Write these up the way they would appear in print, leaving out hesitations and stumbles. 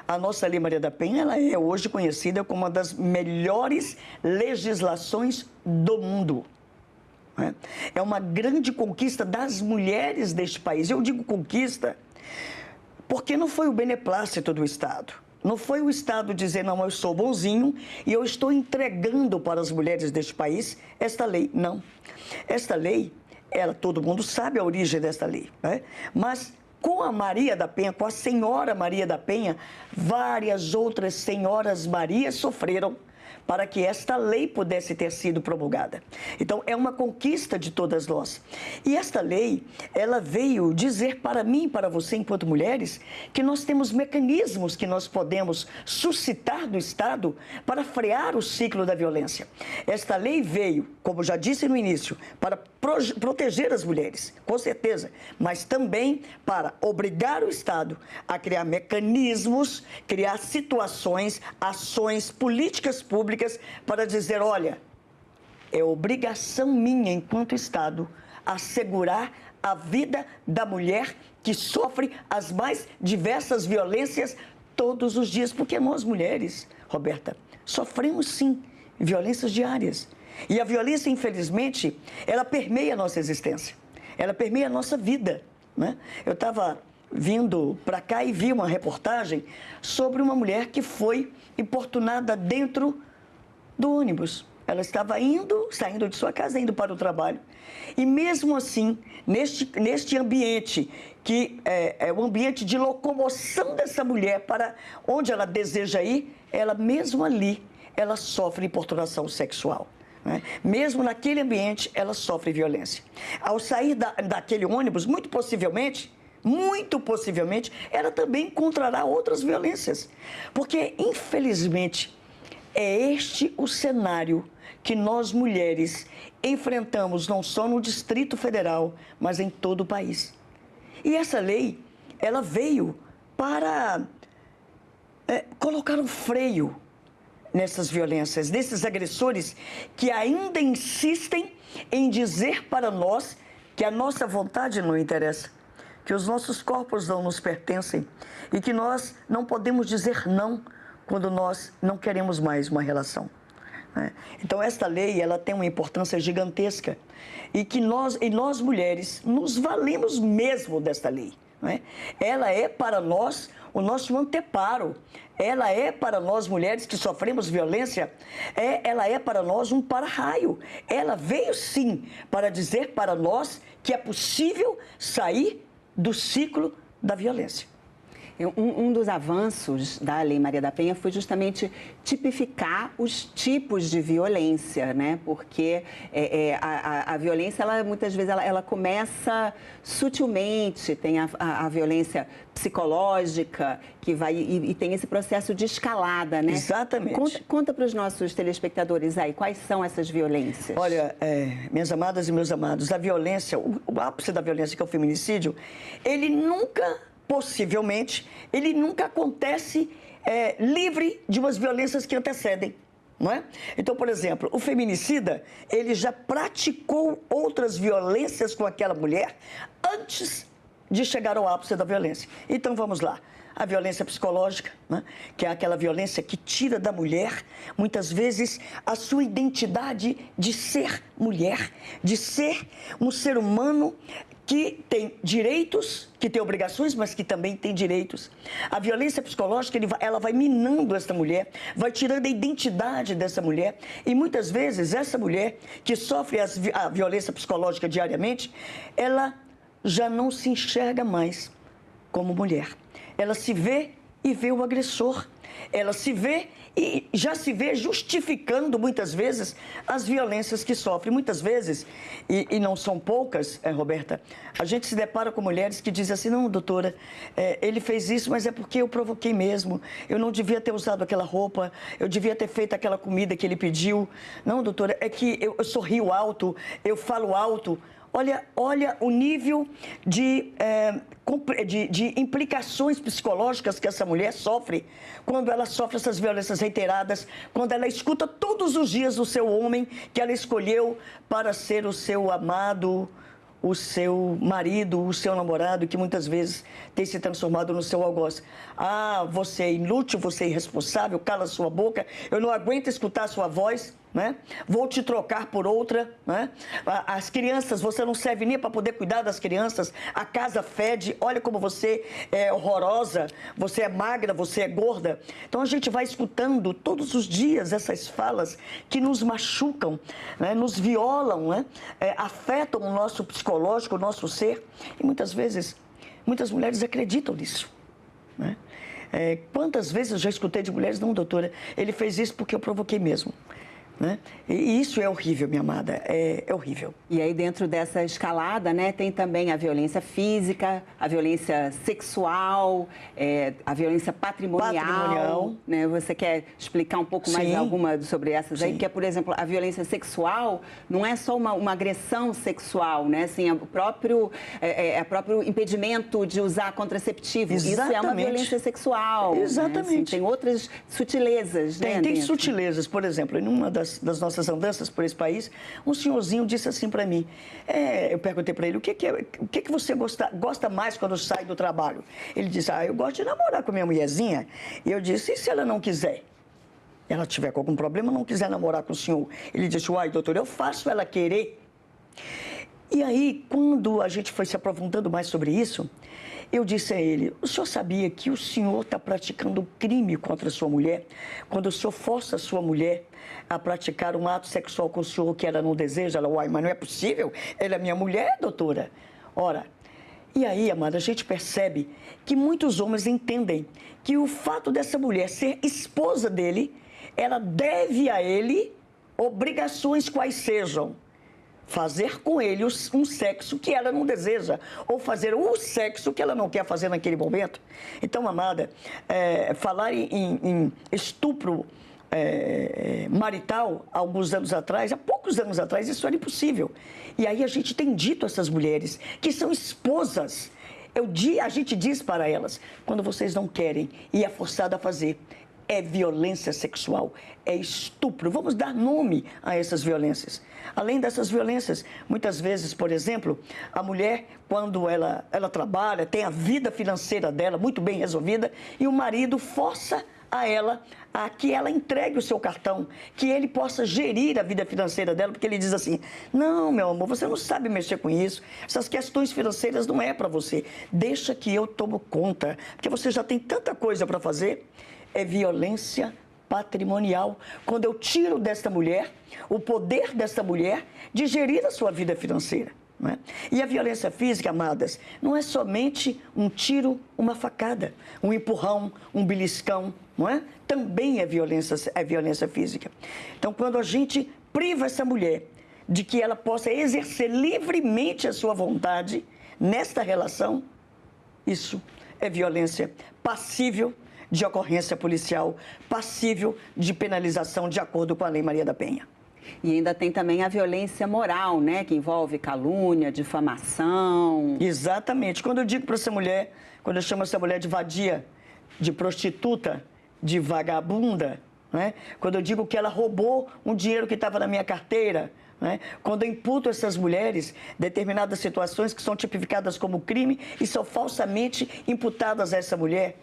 A nossa Lei Maria da Penha, ela é hoje conhecida como uma das melhores legislações do mundo. É uma grande conquista das mulheres deste país. Eu digo conquista porque não foi o beneplácito do Estado. Não foi o Estado dizer, não, eu sou bonzinho e eu estou entregando para as mulheres deste país esta lei. Não. Esta lei, todo mundo sabe a origem desta lei, né? Mas com a Maria da Penha, com a senhora Maria da Penha, várias outras senhoras Marias sofreram para que esta lei pudesse ter sido promulgada. Então, é uma conquista de todas nós. E esta lei, ela veio dizer para mim e para você, enquanto mulheres, que nós temos mecanismos que nós podemos suscitar do Estado para frear o ciclo da violência. Esta lei veio, como já disse no início, para proteger as mulheres, com certeza, mas também para obrigar o Estado a criar mecanismos, criar situações, ações, políticas públicas para dizer, olha, é obrigação minha, enquanto Estado, assegurar a vida da mulher que sofre as mais diversas violências todos os dias, porque nós mulheres, Roberta, sofremos sim violências diárias. E a violência, infelizmente, ela permeia a nossa existência, ela permeia a nossa vida, né? Eu estava vindo para cá e vi uma reportagem sobre uma mulher que foi importunada dentro do ônibus. Ela estava saindo de sua casa, indo para o trabalho. E mesmo assim, neste ambiente, que é o ambiente de locomoção dessa mulher para onde ela deseja ir, ela mesmo ali, ela sofre importunação sexual, né? Mesmo naquele ambiente, ela sofre violência. Ao sair daquele ônibus, muito possivelmente, ela também encontrará outras violências. Porque, infelizmente, é este o cenário que nós, mulheres, enfrentamos não só no Distrito Federal, mas em todo o país. E essa lei, ela veio para colocar um freio nessas violências, nesses agressores que ainda insistem em dizer para nós que a nossa vontade não interessa, que os nossos corpos não nos pertencem e que nós não podemos dizer não quando nós não queremos mais uma relação, né? Então, esta lei, ela tem uma importância gigantesca e que nós mulheres nos valemos mesmo desta lei, né? Ela é para nós o nosso anteparo, ela é para nós mulheres que sofremos violência, ela é para nós um para-raio. Ela veio sim para dizer para nós que é possível sair do ciclo da violência. Um dos avanços da Lei Maria da Penha foi justamente tipificar os tipos de violência, né? Porque a violência, muitas vezes, ela começa sutilmente, tem a violência psicológica, que vai e tem esse processo de escalada, né? Exatamente. Conta para os nossos telespectadores aí, quais são essas violências? Olha, minhas amadas e meus amados, a violência, o ápice da violência, que é o feminicídio, ele nunca... Possivelmente, ele nunca acontece livre de umas violências que antecedem, não é? Então, por exemplo, o feminicida, ele já praticou outras violências com aquela mulher antes de chegar ao ápice da violência. Então, vamos lá. A violência psicológica, né? Que é aquela violência que tira da mulher, muitas vezes, a sua identidade de ser mulher, de ser um ser humano que tem direitos, que tem obrigações, mas que também tem direitos. A violência psicológica, ela vai minando essa mulher, vai tirando a identidade dessa mulher. E muitas vezes, essa mulher que sofre a violência psicológica diariamente, ela já não se enxerga mais como mulher. Ela se vê e vê o agressor. Ela se vê e já se vê justificando, muitas vezes, as violências que sofre. Muitas vezes, e não são poucas, Roberta, a gente se depara com mulheres que dizem assim, não, doutora, ele fez isso, mas é porque eu provoquei mesmo. Eu não devia ter usado aquela roupa, eu devia ter feito aquela comida que ele pediu. Não, doutora, é que eu sorrio alto, eu falo alto. Olha o nível de implicações psicológicas que essa mulher sofre quando ela sofre essas violências reiteradas, quando ela escuta todos os dias o seu homem que ela escolheu para ser o seu amado, o seu marido, o seu namorado, que muitas vezes tem se transformado no seu algoz. Ah, você é inútil, você é irresponsável, cala sua boca, eu não aguento escutar a sua voz, né? Vou te trocar por outra, né? As crianças, você não serve nem para poder cuidar das crianças, a casa fede, olha como você é horrorosa, você é magra, você é gorda. Então a gente vai escutando todos os dias essas falas que nos machucam, né? Nos violam, né? Afetam o nosso psicológico, o nosso ser, e muitas vezes, muitas mulheres acreditam nisso, né? Quantas vezes eu já escutei de mulheres, não, doutora, ele fez isso porque eu provoquei mesmo. Né? E isso é horrível, minha amada, é horrível. E aí dentro dessa escalada, né, tem também a violência física, a violência sexual, a violência patrimonial. Né? Você quer explicar um pouco mais alguma sobre essas aí? Porque, por exemplo, a violência sexual não é só uma agressão sexual, né? Assim, o próprio impedimento de usar contraceptivo. Exatamente. Isso é uma violência sexual. Exatamente. Né? Assim, tem outras sutilezas, né? Tem sutilezas, por exemplo, em uma das nossas andanças por esse país, um senhorzinho disse assim para mim, eu perguntei para ele, o que você gosta mais quando sai do trabalho? Ele disse, eu gosto de namorar com minha mulherzinha. E eu disse, e se ela não quiser? Ela tiver com algum problema, não quiser namorar com o senhor? Ele disse, uai, doutor, eu faço ela querer. E aí, quando a gente foi se aprofundando mais sobre isso, eu disse a ele, o senhor sabia que o senhor está praticando crime contra a sua mulher? Quando o senhor força a sua mulher a praticar um ato sexual com o senhor que ela não deseja? Ela, uai, mas não é possível? Ela é minha mulher, doutora. Ora, e aí, amada, a gente percebe que muitos homens entendem que o fato dessa mulher ser esposa dele, ela deve a ele obrigações quais sejam. Fazer com ele um sexo que ela não deseja, ou fazer o sexo que ela não quer fazer naquele momento. Então, amada, falar em estupro marital, há poucos anos atrás, isso era impossível. E aí a gente tem dito a essas mulheres que são esposas, a gente diz para elas, quando vocês não querem e é forçada a fazer, é violência sexual, é estupro. Vamos dar nome a essas violências. Além dessas violências, muitas vezes, por exemplo, a mulher, quando ela trabalha, tem a vida financeira dela muito bem resolvida, e o marido força a ela a que ela entregue o seu cartão, que ele possa gerir a vida financeira dela, porque ele diz assim, não, meu amor, você não sabe mexer com isso, essas questões financeiras não é para você, deixa que eu tomo conta, porque você já tem tanta coisa para fazer. É violência patrimonial, quando eu tiro desta mulher o poder desta mulher de gerir a sua vida financeira. Não é? E a violência física, amadas, não é somente um tiro, uma facada, um empurrão, um beliscão, não é? Também é violência física. Então, quando a gente priva essa mulher de que ela possa exercer livremente a sua vontade nesta relação, isso é violência passível de ocorrência policial, passível de penalização de acordo com a Lei Maria da Penha. E ainda tem também a violência moral, né? Que envolve calúnia, difamação. Exatamente. Quando eu digo para essa mulher, quando eu chamo essa mulher de vadia, de prostituta, de vagabunda, né? Quando eu digo que ela roubou um dinheiro que estava na minha carteira, né? Quando eu imputo a essas mulheres determinadas situações que são tipificadas como crime e são falsamente imputadas a essa mulher.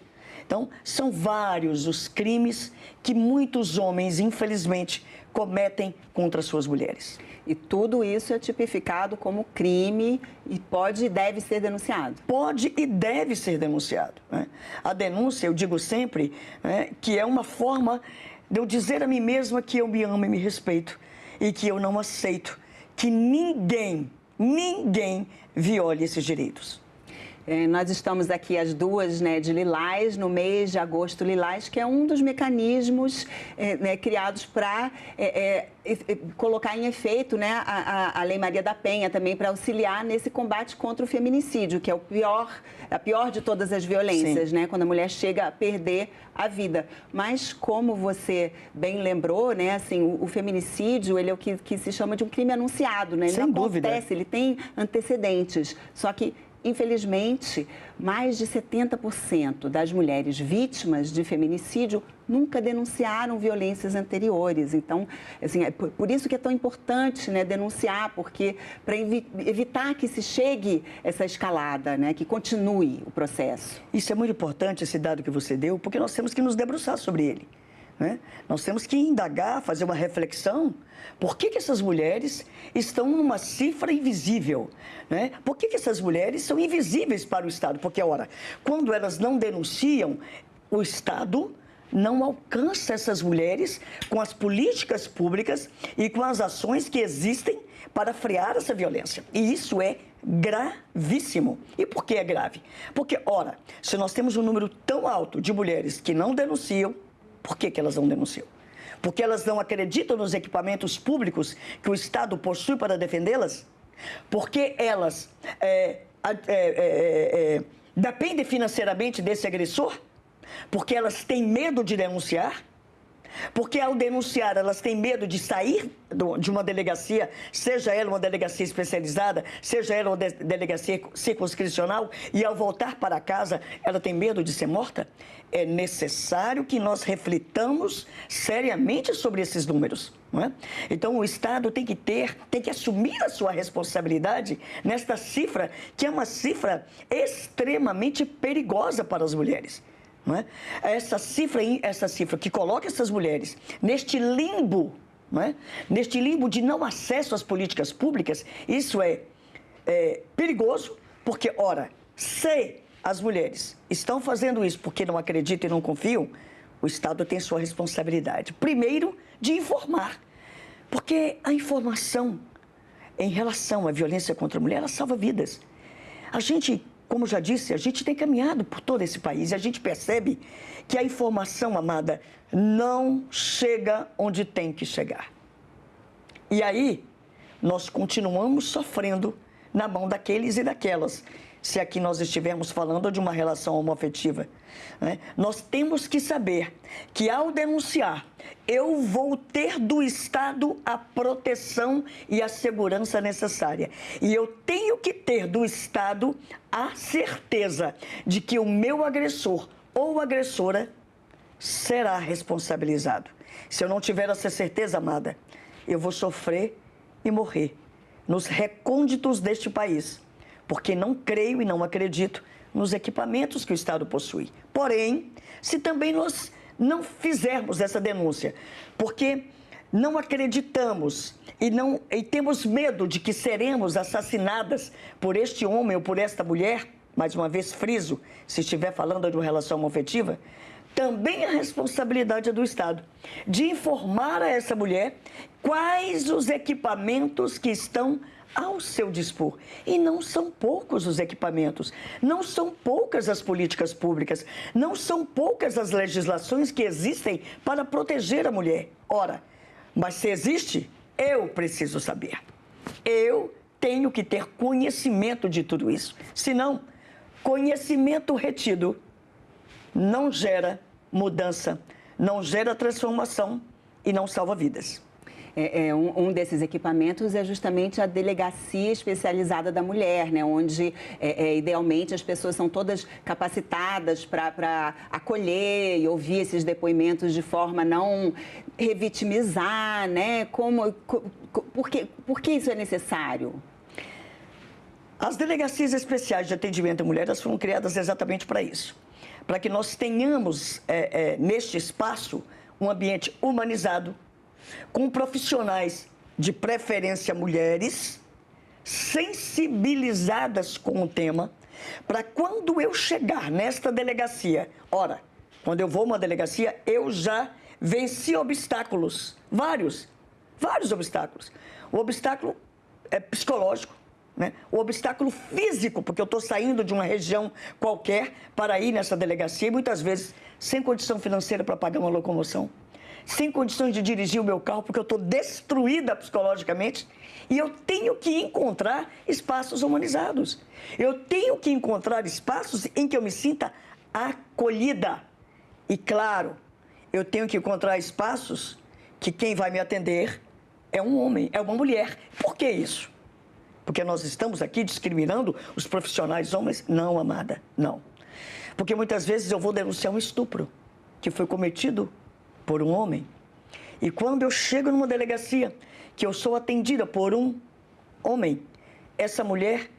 Então, são vários os crimes que muitos homens, infelizmente, cometem contra suas mulheres. E tudo isso é tipificado como crime e pode e deve ser denunciado. Pode e deve ser denunciado, né? A denúncia, eu digo sempre, né, que é uma forma de eu dizer a mim mesma que eu me amo e me respeito e que eu não aceito que ninguém viole esses direitos. Nós estamos aqui as duas, né, de Lilás, no mês de agosto Lilás, que é um dos mecanismos né, criados para colocar em efeito, né, a Lei Maria da Penha também para auxiliar nesse combate contra o feminicídio, que é a pior de todas as violências, né, quando a mulher chega a perder a vida. Mas como você bem lembrou, né, assim, o feminicídio, ele é o que se chama de um crime anunciado, né? Ele não acontece, ele tem antecedentes, só que infelizmente, mais de 70% das mulheres vítimas de feminicídio nunca denunciaram violências anteriores. Então, assim, é por isso que é tão importante, né, denunciar, porque para evitar que se chegue essa escalada, né, que continue o processo. Isso é muito importante, esse dado que você deu, porque nós temos que nos debruçar sobre ele. Né? Nós temos que indagar, fazer uma reflexão. Por que essas mulheres estão numa cifra invisível? Né? Por que essas mulheres são invisíveis para o Estado? Porque, ora, quando elas não denunciam, o Estado não alcança essas mulheres com as políticas públicas e com as ações que existem para frear essa violência. E isso é gravíssimo. E por que é grave? Porque, ora, se nós temos um número tão alto de mulheres que não denunciam, por que elas não denunciam? Porque elas não acreditam nos equipamentos públicos que o Estado possui para defendê-las? Porque elas dependem financeiramente desse agressor? Porque elas têm medo de denunciar? Porque ao denunciar elas têm medo de sair de uma delegacia, seja ela uma delegacia especializada, seja ela uma delegacia circunscricional, e ao voltar para casa ela tem medo de ser morta? É necessário que nós reflitamos seriamente sobre esses números. Não é? Então o Estado tem que assumir a sua responsabilidade nesta cifra, que é uma cifra extremamente perigosa para as mulheres. Não é? Essa cifra que coloca essas mulheres neste limbo, não é? Neste limbo de não acesso às políticas públicas, isso é perigoso, porque, ora, se as mulheres estão fazendo isso porque não acreditam e não confiam, o Estado tem sua responsabilidade. Primeiro, de informar, porque a informação em relação à violência contra a mulher, ela salva vidas. A gente, como já disse, a gente tem caminhado por todo esse país e a gente percebe que a informação, amada, não chega onde tem que chegar. E aí, nós continuamos sofrendo na mão daqueles e daquelas, se aqui nós estivermos falando de uma relação homoafetiva. Né? Nós temos que saber que, ao denunciar, eu vou ter do Estado a proteção e a segurança necessária. E eu tenho que ter do Estado a certeza de que o meu agressor ou agressora será responsabilizado. Se eu não tiver essa certeza, amada, eu vou sofrer e morrer nos recônditos deste país, porque não creio e não acredito nos equipamentos que o Estado possui. Porém, se também nós não fizermos essa denúncia, porque não acreditamos e temos medo de que seremos assassinadas por este homem ou por esta mulher, mais uma vez friso, se estiver falando de uma relação homoafetiva, também a responsabilidade é do Estado de informar a essa mulher quais os equipamentos que estão ao seu dispor. E não são poucos os equipamentos, não são poucas as políticas públicas, não são poucas as legislações que existem para proteger a mulher. Ora, mas se existe, eu preciso saber. Eu tenho que ter conhecimento de tudo isso. Senão, conhecimento retido não gera mudança, não gera transformação e não salva vidas. Um desses equipamentos é justamente a delegacia especializada da mulher, né? Onde, idealmente, as pessoas são todas capacitadas para acolher e ouvir esses depoimentos de forma a não revitimizar, né? Por que isso é necessário? As delegacias especiais de atendimento à mulher, elas foram criadas exatamente para isso. Para que nós tenhamos, neste espaço, um ambiente humanizado, com profissionais, de preferência mulheres, sensibilizadas com o tema, para quando eu chegar nesta delegacia, ora, quando eu vou a uma delegacia, eu já venci obstáculos, vários obstáculos. O obstáculo é psicológico, né? O obstáculo físico, porque eu estou saindo de uma região qualquer para ir nessa delegacia, e muitas vezes sem condição financeira para pagar uma locomoção, sem condições de dirigir o meu carro, porque eu estou destruída psicologicamente, e eu tenho que encontrar espaços humanizados. Eu tenho que encontrar espaços em que eu me sinta acolhida. E, claro, eu tenho que encontrar espaços que quem vai me atender é um homem, é uma mulher. Por que isso? Porque nós estamos aqui discriminando os profissionais homens? Não, amada, não. Porque muitas vezes eu vou denunciar um estupro que foi cometido por um homem. E quando eu chego numa delegacia, que eu sou atendida por um homem, essa mulher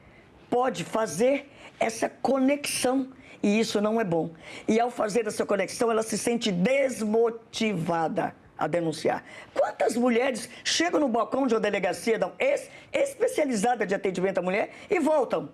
pode fazer essa conexão. E isso não é bom. E ao fazer essa conexão, ela se sente desmotivada a denunciar. Quantas mulheres chegam no balcão de uma delegacia especializada de atendimento à mulher e voltam,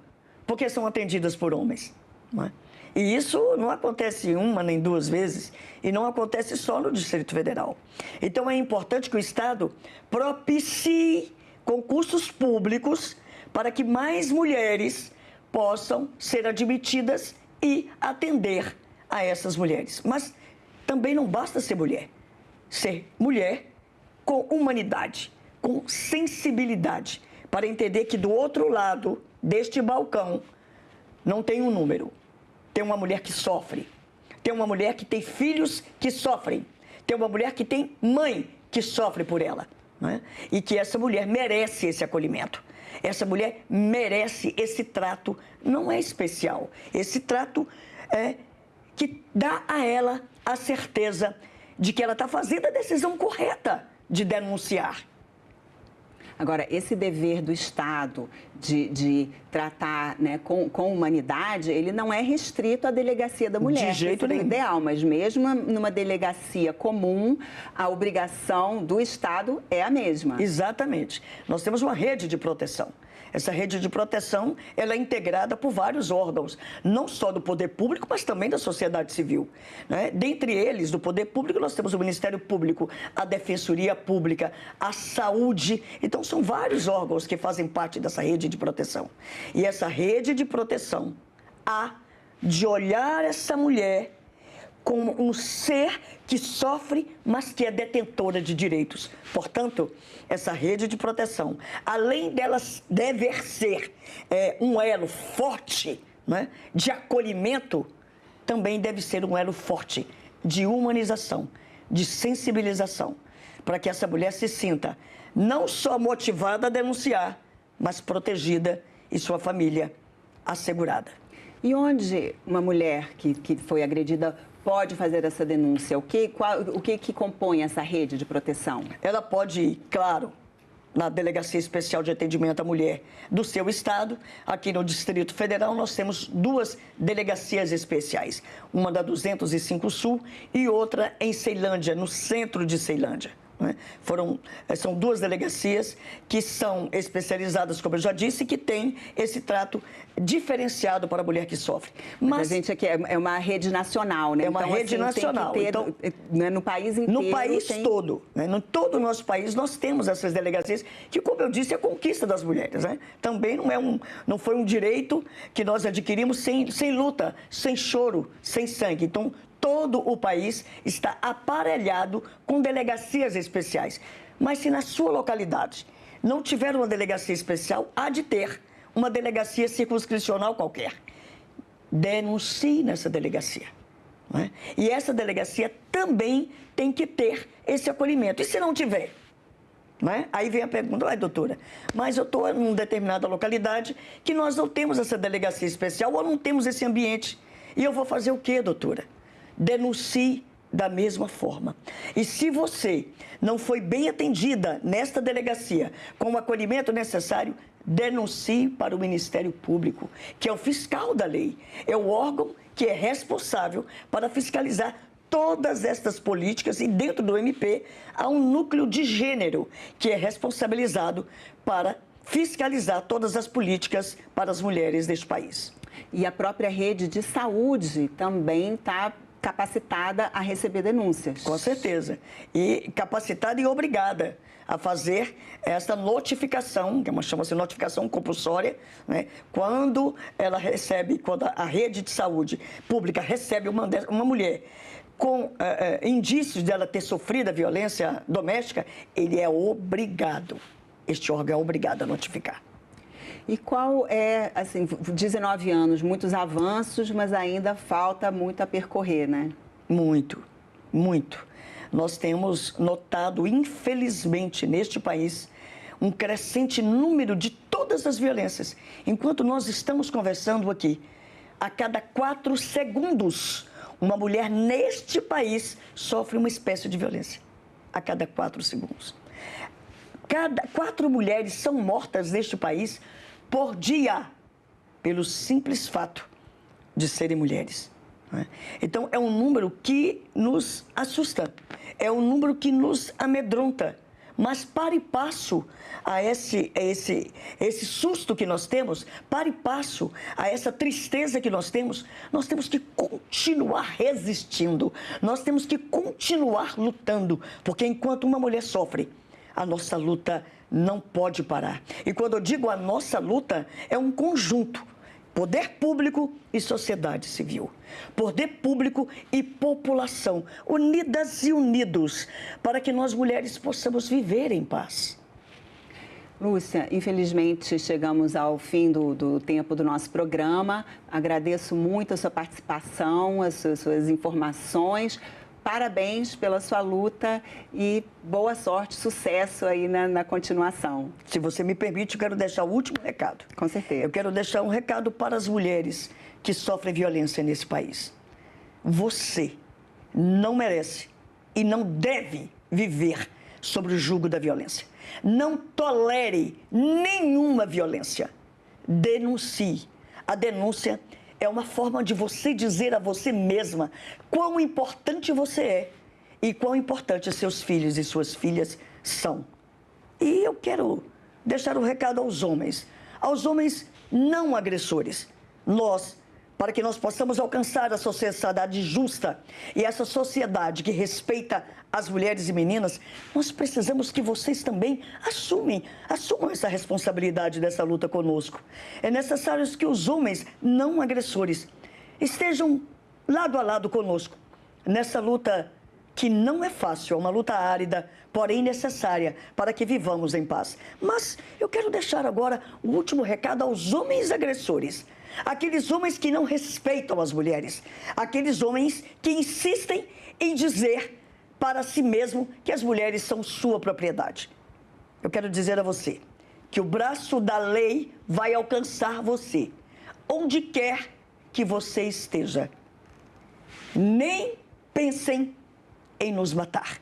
porque são atendidas por homens, não é? E isso não acontece uma nem duas vezes, e não acontece só no Distrito Federal. Então é importante que o Estado propicie concursos públicos para que mais mulheres possam ser admitidas e atender a essas mulheres. Mas também não basta ser mulher com humanidade, com sensibilidade, para entender que do outro lado deste balcão não tem um número. Tem uma mulher que sofre, tem uma mulher que tem filhos que sofrem, tem uma mulher que tem mãe que sofre por ela, né? E que essa mulher merece esse acolhimento. Essa mulher merece esse trato, não é especial. Esse trato é que dá a ela a certeza de que ela está fazendo a decisão correta de denunciar. Agora, esse dever do Estado de tratar, né, com humanidade, ele não é restrito à delegacia da mulher. De jeito nenhum. Ideal, mas mesmo numa delegacia comum, a obrigação do Estado é a mesma. Exatamente. Nós temos uma rede de proteção. Essa rede de proteção, ela é integrada por vários órgãos, não só do poder público, mas também da sociedade civil, né? Dentre eles, do poder público, nós temos o Ministério Público, a Defensoria Pública, a Saúde. Então, são vários órgãos que fazem parte dessa rede de proteção. E essa rede de proteção há de olhar essa mulher como um ser que sofre, mas que é detentora de direitos. Portanto, essa rede de proteção, além delas dever ser um elo forte, né, de acolhimento, também deve ser um elo forte de humanização, de sensibilização, para que essa mulher se sinta não só motivada a denunciar, mas protegida e sua família assegurada. E onde uma mulher que foi agredida pode fazer essa denúncia? O que compõe essa rede de proteção? Ela pode ir, claro, na Delegacia Especial de Atendimento à Mulher do seu estado. Aqui no Distrito Federal nós temos duas delegacias especiais, uma da 205 Sul e outra em Ceilândia, no centro de Ceilândia, né? São duas delegacias que são especializadas, como eu já disse, que têm esse trato diferenciado para a mulher que sofre. Mas a gente aqui é uma rede nacional, né? É uma rede nacional. Tem que ter, então, né, no país inteiro. No país todo, né? No todo o nosso país, nós temos essas delegacias que, como eu disse, é a conquista das mulheres, né? Também não foi um direito que nós adquirimos sem luta, sem choro, sem sangue. Então, todo o país está aparelhado com delegacias especiais. Mas se na sua localidade não tiver uma delegacia especial, há de ter uma delegacia circunscricional qualquer. Denuncie nessa delegacia, né? E essa delegacia também tem que ter esse acolhimento. E se não tiver? Né? Aí vem a pergunta, doutora, mas eu estou em uma determinada localidade que nós não temos essa delegacia especial ou não temos esse ambiente. E eu vou fazer o quê, doutora? Denuncie da mesma forma. E se você não foi bem atendida nesta delegacia com o acolhimento necessário, denuncie para o Ministério Público, que é o fiscal da lei. É o órgão que é responsável para fiscalizar todas estas políticas, e dentro do MP há um núcleo de gênero que é responsabilizado para fiscalizar todas as políticas para as mulheres deste país. E a própria rede de saúde também está capacitada a receber denúncias. Com certeza. E capacitada e obrigada a fazer essa notificação, que chama-se notificação compulsória, né? Quando a rede de saúde pública recebe uma mulher com indícios dela ter sofrido a violência doméstica, ele é obrigado, este órgão é obrigado a notificar. E qual é, assim, 19 anos, muitos avanços, mas ainda falta muito a percorrer, né? Muito, muito. Nós temos notado, infelizmente, neste país, um crescente número de todas as violências. Enquanto nós estamos conversando aqui, a cada 4 segundos, uma mulher neste país sofre uma espécie de violência. A cada 4 segundos. 4 mulheres são mortas neste país por dia, pelo simples fato de serem mulheres. Então, é um número que nos assusta, é um número que nos amedronta. Mas para e passo a esse susto que nós temos, para e passo a essa tristeza que nós temos que continuar resistindo, nós temos que continuar lutando, porque enquanto uma mulher sofre, a nossa luta não pode parar. E quando eu digo a nossa luta, é um conjunto. Poder público e sociedade civil. Poder público e população, unidas e unidos, para que nós mulheres possamos viver em paz. Lúcia, infelizmente chegamos ao fim do tempo do nosso programa. Agradeço muito a sua participação, as suas informações. Parabéns pela sua luta e boa sorte, sucesso aí na continuação. Se você me permite, eu quero deixar o último recado. Com certeza. Eu quero deixar um recado para as mulheres que sofrem violência nesse país. Você não merece e não deve viver sob o jugo da violência. Não tolere nenhuma violência. Denuncie. A denúncia é uma forma de você dizer a você mesma quão importante você é e quão importante seus filhos e suas filhas são. E eu quero deixar um recado aos homens não agressores. Para que nós possamos alcançar a sociedade justa e essa sociedade que respeita as mulheres e meninas, nós precisamos que vocês também assumam essa responsabilidade dessa luta conosco. É necessário que os homens não agressores estejam lado a lado conosco nessa luta que não é fácil, é uma luta árida, porém necessária para que vivamos em paz. Mas eu quero deixar agora o último recado aos homens agressores. Aqueles homens que não respeitam as mulheres, aqueles homens que insistem em dizer para si mesmo que as mulheres são sua propriedade. Eu quero dizer a você que o braço da lei vai alcançar você, onde quer que você esteja. Nem pensem em nos matar.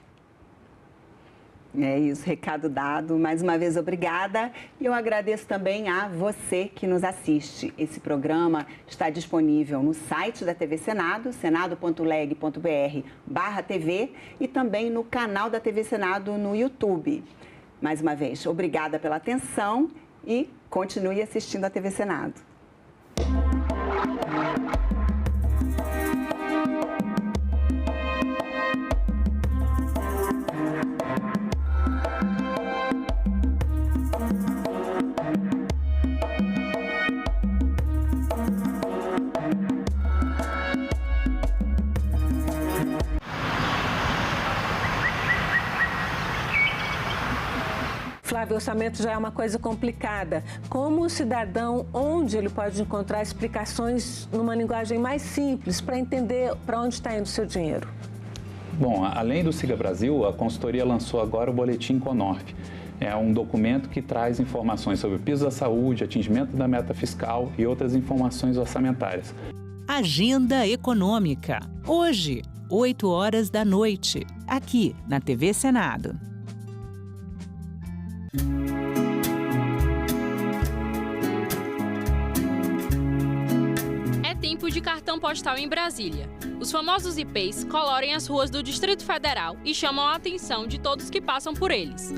É isso, recado dado. Mais uma vez, obrigada. E eu agradeço também a você que nos assiste. Esse programa está disponível no site da TV Senado, senado.leg.br/TV, e também no canal da TV Senado no YouTube. Mais uma vez, obrigada pela atenção e continue assistindo a TV Senado. Flávio, o orçamento já é uma coisa complicada. Como o cidadão, onde ele pode encontrar explicações numa linguagem mais simples para entender para onde está indo o seu dinheiro? Bom, além do Siga Brasil, a consultoria lançou agora o Boletim Conorf. É um documento que traz informações sobre o piso da saúde, atingimento da meta fiscal e outras informações orçamentárias. Agenda Econômica. Hoje, 20h, aqui na TV Senado. É tempo de cartão postal em Brasília. Os famosos IPs colorem as ruas do Distrito Federal e chamam a atenção de todos que passam por eles.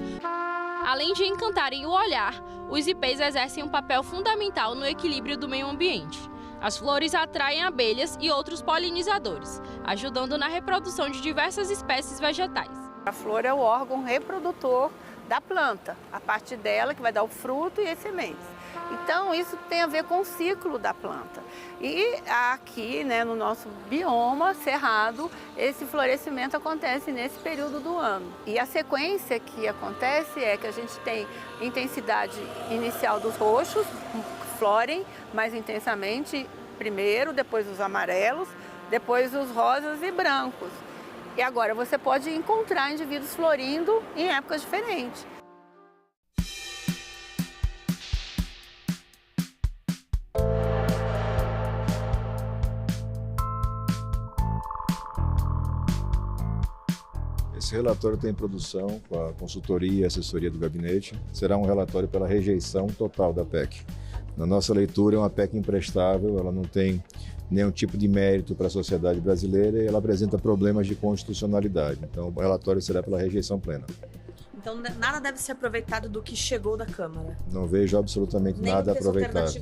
Além de encantarem o olhar, os IPs exercem um papel fundamental no equilíbrio do meio ambiente. As flores atraem abelhas e outros polinizadores, ajudando na reprodução de diversas espécies vegetais. A flor é o órgão reprodutor da planta, a partir dela que vai dar o fruto e as sementes. Então, isso tem a ver com o ciclo da planta. E aqui, no nosso bioma cerrado, esse florescimento acontece nesse período do ano. E a sequência que acontece é que a gente tem intensidade inicial dos roxos, florem mais intensamente primeiro, depois os amarelos, depois os rosas e brancos. E agora você pode encontrar indivíduos florindo em épocas diferentes. Esse relatório tem produção com a consultoria e assessoria do gabinete. Será um relatório pela rejeição total da PEC. Na nossa leitura, é uma PEC imprestável, ela não tem nenhum tipo de mérito para a sociedade brasileira e ela apresenta problemas de constitucionalidade. Então, o relatório será pela rejeição plena. Então, nada deve ser aproveitado do que chegou da Câmara? Não vejo absolutamente nada aproveitado.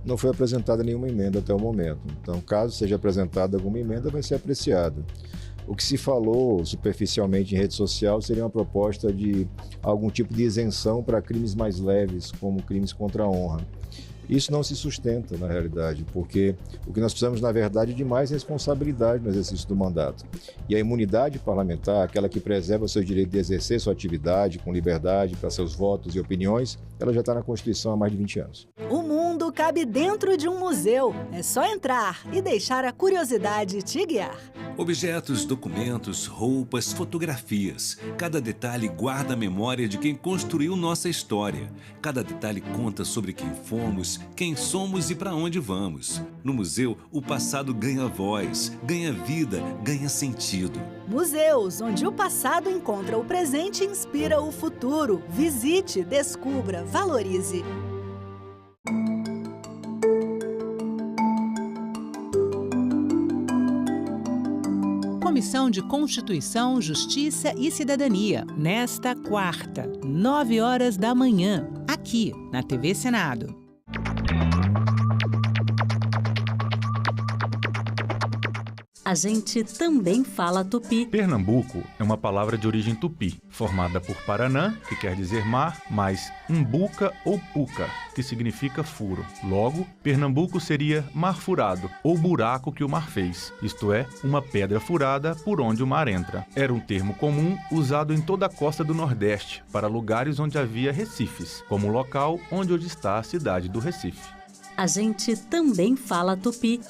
Não foi apresentada nenhuma emenda até o momento. Então, caso seja apresentada alguma emenda, vai ser apreciado. O que se falou superficialmente em rede social seria uma proposta de algum tipo de isenção para crimes mais leves, como crimes contra a honra. Isso não se sustenta na realidade, porque o que nós precisamos, na verdade, é de mais responsabilidade no exercício do mandato. E a imunidade parlamentar, aquela que preserva o seu direito de exercer sua atividade com liberdade para seus votos e opiniões, ela já está na Constituição há mais de 20 anos. O mundo cabe dentro de um museu. É só entrar e deixar a curiosidade te guiar. Objetos, documentos, roupas, fotografias. Cada detalhe guarda a memória de quem construiu nossa história. Cada detalhe conta sobre quem fomos, quem somos e para onde vamos. No museu, o passado ganha voz, ganha vida, ganha sentido. Museus, onde o passado encontra o presente e inspira o futuro. Visite, descubra, valorize. Comissão de Constituição, Justiça e Cidadania, nesta quarta, 9 horas da manhã, aqui na TV Senado. A gente também fala tupi. Pernambuco é uma palavra de origem tupi, formada por Paranã, que quer dizer mar, mais umbuca ou puca, que significa furo. Logo, Pernambuco seria mar furado, ou buraco que o mar fez, isto é, uma pedra furada por onde o mar entra. Era um termo comum usado em toda a costa do Nordeste, para lugares onde havia recifes, como o local onde hoje está a cidade do Recife. A gente também fala tupi.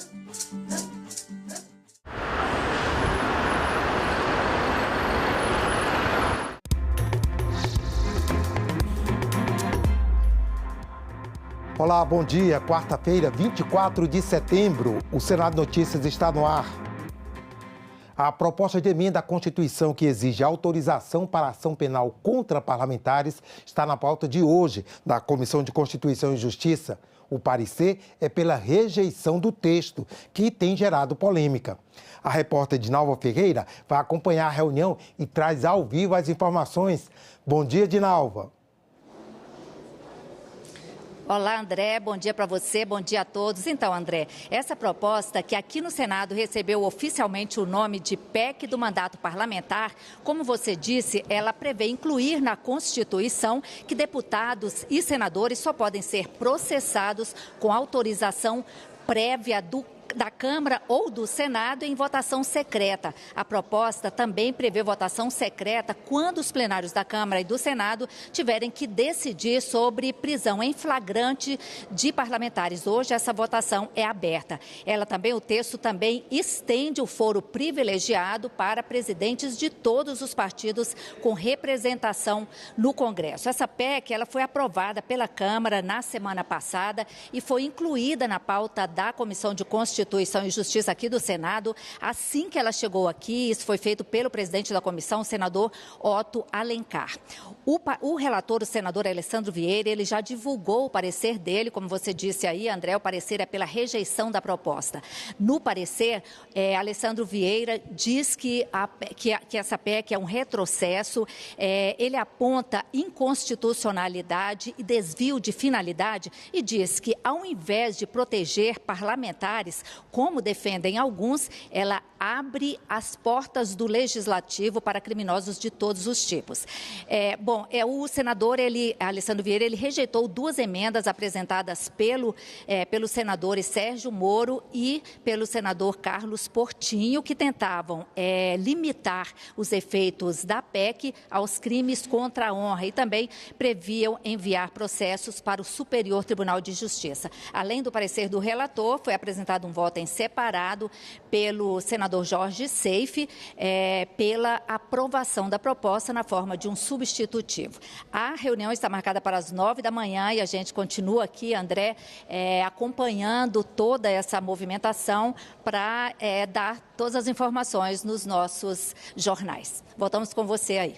Olá, bom dia. Quarta-feira, 24 de setembro. O Senado Notícias está no ar. A proposta de emenda à Constituição que exige autorização para ação penal contra parlamentares está na pauta de hoje da Comissão de Constituição e Justiça. O parecer é pela rejeição do texto, que tem gerado polêmica. A repórter Dinalva Ferreira vai acompanhar a reunião e traz ao vivo as informações. Bom dia, Dinalva. Olá, André, bom dia para você, bom dia a todos. Então, André, essa proposta que aqui no Senado recebeu oficialmente o nome de PEC do mandato parlamentar, como você disse, ela prevê incluir na Constituição que deputados e senadores só podem ser processados com autorização prévia da Câmara ou do Senado em votação secreta. A proposta também prevê votação secreta quando os plenários da Câmara e do Senado tiverem que decidir sobre prisão em flagrante de parlamentares. Hoje essa votação é aberta. O texto também estende o foro privilegiado para presidentes de todos os partidos com representação no Congresso. Essa PEC ela foi aprovada pela Câmara na semana passada e foi incluída na pauta da Comissão de Constituição e Justiça aqui do Senado. Assim que ela chegou aqui, isso foi feito pelo presidente da comissão, o senador Otto Alencar. O relator, o senador Alessandro Vieira, ele já divulgou o parecer dele, como você disse aí, André, o parecer é pela rejeição da proposta. No parecer, Alessandro Vieira diz que essa PEC é um retrocesso, ele aponta inconstitucionalidade e desvio de finalidade e diz que, ao invés de proteger parlamentares, como defendem alguns, ela abre as portas do legislativo para criminosos de todos os tipos. O senador, Alessandro Vieira, ele rejeitou duas emendas apresentadas pelos senadores Sérgio Moro e pelo senador Carlos Portinho, que tentavam limitar os efeitos da PEC aos crimes contra a honra e também previam enviar processos para o Superior Tribunal de Justiça. Além do parecer do relator, foi apresentado um voto em separado pelo senador Jorge Seife, pela aprovação da proposta na forma de um substitutivo. A reunião está marcada para as 9 da manhã e a gente continua aqui, André, acompanhando toda essa movimentação para dar todas as informações nos nossos jornais. Voltamos com você aí.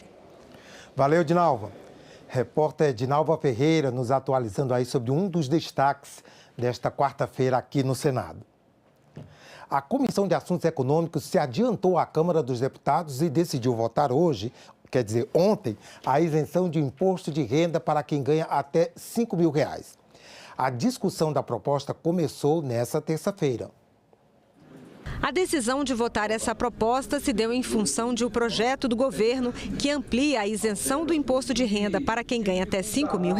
Valeu, Dinalva. Repórter Dinalva Ferreira nos atualizando aí sobre um dos destaques desta quarta-feira aqui no Senado. A Comissão de Assuntos Econômicos se adiantou à Câmara dos Deputados e decidiu votar hoje, quer dizer, ontem, a isenção de imposto de renda para quem ganha até R$ 5 mil. A discussão da proposta começou nesta terça-feira. A decisão de votar essa proposta se deu em função de um projeto do governo que amplia a isenção do imposto de renda para quem ganha até R$ 5 mil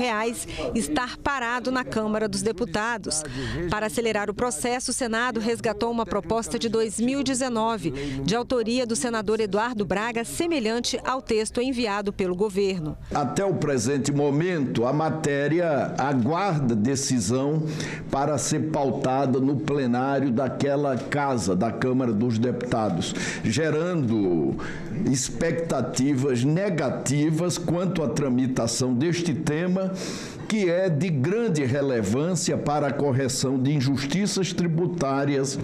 estar parado na Câmara dos Deputados. Para acelerar o processo, o Senado resgatou uma proposta de 2019, de autoria do senador Eduardo Braga, semelhante ao texto enviado pelo governo. Até o presente momento, a matéria aguarda decisão para ser pautada no plenário daquela casa, da Câmara dos Deputados, gerando expectativas negativas quanto à tramitação deste tema, que é de grande relevância para a correção de injustiças tributárias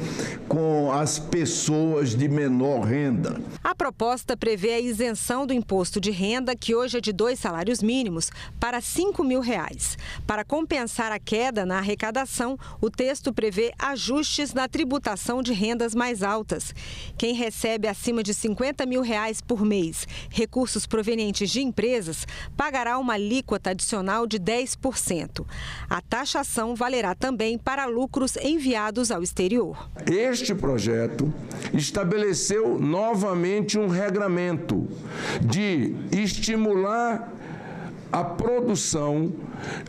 com as pessoas de menor renda. A proposta prevê a isenção do imposto de renda, que hoje é de 2 salários mínimos, para R$ 5 mil. Para compensar a queda na arrecadação, o texto prevê ajustes na tributação de rendas mais altas. Quem recebe acima de R$ 50 mil por mês, recursos provenientes de empresas, pagará uma alíquota adicional de 10%. A taxação valerá também para lucros enviados ao exterior. Este projeto estabeleceu novamente um regramento de estimular a produção,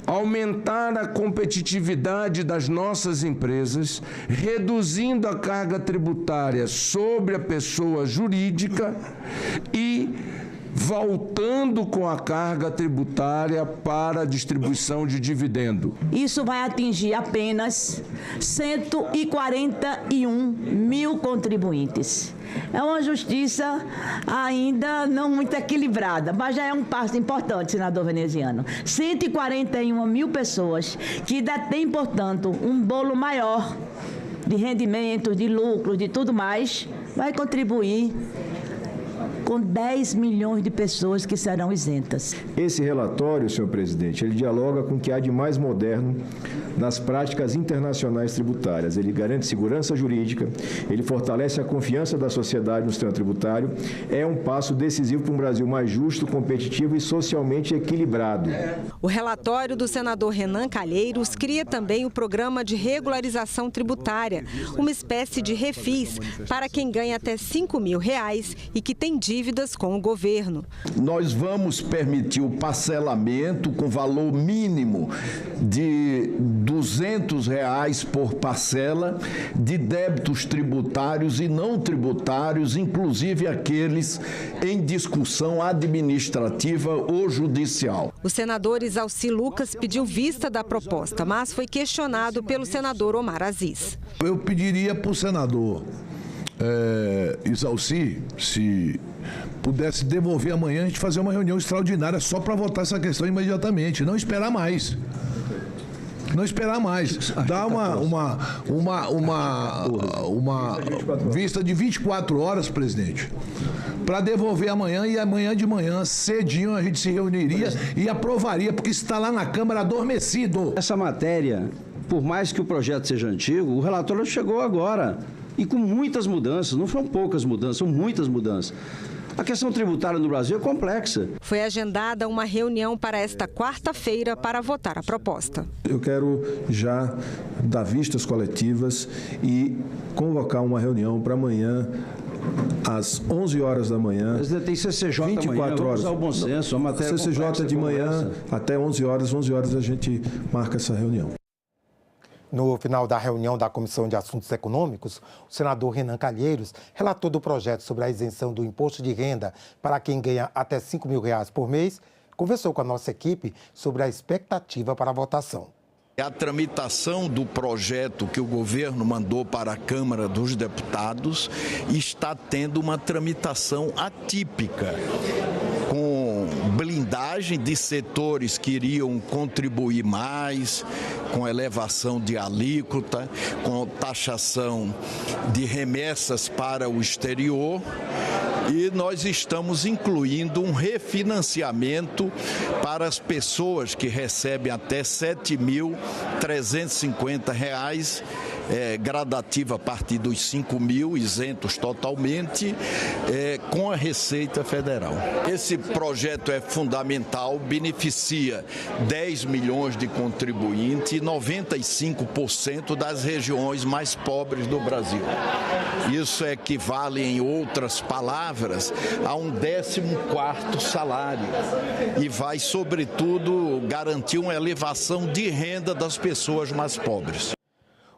aumentar a competitividade das nossas empresas, reduzindo a carga tributária sobre a pessoa jurídica e voltando com a carga tributária para a distribuição de dividendo. Isso vai atingir apenas 141 mil contribuintes. É uma justiça ainda não muito equilibrada, mas já é um passo importante, senador veneziano. 141 mil pessoas que detêm, portanto, um bolo maior de rendimentos, de lucros, de tudo mais, vai contribuir com 10 milhões de pessoas que serão isentas. Esse relatório, senhor presidente, ele dialoga com o que há de mais moderno nas práticas internacionais tributárias. Ele garante segurança jurídica, ele fortalece a confiança da sociedade no sistema tributário, é um passo decisivo para um Brasil mais justo, competitivo e socialmente equilibrado. O relatório do senador Renan Calheiros cria também o Programa de Regularização Tributária, uma espécie de refis para quem ganha até R$ 5 mil e que tem dívidas com o governo. Nós vamos permitir o parcelamento com valor mínimo de R$ 200 por parcela de débitos tributários e não tributários, inclusive aqueles em discussão administrativa ou judicial. O senador Isalci Lucas pediu vista da proposta, mas foi questionado pelo senador Omar Aziz. Eu pediria para o senador Isalci, se pudesse devolver amanhã, a gente fazer uma reunião extraordinária só para votar essa questão imediatamente, não esperar mais. Não esperar mais. Dá uma vista de 24 horas, presidente, para devolver amanhã, e amanhã de manhã, cedinho, a gente se reuniria e aprovaria, porque está lá na Câmara adormecido. Essa matéria, por mais que o projeto seja antigo, o relatório chegou agora. E com muitas mudanças, não foram poucas mudanças, são muitas mudanças. A questão tributária no Brasil é complexa. Foi agendada uma reunião para esta quarta-feira para votar a proposta. Eu quero já dar vistas coletivas e convocar uma reunião para amanhã, às 11 horas da manhã. Mas tem CCJ 24 amanhã, horas. Vamos usar o bom senso, a matéria CCJ de manhã até 11 horas a gente marca essa reunião. No final da reunião da Comissão de Assuntos Econômicos, o senador Renan Calheiros relatou do projeto sobre a isenção do imposto de renda para quem ganha até R$ 5 mil por mês, conversou com a nossa equipe sobre a expectativa para a votação. A tramitação do projeto que o governo mandou para a Câmara dos Deputados está tendo uma tramitação atípica, com blindagem de setores que iriam contribuir mais, com elevação de alíquota, com taxação de remessas para o exterior. E nós estamos incluindo um refinanciamento para as pessoas que recebem até R$ 7.350, gradativa a partir dos 5.000, isentos totalmente, com a Receita Federal. Esse projeto é fundamental, beneficia 10 milhões de contribuintes e 95% das regiões mais pobres do Brasil. Isso equivale, em outras palavras, a um 14º salário e vai, sobretudo, garantir uma elevação de renda das pessoas mais pobres.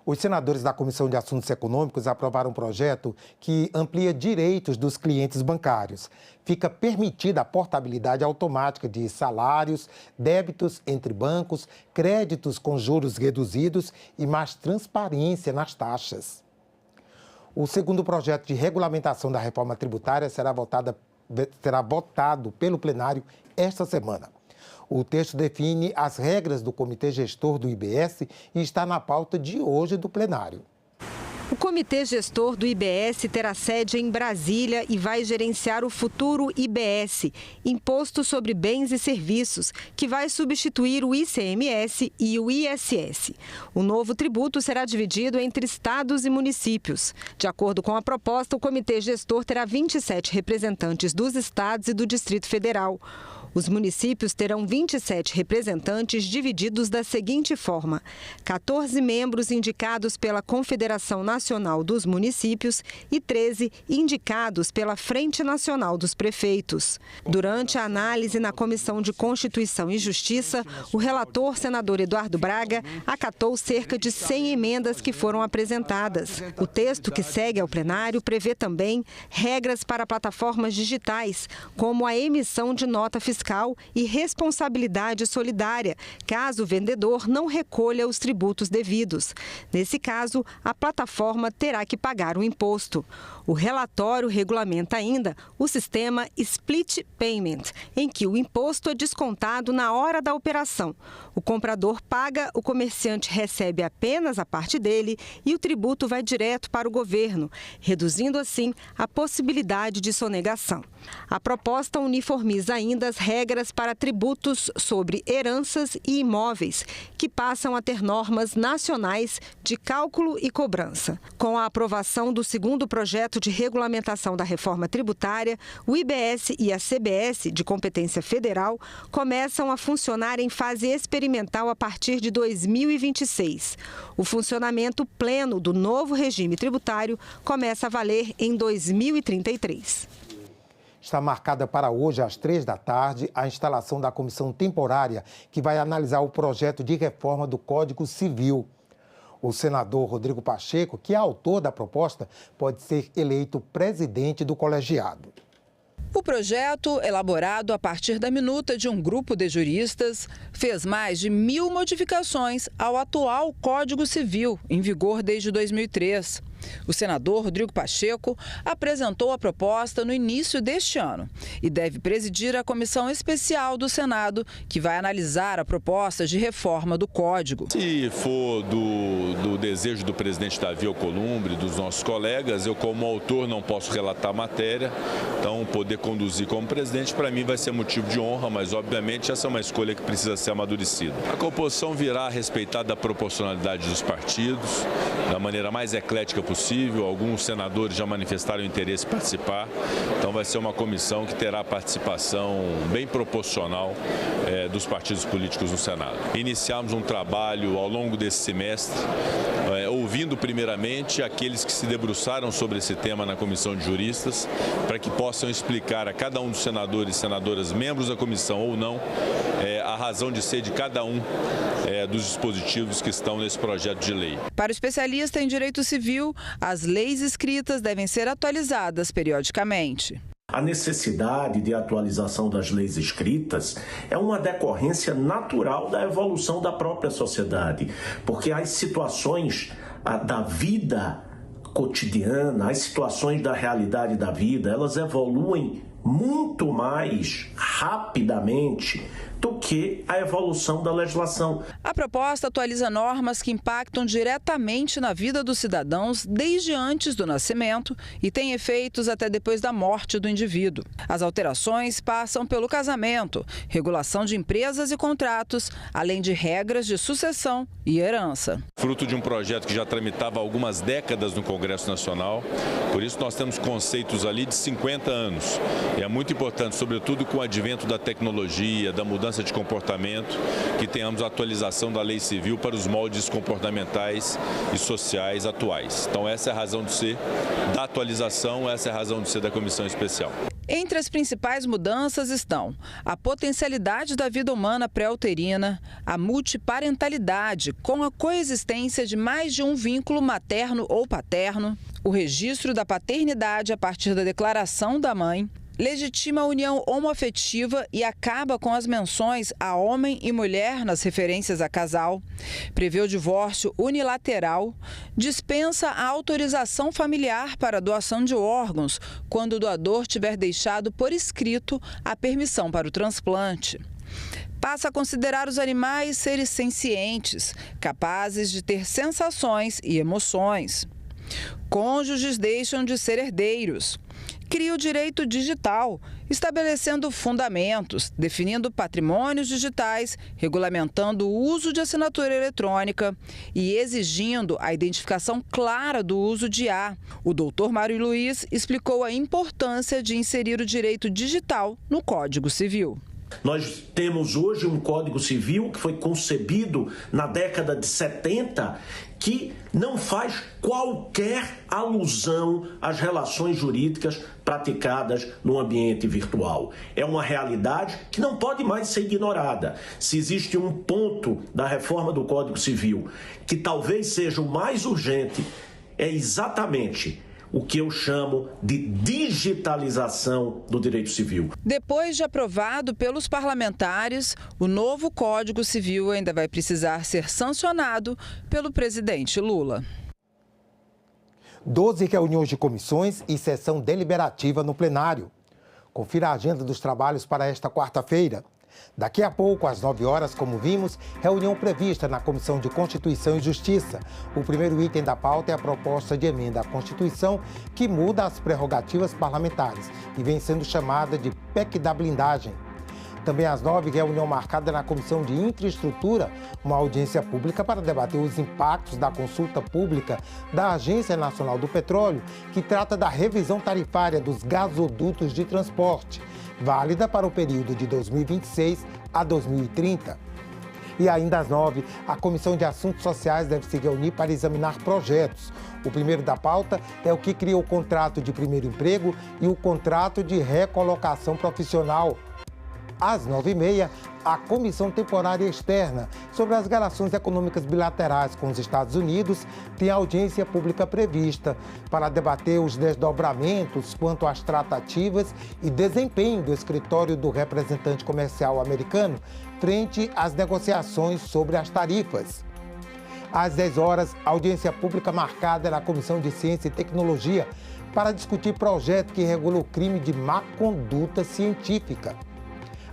Os senadores da Comissão de Assuntos Econômicos aprovaram um projeto que amplia direitos dos clientes bancários. Fica permitida a portabilidade automática de salários, débitos entre bancos, créditos com juros reduzidos e mais transparência nas taxas. O segundo projeto de regulamentação da reforma tributária será votado pelo plenário esta semana. O texto define as regras do Comitê Gestor do IBS e está na pauta de hoje do plenário. O Comitê Gestor do IBS terá sede em Brasília e vai gerenciar o futuro IBS, Imposto sobre Bens e Serviços, que vai substituir o ICMS e o ISS. O novo tributo será dividido entre estados e municípios. De acordo com a proposta, o Comitê Gestor terá 27 representantes dos estados e do Distrito Federal. Os municípios terão 27 representantes divididos da seguinte forma: 14 membros indicados pela Confederação Nacional dos Municípios e 13 indicados pela Frente Nacional dos Prefeitos. Durante a análise na Comissão de Constituição e Justiça, o relator, senador Eduardo Braga, acatou cerca de 100 emendas que foram apresentadas. O texto que segue ao plenário prevê também regras para plataformas digitais, como a emissão de nota fiscal e responsabilidade solidária, caso o vendedor não recolha os tributos devidos. Nesse caso, a plataforma terá que pagar o imposto. O relatório regulamenta ainda o sistema Split Payment, em que o imposto é descontado na hora da operação. O comprador paga, o comerciante recebe apenas a parte dele e o tributo vai direto para o governo, reduzindo assim a possibilidade de sonegação. A proposta uniformiza ainda as regras para tributos sobre heranças e imóveis, que passam a ter normas nacionais de cálculo e cobrança. Com a aprovação do segundo projeto de regulamentação da reforma tributária, o IBS e a CBS, de competência federal, começam a funcionar em fase experimental a partir de 2026. O funcionamento pleno do novo regime tributário começa a valer em 2033. Está marcada para hoje, às 15h, a instalação da comissão temporária que vai analisar o projeto de reforma do Código Civil. O senador Rodrigo Pacheco, que é autor da proposta, pode ser eleito presidente do colegiado. O projeto, elaborado a partir da minuta de um grupo de juristas, fez mais de 1.000 modificações ao atual Código Civil, em vigor desde 2003. O senador Rodrigo Pacheco apresentou a proposta no início deste ano e deve presidir a comissão especial do Senado, que vai analisar a proposta de reforma do Código. Se for do desejo do presidente Davi Alcolumbre, dos nossos colegas, eu como autor não posso relatar a matéria, então poder conduzir como presidente para mim vai ser motivo de honra, mas obviamente essa é uma escolha que precisa ser amadurecida. A composição virá respeitada a proporcionalidade dos partidos, da maneira mais eclética possível. Alguns senadores já manifestaram interesse em participar, então vai ser uma comissão que terá participação bem proporcional dos partidos políticos no Senado. Iniciamos um trabalho ao longo desse semestre, ouvindo primeiramente aqueles que se debruçaram sobre esse tema na comissão de juristas, para que possam explicar a cada um dos senadores e senadoras, membros da comissão ou não, a razão de ser de cada um dos dispositivos que estão nesse projeto de lei. Para o especialista em direito civil, as leis escritas devem ser atualizadas periodicamente. A necessidade de atualização das leis escritas é uma decorrência natural da evolução da própria sociedade, porque as situações da vida cotidiana, as situações da realidade da vida, elas evoluem muito mais rapidamente do que a evolução da legislação. A proposta atualiza normas que impactam diretamente na vida dos cidadãos desde antes do nascimento e tem efeitos até depois da morte do indivíduo. As alterações passam pelo casamento, regulação de empresas e contratos, além de regras de sucessão e herança. Fruto de um projeto que já tramitava há algumas décadas no Congresso Nacional, por isso nós temos conceitos ali de 50 anos. E é muito importante, sobretudo com o advento da tecnologia, da mudança de comportamento, que tenhamos a atualização da lei civil para os moldes comportamentais e sociais atuais. Então essa é a razão de ser da atualização, essa é a razão de ser da comissão especial. Entre as principais mudanças estão a potencialidade da vida humana pré-uterina, a multiparentalidade com a coexistência de mais de um vínculo materno ou paterno, o registro da paternidade a partir da declaração da mãe, legitima a união homoafetiva e acaba com as menções a homem e mulher nas referências a casal, prevê o divórcio unilateral, dispensa a autorização familiar para a doação de órgãos quando o doador tiver deixado por escrito a permissão para o transplante. Passa a considerar os animais seres sencientes, capazes de ter sensações e emoções. Cônjuges deixam de ser herdeiros. Cria o direito digital, estabelecendo fundamentos, definindo patrimônios digitais, regulamentando o uso de assinatura eletrônica e exigindo a identificação clara do uso de IA. O doutor Mário Luiz explicou a importância de inserir o direito digital no Código Civil. Nós temos hoje um Código Civil que foi concebido na década de 70, que não faz qualquer alusão às relações jurídicas praticadas no ambiente virtual. É uma realidade que não pode mais ser ignorada. Se existe um ponto da reforma do Código Civil que talvez seja o mais urgente, é exatamente o que eu chamo de digitalização do direito civil. Depois de aprovado pelos parlamentares, o novo Código Civil ainda vai precisar ser sancionado pelo presidente Lula. 12 reuniões de comissões e sessão deliberativa no plenário. Confira a agenda dos trabalhos para esta quarta-feira. Daqui a pouco, às 9 horas, como vimos, reunião prevista na Comissão de Constituição e Justiça. O primeiro item da pauta é a proposta de emenda à Constituição que muda as prerrogativas parlamentares e vem sendo chamada de PEC da blindagem. Também às 9, reunião marcada na Comissão de Infraestrutura, uma audiência pública para debater os impactos da consulta pública da Agência Nacional do Petróleo, que trata da revisão tarifária dos gasodutos de transporte, válida para o período de 2026 a 2030. E ainda às 9, a Comissão de Assuntos Sociais deve se reunir para examinar projetos. O primeiro da pauta é o que cria o contrato de primeiro emprego e o contrato de recolocação profissional. Às 9h30, a Comissão Temporária Externa sobre as relações econômicas bilaterais com os Estados Unidos tem audiência pública prevista para debater os desdobramentos quanto às tratativas e desempenho do escritório do representante comercial americano frente às negociações sobre as tarifas. Às 10 horas, audiência pública marcada na Comissão de Ciência e Tecnologia para discutir projeto que regula o crime de má conduta científica.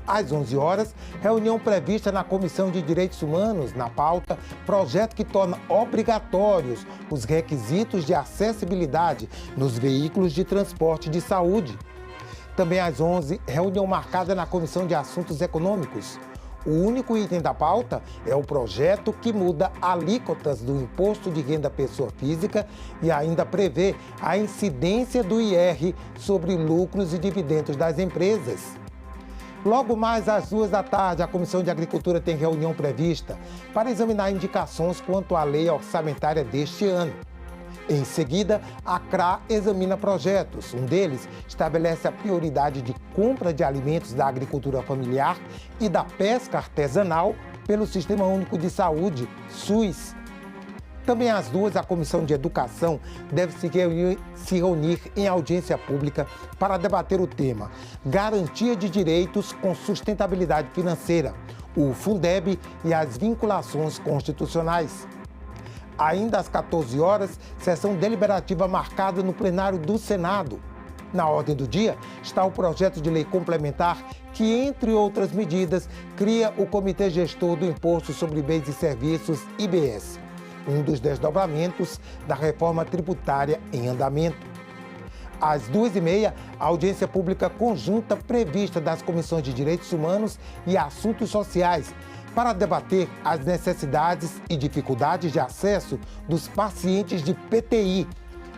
Às 11 horas, reunião prevista na Comissão de Direitos Humanos, na pauta, projeto que torna obrigatórios os requisitos de acessibilidade nos veículos de transporte de saúde. Também às 11, reunião marcada na Comissão de Assuntos Econômicos. O único item da pauta é o projeto que muda alíquotas do Imposto de Renda Pessoa Física e ainda prevê a incidência do IR sobre lucros e dividendos das empresas. Logo mais às 14h, a Comissão de Agricultura tem reunião prevista para examinar indicações quanto à lei orçamentária deste ano. Em seguida, a CRA examina projetos. Um deles estabelece a prioridade de compra de alimentos da agricultura familiar e da pesca artesanal pelo Sistema Único de Saúde, SUS. Também às 2, a Comissão de Educação deve se reunir em audiência pública para debater o tema Garantia de Direitos com Sustentabilidade Financeira, o Fundeb e as vinculações constitucionais. Ainda às 14 horas, sessão deliberativa marcada no plenário do Senado. Na ordem do dia está o projeto de lei complementar que, entre outras medidas, cria o Comitê Gestor do Imposto sobre Bens e Serviços, IBS, um dos desdobramentos da reforma tributária em andamento. Às 2h30, a audiência pública conjunta prevista das Comissões de Direitos Humanos e Assuntos Sociais para debater as necessidades e dificuldades de acesso dos pacientes de PTI,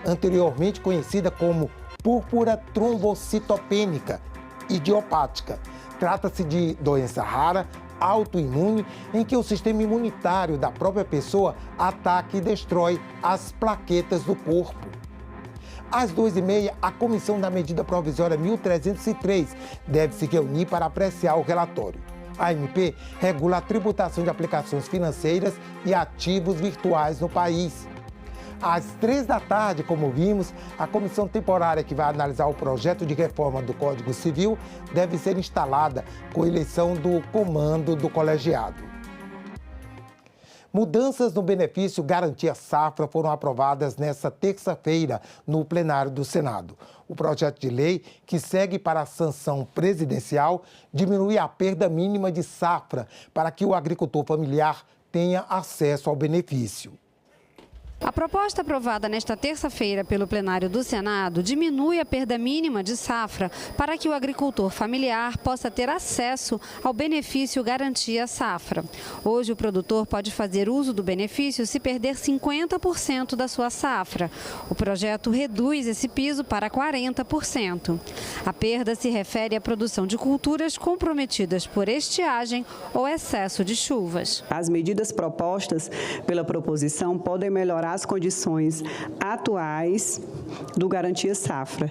anteriormente conhecida como púrpura trombocitopênica idiopática. Trata-se de doença rara, autoimune, em que o sistema imunitário da própria pessoa ataca e destrói as plaquetas do corpo. Às 2h30, a Comissão da Medida Provisória 1303 deve se reunir para apreciar o relatório. A MP regula a tributação de aplicações financeiras e ativos virtuais no país. Às 3 da tarde, como vimos, a comissão temporária que vai analisar o projeto de reforma do Código Civil deve ser instalada com a eleição do comando do colegiado. Mudanças no benefício Garantia Safra foram aprovadas nesta terça-feira no plenário do Senado. O projeto de lei, que segue para a sanção presidencial, diminui a perda mínima de safra para que o agricultor familiar tenha acesso ao benefício. A proposta aprovada nesta terça-feira pelo plenário do Senado diminui a perda mínima de safra para que o agricultor familiar possa ter acesso ao benefício Garantia Safra. Hoje, o produtor pode fazer uso do benefício se perder 50% da sua safra. O projeto reduz esse piso para 40%. A perda se refere à produção de culturas comprometidas por estiagem ou excesso de chuvas. As medidas propostas pela proposição podem melhorar as condições atuais do Garantia Safra,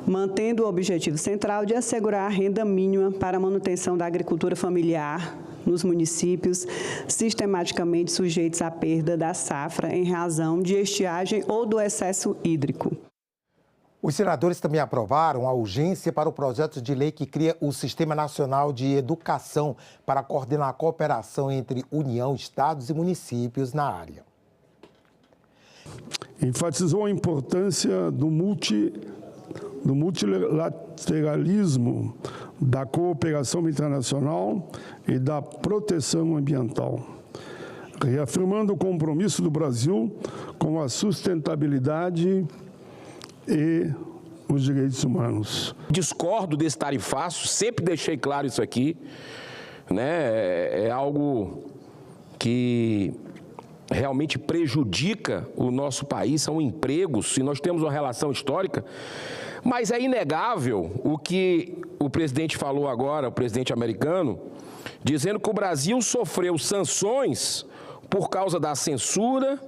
mantendo o objetivo central de assegurar a renda mínima para a manutenção da agricultura familiar nos municípios sistematicamente sujeitos à perda da safra em razão de estiagem ou do excesso hídrico. Os senadores também aprovaram a urgência para o projeto de lei que cria o Sistema Nacional de Educação para coordenar a cooperação entre União, Estados e municípios na área. Enfatizou a importância do multilateralismo, da cooperação internacional e da proteção ambiental, reafirmando o compromisso do Brasil com a sustentabilidade e os direitos humanos. Discordo desse tarifaço, sempre deixei claro isso aqui, né? É algo que realmente prejudica o nosso país, são empregos, e nós temos uma relação histórica, mas é inegável o que o presidente falou agora, o presidente americano, dizendo que o Brasil sofreu sanções por causa da censura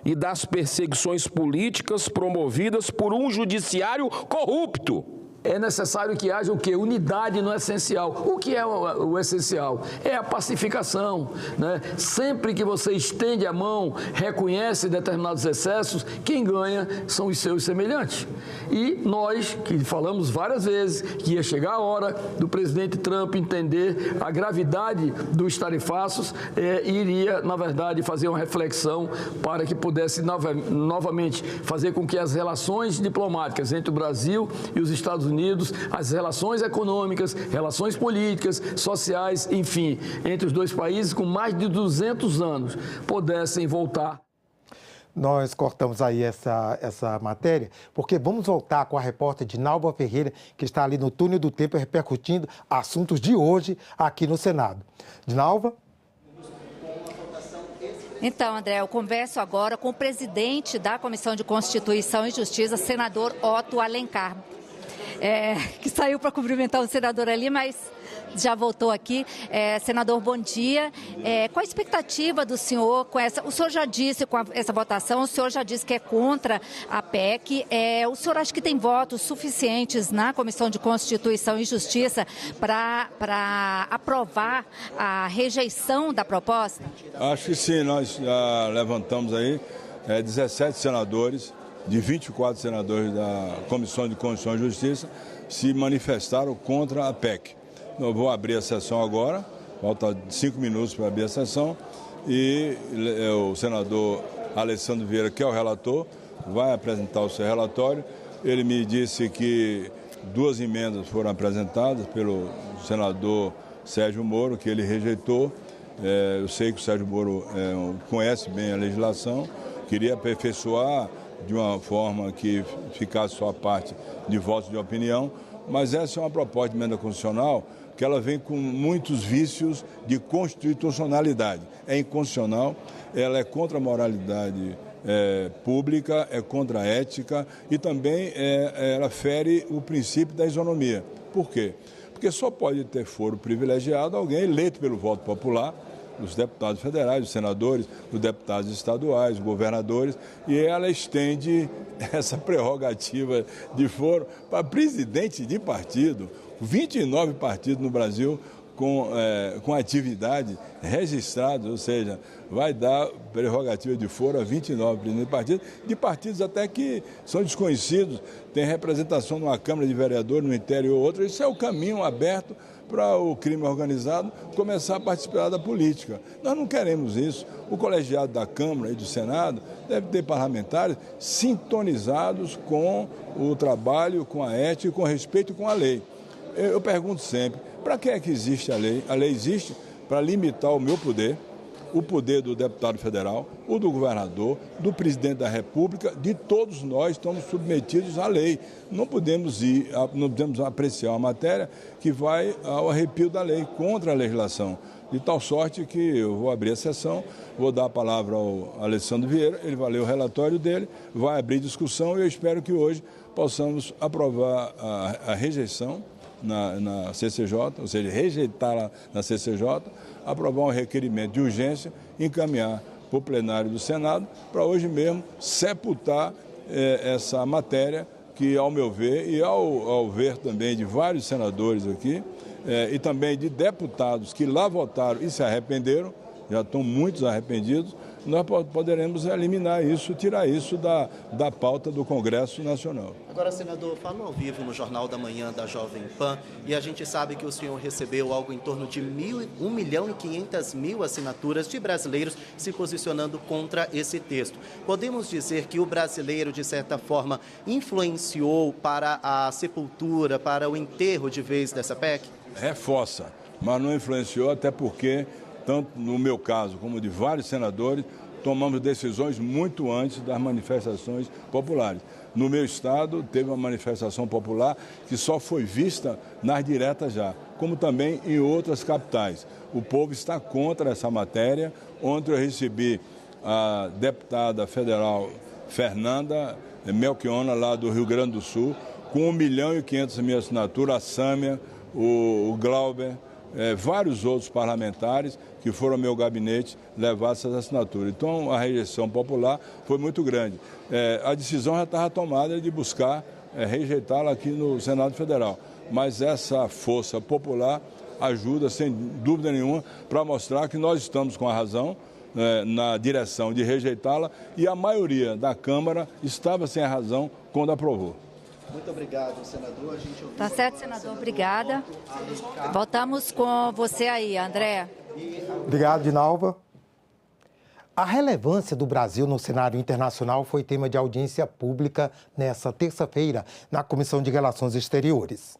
e das perseguições políticas promovidas por um judiciário corrupto. É necessário que haja o quê? Unidade no essencial. O que é o essencial? É a pacificação, né? Sempre que você estende a mão, reconhece determinados excessos, quem ganha são os seus semelhantes. E nós, que falamos várias vezes, que ia chegar a hora do presidente Trump entender a gravidade dos tarifaços, iria, na verdade, fazer uma reflexão para que pudesse novamente fazer com que as relações diplomáticas entre o Brasil e os Estados Unidos, as relações econômicas, relações políticas, sociais, enfim, entre os dois países com mais de 200 anos, pudessem voltar. Nós cortamos aí essa matéria, porque vamos voltar com a repórter Dinalva Ferreira, que está ali no túnel do tempo repercutindo assuntos de hoje aqui no Senado. Dinalva? Então, André, eu converso agora com o presidente da Comissão de Constituição e Justiça, senador Otto Alencar. que saiu para cumprimentar o senador ali, mas já voltou aqui. Senador, bom dia. Qual a expectativa do senhor com essa... O senhor já disse com essa votação, o senhor já disse que é contra a PEC. O senhor acha que tem votos suficientes na Comissão de Constituição e Justiça para aprovar a rejeição da proposta? Acho que sim, nós já levantamos aí 17 senadores, de 24 senadores da Comissão de Constituição e Justiça, se manifestaram contra a PEC. Eu vou abrir a sessão agora, falta 5 minutos para abrir a sessão, e o senador Alessandro Vieira, que é o relator, vai apresentar o seu relatório. Ele me disse que 2 emendas foram apresentadas pelo senador Sérgio Moro, que ele rejeitou. Eu sei que o Sérgio Moro conhece bem a legislação, queria aperfeiçoar de uma forma que ficasse só a parte de votos de opinião, mas essa é uma proposta de emenda constitucional que ela vem com muitos vícios de constitucionalidade. É inconstitucional, ela é contra a moralidade pública, é contra a ética e também ela fere o princípio da isonomia. Por quê? Porque só pode ter foro privilegiado alguém eleito pelo voto popular, os deputados federais, os senadores, os deputados estaduais, os governadores, e ela estende essa prerrogativa de foro para presidente de partido. 29 partidos no Brasil com atividade registrados, ou seja, vai dar prerrogativa de foro a 29 presidentes de partidos até que são desconhecidos, tem representação numa Câmara de Vereadores, no interior ou outro. Isso é o caminho aberto para o crime organizado começar a participar da política. Nós não queremos isso. O colegiado da Câmara e do Senado deve ter parlamentares sintonizados com o trabalho, com a ética, com o respeito e com a lei. Eu pergunto sempre, para que é que existe a lei? A lei existe para limitar o meu poder, o poder do deputado federal, o do governador, do presidente da República, de todos nós estamos submetidos à lei. Não podemos apreciar uma matéria que vai ao arrepio da lei, contra a legislação. De tal sorte que eu vou abrir a sessão, vou dar a palavra ao Alessandro Vieira, ele vai ler o relatório dele, vai abrir discussão e eu espero que hoje possamos aprovar a rejeição na CCJ, ou seja, rejeitá-la na CCJ, aprovar um requerimento de urgência, encaminhar para o plenário do Senado, para hoje mesmo sepultar essa matéria que, ao meu ver, e ao ver também de vários senadores aqui, e também de deputados que lá votaram e se arrependeram, já estão muitos arrependidos, nós poderemos eliminar isso, tirar isso da pauta do Congresso Nacional. Agora, senador, falou ao vivo no Jornal da Manhã da Jovem Pan e a gente sabe que o senhor recebeu algo em torno de 1.500.000 assinaturas de brasileiros se posicionando contra esse texto. Podemos dizer que o brasileiro, de certa forma, influenciou para a sepultura, para o enterro de vez dessa PEC? Reforça, mas não influenciou, até porque, tanto no meu caso como de vários senadores, tomamos decisões muito antes das manifestações populares. No meu estado, teve uma manifestação popular que só foi vista nas diretas já, como também em outras capitais. O povo está contra essa matéria. Ontem eu recebi a deputada federal Fernanda Melchiona, lá do Rio Grande do Sul, com 1.500.000 assinaturas, a Sâmia, o Glauber, vários outros parlamentares que foram ao meu gabinete levar essas assinaturas. Então, a rejeição popular foi muito grande. A decisão já estava tomada de buscar rejeitá-la aqui no Senado Federal. Mas essa força popular ajuda, sem dúvida nenhuma, para mostrar que nós estamos com a razão na direção de rejeitá-la e a maioria da Câmara estava sem a razão quando aprovou. Muito obrigado, senador. Tá certo, senador. Obrigada. Voltamos com você aí, André. Obrigado, Dinalva. A relevância do Brasil no cenário internacional foi tema de audiência pública nesta terça-feira na Comissão de Relações Exteriores.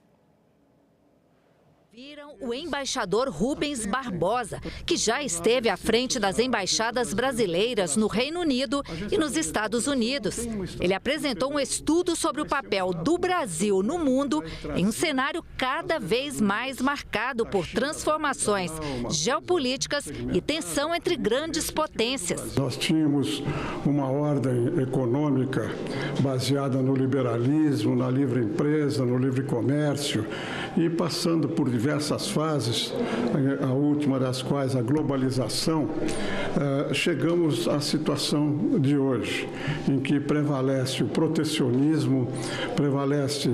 Viram o embaixador Rubens Barbosa, que já esteve à frente das embaixadas brasileiras no Reino Unido e nos Estados Unidos. Ele apresentou um estudo sobre o papel do Brasil no mundo em um cenário cada vez mais marcado por transformações geopolíticas e tensão entre grandes potências. Nós tínhamos uma ordem econômica baseada no liberalismo, na livre empresa, no livre comércio, e passando por diversas fases, a última das quais a globalização, chegamos à situação de hoje, em que prevalece o protecionismo, prevalece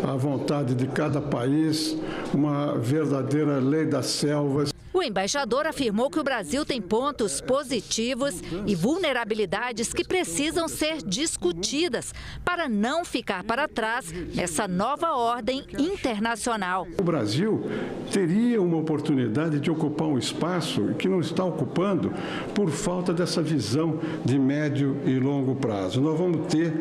a vontade de cada país, uma verdadeira lei das selvas. O embaixador afirmou que o Brasil tem pontos positivos e vulnerabilidades que precisam ser discutidas para não ficar para trás nessa nova ordem internacional. O Brasil teria uma oportunidade de ocupar um espaço que não está ocupando por falta dessa visão de médio e longo prazo. Nós vamos ter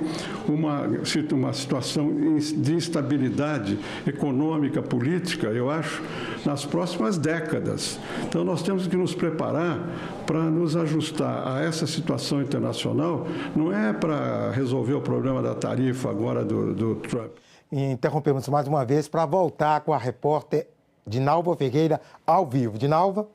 uma situação de instabilidade econômica, política, eu acho, nas próximas décadas. Então, nós temos que nos preparar para nos ajustar a essa situação internacional. Não é para resolver o problema da tarifa agora do Trump. Interrompemos mais uma vez para voltar com a repórter Dinalva Ferreira ao vivo. Dinalva?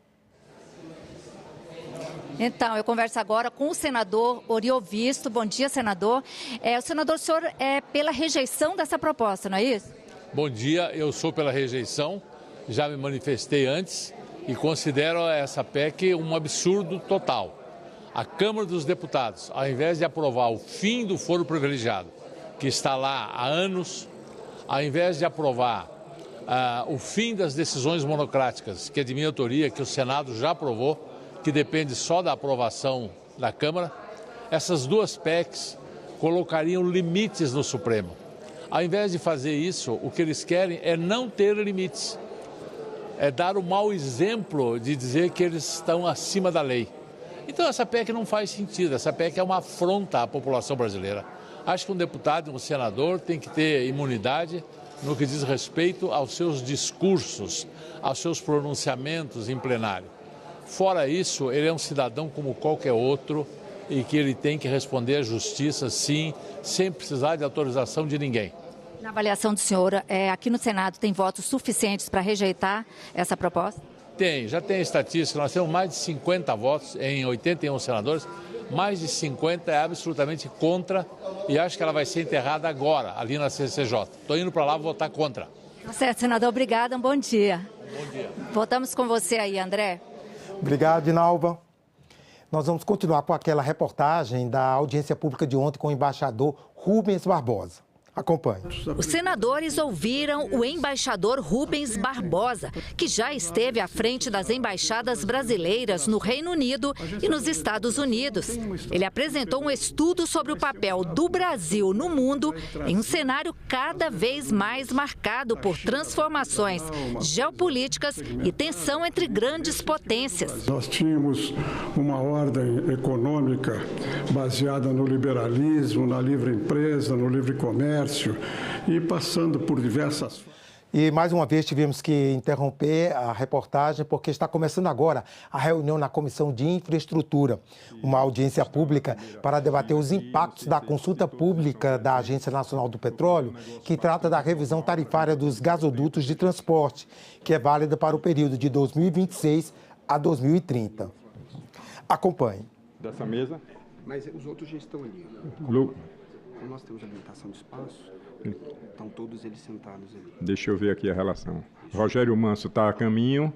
Então, eu converso agora com o senador Oriovisto. Bom dia, senador. O senhor é pela rejeição dessa proposta, não é isso? Bom dia, eu sou pela rejeição. Já me manifestei antes e considero essa PEC um absurdo total. A Câmara dos Deputados, ao invés de aprovar o fim do foro privilegiado, que está lá há anos, ao invés de aprovar o fim das decisões monocráticas, que é de minha autoria, que o Senado já aprovou, que depende só da aprovação da Câmara, essas duas PECs colocariam limites no Supremo. Ao invés de fazer isso, o que eles querem é não ter limites. É dar o mau exemplo de dizer que eles estão acima da lei. Então essa PEC não faz sentido, essa PEC é uma afronta à população brasileira. Acho que um deputado e um senador tem que ter imunidade no que diz respeito aos seus discursos, aos seus pronunciamentos em plenário. Fora isso, ele é um cidadão como qualquer outro e que ele tem que responder à justiça, sim, sem precisar de autorização de ninguém. Na avaliação do senhor, aqui no Senado tem votos suficientes para rejeitar essa proposta? Já tem estatística, nós temos mais de 50 votos em 81 senadores, mais de 50 é absolutamente contra e acho que ela vai ser enterrada agora, ali na CCJ. Estou indo para lá votar contra. Tá certo, senador, obrigada, um bom dia. Bom dia. Voltamos com você aí, André. Obrigado, Dinalva. Nós vamos continuar com aquela reportagem da audiência pública de ontem com o embaixador Rubens Barbosa. Acompanhe. Os senadores ouviram o embaixador Rubens Barbosa, que já esteve à frente das embaixadas brasileiras no Reino Unido e nos Estados Unidos. Ele apresentou um estudo sobre o papel do Brasil no mundo em um cenário cada vez mais marcado por transformações geopolíticas e tensão entre grandes potências. Nós tínhamos uma ordem econômica baseada no liberalismo, na livre empresa, no livre comércio, e passando por diversas... E mais uma vez tivemos que interromper a reportagem porque está começando agora a reunião na Comissão de Infraestrutura, uma audiência pública para debater os impactos da consulta pública da Agência Nacional do Petróleo, que trata da revisão tarifária dos gasodutos de transporte, que é válida para o período de 2026 a 2030. Acompanhe. Dessa mesa. Mas os outros já estão ali. Como nós temos a limitação de espaço, estão todos eles sentados ali. Deixa eu ver aqui a relação. Rogério Manso está a caminho,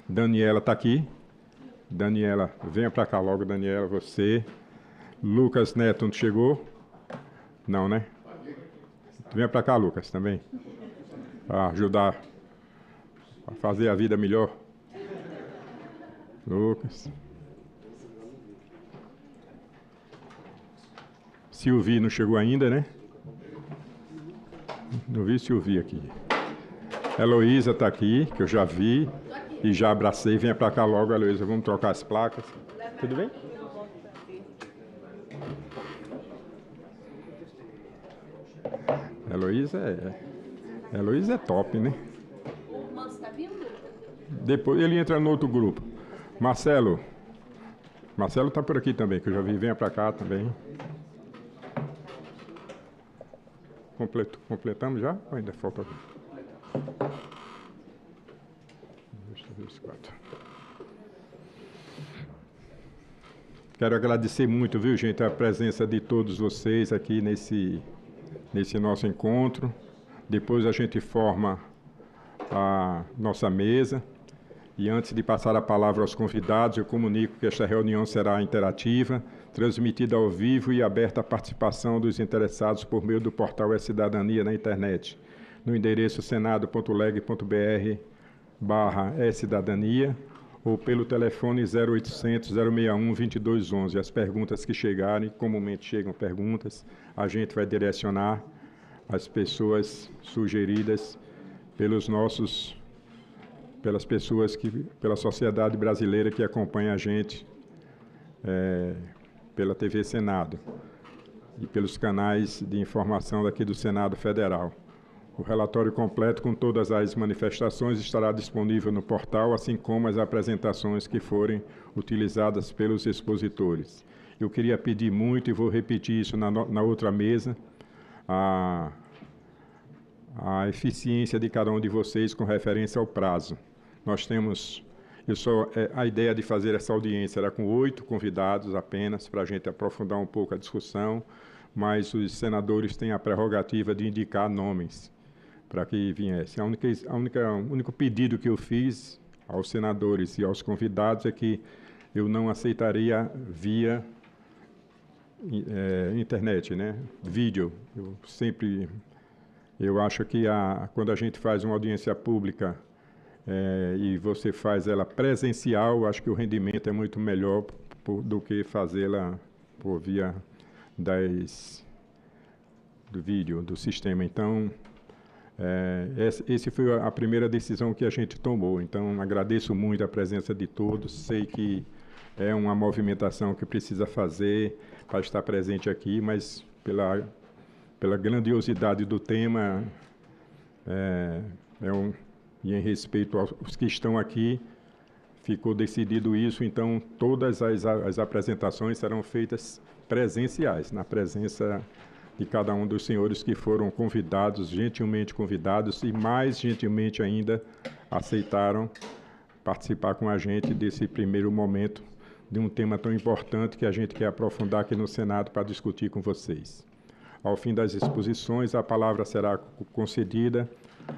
Daniela está aqui. Daniela, venha para cá logo, Daniela, você. Lucas Neto, não chegou? Não, né? Venha para cá, Lucas, também. Para ajudar a fazer a vida melhor. Lucas. Silvi não chegou ainda, né? Não vi Silvi aqui. Heloísa está aqui, que eu já vi e já abracei. Venha para cá logo, Heloísa. Vamos trocar as placas. Tudo bem? Heloísa é top, né? O Manso está vindo? Depois ele entra no outro grupo. Marcelo está por aqui também, que eu já vi. Venha para cá também. Completamos já? Ou ainda falta algum? 2, 3, 4. Quero agradecer muito, viu, gente, a presença de todos vocês aqui nesse nosso encontro. Depois a gente forma a nossa mesa. E antes de passar a palavra aos convidados, eu comunico que esta reunião será interativa, transmitida ao vivo e aberta à participação dos interessados por meio do portal E-Cidadania na internet, no endereço senado.leg.br/ecidadania ou pelo telefone 0800 061 2211. As perguntas que chegarem, comumente chegam perguntas, a gente vai direcionar as pessoas sugeridas pelas pessoas pela sociedade brasileira que acompanha a gente pela TV Senado e pelos canais de informação daqui do Senado Federal. O relatório completo com todas as manifestações estará disponível no portal, assim como as apresentações que forem utilizadas pelos expositores. Eu queria pedir muito, e vou repetir isso na outra mesa, a eficiência de cada um de vocês com referência ao prazo. Nós temos, a ideia de fazer essa audiência era com 8 convidados apenas, para a gente aprofundar um pouco a discussão, mas os senadores têm a prerrogativa de indicar nomes para que viesse. O único pedido que eu fiz aos senadores e aos convidados é que eu não aceitaria via internet, né? Vídeo. Eu acho que quando a gente faz uma audiência pública e você faz ela presencial, acho que o rendimento é muito melhor do que fazê-la por via do vídeo, do sistema. Então, essa foi a primeira decisão que a gente tomou. Então, agradeço muito a presença de todos. Sei que é uma movimentação que precisa fazer para estar presente aqui, mas pela grandiosidade do tema e em respeito aos que estão aqui, ficou decidido isso. Então, todas as apresentações serão feitas presenciais, na presença de cada um dos senhores que foram convidados, gentilmente convidados, e mais gentilmente ainda aceitaram participar com a gente desse primeiro momento de um tema tão importante que a gente quer aprofundar aqui no Senado para discutir com vocês. Ao fim das exposições, a palavra será concedida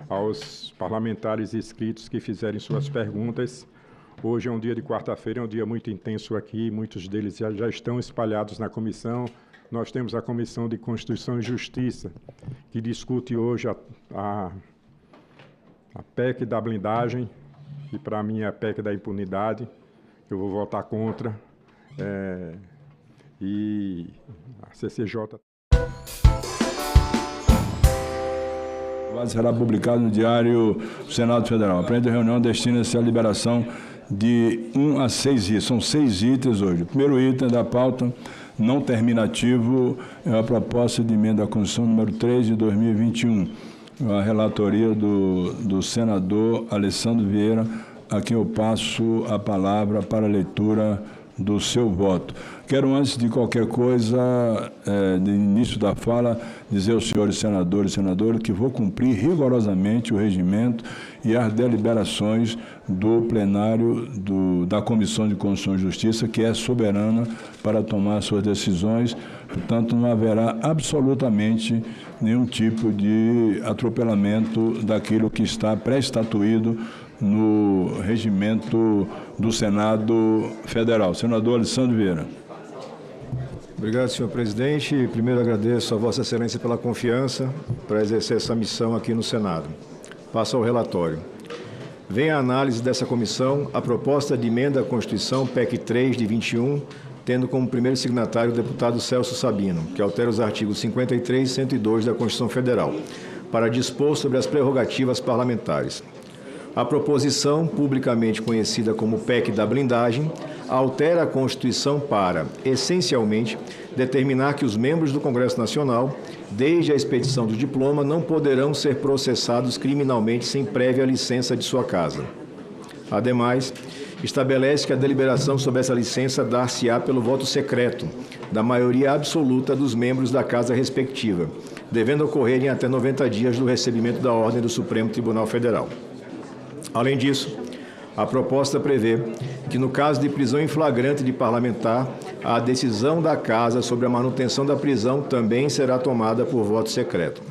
aos parlamentares inscritos que fizerem suas perguntas. Hoje é um dia de quarta-feira, é um dia muito intenso aqui, muitos deles já estão espalhados na comissão. Nós temos a Comissão de Constituição e Justiça, que discute hoje a PEC da blindagem, e para mim é a PEC da impunidade, que eu vou votar contra, e a CCJ... Será publicado no Diário do Senado Federal. A presente reunião destina-se à liberação de 1 a 6 itens. São 6 itens hoje. O primeiro item da pauta não terminativo é a proposta de emenda à Constituição número 3 de 2021. A relatoria do senador Alessandro Vieira, a quem eu passo a palavra para a leitura do seu voto. Quero, antes de qualquer coisa, no início da fala, dizer aos senhores senadores e senadoras que vou cumprir rigorosamente o regimento e as deliberações do plenário da Comissão de Constituição e Justiça, que é soberana para tomar suas decisões. Portanto, não haverá absolutamente nenhum tipo de atropelamento daquilo que está pré-estatuído no regimento do Senado Federal. Senador Alessandro Vieira. Obrigado, senhor presidente. Primeiro agradeço a Vossa Excelência pela confiança para exercer essa missão aqui no Senado. Passo ao relatório. Vem a análise dessa comissão a proposta de emenda à Constituição PEC 3 de 21, tendo como primeiro signatário o deputado Celso Sabino, que altera os artigos 53 e 102 da Constituição Federal, para dispor sobre as prerrogativas parlamentares. A proposição, publicamente conhecida como PEC da blindagem, altera a Constituição para, essencialmente, determinar que os membros do Congresso Nacional, desde a expedição do diploma, não poderão ser processados criminalmente sem prévia licença de sua casa. Ademais, estabelece que a deliberação sobre essa licença dar-se-á pelo voto secreto da maioria absoluta dos membros da Casa respectiva, devendo ocorrer em até 90 dias do recebimento da ordem do Supremo Tribunal Federal. Além disso, a proposta prevê que, no caso de prisão em flagrante de parlamentar, a decisão da Casa sobre a manutenção da prisão também será tomada por voto secreto.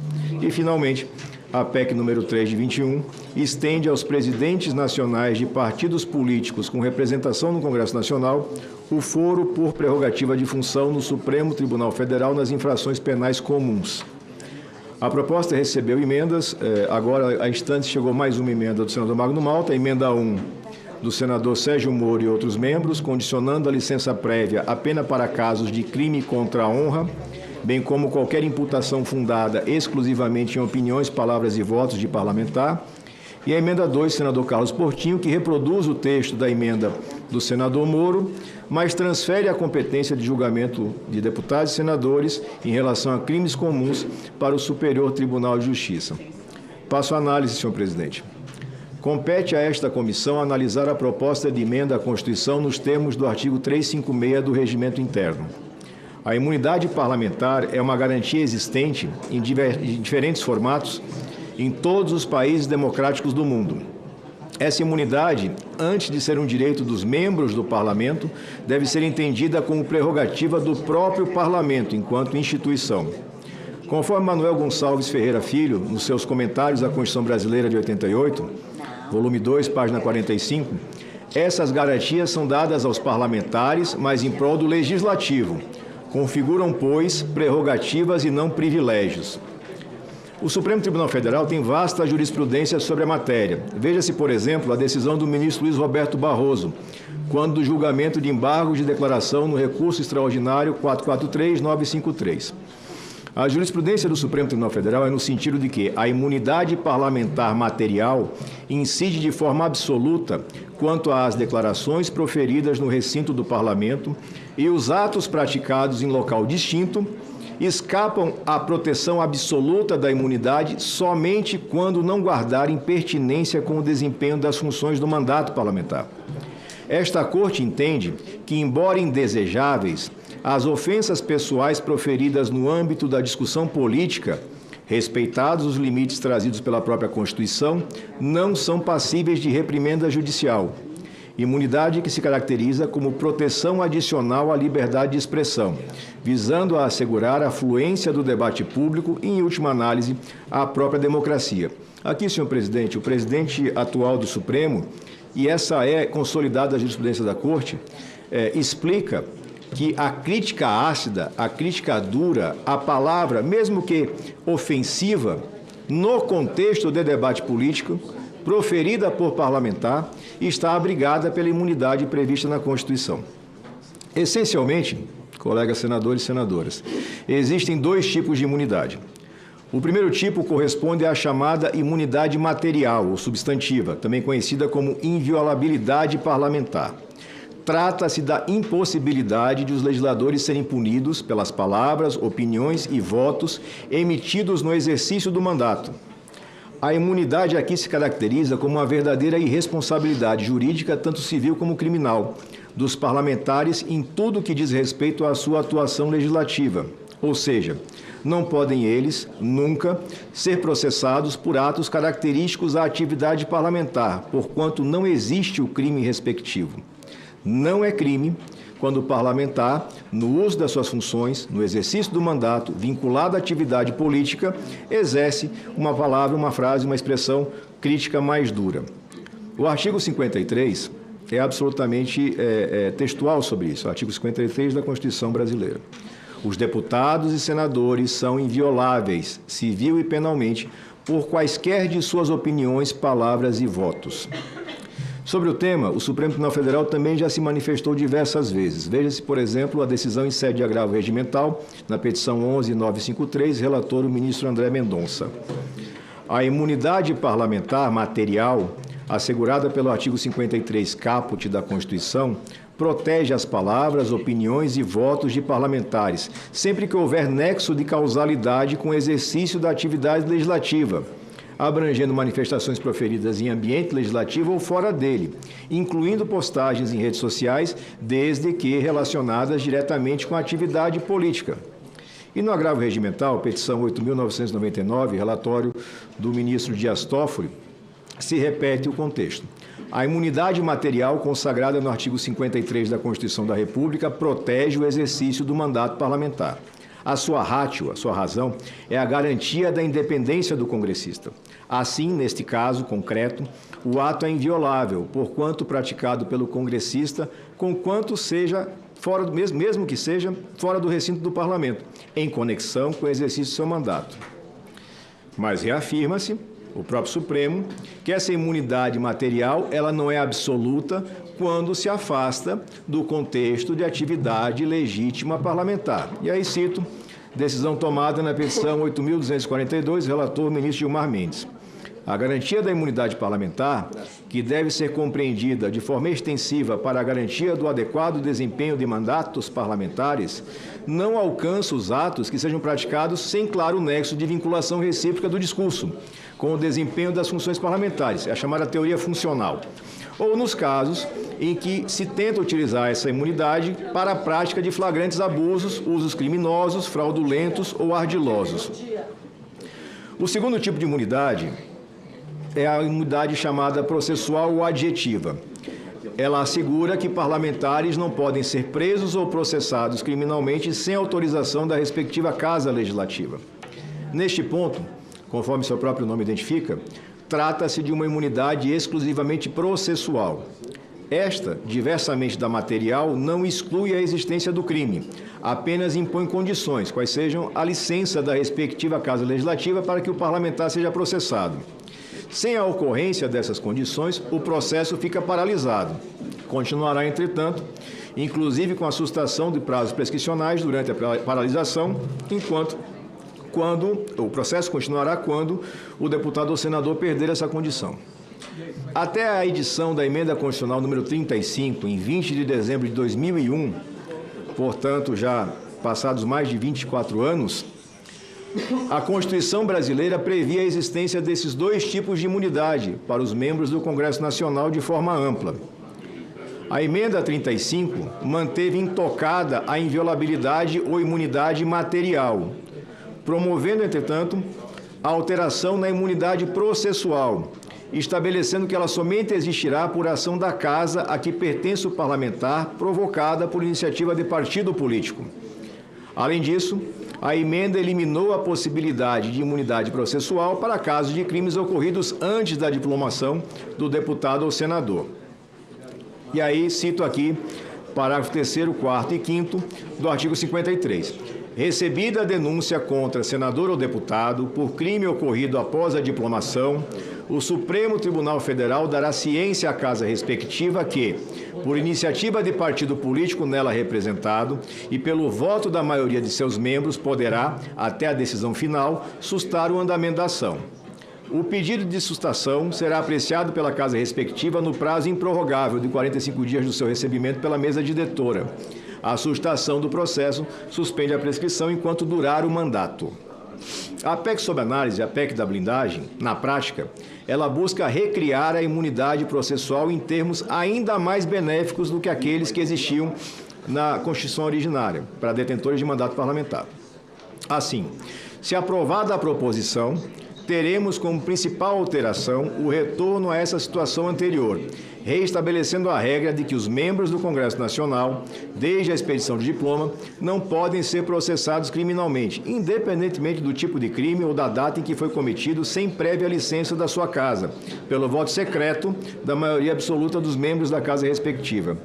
E, finalmente, a PEC número 3 de 21 estende aos presidentes nacionais de partidos políticos com representação no Congresso Nacional o foro por prerrogativa de função no Supremo Tribunal Federal nas infrações penais comuns. A proposta recebeu emendas, agora a instante chegou mais uma emenda do senador Magno Malta, a emenda 1 do senador Sérgio Moro e outros membros, condicionando a licença prévia apenas para casos de crime contra a honra, bem como qualquer imputação fundada exclusivamente em opiniões, palavras e votos de parlamentar. E a emenda 2, senador Carlos Portinho, que reproduz o texto da emenda do senador Moro, mas transfere a competência de julgamento de deputados e senadores em relação a crimes comuns para o Superior Tribunal de Justiça. Passo a análise, senhor presidente. Compete a esta comissão analisar a proposta de emenda à Constituição nos termos do artigo 356 do Regimento Interno. A imunidade parlamentar é uma garantia existente em diferentes formatos em todos os países democráticos do mundo. Essa imunidade, antes de ser um direito dos membros do Parlamento, deve ser entendida como prerrogativa do próprio Parlamento, enquanto instituição. Conforme Manuel Gonçalves Ferreira Filho, nos seus comentários à Constituição Brasileira de 88, volume 2, página 45, essas garantias são dadas aos parlamentares, mas em prol do legislativo. Configuram, pois, prerrogativas e não privilégios. O Supremo Tribunal Federal tem vasta jurisprudência sobre a matéria. Veja-se, por exemplo, a decisão do ministro Luiz Roberto Barroso, quando do julgamento de embargo de declaração no recurso extraordinário 443-953. A jurisprudência do Supremo Tribunal Federal é no sentido de que a imunidade parlamentar material incide de forma absoluta quanto às declarações proferidas no recinto do Parlamento e os atos praticados em local distinto escapam à proteção absoluta da imunidade somente quando não guardarem pertinência com o desempenho das funções do mandato parlamentar. Esta Corte entende que, embora indesejáveis, as ofensas pessoais proferidas no âmbito da discussão política, respeitados os limites trazidos pela própria Constituição, não são passíveis de reprimenda judicial. Imunidade que se caracteriza como proteção adicional à liberdade de expressão, visando a assegurar a fluência do debate público e, em última análise, a própria democracia. Aqui, senhor presidente, o presidente atual do Supremo, e essa é consolidada a jurisprudência da Corte, explica que a crítica ácida, a crítica dura, a palavra, mesmo que ofensiva, no contexto de debate político, proferida por parlamentar, está abrigada pela imunidade prevista na Constituição. Essencialmente, colegas senadores e senadoras, existem dois tipos de imunidade. O primeiro tipo corresponde à chamada imunidade material ou substantiva, também conhecida como inviolabilidade parlamentar. Trata-se da impossibilidade de os legisladores serem punidos pelas palavras, opiniões e votos emitidos no exercício do mandato. A imunidade aqui se caracteriza como uma verdadeira irresponsabilidade jurídica, tanto civil como criminal, dos parlamentares em tudo que diz respeito à sua atuação legislativa. Ou seja, não podem eles, nunca, ser processados por atos característicos à atividade parlamentar, porquanto não existe o crime respectivo. Não é crime quando o parlamentar, no uso das suas funções, no exercício do mandato, vinculado à atividade política, exerce uma palavra, uma frase, uma expressão crítica mais dura. O artigo 53 é absolutamente textual sobre isso, o artigo 53 da Constituição Brasileira. Os deputados e senadores são invioláveis, civil e penalmente, por quaisquer de suas opiniões, palavras e votos. Sobre o tema, o Supremo Tribunal Federal também já se manifestou diversas vezes. Veja-se, por exemplo, a decisão em sede de agravo regimental, na petição 11.953, relator o ministro André Mendonça. A imunidade parlamentar material, assegurada pelo artigo 53 caput da Constituição, protege as palavras, opiniões e votos de parlamentares, sempre que houver nexo de causalidade com o exercício da atividade legislativa, abrangendo manifestações proferidas em ambiente legislativo ou fora dele, incluindo postagens em redes sociais, desde que relacionadas diretamente com a atividade política. E no agravo regimental, petição 8.999, relatório do ministro Dias Toffoli, se repete o contexto. A imunidade material consagrada no artigo 53 da Constituição da República protege o exercício do mandato parlamentar. A sua ratio, a sua razão, é a garantia da independência do congressista. Assim, neste caso concreto, o ato é inviolável, porquanto praticado pelo congressista, conquanto seja fora, mesmo que seja fora do recinto do parlamento, em conexão com o exercício do seu mandato. Mas reafirma-se, o próprio Supremo, que essa imunidade material ela não é absoluta quando se afasta do contexto de atividade legítima parlamentar. E aí cito decisão tomada na petição 8.242, relator ministro Gilmar Mendes. A garantia da imunidade parlamentar, que deve ser compreendida de forma extensiva para a garantia do adequado desempenho de mandatos parlamentares, não alcança os atos que sejam praticados sem claro nexo de vinculação recíproca do discurso com o desempenho das funções parlamentares, é a chamada teoria funcional, ou nos casos em que se tenta utilizar essa imunidade para a prática de flagrantes abusos, usos criminosos, fraudulentos ou ardilosos. O segundo tipo de imunidade é a imunidade chamada processual ou adjetiva. Ela assegura que parlamentares não podem ser presos ou processados criminalmente sem autorização da respectiva Casa Legislativa. Neste ponto, conforme seu próprio nome identifica, trata-se de uma imunidade exclusivamente processual. Esta, diversamente da material, não exclui a existência do crime, apenas impõe condições, quais sejam a licença da respectiva Casa Legislativa para que o parlamentar seja processado. Sem a ocorrência dessas condições, o processo fica paralisado. Continuará, entretanto, inclusive com a sustação de prazos prescricionais durante a paralisação, o processo continuará quando o deputado ou senador perder essa condição. Até a edição da Emenda Constitucional número 35, em 20 de dezembro de 2001, portanto, já passados mais de 24 anos, a Constituição brasileira previa a existência desses dois tipos de imunidade para os membros do Congresso Nacional de forma ampla. A Emenda 35 manteve intocada a inviolabilidade ou imunidade material, promovendo, entretanto, a alteração na imunidade processual, estabelecendo que ela somente existirá por ação da Casa a que pertence o parlamentar provocada por iniciativa de partido político. Além disso, a emenda eliminou a possibilidade de imunidade processual para casos de crimes ocorridos antes da diplomação do deputado ou senador. E aí cito aqui parágrafo 3º, 4º e 5º do artigo 53. Recebida a denúncia contra senador ou deputado por crime ocorrido após a diplomação, o Supremo Tribunal Federal dará ciência à Casa respectiva que, por iniciativa de partido político nela representado e pelo voto da maioria de seus membros, poderá, até a decisão final, sustar o andamento da ação. O pedido de sustação será apreciado pela Casa respectiva no prazo improrrogável de 45 dias do seu recebimento pela mesa diretora. A sustação do processo suspende a prescrição enquanto durar o mandato. A PEC sob análise, a PEC da blindagem, na prática, ela busca recriar a imunidade processual em termos ainda mais benéficos do que aqueles que existiam na Constituição originária, para detentores de mandato parlamentar. Assim, se aprovada a proposição, teremos como principal alteração o retorno a essa situação anterior, reestabelecendo a regra de que os membros do Congresso Nacional, desde a expedição de diploma, não podem ser processados criminalmente, independentemente do tipo de crime ou da data em que foi cometido, sem prévia licença da sua casa, pelo voto secreto da maioria absoluta dos membros da casa respectiva.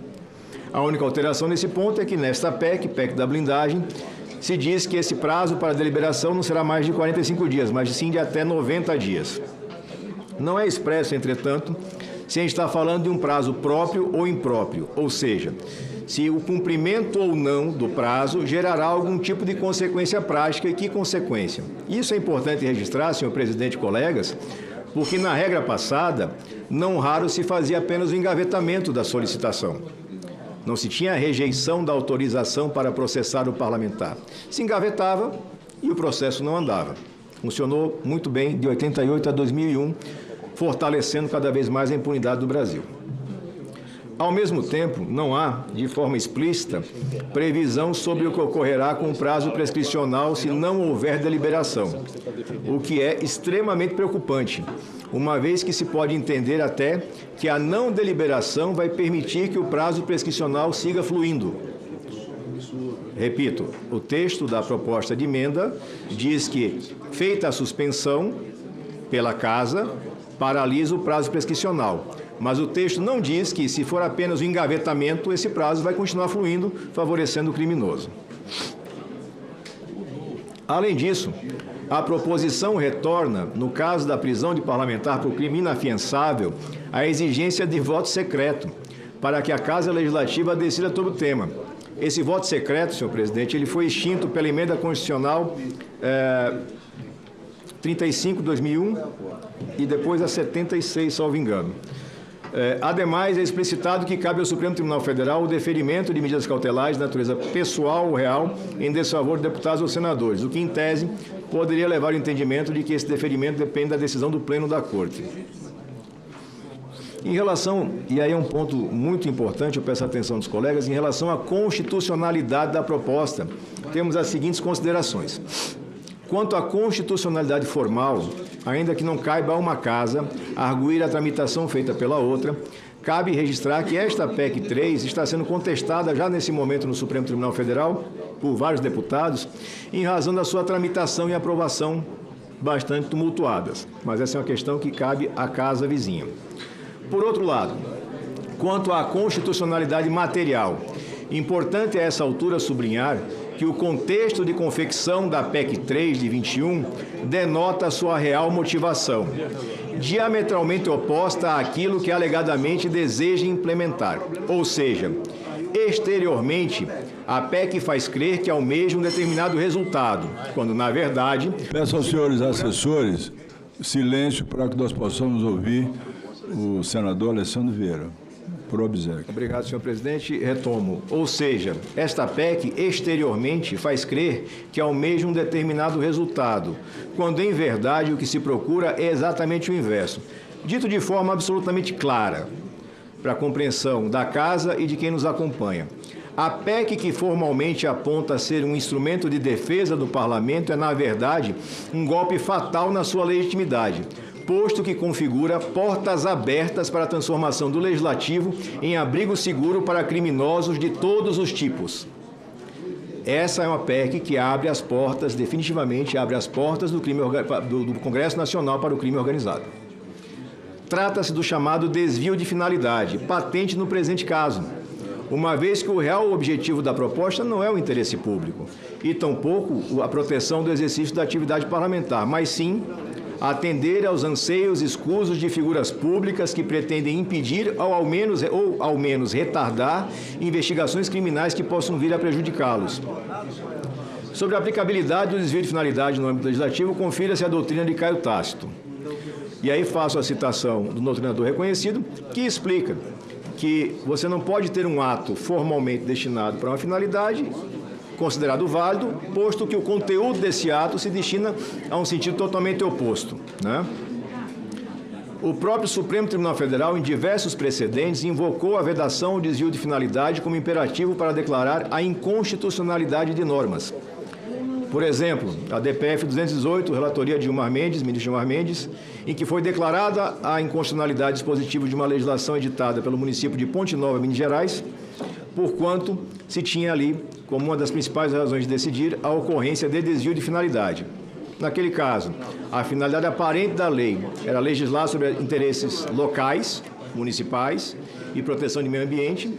A única alteração nesse ponto é que nesta PEC, PEC da blindagem, se diz que esse prazo para deliberação não será mais de 45 dias, mas sim de até 90 dias. Não é expresso, entretanto, se a gente está falando de um prazo próprio ou impróprio, ou seja, se o cumprimento ou não do prazo gerará algum tipo de consequência prática e que consequência. Isso é importante registrar, senhor presidente e colegas, porque na regra passada, não raro se fazia apenas o engavetamento da solicitação. Não se tinha a rejeição da autorização para processar o parlamentar. Se engavetava e o processo não andava. Funcionou muito bem de 88 a 2001, fortalecendo cada vez mais a impunidade do Brasil. Ao mesmo tempo, não há, de forma explícita, previsão sobre o que ocorrerá com o prazo prescricional se não houver deliberação, o que é extremamente preocupante, uma vez que se pode entender até que a não deliberação vai permitir que o prazo prescricional siga fluindo. Repito, o texto da proposta de emenda diz que, feita a suspensão pela Casa, paralisa o prazo prescricional. Mas o texto não diz que, se for apenas o engavetamento, esse prazo vai continuar fluindo, favorecendo o criminoso. Além disso, a proposição retorna, no caso da prisão de parlamentar por crime inafiançável, a exigência de voto secreto, para que a Casa Legislativa decida sobre o tema. Esse voto secreto, senhor presidente, ele foi extinto pela emenda constitucional 35/2001 e depois a 76, salvo engano. Ademais, é explicitado que cabe ao Supremo Tribunal Federal o deferimento de medidas cautelares de natureza pessoal ou real em desfavor de deputados ou senadores, o que, em tese, poderia levar ao entendimento de que esse deferimento depende da decisão do Pleno da Corte. Em relação, e aí é um ponto muito importante, eu peço a atenção dos colegas, em relação à constitucionalidade da proposta, temos as seguintes considerações. Quanto à constitucionalidade formal, ainda que não caiba a uma casa arguir a tramitação feita pela outra, cabe registrar que esta PEC 3 está sendo contestada já nesse momento no Supremo Tribunal Federal por vários deputados, em razão da sua tramitação e aprovação bastante tumultuadas. Mas essa é uma questão que cabe à casa vizinha. Por outro lado, quanto à constitucionalidade material, importante a essa altura sublinhar que o contexto de confecção da PEC 3 de 21 denota sua real motivação, diametralmente oposta àquilo que alegadamente deseja implementar. Ou seja, exteriormente, a PEC faz crer que almeja um determinado resultado, quando, na verdade... Peço aos senhores assessores silêncio para que nós possamos ouvir o senador Alessandro Vieira. Por obséquio. Obrigado, senhor presidente. Retomo. Ou seja, esta PEC exteriormente faz crer que almeja um determinado resultado, quando em verdade o que se procura é exatamente o inverso. Dito de forma absolutamente clara, para a compreensão da casa e de quem nos acompanha. A PEC que formalmente aponta ser um instrumento de defesa do parlamento é, na verdade, um golpe fatal na sua legitimidade, posto que configura portas abertas para a transformação do Legislativo em abrigo seguro para criminosos de todos os tipos. Essa é uma PEC que abre as portas, definitivamente abre as portas do Congresso Nacional para o crime organizado. Trata-se do chamado desvio de finalidade, patente no presente caso, uma vez que o real objetivo da proposta não é o interesse público, e tampouco a proteção do exercício da atividade parlamentar, mas sim atender aos anseios escusos de figuras públicas que pretendem impedir ou ao menos retardar investigações criminais que possam vir a prejudicá-los. Sobre a aplicabilidade do desvio de finalidade no âmbito legislativo, confira-se a doutrina de Caio Tácito. E aí faço a citação do doutrinador reconhecido, que explica que você não pode ter um ato formalmente destinado para uma finalidade considerado válido, posto que o conteúdo desse ato se destina a um sentido totalmente oposto, né? O próprio Supremo Tribunal Federal, em diversos precedentes, invocou a vedação ao desvio de finalidade como imperativo para declarar a inconstitucionalidade de normas. Por exemplo, a DPF 218, relatoria de Gilmar Mendes, ministro Gilmar Mendes, em que foi declarada a inconstitucionalidade dispositiva de uma legislação editada pelo município de Ponte Nova, Minas Gerais, porquanto se tinha ali, como uma das principais razões de decidir, a ocorrência de desvio de finalidade. Naquele caso, a finalidade aparente da lei era legislar sobre interesses locais, municipais e proteção de meio ambiente,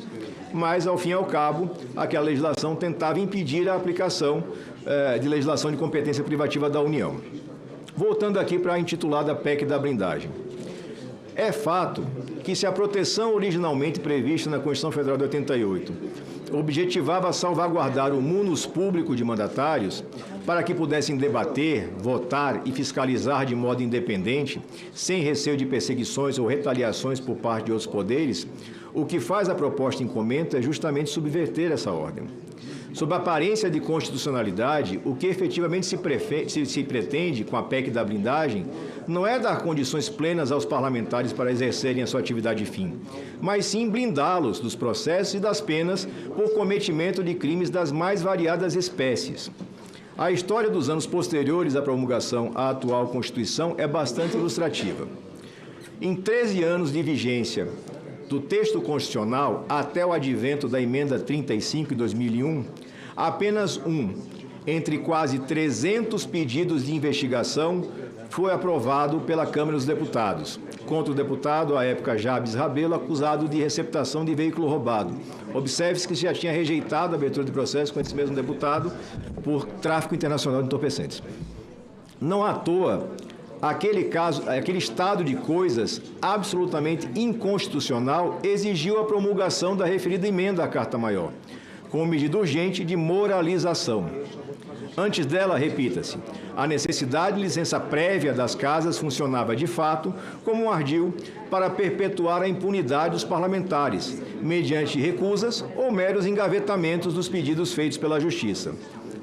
mas, ao fim e ao cabo, aquela legislação tentava impedir a aplicação de legislação de competência privativa da União. Voltando aqui para a intitulada PEC da blindagem. É fato que, se a proteção originalmente prevista na Constituição Federal de 88 objetivava salvaguardar o munus público de mandatários, para que pudessem debater, votar e fiscalizar de modo independente, sem receio de perseguições ou retaliações por parte de outros poderes, o que faz a proposta em comento é justamente subverter essa ordem. Sob a aparência de constitucionalidade, o que efetivamente se pretende com a PEC da blindagem não é dar condições plenas aos parlamentares para exercerem a sua atividade fim, mas sim blindá-los dos processos e das penas por cometimento de crimes das mais variadas espécies. A história dos anos posteriores à promulgação à atual Constituição é bastante ilustrativa. Em 13 anos de vigência do texto constitucional até o advento da emenda 35 de 2001, apenas entre quase 300 pedidos de investigação foi aprovado pela Câmara dos Deputados, contra o deputado, à época Jabes Rabelo, acusado de receptação de veículo roubado. Observe-se que já tinha rejeitado a abertura de processo com esse mesmo deputado por tráfico internacional de entorpecentes. Não à toa, aquele estado de coisas absolutamente inconstitucional exigiu a promulgação da referida emenda à Carta Maior, como medida urgente de moralização. Antes dela, repita-se, a necessidade de licença prévia das casas funcionava de fato como um ardil para perpetuar a impunidade dos parlamentares, mediante recusas ou meros engavetamentos dos pedidos feitos pela Justiça.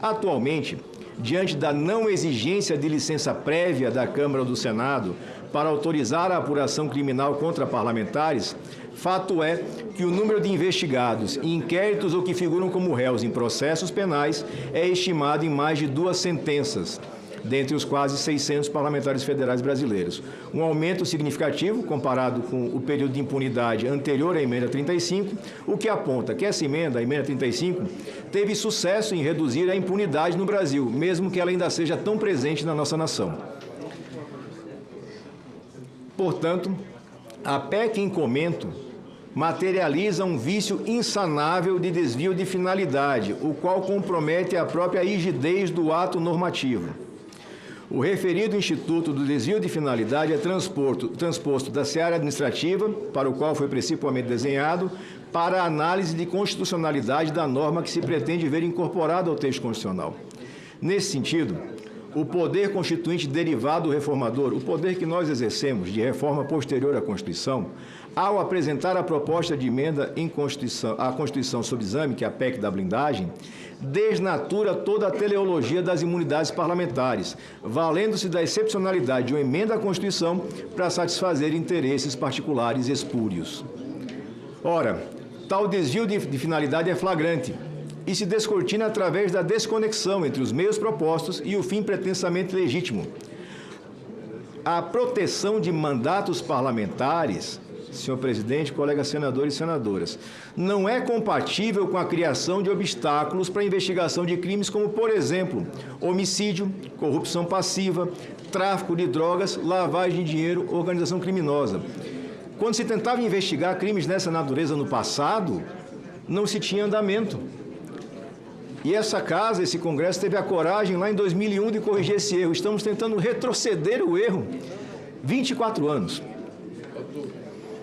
Atualmente, diante da não exigência de licença prévia da Câmara ou do Senado para autorizar a apuração criminal contra parlamentares, fato é que o número de investigados em inquéritos ou que figuram como réus em processos penais é estimado em mais de 2 sentenças, dentre os quase 600 parlamentares federais brasileiros. Um aumento significativo comparado com o período de impunidade anterior à emenda 35, o que aponta que essa emenda, a emenda 35, teve sucesso em reduzir a impunidade no Brasil, mesmo que ela ainda seja tão presente na nossa nação. Portanto, a PEC em comento materializa um vício insanável de desvio de finalidade, o qual compromete a própria rigidez do ato normativo. O referido Instituto do Desvio de Finalidade é transposto da seara administrativa, para o qual foi principalmente desenhado, para a análise de constitucionalidade da norma que se pretende ver incorporada ao texto constitucional. Nesse sentido, o poder constituinte derivado do reformador, o poder que nós exercemos de reforma posterior à Constituição, ao apresentar a proposta de emenda à Constituição sob exame, que é a PEC da blindagem, desnatura toda a teleologia das imunidades parlamentares, valendo-se da excepcionalidade de uma emenda à Constituição para satisfazer interesses particulares espúrios. Ora, tal desvio de finalidade é flagrante e se descortina através da desconexão entre os meios propostos e o fim pretensamente legítimo. A proteção de mandatos parlamentares, senhor presidente, colegas senadores e senadoras, não é compatível com a criação de obstáculos para a investigação de crimes como, por exemplo, homicídio, corrupção passiva, tráfico de drogas, lavagem de dinheiro, organização criminosa. Quando se tentava investigar crimes dessa natureza no passado, não se tinha andamento. E essa casa, esse Congresso, teve a coragem lá em 2001 de corrigir esse erro. Estamos tentando retroceder o erro. 24 anos.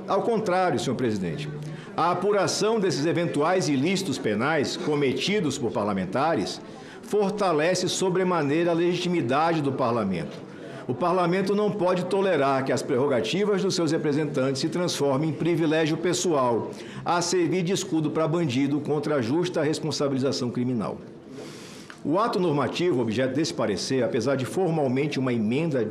Ao contrário, senhor presidente, a apuração desses eventuais ilícitos penais cometidos por parlamentares fortalece sobremaneira a legitimidade do parlamento. O parlamento não pode tolerar que as prerrogativas dos seus representantes se transformem em privilégio pessoal, a servir de escudo para bandido contra a justa responsabilização criminal. O ato normativo, objeto desse parecer, apesar de formalmente uma emenda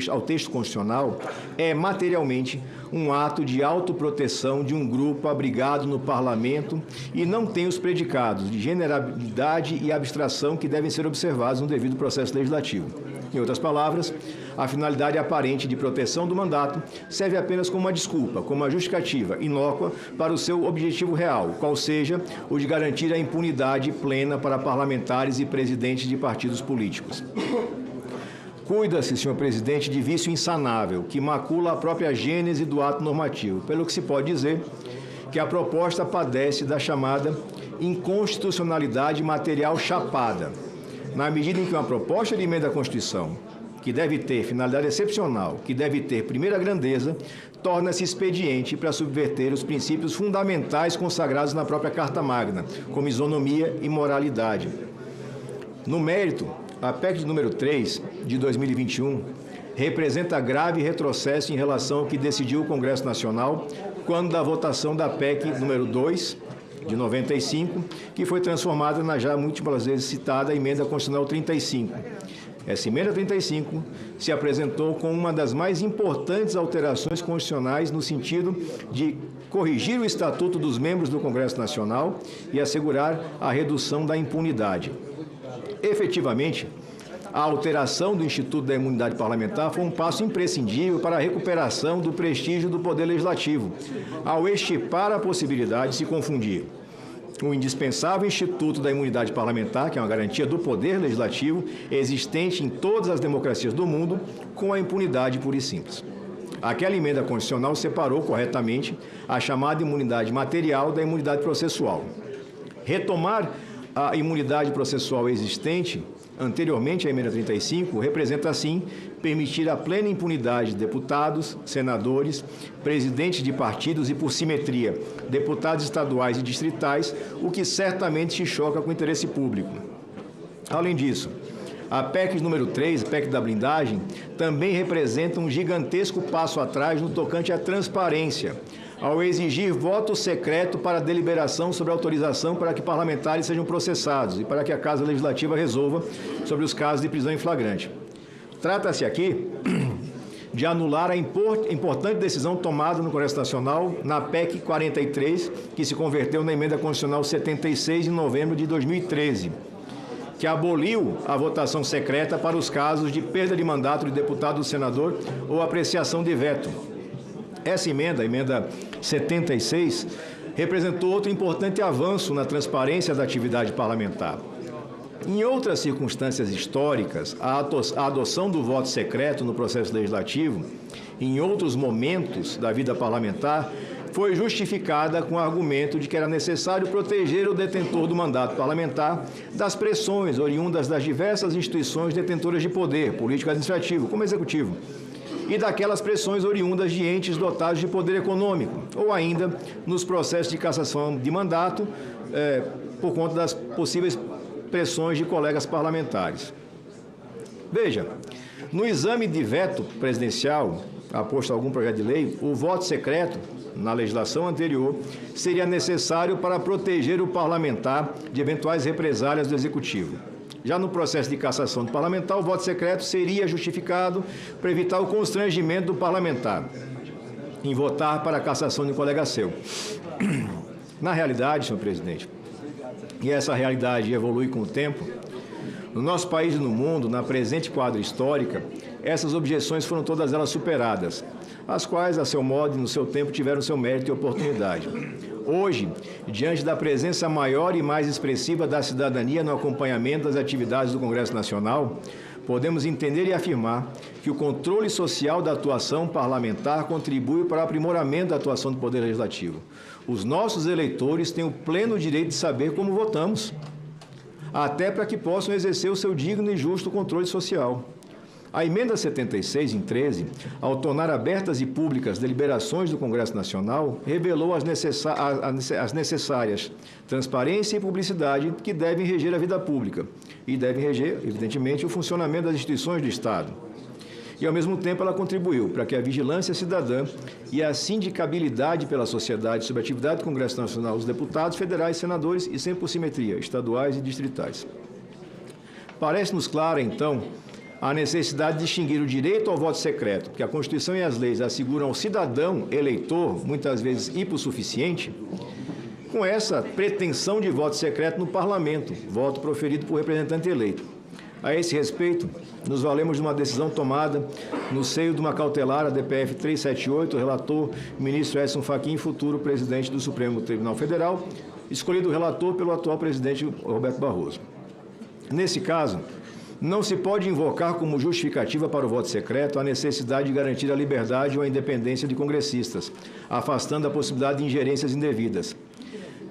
ao texto constitucional, é materialmente um ato de autoproteção de um grupo abrigado no parlamento e não tem os predicados de generalidade e abstração que devem ser observados no devido processo legislativo. Em outras palavras, a finalidade aparente de proteção do mandato serve apenas como uma desculpa, como uma justificativa inócua para o seu objetivo real, qual seja o de garantir a impunidade plena para parlamentares e presidentes de partidos políticos. Cuida-se, senhor presidente, de vício insanável, que macula a própria gênese do ato normativo, pelo que se pode dizer que a proposta padece da chamada inconstitucionalidade material chapada, na medida em que uma proposta de emenda à Constituição, que deve ter finalidade excepcional, que deve ter primeira grandeza, torna-se expediente para subverter os princípios fundamentais consagrados na própria Carta Magna, como isonomia e moralidade. No mérito, a PEC número 3, de 2021, representa grave retrocesso em relação ao que decidiu o Congresso Nacional quando da votação da PEC número 2, de 95, que foi transformada na já múltiplas vezes citada Emenda Constitucional 35. Essa Emenda 35 se apresentou com uma das mais importantes alterações constitucionais no sentido de corrigir o Estatuto dos membros do Congresso Nacional e assegurar a redução da impunidade. Efetivamente, a alteração do Instituto da Imunidade Parlamentar foi um passo imprescindível para a recuperação do prestígio do Poder Legislativo, ao extirpar a possibilidade de se confundir o indispensável Instituto da Imunidade Parlamentar, que é uma garantia do Poder Legislativo, existente em todas as democracias do mundo, com a impunidade pura e simples. Aquela emenda constitucional separou corretamente a chamada imunidade material da imunidade processual. Retomar a imunidade processual existente anteriormente à emenda 35 representa, assim, permitir a plena impunidade de deputados, senadores, presidentes de partidos e, por simetria, deputados estaduais e distritais, o que certamente se choca com o interesse público. Além disso, a PEC número 3, a PEC da blindagem, também representa um gigantesco passo atrás no tocante à transparência, ao exigir voto secreto para deliberação sobre autorização para que parlamentares sejam processados e para que a Casa Legislativa resolva sobre os casos de prisão em flagrante. Trata-se aqui de anular a importante decisão tomada no Congresso Nacional na PEC 43, que se converteu na Emenda Constitucional 76 em novembro de 2013, que aboliu a votação secreta para os casos de perda de mandato de deputado ou senador ou apreciação de veto. Essa emenda, a emenda 76, representou outro importante avanço na transparência da atividade parlamentar. Em outras circunstâncias históricas, a adoção do voto secreto no processo legislativo, em outros momentos da vida parlamentar, foi justificada com o argumento de que era necessário proteger o detentor do mandato parlamentar das pressões oriundas das diversas instituições detentoras de poder político-administrativo, como executivo, e daquelas pressões oriundas de entes dotados de poder econômico, ou ainda nos processos de cassação de mandato, por conta das possíveis pressões de colegas parlamentares. Veja, no exame de veto presidencial, aposto a algum projeto de lei, o voto secreto, na legislação anterior, seria necessário para proteger o parlamentar de eventuais represálias do Executivo. Já no processo de cassação do parlamentar, o voto secreto seria justificado para evitar o constrangimento do parlamentar em votar para a cassação de um colega seu. Na realidade, senhor presidente, e essa realidade evolui com o tempo, no nosso país e no mundo, na presente quadra histórica, essas objeções foram todas elas superadas, as quais, a seu modo e no seu tempo, tiveram seu mérito e oportunidade. Hoje, diante da presença maior e mais expressiva da cidadania no acompanhamento das atividades do Congresso Nacional, podemos entender e afirmar que o controle social da atuação parlamentar contribui para o aprimoramento da atuação do Poder Legislativo. Os nossos eleitores têm o pleno direito de saber como votamos, até para que possam exercer o seu digno e justo controle social. A emenda 76, em 13, ao tornar abertas e públicas deliberações do Congresso Nacional, revelou as necessárias transparência e publicidade que devem reger a vida pública e devem reger, evidentemente, o funcionamento das instituições do Estado. E, ao mesmo tempo, ela contribuiu para que a vigilância cidadã e a sindicabilidade pela sociedade sobre a atividade do Congresso Nacional, os deputados federais, senadores e, sempre por simetria, estaduais e distritais. Parece-nos clara, então, a necessidade de distinguir o direito ao voto secreto, que a Constituição e as leis asseguram ao cidadão eleitor, muitas vezes hipossuficiente, com essa pretensão de voto secreto no parlamento, voto proferido por representante eleito. A esse respeito, nos valemos de uma decisão tomada no seio de uma cautelar, a DPF 378, o relator, ministro Edson Fachin, futuro presidente do Supremo Tribunal Federal, escolhido relator pelo atual presidente Roberto Barroso. Nesse caso, não se pode invocar como justificativa para o voto secreto a necessidade de garantir a liberdade ou a independência de congressistas, afastando a possibilidade de ingerências indevidas.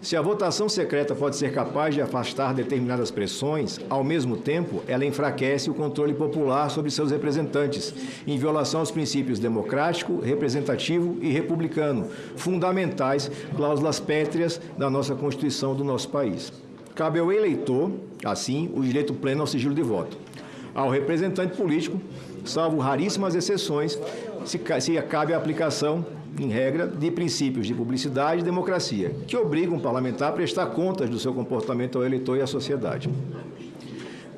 Se a votação secreta pode ser capaz de afastar determinadas pressões, ao mesmo tempo, ela enfraquece o controle popular sobre seus representantes, em violação aos princípios democrático, representativo e republicano, fundamentais, cláusulas pétreas da nossa Constituição do nosso país. Cabe ao eleitor, assim, o direito pleno ao sigilo de voto. ao representante político, salvo raríssimas exceções, se cabe a aplicação, em regra, de princípios de publicidade e democracia, que obrigam o parlamentar a prestar contas do seu comportamento ao eleitor e à sociedade.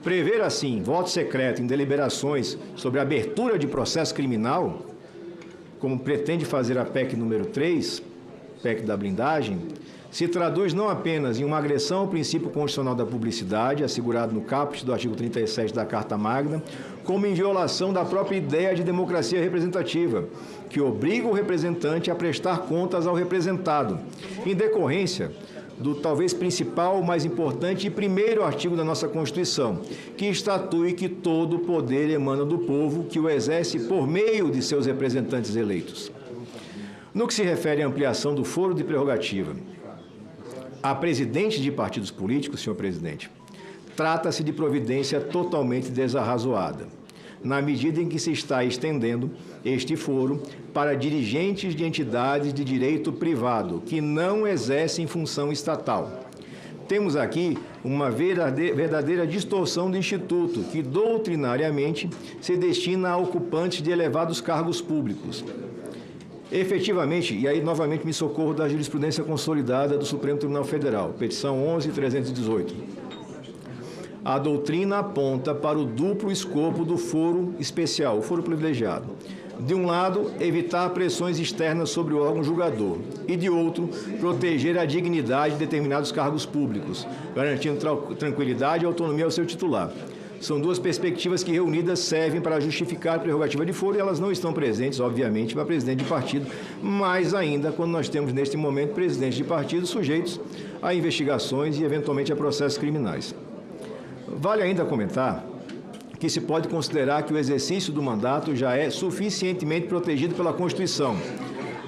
Prever, assim, voto secreto em deliberações sobre a abertura de processo criminal, como pretende fazer a PEC número 3, PEC da blindagem, se traduz não apenas em uma agressão ao princípio constitucional da publicidade, assegurado no caput do artigo 37 da Carta Magna, como em violação da própria ideia de democracia representativa, que obriga o representante a prestar contas ao representado, em decorrência do talvez principal, mais importante e primeiro artigo da nossa Constituição, que estatui que todo o poder emana do povo, que o exerce por meio de seus representantes eleitos. No que se refere à ampliação do foro de prerrogativa a presidente de partidos políticos, senhor presidente, trata-se de providência totalmente desarrazoada, na medida em que se está estendendo este foro para dirigentes de entidades de direito privado que não exercem função estatal. Temos aqui uma verdadeira distorção do Instituto, que doutrinariamente se destina a ocupantes de elevados cargos públicos. Efetivamente, e aí novamente me socorro da jurisprudência consolidada do Supremo Tribunal Federal, petição 11.318. A doutrina aponta para o duplo escopo do foro especial, o foro privilegiado. De um lado, evitar pressões externas sobre o órgão julgador e, de outro, proteger a dignidade de determinados cargos públicos, garantindo tranquilidade e autonomia ao seu titular. São duas perspectivas que, reunidas, servem para justificar a prerrogativa de foro e elas não estão presentes, obviamente, para presidente de partido, mais ainda quando nós temos, neste momento, presidentes de partido sujeitos a investigações e, eventualmente, a processos criminais. Vale ainda comentar que se pode considerar que o exercício do mandato já é suficientemente protegido pela Constituição,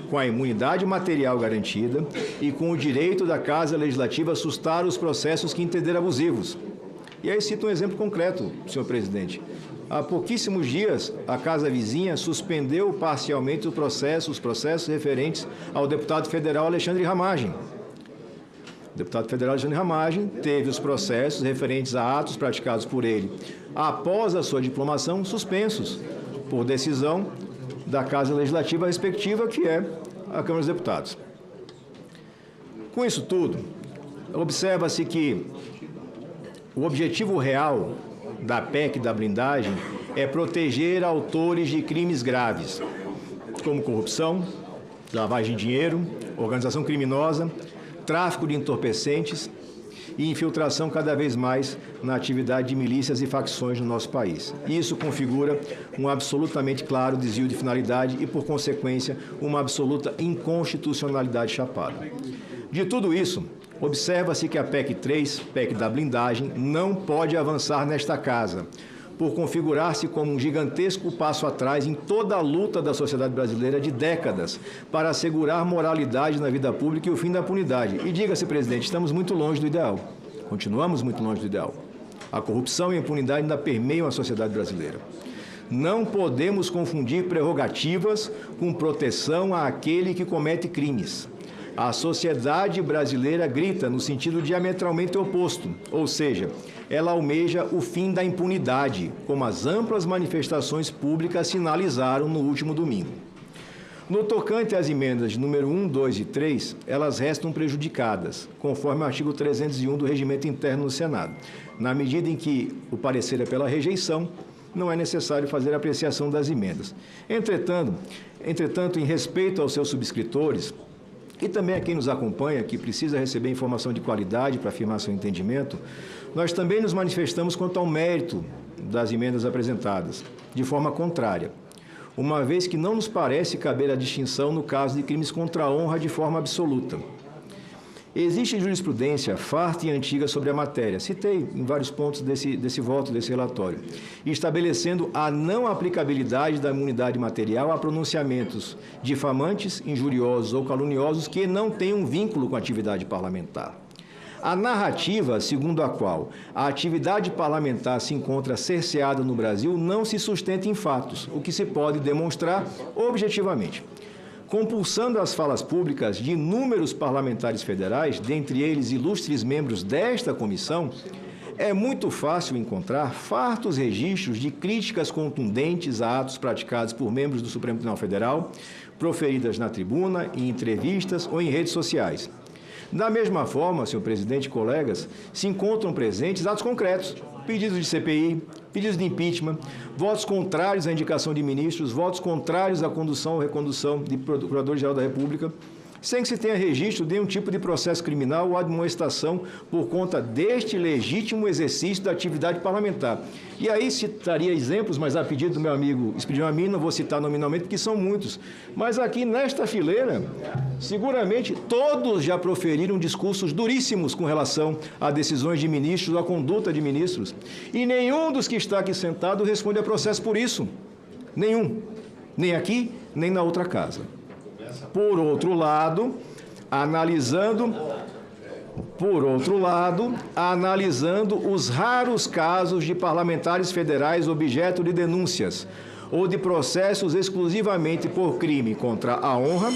com a imunidade material garantida e com o direito da Casa Legislativa a sustar os processos que entender abusivos. E aí cito um exemplo concreto, senhor presidente. Há pouquíssimos dias, a Casa Vizinha suspendeu parcialmente os processos referentes ao deputado federal Alexandre Ramagem. O deputado federal Alexandre Ramagem teve os processos referentes a atos praticados por ele após a sua diplomação suspensos por decisão da Casa Legislativa respectiva, que é a Câmara dos Deputados. Com isso tudo, observa-se que o objetivo real da PEC da blindagem é proteger autores de crimes graves, como corrupção, lavagem de dinheiro, organização criminosa, tráfico de entorpecentes e infiltração cada vez mais na atividade de milícias e facções no nosso país. Isso configura um absolutamente claro desvio de finalidade e, por consequência, uma absoluta inconstitucionalidade chapada. De tudo isso, observa-se que a PEC 3, PEC da blindagem, não pode avançar nesta casa, por configurar-se como um gigantesco passo atrás em toda a luta da sociedade brasileira de décadas para assegurar moralidade na vida pública e o fim da impunidade. E diga-se, presidente, estamos muito longe do ideal. Continuamos muito longe do ideal. A corrupção e a impunidade ainda permeiam a sociedade brasileira. Não podemos confundir prerrogativas com proteção àquele que comete crimes. A sociedade brasileira grita no sentido diametralmente oposto, ou seja, ela almeja o fim da impunidade, como as amplas manifestações públicas sinalizaram no último domingo. No tocante às emendas de número 1, 2 e 3, elas restam prejudicadas, conforme o artigo 301 do Regimento Interno do Senado. Na medida em que o parecer é pela rejeição, não é necessário fazer a apreciação das emendas. Entretanto, em respeito aos seus subscritores, e também a quem nos acompanha, que precisa receber informação de qualidade para afirmar seu entendimento, nós também nos manifestamos quanto ao mérito das emendas apresentadas, de forma contrária, uma vez que não nos parece caber a distinção no caso de crimes contra a honra de forma absoluta. Existe jurisprudência farta e antiga sobre a matéria, citei em vários pontos desse voto, desse relatório, estabelecendo a não aplicabilidade da imunidade material a pronunciamentos difamantes, injuriosos ou caluniosos que não tenham vínculo com a atividade parlamentar. A narrativa segundo a qual a atividade parlamentar se encontra cerceada no Brasil não se sustenta em fatos, o que se pode demonstrar objetivamente. Compulsando as falas públicas de inúmeros parlamentares federais, dentre eles ilustres membros desta comissão, é muito fácil encontrar fartos registros de críticas contundentes a atos praticados por membros do Supremo Tribunal Federal, proferidas na tribuna, em entrevistas ou em redes sociais. Da mesma forma, senhor presidente e colegas, se encontram presentes atos concretos, pedidos de CPI, pedidos de impeachment, votos contrários à indicação de ministros, votos contrários à condução ou recondução de Procurador-Geral da República, sem que se tenha registro de nenhum tipo de processo criminal ou admoestação por conta deste legítimo exercício da atividade parlamentar. E aí citaria exemplos, mas a pedido do meu amigo Expedião Amin, não vou citar nominalmente, porque são muitos. Mas aqui nesta fileira, seguramente todos já proferiram discursos duríssimos com relação a decisões de ministros ou a conduta de ministros. E nenhum dos que está aqui sentado responde a processo por isso. Nenhum. Nem aqui, nem na outra casa. Por outro lado, analisando os raros casos de parlamentares federais objeto de denúncias ou de processos exclusivamente por crime contra a honra,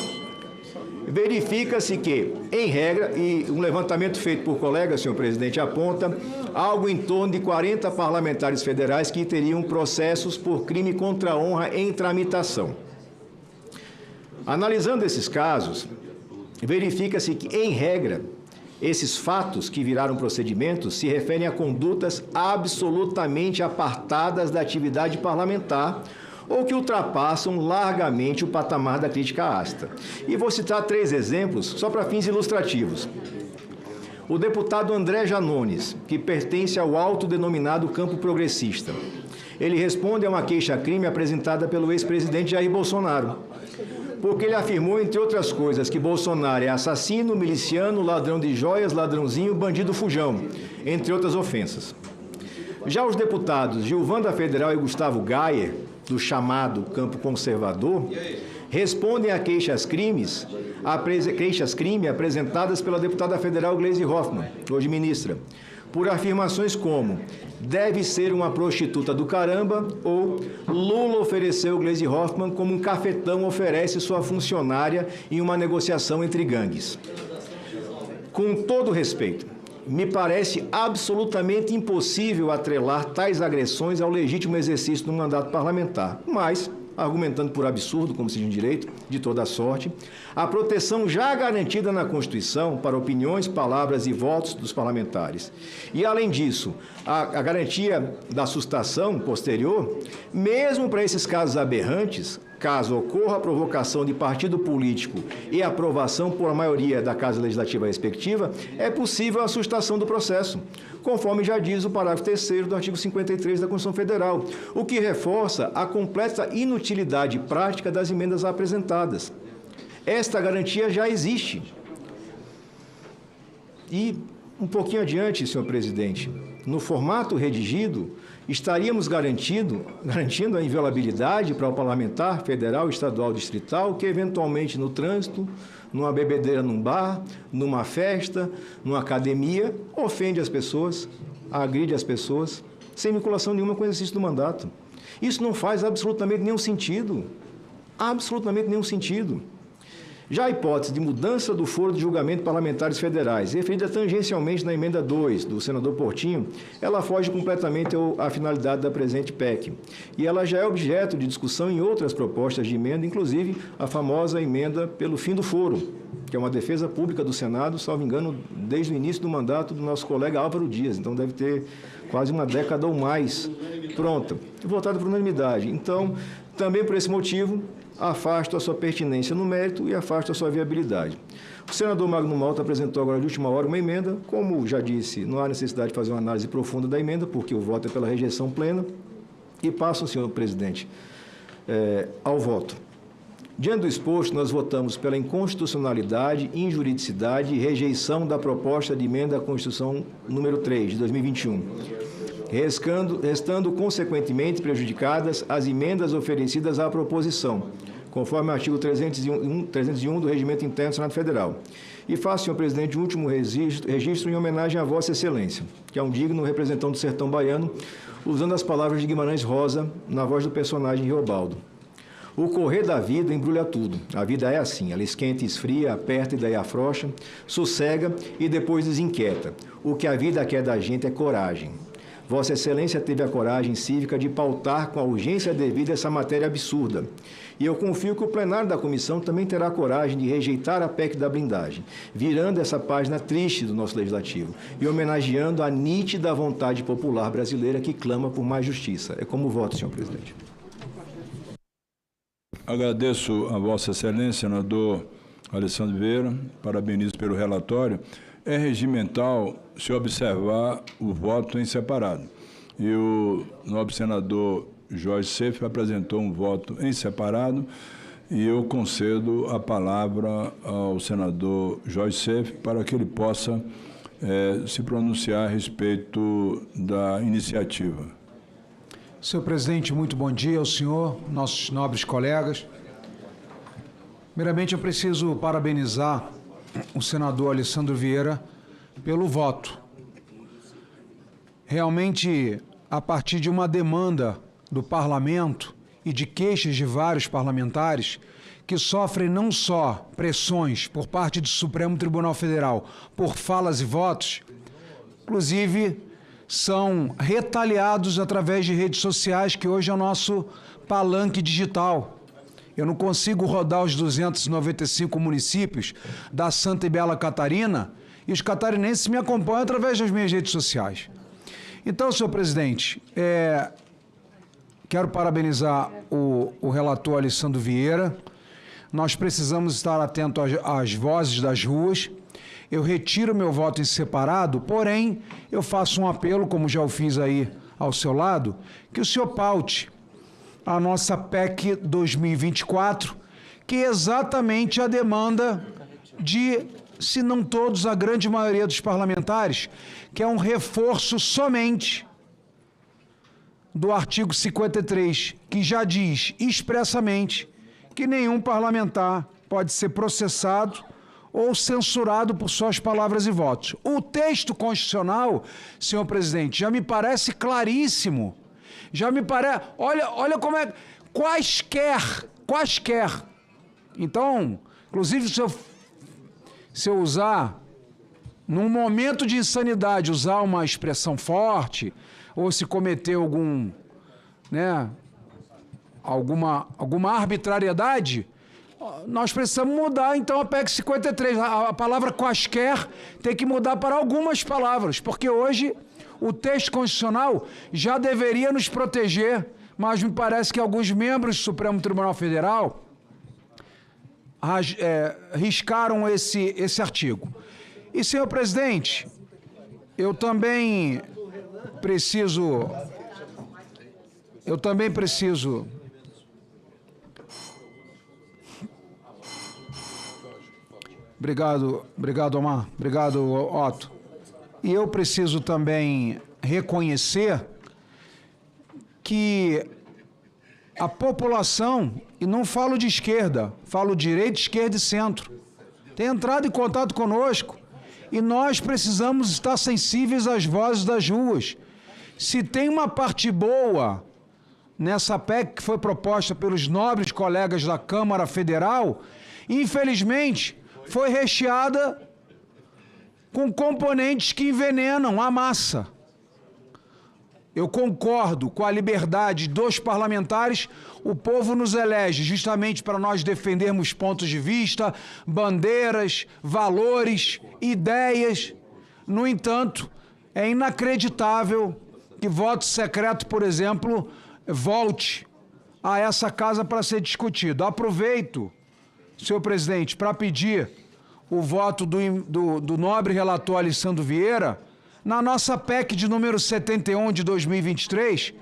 verifica-se que, em regra, e um levantamento feito por colegas, senhor presidente, aponta algo em torno de 40 parlamentares federais que teriam processos por crime contra a honra em tramitação. Analisando esses casos, verifica-se que, em regra, esses fatos que viraram procedimentos se referem a condutas absolutamente apartadas da atividade parlamentar ou que ultrapassam largamente o patamar da crítica ácida. E vou citar 3 exemplos, só para fins ilustrativos. O deputado André Janones, que pertence ao autodenominado campo progressista. Ele responde a uma queixa-crime apresentada pelo ex-presidente Jair Bolsonaro, porque ele afirmou, entre outras coisas, que Bolsonaro é assassino, miliciano, ladrão de joias, ladrãozinho, bandido fujão, entre outras ofensas. Já os deputados Gilvan da Federal e Gustavo Gayer, do chamado campo conservador, respondem a queixas-crime apresentadas pela deputada federal Gleisi Hoffmann, hoje ministra, por afirmações como deve ser uma prostituta do caramba ou Lula ofereceu Gleisi Hoffmann como um cafetão oferece sua funcionária em uma negociação entre gangues. Com todo respeito, me parece absolutamente impossível atrelar tais agressões ao legítimo exercício do mandato parlamentar, mas, argumentando por absurdo, como se diz em direito, de toda sorte, a proteção já garantida na Constituição para opiniões, palavras e votos dos parlamentares. E, além disso, a garantia da sustação posterior, mesmo para esses casos aberrantes, caso ocorra a provocação de partido político e aprovação por maioria da Casa Legislativa respectiva, é possível a sustação do processo, conforme já diz o parágrafo 3º do artigo 53 da Constituição Federal, o que reforça a completa inutilidade prática das emendas apresentadas. Esta garantia já existe. E, um pouquinho adiante, senhor presidente, no formato redigido, estaríamos garantindo a inviolabilidade para o parlamentar federal, estadual, distrital, que eventualmente no trânsito, numa bebedeira num bar, numa festa, numa academia, ofende as pessoas, agride as pessoas, sem vinculação nenhuma com o exercício do mandato. Isso não faz absolutamente nenhum sentido. Absolutamente nenhum sentido. Já a hipótese de mudança do foro de julgamento parlamentares federais, referida tangencialmente na emenda 2 do senador Portinho, ela foge completamente à finalidade da presente PEC. E ela já é objeto de discussão em outras propostas de emenda, inclusive a famosa emenda pelo fim do foro, que é uma defesa pública do Senado, salvo engano, desde o início do mandato do nosso colega Álvaro Dias. Então, deve ter quase uma década ou mais pronta, votada por unanimidade. Então, também por esse motivo, afasto a sua pertinência no mérito e afasto a sua viabilidade. O senador Magno Malta apresentou agora de última hora uma emenda, como já disse, não há necessidade de fazer uma análise profunda da emenda, porque o voto é pela rejeição plena, e passo, senhor presidente, ao voto. Diante do exposto, nós votamos pela inconstitucionalidade, injuridicidade e rejeição da proposta de emenda à Constituição número 3, de 2021, restando consequentemente prejudicadas as emendas oferecidas à proposição, conforme o artigo 301 do Regimento Interno do Senado Federal. E faço, senhor presidente, um último registro em homenagem a Vossa Excelência, que é um digno representante do sertão baiano, usando as palavras de Guimarães Rosa na voz do personagem Riobaldo. O correr da vida embrulha tudo. A vida é assim, ela esquenta e esfria, aperta e daí afrouxa, sossega e depois desinquieta. O que a vida quer da gente é coragem. Vossa Excelência teve a coragem cívica de pautar com a urgência devida essa matéria absurda. E eu confio que o plenário da comissão também terá coragem de rejeitar a PEC da blindagem, virando essa página triste do nosso legislativo e homenageando a nítida vontade popular brasileira que clama por mais justiça. É como voto, senhor presidente. Agradeço a Vossa Excelência, senador Alessandro Vieira, parabenizo pelo relatório. É regimental se observar o voto em separado. E o nobre senador Jorge Seif apresentou um voto em separado e eu concedo a palavra ao senador Jorge Seif para que ele possa se pronunciar a respeito da iniciativa. Senhor presidente, muito bom dia ao senhor, nossos nobres colegas. Primeiramente, eu preciso parabenizar o senador Alessandro Vieira pelo voto. Realmente, a partir de uma demanda do parlamento e de queixas de vários parlamentares que sofrem não só pressões por parte do Supremo Tribunal Federal por falas e votos, inclusive são retaliados através de redes sociais, que hoje é o nosso palanque digital. Eu não consigo rodar os 295 municípios da Santa e Bela Catarina e os catarinenses me acompanham através das minhas redes sociais. Então, senhor presidente, quero parabenizar o relator Alessandro Vieira. Nós precisamos estar atentos às vozes das ruas. Eu retiro meu voto em separado, porém, eu faço um apelo, como já o fiz aí ao seu lado, que o senhor paute a nossa PEC 2024, que é exatamente a demanda de, se não todos, a grande maioria dos parlamentares, que é um reforço somente do artigo 53, que já diz expressamente que nenhum parlamentar pode ser processado ou censurado por suas palavras e votos. O texto constitucional, senhor presidente, já me parece claríssimo. Já me parece... Olha como é... Quaisquer. Então, inclusive, se eu usar, num momento de insanidade, usar uma expressão forte, ou se cometer alguma arbitrariedade, nós precisamos mudar, então, a PEC 53. A palavra quaisquer tem que mudar para algumas palavras, porque hoje o texto constitucional já deveria nos proteger, mas me parece que alguns membros do Supremo Tribunal Federal riscaram esse artigo. E, senhor presidente, eu também preciso... Obrigado, Omar. Obrigado, Otto. E eu preciso também reconhecer que a população, e não falo de esquerda, falo direita, esquerda e centro, tem entrado em contato conosco e nós precisamos estar sensíveis às vozes das ruas. Se tem uma parte boa nessa PEC que foi proposta pelos nobres colegas da Câmara Federal, infelizmente foi recheada com componentes que envenenam a massa. Eu concordo com a liberdade dos parlamentares. O povo nos elege justamente para nós defendermos pontos de vista, bandeiras, valores, ideias. No entanto, é inacreditável que voto secreto, por exemplo, volte a essa casa para ser discutido. Aproveito, senhor presidente, para pedir o voto do nobre relator Alessandro Vieira na nossa PEC de número 71 de 2023,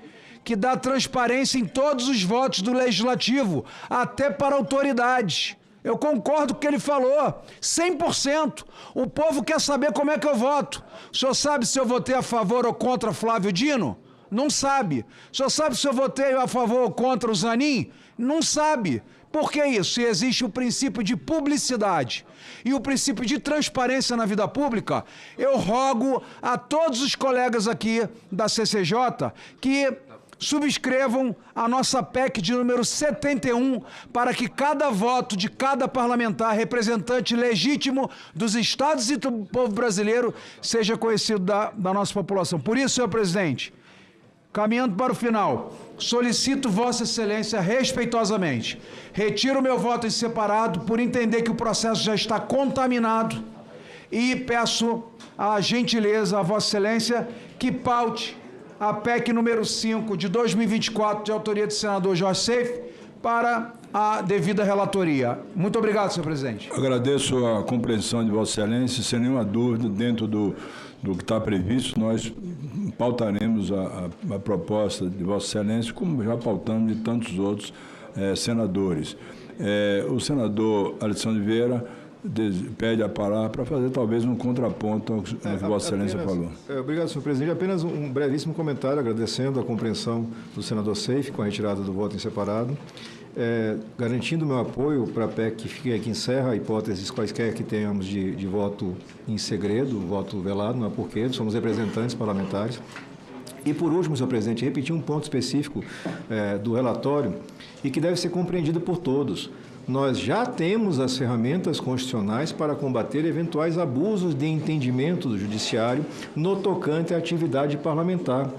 que dá transparência em todos os votos do Legislativo, até para autoridades. Eu concordo com o que ele falou, 100%. O povo quer saber como é que eu voto. O senhor sabe se eu votei a favor ou contra Flávio Dino? Não sabe. O senhor sabe se eu votei a favor ou contra o Zanin? Não sabe. Por que isso? Se existe o princípio de publicidade e o princípio de transparência na vida pública, eu rogo a todos os colegas aqui da CCJ que subscrevam a nossa PEC de número 71 para que cada voto de cada parlamentar representante legítimo dos estados e do povo brasileiro seja conhecido da nossa população. Por isso, senhor presidente, caminhando para o final, solicito Vossa Excelência respeitosamente, retiro meu voto em separado por entender que o processo já está contaminado e peço a gentileza a Vossa Excelência que paute a PEC número 5 de 2024, de autoria do senador Jorge Seif, para a devida relatoria. Muito obrigado, senhor presidente. Agradeço a compreensão de Vossa Excelência, sem nenhuma dúvida, dentro do que está previsto, nós pautaremos a proposta de Vossa Excelência, como já pautamos de tantos outros senadores. O senador Alexandre Vieira pede a palavra para fazer talvez um contraponto ao que Vossa Excelência falou. Obrigado, senhor presidente. Apenas um brevíssimo comentário, agradecendo a compreensão do senador Seif com a retirada do voto em separado, garantindo meu apoio para a PEC que encerra hipóteses quaisquer que tenhamos de voto em segredo, voto velado, não é porque somos representantes parlamentares. E, por último, senhor presidente, repetir um ponto específico do relatório e que deve ser compreendido por todos. Nós já temos as ferramentas constitucionais para combater eventuais abusos de entendimento do judiciário no tocante à atividade parlamentar.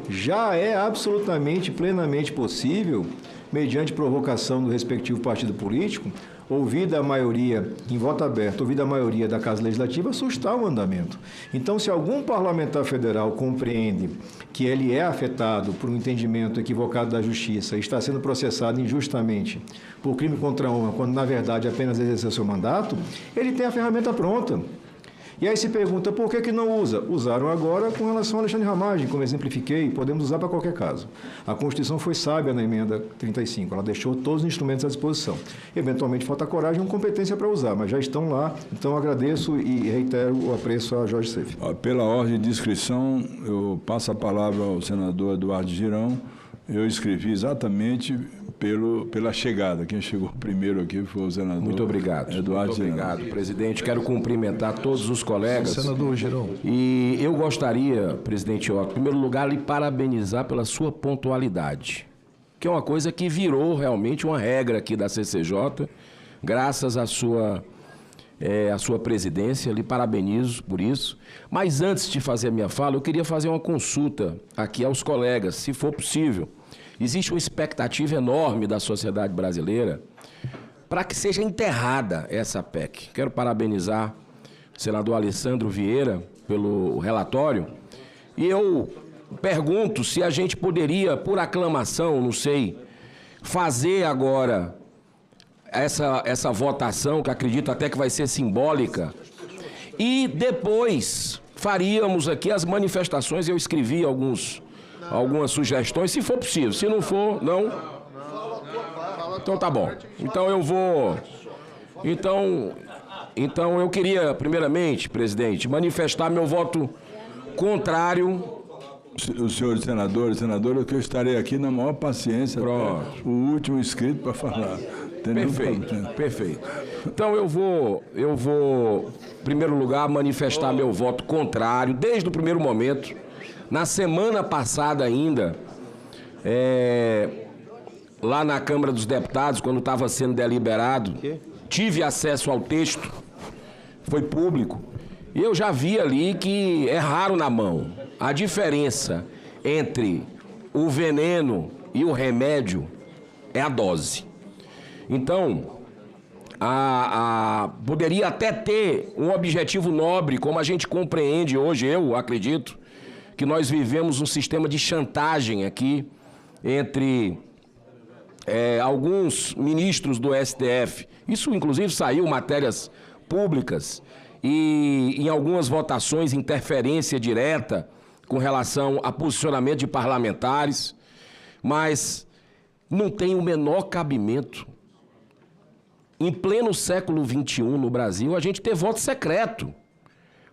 Já é absolutamente, plenamente possível, mediante provocação do respectivo partido político, ouvida a maioria, em voto aberto, ouvida a maioria da Casa Legislativa, sustar o andamento. Então, se algum parlamentar federal compreende que ele é afetado por um entendimento equivocado da Justiça e está sendo processado injustamente por crime contra a honra, quando, na verdade, apenas exerceu seu mandato, ele tem a ferramenta pronta. E aí se pergunta, por que não usa? Usaram agora com relação ao Alexandre Ramagem, como exemplifiquei, podemos usar para qualquer caso. A Constituição foi sábia na emenda 35, ela deixou todos os instrumentos à disposição. Eventualmente falta coragem ou competência para usar, mas já estão lá, então agradeço e reitero o apreço a Jorge Seif. Pela ordem de inscrição, eu passo a palavra ao senador Eduardo Girão. Eu escrevi exatamente pela chegada. Quem chegou primeiro aqui foi o senador. Muito obrigado. Eduardo Muito obrigado, Girão. Presidente. Quero cumprimentar todos os colegas. Senador Girão. E eu gostaria, presidente Otto, em primeiro lugar, lhe parabenizar pela sua pontualidade, que é uma coisa que virou realmente uma regra aqui da CCJ, graças à sua presidência. Lhe parabenizo por isso. Mas antes de fazer a minha fala, eu queria fazer uma consulta aqui aos colegas, se for possível. Existe uma expectativa enorme da sociedade brasileira para que seja enterrada essa PEC. Quero parabenizar o senador Alessandro Vieira pelo relatório. E eu pergunto se a gente poderia, por aclamação, não sei, fazer agora essa votação, que acredito até que vai ser simbólica, e depois faríamos aqui as manifestações. Eu escrevi algumas sugestões, se for possível. Se não for, não. Então tá bom. Então eu vou... Então eu queria, primeiramente, presidente, manifestar meu voto contrário. Os senhores senadores, que eu estarei aqui na maior paciência. Pronto. O último inscrito para falar. Perfeito. Então eu vou, em primeiro lugar, manifestar meu voto contrário desde o primeiro momento. Na semana passada ainda, lá na Câmara dos Deputados, quando estava sendo deliberado, tive acesso ao texto, foi público, e eu já vi ali que erraram na mão. A diferença entre o veneno e o remédio é a dose. Então, poderia até ter um objetivo nobre, como a gente compreende hoje, eu acredito, que nós vivemos um sistema de chantagem aqui entre alguns ministros do STF. Isso, inclusive, saiu matérias públicas e, em algumas votações, interferência direta com relação a posicionamento de parlamentares, mas não tem o menor cabimento. Em pleno século XXI, no Brasil, a gente ter voto secreto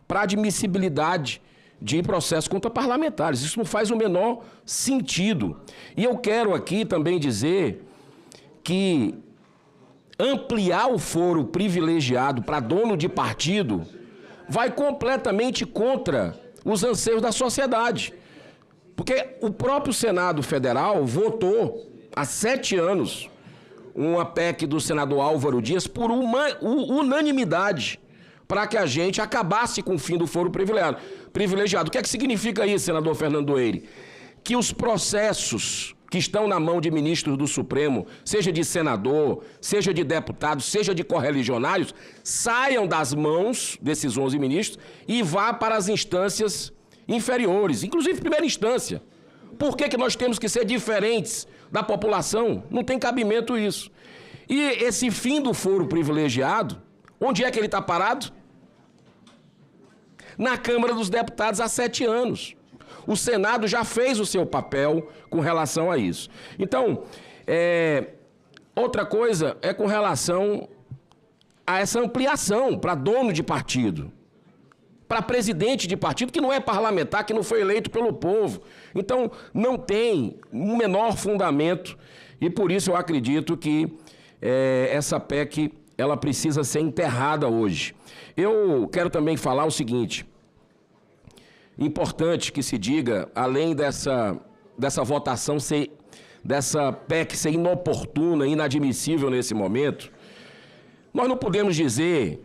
para admissibilidade de processo contra parlamentares. Isso não faz o menor sentido. E eu quero aqui também dizer que ampliar o foro privilegiado para dono de partido vai completamente contra os anseios da sociedade. Porque o próprio Senado Federal votou há 7 anos uma PEC do senador Álvaro Dias por unanimidade para que a gente acabasse com o fim do foro privilegiado. O que é que significa isso, senador Fernando Eire? Que os processos que estão na mão de ministros do Supremo, seja de senador, seja de deputado, seja de correligionários, saiam das mãos desses 11 ministros e vá para as instâncias inferiores, inclusive primeira instância. Por que nós temos que ser diferentes da população? Não tem cabimento isso. E esse fim do foro privilegiado, onde é que ele está parado? Na Câmara dos Deputados há 7 anos. O Senado já fez o seu papel com relação a isso. Então, outra coisa é com relação a essa ampliação para dono de partido, para presidente de partido que não é parlamentar, que não foi eleito pelo povo. Então, não tem o menor fundamento e por isso eu acredito que essa PEC ela precisa ser enterrada hoje. Eu quero também falar o seguinte: importante que se diga, além dessa votação dessa PEC ser inoportuna, inadmissível nesse momento, nós não podemos dizer,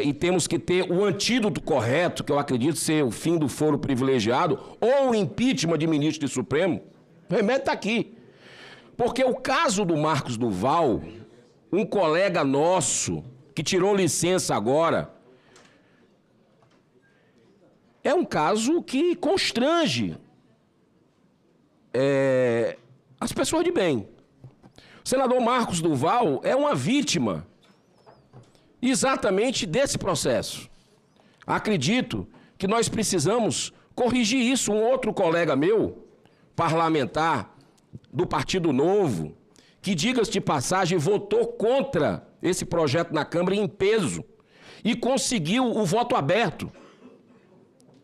e temos que ter o antídoto correto, que eu acredito ser o fim do foro privilegiado, ou o impeachment de ministro do Supremo. O remédio está aqui. Porque o caso do Marcos Duval, um colega nosso, que tirou licença agora, é um caso que constrange as pessoas de bem. O senador Marcos Duval é uma vítima exatamente desse processo. Acredito que nós precisamos corrigir isso. Um outro colega meu, parlamentar do Partido Novo, que, diga-se de passagem, votou contra esse projeto na Câmara em peso e conseguiu o voto aberto.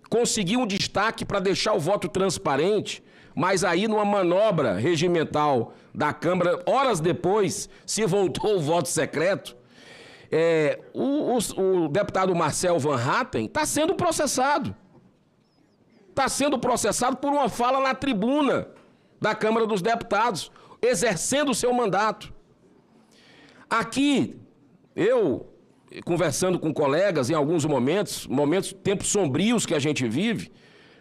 Conseguiu um destaque para deixar o voto transparente, mas aí numa manobra regimental da Câmara, horas depois, se voltou o voto secreto. O deputado Marcel Van Hatten está sendo processado. Está sendo processado por uma fala na tribuna da Câmara dos Deputados, exercendo o seu mandato. Aqui, eu, conversando com colegas em alguns momentos, tempos sombrios que a gente vive,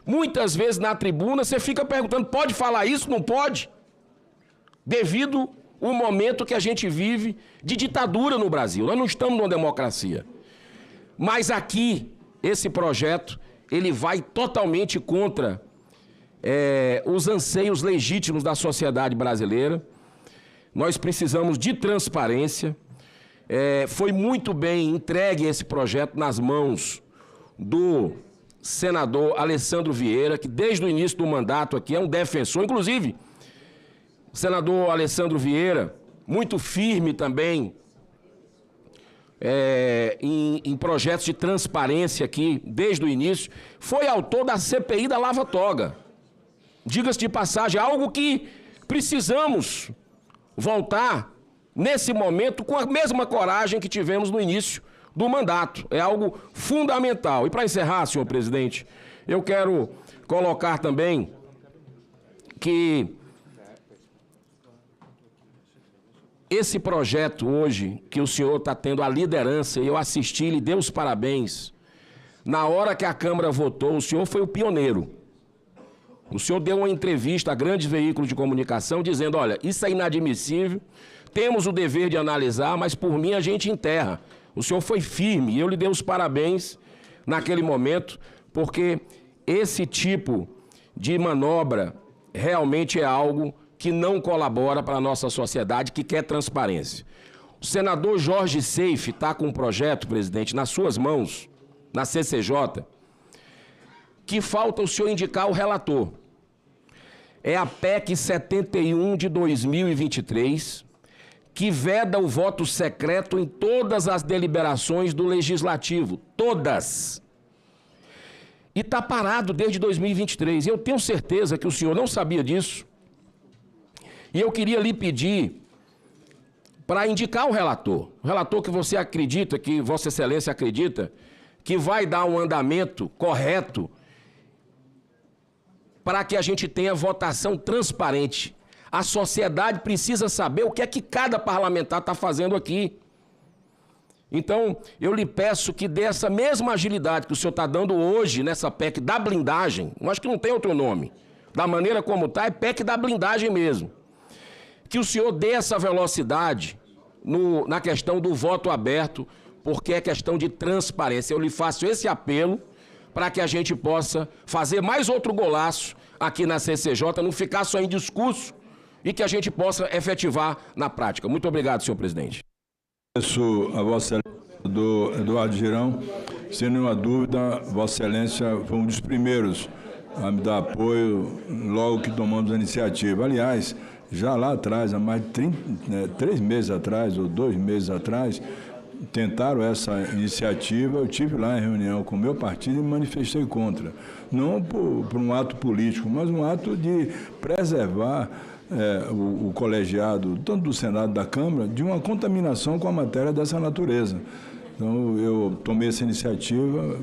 muitas vezes na tribuna você fica perguntando, pode falar isso? Não pode? Devido ao momento que a gente vive de ditadura no Brasil. Nós não estamos numa democracia. Mas aqui, esse projeto, ele vai totalmente contra os anseios legítimos da sociedade brasileira. Nós precisamos de transparência. Foi muito bem entregue esse projeto nas mãos do senador Alessandro Vieira, que desde o início do mandato aqui é um defensor, inclusive, o senador Alessandro Vieira, muito firme também em projetos de transparência aqui, desde o início, foi autor da CPI da Lava Toga. Diga-se de passagem, algo que precisamos voltar nesse momento com a mesma coragem que tivemos no início do mandato. É algo fundamental. E para encerrar, senhor presidente, eu quero colocar também que esse projeto hoje, que o senhor está tendo a liderança, eu assisti e lhe dei os parabéns. Na hora que a Câmara votou, o senhor foi o pioneiro. O senhor deu uma entrevista a grandes veículos de comunicação dizendo, olha, isso é inadmissível, temos o dever de analisar, mas por mim a gente enterra. O senhor foi firme e eu lhe dei os parabéns naquele momento, porque esse tipo de manobra realmente é algo que não colabora para a nossa sociedade, que quer transparência. O senador Jorge Seife está com um projeto, presidente, nas suas mãos, na CCJ, que falta o senhor indicar o relator. É a PEC 71 de 2023, que veda o voto secreto em todas as deliberações do Legislativo. Todas. E está parado desde 2023. Eu tenho certeza que o senhor não sabia disso. E eu queria lhe pedir para indicar um relator. Um relator que você acredita, que Vossa Excelência acredita, que vai dar um andamento correto para que a gente tenha votação transparente. A sociedade precisa saber o que é que cada parlamentar está fazendo aqui. Então, eu lhe peço que dê essa mesma agilidade que o senhor está dando hoje nessa PEC da blindagem, eu acho que não tem outro nome, da maneira como está, é PEC da blindagem mesmo. Que o senhor dê essa velocidade na questão do voto aberto, porque é questão de transparência. Eu lhe faço esse apelo para que a gente possa fazer mais outro golaço aqui na CCJ, não ficar só em discurso, e que a gente possa efetivar na prática. Muito obrigado, senhor presidente. Agradeço a Vossa Excelência do Eduardo Girão. Sem nenhuma dúvida, Vossa Excelência foi um dos primeiros a me dar apoio logo que tomamos a iniciativa. Aliás, já lá atrás, há mais de 3 meses atrás, ou 2 meses atrás, tentaram essa iniciativa. Eu estive lá em reunião com o meu partido e me manifestei contra. Não por um ato político, mas um ato de preservar o colegiado, tanto do Senado da Câmara, de uma contaminação com a matéria dessa natureza. Então, eu tomei essa iniciativa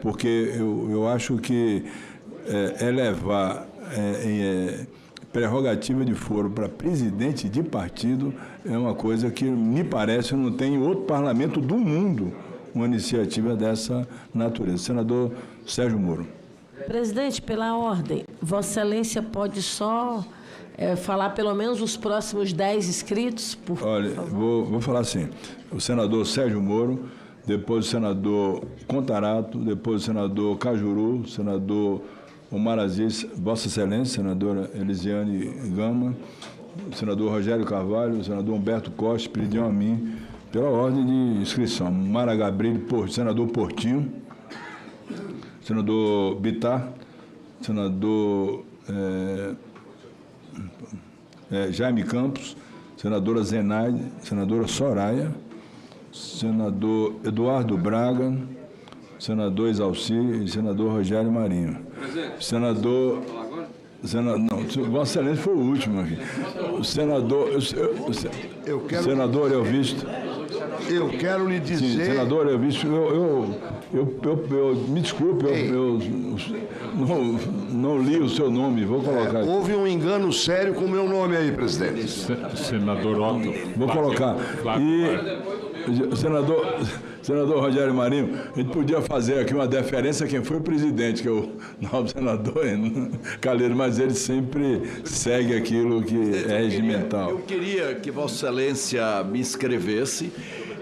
porque eu acho que elevar prerrogativa de foro para presidente de partido é uma coisa que, me parece, não tem em outro parlamento do mundo uma iniciativa dessa natureza. Senador Sérgio Moro. Presidente, pela ordem, Vossa Excelência pode só falar pelo menos os próximos 10 inscritos, por favor? Olha, vou falar assim, o senador Sérgio Moro, depois o senador Contarato, depois o senador Cajuru, o senador Omar Aziz, Vossa Excelência, senadora Elisiane Gama, o senador Rogério Carvalho, o senador Humberto Costa, pediam a mim, pela ordem de inscrição, Mara Gabrilli, senador Portinho, senador Bittar, senador Jaime Campos, senadora Zenaide, senadora Soraya, senador Eduardo Braga, senador Exalci e senador Rogério Marinho. Senador... Não, Vossa Excelência foi o último aqui. O senador... Senador Elvisto. Eu quero lhe dizer... Sim, senador Elvisto, me desculpe, eu não li o seu nome, vou colocar aqui. Houve um engano sério com o meu nome aí, presidente. Senador Otto. Vou colocar. E, senador Rogério Marinho, a gente podia fazer aqui uma deferência a quem foi o presidente, que é o novo senador Calheiro, mas ele sempre segue aquilo que é regimental. Eu queria que Vossa Excelência me inscrevesse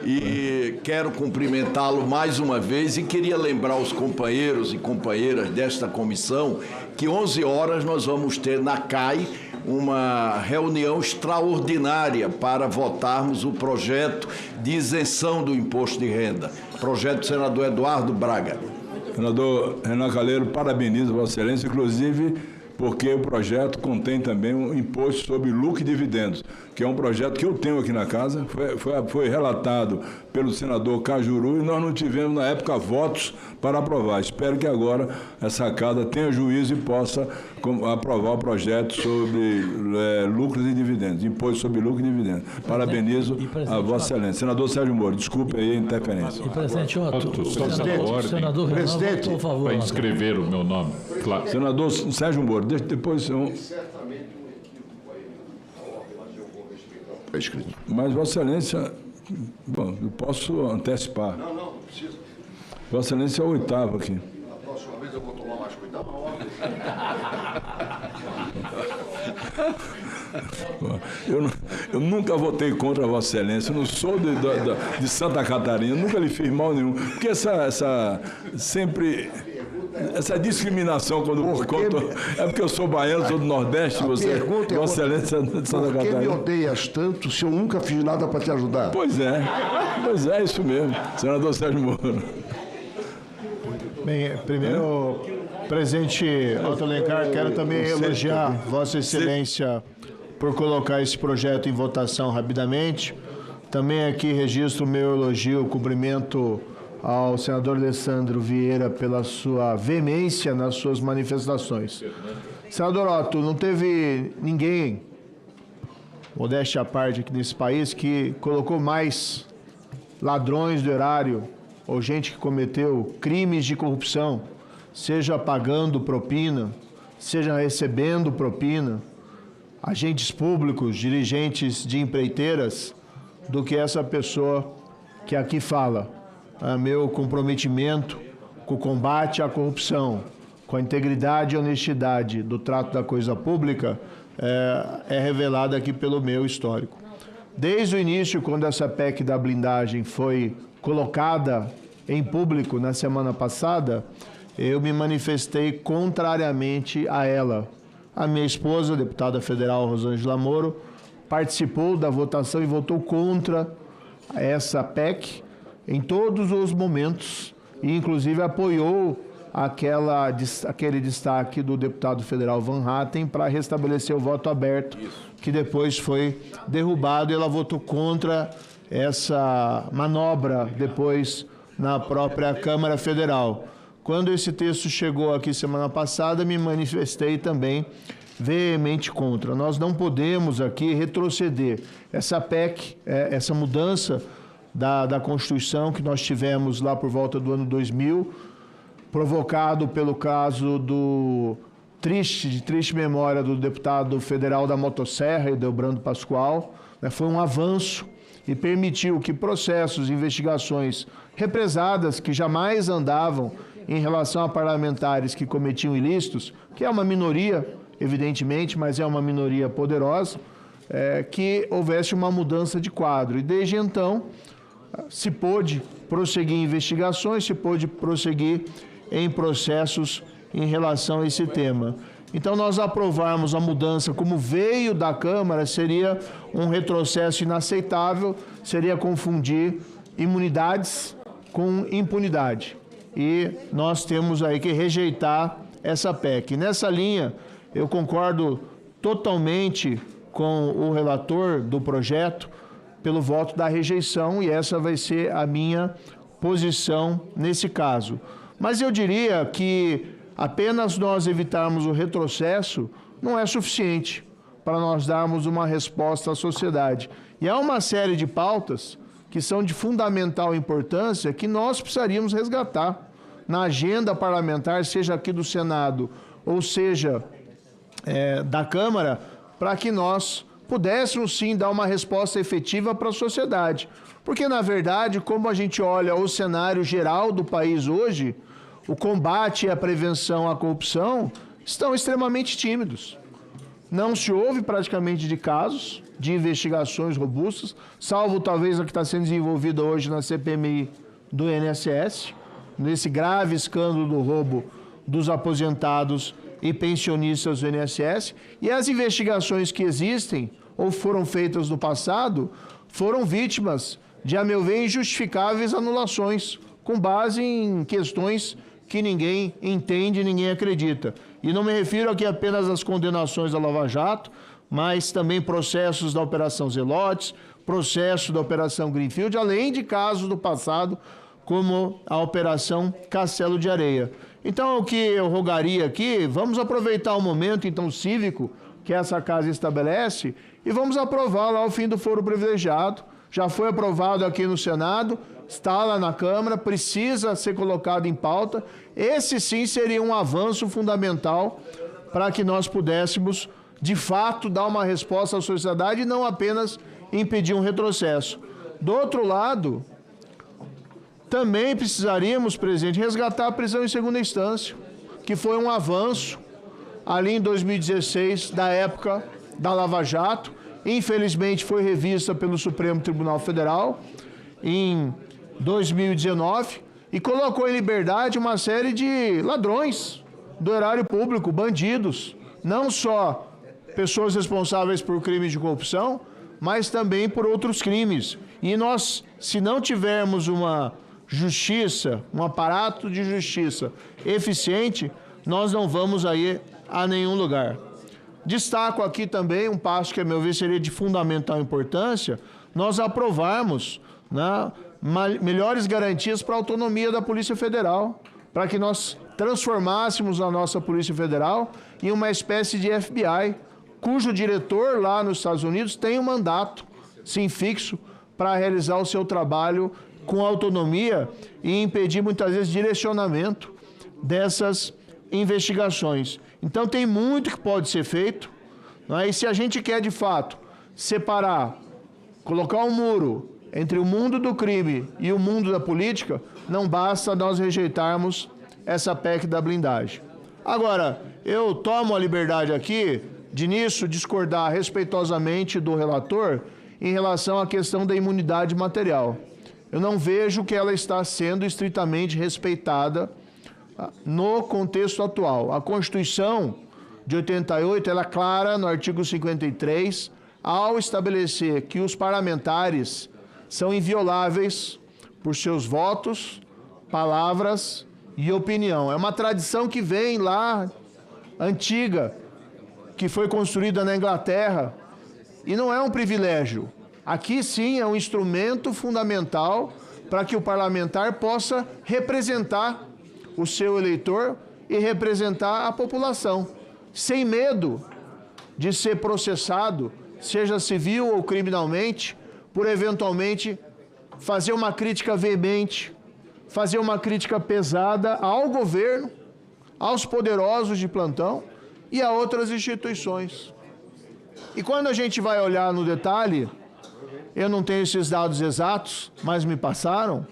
e quero cumprimentá-lo mais uma vez e queria lembrar os companheiros e companheiras desta comissão que 11 horas nós vamos ter na CAI uma reunião extraordinária para votarmos o projeto de isenção do imposto de renda, projeto do senador Eduardo Braga. Senador Renan Calheiro, parabenizo Vossa Excelência, inclusive porque o projeto contém também um imposto sobre lucro e dividendos, que é um projeto que eu tenho aqui na casa, foi relatado pelo senador Cajuru e nós não tivemos, na época, votos para aprovar. Espero que agora essa casa tenha juízo e possa aprovar o projeto sobre lucros e dividendos, imposto sobre lucro e dividendos. Parabenizo a Vossa Excelência. Senador Sérgio Moro, desculpe aí a interferência. E presidente Otto, senador presidente, por favor. Para inscrever o meu nome, claro. Senador Sérgio Moro, depois... Mas Vossa Excelência, bom, eu posso antecipar. Não precisa. Vossa Excelência é o 8º aqui. Na próxima vez eu vou tomar mais cuidado. Eu nunca votei contra Vossa Excelência, eu não sou de Santa Catarina, nunca lhe fiz mal nenhum. Porque essa discriminação é porque eu sou baiano, sou do Nordeste, Vossa Excelência de Santa Catarina. Por que me odeias tanto se eu nunca fiz nada para te ajudar? Pois é isso mesmo, senador Sérgio Moro. Bem, primeiro, presidente Otto Alencar, quero também elogiar Vossa Excelência por colocar esse projeto em votação rapidamente. Também aqui registro o meu elogio, cumprimento ao senador Alessandro Vieira pela sua veemência nas suas manifestações. Senador Otto, não teve ninguém, modéstia à parte aqui nesse país, que colocou mais ladrões do erário ou gente que cometeu crimes de corrupção, seja pagando propina, seja recebendo propina, agentes públicos, dirigentes de empreiteiras, do que essa pessoa que aqui fala. Meu comprometimento com o combate à corrupção, com a integridade e honestidade do trato da coisa pública é revelado aqui pelo meu histórico. Desde o início, quando essa PEC da blindagem foi colocada em público na semana passada, eu me manifestei contrariamente a ela. A minha esposa, a deputada federal Rosângela Moro, participou da votação e votou contra essa PEC em todos os momentos, e inclusive apoiou aquele destaque do deputado federal Van Hatten para restabelecer o voto aberto, que depois foi derrubado, e ela votou contra essa manobra depois na própria Câmara Federal. Quando esse texto chegou aqui semana passada, me manifestei também veemente contra. Nós não podemos aqui retroceder. Essa PEC, essa mudança da Constituição que nós tivemos lá por volta do ano 2000, provocado pelo caso de triste memória do deputado federal da Motosserra, Edelbrando Pascoal, foi um avanço e permitiu que processos, investigações represadas que jamais andavam em relação a parlamentares que cometiam ilícitos, que é uma minoria, evidentemente, mas é uma minoria poderosa, que houvesse uma mudança de quadro. E desde então se pôde prosseguir em investigações, se pôde prosseguir em processos em relação a esse tema. Então, nós aprovarmos a mudança como veio da Câmara seria um retrocesso inaceitável, seria confundir imunidades com impunidade. E nós temos aí que rejeitar essa PEC. Nessa linha, eu concordo totalmente com o relator do projeto pelo voto da rejeição, e essa vai ser a minha posição nesse caso. Mas eu diria que apenas nós evitarmos o retrocesso não é suficiente para nós darmos uma resposta à sociedade. E há uma série de pautas que são de fundamental importância que nós precisaríamos resgatar na agenda parlamentar, seja aqui do Senado ou seja da Câmara, para que nós pudéssemos sim dar uma resposta efetiva para a sociedade. Porque, na verdade, como a gente olha o cenário geral do país hoje, o combate e a prevenção à corrupção estão extremamente tímidos. Não se ouve praticamente de casos de investigações robustas, salvo talvez a que está sendo desenvolvida hoje na CPMI do INSS, nesse grave escândalo do roubo dos aposentados e pensionistas do INSS. E as investigações que existem ou foram feitas no passado foram vítimas de, a meu ver, injustificáveis anulações, com base em questões que ninguém entende, ninguém acredita. E não me refiro aqui apenas às condenações da Lava Jato, mas também processos da Operação Zelotes, processo da Operação Greenfield, além de casos do passado, como a Operação Castelo de Areia. Então, o que eu rogaria aqui, vamos aproveitar o momento, então, cívico que essa casa estabelece e vamos aprovar lá o fim do foro privilegiado. Já foi aprovado aqui no Senado, está lá na Câmara, precisa ser colocado em pauta. Esse sim seria um avanço fundamental para que nós pudéssemos, de fato, dar uma resposta à sociedade e não apenas impedir um retrocesso. Do outro lado, também precisaríamos, presidente, resgatar a prisão em segunda instância, que foi um avanço ali em 2016, da época da Lava Jato. Infelizmente foi revista pelo Supremo Tribunal Federal em 2019 e colocou em liberdade uma série de ladrões do erário público, bandidos, não só pessoas responsáveis por crimes de corrupção, mas também por outros crimes. E nós, se não tivermos uma justiça, um aparato de justiça eficiente, nós não vamos aí a nenhum lugar. Destaco aqui também um passo que, a meu ver, seria de fundamental importância, nós aprovarmos, né, melhores garantias para a autonomia da Polícia Federal, para que nós transformássemos a nossa Polícia Federal em uma espécie de FBI, cujo diretor lá nos Estados Unidos tem um mandato, sim, fixo, para realizar o seu trabalho com autonomia e impedir muitas vezes direcionamento dessas investigações. Então tem muito que pode ser feito, não é? E se a gente quer de fato separar, colocar um muro entre o mundo do crime e o mundo da política, não basta nós rejeitarmos essa PEC da blindagem. Agora, eu tomo a liberdade aqui de nisso discordar respeitosamente do relator em relação à questão da imunidade material. Eu não vejo que ela está sendo estritamente respeitada no contexto atual. A Constituição de 88, ela é clara no artigo 53, ao estabelecer que os parlamentares são invioláveis por seus votos, palavras e opinião. É uma tradição que vem lá, antiga, que foi construída na Inglaterra, e não é um privilégio. Aqui sim é um instrumento fundamental para que o parlamentar possa representar o seu eleitor e representar a população, sem medo de ser processado, seja civil ou criminalmente, por eventualmente fazer uma crítica veemente, fazer uma crítica pesada ao governo, aos poderosos de plantão e a outras instituições. E quando a gente vai olhar no detalhe, eu não tenho esses dados exatos, mas me passaram,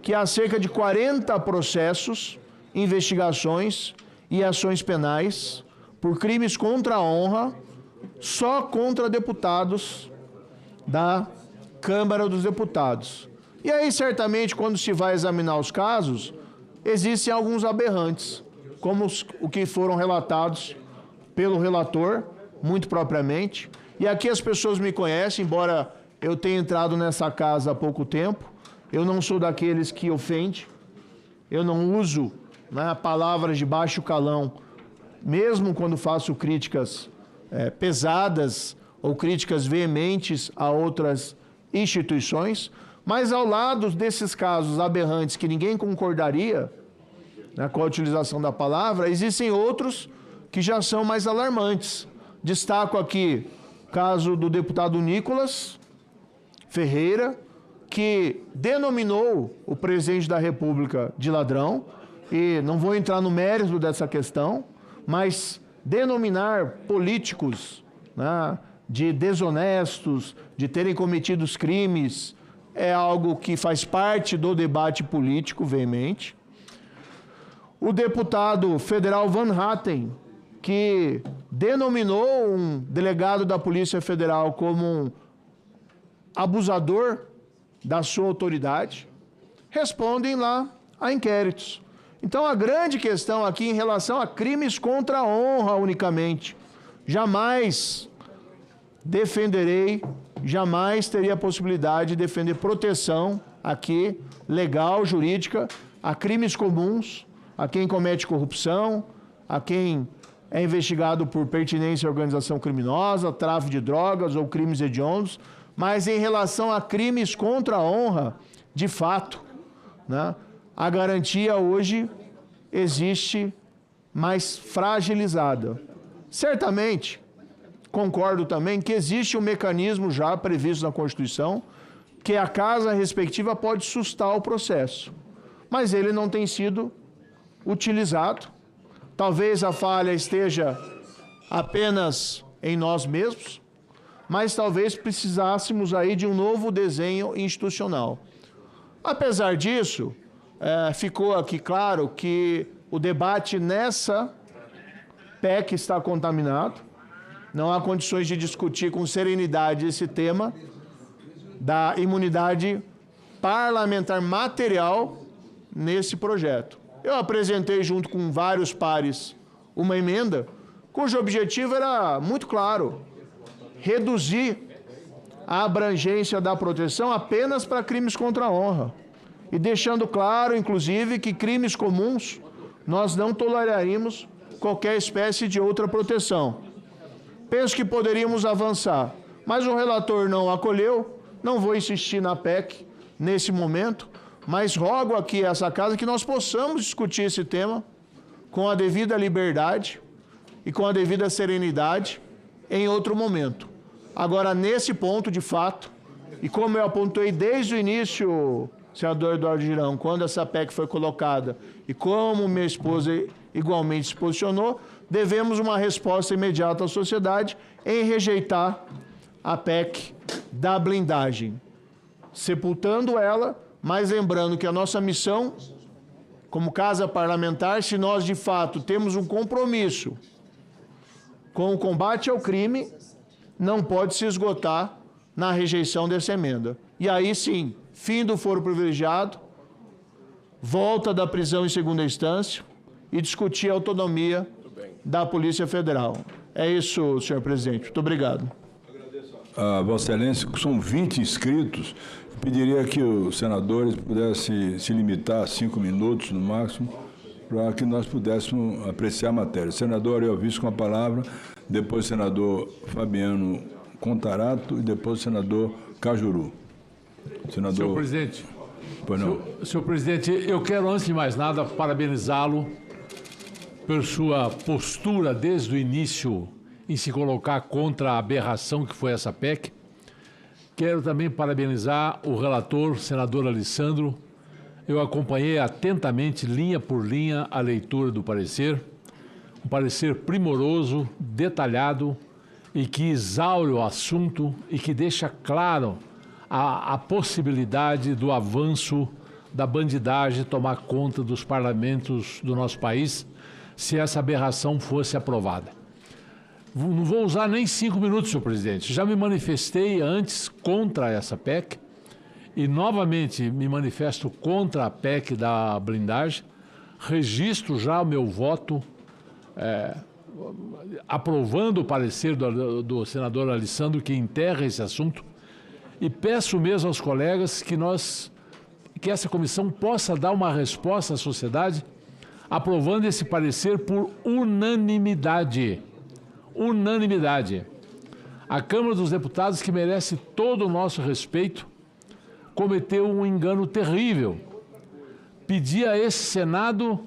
que há cerca de 40 processos, investigações e ações penais por crimes contra a honra, só contra deputados da Câmara dos Deputados. E aí, certamente, quando se vai examinar os casos, existem alguns aberrantes, como o que foram relatados pelo relator, muito propriamente. E aqui as pessoas me conhecem, embora eu tenha entrado nessa casa há pouco tempo, eu não sou daqueles que ofende, eu não uso, né, palavras de baixo calão, mesmo quando faço críticas pesadas ou críticas veementes a outras instituições, mas ao lado desses casos aberrantes que ninguém concordaria, né, com a utilização da palavra, existem outros que já são mais alarmantes. Destaco aqui o caso do deputado Nicolas Ferreira, que denominou o presidente da República de ladrão, e não vou entrar no mérito dessa questão, mas denominar políticos, né, de desonestos, de terem cometido crimes, é algo que faz parte do debate político veemente. O deputado federal Van Hatten, que denominou um delegado da Polícia Federal como um abusador da sua autoridade, respondem lá a inquéritos. Então, a grande questão aqui em relação a crimes contra a honra unicamente, jamais defenderei, jamais teria a possibilidade de defender proteção aqui, legal, jurídica, a crimes comuns, a quem comete corrupção, a quem é investigado por pertinência à organização criminosa, tráfico de drogas ou crimes hediondos, mas em relação a crimes contra a honra, de fato, né, a garantia hoje existe mais fragilizada. Certamente, concordo também que existe um mecanismo já previsto na Constituição que a casa respectiva pode sustar o processo, mas ele não tem sido utilizado. Talvez a falha esteja apenas em nós mesmos, mas talvez precisássemos aí de um novo desenho institucional. Apesar disso, ficou aqui claro que o debate nessa PEC está contaminado. Não há condições de discutir com serenidade esse tema da imunidade parlamentar material nesse projeto. Eu apresentei junto com vários pares uma emenda cujo objetivo era muito claro: reduzir a abrangência da proteção apenas para crimes contra a honra. E deixando claro, inclusive, que crimes comuns nós não toleraríamos qualquer espécie de outra proteção. Penso que poderíamos avançar, mas o relator não acolheu, não vou insistir na PEC nesse momento, mas rogo aqui a essa casa que nós possamos discutir esse tema com a devida liberdade e com a devida serenidade em outro momento. Agora, nesse ponto, de fato, e como eu apontei desde o início senador Eduardo Girão, quando essa PEC foi colocada e como minha esposa igualmente se posicionou, devemos uma resposta imediata à sociedade em rejeitar a PEC da blindagem, sepultando ela, mas lembrando que a nossa missão, como casa parlamentar, se nós de fato temos um compromisso com o combate ao crime, não pode se esgotar na rejeição dessa emenda. E aí sim, fim do foro privilegiado, volta da prisão em segunda instância e discutir a autonomia da Polícia Federal. É isso, senhor presidente. Muito obrigado. Vossa Excelência, são 20 inscritos. Eu pediria que os senadores pudessem se limitar a 5 minutos no máximo, para que nós pudéssemos apreciar a matéria. Senador Elvis com a palavra, depois o senador Fabiano Contarato e depois o senador Cajuru. Senhor presidente, pois não. Senhor presidente, eu quero, antes de mais nada, parabenizá-lo por sua postura desde o início em se colocar contra a aberração que foi essa PEC. Quero também parabenizar o relator, senador Alessandro. Eu acompanhei atentamente, linha por linha, a leitura do parecer. Um parecer primoroso, detalhado e que exaure o assunto e que deixa claro a possibilidade do avanço da bandidagem tomar conta dos parlamentos do nosso país se essa aberração fosse aprovada. Não vou usar nem 5 minutos, senhor presidente. Já me manifestei antes contra essa PEC e novamente me manifesto contra a PEC da blindagem. Registro já o meu voto aprovando o parecer do senador Alessandro, que enterra esse assunto, e peço mesmo aos colegas que essa comissão possa dar uma resposta à sociedade aprovando esse parecer por unanimidade. Unanimidade. A Câmara dos Deputados, que merece todo o nosso respeito, cometeu um engano terrível. Pedi a esse Senado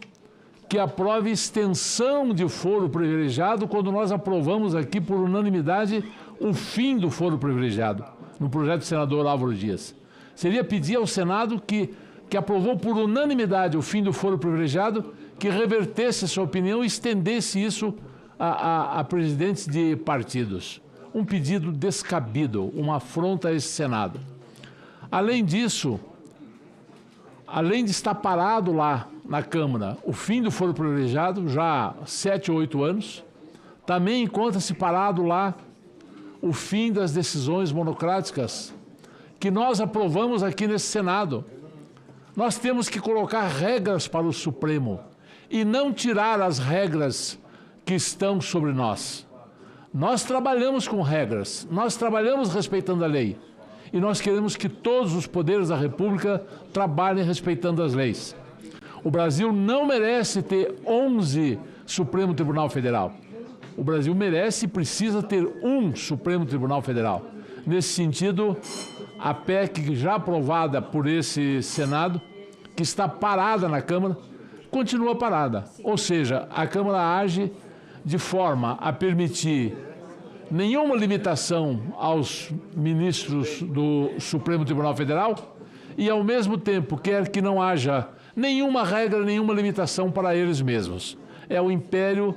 que aprove extensão de foro privilegiado quando nós aprovamos aqui por unanimidade o fim do foro privilegiado, no projeto do senador Álvaro Dias. Seria pedir ao Senado que aprovou por unanimidade o fim do foro privilegiado, que revertesse sua opinião e estendesse isso a presidentes de partidos. Um pedido descabido, uma afronta a esse Senado. Além disso, além de estar parado lá na Câmara o fim do foro privilegiado, já há 7 ou 8 anos, também encontra-se parado lá o fim das decisões monocráticas que nós aprovamos aqui nesse Senado. Nós temos que colocar regras para o Supremo e não tirar as regras que estão sobre nós. Nós trabalhamos com regras, nós trabalhamos respeitando a lei e nós queremos que todos os poderes da República trabalhem respeitando as leis. O Brasil não merece ter 11 Supremo Tribunal Federal. O Brasil merece e precisa ter um Supremo Tribunal Federal. Nesse sentido, a PEC já aprovada por esse Senado, que está parada na Câmara, continua parada. Ou seja, a Câmara age de forma a permitir nenhuma limitação aos ministros do Supremo Tribunal Federal e, ao mesmo tempo, quer que não haja nenhuma regra, nenhuma limitação para eles mesmos. É o império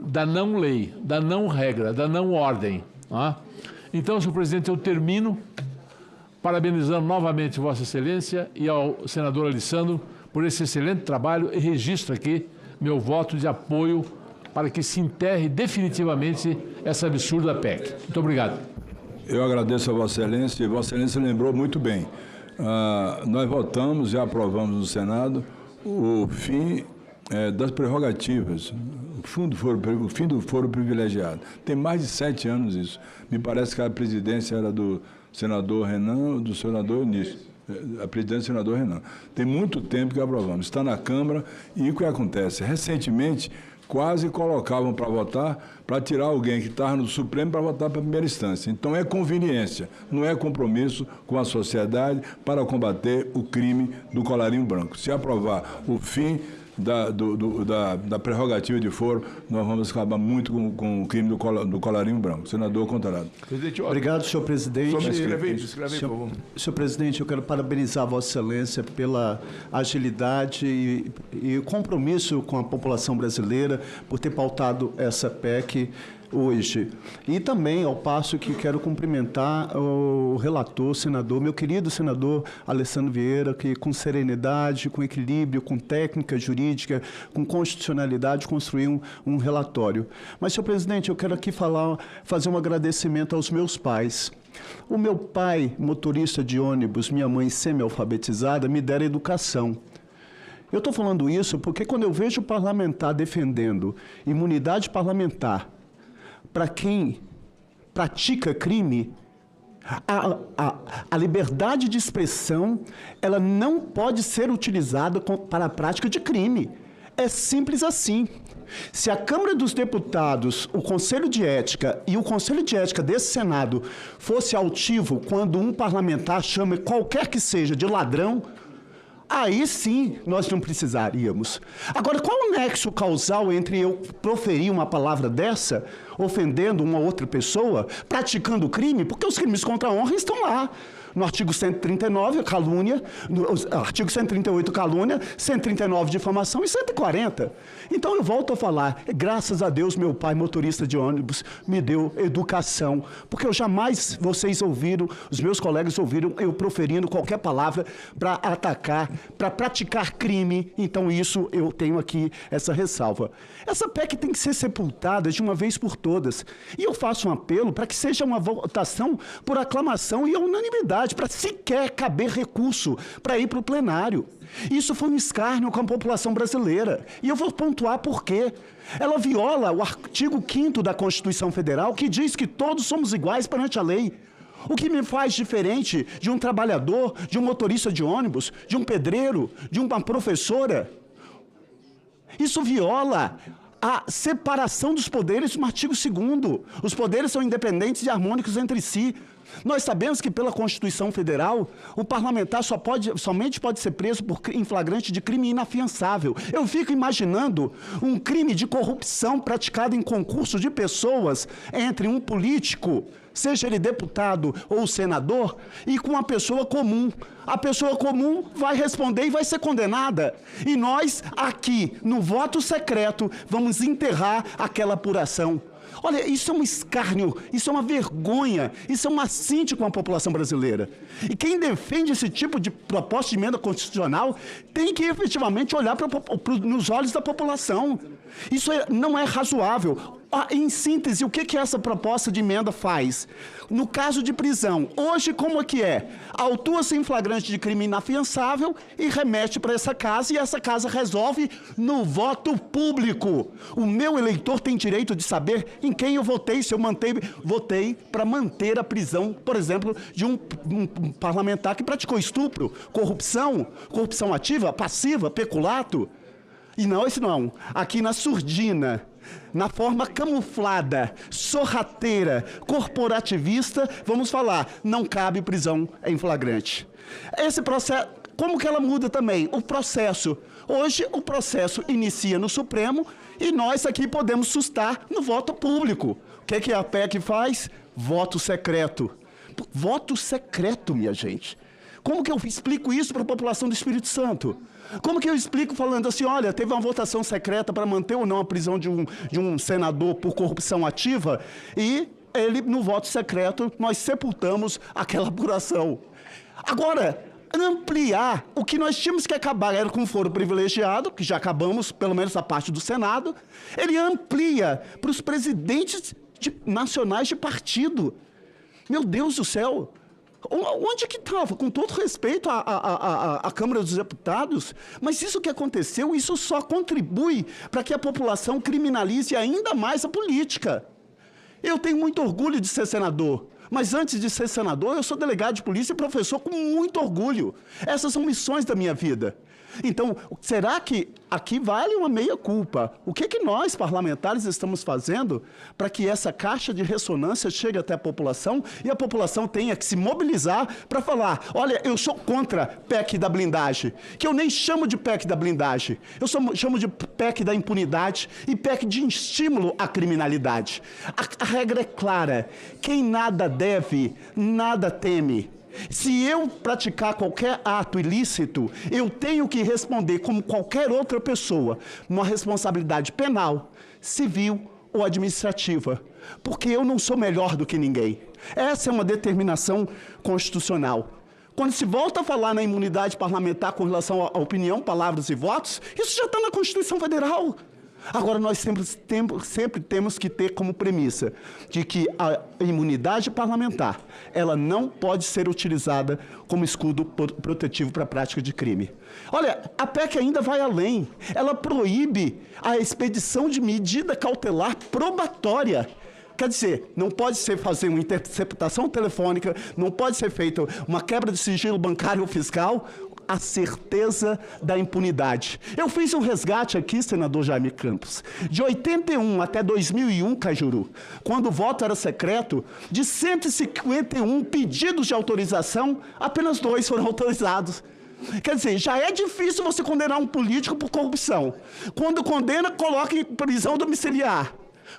da não-lei, da não-regra, da não-ordem. Então, senhor presidente, eu termino parabenizando novamente Vossa Excelência e ao senador Alessandro por esse excelente trabalho e registro aqui meu voto de apoio para que se enterre definitivamente essa absurda PEC. Muito obrigado. Eu agradeço a Vossa Excelência e Vossa Excelência lembrou muito bem. Nós votamos e aprovamos no Senado o fim das prerrogativas, o fim do foro privilegiado. Tem mais de 7 anos isso. Me parece que a presidência era do senador Renan, do senador Eunício. A presidência do senador Renan. Tem muito tempo que aprovamos. Está na Câmara e o que acontece? Recentemente, quase colocavam para votar, para tirar alguém que estava no Supremo para votar para a primeira instância. Então é conveniência, não é compromisso com a sociedade para combater o crime do colarinho branco. Se aprovar o fim da prerrogativa de foro, nós vamos acabar muito com o crime do colarinho branco. Senador Contarado. Obrigado, senhor presidente. Escreve, por favor. Senhor presidente, eu quero parabenizar Vossa Excelência pela agilidade e compromisso com a população brasileira por ter pautado essa PEC hoje. E também, ao passo que quero cumprimentar o relator, o senador, meu querido senador Alessandro Vieira, que com serenidade, com equilíbrio, com técnica jurídica, com constitucionalidade, construiu um relatório. Mas, senhor presidente, eu quero aqui fazer um agradecimento aos meus pais. O meu pai, motorista de ônibus, minha mãe semi-alfabetizada, me deram educação. Eu estou falando isso porque quando eu vejo parlamentar defendendo imunidade parlamentar para quem pratica crime, a liberdade de expressão ela não pode ser utilizada para a prática de crime. É simples assim. Se a Câmara dos Deputados, o Conselho de Ética e o Conselho de Ética desse Senado fosse altivo quando um parlamentar chama qualquer que seja de ladrão, aí sim nós não precisaríamos. Agora, qual o nexo causal entre eu proferir uma palavra dessa, ofendendo uma outra pessoa, praticando crime? Porque os crimes contra a honra estão lá. No artigo 139, calúnia, no artigo 138, calúnia, 139, difamação e 140. Então, eu volto a falar, graças a Deus, meu pai, motorista de ônibus, me deu educação, porque eu jamais, vocês ouviram, os meus colegas ouviram, eu proferindo qualquer palavra para atacar, para praticar crime. Então, isso, eu tenho aqui essa ressalva. Essa PEC tem que ser sepultada de uma vez por todas. E eu faço um apelo para que seja uma votação por aclamação e unanimidade, para sequer caber recurso para ir para o plenário. Isso foi um escárnio com a população brasileira. E eu vou pontuar por quê. Ela viola o artigo 5º da Constituição Federal, que diz que todos somos iguais perante a lei. O que me faz diferente de um trabalhador, de um motorista de ônibus, de um pedreiro, de uma professora? Isso viola a separação dos poderes no artigo 2º. Os poderes são independentes e harmônicos entre si. Nós sabemos que, pela Constituição Federal, o parlamentar somente pode ser preso em flagrante de crime inafiançável. Eu fico imaginando um crime de corrupção praticado em concurso de pessoas entre um político, seja ele deputado ou senador, e com uma pessoa comum. A pessoa comum vai responder e vai ser condenada. E nós, aqui, no voto secreto, vamos enterrar aquela apuração. Olha, isso é um escárnio, isso é uma vergonha, isso é um assinte com a população brasileira. E quem defende esse tipo de proposta de emenda constitucional tem que efetivamente olhar nos olhos da população. Isso não é razoável. Em síntese, o que essa proposta de emenda faz? No caso de prisão, hoje como é que é? Autua-se em flagrante de crime inafiançável e remete para essa casa, e essa casa resolve no voto público. O meu eleitor tem direito de saber em quem eu votei, se eu votei para manter a prisão, por exemplo, de um parlamentar que praticou estupro, corrupção ativa, passiva, peculato. E não, esse não. Aqui na surdina, na forma camuflada, sorrateira, corporativista, vamos falar, não cabe prisão em flagrante. Esse processo, como que ela muda também? O processo. Hoje, o processo inicia no Supremo e nós aqui podemos sustar no voto público. O que a PEC faz? Voto secreto. Voto secreto, minha gente. Como que eu explico isso para a população do Espírito Santo? Como que eu explico falando assim, olha, teve uma votação secreta para manter ou não a prisão de um senador por corrupção ativa e ele, no voto secreto, nós sepultamos aquela apuração. Agora, ampliar o que nós tínhamos que acabar era com o foro privilegiado, que já acabamos, pelo menos a parte do Senado, ele amplia para os presidentes nacionais de partido. Meu Deus do céu! Onde que estava? Com todo respeito à Câmara dos Deputados, mas isso que aconteceu, isso só contribui para que a população criminalize ainda mais a política. Eu tenho muito orgulho de ser senador, mas antes de ser senador, eu sou delegado de polícia e professor com muito orgulho. Essas são missões da minha vida. Então, será que aqui vale uma meia-culpa? O que nós, parlamentares, estamos fazendo para que essa caixa de ressonância chegue até a população e a população tenha que se mobilizar para falar, olha, eu sou contra PEC da blindagem, que eu nem chamo de PEC da blindagem, eu chamo de PEC da impunidade e PEC de estímulo à criminalidade. A regra é clara, quem nada deve, nada teme. Se eu praticar qualquer ato ilícito, eu tenho que responder como qualquer outra pessoa, numa responsabilidade penal, civil ou administrativa, porque eu não sou melhor do que ninguém. Essa é uma determinação constitucional. Quando se volta a falar na imunidade parlamentar com relação à opinião, palavras e votos, isso já está na Constituição Federal. Agora, nós sempre temos que ter como premissa de que a imunidade parlamentar, ela não pode ser utilizada como escudo protetivo para a prática de crime. Olha, a PEC ainda vai além. Ela proíbe a expedição de medida cautelar probatória. Quer dizer, não pode ser fazer uma interceptação telefônica, não pode ser feita uma quebra de sigilo bancário ou fiscal, a certeza da impunidade. Eu fiz um resgate aqui, senador Jaime Campos, de 81 até 2001, Cajuru, quando o voto era secreto, de 151 pedidos de autorização, apenas 2 foram autorizados. Quer dizer, já é difícil você condenar um político por corrupção. Quando condena, coloca em prisão domiciliar.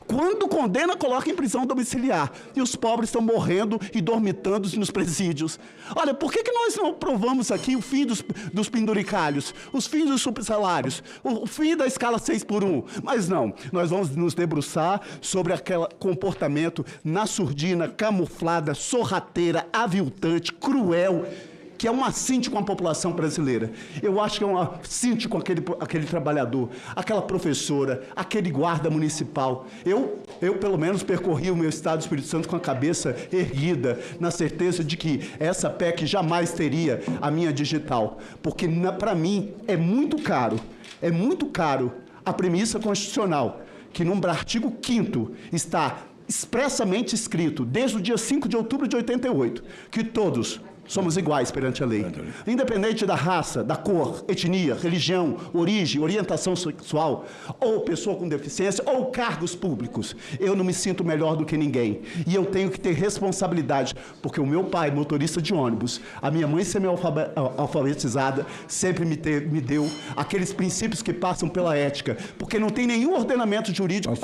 Quando condena, coloca em prisão domiciliar. E os pobres estão morrendo e dormitando nos presídios. Olha, por que nós não aprovamos aqui o fim dos penduricalhos, os fins dos subsalários, o fim da escala 6x1? Mas não, nós vamos nos debruçar sobre aquele comportamento na surdina, camuflada, sorrateira, aviltante, cruel, que é um assinte com a população brasileira. Eu acho que é um assinte com aquele trabalhador, aquela professora, aquele guarda municipal. Eu, pelo menos, percorri o meu estado do Espírito Santo com a cabeça erguida, na certeza de que essa PEC jamais teria a minha digital. Porque, para mim, é muito caro a premissa constitucional, que no artigo 5º está expressamente escrito, desde o dia 5 de outubro de 88, que todos somos iguais perante a lei. Independente da raça, da cor, etnia, religião, origem, orientação sexual, ou pessoa com deficiência, ou cargos públicos. Eu não me sinto melhor do que ninguém. E eu tenho que ter responsabilidade, porque o meu pai, motorista de ônibus, a minha mãe semi-alfabetizada, sempre me deu aqueles princípios que passam pela ética, porque não tem nenhum ordenamento jurídico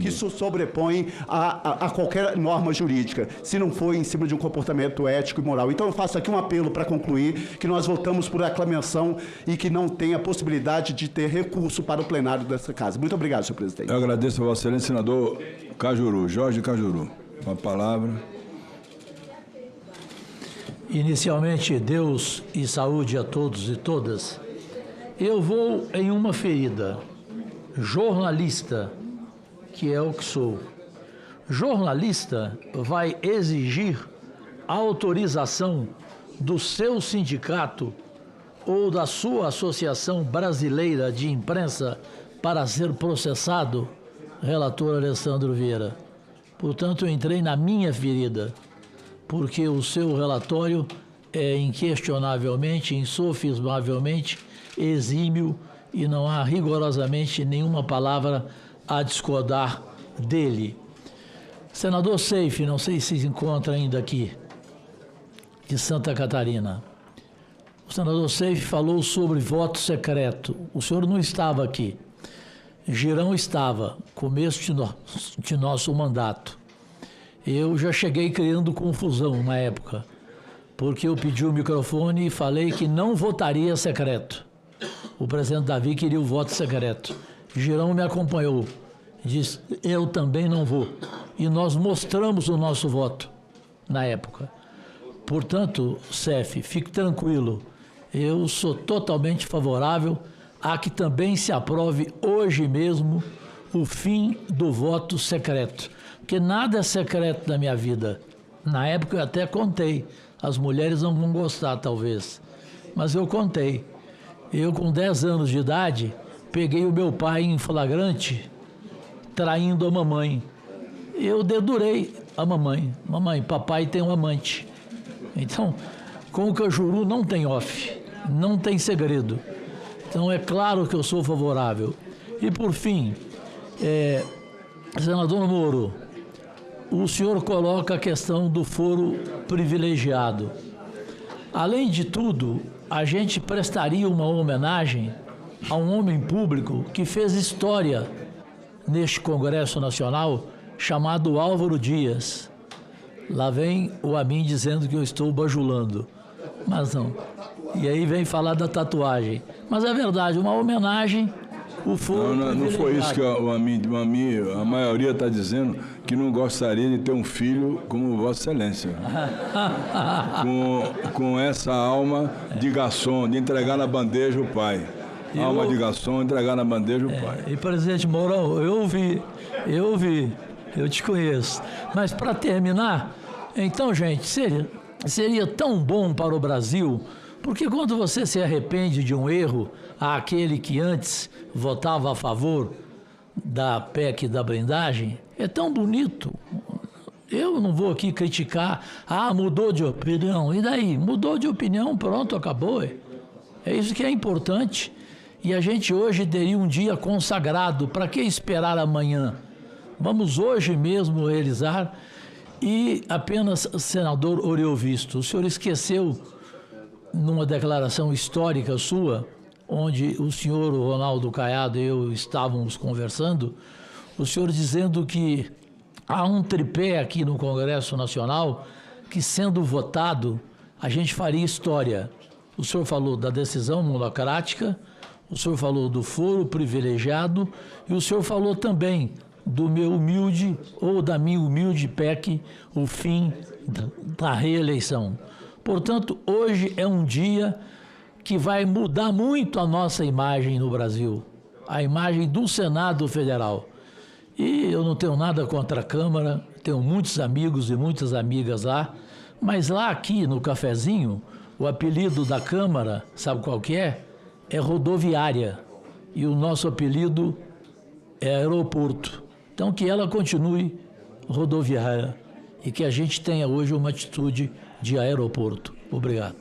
que se sobrepõe a qualquer norma jurídica, se não for em cima de um comportamento ético e moral. Então eu faço aqui um apelo para concluir, que nós votamos por aclamação e que não tem a possibilidade de ter recurso para o plenário dessa casa. Muito obrigado, senhor presidente. Eu agradeço a Vossa Excelência, senador Cajuru, Jorge Cajuru. Com a palavra. Inicialmente, Deus e saúde a todos e todas. Eu vou em uma ferida. Jornalista, que é o que sou. Jornalista vai exigir autorização do seu sindicato ou da sua Associação Brasileira de Imprensa para ser processado? Relator Alessandro Vieira. Portanto, eu entrei na minha ferida, porque o seu relatório é inquestionavelmente, insofismavelmente exímio e não há rigorosamente nenhuma palavra a discordar dele. Senador Seife, não sei se se encontra ainda aqui, de Santa Catarina. O senador Seife falou sobre voto secreto. O senhor não estava aqui. Girão estava, começo de nosso mandato. Eu já cheguei criando confusão na época, porque eu pedi o microfone e falei que não votaria secreto. O presidente Davi queria o voto secreto. Girão me acompanhou. Disse, eu também não vou. E nós mostramos o nosso voto na época. Portanto, Cef, fique tranquilo. Eu sou totalmente favorável a que também se aprove hoje mesmo o fim do voto secreto. Porque nada é secreto na minha vida. Na época eu até contei. As mulheres não vão gostar, talvez. Mas eu contei. Eu, com 10 anos de idade, peguei o meu pai em flagrante, traindo a mamãe. Eu dedurei a mamãe. Mamãe, papai tem um amante. Então, com o Cajuru não tem off. não tem segredo. Então é claro que eu sou favorável. E por fim, senador Moro, o senhor coloca a questão do foro privilegiado. Além de tudo, a gente prestaria uma homenagem a um homem público que fez história neste Congresso Nacional, chamado Álvaro Dias. Lá vem o Amin dizendo que eu estou bajulando, mas não. E aí vem falar da tatuagem. Mas é verdade, uma homenagem, o foro não foi isso que o Amin, a maioria está dizendo, que não gostaria de ter um filho como Vossa Excelência. com essa alma de garçom, de entregar na bandeja o pai. Alma de garçom, entregar na bandeja o pai. E, presidente Mourão, eu vi, eu te conheço. Mas, para terminar, então, gente, seria tão bom para o Brasil, porque quando você se arrepende de um erro, aquele que antes votava a favor da PEC da blindagem, é tão bonito. Eu não vou aqui criticar, mudou de opinião, e daí? Mudou de opinião, pronto, acabou. É isso que é importante. E a gente hoje teria um dia consagrado, para que esperar amanhã? Vamos hoje mesmo realizar. E apenas, senador Oriovisto, o senhor esqueceu, numa declaração histórica sua, onde o senhor Ronaldo Caiado e eu estávamos conversando, o senhor dizendo que há um tripé aqui no Congresso Nacional que, sendo votado, a gente faria história. O senhor falou da decisão monocrática, o senhor falou do foro privilegiado e o senhor falou também do meu humilde ou da minha humilde PEC, o fim da reeleição. Portanto, hoje é um dia que vai mudar muito a nossa imagem no Brasil, a imagem do Senado Federal. E eu não tenho nada contra a Câmara, tenho muitos amigos e muitas amigas lá, mas lá aqui no cafezinho, o apelido da Câmara, sabe qual que é? É rodoviária. E o nosso apelido é aeroporto. Então, que ela continue rodoviária e que a gente tenha hoje uma atitude de aeroporto. Obrigado.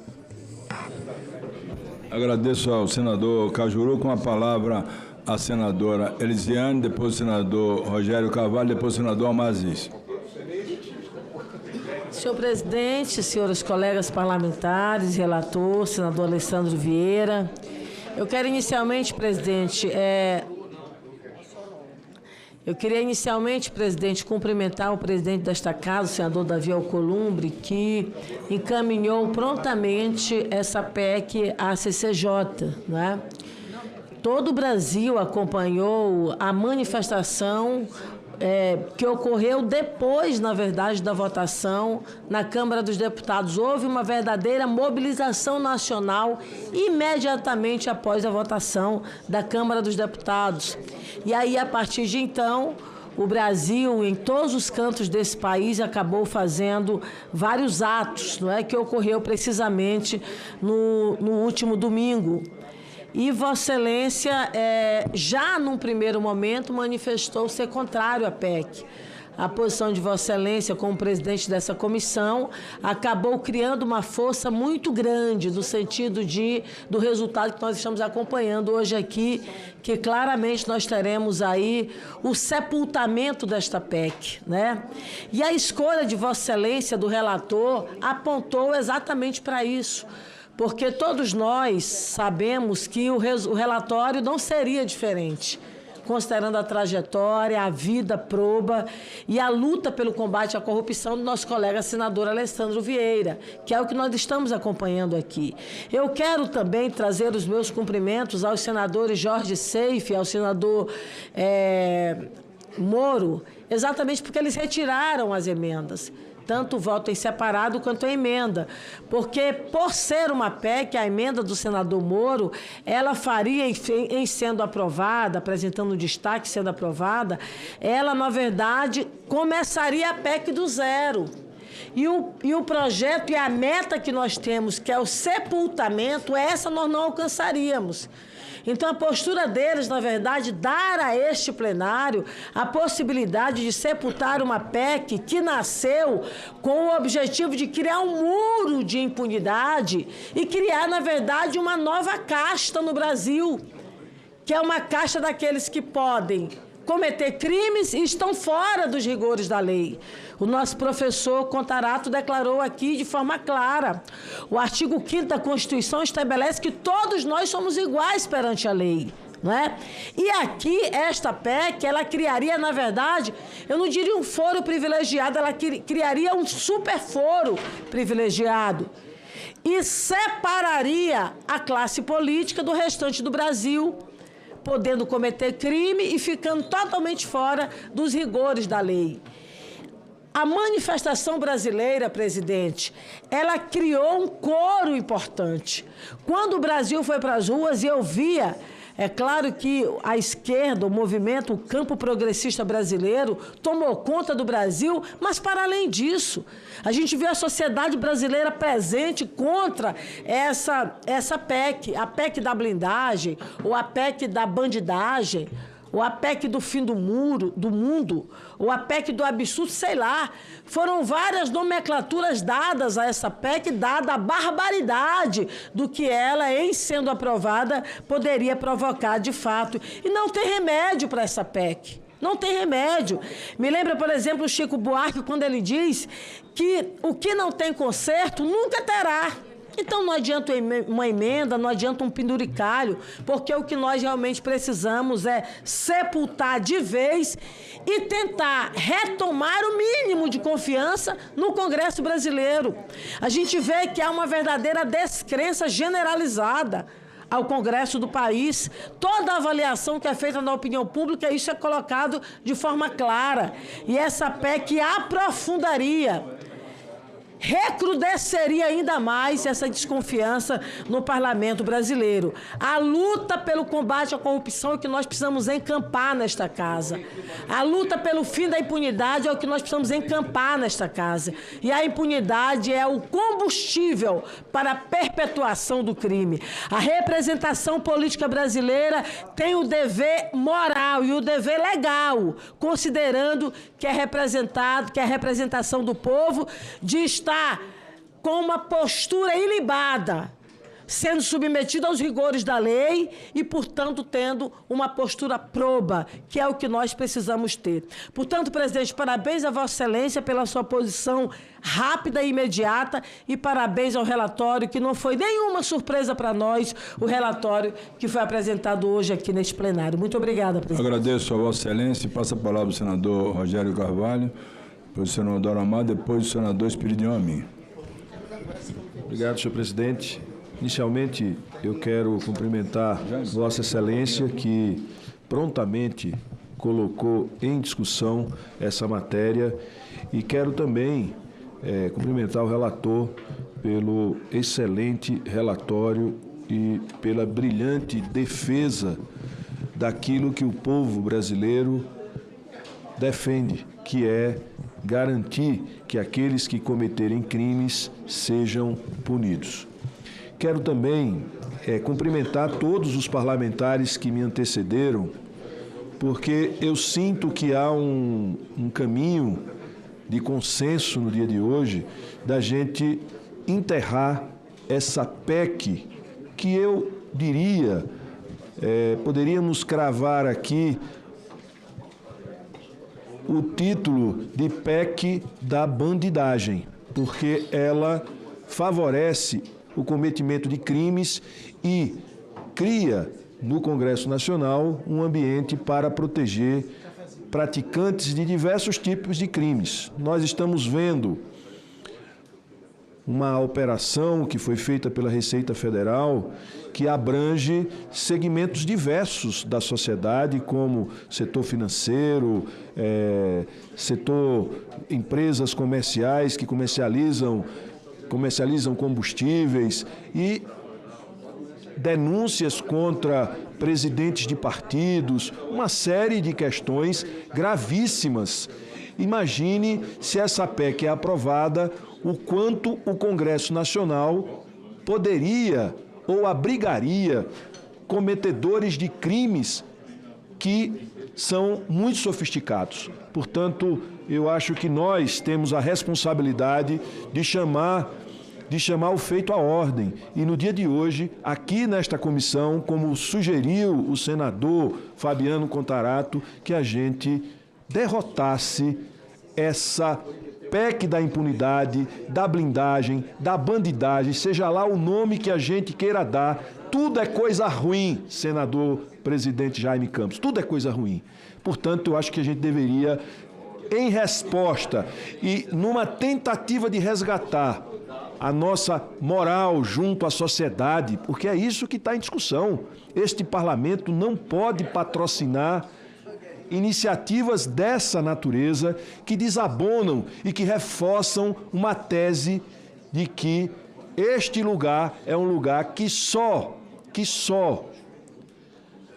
Agradeço ao senador Cajuru. Com a palavra a senadora Elisiane, depois o senador Rogério Carvalho, depois o senador Amaziz. Senhor presidente, senhores colegas parlamentares, relator, senador Alessandro Vieira, eu quero inicialmente, presidente, cumprimentar o presidente desta casa, o senador Davi Alcolumbre, que encaminhou prontamente essa PEC à CCJ, né? Todo o Brasil acompanhou a manifestação que ocorreu depois, na verdade, da votação na Câmara dos Deputados. Houve uma verdadeira mobilização nacional imediatamente após a votação da Câmara dos Deputados. E aí, a partir de então, o Brasil, em todos os cantos desse país, acabou fazendo vários atos, não é, que ocorreu precisamente no último domingo. E Vossa Excelência, já num primeiro momento, manifestou ser contrário à PEC. A posição de Vossa Excelência, como presidente dessa comissão, acabou criando uma força muito grande no sentido do resultado que nós estamos acompanhando hoje aqui, que claramente nós teremos aí o sepultamento desta PEC, né? E a escolha de Vossa Excelência, do relator, apontou exatamente para isso. Porque todos nós sabemos que o relatório não seria diferente, considerando a trajetória, a vida proba e a luta pelo combate à corrupção do nosso colega senador Alessandro Vieira, que é o que nós estamos acompanhando aqui. Eu quero também trazer os meus cumprimentos aos senadores Jorge Seife e ao senador Moro, exatamente porque eles retiraram as emendas. Tanto o voto em separado quanto a emenda. Porque, por ser uma PEC, a emenda do senador Moro, ela faria, em sendo aprovada, apresentando um destaque sendo aprovada, ela, na verdade, começaria a PEC do zero. E o projeto e a meta que nós temos, que é o sepultamento, essa nós não alcançaríamos. Então, a postura deles, na verdade, dar a este plenário a possibilidade de sepultar uma PEC que nasceu com o objetivo de criar um muro de impunidade e criar, na verdade, uma nova casta no Brasil, que é uma casta daqueles que podem cometer crimes e estão fora dos rigores da lei. O nosso professor Contarato declarou aqui de forma clara. O artigo 5º da Constituição estabelece que todos nós somos iguais perante a lei. Não é? E aqui, esta PEC, ela criaria, na verdade, eu não diria um foro privilegiado, ela criaria um superforo privilegiado e separaria a classe política do restante do Brasil, podendo cometer crime e ficando totalmente fora dos rigores da lei. A manifestação brasileira, presidente, ela criou um coro importante. Quando o Brasil foi para as ruas e eu via, é claro que a esquerda, o movimento, o campo progressista brasileiro tomou conta do Brasil, mas para além disso, a gente vê a sociedade brasileira presente contra essa PEC, a PEC da blindagem, ou a PEC da bandidagem, ou a PEC do fim do mundo, ou a PEC do absurdo, sei lá. Foram várias nomenclaturas dadas a essa PEC, dada a barbaridade do que ela, em sendo aprovada, poderia provocar de fato. E não tem remédio para essa PEC. Não tem remédio. Me lembra, por exemplo, o Chico Buarque, quando ele diz que o que não tem conserto nunca terá. Então não adianta uma emenda, não adianta um penduricalho, porque o que nós realmente precisamos é sepultar de vez e tentar retomar o mínimo de confiança no Congresso brasileiro. A gente vê que há uma verdadeira descrença generalizada ao Congresso do país. Toda a avaliação que é feita na opinião pública, isso é colocado de forma clara. E essa PEC aprofundaria, recrudesceria ainda mais essa desconfiança no parlamento brasileiro. A luta pelo combate à corrupção é o que nós precisamos encampar nesta casa. A luta pelo fim da impunidade é o que nós precisamos encampar nesta casa. E a impunidade é o combustível para a perpetuação do crime. A representação política brasileira tem o dever moral e o dever legal, considerando que é representação do povo, de estar com uma postura ilibada, sendo submetido aos rigores da lei e, portanto, tendo uma postura proba, que é o que nós precisamos ter. Portanto, presidente, parabéns a Vossa Excelência pela sua posição rápida e imediata e parabéns ao relatório, que não foi nenhuma surpresa para nós, o relatório que foi apresentado hoje aqui neste plenário. Muito obrigada, presidente. Agradeço a Vossa Excelência e passo a palavra ao senador Rogério Carvalho, depois o senador Amado, depois o senador Espiridião Amin. Obrigado, senhor presidente. Inicialmente, eu quero cumprimentar Vossa Excelência, que prontamente colocou em discussão essa matéria, e quero também cumprimentar o relator pelo excelente relatório e pela brilhante defesa daquilo que o povo brasileiro defende, que é garantir que aqueles que cometerem crimes sejam punidos. Quero também cumprimentar todos os parlamentares que me antecederam, porque eu sinto que há um caminho de consenso no dia de hoje da gente enterrar essa PEC que eu diria, poderíamos cravar aqui o título de PEC da bandidagem, porque ela favorece o cometimento de crimes e cria no Congresso Nacional um ambiente para proteger praticantes de diversos tipos de crimes. Nós estamos vendo uma operação que foi feita pela Receita Federal que abrange segmentos diversos da sociedade, como setor financeiro, setor empresas comerciais que comercializam combustíveis e denúncias contra presidentes de partidos, uma série de questões gravíssimas. Imagine se essa PEC é aprovada, o quanto o Congresso Nacional poderia ou abrigaria cometedores de crimes que são muito sofisticados. Portanto, eu acho que nós temos a responsabilidade de chamar o feito à ordem. E no dia de hoje, aqui nesta comissão, como sugeriu o senador Fabiano Contarato, que a gente derrotasse essa PEC da impunidade, da blindagem, da bandidagem, seja lá o nome que a gente queira dar, tudo é coisa ruim, senador presidente Jaime Campos, tudo é coisa ruim. Portanto, eu acho que a gente deveria, em resposta e numa tentativa de resgatar a nossa moral junto à sociedade, porque é isso que está em discussão. Este parlamento não pode patrocinar iniciativas dessa natureza que desabonam e que reforçam uma tese de que este lugar é um lugar que só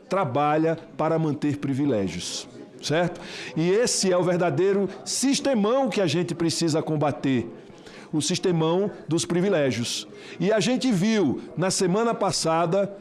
trabalha para manter privilégios, certo? E esse é o verdadeiro sistemão que a gente precisa combater, o sistemão dos privilégios. E a gente viu, na semana passada,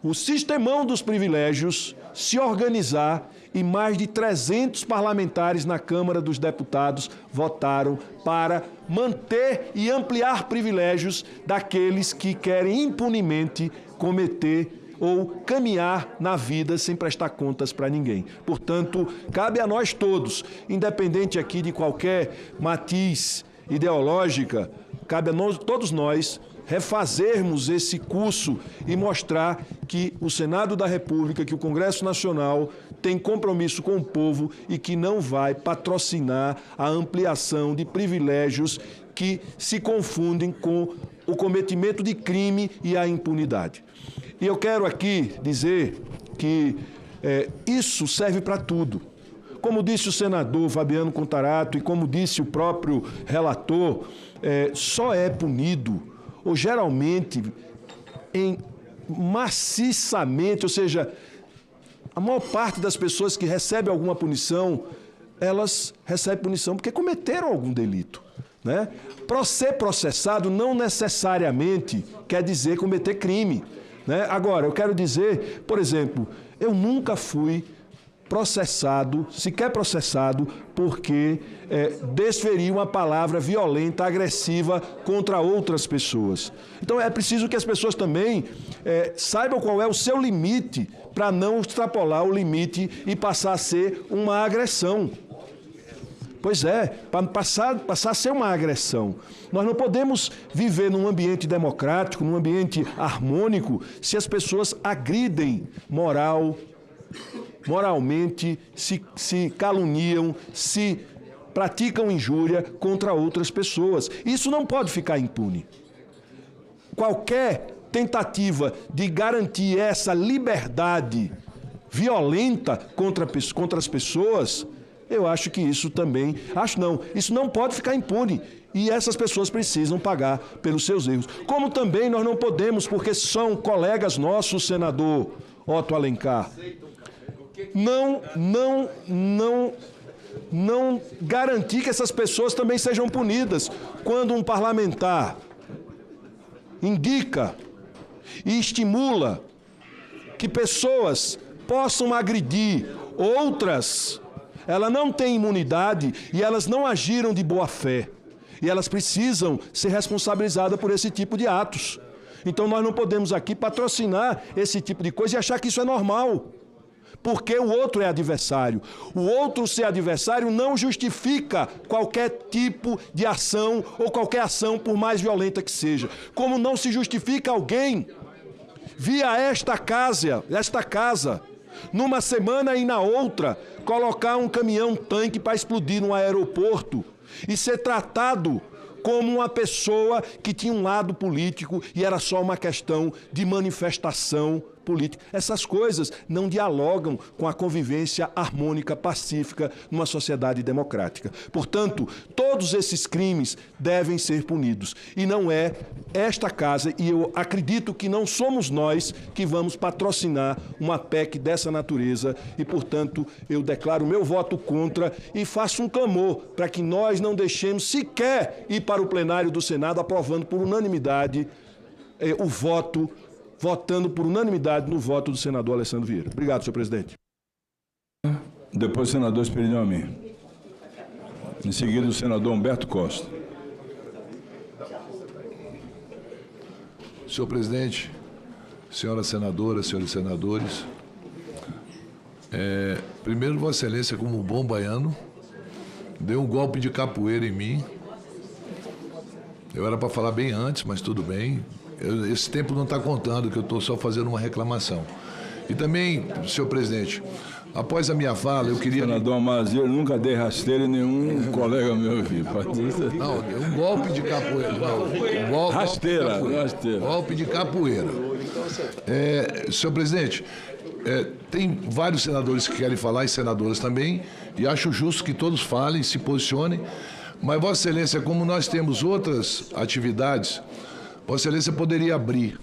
o sistemão dos privilégios se organizar e mais de 300 parlamentares na Câmara dos Deputados votaram para manter e ampliar privilégios daqueles que querem impunemente cometer ou caminhar na vida sem prestar contas para ninguém. Portanto, cabe a nós todos, independente aqui de qualquer matiz ideológica, cabe a nós, todos nós, refazermos esse curso e mostrar que o Senado da República, que o Congresso Nacional tem compromisso com o povo e que não vai patrocinar a ampliação de privilégios que se confundem com o cometimento de crime e a impunidade. E eu quero aqui dizer que isso serve para tudo. Como disse o senador Fabiano Contarato e como disse o próprio relator, só é punido, ou geralmente, maciçamente, ou seja, a maior parte das pessoas que recebem alguma punição, elas recebem punição porque cometeram algum delito, né? Ser processado não necessariamente quer dizer cometer crime, né? Agora, eu quero dizer, por exemplo, eu nunca fui processado, sequer processado, porque desferi uma palavra violenta, agressiva contra outras pessoas. Então é preciso que as pessoas também saibam qual é o seu limite para não extrapolar o limite e passar a ser uma agressão. Pois é, para passar a ser uma agressão. Nós não podemos viver num ambiente democrático, num ambiente harmônico, se as pessoas agridem moralmente, se caluniam, se praticam injúria contra outras pessoas. Isso não pode ficar impune. Qualquer tentativa de garantir essa liberdade violenta contra as pessoas, eu acho que isso também... isso não pode ficar impune. E essas pessoas precisam pagar pelos seus erros. Como também nós não podemos, porque são colegas nossos, senador Otto Alencar, não garantir que essas pessoas também sejam punidas. Quando um parlamentar indica e estimula que pessoas possam agredir outras, ela não tem imunidade e elas não agiram de boa fé. E elas precisam ser responsabilizadas por esse tipo de atos. Então nós não podemos aqui patrocinar esse tipo de coisa e achar que isso é normal. Porque o outro é adversário. O outro ser adversário não justifica qualquer tipo de ação ou qualquer ação, por mais violenta que seja. Como não se justifica alguém via esta casa, numa semana e na outra, colocar um caminhão-tanque para explodir no aeroporto e ser tratado como uma pessoa que tinha um lado político e era só uma questão de manifestação política. Essas coisas não dialogam com a convivência harmônica, pacífica numa sociedade democrática. Portanto, todos esses crimes devem ser punidos. E não é esta casa, e eu acredito que não somos nós que vamos patrocinar uma PEC dessa natureza e, portanto, eu declaro meu voto contra e faço um clamor para que nós não deixemos sequer ir para o plenário do Senado aprovando por unanimidade o voto votando por unanimidade no voto do senador Alessandro Vieira. Obrigado, senhor presidente. Depois o senador Esperino Amin. Em seguida, o senador Humberto Costa. Senhor presidente, senhoras senadoras, senhores senadores, primeiro, Vossa Excelência, como um bom baiano, deu um golpe de capoeira em mim. Eu era para falar bem antes, mas tudo bem. Esse tempo não está contando, que eu estou só fazendo uma reclamação. E também, senhor presidente, após a minha fala, eu queria... Senador Amazir, eu nunca dei rasteira em nenhum colega meu aqui. Não, um golpe de capoeira. Não, rasteira. Golpe de capoeira. Senhor presidente, tem vários senadores que querem falar, e senadoras também, e acho justo que todos falem, se posicionem, mas, Vossa Excelência, como nós temos outras atividades, Vossa Excelência poderia abrir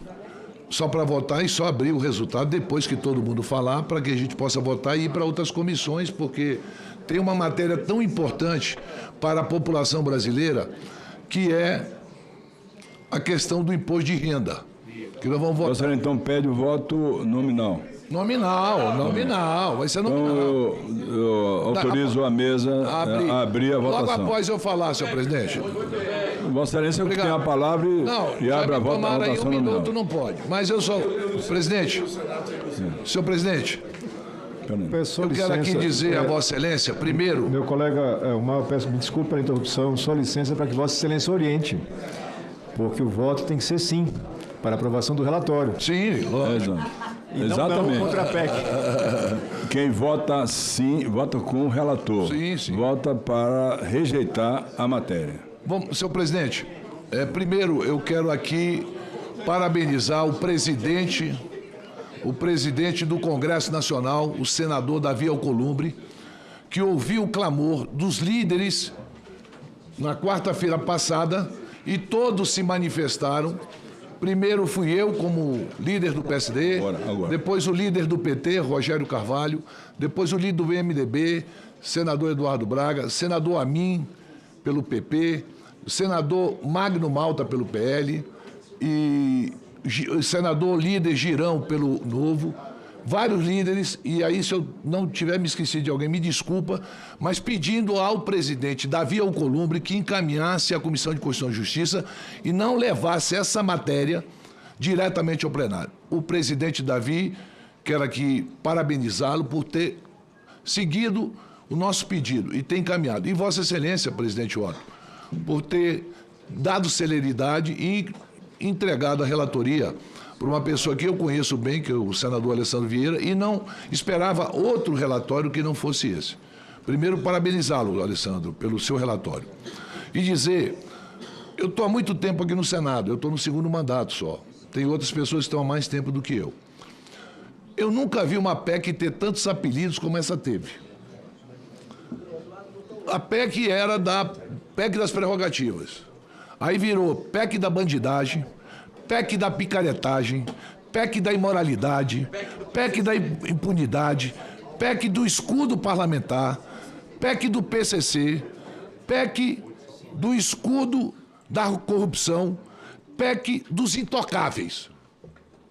só para votar e só abrir o resultado depois que todo mundo falar, para que a gente possa votar e ir para outras comissões, porque tem uma matéria tão importante para a população brasileira, que é a questão do imposto de renda. Que nós vamos votar. Você então pede o voto nominal. Nominal, vai ser nominal. Então eu autorizo a mesa a abrir a votação. Logo após eu falar, senhor presidente. Vossa Excelência tem a palavra e abre a votação aí um nominal. minuto, não pode. Mas eu sou... Presidente, senhor presidente, eu quero aqui dizer a Vossa Excelência, primeiro... Meu colega, eu peço desculpa pela interrupção, só licença para que Vossa Excelência oriente, porque o voto tem que ser sim, para aprovação do relatório. Sim, lógico. Exatamente. Não contra a PEC. Quem vota sim, vota com o relator. Sim. Vota para rejeitar a matéria. Bom, senhor presidente, primeiro eu quero aqui parabenizar o presidente do Congresso Nacional, o senador Davi Alcolumbre, que ouviu o clamor dos líderes na quarta-feira passada e todos se manifestaram. Primeiro fui eu como líder do PSD, depois o líder do PT, Rogério Carvalho, depois o líder do MDB, senador Eduardo Braga, senador Amin, pelo PP, senador Magno Malta, pelo PL, e senador líder Girão, pelo Novo, vários líderes, e aí se eu não tiver me esquecido de alguém, me desculpa, mas pedindo ao presidente Davi Alcolumbre que encaminhasse a Comissão de Constituição e Justiça e não levasse essa matéria diretamente ao plenário. O presidente Davi, quero aqui parabenizá-lo por ter seguido o nosso pedido e ter encaminhado. E Vossa Excelência, presidente Otto, por ter dado celeridade e entregado a relatoria para uma pessoa que eu conheço bem, que é o senador Alessandro Vieira, e não esperava outro relatório que não fosse esse. Primeiro, parabenizá-lo, Alessandro, pelo seu relatório. E dizer, eu estou há muito tempo aqui no Senado, eu estou no segundo mandato só. Tem outras pessoas que estão há mais tempo do que eu. Eu nunca vi uma PEC ter tantos apelidos como essa teve. A PEC era da PEC das prerrogativas. Aí virou PEC da bandidagem, PEC da picaretagem, PEC da imoralidade, PEC da impunidade, PEC do escudo parlamentar, PEC do PCC, PEC do escudo da corrupção, PEC dos intocáveis.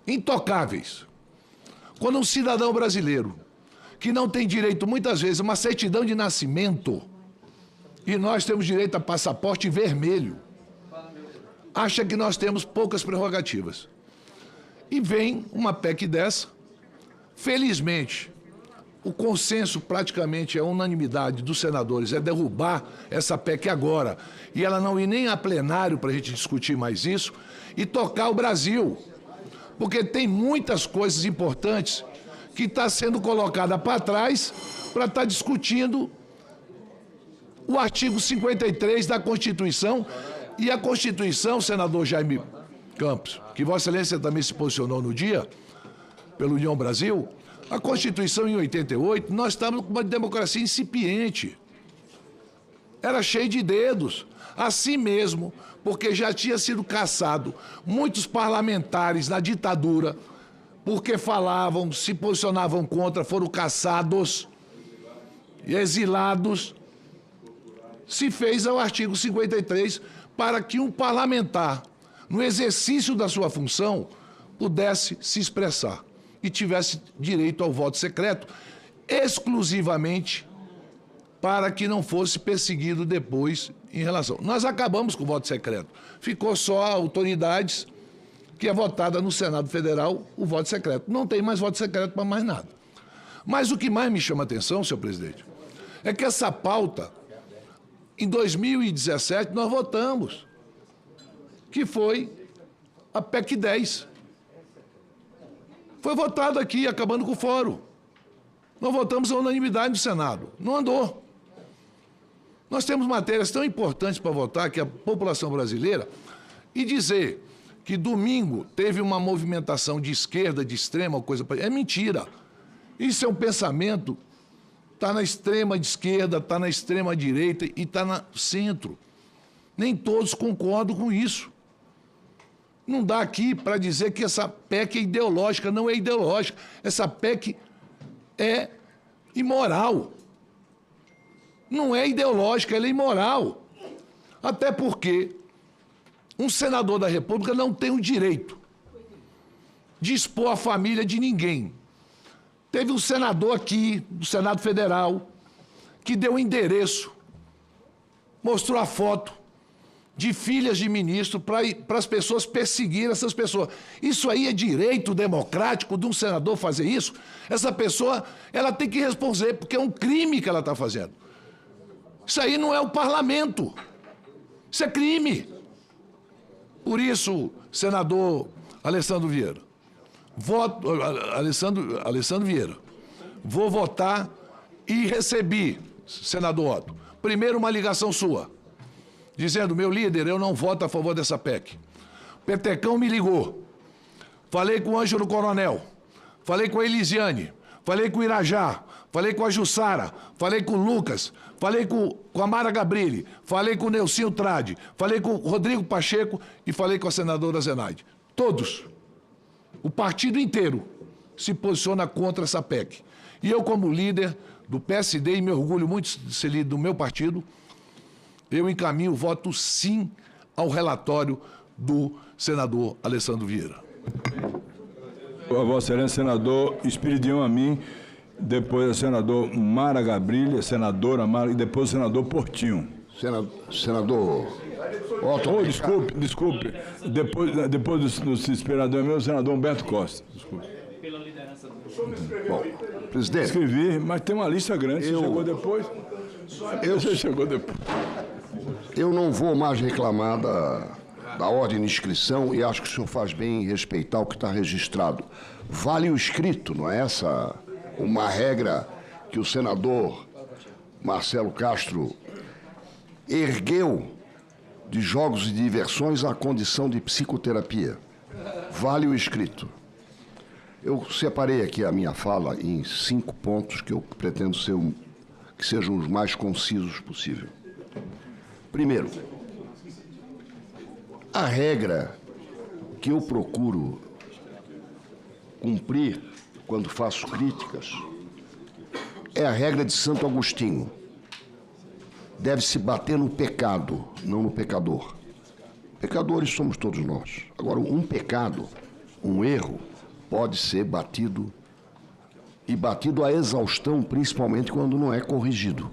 Intocáveis. Quando um cidadão brasileiro, que não tem direito, muitas vezes, a uma certidão de nascimento, e nós temos direito a passaporte vermelho, acha que nós temos poucas prerrogativas. E vem uma PEC dessa, felizmente, o consenso praticamente é a unanimidade dos senadores, é derrubar essa PEC agora, e ela não ir nem a plenário para a gente discutir mais isso, e tocar o Brasil. Porque tem muitas coisas importantes que está sendo colocada para trás para estar discutindo o artigo 53 da Constituição. E a Constituição, senador Jaime Campos, que Vossa Excelência também se posicionou no dia, pela União Brasil, a Constituição em 88, nós estávamos com uma democracia incipiente. Era cheio de dedos. Assim mesmo, porque já tinha sido caçado muitos parlamentares na ditadura, porque falavam, se posicionavam contra, foram caçados e exilados. Se fez ao artigo 53 para que um parlamentar, no exercício da sua função, pudesse se expressar e tivesse direito ao voto secreto, exclusivamente para que não fosse perseguido depois em relação. Nós acabamos com o voto secreto. Ficou só autoridades que é votada no Senado Federal o voto secreto. Não tem mais voto secreto para mais nada. Mas o que mais me chama a atenção, senhor presidente, é que essa pauta, em 2017, nós votamos, que foi a PEC 10. Foi votado aqui, acabando com o fórum. Nós votamos a unanimidade no Senado. Não andou. Nós temos matérias tão importantes para votar que a população brasileira, e dizer que domingo teve uma movimentação de esquerda, de extrema, coisa para... É mentira. Isso é um pensamento, está na extrema de esquerda, está na extrema direita e está no centro. Nem todos concordam com isso. Não dá aqui para dizer que essa PEC é ideológica, não é ideológica. Essa PEC é imoral. Não é ideológica, ela é imoral. Até porque um senador da República não tem o direito de expor a família de ninguém. Teve um senador aqui, do Senado Federal, que deu o endereço, mostrou a foto de filhas de ministro para as pessoas perseguirem essas pessoas. Isso aí é direito democrático de um senador fazer isso? Essa pessoa, ela tem que responder, porque é um crime que ela está fazendo. Isso aí não é o parlamento. Isso é crime. Por isso, senador Alessandro Vieira, Alessandro Vieira, vou votar e recebi, senador Otto, primeiro uma ligação sua, dizendo, meu líder, eu não voto a favor dessa PEC. Petecão me ligou, falei com o Ângelo Coronel, falei com a Elisiane, falei com o Irajá, falei com a Jussara, falei com o Lucas, falei com a Mara Gabrilli, falei com o Nelsinho Trade, falei com o Rodrigo Pacheco e falei com a senadora Zenaide. Todos. O partido inteiro se posiciona contra essa PEC. E eu, como líder do PSD, e me orgulho muito de ser líder do meu partido, eu encaminho o voto sim ao relatório do senador Alessandro Vieira. Vossa Excelência, senador Espiridião Amin, depois a senador Mara Gabrilli, senadora Mara, e depois o senador Portinho. Senador Otto. Oh, desculpe. Depois do senador meu, o senador Humberto Costa. Desculpe. Bom, presidente. Escrevi, mas tem uma lista grande. Você chegou depois? Você chegou depois. Eu não vou mais reclamar da ordem de inscrição e acho que o senhor faz bem em respeitar o que está registrado. Vale o escrito, não é essa uma regra que o senador Marcelo Castro ergueu de jogos e diversões à condição de psicoterapia. Vale o escrito. Eu separei aqui a minha fala em 5 pontos que eu pretendo que sejam os mais concisos possível. Primeiro, a regra que eu procuro cumprir quando faço críticas é a regra de Santo Agostinho. Deve-se bater no pecado, não no pecador. Pecadores somos todos nós. Agora, um pecado, um erro, pode ser batido e batido à exaustão, principalmente quando não é corrigido.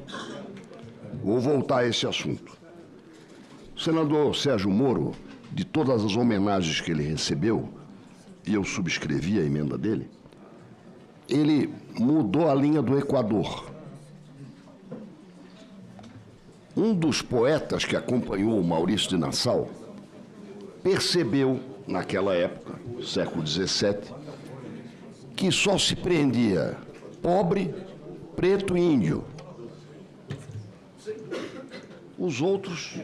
Vou voltar a esse assunto. O senador Sérgio Moro, de todas as homenagens que ele recebeu, e eu subscrevi a emenda dele, ele mudou a linha do Equador. Um dos poetas que acompanhou o Maurício de Nassau percebeu, naquela época, século XVII, que só se prendia pobre, preto e índio. Os outros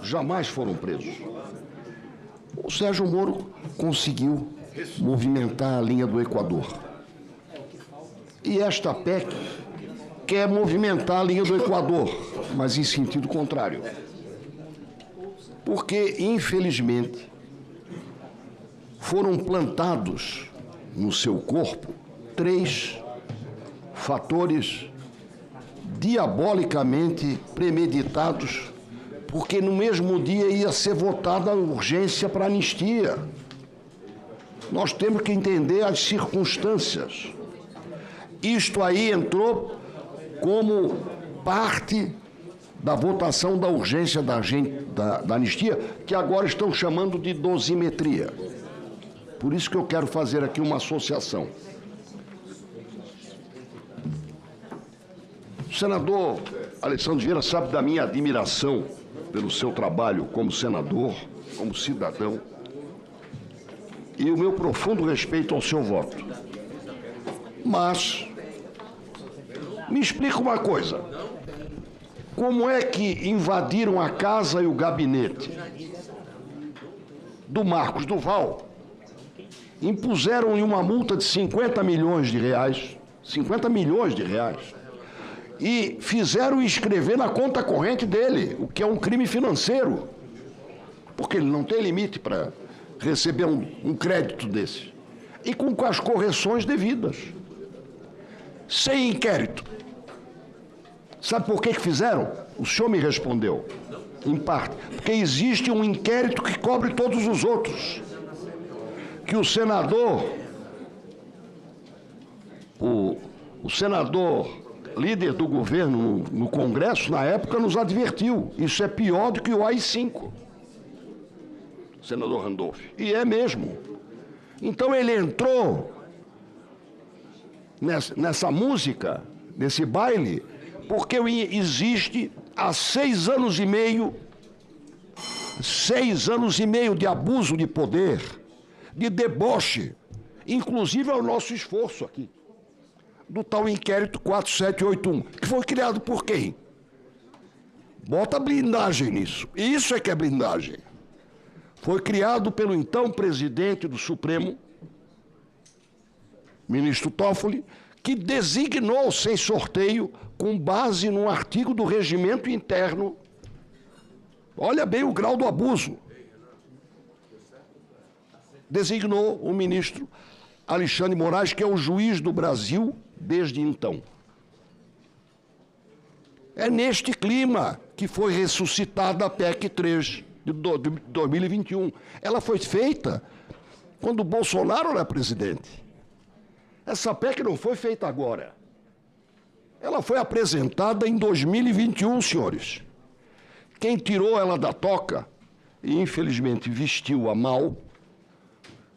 jamais foram presos. O Sérgio Moro conseguiu movimentar a linha do Equador. E esta PEC quer movimentar a linha do Equador, mas em sentido contrário. Porque, infelizmente, foram plantados no seu corpo 3 fatores diabolicamente premeditados, porque no mesmo dia ia ser votada a urgência para anistia. Nós temos que entender as circunstâncias. Isto aí entrou como parte da votação da urgência da anistia, que agora estão chamando de dosimetria. Por isso que eu quero fazer aqui uma associação. O senador Alessandro Vieira sabe da minha admiração pelo seu trabalho como senador, como cidadão, e o meu profundo respeito ao seu voto. Mas, me explica uma coisa. Como é que invadiram a casa e o gabinete do Marcos Duval, impuseram-lhe uma multa de 50 milhões de reais, 50 milhões de reais, e fizeram escrever na conta corrente dele, o que é um crime financeiro, porque ele não tem limite para receber um crédito desse, e com as correções devidas, sem inquérito. Sabe por que fizeram? O senhor me respondeu, em parte, porque existe um inquérito que cobre todos os outros, que o senador, o senador líder do governo no Congresso, na época, nos advertiu. Isso é pior do que o AI-5, senador Randolph. E é mesmo. Então ele entrou nessa música, nesse baile, porque existe há 6 anos e meio de abuso de poder, de deboche, inclusive ao nosso esforço aqui, do tal inquérito 4781, que foi criado por quem? Bota blindagem nisso. Isso é que é blindagem. Foi criado pelo então presidente do Supremo, ministro Toffoli, que designou sem sorteio, com base num artigo do regimento interno. Olha bem o grau do abuso. Designou o ministro Alexandre de Moraes, que é o juiz do Brasil desde então. É neste clima que foi ressuscitada a PEC 3 de 2021. Ela foi feita quando o Bolsonaro era presidente. Essa PEC não foi feita agora. Ela foi apresentada em 2021, senhores. Quem tirou ela da toca, e infelizmente vestiu-a mal,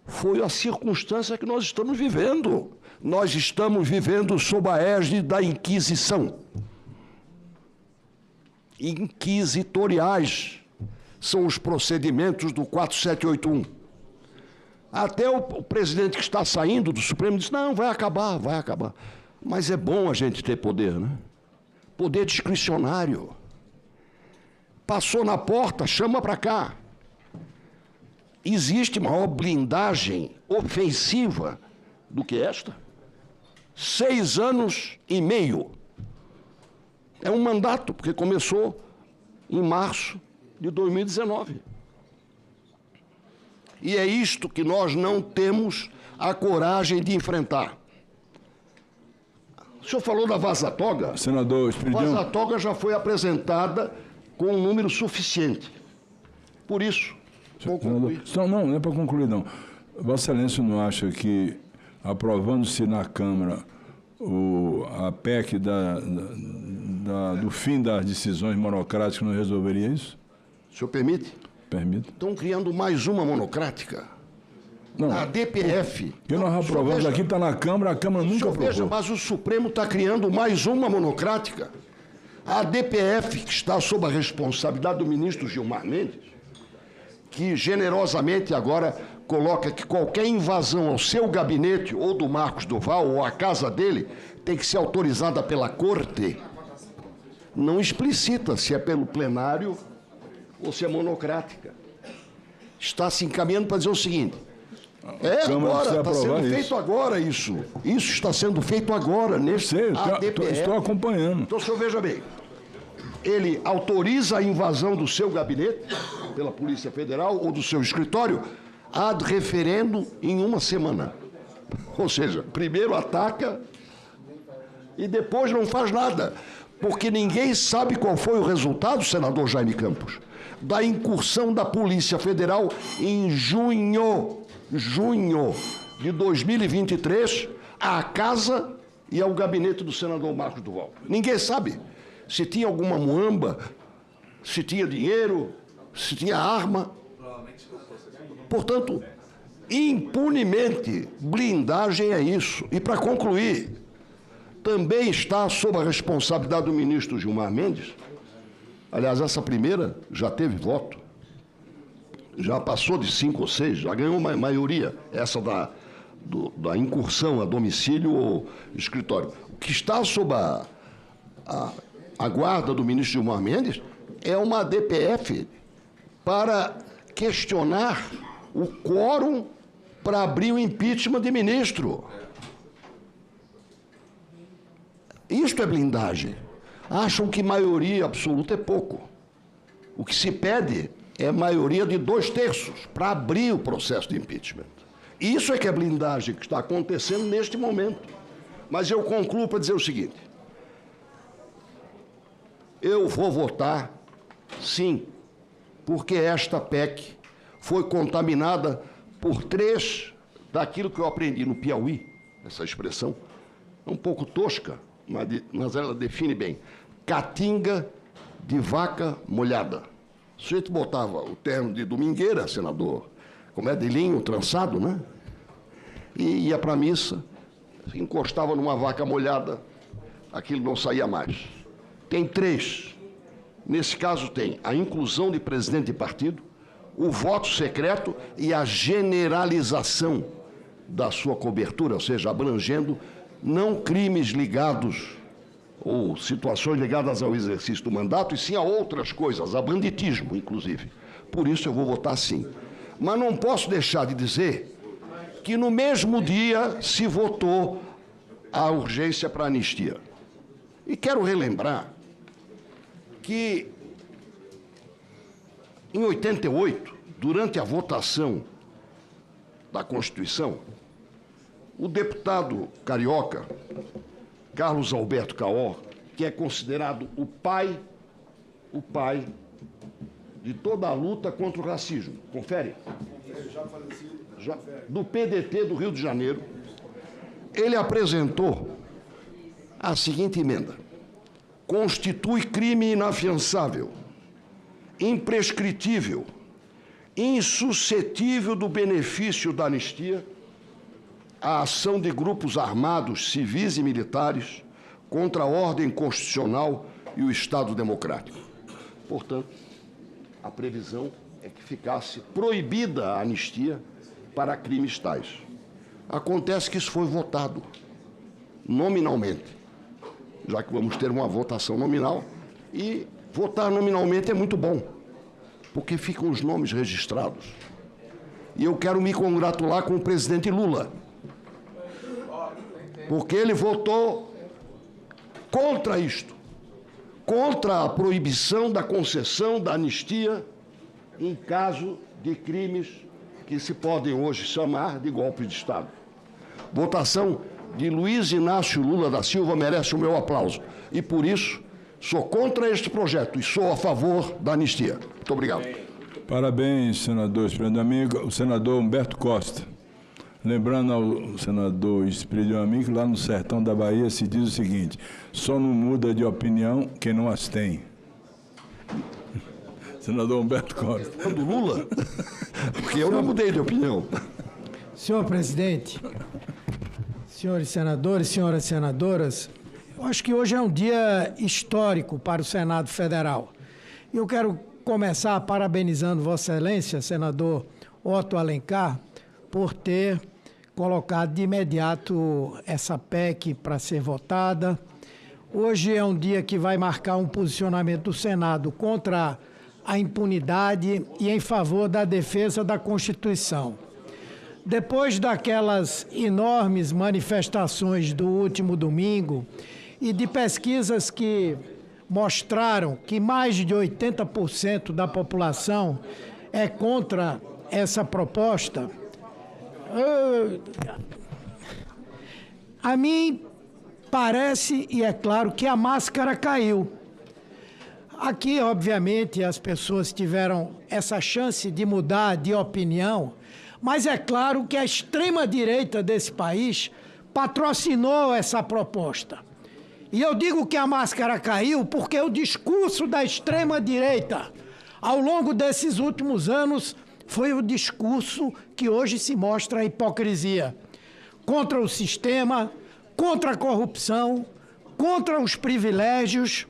foi a circunstância que nós estamos vivendo. Nós estamos vivendo sob a égide da Inquisição. Inquisitoriais são os procedimentos do 4781. Até o presidente que está saindo do Supremo disse, não, vai acabar, vai acabar. Mas é bom a gente ter poder, né? Poder discricionário. Passou na porta, chama para cá. Existe maior blindagem ofensiva do que esta? 6 anos e meio. É um mandato, porque começou em março de 2019. E é isto que nós não temos a coragem de enfrentar. O senhor falou da Vaza-Toga? Senador Espiridião. Vaza-Toga já foi apresentada com um número suficiente. Por isso, vou concluir. Não é para concluir, não. Vossa Excelência não acha que, aprovando-se na Câmara a PEC do fim das decisões monocráticas, não resolveria isso? O senhor permite? Permito. Estão criando mais uma monocrática. Não, a DPF. Que nós aprovamos aqui, está na Câmara, a Câmara nunca aprovou. Veja, mas o Supremo está criando mais uma monocrática. A DPF, que está sob a responsabilidade do ministro Gilmar Mendes, que generosamente agora coloca que qualquer invasão ao seu gabinete, ou do Marcos Duval, ou à casa dele, tem que ser autorizada pela Corte. Não explicita se é pelo plenário ou se é monocrática. Está se encaminhando para dizer o seguinte, agora, está sendo feito agora isso. Isso está sendo feito agora, nesse ADPF. Estou acompanhando. Então, o senhor veja bem, ele autoriza a invasão do seu gabinete, pela Polícia Federal, ou do seu escritório, ad referendo em 1 semana. Ou seja, primeiro ataca e depois não faz nada. Porque ninguém sabe qual foi o resultado, senador Jaime Campos, da incursão da Polícia Federal em junho junho de 2023, à casa e ao gabinete do senador Marcos Duval. Ninguém sabe se tinha alguma muamba, se tinha dinheiro, se tinha arma. Portanto, impunemente, blindagem é isso. E, para concluir, também está sob a responsabilidade do ministro Gilmar Mendes. Aliás, essa primeira já teve voto, já passou de 5 ou 6, já ganhou uma maioria, essa da incursão a domicílio ou escritório. O que está sob a guarda do ministro Gilmar Mendes é uma DPF para questionar o quórum para abrir o impeachment de ministro. Isto é blindagem. Acham que maioria absoluta é pouco. O que se pede é maioria de 2/3 para abrir o processo de impeachment. Isso é que é blindagem que está acontecendo neste momento. Mas eu concluo para dizer o seguinte: eu vou votar, sim, porque esta PEC foi contaminada por 3 daquilo que eu aprendi no Piauí, essa expressão, é um pouco tosca, mas ela define bem: catinga de vaca molhada. O sujeito botava o terno de domingueira, senador, como é de linho trançado, né? E ia para a missa, encostava numa vaca molhada, aquilo não saía mais. Tem 3. Nesse caso tem a inclusão de presidente de partido, o voto secreto e a generalização da sua cobertura, ou seja, abrangendo não crimes ligados ou situações ligadas ao exercício do mandato, e sim a outras coisas, a banditismo, inclusive. Por isso eu vou votar sim. Mas não posso deixar de dizer que no mesmo dia se votou a urgência para a anistia. E quero relembrar que em 88, durante a votação da Constituição, o deputado carioca Carlos Alberto Caor, que é considerado o pai de toda a luta contra o racismo, confere? Do PDT do Rio de Janeiro, ele apresentou a seguinte emenda: constitui crime inafiançável, imprescritível, insuscetível do benefício da anistia a ação de grupos armados, civis e militares contra a ordem constitucional e o Estado democrático. Portanto, a previsão é que ficasse proibida a anistia para crimes tais. Acontece que isso foi votado nominalmente, já que vamos ter uma votação nominal, e votar nominalmente é muito bom, porque ficam os nomes registrados. E eu quero me congratular com o presidente Lula, porque ele votou contra isto, contra a proibição da concessão da anistia em caso de crimes que se podem hoje chamar de golpe de Estado. Votação de Luiz Inácio Lula da Silva merece o meu aplauso. E por isso, sou contra este projeto e sou a favor da anistia. Muito obrigado. Parabéns, senador Espírito Amigo. O senador Humberto Costa. Lembrando ao senador Espírito Amigo que lá no sertão da Bahia se diz o seguinte: só não muda de opinião quem não as tem. Senador Humberto Costa. Do Lula? Porque eu não mudei de opinião. Senhor presidente, senhores senadores, senhoras senadoras, eu acho que hoje é um dia histórico para o Senado Federal. E eu quero começar parabenizando Vossa Excelência, senador Otto Alencar, por ter colocado de imediato essa PEC para ser votada. Hoje é um dia que vai marcar um posicionamento do Senado contra a impunidade e em favor da defesa da Constituição. Depois daquelas enormes manifestações do último domingo e de pesquisas que mostraram que mais de 80% da população é contra essa proposta, a mim parece, e é claro, que a máscara caiu. Aqui, obviamente, as pessoas tiveram essa chance de mudar de opinião, Mas é claro que a extrema-direita desse país patrocinou essa proposta. E eu digo que a máscara caiu porque o discurso da extrema-direita, ao longo desses últimos anos, foi o discurso que hoje se mostra a hipocrisia. Contra o sistema, contra a corrupção, contra os privilégios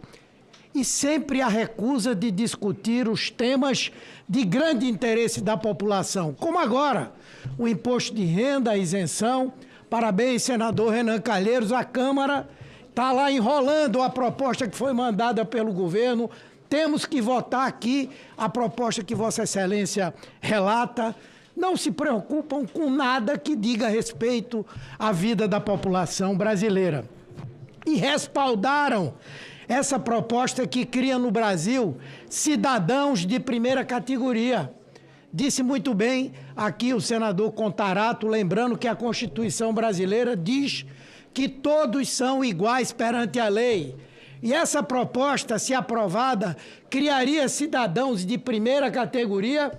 e sempre a recusa de discutir os temas de grande interesse da população, como agora o imposto de renda, a isenção. Parabéns, senador Renan Calheiros, a Câmara está lá enrolando a proposta que foi mandada pelo governo. Temos que votar aqui a proposta que Vossa Excelência relata. Não se preocupam com nada que diga respeito à vida da população brasileira. E respaldaram essa proposta que cria no Brasil cidadãos de primeira categoria. Disse muito bem aqui o senador Contarato, lembrando que a Constituição brasileira diz que todos são iguais perante a lei. E essa proposta, se aprovada, criaria cidadãos de primeira categoria,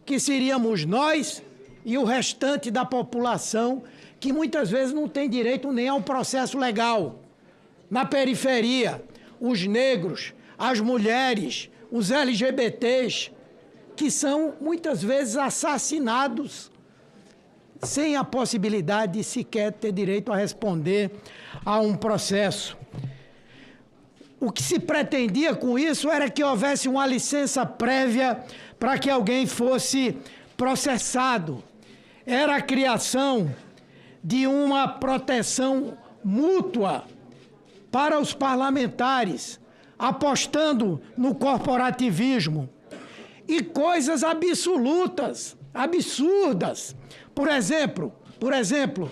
que seríamos nós e o restante da população, que muitas vezes não tem direito nem ao processo legal. Na periferia, os negros, as mulheres, os LGBTs, que são muitas vezes assassinados sem a possibilidade de sequer ter direito a responder a um processo. O que se pretendia com isso era que houvesse uma licença prévia para que alguém fosse processado. Era a criação de uma proteção mútua para os parlamentares, apostando no corporativismo. E coisas absolutas, absurdas. Por exemplo,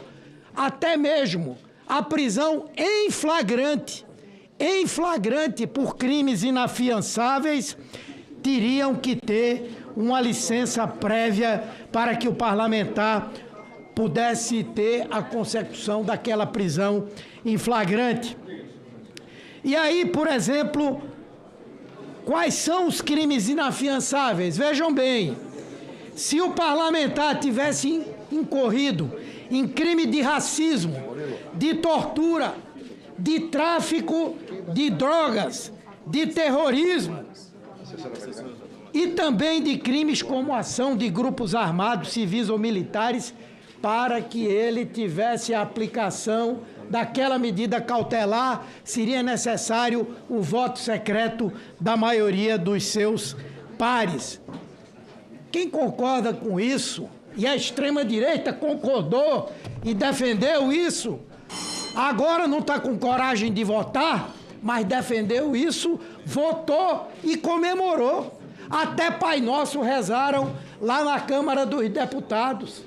até mesmo a prisão em flagrante por crimes inafiançáveis, teriam que ter uma licença prévia para que o parlamentar pudesse ter a consecução daquela prisão em flagrante. E aí, por exemplo, quais são os crimes inafiançáveis? Vejam bem, se o parlamentar tivesse incorrido em crime de racismo, de tortura, de tráfico de drogas, de terrorismo e também de crimes como ação de grupos armados, civis ou militares, para que ele tivesse a aplicação daquela medida cautelar, seria necessário o voto secreto da maioria dos seus pares. Quem concorda com isso, e a extrema-direita concordou e defendeu isso, agora não está com coragem de votar, mas defendeu isso, votou e comemorou. Até Pai Nosso rezaram lá na Câmara dos Deputados.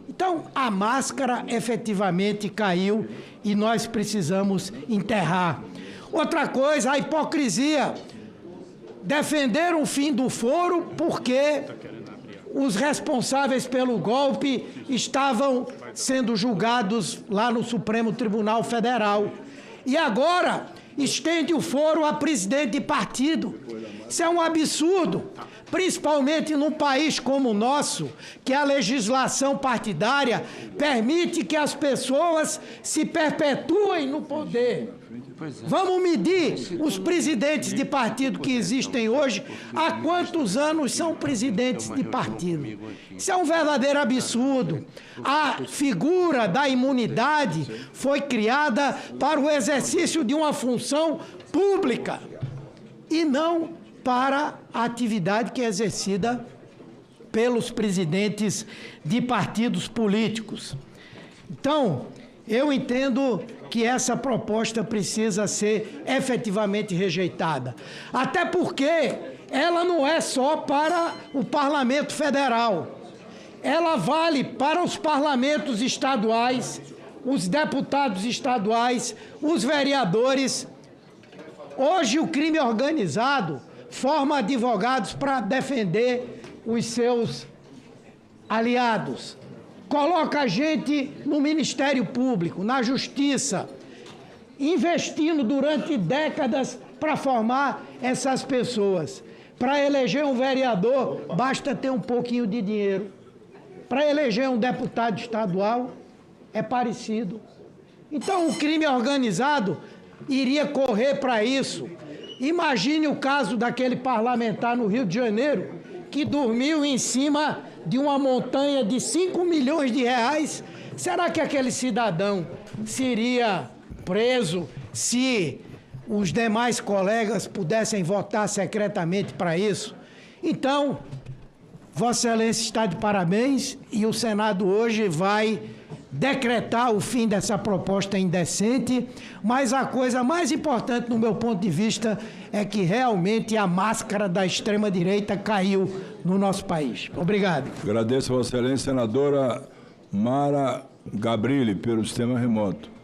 Então, a máscara efetivamente caiu e nós precisamos enterrar. Outra coisa, a hipocrisia. Defenderam o fim do foro porque os responsáveis pelo golpe estavam sendo julgados lá no Supremo Tribunal Federal. E agora estende o foro a presidente de partido. Isso é um absurdo, principalmente num país como o nosso, que a legislação partidária permite que as pessoas se perpetuem no poder. Vamos medir os presidentes de partido que existem hoje, há quantos anos são presidentes de partido. Isso é um verdadeiro absurdo. A figura da imunidade foi criada para o exercício de uma função pública e não para a atividade que é exercida pelos presidentes de partidos políticos. Então, eu entendo que essa proposta precisa ser efetivamente rejeitada. Até porque ela não é só para o Parlamento Federal. Ela vale para os parlamentos estaduais, os deputados estaduais, os vereadores. Hoje, o crime organizado forma advogados para defender os seus aliados. Coloca a gente no Ministério Público, na Justiça, investindo durante décadas para formar essas pessoas. Para eleger um vereador, basta ter um pouquinho de dinheiro. para eleger um deputado estadual é parecido. Então, o crime organizado iria correr para isso. Imagine o caso daquele parlamentar no Rio de Janeiro que dormiu em cima de uma montanha de 5 milhões de reais. Será que aquele cidadão seria preso se os demais colegas pudessem votar secretamente para isso? Então, Vossa Excelência está de parabéns e o Senado hoje vai decretar o fim dessa proposta indecente, mas a coisa mais importante, no meu ponto de vista, é que realmente a máscara da extrema-direita caiu no nosso país. Obrigado. Agradeço a Vossa Excelência, senadora Mara Gabrilli, pelo sistema remoto.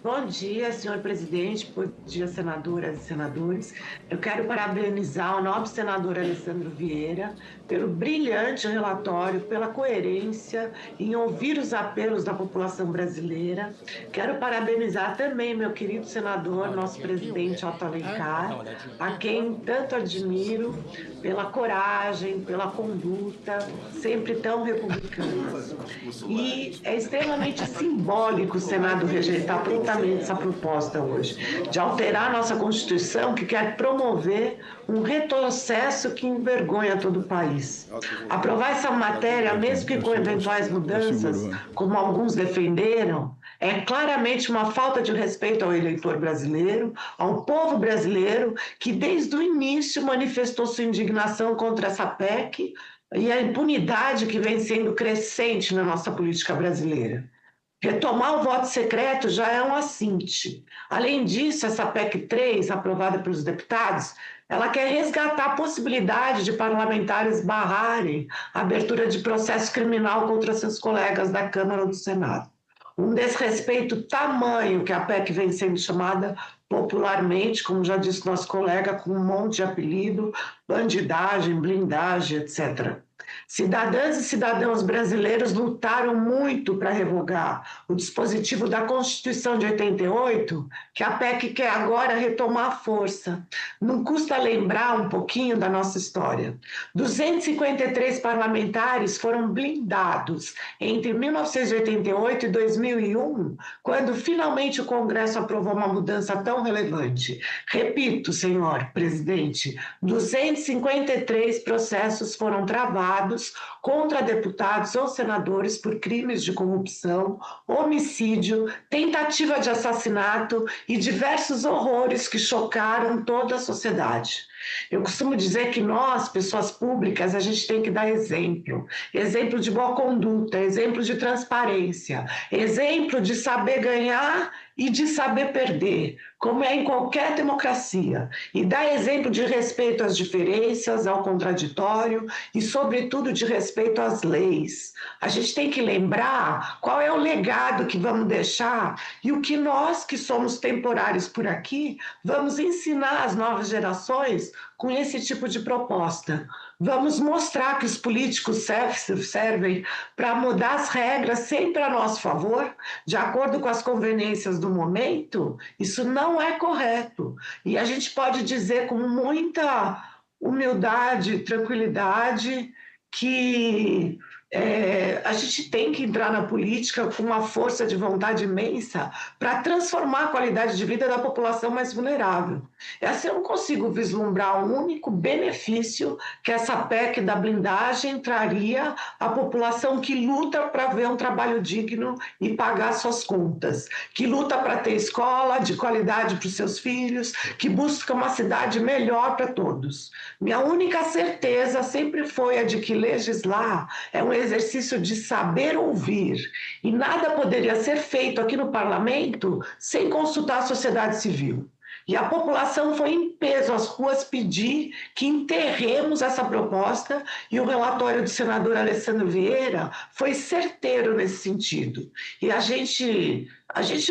Bom dia, senhor presidente, bom dia, senadoras e senadores. Eu quero parabenizar o nobre senador Alessandro Vieira pelo brilhante relatório, pela coerência em ouvir os apelos da população brasileira. Quero parabenizar também meu querido senador, nosso presidente Otto Alencar, a quem tanto admiro pela coragem, pela conduta, sempre tão republicana. E é extremamente simbólico o Senado rejeitar prontamente essa proposta hoje, de alterar nossa Constituição, que quer promover um retrocesso que envergonha todo o país. Aprovar essa matéria, mesmo que com eventuais mudanças, como alguns defenderam, é claramente uma falta de respeito ao eleitor brasileiro, ao povo brasileiro, que desde o início manifestou sua indignação contra essa PEC e a impunidade que vem sendo crescente na nossa política brasileira. Retomar o voto secreto já é um assinte. Além disso, essa PEC 3, aprovada pelos deputados, ela quer resgatar a possibilidade de parlamentares barrarem a abertura de processo criminal contra seus colegas da Câmara ou do Senado. Um desrespeito tamanho que a PEC vem sendo chamada popularmente, como já disse nosso colega, com um monte de apelido, bandidagem, blindagem, etc. Cidadãs e cidadãos brasileiros lutaram muito para revogar o dispositivo da Constituição de 88, que a PEC quer agora retomar a força. Não custa lembrar um pouquinho da nossa história. 253 parlamentares foram blindados entre 1988 e 2001, quando finalmente o Congresso aprovou uma mudança tão relevante. Repito, senhor presidente, 253 processos foram travados contra deputados ou senadores por crimes de corrupção, homicídio, tentativa de assassinato e diversos horrores que chocaram toda a sociedade. Eu costumo dizer que nós, pessoas públicas, a gente tem que dar exemplo. Exemplo de boa conduta, exemplo de transparência, exemplo de saber ganhar e de saber perder, como é em qualquer democracia. E dar exemplo de respeito às diferenças, ao contraditório e, sobretudo, de respeito às leis. A gente tem que lembrar qual é o legado que vamos deixar e o que nós, que somos temporários por aqui, vamos ensinar às novas gerações com esse tipo de proposta. Vamos mostrar que os políticos servem para mudar as regras sempre a nosso favor, de acordo com as conveniências do momento. Isso não é correto. E a gente pode dizer com muita humildade, tranquilidade, que a gente tem que entrar na política com uma força de vontade imensa para transformar a qualidade de vida da população mais vulnerável. Essa eu não consigo vislumbrar um único benefício que essa PEC da blindagem traria à população que luta para ver um trabalho digno e pagar suas contas, que luta para ter escola de qualidade para os seus filhos, que busca uma cidade melhor para todos. Minha única certeza sempre foi a de que legislar é um exercício de saber ouvir, e nada poderia ser feito aqui no parlamento sem consultar a sociedade civil. E a população foi em peso às ruas pedir que enterremos essa proposta, e o relatório do senador Alessandro Vieira foi certeiro nesse sentido. E a gente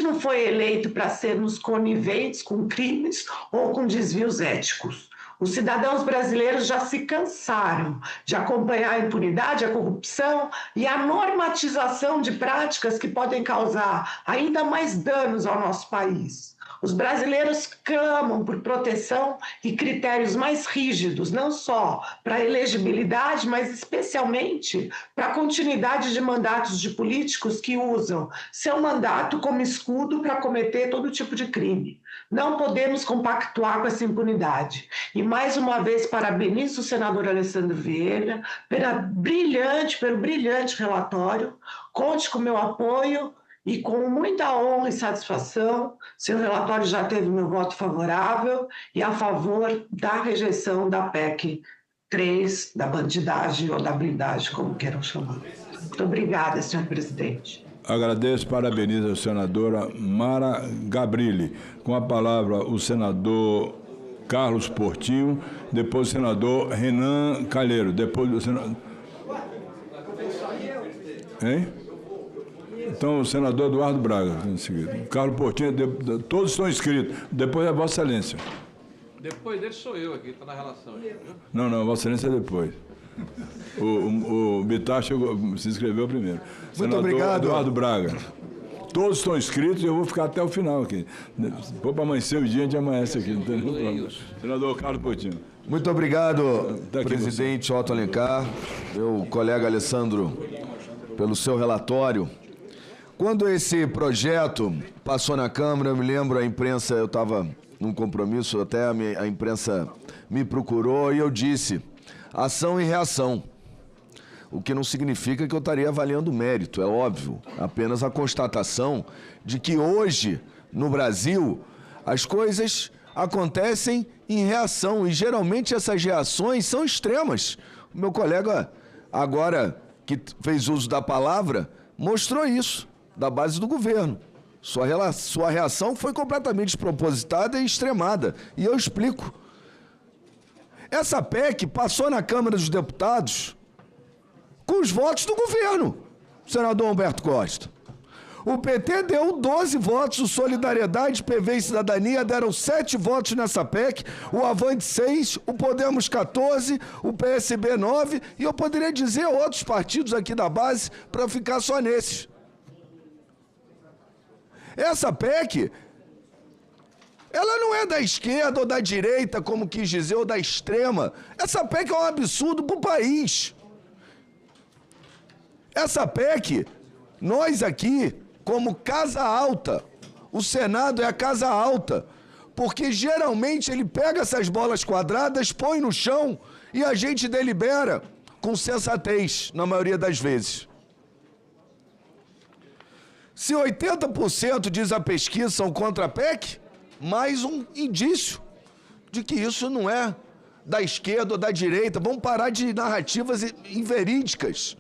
não foi eleito para sermos coniventes com crimes ou com desvios éticos. Os cidadãos brasileiros já se cansaram de acompanhar a impunidade, a corrupção e a normatização de práticas que podem causar ainda mais danos ao nosso país. Os brasileiros clamam por proteção e critérios mais rígidos, não só para a elegibilidade, mas especialmente para a continuidade de mandatos de políticos que usam seu mandato como escudo para cometer todo tipo de crime. Não podemos compactuar com essa impunidade. E, mais uma vez, parabenizo o senador Alessandro Vieira pelo brilhante relatório. Conte com meu apoio e, com muita honra e satisfação, seu relatório já teve meu voto favorável e a favor da rejeição da PEC 3, da bandidagem ou da blindagem, como queiram chamar. Muito obrigada, senhor presidente. Agradeço, parabenizo a senadora Mara Gabrilli. Com a palavra, o senador Carlos Portinho, depois o senador Renan Calheiro, depois o senador... Hein? Então, o senador Eduardo Braga, em seguida. Carlos Portinho, todos estão inscritos. Depois é Vossa Excelência. Depois dele sou eu aqui, está na relação. Não, Vossa Excelência é depois. O Bitar se inscreveu primeiro. Muito Senador obrigado. Eduardo Braga. Todos estão inscritos e eu vou ficar até o final aqui. Se for para amanhecer o dia, a gente amanhece aqui. Não tem nenhum problema. Senador Carlos Portinho. Muito obrigado, presidente Otto Alencar, meu colega Alessandro, pelo seu relatório. Quando esse projeto passou na Câmara, eu me lembro, a imprensa, eu estava num compromisso, até a imprensa me procurou e eu disse, ação e reação. O que não significa que eu estaria avaliando o mérito, é óbvio. Apenas a constatação de que hoje, no Brasil, as coisas acontecem em reação e geralmente essas reações são extremas. O meu colega, agora que fez uso da palavra, mostrou isso, da base do governo. Sua reação foi completamente despropositada e extremada. E eu explico. Essa PEC passou na Câmara dos Deputados com os votos do governo, senador Humberto Costa. O PT deu 12 votos, o Solidariedade, PV e Cidadania deram 7 votos nessa PEC, o Avante 6, o Podemos 14, o PSB 9, e eu poderia dizer outros partidos aqui da base para ficar só nesses. Essa PEC, ela não é da esquerda ou da direita, como quis dizer, ou da extrema. Essa PEC é um absurdo para o país. Essa PEC, nós aqui, como Casa Alta, o Senado é a Casa Alta, porque geralmente ele pega essas bolas quadradas, põe no chão e a gente delibera com sensatez, na maioria das vezes. Se 80% diz a pesquisa são contra a PEC, mais um indício de que isso não é da esquerda ou da direita. Vamos parar de narrativas inverídicas.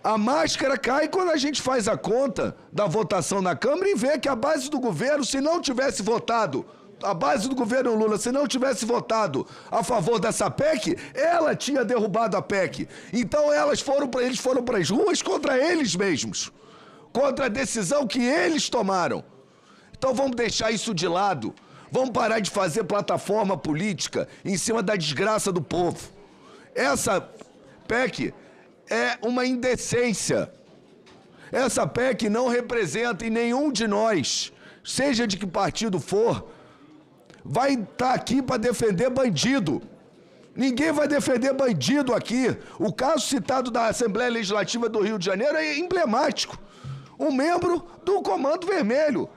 A máscara cai quando a gente faz a conta da votação na Câmara e vê que a base do governo, se não tivesse votado, a base do governo Lula, se não tivesse votado a favor dessa PEC, ela tinha derrubado a PEC. Então eles foram para as ruas contra eles mesmos, contra a decisão que eles tomaram. Então vamos deixar isso de lado. Vamos parar de fazer plataforma política em cima da desgraça do povo. Essa PEC é uma indecência. Essa PEC não representa em nenhum de nós, seja de que partido for, vai estar aqui para defender bandido. Ninguém vai defender bandido aqui. O caso citado da Assembleia Legislativa do Rio de Janeiro é emblemático. Um membro do Comando Vermelho,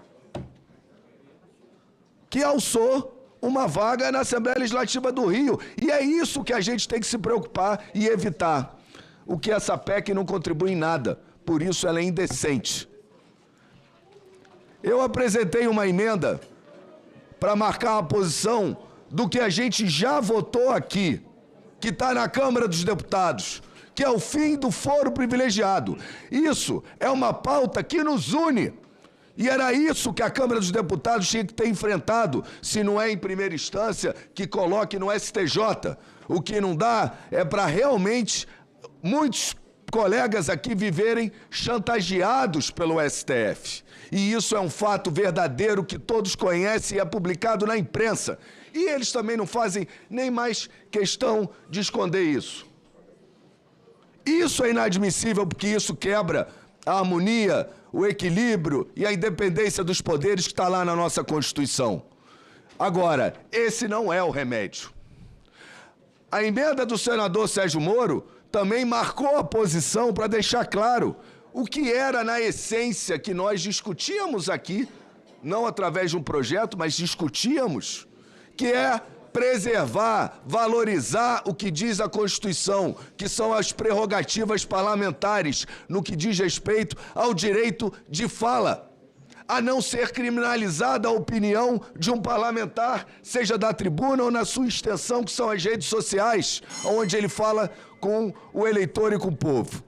que alçou uma vaga na Assembleia Legislativa do Rio. E é isso que a gente tem que se preocupar e evitar. O que essa PEC não contribui em nada. Por isso ela é indecente. Eu apresentei uma emenda para marcar a posição do que a gente já votou aqui, que está na Câmara dos Deputados, que é o fim do foro privilegiado. Isso é uma pauta que nos une. E era isso que a Câmara dos Deputados tinha que ter enfrentado, se não é em primeira instância, que coloque no STJ. O que não dá é para realmente muitos colegas aqui viverem chantageados pelo STF. E isso é um fato verdadeiro que todos conhecem e é publicado na imprensa. E eles também não fazem nem mais questão de esconder isso. Isso é inadmissível porque isso quebra a harmonia, o equilíbrio e a independência dos poderes que está lá na nossa Constituição. Agora, esse não é o remédio. A emenda do senador Sérgio Moro também marcou a posição para deixar claro o que era, na essência, que nós discutíamos aqui, não através de um projeto, mas discutíamos, que é preservar, valorizar o que diz a Constituição, que são as prerrogativas parlamentares no que diz respeito ao direito de fala, a não ser criminalizada a opinião de um parlamentar, seja da tribuna ou na sua extensão, que são as redes sociais, onde ele fala com o eleitor e com o povo.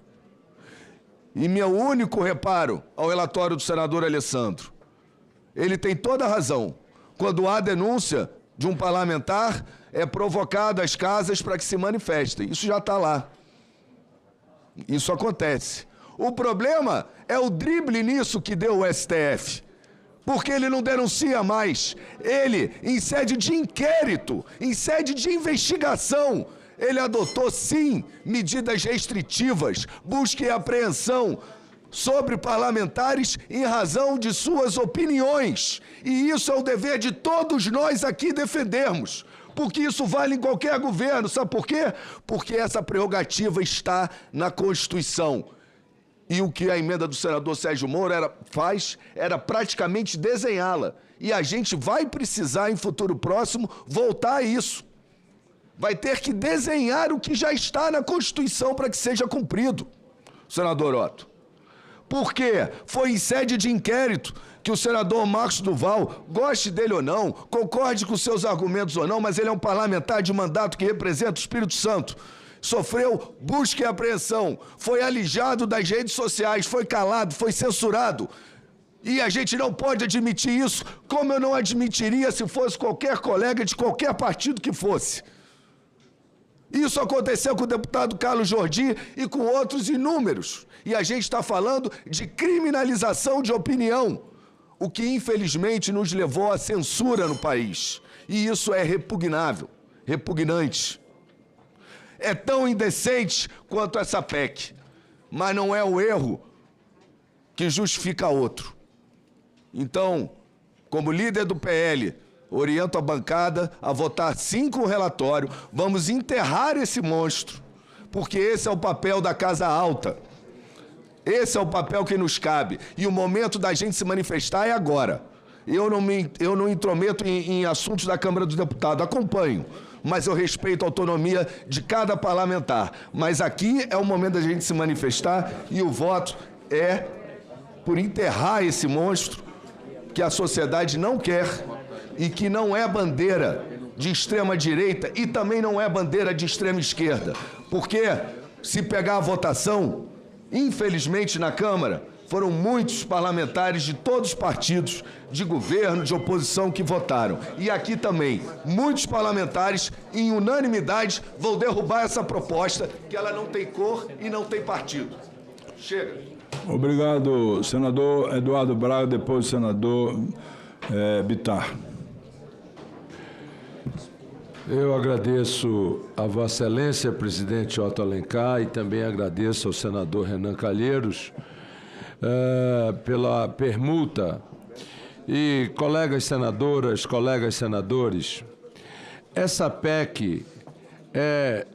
E meu único reparo ao relatório do senador Alessandro, ele tem toda a razão. Quando há denúncia de um parlamentar, é provocado às casas para que se manifestem. Isso já está lá. Isso acontece. O problema é o drible nisso que deu o STF. Porque ele não denuncia mais. Ele, em sede de inquérito, em sede de investigação, ele adotou, sim, medidas restritivas, busca e apreensão sobre parlamentares em razão de suas opiniões. E isso é o dever de todos nós aqui defendermos, porque isso vale em qualquer governo. Sabe por quê? Porque essa prerrogativa está na Constituição. E o que a emenda do senador Sérgio Moro faz era praticamente desenhá-la. E a gente vai precisar, em futuro próximo, voltar a isso. Vai ter que desenhar o que já está na Constituição para que seja cumprido, senador Otto. Porque foi em sede de inquérito que o senador Marcos Duval, goste dele ou não, concorde com seus argumentos ou não, mas ele é um parlamentar de mandato que representa o Espírito Santo. Sofreu busca e apreensão, foi alijado das redes sociais, foi calado, foi censurado. E a gente não pode admitir isso, como eu não admitiria se fosse qualquer colega de qualquer partido que fosse. Isso aconteceu com o deputado Carlos Jordi e com outros inúmeros. E a gente está falando de criminalização de opinião, o que infelizmente nos levou à censura no país. E isso é repugnável, repugnante. É tão indecente quanto essa PEC, mas não é o erro que justifica outro. Então, como líder do PL, oriento a bancada a votar sim com o relatório. Vamos enterrar esse monstro, porque esse é o papel da Casa Alta. Esse é o papel que nos cabe. E o momento da gente se manifestar é agora. Eu não intrometo em assuntos da Câmara dos Deputados, acompanho, mas eu respeito a autonomia de cada parlamentar. Mas aqui é o momento da gente se manifestar e o voto é por enterrar esse monstro que a sociedade não quer e que não é bandeira de extrema-direita e também não é bandeira de extrema-esquerda. Porque, se pegar a votação, infelizmente na Câmara, foram muitos parlamentares de todos os partidos, de governo, de oposição, que votaram. E aqui também, muitos parlamentares, em unanimidade, vão derrubar essa proposta, que ela não tem cor e não tem partido. Chega. Obrigado, senador Eduardo Braga, depois o senador Bittar. Eu agradeço a Vossa Excelência, presidente Otto Alencar, e também agradeço ao senador Renan Calheiros pela permuta. E, colegas senadoras, colegas senadores, essa PEC é,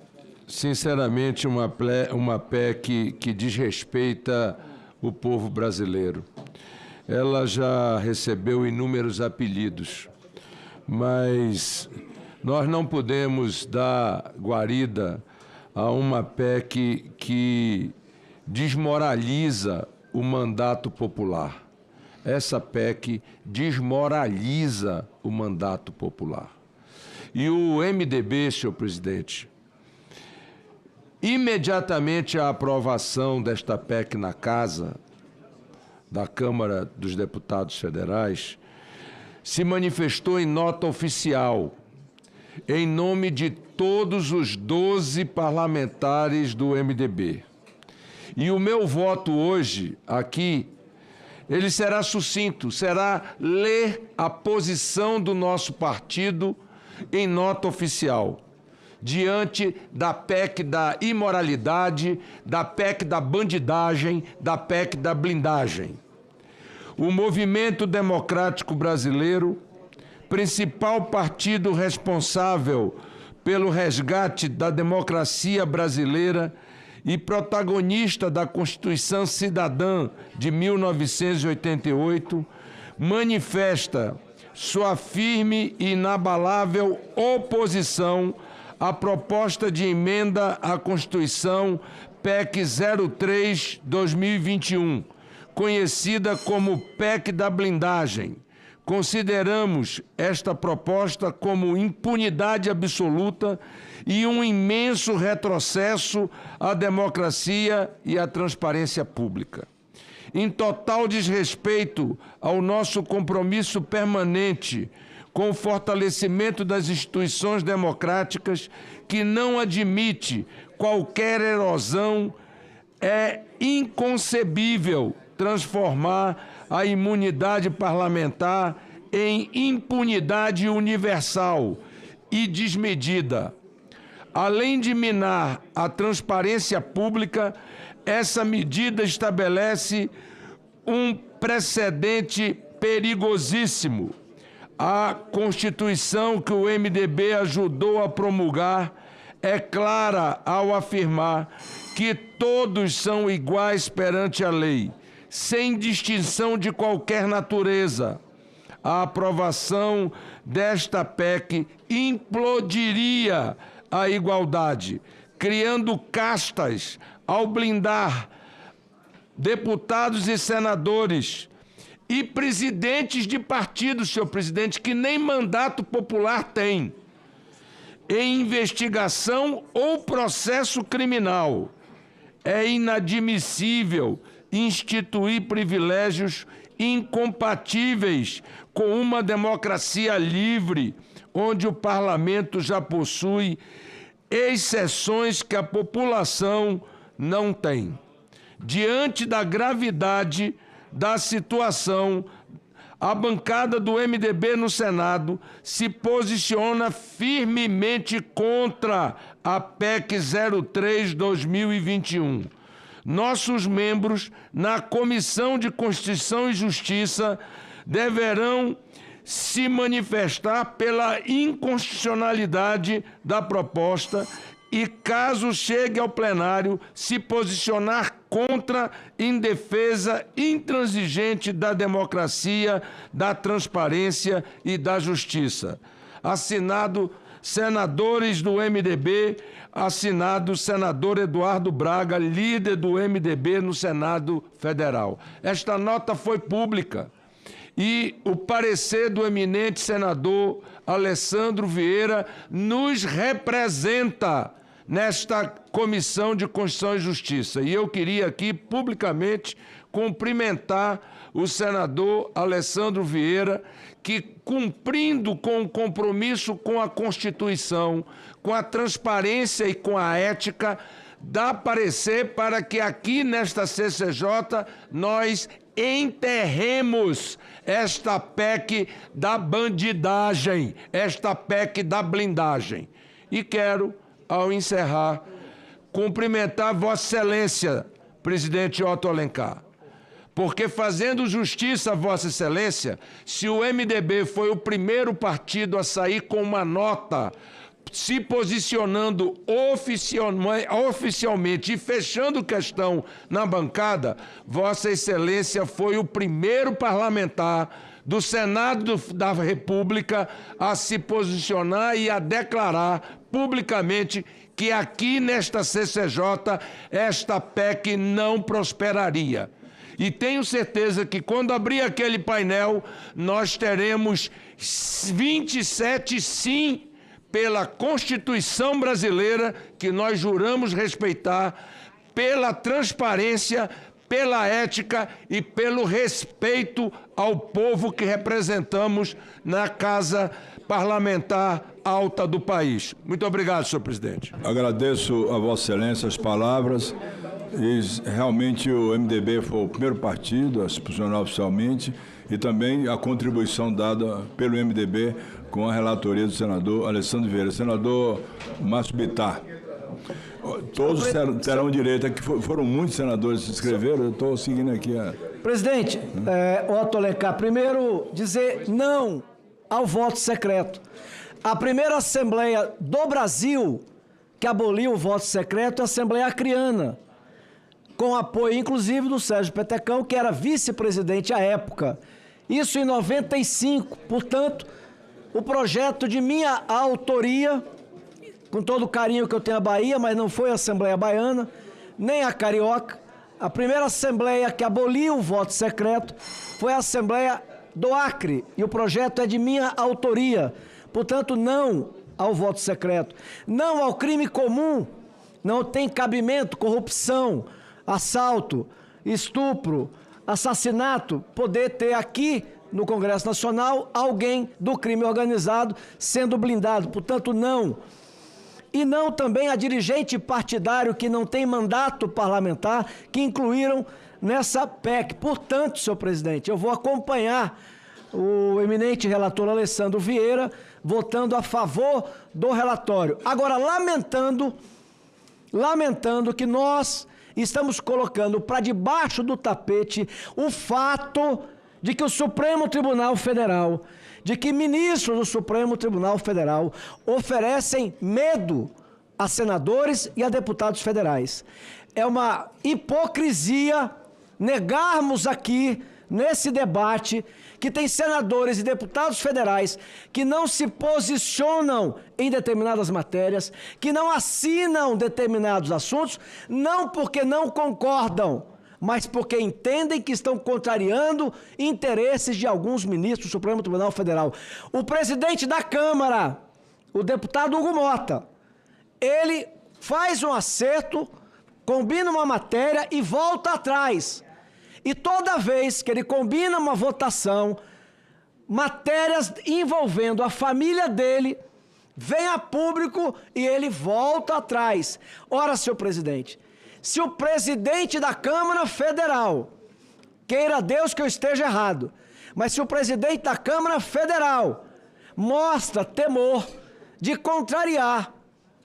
sinceramente, uma PEC que desrespeita o povo brasileiro. Ela já recebeu inúmeros apelidos, mas nós não podemos dar guarida a uma PEC que desmoraliza o mandato popular. Essa PEC desmoraliza o mandato popular. E o MDB, senhor presidente, imediatamente à aprovação desta PEC na casa da Câmara dos Deputados Federais, se manifestou em nota oficial, em nome de todos os 12 parlamentares do MDB. E o meu voto hoje, aqui, ele será sucinto, será ler a posição do nosso partido em nota oficial. diante da PEC da imoralidade, da PEC da bandidagem, da PEC da blindagem. O Movimento Democrático Brasileiro, principal partido responsável pelo resgate da democracia brasileira e protagonista da Constituição Cidadã de 1988, manifesta sua firme e inabalável oposição à proposta de emenda à Constituição PEC 03/2021, conhecida como PEC da blindagem. Consideramos esta proposta como impunidade absoluta e um imenso retrocesso à democracia e à transparência pública. Em total desrespeito ao nosso compromisso permanente com o fortalecimento das instituições democráticas, que não admite qualquer erosão, é inconcebível transformar a imunidade parlamentar em impunidade universal e desmedida. Além de minar a transparência pública, essa medida estabelece um precedente perigosíssimo. A Constituição que o MDB ajudou a promulgar é clara ao afirmar que todos são iguais perante a lei, sem distinção de qualquer natureza. A aprovação desta PEC implodiria a igualdade, criando castas ao blindar deputados e senadores e presidentes de partidos, senhor presidente, que nem mandato popular têm, em investigação ou processo criminal. É inadmissível instituir privilégios incompatíveis com uma democracia livre, onde o parlamento já possui exceções que a população não tem. Diante da gravidade da situação, a bancada do MDB no Senado se posiciona firmemente contra a PEC 03/2021. Nossos membros na Comissão de Constituição e Justiça deverão se manifestar pela inconstitucionalidade da proposta e, caso chegue ao plenário, se posicionar contra, em defesa intransigente da democracia, da transparência e da justiça. Assinado senadores do MDB, assinado senador Eduardo Braga, líder do MDB no Senado Federal. Esta nota foi pública e o parecer do eminente senador Alessandro Vieira nos representa nesta Comissão de Constituição e Justiça. E eu queria aqui publicamente cumprimentar o senador Alessandro Vieira, que, cumprindo com o compromisso com a Constituição, com a transparência e com a ética, dá parecer para que aqui nesta CCJ nós enterremos esta PEC da bandidagem, esta PEC da blindagem. E quero, ao encerrar, cumprimentar Vossa Excelência, presidente Otto Alencar, porque, fazendo justiça a Vossa Excelência, se o MDB foi o primeiro partido a sair com uma nota se posicionando oficialmente e fechando questão na bancada, Vossa Excelência foi o primeiro parlamentar do Senado da República a se posicionar e a declarar publicamente que aqui nesta CCJ esta PEC não prosperaria. E tenho certeza que quando abrir aquele painel, nós teremos 27 sim pela Constituição brasileira, que nós juramos respeitar, pela transparência, pela ética e pelo respeito ao povo que representamos na Casa Parlamentar Alta do país. Muito obrigado, senhor presidente. Agradeço a Vossa Excelência as palavras. E realmente o MDB foi o primeiro partido a se posicionar oficialmente e também a contribuição dada pelo MDB com a relatoria do senador Alessandro Vieira. Senador Márcio Bittar. Todos terão direito, aqui foram muitos senadores que se inscreveram, eu estou seguindo aqui a... Presidente, Otto Alencar, primeiro dizer não ao voto secreto. A primeira Assembleia do Brasil que aboliu o voto secreto é a Assembleia Acreana, com apoio inclusive do Sérgio Petecão, que era vice-presidente à época. Isso em 95, portanto, o projeto de minha autoria, com todo o carinho que eu tenho à Bahia, mas não foi a Assembleia Baiana, nem a Carioca. A primeira Assembleia que aboliu o voto secreto foi a Assembleia do Acre, e o projeto é de minha autoria. Portanto, não ao voto secreto, não ao crime comum, não tem cabimento, corrupção, assalto, estupro, assassinato, poder ter aqui no Congresso Nacional alguém do crime organizado sendo blindado. Portanto, não. E não também a dirigente partidário que não tem mandato parlamentar, que incluíram nessa PEC. Portanto, senhor presidente, eu vou acompanhar o eminente relator Alessandro Vieira votando a favor do relatório. Agora, lamentando que nós estamos colocando para debaixo do tapete o fato de que o Supremo Tribunal Federal, de que ministros do Supremo Tribunal Federal oferecem medo a senadores e a deputados federais. É uma hipocrisia negarmos aqui, nesse debate, que tem senadores e deputados federais que não se posicionam em determinadas matérias, que não assinam determinados assuntos, não porque não concordam, mas porque entendem que estão contrariando interesses de alguns ministros do Supremo Tribunal Federal. O presidente da Câmara, o deputado Hugo Mota, ele faz um acerto, combina uma matéria e volta atrás. E toda vez que ele combina uma votação, matérias envolvendo a família dele, vem a público e ele volta atrás. Ora, senhor presidente, se o presidente da Câmara Federal, queira Deus que eu esteja errado, mas se o presidente da Câmara Federal mostra temor de contrariar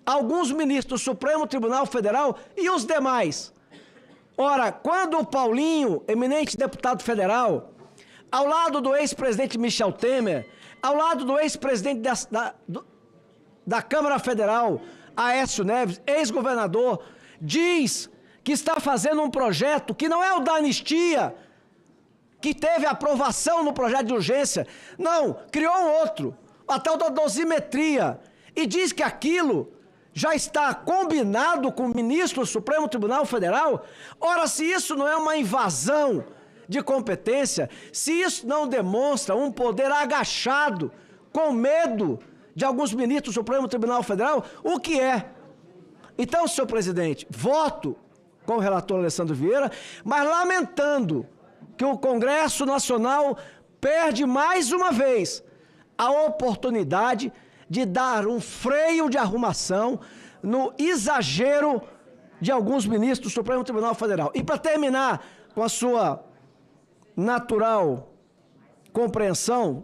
alguns ministros do Supremo Tribunal Federal e os demais. Ora, quando o Paulinho, eminente deputado federal, ao lado do ex-presidente Michel Temer, ao lado do ex-presidente da Câmara Federal, Aécio Neves, ex-governador, diz que está fazendo um projeto que não é o da anistia, que teve aprovação no projeto de urgência, não, criou um outro, a tal da dosimetria, e diz que aquilo já está combinado com o ministro do Supremo Tribunal Federal. Ora, se isso não é uma invasão de competência, se isso não demonstra um poder agachado, com medo de alguns ministros do Supremo Tribunal Federal, o que é? Então, senhor presidente, voto com o relator Alessandro Vieira, mas lamentando que o Congresso Nacional perde mais uma vez a oportunidade de dar um freio de arrumação no exagero de alguns ministros do Supremo Tribunal Federal. E para terminar com a sua natural compreensão,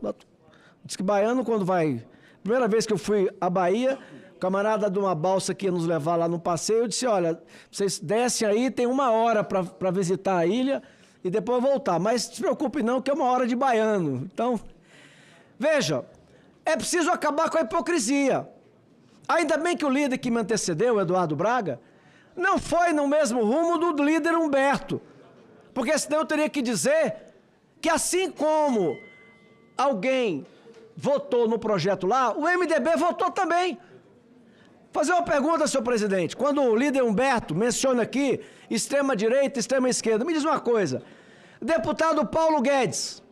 diz que baiano quando vai... Primeira vez que eu fui à Bahia, o camarada de uma balsa que ia nos levar lá no passeio, eu disse, olha, vocês descem aí, tem 1 hora para visitar a ilha e depois voltar. Mas não se preocupe não, que é 1 hora de baiano. Então, veja... É preciso acabar com a hipocrisia. Ainda bem que o líder que me antecedeu, Eduardo Braga, não foi no mesmo rumo do líder Humberto. Porque senão eu teria que dizer que assim como alguém votou no projeto lá, o MDB votou também. Fazer uma pergunta, senhor presidente. Quando o líder Humberto menciona aqui extrema-direita e extrema-esquerda, me diz uma coisa. O deputado Paulo Guedes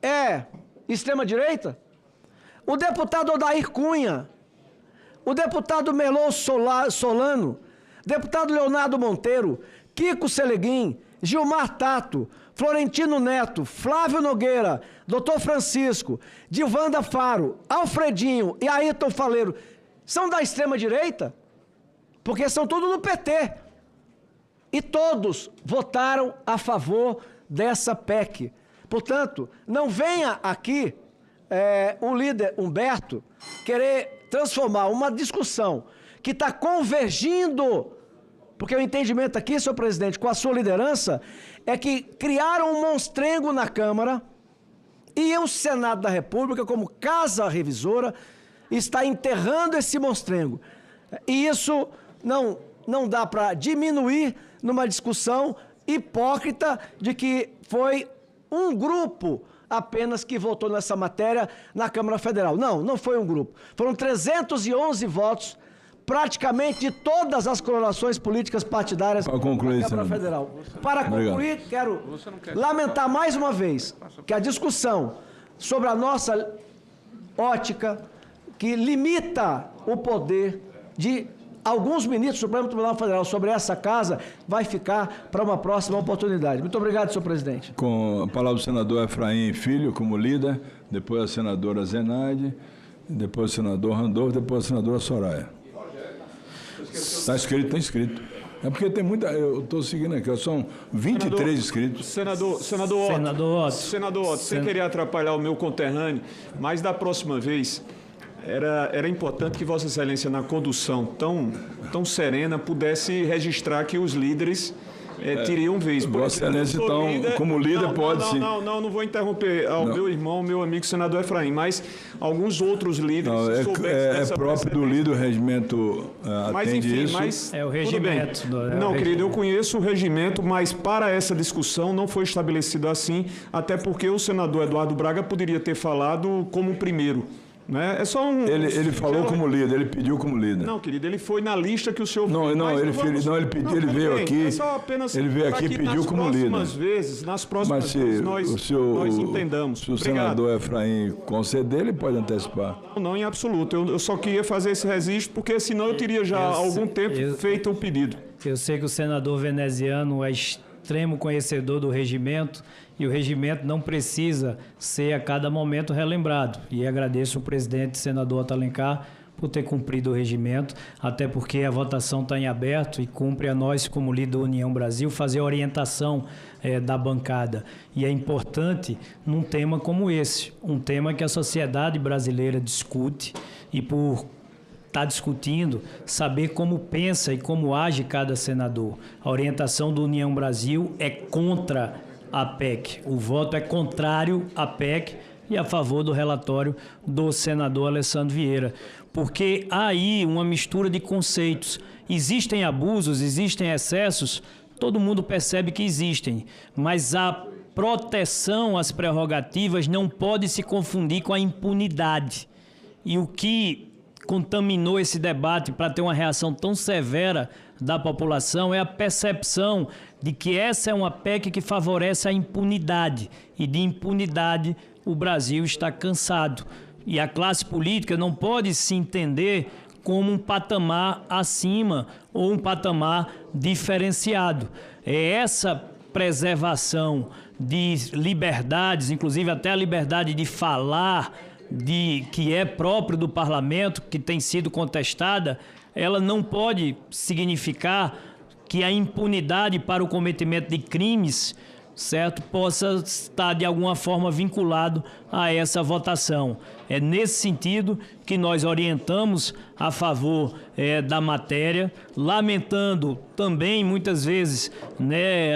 é extrema-direita? O deputado Odair Cunha, o deputado Melô Solano, deputado Leonardo Monteiro, Kiko Seleguim, Gilmar Tato, Florentino Neto, Flávio Nogueira, Dr. Francisco, Divanda Faro, Alfredinho e Ayrton Faleiro, são da extrema-direita? Porque são todos do PT. E todos votaram a favor dessa PEC. Portanto, não venha aqui o líder Humberto querer transformar uma discussão que está convergindo, porque o entendimento aqui, senhor presidente, com a sua liderança, é que criaram um monstrengo na Câmara e o Senado da República, como casa revisora, está enterrando esse monstrengo. E isso não dá para diminuir numa discussão hipócrita de que foi um grupo apenas que votou nessa matéria na Câmara Federal. Não foi um grupo. Foram 311 votos, praticamente de todas as colorações políticas partidárias da Câmara Federal. Para concluir, quero lamentar mais uma vez que a discussão sobre a nossa ótica, que limita o poder de alguns ministros do Supremo Tribunal Federal sobre essa casa, vai ficar para uma próxima oportunidade. Muito obrigado, senhor presidente. Com a palavra do senador Efraim Filho, como líder, depois a senadora Zenaide, depois o senador Randolfo, depois a senadora Soraya. Está escrito, está inscrito. É porque tem muita... Eu estou seguindo aqui, são 23 inscritos. Senador Otto, sem querer atrapalhar o meu conterrâneo, mas da próxima vez... Era importante que Vossa Excelência, na condução tão serena, pudesse registrar que os líderes teriam vez. Vossa Excelência, então, como líder, pode sim. Não vou interromper ao meu irmão, meu amigo senador Efraim, mas alguns outros líderes é próprio do líder, o regimento atende isso. É o regimento. Não, querido, eu conheço o regimento, mas para essa discussão não foi estabelecido assim, até porque o senador Eduardo Braga poderia ter falado como primeiro. É só ele falou como líder, ele pediu como líder. Não, querido, ele foi na lista que o senhor... Ele veio aqui, ele veio aqui e pediu como líder. Nas próximas vezes, nós entendamos. Se o senador Efraim conceder, ele pode antecipar. Não, em absoluto. Eu só queria fazer esse registro, porque senão eu teria já há algum tempo feito o pedido. Eu sei que o senador veneziano é extremo conhecedor do regimento, e o regimento não precisa ser a cada momento relembrado. E agradeço o presidente, senador Otto Alencar, por ter cumprido o regimento, até porque a votação está em aberto e cumpre a nós, como líder da União Brasil, fazer a orientação da bancada. E é importante num tema como esse, um tema que a sociedade brasileira discute e por está discutindo, saber como pensa e como age cada senador. A orientação do União Brasil é contra a PEC. O voto é contrário à PEC e a favor do relatório do senador Alessandro Vieira. Porque há aí uma mistura de conceitos. Existem abusos, existem excessos, todo mundo percebe que existem, mas a proteção às prerrogativas não pode se confundir com a impunidade. E o que contaminou esse debate para ter uma reação tão severa da população é a percepção de que essa é uma PEC que favorece a impunidade. E de impunidade o Brasil está cansado. E a classe política não pode se entender como um patamar acima ou um patamar diferenciado. É essa preservação de liberdades, inclusive até a liberdade de falar, que é próprio do parlamento, que tem sido contestada, ela não pode significar que a impunidade para o cometimento de crimes, certo, possa estar de alguma forma vinculado a essa votação. É nesse sentido que nós orientamos a favor da matéria, lamentando também muitas vezes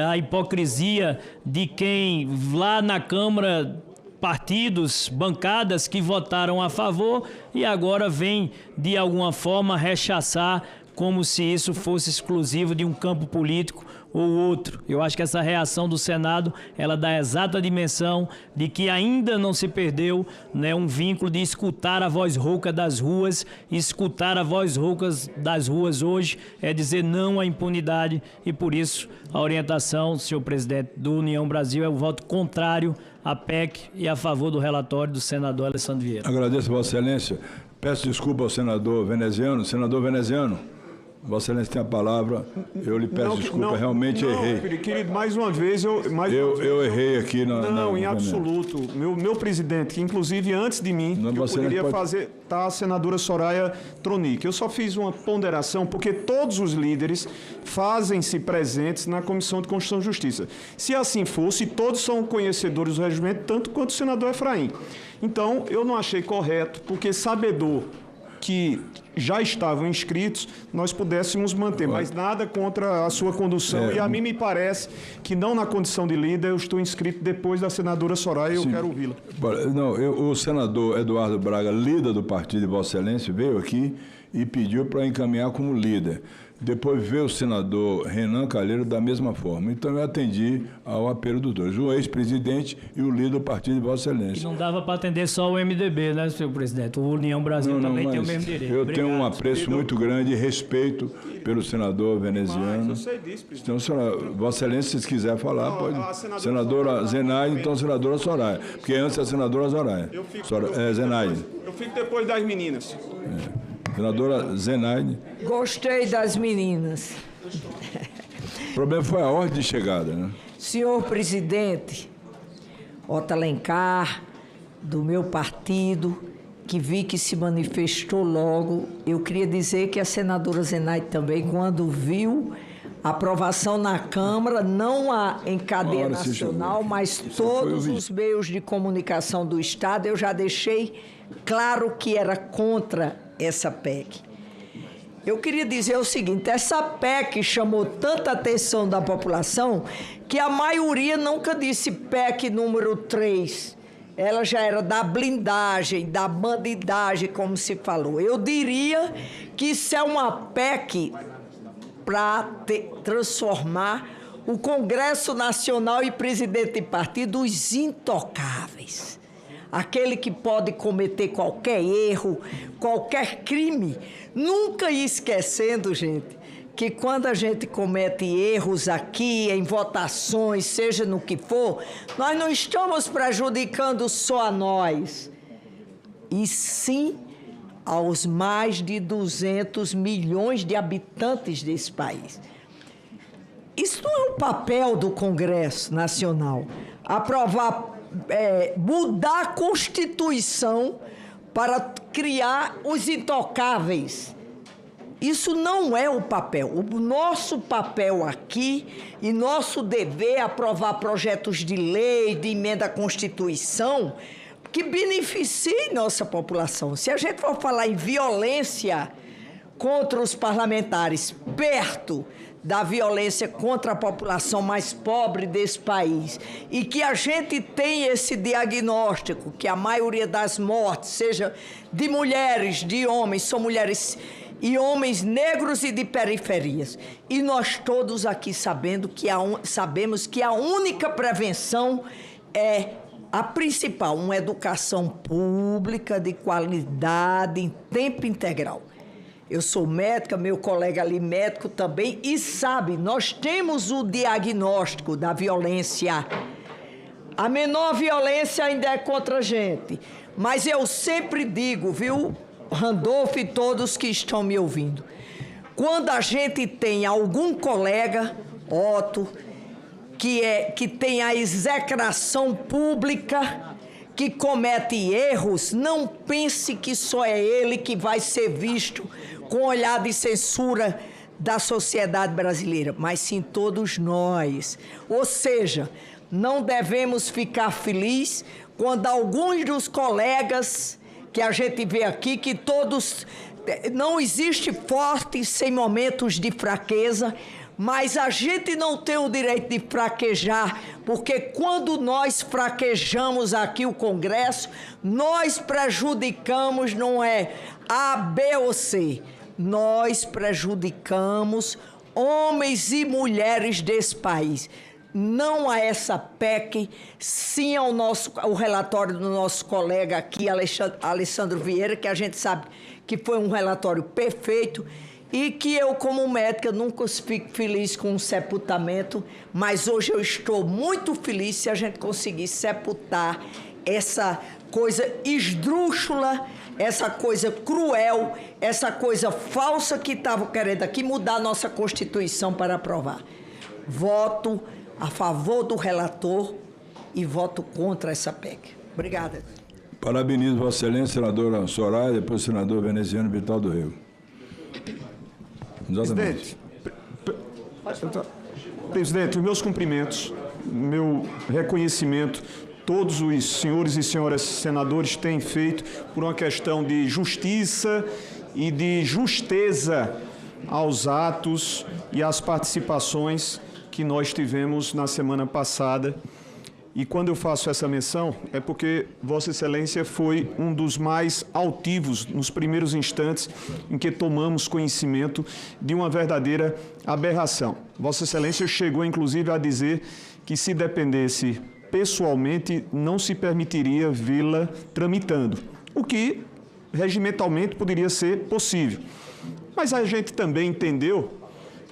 a hipocrisia de quem lá na Câmara, partidos, bancadas que votaram a favor e agora vem de alguma forma rechaçar como se isso fosse exclusivo de um campo político ou outro. Eu acho que essa reação do Senado, ela dá a exata dimensão de que ainda não se perdeu um vínculo de escutar a voz rouca das ruas. Escutar a voz rouca das ruas hoje é dizer não à impunidade e por isso a orientação, senhor presidente, do União Brasil é o voto contrário à PEC e a favor do relatório do senador Alessandro Vieira. Agradeço, Vossa Excelência. Peço desculpa ao senador veneziano. Senador veneziano, Vossa Excelência tem a palavra, eu lhe peço desculpa, realmente errei. Querido, mais uma vez, eu errei aqui em absoluto. Meu presidente, que inclusive antes de mim, eu poderia fazer, tá a senadora Soraya Tronic. Eu só fiz uma ponderação, porque todos os líderes fazem-se presentes na Comissão de Constituição e Justiça. Se assim fosse, todos são conhecedores do regimento, tanto quanto o senador Efraim. Então, eu não achei correto, porque sabedor que já estavam inscritos, nós pudéssemos manter, mas nada contra a sua condução. E a mim me parece que não na condição de líder, eu estou inscrito depois da senadora Soraya e eu quero ouvi-la. Não, o senador Eduardo Braga, líder do partido de Vossa Excelência, veio aqui e pediu para encaminhar como líder. Depois veio o senador Renan Calheiro da mesma forma. Então eu atendi ao apelo dos dois, o ex-presidente e o líder do partido de Vossa Excelência. E não dava para atender só o MDB, né, senhor presidente? O União Brasil também tem o mesmo direito. Eu tenho um apreço muito grande e respeito pelo senador veneziano. Eu sei disso, presidente. Então, Vossa Excelência, se quiser falar, pode. Senadora Zenaide, então senadora Soraya. Porque antes a senadora Soraya. Zenaide. Eu fico depois das meninas. Senadora Zenaide. Gostei das meninas. O problema foi a ordem de chegada, né? Senhor presidente, Otto Alencar, do meu partido, que vi que se manifestou logo, eu queria dizer que a senadora Zenaide também, quando viu a aprovação na Câmara, não em cadeia nacional, mas todos os meios de comunicação do Estado, eu já deixei claro que era contra essa PEC. Eu queria dizer o seguinte, essa PEC chamou tanta atenção da população que a maioria nunca disse PEC número 3. Ela já era da blindagem, da bandidagem, como se falou. Eu diria que isso é uma PEC para transformar o Congresso Nacional e presidente de partido os intocáveis. Aquele que pode cometer qualquer erro, qualquer crime, nunca esquecendo, gente, que quando a gente comete erros aqui, em votações, seja no que for, nós não estamos prejudicando só a nós, e sim aos mais de 200 milhões de habitantes desse país. Isso não é o papel do Congresso Nacional, mudar a Constituição para criar os intocáveis. Isso não é o papel. O nosso papel aqui e nosso dever é aprovar projetos de lei, de emenda à Constituição, que beneficiem nossa população. Se a gente for falar em violência contra os parlamentares, perto da violência contra a população mais pobre desse país, e que a gente tem esse diagnóstico, que a maioria das mortes, seja de mulheres, de homens, são mulheres e homens negros e de periferias. E nós todos aqui sabemos que a única prevenção é a principal, uma educação pública de qualidade em tempo integral. Eu sou médica, meu colega ali médico também, e sabe, nós temos o diagnóstico da violência. A menor violência ainda é contra a gente. Mas eu sempre digo, viu, Randolfo e todos que estão me ouvindo, quando a gente tem algum colega, Otto, que tem a execração pública, que comete erros, não pense que só é ele que vai ser visto com olhar de censura da sociedade brasileira, mas sim todos nós. Ou seja, não devemos ficar felizes quando alguns dos colegas que a gente vê aqui, que todos... Não existe forte sem momentos de fraqueza, mas a gente não tem o direito de fraquejar, porque quando nós fraquejamos aqui o Congresso, nós prejudicamos, não é A, B ou C, nós prejudicamos homens e mulheres desse país. Não a essa PEC, sim ao relatório do nosso colega aqui, Alessandro Vieira, que a gente sabe que foi um relatório perfeito, e que eu, como médica, nunca fico feliz com o sepultamento, mas hoje eu estou muito feliz se a gente conseguir sepultar essa coisa esdrúxula, essa coisa cruel, essa coisa falsa que estavam querendo aqui mudar a nossa Constituição para aprovar. Voto a favor do relator e voto contra essa PEC. Obrigada. Parabenizo Vossa Excelência, senadora Soraya, depois o senador veneziano Vital do Rio. Exatamente. Presidente, os meus cumprimentos, meu reconhecimento, todos os senhores e senhoras senadores têm feito por uma questão de justiça e de justeza aos atos e às participações que nós tivemos na semana passada. E quando eu faço essa menção, é porque Vossa Excelência foi um dos mais altivos nos primeiros instantes em que tomamos conhecimento de uma verdadeira aberração. Vossa Excelência chegou, inclusive, a dizer que, se dependesse pessoalmente, não se permitiria vê-la tramitando, o que regimentalmente poderia ser possível. Mas a gente também entendeu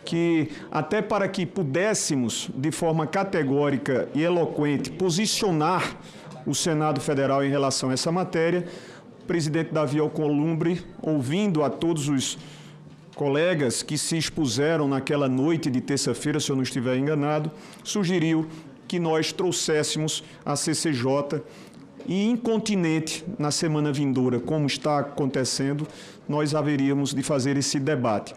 que, até para que pudéssemos, de forma categórica e eloquente, posicionar o Senado Federal em relação a essa matéria, o presidente Davi Alcolumbre, ouvindo a todos os colegas que se expuseram naquela noite de terça-feira, se eu não estiver enganado, sugeriu que nós trouxéssemos a CCJ e, incontinente, na semana vindoura, como está acontecendo, nós haveríamos de fazer esse debate.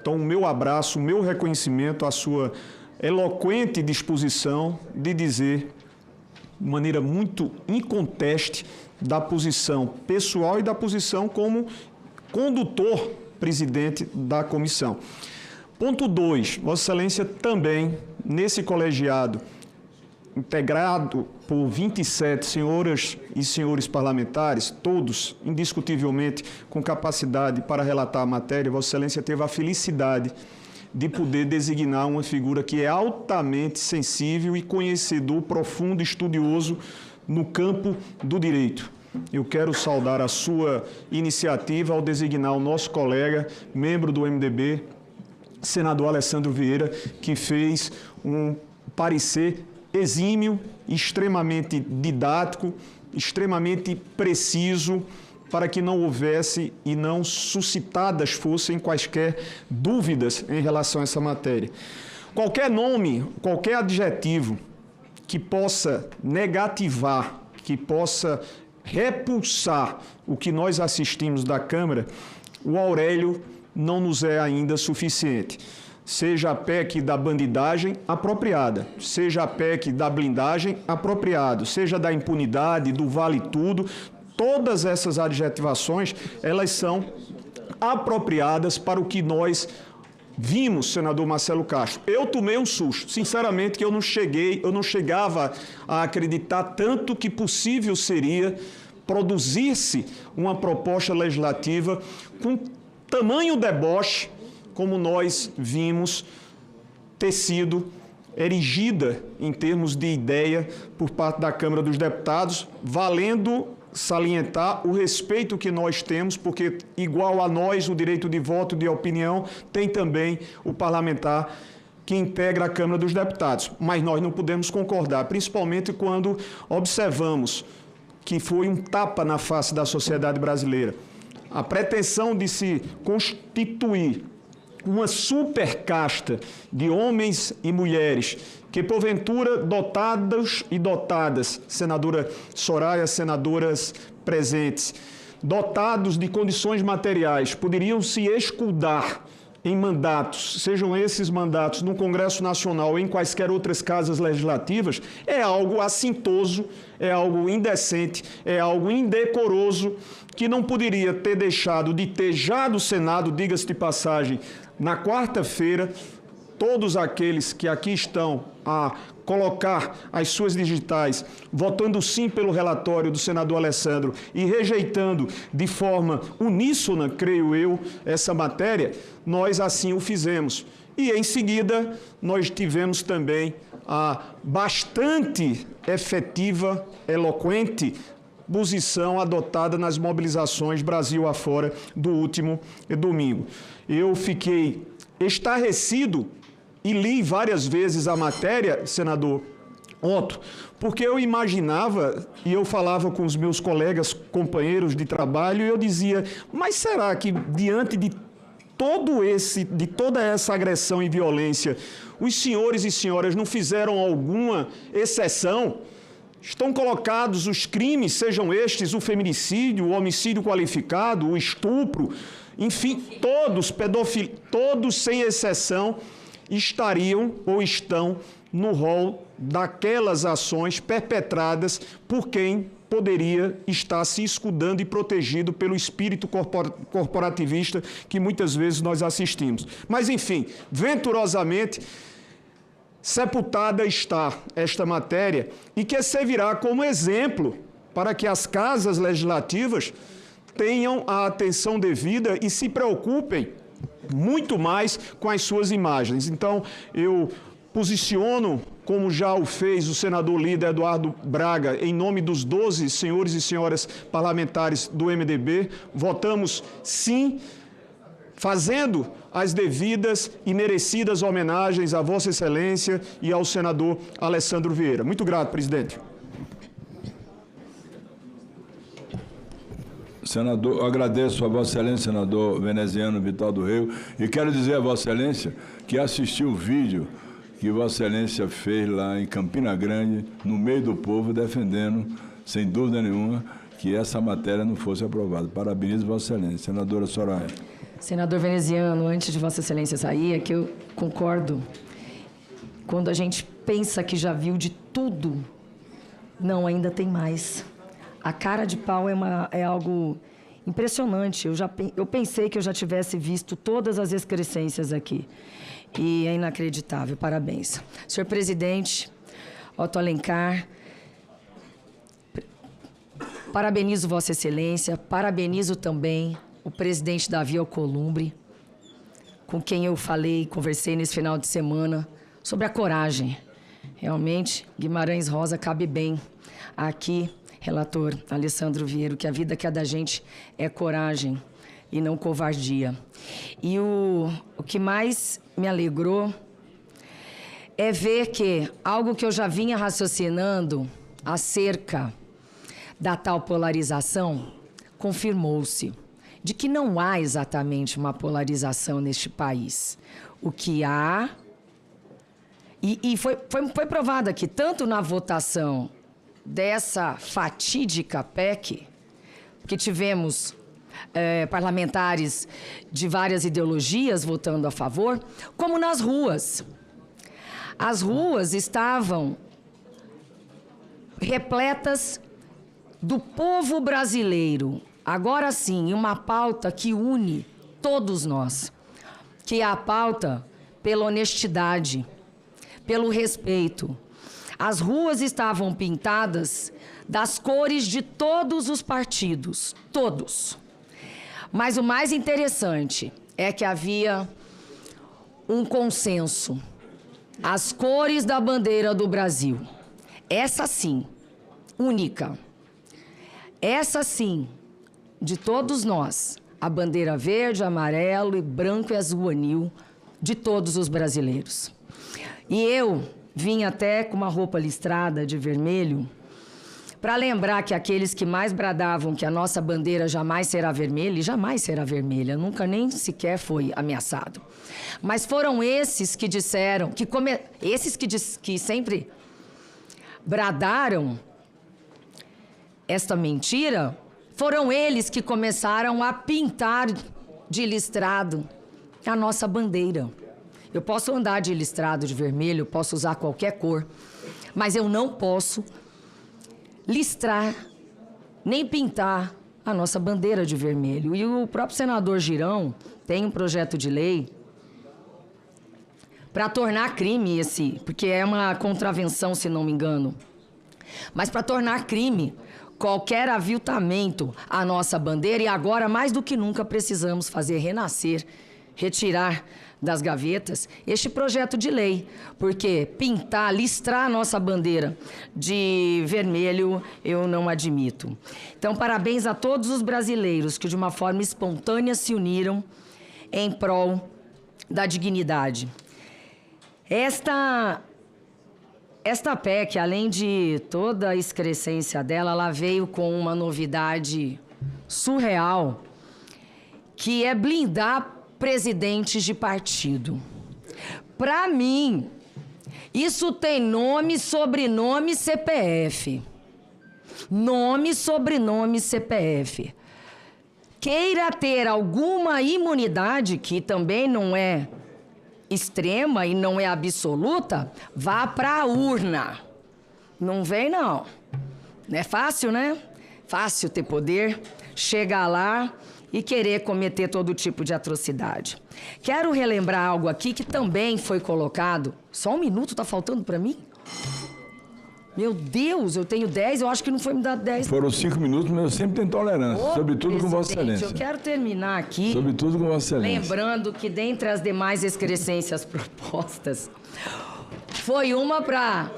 Então, o meu abraço, o meu reconhecimento à sua eloquente disposição de dizer, de maneira muito inconteste, da posição pessoal e da posição como condutor presidente da comissão. Ponto 2. Vossa Excelência também, nesse colegiado, integrado por 27 senhoras e senhores parlamentares, todos indiscutivelmente com capacidade para relatar a matéria, Vossa Excelência teve a felicidade de poder designar uma figura que é altamente sensível e conhecedor profundo, estudioso no campo do direito. Eu quero saudar a sua iniciativa ao designar o nosso colega, membro do MDB, senador Alessandro Vieira, que fez um parecer exímio, extremamente didático, extremamente preciso, para que não houvesse e não suscitadas fossem quaisquer dúvidas em relação a essa matéria. Qualquer nome, qualquer adjetivo que possa negativar, que possa repulsar o que nós assistimos da Câmara, o Aurélio não nos é ainda suficiente. Seja a PEC da bandidagem, apropriada. Seja a PEC da blindagem, apropriado. Seja da impunidade, do vale-tudo, todas essas adjetivações, elas são apropriadas para o que nós vimos, senador Marcelo Castro. Eu tomei um susto, sinceramente, que eu não chegava a acreditar tanto que possível seria produzir-se uma proposta legislativa com tamanho deboche como nós vimos ter sido erigida em termos de ideia por parte da Câmara dos Deputados, valendo salientar o respeito que nós temos, porque igual a nós o direito de voto, de opinião, tem também o parlamentar que integra a Câmara dos Deputados. Mas nós não podemos concordar, principalmente quando observamos que foi um tapa na face da sociedade brasileira. A pretensão de se constituir uma super casta de homens e mulheres que, porventura, dotados e dotadas, senadora Soraya, senadoras presentes, dotados de condições materiais, poderiam se escudar em mandatos, sejam esses mandatos no Congresso Nacional ou em quaisquer outras casas legislativas, é algo assintoso, é algo indecente, é algo indecoroso, que não poderia ter deixado de ter já do Senado, diga-se de passagem, na quarta-feira, todos aqueles que aqui estão a colocar as suas digitais, votando sim pelo relatório do senador Alessandro e rejeitando de forma uníssona, creio eu, essa matéria, nós assim o fizemos. E, em seguida, nós tivemos também a bastante efetiva, eloquente posição adotada nas mobilizações Brasil afora do último domingo. Eu fiquei estarrecido e li várias vezes a matéria, senador, Otto, porque eu imaginava, e eu falava com os meus colegas, companheiros de trabalho, e eu dizia, mas será que diante de toda essa agressão e violência, os senhores e senhoras não fizeram alguma exceção? Estão colocados os crimes, sejam estes o feminicídio, o homicídio qualificado, o estupro, enfim, todos sem exceção estariam ou estão no rol daquelas ações perpetradas por quem poderia estar se escudando e protegido pelo espírito corporativista que muitas vezes nós assistimos. Mas, enfim, venturosamente, sepultada está esta matéria e que servirá como exemplo para que as casas legislativas tenham a atenção devida e se preocupem muito mais com as suas imagens. Então, eu posiciono, como já o fez o senador líder Eduardo Braga, em nome dos 12 senhores e senhoras parlamentares do MDB, votamos sim, fazendo as devidas e merecidas homenagens à Vossa Excelência e ao senador Alessandro Vieira. Muito grato, presidente. Senador, eu agradeço a Vossa Excelência, senador veneziano Vital do Rego, e quero dizer a Vossa Excelência que assisti o vídeo que Vossa Excelência fez lá em Campina Grande, no meio do povo, defendendo, sem dúvida nenhuma, que essa matéria não fosse aprovada. Parabenizo Vossa Excelência. Senadora Soraya. Senador veneziano, antes de Vossa Excelência sair, é que eu concordo. Quando a gente pensa que já viu de tudo, não, ainda tem mais. A cara de pau é algo impressionante. Eu pensei que eu já tivesse visto todas as excrescências aqui. E é inacreditável. Parabéns. Senhor presidente, Otto Alencar, parabenizo Vossa Excelência, parabenizo também o presidente Davi Alcolumbre, com quem eu conversei nesse final de semana, sobre a coragem. Realmente, Guimarães Rosa cabe bem aqui, relator Alessandro Vieira, que a vida que é da gente é coragem e não covardia. E o que mais me alegrou é ver que algo que eu já vinha raciocinando acerca da tal polarização confirmou-se, de que não há exatamente uma polarização neste país. O que há, e foi provado aqui, tanto na votação dessa fatídica PEC, que tivemos parlamentares de várias ideologias votando a favor, como nas ruas. As ruas estavam repletas do povo brasileiro, agora sim, uma pauta que une todos nós, que é a pauta pela honestidade, pelo respeito. As ruas estavam pintadas das cores de todos os partidos, todos. Mas o mais interessante é que havia um consenso. As cores da bandeira do Brasil. Essa sim, única. Essa sim, de todos nós. A bandeira verde, amarelo, e branco e azul anil de todos os brasileiros. E eu vim até com uma roupa listrada de vermelho para lembrar que aqueles que mais bradavam que a nossa bandeira jamais será vermelha, e jamais será vermelha, nunca nem sequer foi ameaçado. Mas foram esses que disseram, que sempre bradaram esta mentira, foram eles que começaram a pintar de listrado a nossa bandeira. Eu posso andar de listrado de vermelho, eu posso usar qualquer cor, mas eu não posso listrar, nem pintar a nossa bandeira de vermelho. E o próprio senador Girão tem um projeto de lei para tornar crime porque é uma contravenção, se não me engano, mas para tornar crime qualquer aviltamento à nossa bandeira, e agora, mais do que nunca, precisamos fazer renascer, retirar das gavetas este projeto de lei, porque pintar, listrar a nossa bandeira de vermelho eu não admito. Então, parabéns a todos os brasileiros que de uma forma espontânea se uniram em prol da dignidade. Esta esta PEC, além de toda a excrescência dela, ela veio com uma novidade surreal, que é blindar presidentes de partido. Para mim, isso tem nome, sobrenome, CPF. Nome, sobrenome, CPF. Queira ter alguma imunidade, que também não é extrema e não é absoluta, vá para a urna. Não vem, não. Não é fácil, né? Fácil ter poder, chegar lá e querer cometer todo tipo de atrocidade. Quero relembrar algo aqui que também foi colocado. Só um minuto tá faltando para mim? Meu Deus, eu tenho 10, eu acho que não foi me dado 10. Foram 5 minutos, mas eu sempre tenho tolerância, sobretudo com Vossa Excelência. Eu quero terminar aqui, sobretudo com Vossa Excelência, lembrando que dentre as demais excrescências propostas, foi uma para...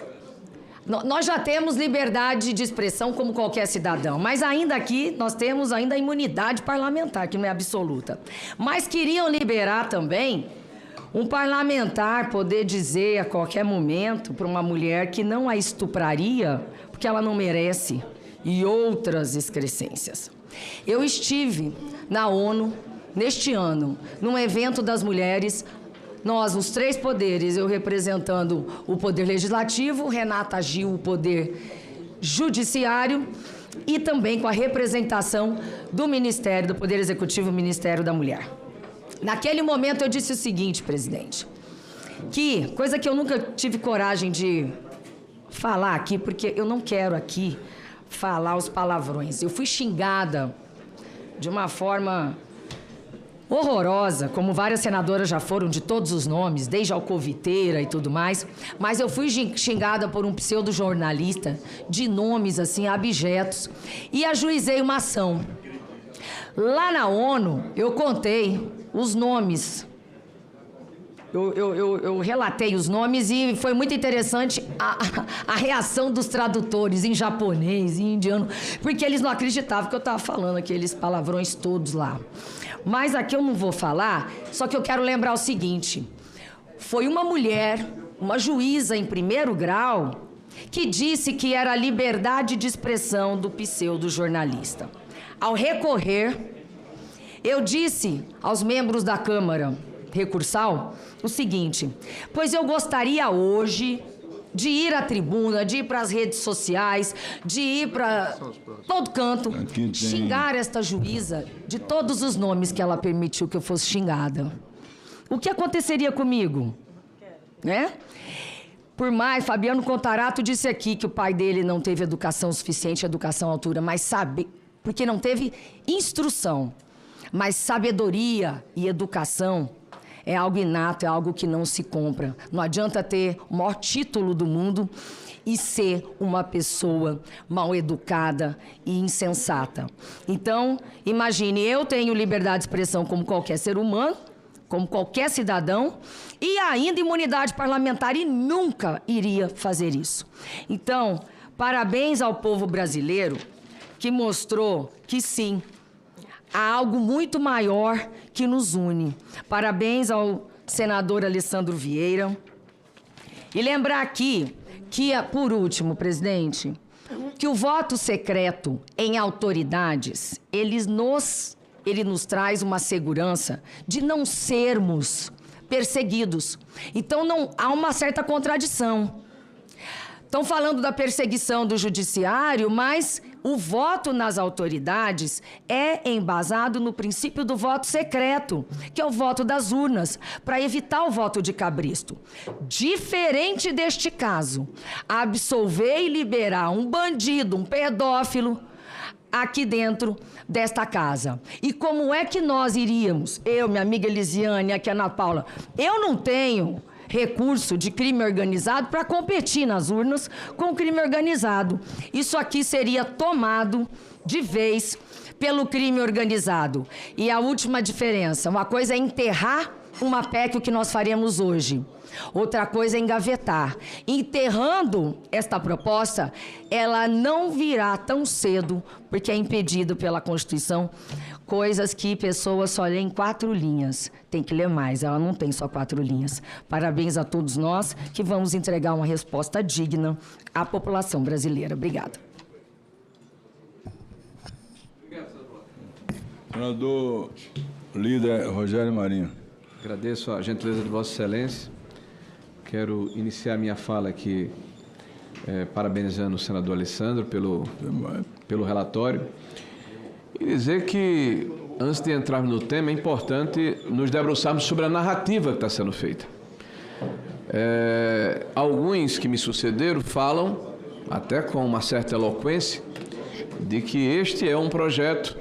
Nós já temos liberdade de expressão como qualquer cidadão, mas ainda aqui nós temos ainda a imunidade parlamentar, que não é absoluta. Mas queriam liberar também um parlamentar poder dizer a qualquer momento para uma mulher que não a estupraria porque ela não merece, e outras excrescências. Eu estive na ONU neste ano, num evento das mulheres, nós, os 3 poderes, eu representando o Poder Legislativo, Renata Gil, o Poder Judiciário, e também com a representação do Ministério, do Poder Executivo, o Ministério da Mulher. Naquele momento eu disse o seguinte, presidente, que, coisa que eu nunca tive coragem de falar aqui, porque eu não quero aqui falar os palavrões. Eu fui xingada de uma forma horrorosa, como várias senadoras já foram, de todos os nomes, desde alcoviteira e tudo mais, mas eu fui xingada por um pseudo-jornalista de nomes, assim, abjetos, e ajuizei uma ação. Lá na ONU, eu contei os nomes. Eu relatei os nomes e foi muito interessante a reação dos tradutores em japonês, em indiano, porque eles não acreditavam que eu estava falando aqueles palavrões todos lá. Mas aqui eu não vou falar, só que eu quero lembrar o seguinte. Foi uma mulher, uma juíza em 1º grau, que disse que era a liberdade de expressão do pseudo-jornalista. Ao recorrer, eu disse aos membros da Câmara Recursal o seguinte: pois eu gostaria hoje de ir à tribuna, de ir para as redes sociais, de ir para todo canto, xingar esta juíza de todos os nomes que ela permitiu que eu fosse xingada. O que aconteceria comigo? Né? Por mais, Fabiano Contarato disse aqui que o pai dele não teve educação suficiente, educação à altura, mas sabe, porque não teve instrução. Mas sabedoria e educação é algo inato, é algo que não se compra. Não adianta ter o maior título do mundo e ser uma pessoa mal educada e insensata. Então, imagine, eu tenho liberdade de expressão como qualquer ser humano, como qualquer cidadão, e ainda imunidade parlamentar, e nunca iria fazer isso. Então, parabéns ao povo brasileiro, que mostrou que sim, há algo muito maior que nos une. Parabéns ao senador Alessandro Vieira. E lembrar aqui que, por último, presidente, que o voto secreto em autoridades, ele nos traz uma segurança de não sermos perseguidos. Então, não há uma certa contradição. Estão falando da perseguição do judiciário, mas o voto nas autoridades é embasado no princípio do voto secreto, que é o voto das urnas, para evitar o voto de cabresto. Diferente deste caso, absolver e liberar um bandido, um pedófilo, aqui dentro desta casa. E como é que nós iríamos, eu, minha amiga Elisiane, aqui a Ana Paula, eu não tenho recurso de crime organizado para competir nas urnas com o crime organizado. Isso aqui seria tomado de vez pelo crime organizado. E a última diferença, uma coisa é enterrar uma PEC, o que nós faremos hoje. Outra coisa é engavetar. Enterrando esta proposta, ela não virá tão cedo, porque é impedido pela Constituição, coisas que pessoas só lêem 4 linhas. Tem que ler mais, ela não tem só 4 linhas. Parabéns a todos nós que vamos entregar uma resposta digna à população brasileira. Obrigada. Senador líder Rogério Marinho. Agradeço a gentileza de Vossa Excelência. Quero iniciar minha fala aqui parabenizando o senador Alessandro pelo relatório e dizer que, antes de entrarmos no tema, é importante nos debruçarmos sobre a narrativa que está sendo feita. Alguns que me sucederam falam, até com uma certa eloquência, de que este é um projeto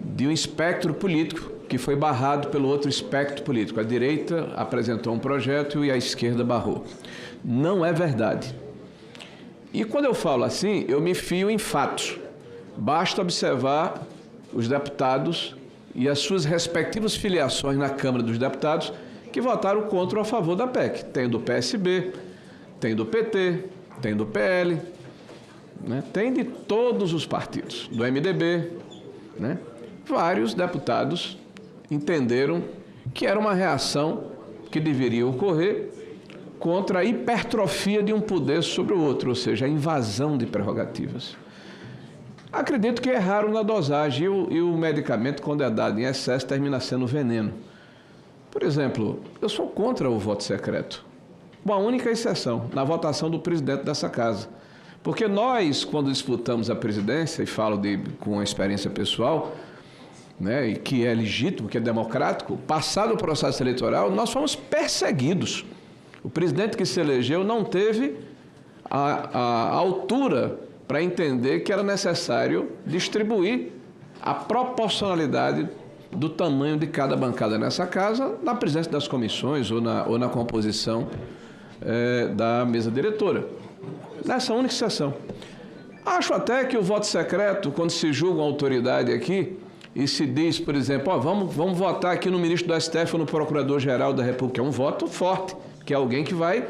de um espectro político que foi barrado pelo outro espectro político. A direita apresentou um projeto e a esquerda barrou. Não é verdade. E quando eu falo assim, eu me fio em fatos. Basta observar os deputados e as suas respectivas filiações na Câmara dos Deputados que votaram contra ou a favor da PEC. Tem do PSB, tem do PT, tem do PL, né? Tem de todos os partidos, do MDB, né? Vários deputados entenderam que era uma reação que deveria ocorrer contra a hipertrofia de um poder sobre o outro, ou seja, a invasão de prerrogativas. Acredito que erraram na dosagem e o medicamento, quando é dado em excesso, termina sendo veneno. Por exemplo, eu sou contra o voto secreto, com a única exceção, na votação do presidente dessa casa. Porque nós, quando disputamos a presidência, e falo com a experiência pessoal, né, e que é legítimo, que é democrático, passado o processo eleitoral, nós fomos perseguidos. O presidente que se elegeu não teve a altura para entender que era necessário distribuir a proporcionalidade do tamanho de cada bancada nessa casa, na presença das comissões ou na composição da mesa diretora. Nessa única exceção. Acho até que o voto secreto, quando se julga uma autoridade aqui, e se diz, por exemplo, vamos votar aqui no ministro do STF ou no Procurador-Geral da República, é um voto forte, que é alguém que vai,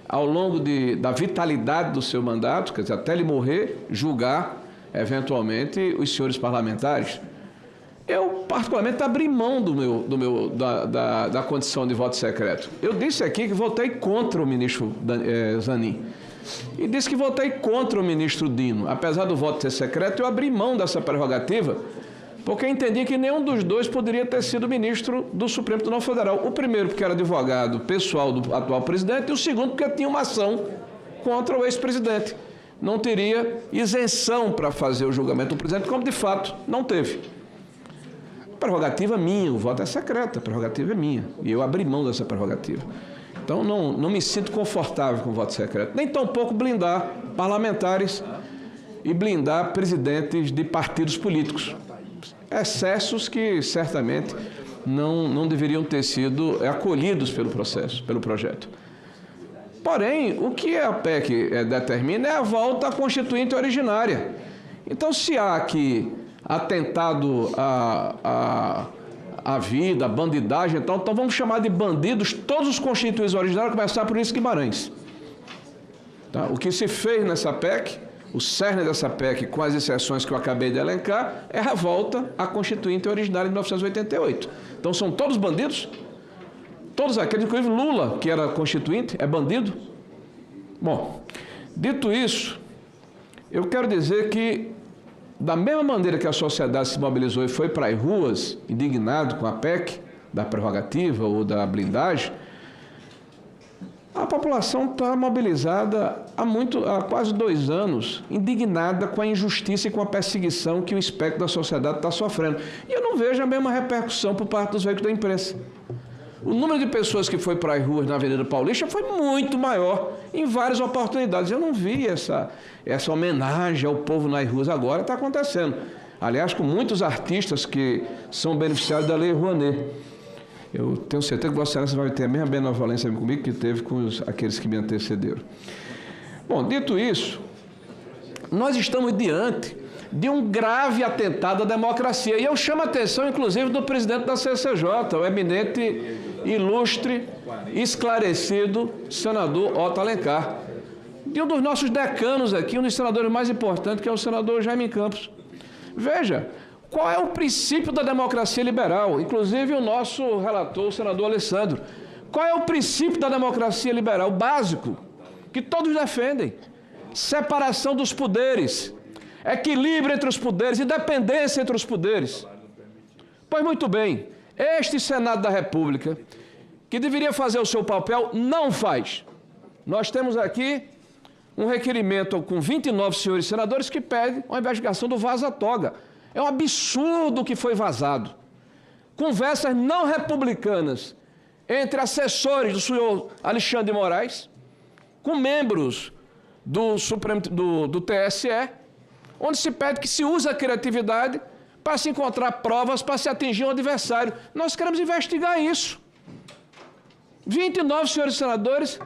ao longo da vitalidade do seu mandato, quer dizer, até ele morrer, julgar, eventualmente, os senhores parlamentares. Eu, particularmente, abri mão da condição de voto secreto. Eu disse aqui que votei contra o ministro Zanin. E disse que votei contra o ministro Dino. Apesar do voto ser secreto, eu abri mão dessa prerrogativa, porque entendi que nenhum dos dois poderia ter sido ministro do Supremo Tribunal Federal. O primeiro porque era advogado pessoal do atual presidente, e o segundo porque tinha uma ação contra o ex-presidente. Não teria isenção para fazer o julgamento do presidente, como de fato não teve. Prerrogativa minha, o voto é secreto, a prerrogativa é minha. E eu abri mão dessa prerrogativa. Então não me sinto confortável com o voto secreto. Nem tampouco blindar parlamentares e blindar presidentes de partidos políticos. Excessos que certamente não deveriam ter sido acolhidos pelo processo, pelo projeto. Porém, o que a PEC determina é a volta à Constituinte originária. Então, se há aqui atentado à vida, a bandidagem, então vamos chamar de bandidos todos os constituintes originários, começar por Ulisses Guimarães. Tá? O que se fez nessa PEC, o cerne dessa PEC, com as exceções que eu acabei de elencar, é a volta à Constituinte originária de 1988. Então são todos bandidos? Todos aqueles, inclusive Lula, que era constituinte, é bandido? Bom, dito isso, eu quero dizer que, da mesma maneira que a sociedade se mobilizou e foi para as ruas, indignado com a PEC, da prerrogativa ou da blindagem, a população está mobilizada há quase 2 anos, indignada com a injustiça e com a perseguição que o espectro da sociedade está sofrendo. E eu não vejo a mesma repercussão por parte dos veículos da imprensa. O número de pessoas que foi para as ruas na Avenida Paulista foi muito maior em várias oportunidades. Eu não vi essa homenagem ao povo nas ruas agora, está acontecendo. Aliás, com muitos artistas que são beneficiários da Lei Rouanet. Eu tenho certeza que Vossa Excelência vai ter a mesma benevolência comigo que teve com aqueles que me antecederam. Bom, dito isso, nós estamos diante de um grave atentado à democracia. E eu chamo a atenção, inclusive, do presidente da CCJ, o eminente ilustre, esclarecido senador Otto Alencar. E um dos nossos decanos aqui, um dos senadores mais importantes, que é o senador Jaime Campos. Veja, qual é o princípio da democracia liberal? Inclusive o nosso relator, o senador Alessandro. Qual é o princípio da democracia liberal básico que todos defendem? Separação dos poderes, equilíbrio entre os poderes, independência entre os poderes. Pois muito bem, este Senado da República, que deveria fazer o seu papel, não faz. Nós temos aqui um requerimento com 29 senhores senadores que pedem uma investigação do vaza-toga. É um absurdo o que foi vazado. Conversas não republicanas entre assessores do senhor Alexandre de Moraes com membros do TSE, onde se pede que se use a criatividade para se encontrar provas, para se atingir um adversário. Nós queremos investigar isso. 29 senhores senadores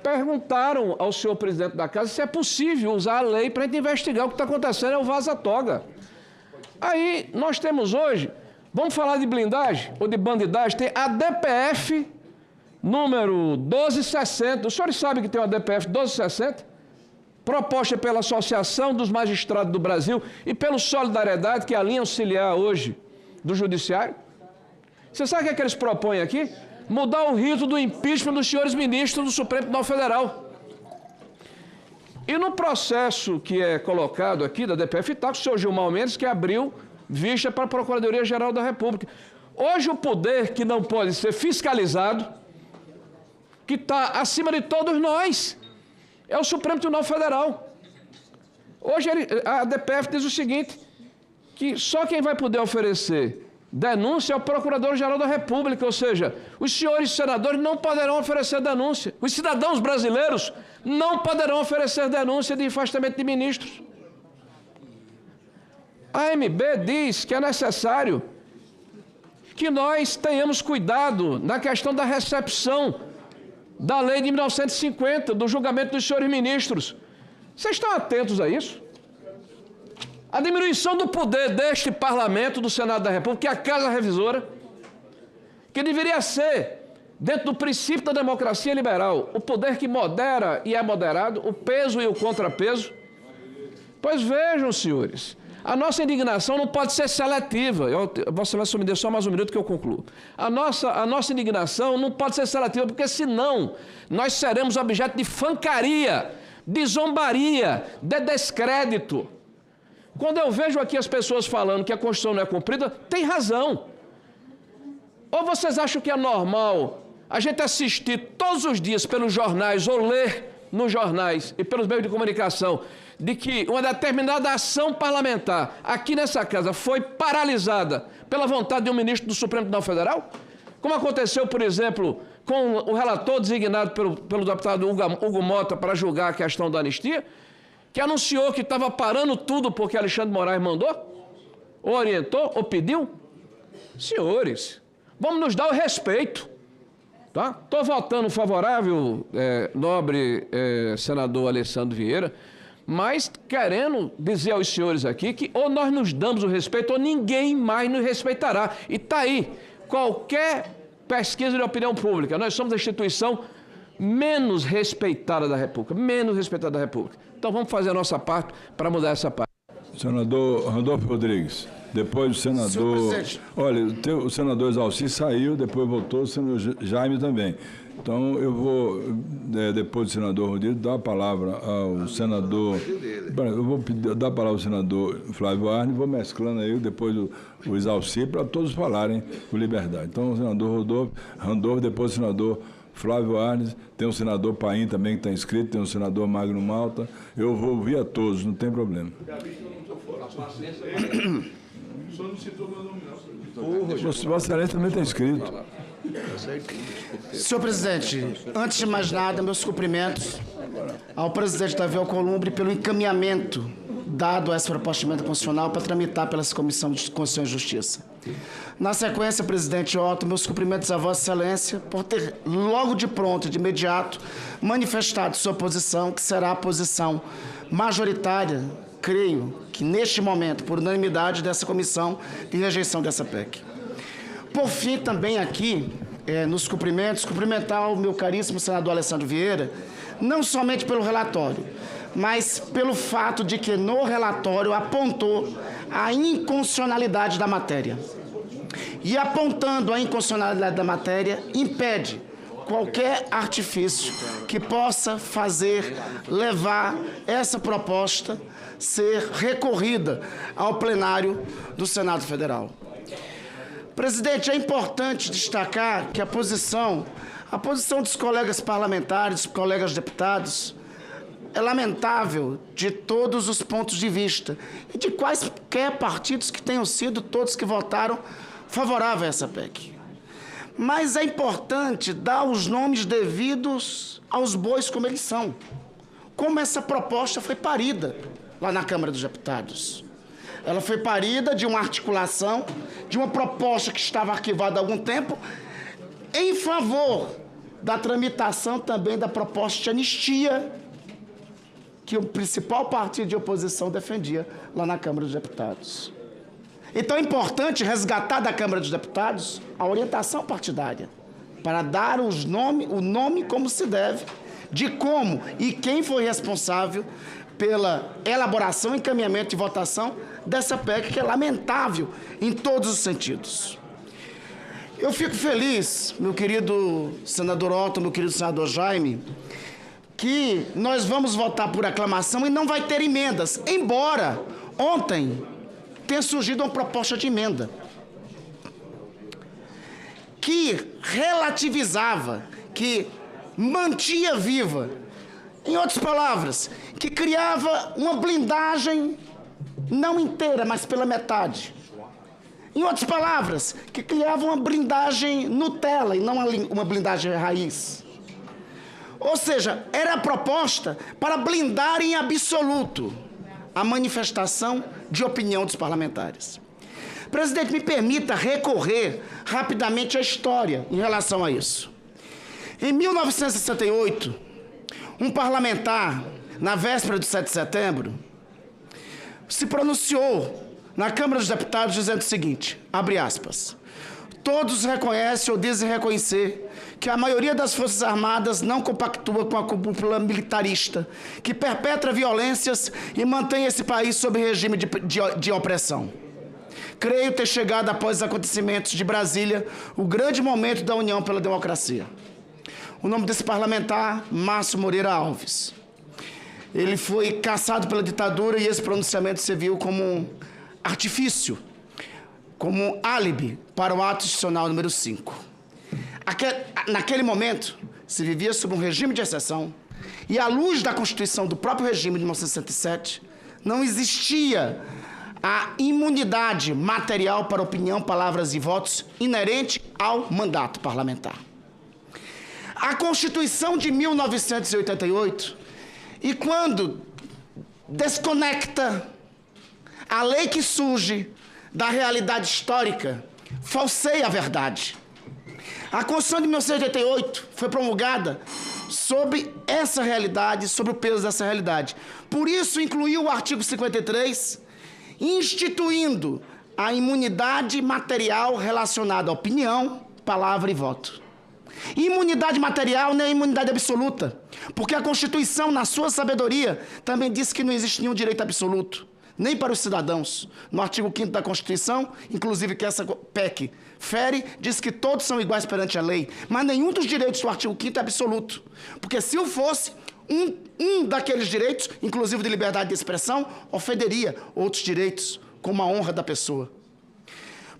perguntaram ao senhor presidente da Casa se é possível usar a lei para a gente investigar o que está acontecendo, é o vaza-toga. Aí nós temos hoje, vamos falar de blindagem ou de bandidagem, tem a DPF número 1260. Os senhores sabem que tem uma DPF 1260? Proposta pela Associação dos Magistrados do Brasil e pelo Solidariedade, que é a linha auxiliar hoje do Judiciário. Você sabe o que é que eles propõem aqui? Mudar o rito do impeachment dos senhores ministros do Supremo Tribunal Federal. E no processo que é colocado aqui da DPF, está com o senhor Gilmar Mendes, que abriu vista para a Procuradoria-Geral da República. Hoje o poder que não pode ser fiscalizado, que está acima de todos nós, é o Supremo Tribunal Federal. Hoje a DPF diz o seguinte, que só quem vai poder oferecer denúncia é o Procurador-Geral da República, ou seja, os senhores senadores não poderão oferecer denúncia. Os cidadãos brasileiros não poderão oferecer denúncia de afastamento de ministros. A AMB diz que é necessário que nós tenhamos cuidado na questão da recepção da lei de 1950, do julgamento dos senhores ministros. Vocês estão atentos a isso? A diminuição do poder deste parlamento, do Senado da República, que é a Casa Revisora, que deveria ser, dentro do princípio da democracia liberal, o poder que modera e é moderado, o peso e o contrapeso. Pois vejam, senhores, a nossa indignação não pode ser seletiva. Vossa Excelência me dê só mais um minuto que eu concluo. A nossa indignação não pode ser seletiva, porque senão nós seremos objeto de fancaria, de zombaria, de descrédito. Quando eu vejo aqui as pessoas falando que a Constituição não é cumprida, tem razão. Ou vocês acham que é normal a gente assistir todos os dias pelos jornais ou ler nos jornais e pelos meios de comunicação de que uma determinada ação parlamentar aqui nessa casa foi paralisada pela vontade de um ministro do Supremo Tribunal Federal? Como aconteceu, por exemplo, com o relator designado pelo deputado Hugo Mota para julgar a questão da anistia, que anunciou que estava parando tudo porque Alexandre de Moraes mandou, ou orientou, ou pediu. Senhores, vamos nos dar o respeito. Tá? Estou votando favorável, nobre senador Alessandro Vieira, mas querendo dizer aos senhores aqui que ou nós nos damos o respeito ou ninguém mais nos respeitará. E está aí, qualquer pesquisa de opinião pública, nós somos a instituição menos respeitada da República, Então vamos fazer a nossa parte para mudar essa parte. Senador Randolfo Rodrigues, depois o senador... Olha, o senador Exalci saiu, depois voltou o senador Jaime também. Então eu vou, depois do senador Rodrigues, dar a palavra ao senador... Eu vou dar a palavra ao senador Flávio Arnes, vou mesclando aí depois o Exalci para todos falarem com liberdade. Então o senador Randolfo, depois o senador Flávio Arnes, tem o senador Paim também que está inscrito, tem o senador Magno Malta. Eu vou ouvir a todos, não tem problema. Vossa Excelência também está inscrito. Senhor presidente, antes de mais nada, meus cumprimentos ao presidente Davi Alcolumbre pelo encaminhamento dado a essa proposta de emenda constitucional para tramitar pela Comissão de Constituição e Justiça. Na sequência, presidente Otto, meus cumprimentos a Vossa Excelência por ter logo de pronto, de imediato, manifestado sua posição, que será a posição majoritária, creio que neste momento, por unanimidade dessa comissão, de rejeição dessa PEC. Por fim, também aqui, nos cumprimentos, cumprimentar o meu caríssimo senador Alessandro Vieira, não somente pelo relatório, mas pelo fato de que no relatório apontou a inconstitucionalidade da matéria. E apontando a inconstitucionalidade da matéria, impede qualquer artifício que possa levar essa proposta ser recorrida ao plenário do Senado Federal. Presidente, é importante destacar que a posição dos colegas parlamentares, dos colegas deputados, é lamentável de todos os pontos de vista e de quaisquer partidos que tenham sido todos que votaram favorável a essa PEC. Mas é importante dar os nomes devidos aos bois como eles são. Como essa proposta foi parida lá na Câmara dos Deputados. Ela foi parida de uma articulação, de uma proposta que estava arquivada há algum tempo, em favor da tramitação também da proposta de anistia que o principal partido de oposição defendia lá na Câmara dos Deputados. Então é importante resgatar da Câmara dos Deputados a orientação partidária, para dar o nome como se deve, de como e quem foi responsável pela elaboração, encaminhamento e votação dessa PEC, que é lamentável em todos os sentidos. Eu fico feliz, meu querido senador Otto, meu querido senador Jaime, que nós vamos votar por aclamação e não vai ter emendas, embora ontem tenha surgido uma proposta de emenda que relativizava, que mantinha viva, em outras palavras, que criava uma blindagem não inteira, mas pela metade. Em outras palavras, que criava uma blindagem Nutella e não uma blindagem raiz. Ou seja, era a proposta para blindar em absoluto a manifestação de opinião dos parlamentares. Presidente, me permita recorrer rapidamente à história em relação a isso. Em 1968, um parlamentar, na véspera do 7 de setembro, se pronunciou na Câmara dos Deputados dizendo o seguinte, abre aspas, todos reconhecem ou dizem reconhecer que a maioria das Forças Armadas não compactua com a cúpula militarista, que perpetra violências e mantém esse país sob regime de opressão. Creio ter chegado após os acontecimentos de Brasília o grande momento da União pela Democracia. O nome desse parlamentar, Márcio Moreira Alves. Ele foi caçado pela ditadura e esse pronunciamento serviu como um artifício, como um álibi para o ato institucional número 5. Naquele momento, se vivia sob um regime de exceção e, à luz da Constituição do próprio regime de 1967, não existia a imunidade material para opinião, palavras e votos inerente ao mandato parlamentar. A Constituição de 1988, e quando desconecta a lei que surge da realidade histórica, falseia a verdade. A Constituição de 1988 foi promulgada sob essa realidade, sob o peso dessa realidade. Por isso, incluiu o artigo 53, instituindo a imunidade material relacionada à opinião, palavra e voto. Imunidade material não é imunidade absoluta, porque a Constituição, na sua sabedoria, também diz que não existe nenhum direito absoluto, nem para os cidadãos. No artigo 5º da Constituição, inclusive que essa PEC fere, diz que todos são iguais perante a lei, mas nenhum dos direitos do artigo 5º é absoluto, porque se o fosse, um daqueles direitos, inclusive de liberdade de expressão, ofenderia outros direitos, como a honra da pessoa.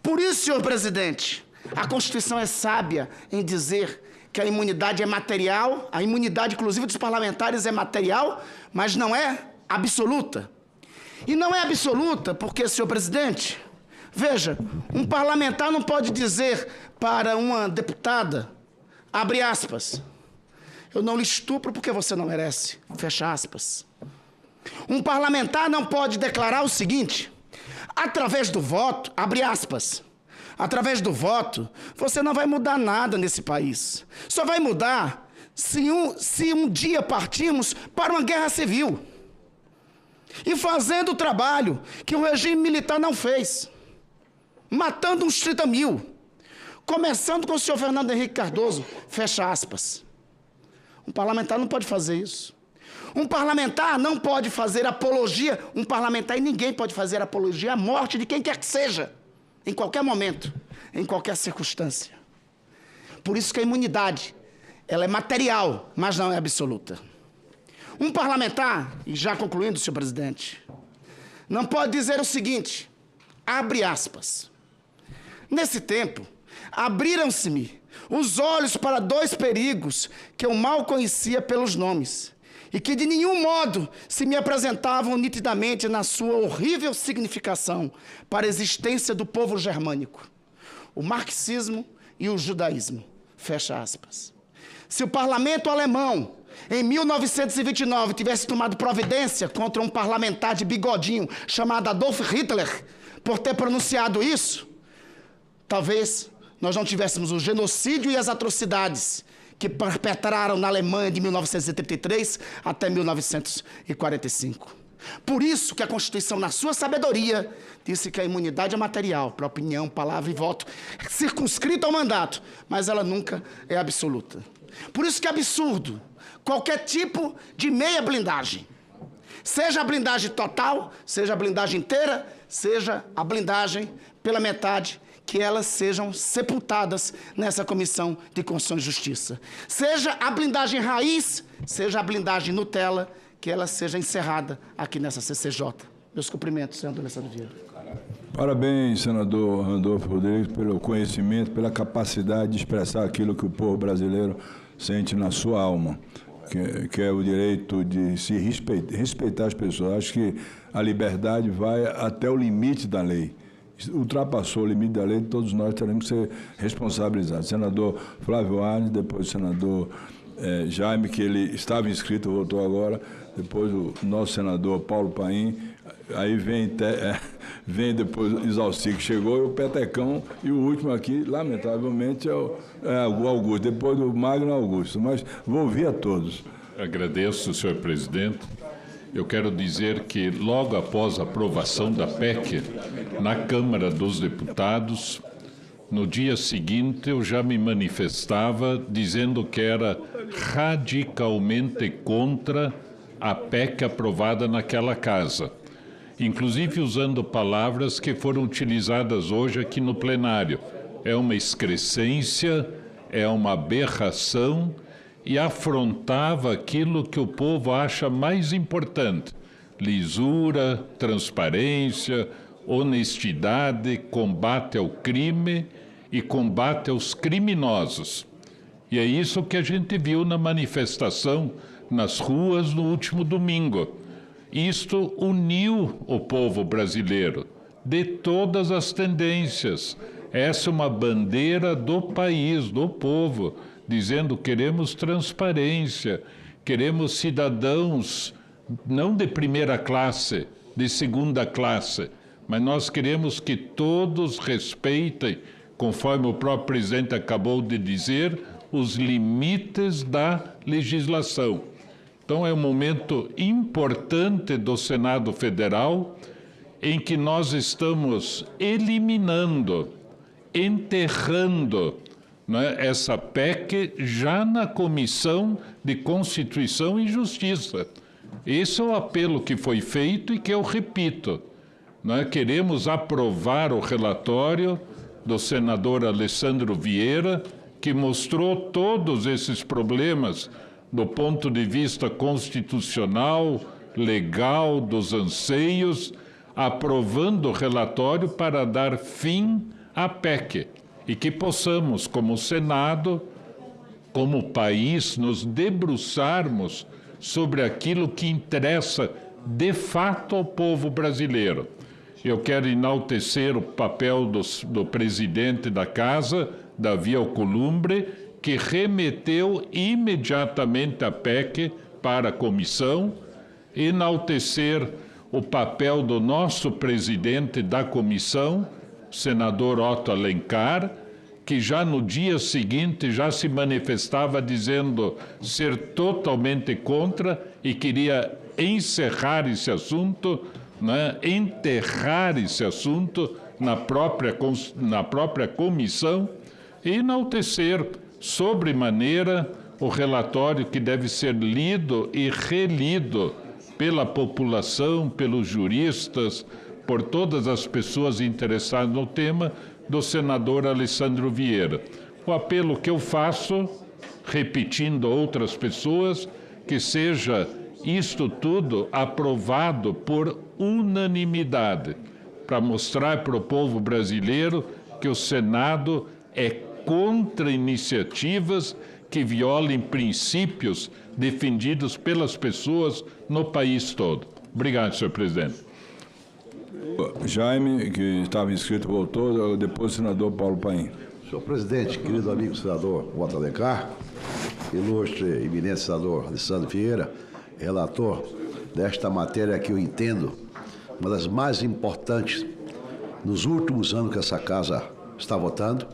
Por isso, senhor presidente, a Constituição é sábia em dizer que a imunidade é material, a imunidade, inclusive, dos parlamentares é material, mas não é absoluta. E não é absoluta porque, senhor presidente, veja, um parlamentar não pode dizer para uma deputada, abre aspas, eu não lhe estupro porque você não merece, fecha aspas. Um parlamentar não pode declarar o seguinte, através do voto, abre aspas, através do voto, você não vai mudar nada nesse país. Só vai mudar se um dia partirmos para uma guerra civil. E fazendo o trabalho que o regime militar não fez. Matando uns 30 mil. Começando com o senhor Fernando Henrique Cardoso, fecha aspas. Um parlamentar não pode fazer isso. Um parlamentar não pode fazer apologia, um parlamentar e ninguém pode fazer apologia à morte de quem quer que seja, em qualquer momento, em qualquer circunstância. Por isso que a imunidade, ela é material, mas não é absoluta. Um parlamentar, e já concluindo, senhor presidente, não pode dizer o seguinte, abre aspas, nesse tempo, abriram-se-me os olhos para dois perigos que eu mal conhecia pelos nomes e que de nenhum modo se me apresentavam nitidamente na sua horrível significação para a existência do povo germânico, o marxismo e o judaísmo. Fecha aspas. Se o parlamento alemão, em 1929, tivesse tomado providência contra um parlamentar de bigodinho chamado Adolf Hitler, por ter pronunciado isso, talvez nós não tivéssemos o genocídio e as atrocidades que perpetraram na Alemanha de 1933 até 1945. Por isso que a Constituição, na sua sabedoria, disse que a imunidade é material, para opinião, palavra e voto, circunscrita ao mandato, mas ela nunca é absoluta. Por isso que é absurdo qualquer tipo de meia blindagem, seja a blindagem total, seja a blindagem inteira, seja a blindagem pela metade, que elas sejam sepultadas nessa Comissão de Constituição e Justiça. Seja a blindagem raiz, seja a blindagem Nutella, que ela seja encerrada aqui nessa CCJ. Meus cumprimentos, senador Alessandro Vieira. Parabéns, senador Randolfo Rodrigues, pelo conhecimento, pela capacidade de expressar aquilo que o povo brasileiro sente na sua alma, que é o direito de se respeitar as pessoas. Acho que a liberdade vai até o limite da lei. Ultrapassou o limite da lei, todos nós teremos que ser responsabilizados. Senador Flávio Arnes, depois o senador Jaime, que ele estava inscrito, voltou agora, depois o nosso senador Paulo Paim, aí vem depois o Isalci, que chegou, e o Petecão, e o último aqui, lamentavelmente, é o Augusto, depois do Magno Augusto, mas vou ouvir a todos. Agradeço, senhor presidente. Eu quero dizer que, logo após a aprovação da PEC na Câmara dos Deputados, no dia seguinte eu já me manifestava dizendo que era radicalmente contra a PEC aprovada naquela casa, inclusive usando palavras que foram utilizadas hoje aqui no plenário. É uma excrescência, é uma aberração, e afrontava aquilo que o povo acha mais importante: lisura, transparência, honestidade, combate ao crime e combate aos criminosos. E é isso que a gente viu na manifestação nas ruas no último domingo. Isto uniu o povo brasileiro de todas as tendências. Essa é uma bandeira do país, do povo, dizendo: queremos transparência, queremos cidadãos não de primeira classe, de segunda classe, mas nós queremos que todos respeitem, conforme o próprio presidente acabou de dizer, os limites da legislação. Então é um momento importante do Senado Federal em que nós estamos eliminando, enterrando, essa PEC já na Comissão de Constituição e Justiça. Esse é o apelo que foi feito e que eu repito. Queremos aprovar o relatório do senador Alessandro Vieira, que mostrou todos esses problemas do ponto de vista constitucional, legal, dos anseios, aprovando o relatório para dar fim à PEC. E que possamos, como Senado, como país, nos debruçarmos sobre aquilo que interessa de fato ao povo brasileiro. Eu quero enaltecer o papel do presidente da Casa, Davi Alcolumbre, que remeteu imediatamente a PEC para a comissão, enaltecer o papel do nosso presidente da comissão, senador Otto Alencar, que já no dia seguinte já se manifestava dizendo ser totalmente contra e queria encerrar esse assunto, enterrar esse assunto na própria comissão. e enaltecer sobremaneira o relatório que deve ser lido e relido pela população, pelos juristas, por todas as pessoas interessadas no tema, do senador Alessandro Vieira. O apelo que eu faço, repetindo a outras pessoas, que seja isto tudo aprovado por unanimidade, para mostrar para o povo brasileiro que o Senado é contra iniciativas que violem princípios defendidos pelas pessoas no país todo. Obrigado, senhor presidente. Jaime, que estava inscrito, voltou, depois o senador Paulo Paim. Senhor presidente, querido amigo senador Otto Alencar, ilustre eminente senador Alessandro Vieira, relator desta matéria que eu entendo uma das mais importantes nos últimos anos que essa casa está votando.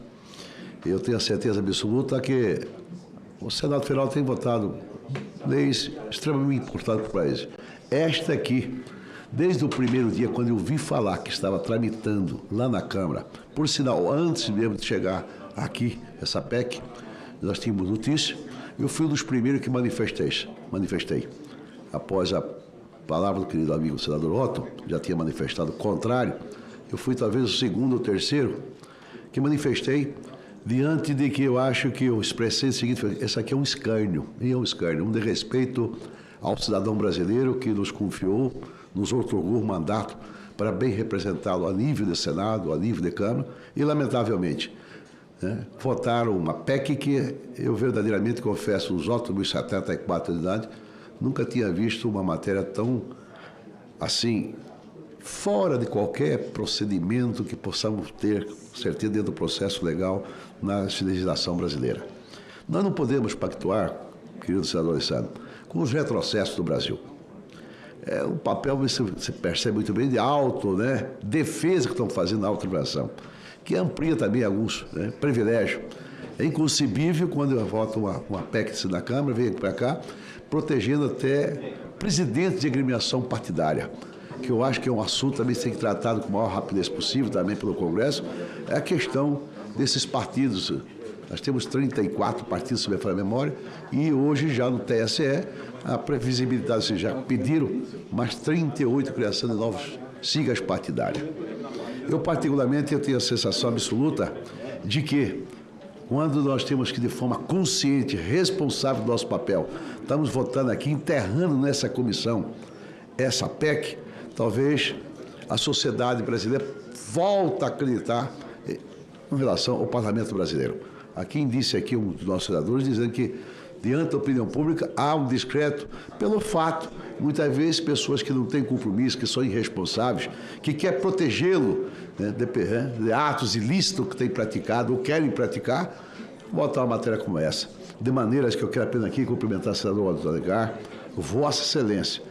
Eu tenho a certeza absoluta que o Senado Federal tem votado leis extremamente importantes para o país. Esta aqui, desde o primeiro dia, quando eu vi falar que estava tramitando lá na Câmara, por sinal, antes mesmo de chegar aqui, essa PEC, nós tínhamos notícia, eu fui um dos primeiros que manifestei. Após a palavra do querido amigo senador Otto, já tinha manifestado o contrário, eu fui talvez o segundo ou terceiro que manifestei diante de que eu acho que eu expressei o seguinte: esse aqui é um escárnio, um desrespeito ao cidadão brasileiro que nos confiou, nos outorgou o mandato para bem representá-lo a nível de Senado, a nível de Câmara, e, lamentavelmente, votaram uma PEC que eu verdadeiramente confesso, nos outros meus 74 de idade, nunca tinha visto uma matéria tão, assim, fora de qualquer procedimento que possamos ter certeza dentro do processo legal na legislação brasileira. Nós não podemos pactuar, querido senador Alessandro, com os retrocessos do Brasil. É um papel, você percebe muito bem, de defesa que estão fazendo na autoridade, que amplia também alguns privilégios. É inconcebível quando eu voto uma PEC na Câmara, vem para cá, protegendo até presidentes de agremiação partidária, que eu acho que é um assunto também que tem que ser tratado com a maior rapidez possível, também pelo Congresso, é a questão desses partidos. Nós temos 34 partidos, se me falha a memória, e hoje já no TSE, a previsibilidade, vocês já pediram mais 38 criação de novas siglas partidárias. Eu, particularmente, tenho a sensação absoluta de que, quando nós temos que, de forma consciente, responsável do nosso papel, estamos votando aqui, enterrando nessa comissão essa PEC, talvez a sociedade brasileira volte a acreditar em relação ao parlamento brasileiro. Aqui disse aqui um dos nossos senadores dizendo que, diante da opinião pública, há um descrédito pelo fato, muitas vezes, pessoas que não têm compromisso, que são irresponsáveis, que querem protegê-lo de atos ilícitos que têm praticado ou querem praticar, botar uma matéria como essa. De maneiras que eu quero apenas aqui cumprimentar o senador Otto Alencar, Vossa Excelência,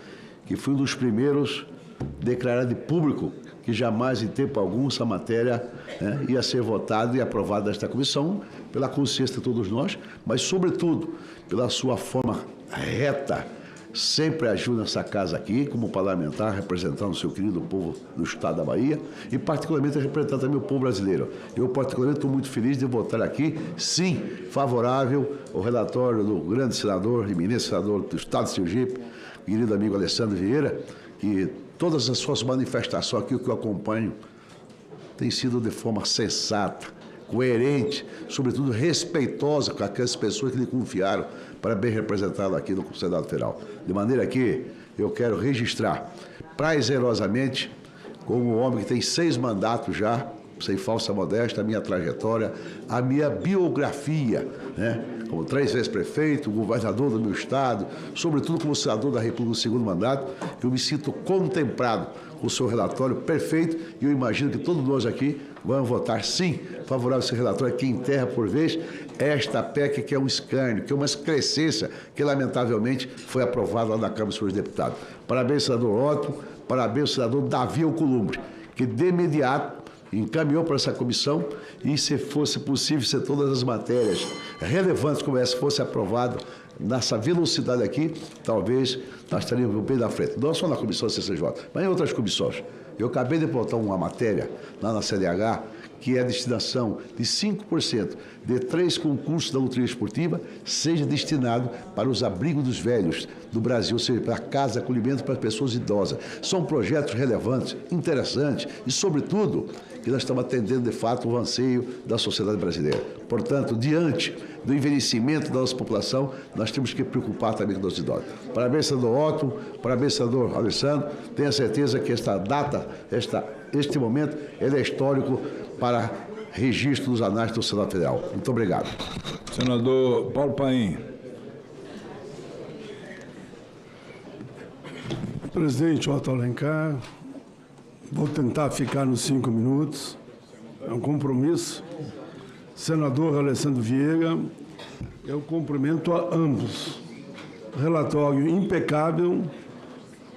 que foi um dos primeiros declarar de público que jamais, em tempo algum, essa matéria ia ser votada e aprovada nesta comissão, pela consciência de todos nós, mas, sobretudo, pela sua forma reta, sempre agiu nessa casa aqui, como parlamentar, representando o seu querido povo do estado da Bahia, e, particularmente, representando também o povo brasileiro. Eu, particularmente, estou muito feliz de votar aqui, sim, favorável ao relatório do grande senador, eminente senador do estado de Sergipe, querido amigo Alessandro Vieira, que todas as suas manifestações aqui, o que eu acompanho, tem sido de forma sensata, coerente, sobretudo respeitosa com aquelas pessoas que lhe confiaram para bem representá-lo aqui no Senado Federal. De maneira que eu quero registrar prazerosamente, como um homem que tem 6 mandatos já, sem falsa modéstia, a minha trajetória, a minha biografia, como 3 vezes prefeito, governador do meu estado, sobretudo como senador da República no segundo mandato, eu me sinto contemplado com o seu relatório perfeito e eu imagino que todos nós aqui vamos votar sim favorável a esse relatório que enterra por vez esta PEC que é um escárnio, que é uma excrescência que lamentavelmente foi aprovada lá na Câmara dos Senhores Deputados. Parabéns, senador Otto, parabéns, senador Davi Alcolumbre, que de imediato encaminhou para essa comissão e, se fosse possível, se todas as matérias relevantes como essa fossem aprovadas nessa velocidade aqui, talvez nós estaríamos bem na frente. Não só na comissão CCJ, mas em outras comissões. Eu acabei de botar uma matéria lá na CDH, que é a destinação de 5% de 3 concursos da loteria esportiva seja destinado para os abrigos dos velhos do Brasil, ou seja, para casa, acolhimento para pessoas idosas. São projetos relevantes, interessantes e, sobretudo, que nós estamos atendendo, de fato, o anseio da sociedade brasileira. Portanto, diante do envelhecimento da nossa população, nós temos que preocupar também com os idosos. Parabéns, senador Otto, parabéns, senador Alessandro. Tenho certeza que esta data, este momento, ele é histórico para registro dos anais do Senado Federal. Muito obrigado. Senador Paulo Paim. Presidente Otto Alencar, vou tentar ficar nos 5 minutos, é um compromisso. Senador Alessandro Vieira, eu cumprimento a ambos. Relatório impecável,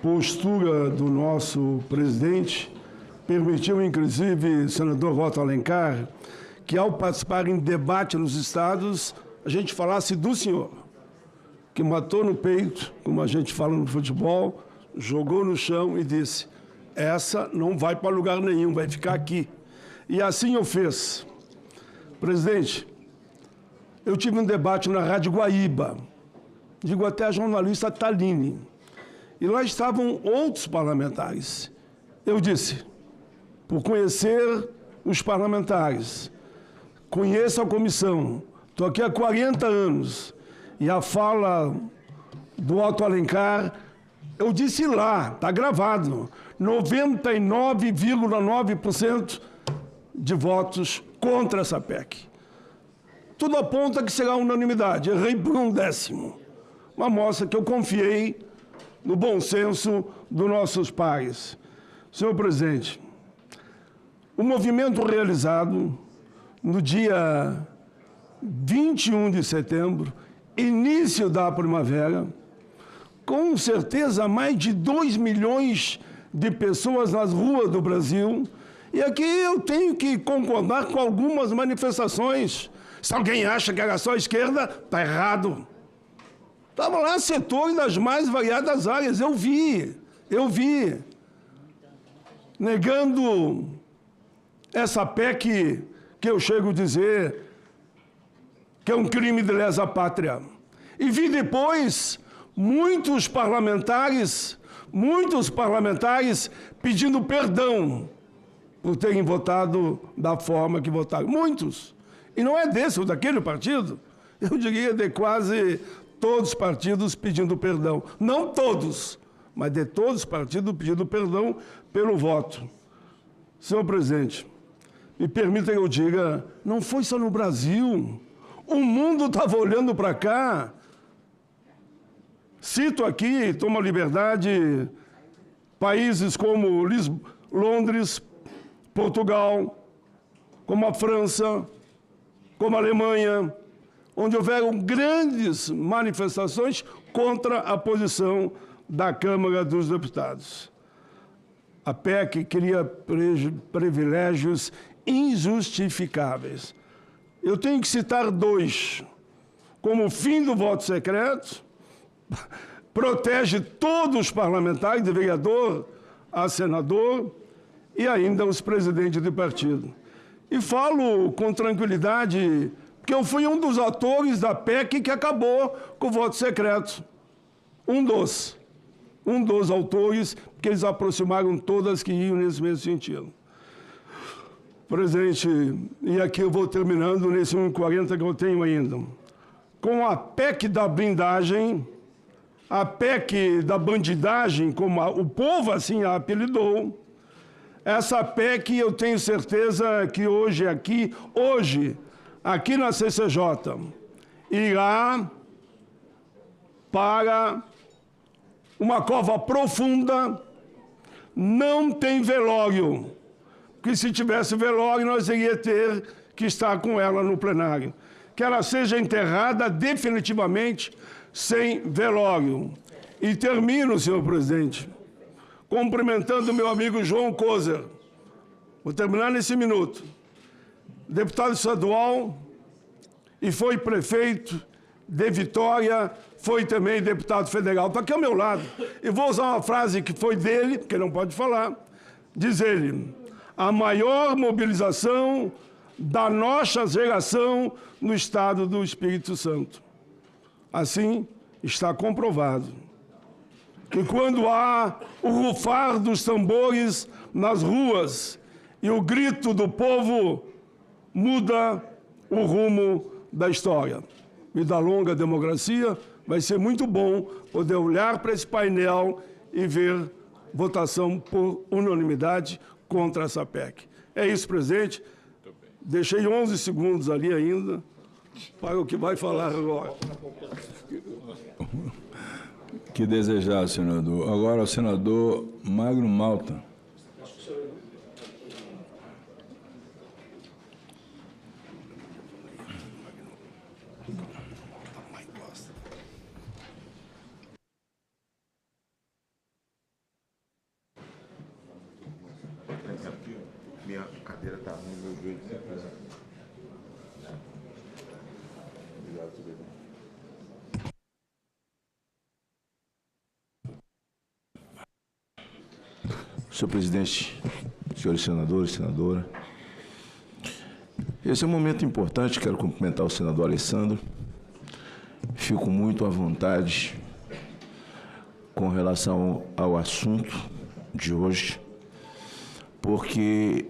postura do nosso presidente, permitiu, inclusive, senador Otto Alencar, que ao participar em debate nos estados, a gente falasse do senhor, que matou no peito, como a gente fala no futebol, jogou no chão e disse, essa não vai para lugar nenhum, vai ficar aqui. E assim eu fiz. Presidente, eu tive um debate na Rádio Guaíba, digo até a jornalista Taline, e lá estavam outros parlamentares. Eu disse, por conhecer os parlamentares, conheço a comissão, estou aqui há 40 anos, e a fala do Otto Alencar, eu disse lá, está gravado, 99,9% de votos contra essa PEC. Tudo aponta que será unanimidade, errei por 1/10. Uma mostra que eu confiei no bom senso dos nossos pais. Senhor presidente, o movimento realizado no dia 21 de setembro, início da primavera, com certeza mais de 2 milhões de pessoas nas ruas do Brasil, e aqui eu tenho que concordar com algumas manifestações. Se alguém acha que era só a esquerda, está errado. Estavam lá setores das mais variadas áreas, eu vi, negando essa PEC que eu chego a dizer que é um crime de lesa pátria. E vi depois muitos parlamentares pedindo perdão por terem votado da forma que votaram. Muitos. E não é desse ou daquele partido. Eu diria de quase todos os partidos pedindo perdão. Não todos, mas de todos os partidos pedindo perdão pelo voto. Senhor presidente, me permita que eu diga, não foi só no Brasil. O mundo estava olhando para cá. Cito aqui, tomo a liberdade, países como Londres, Portugal, como a França, como a Alemanha, onde houveram grandes manifestações contra a posição da Câmara dos Deputados. A PEC cria privilégios injustificáveis. Eu tenho que citar 2, como o fim do voto secreto, protege todos os parlamentares, de vereador a senador, e ainda os presidentes de partido. E falo com tranquilidade, porque eu fui um dos atores da PEC que acabou com o voto secreto. Um dos autores, porque eles aproximaram todas que iam nesse mesmo sentido. Presidente, e aqui eu vou terminando nesse 1,40 que eu tenho ainda. Com a PEC da blindagem, a PEC da bandidagem, como o povo assim a apelidou, essa PEC eu tenho certeza que hoje aqui na CCJ, irá para uma cova profunda, não tem velório. Porque se tivesse velório, nós iríamos ter que estar com ela no plenário. Que ela seja enterrada definitivamente sem velório. E termino, senhor presidente, cumprimentando meu amigo João Kozer. Vou terminar nesse minuto. Deputado estadual e foi prefeito de Vitória, foi também deputado federal. Está aqui ao meu lado. E vou usar uma frase que foi dele, que não pode falar. Diz ele: a maior mobilização da nossa geração no estado do Espírito Santo. Assim, está comprovado que quando há o rufar dos tambores nas ruas e o grito do povo, muda o rumo da história. E da longa democracia, vai ser muito bom poder olhar para esse painel e ver votação por unanimidade contra essa PEC. É isso, presidente. Deixei 11 segundos ali ainda para o que vai falar agora. Que desejar, senador. Agora o senador Magno Malta. Minha cadeira está ruim, meu joelho está pesado. Obrigado, Senhor presidente, senhores senadores, senadora, esse é um momento importante, quero cumprimentar o senador Alessandro. Fico muito à vontade com relação ao assunto de hoje, porque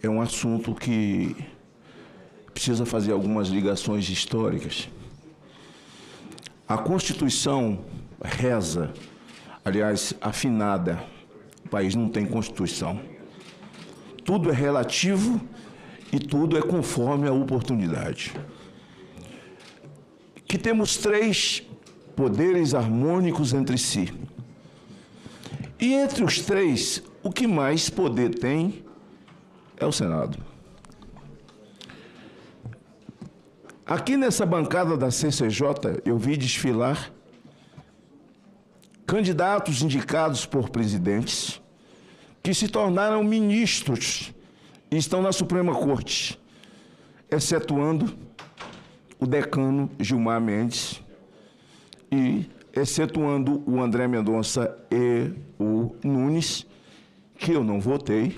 é um assunto que precisa fazer algumas ligações históricas. A Constituição reza, aliás, afinada. O país não tem Constituição. Tudo é relativo e tudo é conforme a oportunidade. Que temos 3 poderes harmônicos entre si. E entre os 3, o que mais poder tem é o Senado. Aqui nessa bancada da CCJ, eu vi desfilar candidatos indicados por presidentes que se tornaram ministros e estão na Suprema Corte, excetuando o decano Gilmar Mendes e excetuando o André Mendonça e o Nunes, que eu não votei.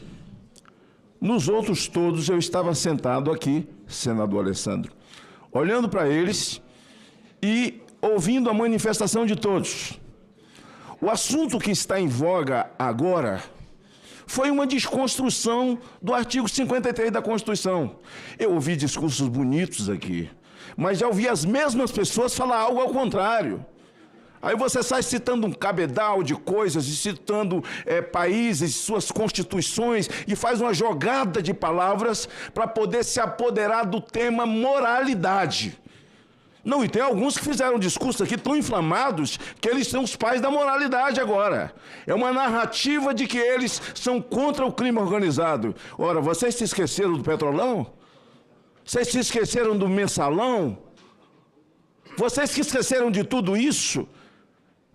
Nos outros todos eu estava sentado aqui, senador Alessandro, olhando para eles e ouvindo a manifestação de todos. O assunto que está em voga agora foi uma desconstrução do artigo 53 da Constituição. Eu ouvi discursos bonitos aqui, mas já ouvi as mesmas pessoas falar algo ao contrário. Aí você sai citando um cabedal de coisas e citando países, suas constituições, e faz uma jogada de palavras para poder se apoderar do tema moralidade. Não, e tem alguns que fizeram discursos aqui tão inflamados que eles são os pais da moralidade agora. É uma narrativa de que eles são contra o crime organizado. Ora, vocês se esqueceram do Petrolão? Vocês se esqueceram do Mensalão? Vocês se esqueceram de tudo isso?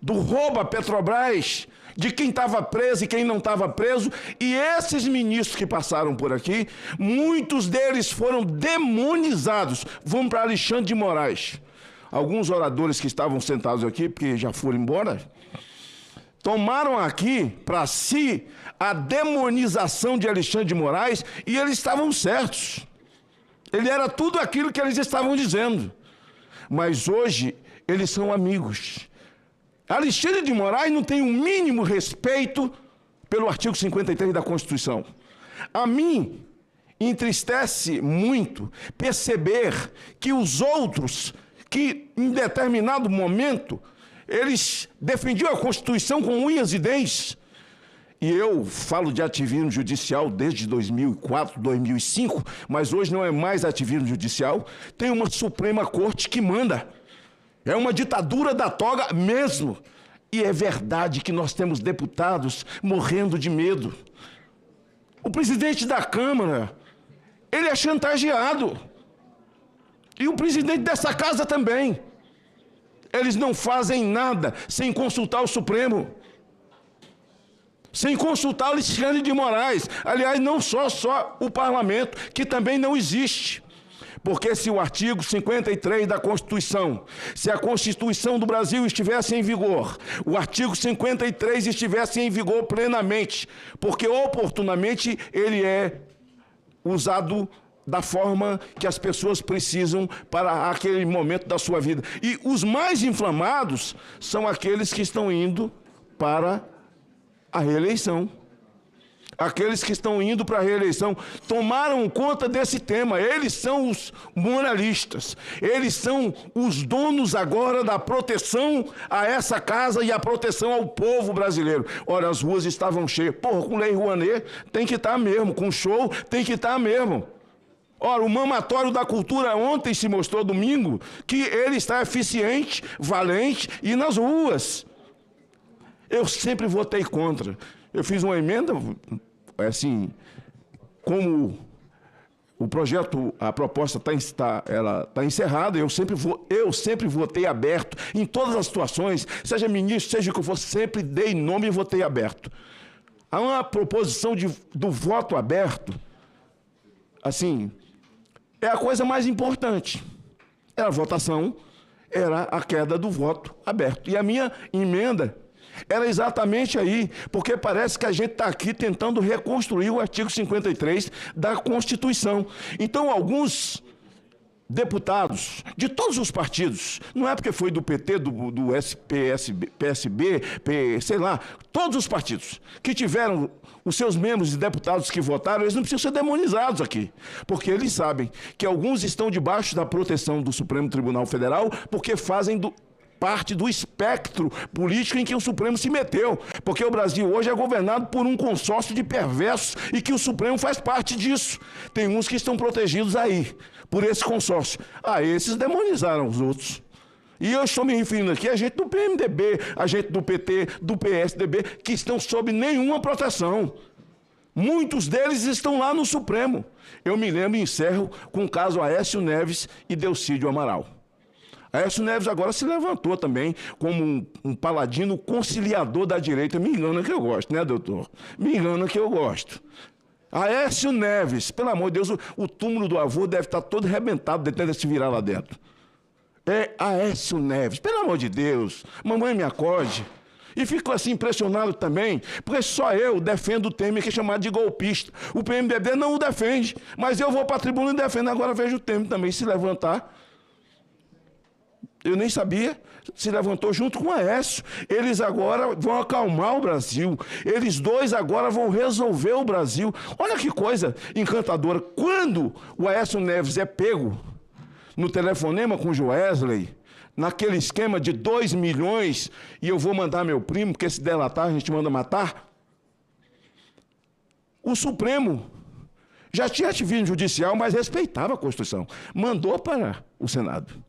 Do roubo à Petrobras, de quem estava preso e quem não estava preso? E esses ministros que passaram por aqui, muitos deles foram demonizados. Vamos para Alexandre de Moraes. Alguns oradores que estavam sentados aqui, porque já foram embora, tomaram aqui para si a demonização de Alexandre de Moraes e eles estavam certos. Ele era tudo aquilo que eles estavam dizendo. Mas hoje eles são amigos. Alexandre de Moraes não tem o mínimo respeito pelo artigo 53 da Constituição. A mim entristece muito perceber que os outros, que em determinado momento eles defendiam a Constituição com unhas e dentes. E eu falo de ativismo judicial desde 2004, 2005, mas hoje não é mais ativismo judicial. Tem uma Suprema Corte que manda. É uma ditadura da toga mesmo. E é verdade que nós temos deputados morrendo de medo. O presidente da Câmara, ele é chantageado. E o presidente dessa casa também. Eles não fazem nada sem consultar o Supremo. Sem consultar o Alexandre de Moraes. Aliás, não só o parlamento, que também não existe. Porque se o artigo 53 da Constituição, se a Constituição do Brasil estivesse em vigor, o artigo 53 estivesse em vigor plenamente, porque oportunamente ele é usado da forma que as pessoas precisam para aquele momento da sua vida. E os mais inflamados são aqueles que estão indo para a reeleição. Aqueles que estão indo para a reeleição tomaram conta desse tema. Eles são os moralistas. Eles são os donos agora da proteção a essa casa e a proteção ao povo brasileiro. Ora, as ruas estavam cheias. Porra, com Lei Rouanet tem que estar mesmo. Com show tem que estar mesmo. Ora, o mamatório da cultura ontem se mostrou domingo que ele está eficiente, valente e nas ruas. Eu sempre votei contra. Eu fiz uma emenda, assim, como o projeto, a proposta está encerrada, eu sempre votei aberto, em todas as situações, seja ministro, seja o que for, sempre dei nome e votei aberto. Há uma proposição do voto aberto, assim, é a coisa mais importante. Era a votação, era a queda do voto aberto. E a minha emenda era exatamente aí, porque parece que a gente está aqui tentando reconstruir o artigo 53 da Constituição. Então, alguns deputados de todos os partidos, não é porque foi do PT, do PSB, sei lá, todos os partidos que tiveram os seus membros e deputados que votaram, eles não precisam ser demonizados aqui, porque eles sabem que alguns estão debaixo da proteção do Supremo Tribunal Federal, porque fazem parte do espectro político em que o Supremo se meteu, porque o Brasil hoje é governado por um consórcio de perversos e que o Supremo faz parte disso. Tem uns que estão protegidos aí, por esse consórcio. Esses demonizaram os outros. E eu estou me referindo aqui a gente do PMDB, a gente do PT, do PSDB, que estão sob nenhuma proteção. Muitos deles estão lá no Supremo. Eu me lembro e encerro com o caso Aécio Neves e Delcídio Amaral. Aécio Neves agora se levantou também como um paladino conciliador da direita. Me engana que eu gosto, né, doutor? Me engana que eu gosto. Aécio Neves, pelo amor de Deus, o túmulo do avô deve estar todo arrebentado, tentando se virar lá dentro. É Aécio Neves, pelo amor de Deus, mamãe me acorde. E fico assim impressionado também, porque só eu defendo o Temer, que é chamado de golpista. O PMDB não o defende, mas eu vou para a tribuna e defendo. Agora vejo o Temer também se levantar. Eu nem sabia, se levantou junto com o Aécio. Eles agora vão acalmar o Brasil. Eles dois agora vão resolver o Brasil. Olha que coisa encantadora. Quando o Aécio Neves é pego no telefonema com o Joesley, naquele esquema de 2 milhões, e eu vou mandar meu primo, porque se delatar a gente manda matar, o Supremo já tinha ativismo judicial, mas respeitava a Constituição. Mandou para o Senado.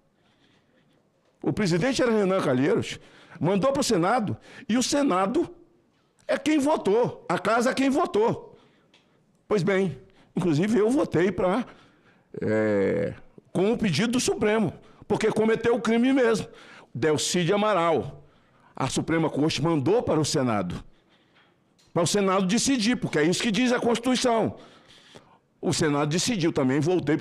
O presidente era Renan Calheiros, mandou para o Senado, e o Senado é quem votou, a casa é quem votou. Pois bem, inclusive eu votei com o pedido do Supremo, porque cometeu o crime mesmo. Delcídio Amaral, a Suprema Corte mandou para o Senado decidir, porque é isso que diz a Constituição. O Senado decidiu também, votei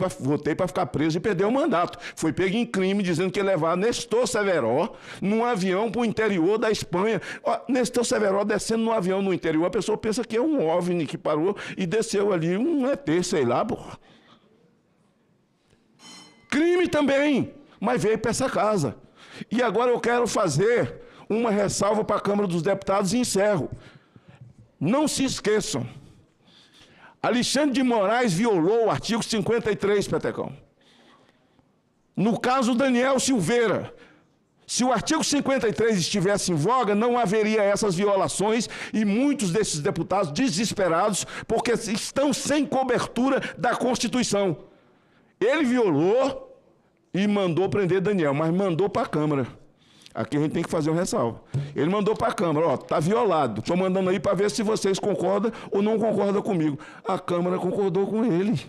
para ficar preso e perder o mandato. Foi pego em crime, dizendo que ia levar Nestor Severo num avião para o interior da Espanha. Nestor Severo descendo num avião no interior, a pessoa pensa que é um OVNI que parou e desceu ali, um ET, sei lá, porra. Crime também, mas veio para essa casa. E agora eu quero fazer uma ressalva para a Câmara dos Deputados e encerro. Não se esqueçam. Alexandre de Moraes violou o artigo 53, Petecão. No caso Daniel Silveira, se o artigo 53 estivesse em voga, não haveria essas violações e muitos desses deputados desesperados porque estão sem cobertura da Constituição. Ele violou e mandou prender Daniel, mas mandou para a Câmara. Aqui a gente tem que fazer um ressalvo. Ele mandou para a Câmara, está violado. Estou mandando aí para ver se vocês concordam ou não concordam comigo. A Câmara concordou com ele.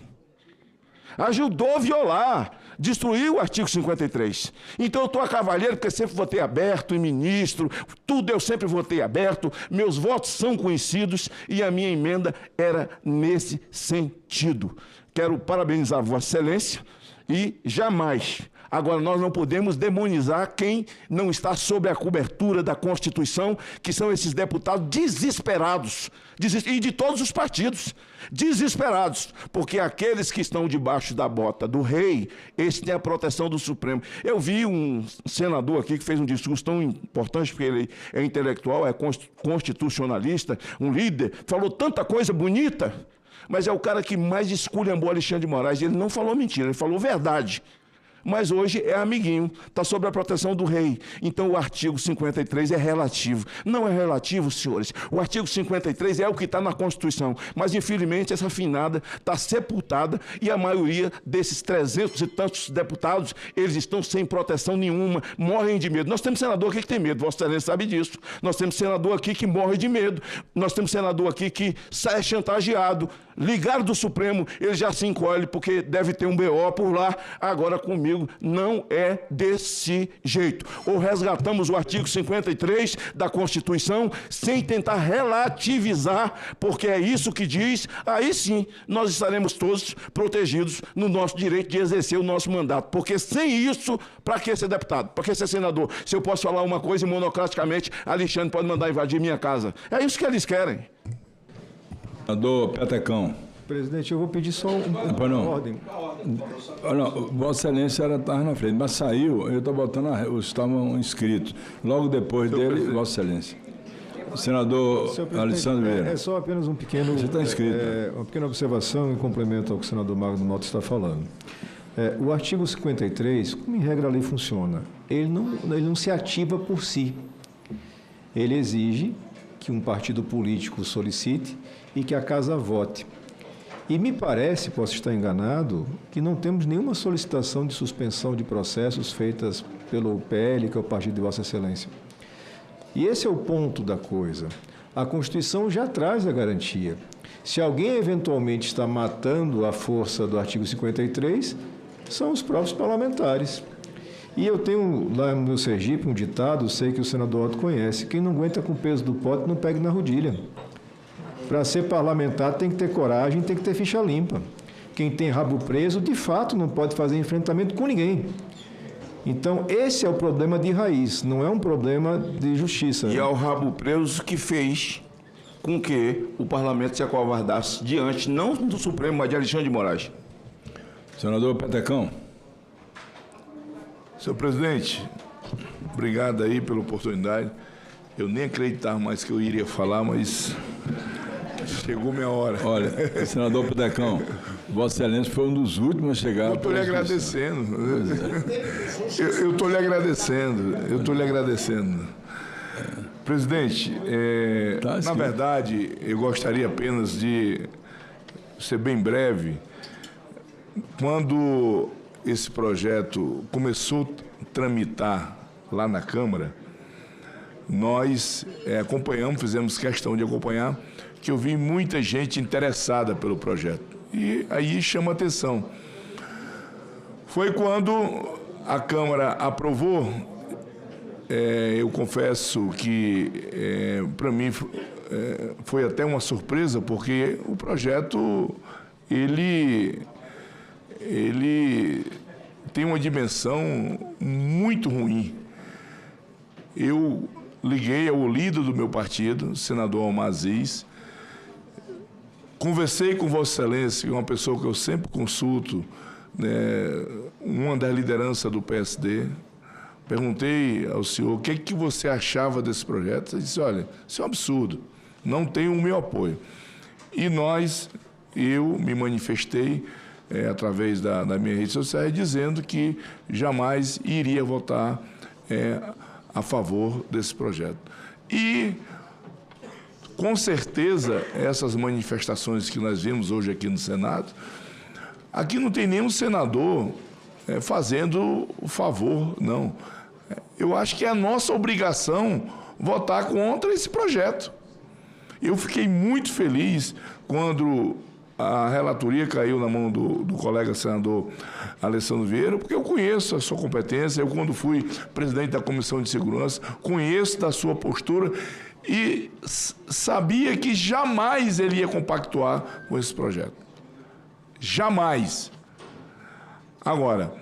Ajudou a violar, destruiu o artigo 53. Então eu estou a cavalheiro, porque sempre votei aberto, em ministro, tudo eu sempre votei aberto, meus votos são conhecidos e a minha emenda era nesse sentido. Quero parabenizar Vossa Excelência e jamais. Agora, nós não podemos demonizar quem não está sob a cobertura da Constituição, que são esses deputados desesperados, e de todos os partidos, desesperados, porque aqueles que estão debaixo da bota do rei, esses têm a proteção do Supremo. Eu vi um senador aqui que fez um discurso tão importante, porque ele é intelectual, é constitucionalista, um líder, falou tanta coisa bonita, mas é o cara que mais esculhambou Alexandre de Moraes. Ele não falou mentira, ele falou verdade. Mas hoje é amiguinho, está sob a proteção do rei. Então o artigo 53 é relativo. Não é relativo, senhores. O artigo 53 é o que está na Constituição. Mas, infelizmente, essa finada está sepultada e a maioria desses 300 e tantos deputados, eles estão sem proteção nenhuma, morrem de medo. Nós temos senador aqui que tem medo, Vossa Excelência sabe disso. Nós temos senador aqui que morre de medo. Nós temos senador aqui que sai chantageado. Ligaram do Supremo, ele já se encolhe porque deve ter um BO por lá. Agora comigo não é desse jeito. Ou resgatamos o artigo 53 da Constituição sem tentar relativizar, porque é isso que diz, aí sim nós estaremos todos protegidos no nosso direito de exercer o nosso mandato. Porque sem isso, para que ser deputado? Para que ser senador? Se eu posso falar uma coisa e monocraticamente, Alexandre pode mandar invadir minha casa. É isso que eles querem. Senador Petecão. Presidente, eu vou pedir só uma ordem. Não, Vossa Excelência estava na frente, mas saiu, eu estou botando, estavam inscritos. Logo depois dele, Vossa Excelência. Senador Alessandro Vieira. É só apenas um pequeno... Você está inscrito. Uma pequena observação em complemento ao que o senador Magno Malta está falando. O artigo 53, como em regra a lei funciona, ele não se ativa por si. Ele exige que um partido político solicite e que a Casa vote. E me parece, posso estar enganado, que não temos nenhuma solicitação de suspensão de processos feitas pelo PL, que é o partido de Vossa Excelência. E esse é o ponto da coisa. A Constituição já traz a garantia. Se alguém eventualmente está matando a força do artigo 53, são os próprios parlamentares. E eu tenho lá no meu Sergipe um ditado, sei que o senador Otto conhece: quem não aguenta com o peso do pote não pegue na rodilha. Para ser parlamentar tem que ter coragem, tem que ter ficha limpa. Quem tem rabo preso, de fato, não pode fazer enfrentamento com ninguém. Então, esse é o problema de raiz, não é um problema de justiça. E é o rabo preso que fez com que o parlamento se acovardasse diante, não do Supremo, mas de Alexandre de Moraes. Senador Petecão. Senhor presidente, obrigado aí pela oportunidade. Eu nem acreditava mais que eu iria falar, mas chegou minha hora. Olha, senador Petecão, Vossa Excelência foi um dos últimos a chegar. Eu estou lhe agradecendo. Eu estou lhe agradecendo. Eu estou lhe agradecendo. Presidente, na verdade, eu gostaria apenas de ser bem breve. Quando esse projeto começou a tramitar lá na Câmara, nós acompanhamos, fizemos questão de acompanhar, que eu vi muita gente interessada pelo projeto. E aí chama atenção. Foi quando a Câmara aprovou, eu confesso que para mim foi até uma surpresa, porque o projeto ele tem uma dimensão muito ruim. Eu liguei ao líder do meu partido, o senador Almar Aziz, conversei com Vossa Excelência, uma pessoa que eu sempre consulto, uma das lideranças do PSD, perguntei ao senhor o que você achava desse projeto. Ele disse: olha, isso é um absurdo, não tem o meu apoio. E eu me manifestei através da minha rede social, dizendo que jamais iria votar a favor desse projeto. E, com certeza, essas manifestações que nós vimos hoje aqui no Senado, aqui não tem nenhum senador fazendo o favor, não. Eu acho que é a nossa obrigação votar contra esse projeto. Eu fiquei muito feliz quando a relatoria caiu na mão do colega senador Alessandro Vieira, porque eu conheço a sua competência, eu quando fui presidente da Comissão de Segurança, conheço da sua postura e sabia que jamais ele ia compactuar com esse projeto. Jamais. Agora,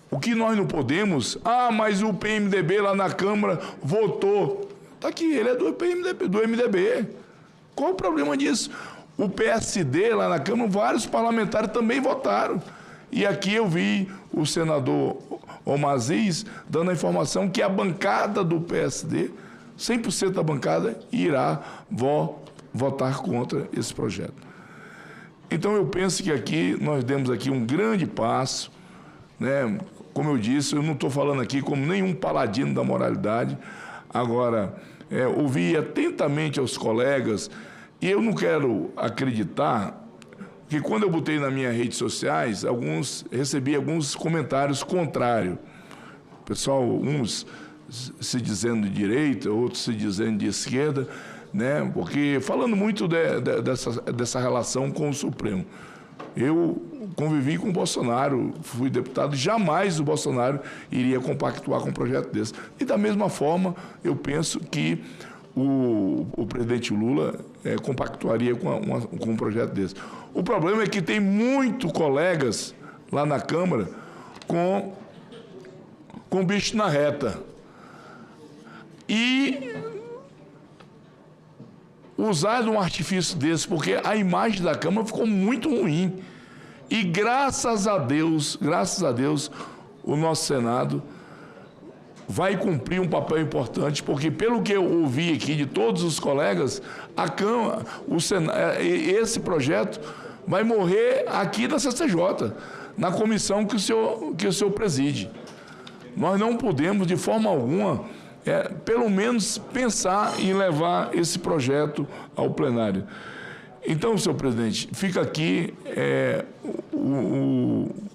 o que nós não podemos... mas o PMDB lá na Câmara votou. Está aqui, ele é do PMDB, do MDB. Qual o problema disso? O PSD lá na Câmara, vários parlamentares também votaram. E aqui eu vi o senador Omar Aziz dando a informação que a bancada do PSD, 100% da bancada, irá votar contra esse projeto. Então eu penso que aqui nós demos aqui um grande passo, né? Como eu disse, eu não estou falando aqui como nenhum paladino da moralidade. Agora, ouvi atentamente aos colegas, e eu não quero acreditar que quando eu botei nas minhas redes sociais, recebi alguns comentários contrários. Pessoal, uns se dizendo de direita, outros se dizendo de esquerda, né? Porque falando muito dessa relação com o Supremo. Eu convivi com o Bolsonaro, fui deputado, jamais o Bolsonaro iria compactuar com um projeto desse. E da mesma forma, eu penso que o presidente Lula compactuaria com um projeto desse. O problema é que tem muitos colegas lá na Câmara com bicho na reta. E usar um artifício desse, porque a imagem da Câmara ficou muito ruim. E graças a Deus, o nosso Senado vai cumprir um papel importante, porque pelo que eu ouvi aqui de todos os colegas, a Câmara, esse projeto vai morrer aqui na CCJ, na comissão que o senhor preside. Nós não podemos, de forma alguma, pelo menos pensar em levar esse projeto ao plenário. Então, senhor presidente, fica aqui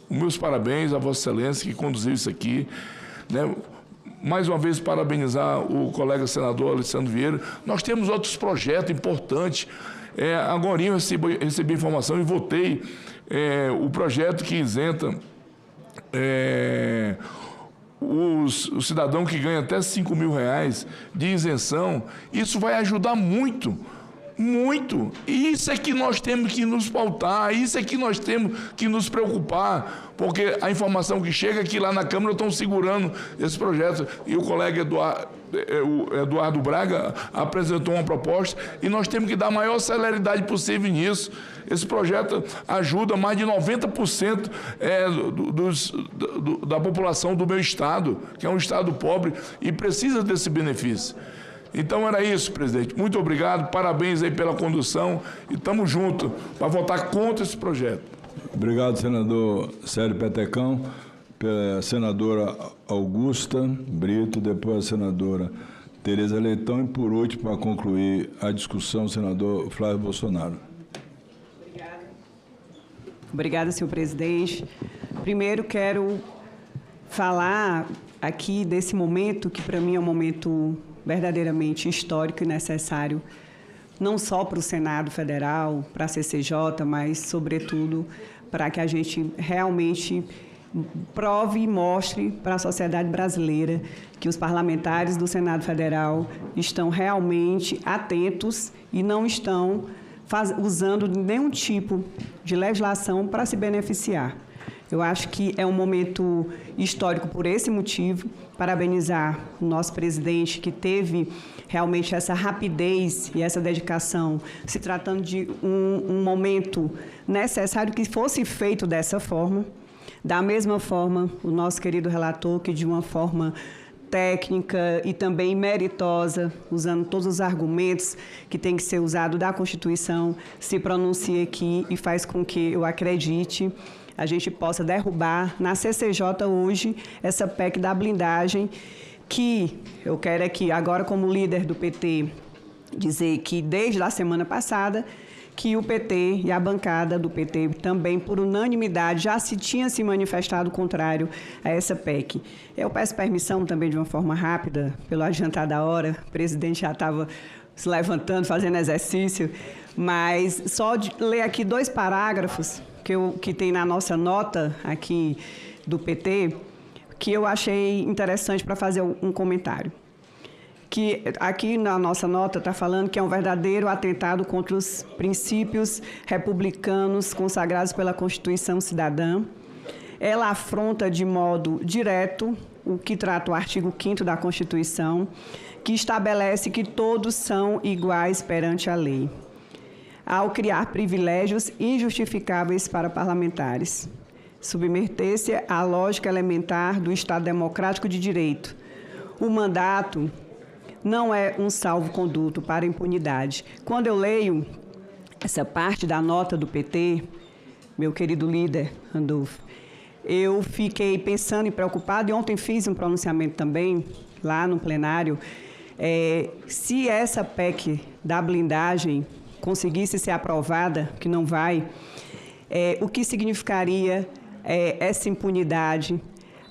meus parabéns a Vossa Excelência que conduziu isso aqui, né? Mais uma vez, parabenizar o colega senador Alessandro Vieira. Nós temos outros projetos importantes. Agora eu recebi informação e votei o projeto que isenta o cidadão que ganha até R$5.000 de isenção. Isso vai ajudar muito. Muito. E isso é que nós temos que nos pautar, isso é que nós temos que nos preocupar, porque a informação que chega aqui lá na Câmara estão segurando esse projeto. E o colega Eduardo Braga apresentou uma proposta e nós temos que dar a maior celeridade possível nisso. Esse projeto ajuda mais de 90% da população do meu estado, que é um estado pobre e precisa desse benefício. Então era isso, presidente. Muito obrigado, parabéns aí pela condução e estamos juntos para votar contra esse projeto. Obrigado, senador Célio Petecão, pela senadora Augusta Brito, depois a senadora Tereza Leitão e, por último, para concluir a discussão, o senador Flávio Bolsonaro. Obrigada, senhor presidente. Primeiro, quero falar aqui desse momento, que para mim é um momento verdadeiramente histórico e necessário, não só para o Senado Federal, para a CCJ, mas, sobretudo, para que a gente realmente prove e mostre para a sociedade brasileira que os parlamentares do Senado Federal estão realmente atentos e não estão usando nenhum tipo de legislação para se beneficiar. Eu acho que é um momento histórico por esse motivo. Parabenizar o nosso presidente, que teve realmente essa rapidez e essa dedicação, se tratando de um momento necessário que fosse feito dessa forma. Da mesma forma, o nosso querido relator, que de uma forma técnica e também meritosa, usando todos os argumentos que tem que ser usado da Constituição, se pronuncia aqui e faz com que eu acredite a gente possa derrubar na CCJ hoje essa PEC da blindagem, que eu quero aqui, agora como líder do PT, dizer que desde a semana passada, que o PT e a bancada do PT também, por unanimidade, já tinha se manifestado contrário a essa PEC. Eu peço permissão também de uma forma rápida, pelo adiantar da hora, o presidente já estava se levantando, fazendo exercício, mas só de ler aqui 2 parágrafos que tem na nossa nota aqui do PT, que eu achei interessante para fazer um comentário. Que aqui na nossa nota está falando que é um verdadeiro atentado contra os princípios republicanos consagrados pela Constituição Cidadã. ela afronta de modo direto o que trata o artigo 5º da Constituição, que estabelece que todos são iguais perante a lei, ao criar privilégios injustificáveis para parlamentares, submeter-se à lógica elementar do Estado democrático de direito. O mandato não é um salvo-conduto para a impunidade. Quando eu leio essa parte da nota do PT, meu querido líder, Randolfo, eu fiquei pensando e preocupado, e ontem fiz um pronunciamento também, lá no plenário, se essa PEC da blindagem conseguisse ser aprovada, que não vai, o que significaria essa impunidade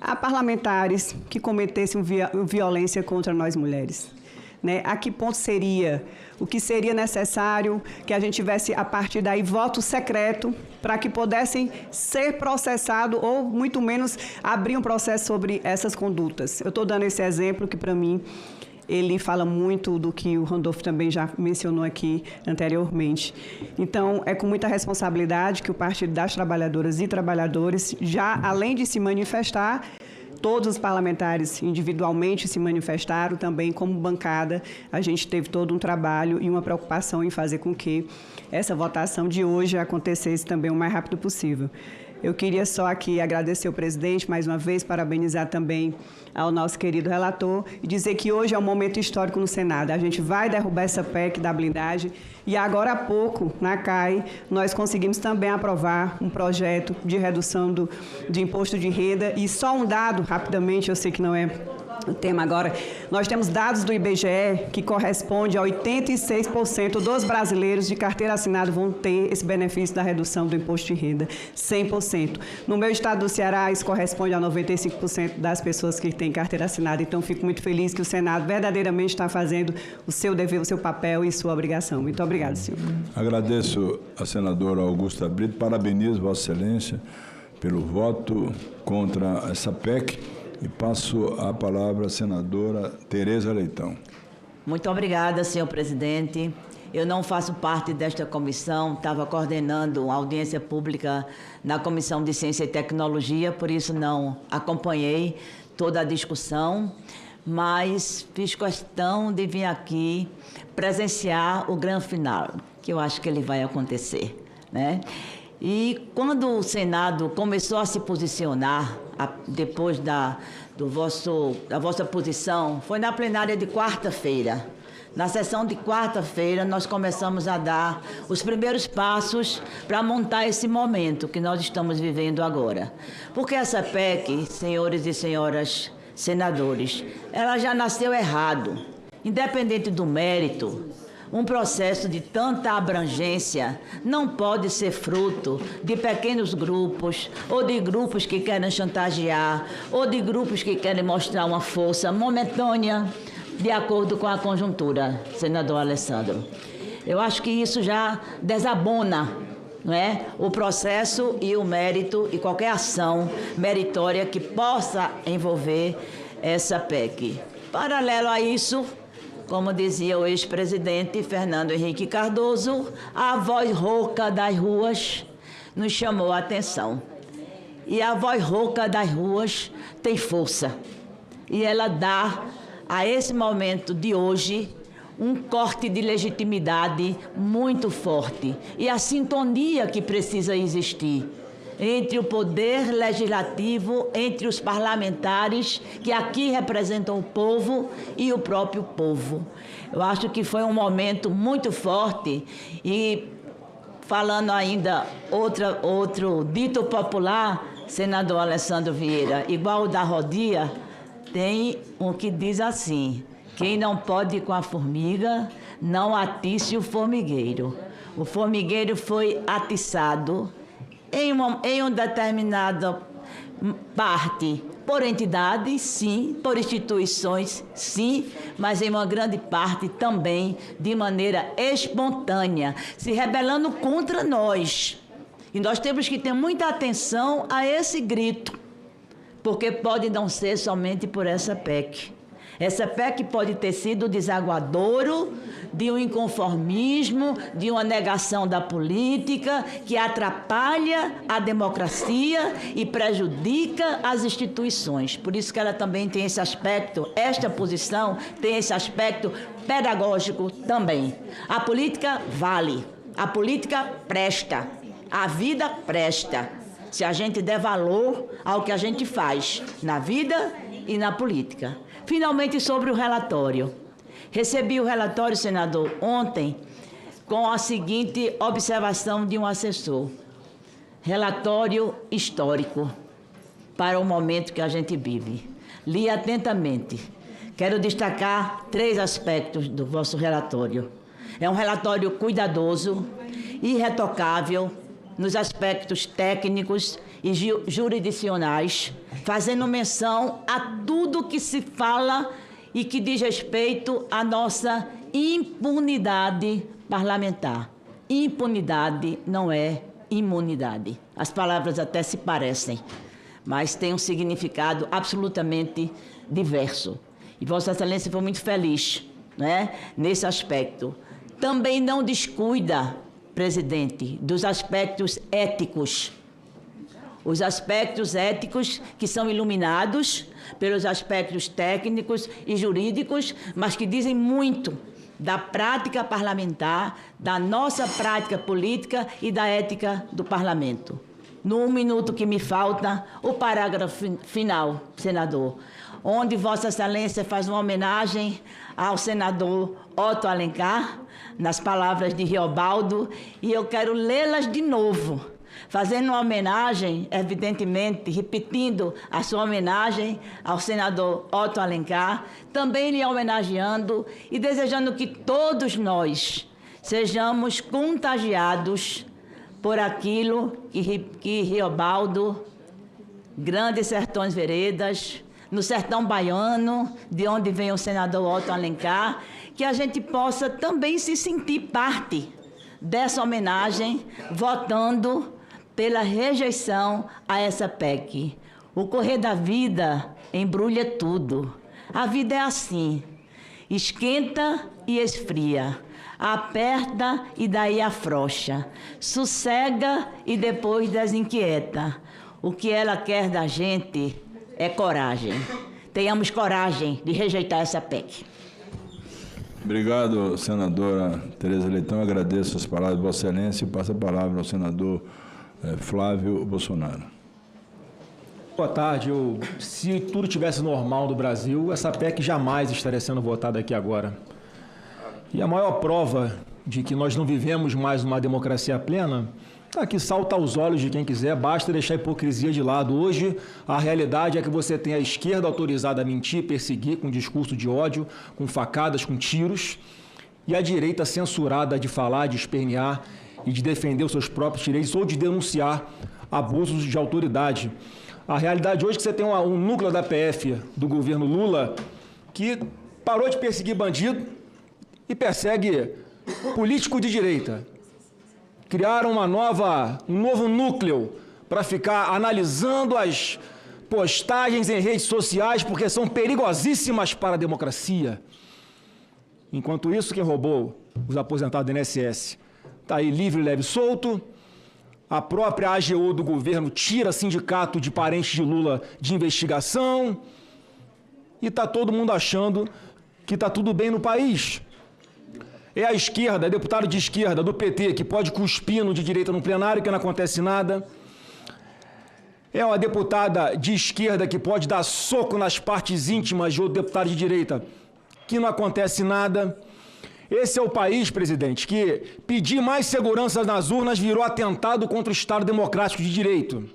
a parlamentares que cometessem violência contra nós mulheres. Né? A que ponto seria, o que seria necessário que a gente tivesse, a partir daí, voto secreto para que pudessem ser processados ou, muito menos, abrir um processo sobre essas condutas. Eu estou dando esse exemplo que, para mim, ele fala muito do que o Randolfo também já mencionou aqui anteriormente. Então, é com muita responsabilidade que o Partido das Trabalhadoras e Trabalhadores, já além de se manifestar, todos os parlamentares individualmente se manifestaram, também como bancada, a gente teve todo um trabalho e uma preocupação em fazer com que essa votação de hoje acontecesse também o mais rápido possível. Eu queria só aqui agradecer ao presidente, mais uma vez, parabenizar também ao nosso querido relator e dizer que hoje é um momento histórico no Senado. A gente vai derrubar essa PEC da blindagem e agora há pouco, na CAI, nós conseguimos também aprovar um projeto de redução de imposto de renda. E só um dado, rapidamente, eu sei que não é o tema agora, nós temos dados do IBGE que corresponde a 86% dos brasileiros de carteira assinada vão ter esse benefício da redução do imposto de renda, 100%. No meu estado do Ceará, isso corresponde a 95% das pessoas que têm carteira assinada. Então, fico muito feliz que o Senado verdadeiramente está fazendo o seu dever, o seu papel e sua obrigação. Muito obrigado, senhor. Agradeço a senadora Augusta Brito, parabenizo Vossa Excelência pelo voto contra essa PEC. E passo a palavra à senadora Tereza Leitão. Muito obrigada, senhor presidente. Eu não faço parte desta comissão, estava coordenando a audiência pública na Comissão de Ciência e Tecnologia, por isso não acompanhei toda a discussão, mas fiz questão de vir aqui presenciar o grande final, que eu acho que ele vai acontecer, né? E quando o Senado começou a se posicionar, depois da vossa posição, foi na plenária de quarta-feira. Na sessão de quarta-feira, nós começamos a dar os primeiros passos para montar esse momento que nós estamos vivendo agora. Porque essa PEC, senhores e senhoras senadores, ela já nasceu errado. Independente do mérito, um processo de tanta abrangência não pode ser fruto de pequenos grupos, ou de grupos que querem chantagear, ou de grupos que querem mostrar uma força momentânea, de acordo com a conjuntura, senador Alessandro. Eu acho que isso já desabona, não é, o processo e o mérito e qualquer ação meritória que possa envolver essa PEC. Paralelo a isso, como dizia o ex-presidente Fernando Henrique Cardoso, a voz rouca das ruas nos chamou a atenção. E a voz rouca das ruas tem força. E ela dá, a esse momento de hoje, um corte de legitimidade muito forte. E a sintonia que precisa existir entre o poder legislativo, entre os parlamentares, que aqui representam o povo, e o próprio povo. Eu acho que foi um momento muito forte e, falando ainda outro dito popular, senador Alessandro Vieira, igual o da Rodia, tem um que diz assim: quem não pode ir com a formiga, não atice o formigueiro. O formigueiro foi atiçado em uma determinada parte por entidades, sim, por instituições, sim, mas em uma grande parte também de maneira espontânea, se rebelando contra nós. E nós temos que ter muita atenção a esse grito, porque pode não ser somente por essa PEC. Essa PEC pode ter sido desaguadouro de um inconformismo, de uma negação da política que atrapalha a democracia e prejudica as instituições. Por isso que ela também tem esse aspecto, esta posição tem esse aspecto pedagógico também. A política vale, a política presta, a vida presta, se a gente der valor ao que a gente faz na vida e na política. Finalmente, sobre o relatório. Recebi o relatório, senador, ontem, com a seguinte observação de um assessor. Relatório histórico para o momento que a gente vive. Li atentamente. Quero destacar 3 aspectos do vosso relatório. É um relatório cuidadoso, irretocável, nos aspectos técnicos e jurisdicionais, fazendo menção a tudo que se fala e que diz respeito à nossa impunidade parlamentar. Impunidade não é imunidade. As palavras até se parecem, mas têm um significado absolutamente diverso. E Vossa Excelência foi muito feliz, né, nesse aspecto. Também não descuida, presidente, dos aspectos éticos. Os aspectos éticos que são iluminados pelos aspectos técnicos e jurídicos, mas que dizem muito da prática parlamentar, da nossa prática política e da ética do parlamento. No 1 minuto que me falta, o parágrafo final, senador, onde Vossa Excelência faz uma homenagem ao senador Otto Alencar, nas palavras de Riobaldo, e eu quero lê-las de novo, fazendo uma homenagem, evidentemente, repetindo a sua homenagem ao senador Otto Alencar, também lhe homenageando e desejando que todos nós sejamos contagiados por aquilo que Riobaldo, Grandes Sertões Veredas, no sertão baiano, de onde vem o senador Otto Alencar, que a gente possa também se sentir parte dessa homenagem, votando pela rejeição a essa PEC. O correr da vida embrulha tudo. A vida é assim, esquenta e esfria, aperta e daí afrouxa, sossega e depois desinquieta. O que ela quer da gente é coragem. Tenhamos coragem de rejeitar essa PEC. Obrigado, senadora Tereza Leitão. Agradeço as palavras de Vossa Excelência e passo a palavra ao senador Flávio Bolsonaro. Boa tarde. Se tudo tivesse normal no Brasil, essa PEC jamais estaria sendo votada aqui agora. E a maior prova de que nós não vivemos mais uma democracia plena, que salta aos olhos de quem quiser, basta deixar a hipocrisia de lado. Hoje, a realidade é que você tem a esquerda autorizada a mentir, perseguir com discurso de ódio, com facadas, com tiros, e a direita censurada de falar, de espernear e de defender os seus próprios direitos ou de denunciar abusos de autoridade. A realidade hoje é que você tem um núcleo da PF do governo Lula que parou de perseguir bandido e persegue político de direita. Criaram um novo núcleo para ficar analisando as postagens em redes sociais, porque são perigosíssimas para a democracia. Enquanto isso, quem roubou os aposentados do INSS está aí livre, leve e solto. A própria AGU do governo tira sindicato de parentes de Lula de investigação. E está todo mundo achando que está tudo bem no país. É a esquerda, deputado de esquerda do PT, que pode cuspir no de direita no plenário, que não acontece nada. É uma deputada de esquerda que pode dar soco nas partes íntimas de outro deputado de direita, que não acontece nada. Esse é o país, presidente, que pedir mais segurança nas urnas virou atentado contra o Estado Democrático de Direito.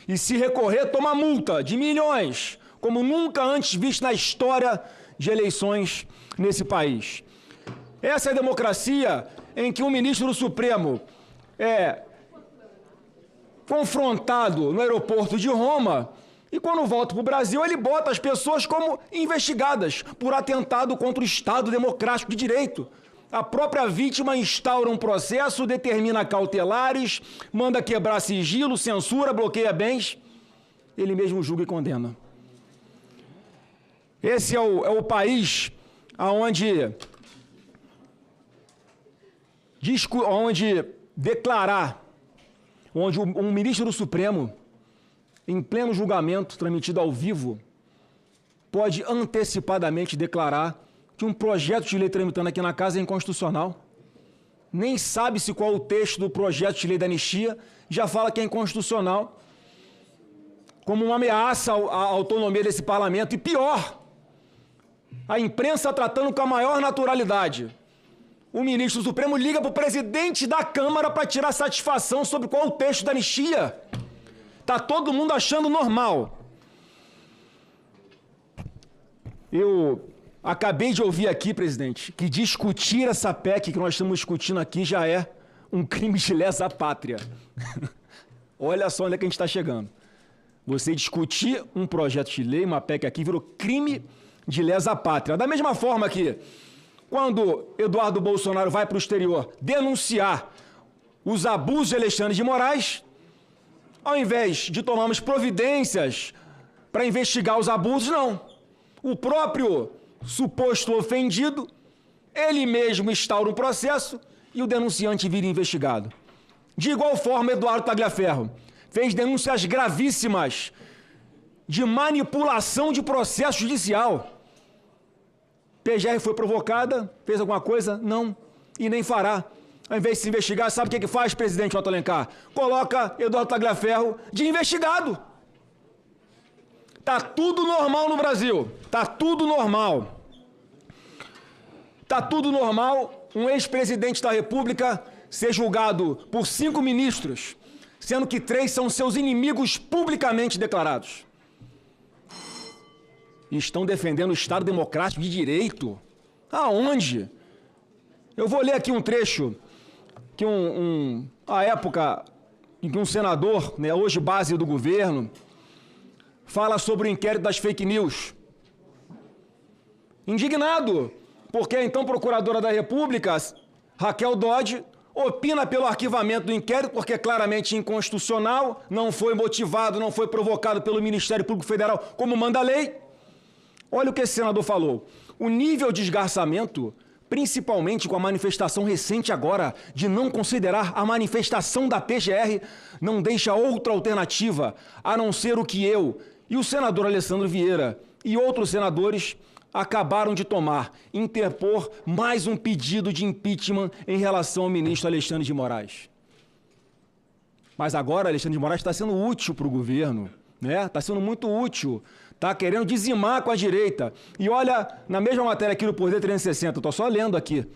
E se recorrer, toma multa de milhões, como nunca antes visto na história de eleições nesse país. Essa é a democracia em que um ministro do Supremo é confrontado no aeroporto de Roma e, quando volta para o Brasil, ele bota as pessoas como investigadas por atentado contra o Estado Democrático de Direito. A própria vítima instaura um processo, determina cautelares, manda quebrar sigilo, censura, bloqueia bens. Ele mesmo julga e condena. Esse é o país onde um ministro do Supremo, em pleno julgamento transmitido ao vivo, pode antecipadamente declarar que um projeto de lei tramitando aqui na casa é inconstitucional. Nem sabe-se qual o texto do projeto de lei da anistia, já fala que é inconstitucional, como uma ameaça à autonomia desse parlamento. E pior, a imprensa tratando com a maior naturalidade. O ministro do Supremo liga para o presidente da Câmara para tirar satisfação sobre qual o texto da anistia. Está todo mundo achando normal. Eu acabei de ouvir aqui, presidente, que discutir essa PEC que nós estamos discutindo aqui já é um crime de lesa pátria. Olha só onde é que a gente está chegando. Você discutir um projeto de lei, uma PEC aqui, virou crime de lesa pátria. Da mesma forma que, quando Eduardo Bolsonaro vai para o exterior denunciar os abusos de Alexandre de Moraes, ao invés de tomarmos providências para investigar os abusos, não. O próprio suposto ofendido, ele mesmo instaura um processo e o denunciante vira investigado. De igual forma, Eduardo Tagliaferro fez denúncias gravíssimas de manipulação de processo judicial. PGR foi provocada, fez alguma coisa? Não, e nem fará. Ao invés de se investigar, sabe o que faz, presidente Otto Alencar? Coloca Eduardo Tagliaferro de investigado. Tá tudo normal no Brasil. Tá tudo normal. Tá tudo normal um ex-presidente da República ser julgado por 5 ministros, sendo que 3 são seus inimigos publicamente declarados. E estão defendendo o Estado Democrático de Direito. Aonde? Eu vou ler aqui um trecho que a época em que um senador, né, hoje base do governo, fala sobre o inquérito das fake news. Indignado, porque a então procuradora da República, Raquel Dodge, opina pelo arquivamento do inquérito, porque é claramente inconstitucional, não foi motivado, não foi provocado pelo Ministério Público Federal, como manda a lei. Olha o que esse senador falou. O nível de esgarçamento, principalmente com a manifestação recente agora de não considerar a manifestação da PGR, não deixa outra alternativa a não ser o que eu e o senador Alessandro Vieira e outros senadores acabaram de tomar, interpor mais um pedido de impeachment em relação ao ministro Alexandre de Moraes. Mas agora Alexandre de Moraes está sendo útil para o governo, né? Está sendo muito útil. Está querendo dizimar com a direita. E olha, na mesma matéria aqui do Poder 360, estou só lendo aqui.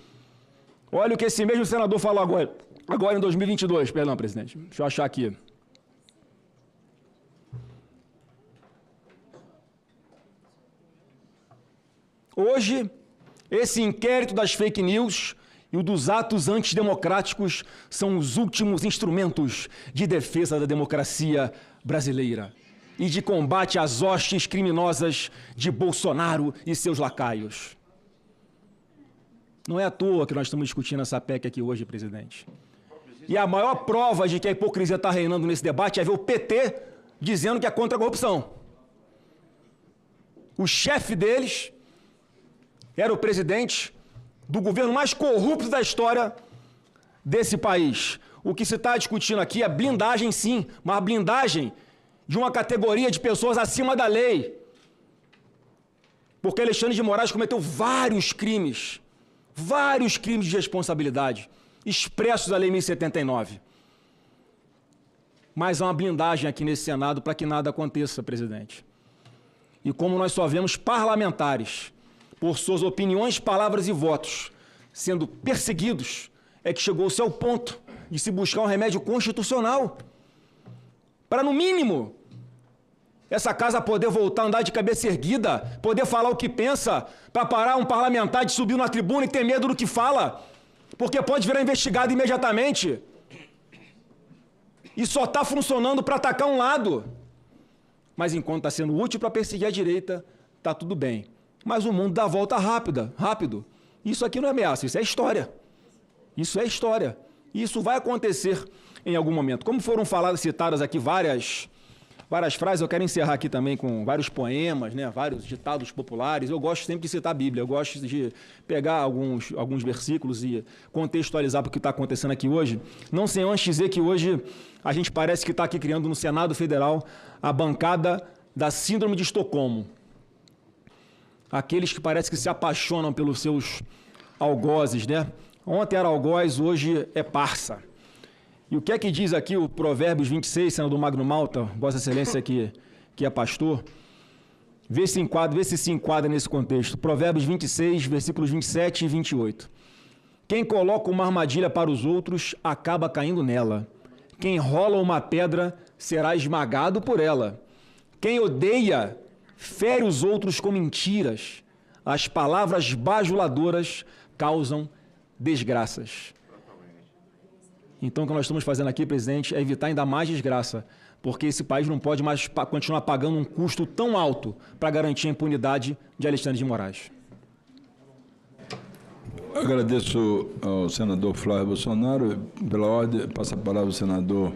Olha o que esse mesmo senador falou agora em 2022. Perdão, presidente. Deixa eu achar aqui. Hoje, esse inquérito das fake news e o dos atos antidemocráticos são os últimos instrumentos de defesa da democracia brasileira e de combate às hostes criminosas de Bolsonaro e seus lacaios. Não é à toa que nós estamos discutindo essa PEC aqui hoje, presidente. E a maior prova de que a hipocrisia está reinando nesse debate é ver o PT dizendo que é contra a corrupção. O chefe deles era o presidente do governo mais corrupto da história desse país. O que se está discutindo aqui é blindagem, sim, mas blindagem de uma categoria de pessoas acima da lei. Porque Alexandre de Moraes cometeu vários crimes de responsabilidade, expressos da Lei 1079. Mas há uma blindagem aqui nesse Senado para que nada aconteça, presidente. E como nós só vemos parlamentares, por suas opiniões, palavras e votos, sendo perseguidos, é que chegou-se ao ponto de se buscar um remédio constitucional para, no mínimo, essa casa poder voltar a andar de cabeça erguida, poder falar o que pensa, para parar um parlamentar de subir na tribuna e ter medo do que fala, porque pode virar investigado imediatamente. E só está funcionando para atacar um lado. Mas enquanto está sendo útil para perseguir a direita, está tudo bem. Mas o mundo dá a volta rápido. Isso aqui não é ameaça, isso é história. Isso é história. E isso vai acontecer em algum momento. Como foram citadas aqui várias várias frases. Eu quero encerrar aqui também com vários poemas, né? Vários ditados populares. Eu gosto sempre de citar a Bíblia. Eu gosto de pegar alguns versículos e contextualizar para o que está acontecendo aqui hoje. Não sem antes dizer que hoje a gente parece que está aqui criando no Senado Federal a bancada da Síndrome de Estocolmo. Aqueles que parece que se apaixonam pelos seus algozes, né? Ontem era algoz, hoje é parça. E o que é que diz aqui o Provérbios 26, senador Magno Malta, Vossa Excelência que é pastor? Vê se se enquadra nesse contexto. Provérbios 26, versículos 27 e 28. Quem coloca uma armadilha para os outros, acaba caindo nela. Quem rola uma pedra, será esmagado por ela. Quem odeia, fere os outros com mentiras. As palavras bajuladoras causam desgraças. Então, o que nós estamos fazendo aqui, presidente, é evitar ainda mais desgraça, porque esse país não pode mais continuar pagando um custo tão alto para garantir a impunidade de Alexandre de Moraes. Agradeço ao senador Flávio Bolsonaro. Pela ordem, passa a palavra ao senador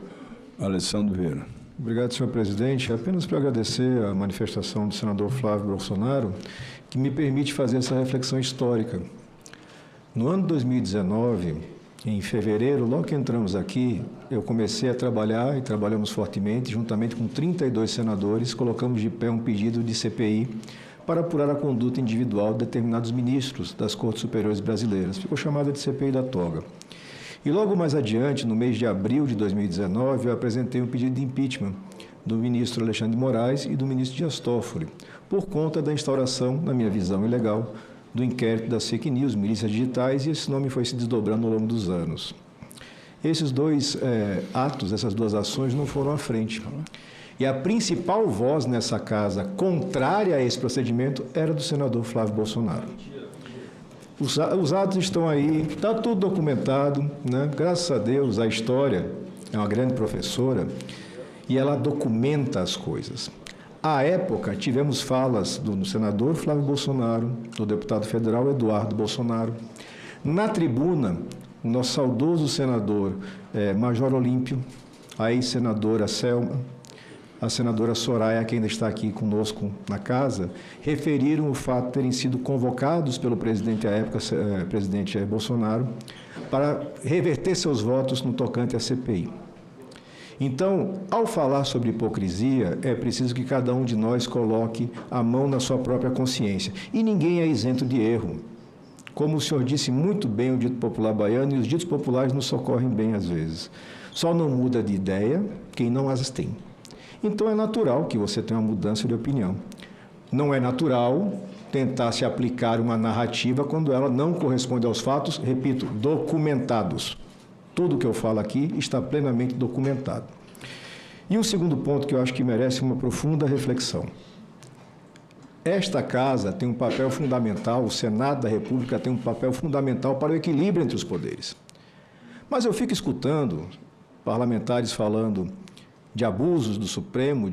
Alessandro Vieira. Obrigado, senhor presidente. Apenas para agradecer a manifestação do senador Flávio Bolsonaro, que me permite fazer essa reflexão histórica. No ano 2019, em fevereiro, logo que entramos aqui, eu comecei a trabalhar e trabalhamos fortemente, juntamente com 32 senadores, colocamos de pé um pedido de CPI para apurar a conduta individual de determinados ministros das Cortes Superiores Brasileiras. Ficou chamada de CPI da toga. E logo mais adiante, no mês de abril de 2019, eu apresentei um pedido de impeachment do ministro Alexandre de Moraes e do ministro Dias Toffoli, por conta da instauração, na minha visão ilegal, do inquérito das fake news, milícias digitais, e esse nome foi se desdobrando ao longo dos anos. Esses dois atos, essas duas ações não foram à frente. E a principal voz nessa casa contrária a esse procedimento era do senador Flávio Bolsonaro. Os atos estão aí, está tudo documentado, né? Graças a Deus, a história é uma grande professora e ela documenta as coisas. À época, tivemos falas do senador Flávio Bolsonaro, do deputado federal Eduardo Bolsonaro. Na tribuna, o nosso saudoso senador Major Olímpio, a ex-senadora Selma, a senadora Soraya, que ainda está aqui conosco na casa, referiram o fato de terem sido convocados pelo presidente à época, presidente Bolsonaro, para reverter seus votos no tocante à CPI. Então, ao falar sobre hipocrisia, é preciso que cada um de nós coloque a mão na sua própria consciência. E ninguém é isento de erro. Como o senhor disse muito bem o dito popular baiano, e os ditos populares nos socorrem bem às vezes. Só não muda de ideia quem não as tem. Então, é natural que você tenha uma mudança de opinião. Não é natural tentar se aplicar uma narrativa quando ela não corresponde aos fatos, repito, documentados. Tudo o que eu falo aqui está plenamente documentado. E um segundo ponto que eu acho que merece uma profunda reflexão. Esta casa tem um papel fundamental, o Senado da República tem um papel fundamental para o equilíbrio entre os poderes. Mas eu fico escutando parlamentares falando de abusos do Supremo,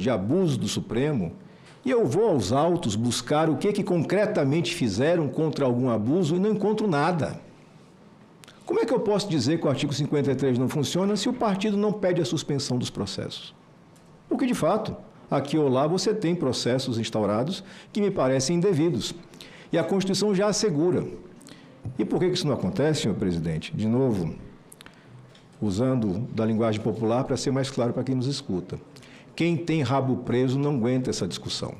e eu vou aos autos buscar o que concretamente fizeram contra algum abuso e não encontro nada. Como é que eu posso dizer que o artigo 53 não funciona se o partido não pede a suspensão dos processos? Porque, de fato, aqui ou lá você tem processos instaurados que me parecem indevidos. E a Constituição já assegura. E por que isso não acontece, senhor presidente? De novo, usando da linguagem popular para ser mais claro para quem nos escuta. Quem tem rabo preso não aguenta essa discussão.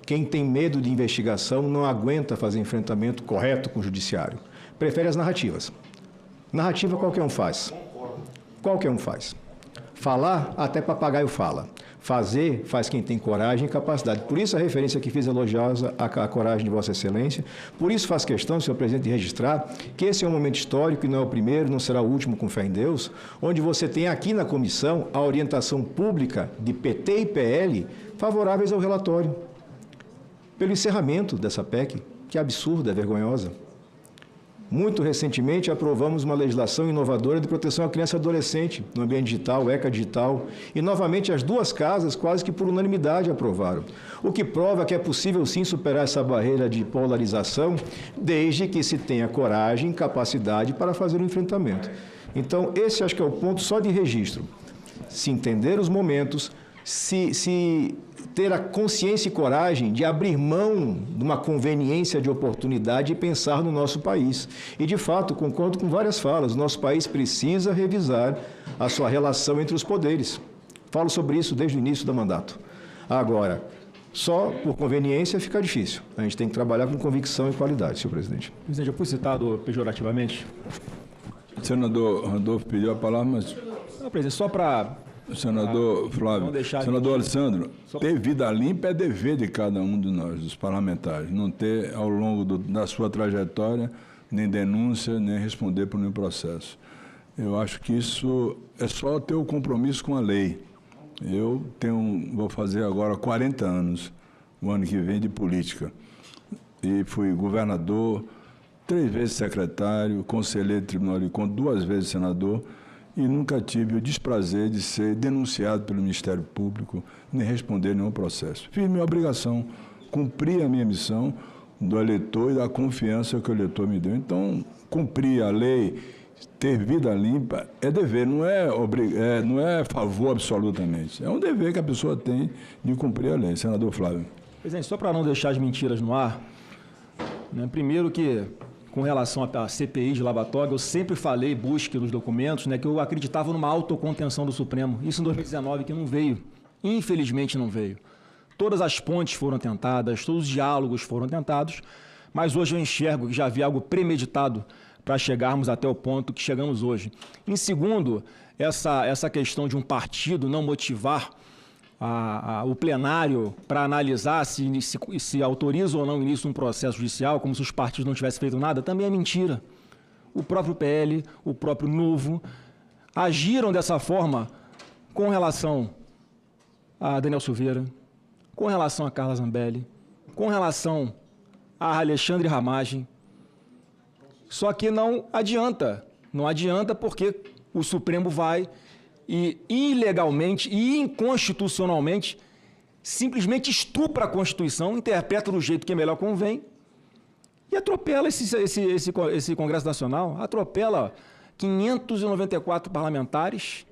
Quem tem medo de investigação não aguenta fazer enfrentamento correto com o judiciário. Prefere as narrativas. Narrativa qualquer um faz. Qualquer um faz. Falar, até papagaio fala. Fazer, faz quem tem coragem e capacidade. Por isso a referência que fiz elogiosa à coragem de Vossa Excelência. Por isso faz questão, senhor presidente, de registrar que esse é um momento histórico e não é o primeiro, não será o último, com fé em Deus, onde você tem aqui na comissão a orientação pública de PT e PL favoráveis ao relatório. Pelo encerramento dessa PEC, que é absurda, é vergonhosa. Muito recentemente, aprovamos uma legislação inovadora de proteção à criança e adolescente no ambiente digital, ECA digital, e novamente as duas casas quase que por unanimidade aprovaram, o que prova que é possível sim superar essa barreira de polarização, desde que se tenha coragem e capacidade para fazer o enfrentamento. Então, esse acho que é o ponto só de registro. Se entender os momentos, se ter a consciência e coragem de abrir mão de uma conveniência de oportunidade e pensar no nosso país. E, de fato, concordo com várias falas, o nosso país precisa revisar a sua relação entre os poderes. Falo sobre isso desde o início do mandato. Agora, só por conveniência fica difícil. A gente tem que trabalhar com convicção e qualidade, senhor presidente. Presidente, eu fui citado pejorativamente. O senador Randolfo pediu a palavra, mas... Não, presidente, só para... Senador Flávio, senador Alessandro, ter vida limpa é dever de cada um de nós, dos parlamentares. Não ter, ao longo da sua trajetória, nem denúncia, nem responder por nenhum processo. Eu acho que isso é só ter o compromisso com a lei. Eu vou fazer agora 40 anos, o ano que vem, de política. E fui governador, 3 vezes secretário, conselheiro de Tribunal de Contas, 2 vezes senador, e nunca tive o desprazer de ser denunciado pelo Ministério Público, nem responder nenhum processo. Fiz minha obrigação, cumpri a minha missão do eleitor e da confiança que o eleitor me deu. Então, cumprir a lei, ter vida limpa, é dever, não é favor absolutamente. É um dever que a pessoa tem de cumprir a lei. Senador Flávio. Presidente, só para não deixar as mentiras no ar, né, primeiro que... Com relação à CPI de Lava Toga, eu sempre falei, busque nos documentos, né, que eu acreditava numa autocontenção do Supremo. Isso em 2019, que não veio. Infelizmente não veio. Todas as pontes foram tentadas, todos os diálogos foram tentados, mas hoje eu enxergo que já havia algo premeditado para chegarmos até o ponto que chegamos hoje. Em segundo, essa questão de um partido não motivar o plenário para analisar se autoriza ou não o início de um processo judicial, como se os partidos não tivessem feito nada, também é mentira. O próprio PL, o próprio Novo, agiram dessa forma com relação a Daniel Silveira, com relação a Carla Zambelli, com relação a Alexandre Ramagem. Só que não adianta porque o Supremo vai e ilegalmente e inconstitucionalmente simplesmente estupra a Constituição, interpreta do jeito que melhor convém e atropela esse Congresso Nacional, atropela 594 parlamentares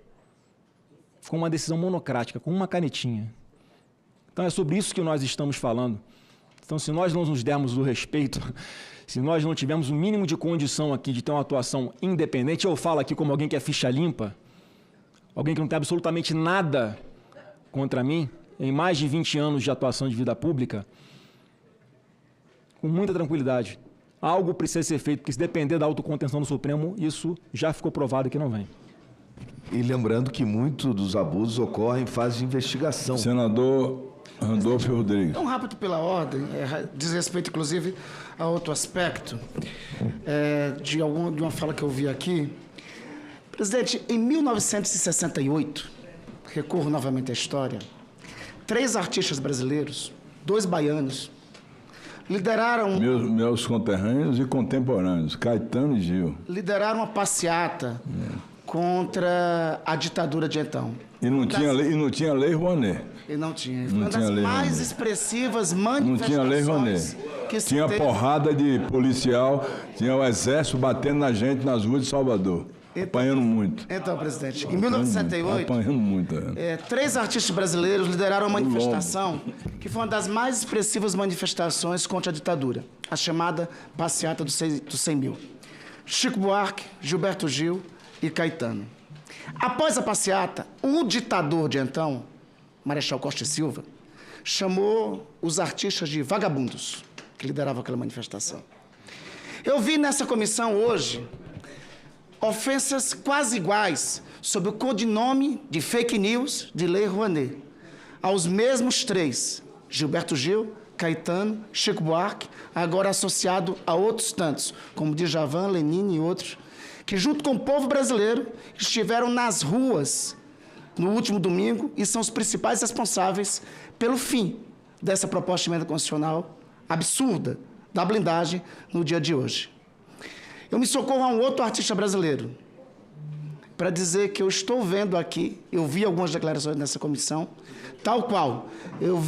com uma decisão monocrática, com uma canetinha. Então é sobre isso que nós estamos falando. Então, se nós não nos dermos o respeito, se nós não tivermos o mínimo de condição aqui de ter uma atuação independente, eu falo aqui como alguém que é ficha limpa, alguém que não tem absolutamente nada contra mim, em mais de 20 anos de atuação de vida pública, com muita tranquilidade. Algo precisa ser feito, porque se depender da autocontenção do Supremo, isso já ficou provado que não vem. E lembrando que muitos dos abusos ocorrem em fase de investigação. Senador Randolfo Rodrigues. Tão rápido pela ordem, diz respeito, inclusive, a outro aspecto de uma fala que eu vi aqui. Presidente, em 1968, recorro novamente à história, 3 artistas brasileiros, 2 baianos, lideraram... Meus conterrâneos e contemporâneos, Caetano e Gil. Lideraram uma passeata contra a ditadura de então. E não tinha lei Rouanet. E não tinha. Foi uma das mais expressivas manifestações. Não tinha lei Rouanet. Tinha porrada de policial, tinha o exército batendo na gente nas ruas de Salvador. Apanhando muito. Então, presidente, em 1968, apanhando muito. 3 artistas brasileiros lideraram uma manifestação que foi uma das mais expressivas manifestações contra a ditadura, a chamada Passeata dos 100 mil. Chico Buarque, Gilberto Gil e Caetano. Após a passeata, o ditador de então, Marechal Costa e Silva, chamou os artistas de vagabundos que lideravam aquela manifestação. Eu vi nessa comissão hoje ofensas quase iguais sob o codinome de fake news de Lei Rouanet aos mesmos 3, Gilberto Gil, Caetano, Chico Buarque, agora associado a outros tantos, como Djavan, Lenine e outros, que junto com o povo brasileiro estiveram nas ruas no último domingo e são os principais responsáveis pelo fim dessa proposta de emenda constitucional absurda da blindagem no dia de hoje. Eu me socorro a um outro artista brasileiro para dizer que eu estou vendo aqui, eu vi algumas declarações nessa comissão, tal qual, eu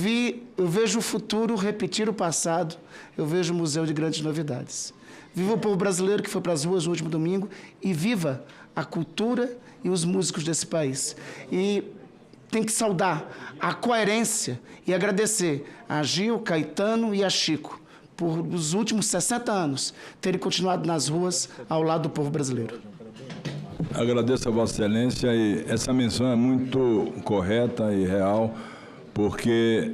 vejo o futuro repetir o passado, eu vejo o museu de grandes novidades. Viva o povo brasileiro que foi para as ruas no último domingo e viva a cultura e os músicos desse país. E tem que saudar a coerência e agradecer a Gil, Caetano e a Chico por os últimos 60 anos terem continuado nas ruas ao lado do povo brasileiro. Agradeço a Vossa Excelência e essa menção é muito correta e real, porque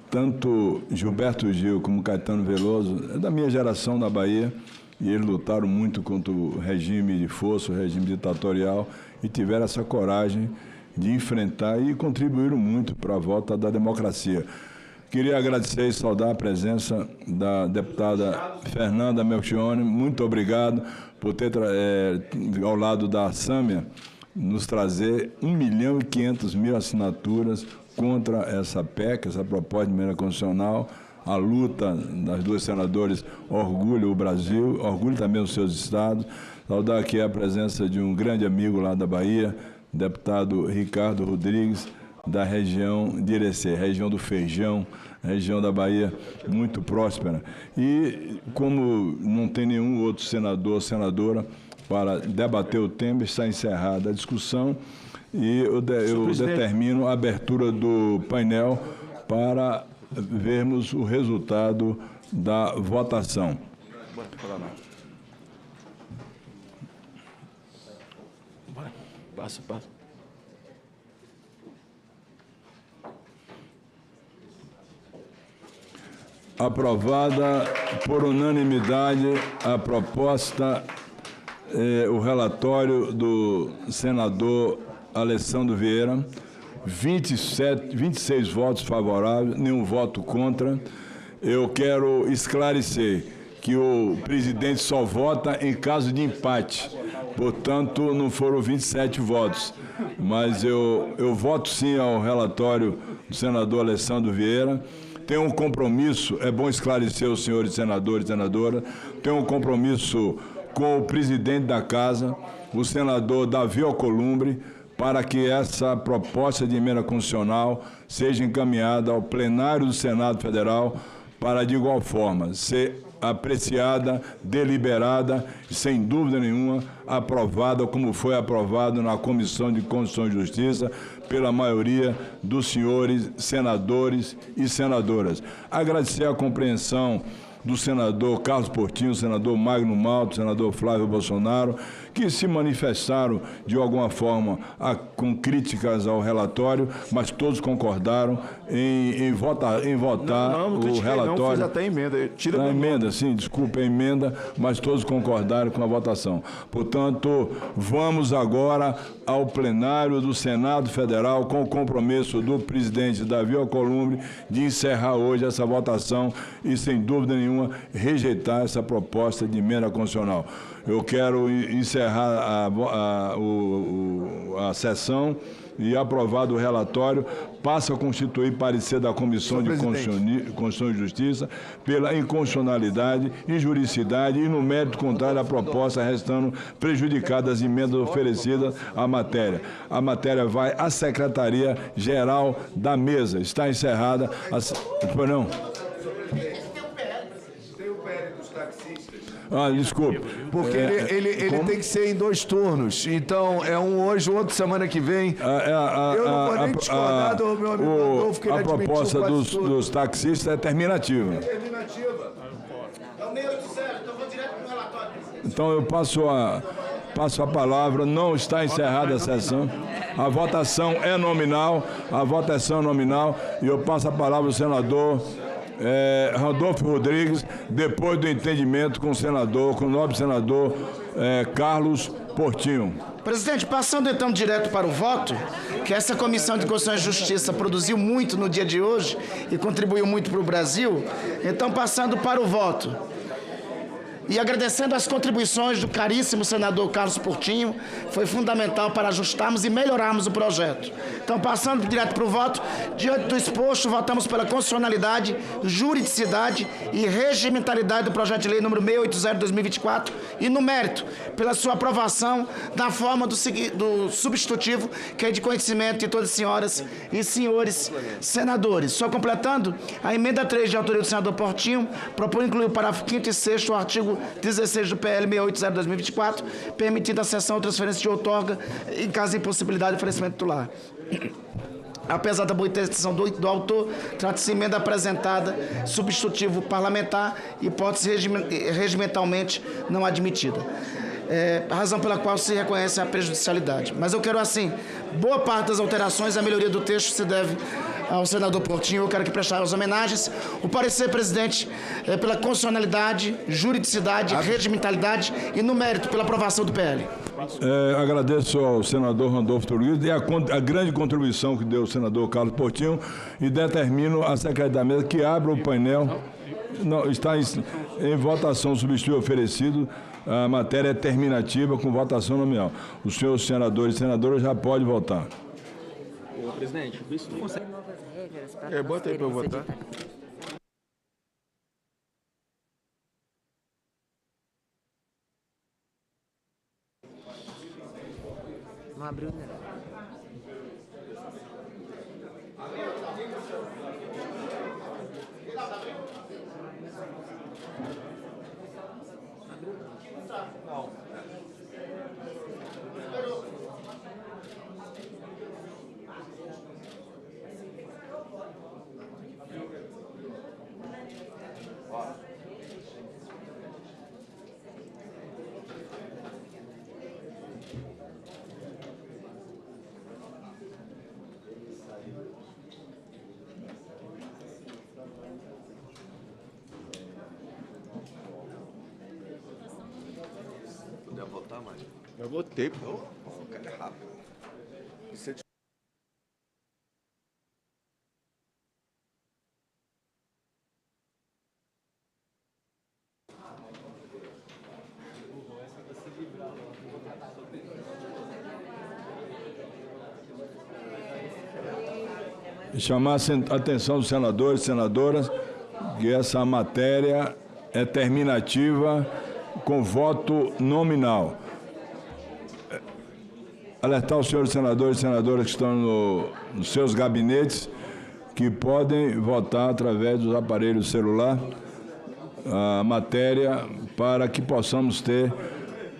tanto Gilberto Gil como Caetano Veloso é da minha geração da Bahia e eles lutaram muito contra o regime de força, o regime ditatorial e tiveram essa coragem de enfrentar e contribuíram muito para a volta da democracia. Queria agradecer e saudar a presença da deputada Fernanda Melchione. Muito obrigado por ter, ao lado da Sâmia, nos trazer 1.500.000 assinaturas contra essa PEC, essa proposta de emenda constitucional. A luta das duas senadoras orgulha o Brasil, orgulha também os seus estados. Saudar aqui a presença de um grande amigo lá da Bahia, deputado Ricardo Rodrigues, da região de Irecê, região do Feijão, região da Bahia muito próspera. E como não tem nenhum outro senador ou senadora para debater o tema, está encerrada a discussão e eu determino a abertura do painel para vermos o resultado da votação. Passa. Aprovada por unanimidade a proposta, o relatório do senador Alessandro Vieira, 26 votos favoráveis, nenhum voto contra. Eu quero esclarecer que o presidente só vota em caso de empate, portanto, não foram 27 votos. Mas eu voto sim ao relatório do senador Alessandro Vieira. Tem um compromisso, é bom esclarecer os senhores senadores e senadoras, tem um compromisso com o presidente da Casa, o senador Davi Alcolumbre, para que essa proposta de emenda constitucional seja encaminhada ao plenário do Senado Federal para, de igual forma, ser apreciada, deliberada e, sem dúvida nenhuma, aprovada como foi aprovado na Comissão de Constituição e Justiça pela maioria dos senhores senadores e senadoras. Agradecer a compreensão do senador Carlos Portinho, senador Magno Malta, senador Flávio Bolsonaro, que se manifestaram de alguma forma com críticas ao relatório, mas todos concordaram em votar o relatório. Não, fiz até emenda. A emenda, sim, desculpe a emenda, mas todos concordaram com a votação. Portanto, vamos agora ao plenário do Senado Federal com o compromisso do presidente Davi Alcolumbre de encerrar hoje essa votação e, sem dúvida nenhuma, rejeitar essa proposta de emenda constitucional. Eu quero encerrar a sessão e, aprovado o relatório, passa a constituir parecer da Comissão de Constituição e Justiça pela inconstitucionalidade, injuridicidade e no mérito contrário à proposta, restando prejudicadas as emendas oferecidas à matéria. A matéria vai à Secretaria-Geral da Mesa. Está encerrada. Não. Desculpe. Porque ele tem que ser em 2 turnos. Então, é um hoje, o outro semana que vem. Eu não vou nem discordar do meu amigo Adolfo, que ele admitiu. A proposta dos taxistas é terminativa. É o 687, então vou direto para o relatório. Então, eu passo a palavra. Não está encerrada a sessão. A votação é nominal. E eu passo a palavra ao senador Randolfo Rodrigues, depois do entendimento com o nobre senador Carlos Portinho. Presidente, passando então direto para o voto, que essa Comissão de Constituição e Justiça produziu muito no dia de hoje e contribuiu muito para o Brasil, então passando para o voto. E agradecendo as contribuições do caríssimo senador Carlos Portinho, foi fundamental para ajustarmos e melhorarmos o projeto. Então, passando direto para o voto, diante do exposto, votamos pela constitucionalidade, juridicidade e regimentalidade do projeto de lei número 680 de 2024 e, no mérito, pela sua aprovação na forma do substitutivo, que é de conhecimento de todas as senhoras e senhores senadores. Só completando, a emenda 3 de autoria do senador Portinho propõe incluir o parágrafo 5º e 6º o artigo artigo 16 do PL 680/2024, permitindo a cessão ou transferência de outorga em caso de impossibilidade de oferecimento titular. Apesar da boa intenção do autor, trata-se de emenda apresentada, substitutivo parlamentar, hipótese regimentalmente não admitida. Razão pela qual se reconhece a prejudicialidade. Mas eu quero, assim, boa parte das alterações, a melhoria do texto se deve ao senador Portinho. Eu quero aqui prestar as homenagens. O parecer, presidente, pela constitucionalidade, juridicidade, regimentalidade e, no mérito, pela aprovação do PL. Agradeço ao senador Randolfo Torguido e a grande contribuição que deu o senador Carlos Portinho e determino à secretária da mesa que abra o painel. Não, está em votação substitutivo oferecido. A matéria é terminativa com votação nominal. Os senhores senadores e senadoras já podem votar. Ô, presidente, vê se tu consegue. Bota aí para eu votar. Não abriu, né? Podia votar mais. Eu votei, pô. O cara é rápido. Chamar a atenção dos senadores e senadoras que essa matéria é terminativa com voto nominal. Alertar os senhores senadores e senadoras que estão nos seus gabinetes que podem votar através dos aparelhos celular a matéria para que possamos ter,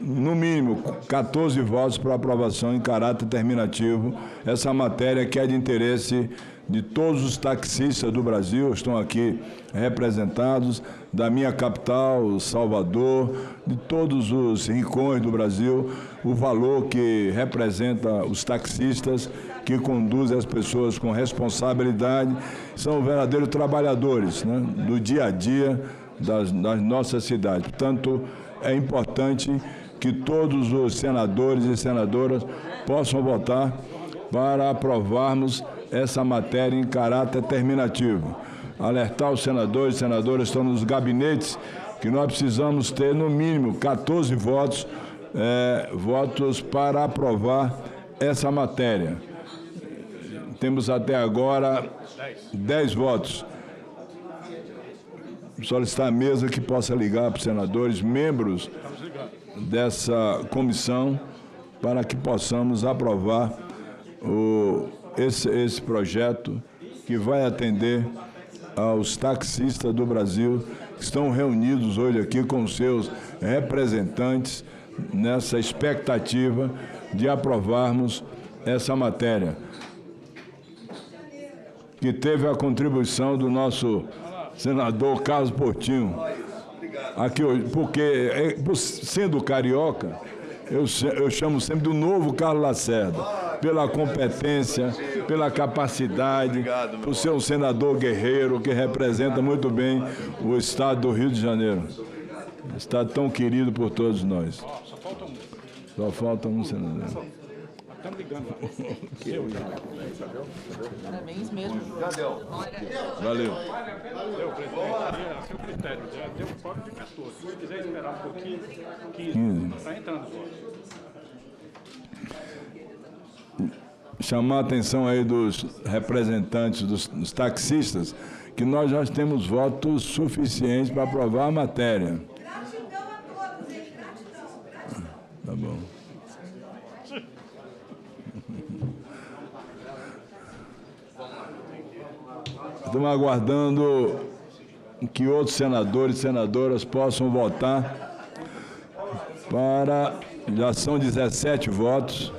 no mínimo, 14 votos para aprovação em caráter terminativo. Essa matéria que é de interesse de todos os taxistas do Brasil, estão aqui representados, da minha capital, Salvador, de todos os rincões do Brasil, o valor que representa os taxistas, que conduzem as pessoas com responsabilidade, são verdadeiros trabalhadores, né, do dia a dia das nossas cidades. Portanto, é importante que todos os senadores e senadoras possam votar para aprovarmos essa matéria em caráter terminativo. Alertar os senadores e senadoras que estão nos gabinetes que nós precisamos ter, no mínimo, 14 votos, votos para aprovar essa matéria. Temos até agora 10 votos. Solicitar a mesa que possa ligar para os senadores, membros dessa comissão, para que possamos aprovar esse projeto que vai atender aos taxistas do Brasil que estão reunidos hoje aqui com seus representantes nessa expectativa de aprovarmos essa matéria, que teve a contribuição do nosso senador Carlos Portinho, aqui hoje, porque, sendo carioca, eu chamo sempre do novo Carlos Lacerda, pela competência, pela capacidade, por ser um senador guerreiro que representa muito bem o estado do Rio de Janeiro. Estado tão querido por todos nós. Só falta um senador. Estamos ligando. Parabéns mesmo. Valeu. Valeu, presidente. Seu critério. Já deu um código de 14. Se quiser esperar um pouquinho, 15. Está entrando agora. Chamar a atenção aí dos representantes dos taxistas que nós já temos votos suficientes para aprovar a matéria. Gratidão a todos, hein? Gratidão. Tá bom. Estamos aguardando que outros senadores e senadoras possam votar para... Já são 17 votos.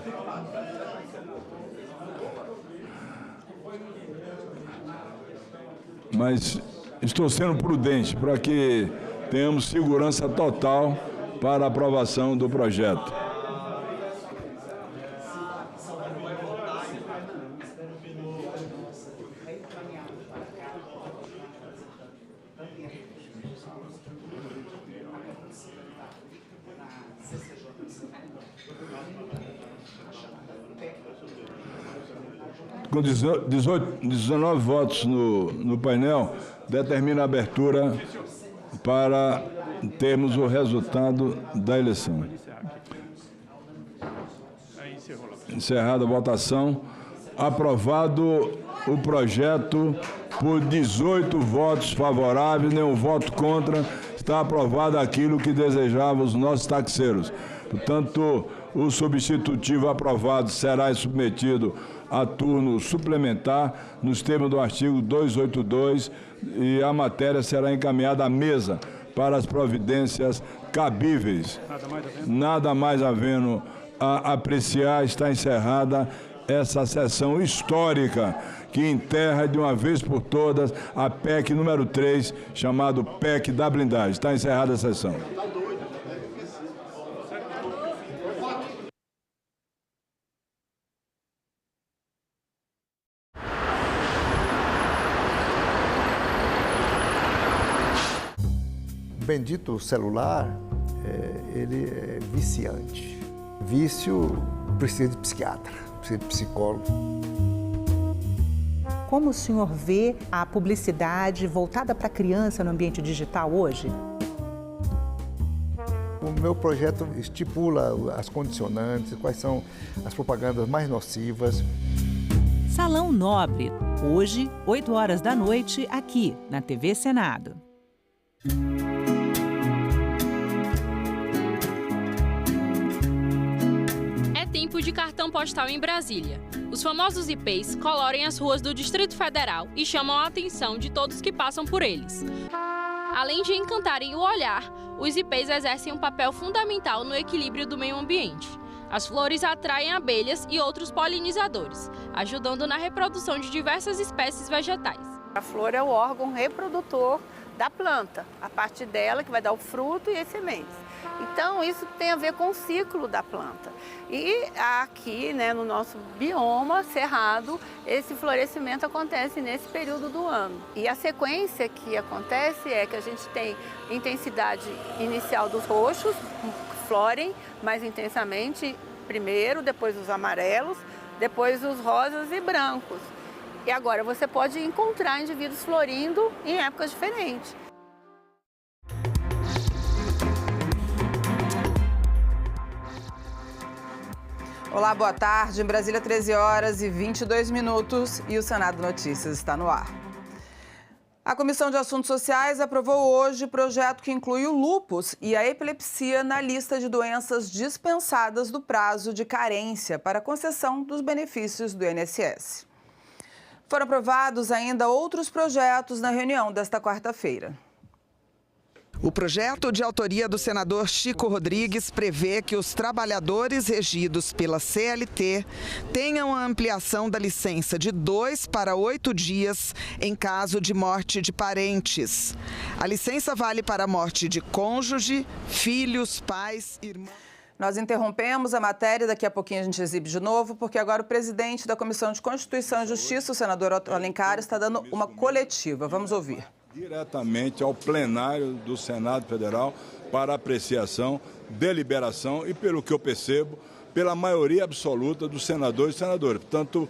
Mas estou sendo prudente para que tenhamos segurança total para a aprovação do projeto. Com 19 votos no painel, determina a abertura para termos o resultado da eleição. Encerrada a votação, aprovado o projeto por 18 votos favoráveis, nenhum voto contra, está aprovado aquilo que desejavam os nossos taxeiros. Portanto, o substitutivo aprovado será submetido a turno suplementar nos termos do artigo 282 e a matéria será encaminhada à mesa para as providências cabíveis. Nada mais havendo a apreciar, está encerrada essa sessão histórica que enterra de uma vez por todas a PEC número 3, chamado PEC da blindagem. Está encerrada a sessão. O bendito celular, ele é viciante. Vício precisa de psiquiatra, precisa de psicólogo. Como o senhor vê a publicidade voltada para a criança no ambiente digital hoje? O meu projeto estipula as condicionantes, quais são as propagandas mais nocivas. Salão Nobre, hoje, 8 horas da noite, aqui na TV Senado. Tempo de cartão postal em Brasília. Os famosos IPs colorem as ruas do Distrito Federal e chamam a atenção de todos que passam por eles. Além de encantarem o olhar, os IPs exercem um papel fundamental no equilíbrio do meio ambiente. As flores atraem abelhas e outros polinizadores, ajudando na reprodução de diversas espécies vegetais. A flor é o órgão reprodutor da planta, a parte dela que vai dar o fruto e as sementes. Então, isso tem a ver com o ciclo da planta. E aqui, no nosso bioma cerrado, esse florescimento acontece nesse período do ano. E a sequência que acontece é que a gente tem intensidade inicial dos roxos, que florem mais intensamente primeiro, depois os amarelos, depois os rosas e brancos. E agora você pode encontrar indivíduos florindo em épocas diferentes. Olá, boa tarde. Em Brasília, 13 horas e 22 minutos e o Senado Notícias está no ar. A Comissão de Assuntos Sociais aprovou hoje projeto que inclui o lúpus e a epilepsia na lista de doenças dispensadas do prazo de carência para concessão dos benefícios do INSS. Foram aprovados ainda outros projetos na reunião desta quarta-feira. O projeto de autoria do senador Chico Rodrigues prevê que os trabalhadores regidos pela CLT tenham a ampliação da licença de 2 para 8 dias em caso de morte de parentes. A licença vale para a morte de cônjuge, filhos, pais, irmãos. Nós interrompemos a matéria, daqui a pouquinho a gente exibe de novo, porque agora o presidente da Comissão de Constituição e Justiça, o senador Otto Alencar, está dando uma coletiva. Vamos ouvir. Diretamente ao plenário do Senado Federal para apreciação, deliberação e, pelo que eu percebo, pela maioria absoluta dos senadores e senadoras. Portanto,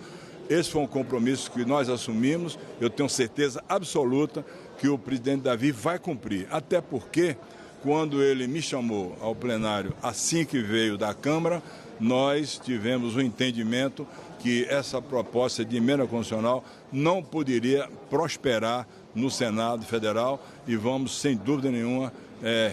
esse foi um compromisso que nós assumimos, eu tenho certeza absoluta que o presidente Davi vai cumprir, até porque, quando ele me chamou ao plenário assim que veio da Câmara, nós tivemos o entendimento que essa proposta de emenda constitucional não poderia prosperar no Senado Federal e vamos, sem dúvida nenhuma,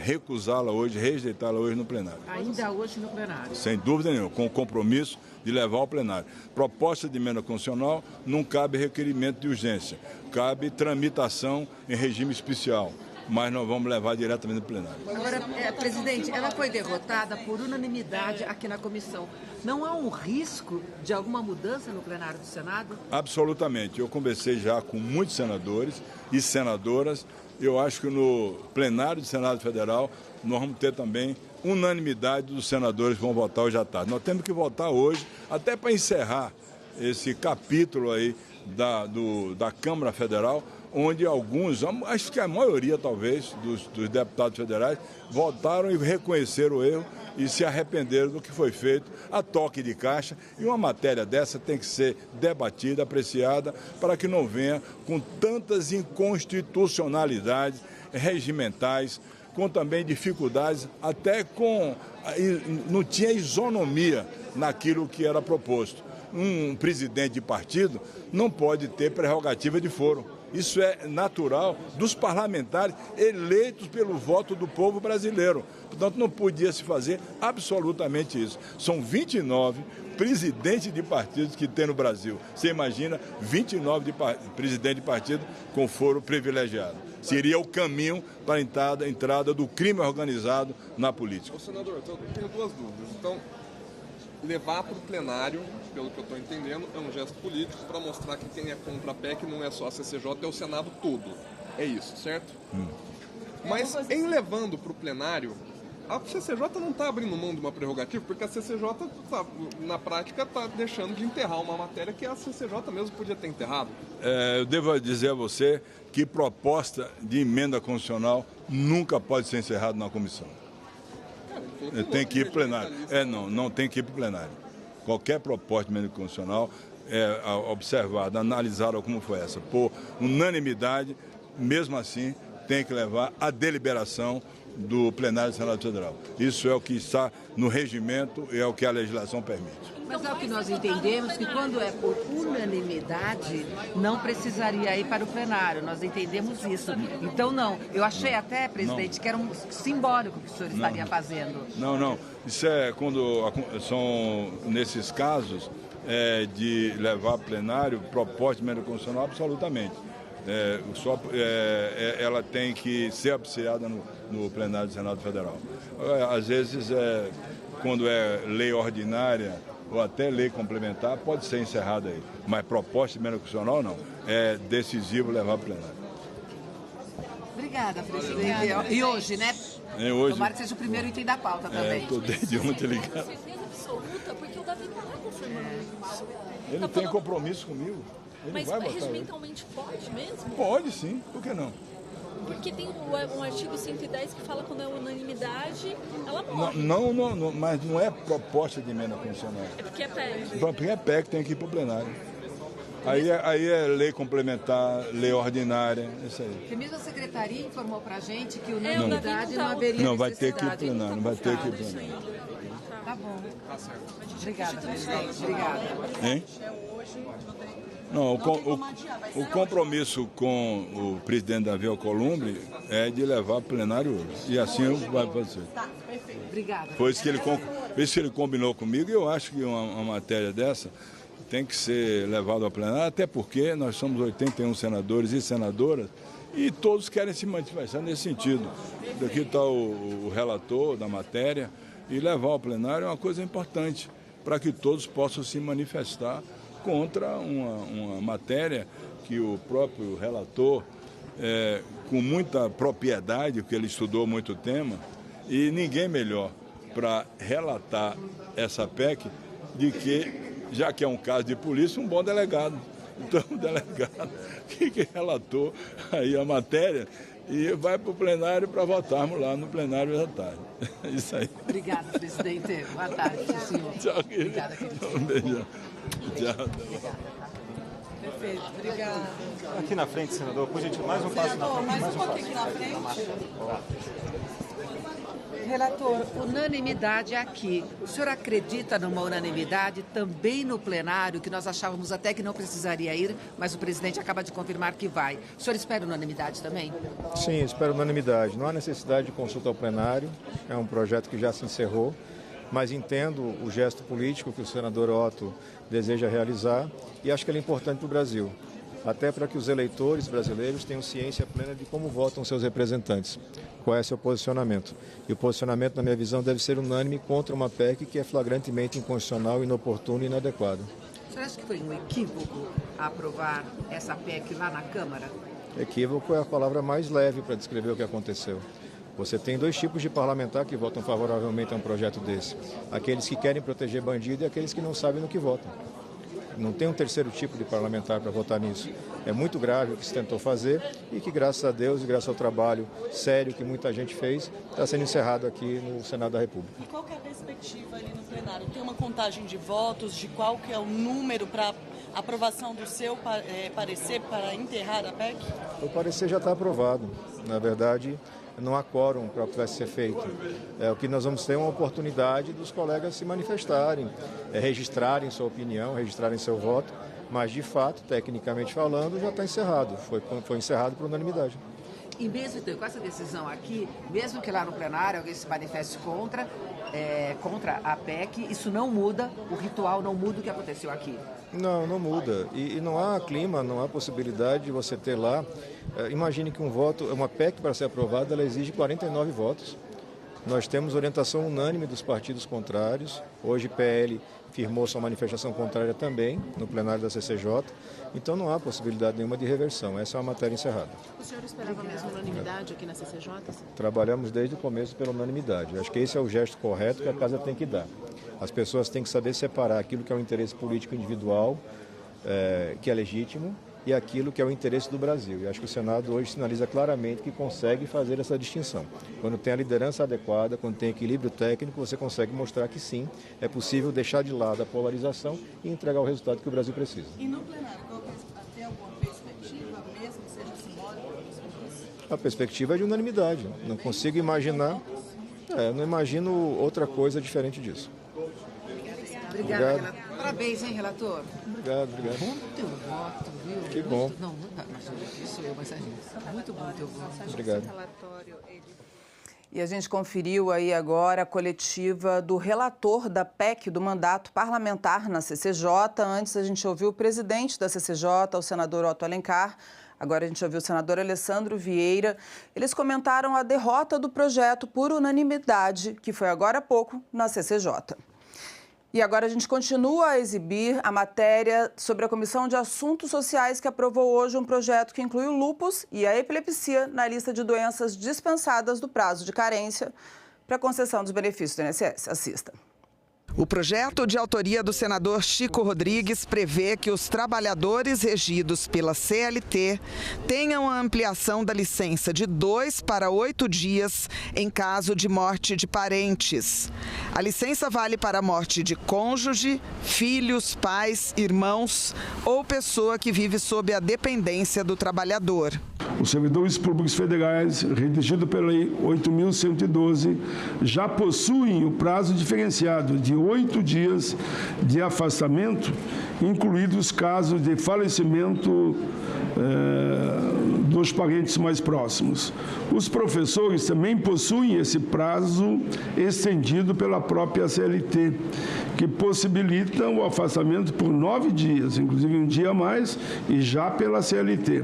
recusá-la hoje, rejeitá-la hoje no plenário. Ainda hoje no plenário. Sem dúvida nenhuma, com o compromisso de levar ao plenário. Proposta de emenda constitucional não cabe requerimento de urgência, cabe tramitação em regime especial, mas nós vamos levar diretamente no plenário. Agora, presidente, ela foi derrotada por unanimidade aqui na comissão. Não há um risco de alguma mudança no plenário do Senado? Absolutamente. Eu conversei já com muitos senadores e senadoras. Eu acho que no plenário do Senado Federal nós vamos ter também unanimidade dos senadores que vão votar hoje à tarde. Nós temos que votar hoje, até para encerrar esse capítulo aí da Câmara Federal, onde alguns, acho que a maioria talvez dos deputados federais, votaram e reconheceram o erro e se arrependeram do que foi feito a toque de caixa. E uma matéria dessa tem que ser debatida, apreciada, para que não venha com tantas inconstitucionalidades regimentais, com também dificuldades, até com... não tinha isonomia naquilo que era proposto. Um presidente de partido não pode ter prerrogativa de foro. Isso é natural dos parlamentares eleitos pelo voto do povo brasileiro. Portanto, não podia se fazer absolutamente isso. São 29 presidentes de partidos que tem no Brasil. Você imagina 29 presidentes de partido com foro privilegiado. Seria o caminho para a entrada do crime organizado na política. Senador, eu tenho duas dúvidas. Então, levar para o plenário, pelo que eu estou entendendo, é um gesto político para mostrar que quem é contra a PEC não é só a CCJ, é o Senado todo. É isso, certo? Mas em levando para o plenário, a CCJ não está abrindo mão de uma prerrogativa, porque a CCJ, na prática, está deixando de enterrar uma matéria que a CCJ mesmo podia ter enterrado. Eu devo dizer a você que proposta de emenda constitucional nunca pode ser encerrada na comissão. Tem que ir para o plenário. Não tem que ir para o plenário. Qualquer proposta de emenda constitucional é observada, analisada como foi essa. Por unanimidade, mesmo assim, tem que levar à deliberação do plenário do Senado Federal. Isso é o que está no regimento e é o que a legislação permite. Mas é o que nós entendemos, que quando é por unanimidade, não precisaria ir para o plenário. Nós entendemos isso. Então, não. Eu achei até, presidente, que era um simbólico que o senhor estaria fazendo. Não. Isso é quando são, nesses casos, de levar a plenário proposta de emenda constitucional, absolutamente. Ela tem que ser apreciada no plenário do Senado Federal. Às vezes, quando é lei ordinária ou até lei complementar, pode ser encerrada aí. Mas proposta de emenda constitucional, não. É decisivo levar para o plenário. Obrigada, presidente. E hoje, né? Hoje. Tomara que seja o primeiro item da pauta também. Estou desde ontem ligado. Certeza absoluta, porque o Davi está lá confirmando isso. Ele tem compromisso comigo. Ele mas vai votar regimentalmente pode mesmo? Pode, sim. Por que não? Porque tem um artigo 110 que fala que quando é unanimidade, ela morre. Não, mas não é proposta de emenda constitucional. É porque é PEC. Porque é PEC, tem que ir para o plenário. Aí é lei complementar, lei ordinária, isso aí. Porque mesmo a secretaria informou para a gente que unanimidade não haveria Não, vai ter que ir para o plenário, não vai ter que ir para o plenário. Tá bom. Obrigada, presidente. Obrigada. Hein? Não, o compromisso com o presidente Davi Alcolumbre é de levar para o plenário hoje. E assim vai fazer. Tá, perfeito. Obrigada. Foi isso que ele combinou comigo e eu acho que uma matéria dessa tem que ser levada ao plenário, até porque nós somos 81 senadores e senadoras e todos querem se manifestar nesse sentido. Daqui está o relator da matéria e levar ao plenário é uma coisa importante para que todos possam se manifestar contra uma matéria que o próprio relator, com muita propriedade, porque ele estudou muito o tema, e ninguém melhor para relatar essa PEC de que, já que é um caso de polícia, um bom delegado. Então, o delegado que relatou aí a matéria e vai para o plenário para votarmos lá no plenário da tarde. Isso aí. Obrigada, presidente. Boa tarde, senhor. Tchau, querido. Obrigada, querido. Um beijão. Tchau. Perfeito, obrigada. Aqui na frente, senador, por gentileza, mais um passo na frente. Mais um pouquinho aqui na frente. Relator, unanimidade aqui. O senhor acredita numa unanimidade também no plenário, que nós achávamos até que não precisaria ir, mas o presidente acaba de confirmar que vai. O senhor espera unanimidade também? Sim, espero unanimidade. Não há necessidade de consulta ao plenário, é um projeto que já se encerrou, mas entendo o gesto político que o senador Otto deseja realizar e acho que ele é importante para o Brasil, até para que os eleitores brasileiros tenham ciência plena de como votam seus representantes, qual é seu posicionamento. E o posicionamento, na minha visão, deve ser unânime contra uma PEC que é flagrantemente inconstitucional, inoportuna e inadequada. O senhor acha que foi um equívoco aprovar essa PEC lá na Câmara? Equívoco é a palavra mais leve para descrever o que aconteceu. Você tem dois tipos de parlamentar que votam favoravelmente a um projeto desse. Aqueles que querem proteger bandido e aqueles que não sabem no que votam. Não tem um terceiro tipo de parlamentar para votar nisso. É muito grave o que se tentou fazer e que, graças a Deus e graças ao trabalho sério que muita gente fez, está sendo encerrado aqui no Senado da República. E qual que é a perspectiva ali no plenário? Tem uma contagem de votos, de qual que é o número para aprovação do seu parecer para enterrar a PEC? O parecer já está aprovado. Na verdade, não há quórum para o que vai ser feito. O que nós vamos ter é uma oportunidade dos colegas se manifestarem, registrarem sua opinião, registrarem seu voto, mas de fato, tecnicamente falando, já está encerrado. Foi encerrado por unanimidade. E mesmo então, com essa decisão aqui, mesmo que lá no plenário alguém se manifeste contra a PEC, isso não muda, o ritual não muda o que aconteceu aqui. Não, não muda. E não há clima, não há possibilidade de você ter lá. Imagine que uma PEC para ser aprovada, ela exige 49 votos. Nós temos orientação unânime dos partidos contrários. Hoje PL firmou sua manifestação contrária também no plenário da CCJ. Então não há possibilidade nenhuma de reversão. Essa é uma matéria encerrada. O senhor esperava mesmo unanimidade aqui na CCJ? Trabalhamos desde o começo pela unanimidade. Acho que esse é o gesto correto que a casa tem que dar. As pessoas têm que saber separar aquilo que é o interesse político individual, que é legítimo, e aquilo que é o interesse do Brasil. E acho que o Senado hoje sinaliza claramente que consegue fazer essa distinção. Quando tem a liderança adequada, quando tem equilíbrio técnico, você consegue mostrar que sim, é possível deixar de lado a polarização e entregar o resultado que o Brasil precisa. E no plenário, tem alguma perspectiva, mesmo que seja simbólica? A perspectiva é de unanimidade. Não consigo imaginar, não imagino outra coisa diferente disso. Obrigada, relator. Parabéns, hein, relator? Obrigado. Bom teu voto, viu? Que bom. Não, isso eu, mas muito bom teu voto. Obrigado. E a gente conferiu aí agora a coletiva do relator da PEC, do mandato parlamentar na CCJ. Antes a gente ouviu o presidente da CCJ, o senador Otto Alencar. Agora a gente ouviu o senador Alessandro Vieira. Eles comentaram a derrota do projeto por unanimidade, que foi agora há pouco na CCJ. E agora a gente continua a exibir a matéria sobre a Comissão de Assuntos Sociais que aprovou hoje um projeto que inclui o lúpus e a epilepsia na lista de doenças dispensadas do prazo de carência para concessão dos benefícios do INSS. Assista. O projeto de autoria do senador Chico Rodrigues prevê que os trabalhadores regidos pela CLT tenham a ampliação da licença de 2 para 8 dias em caso de morte de parentes. A licença vale para a morte de cônjuge, filhos, pais, irmãos ou pessoa que vive sob a dependência do trabalhador. Os servidores públicos federais, redigido pela Lei 8.112, já possuem o prazo diferenciado de 8 dias de afastamento, incluídos casos de falecimento dos parentes mais próximos. Os professores também possuem esse prazo estendido pela própria CLT, que possibilita o afastamento por 9 dias, inclusive um dia a mais, e já pela CLT.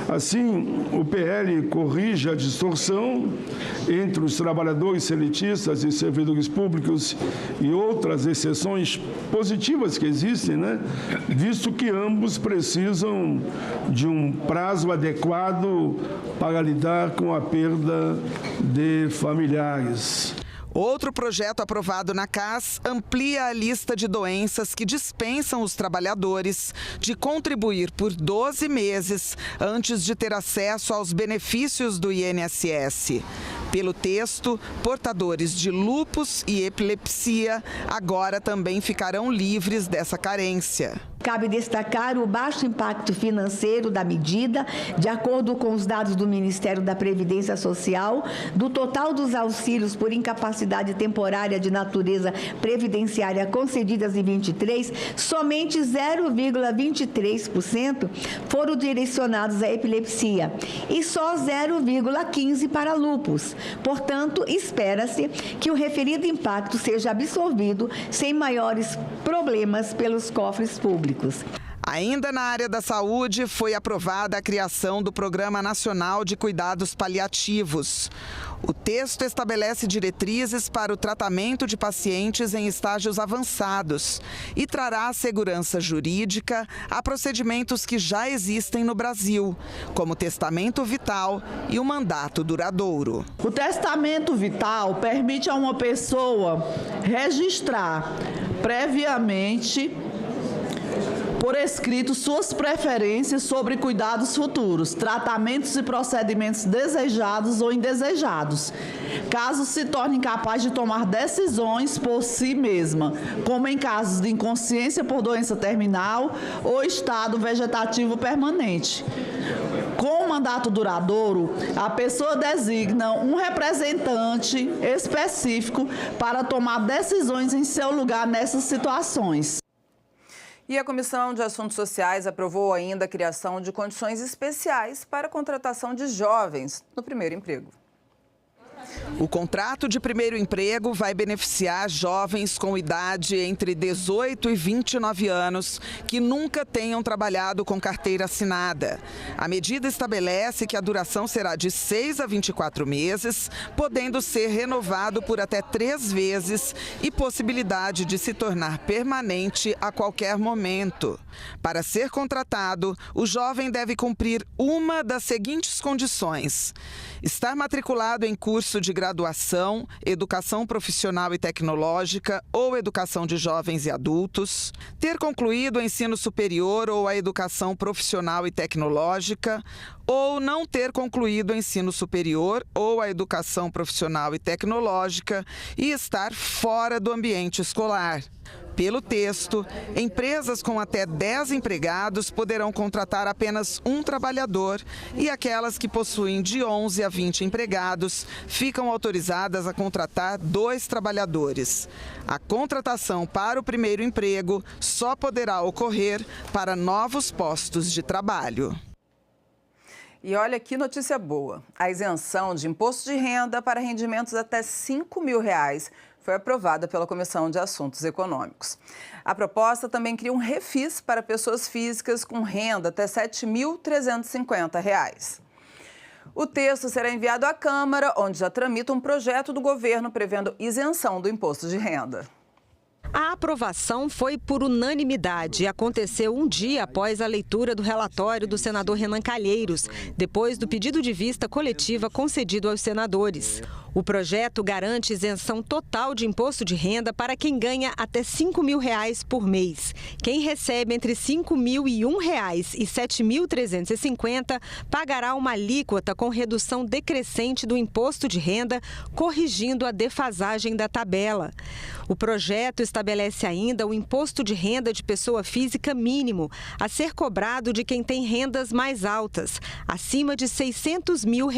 Assim, o PL corrige a distorção entre os trabalhadores seletistas e servidores públicos e outras exceções positivas que existem, né? Visto que ambos precisam de um prazo adequado para lidar com a perda de familiares. Outro projeto aprovado na CAS amplia a lista de doenças que dispensam os trabalhadores de contribuir por 12 meses antes de ter acesso aos benefícios do INSS. Pelo texto, portadores de lúpus e epilepsia agora também ficarão livres dessa carência. Cabe destacar o baixo impacto financeiro da medida, de acordo com os dados do Ministério da Previdência Social, do total dos auxílios por incapacidade temporária de natureza previdenciária concedidas em 23, somente 0,23% foram direcionados à epilepsia e só 0,15% para lúpus. Portanto, espera-se que o referido impacto seja absorvido sem maiores problemas pelos cofres públicos. Ainda na área da saúde, foi aprovada a criação do Programa Nacional de Cuidados Paliativos. O texto estabelece diretrizes para o tratamento de pacientes em estágios avançados e trará segurança jurídica a procedimentos que já existem no Brasil, como o testamento vital e o mandato duradouro. O testamento vital permite a uma pessoa registrar previamente por escrito suas preferências sobre cuidados futuros, tratamentos e procedimentos desejados ou indesejados, caso se torne incapaz de tomar decisões por si mesma, como em casos de inconsciência por doença terminal ou estado vegetativo permanente. Com o mandato duradouro, a pessoa designa um representante específico para tomar decisões em seu lugar nessas situações. E a Comissão de Assuntos Sociais aprovou ainda a criação de condições especiais para a contratação de jovens no primeiro emprego. O contrato de primeiro emprego vai beneficiar jovens com idade entre 18 e 29 anos que nunca tenham trabalhado com carteira assinada. A medida estabelece que a duração será de 6 a 24 meses, podendo ser renovado por até 3 vezes e possibilidade de se tornar permanente a qualquer momento. Para ser contratado, o jovem deve cumprir uma das seguintes condições: estar matriculado em curso de graduação, educação profissional e tecnológica ou educação de jovens e adultos, ter concluído o ensino superior ou a educação profissional e tecnológica, ou não ter concluído o ensino superior ou a educação profissional e tecnológica e estar fora do ambiente escolar. Pelo texto, empresas com até 10 empregados poderão contratar apenas um trabalhador e aquelas que possuem de 11 a 20 empregados ficam autorizadas a contratar 2 trabalhadores. A contratação para o primeiro emprego só poderá ocorrer para novos postos de trabalho. E olha que notícia boa. A isenção de imposto de renda para rendimentos até R$ 5.000 foi aprovada pela Comissão de Assuntos Econômicos. A proposta também cria um refis para pessoas físicas com renda até R$ 7.350. O texto será enviado à Câmara, onde já tramita um projeto do governo prevendo isenção do imposto de renda. A aprovação foi por unanimidade e aconteceu um dia após a leitura do relatório do senador Renan Calheiros, depois do pedido de vista coletiva concedido aos senadores. O projeto garante isenção total de imposto de renda para quem ganha até R$ 5.000 por mês. Quem recebe entre R$ 5.001 e R$ 7.350 pagará uma alíquota com redução decrescente do imposto de renda, corrigindo a defasagem da tabela. O projeto estabelece ainda o imposto de renda de pessoa física mínimo a ser cobrado de quem tem rendas mais altas, acima de R$ 600 mil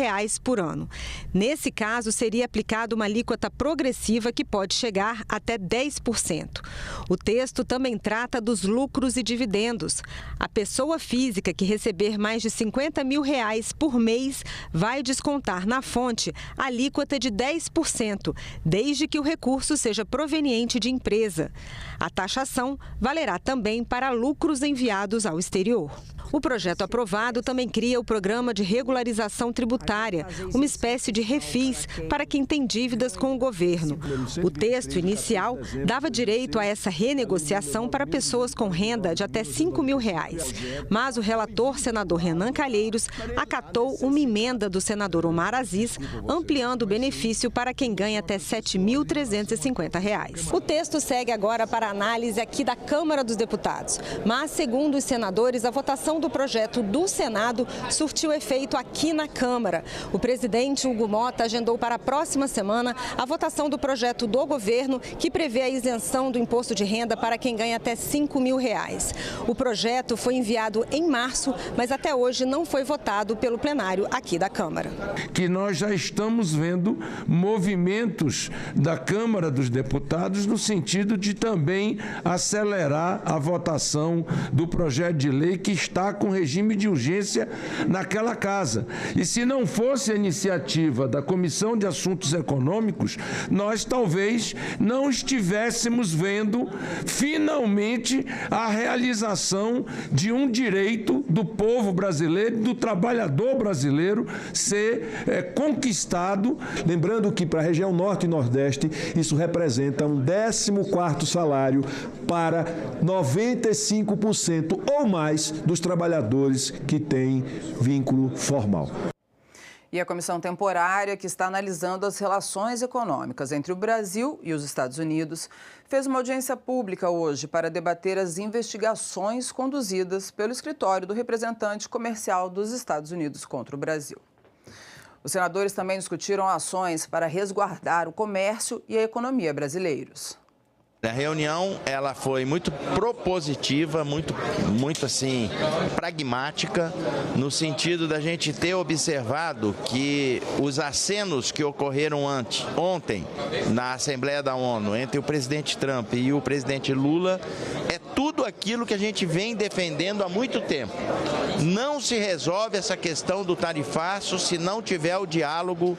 por ano. Nesse caso, seria aplicada uma alíquota progressiva que pode chegar até 10%. O texto também trata dos lucros e dividendos. A pessoa física que receber mais de R$ 50 mil por mês vai descontar na fonte a alíquota de 10%, desde que o recurso seja proveniente de empresa. A taxação valerá também para lucros enviados ao exterior. O projeto aprovado também cria o Programa de Regularização Tributária, uma espécie de refis para quem tem dívidas com o governo. O texto inicial dava direito a essa renegociação para pessoas com renda de até R$ 5.000. Mas o relator, senador Renan Calheiros, acatou uma emenda do senador Omar Aziz, ampliando o benefício para quem ganha até R$ 7.350. O texto segue segue agora para análise aqui da Câmara dos Deputados. Mas, segundo os senadores, a votação do projeto do Senado surtiu efeito aqui na Câmara. O presidente Hugo Mota agendou para a próxima semana a votação do projeto do governo que prevê a isenção do imposto de renda para quem ganha até R$5 mil. O projeto foi enviado em março, mas até hoje não foi votado pelo plenário aqui da Câmara. Que nós já estamos vendo movimentos da Câmara dos Deputados no sentido de também acelerar a votação do projeto de lei que está com regime de urgência naquela casa. E se não fosse a iniciativa da Comissão de Assuntos Econômicos, nós talvez não estivéssemos vendo finalmente a realização de um direito do povo brasileiro, do trabalhador brasileiro ser conquistado. Lembrando que para a região Norte e Nordeste, isso representa um 14º salário para 95% ou mais dos trabalhadores que têm vínculo formal. E a comissão temporária, que está analisando as relações econômicas entre o Brasil e os Estados Unidos, fez uma audiência pública hoje para debater as investigações conduzidas pelo escritório do representante comercial dos Estados Unidos contra o Brasil. Os senadores também discutiram ações para resguardar o comércio e a economia brasileiros. A reunião ela foi muito propositiva, muito assim pragmática, no sentido da gente ter observado que os acenos que ocorreram ontem na Assembleia da ONU entre o presidente Trump e o presidente Lula é tudo aquilo que a gente vem defendendo há muito tempo. Não se resolve essa questão do tarifaço se não tiver o diálogo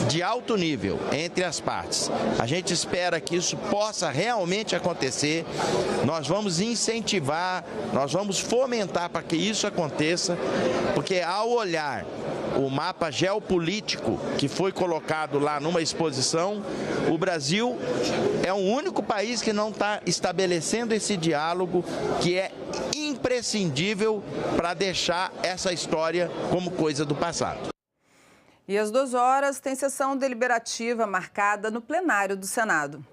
de alto nível entre as partes. A gente espera que isso possa realmente acontecer. Nós vamos incentivar, nós vamos fomentar para que isso aconteça, porque ao olhar o mapa geopolítico que foi colocado lá numa exposição, o Brasil é o único país que não está estabelecendo esse diálogo que é imprescindível para deixar essa história como coisa do passado. E às 14h tem sessão deliberativa marcada no plenário do Senado.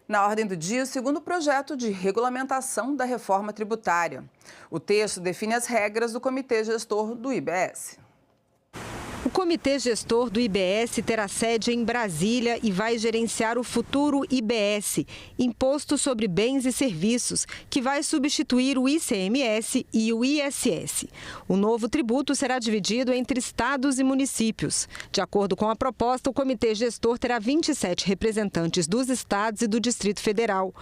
Na ordem do dia, o segundo projeto de regulamentação da reforma tributária. O texto define as regras do Comitê Gestor do IBS. O Comitê Gestor do IBS terá sede em Brasília e vai gerenciar o futuro IBS, Imposto sobre Bens e Serviços, que vai substituir o ICMS e o ISS. O novo tributo será dividido entre estados e municípios. De acordo com a proposta, o Comitê Gestor terá 27 representantes dos estados e do Distrito Federal.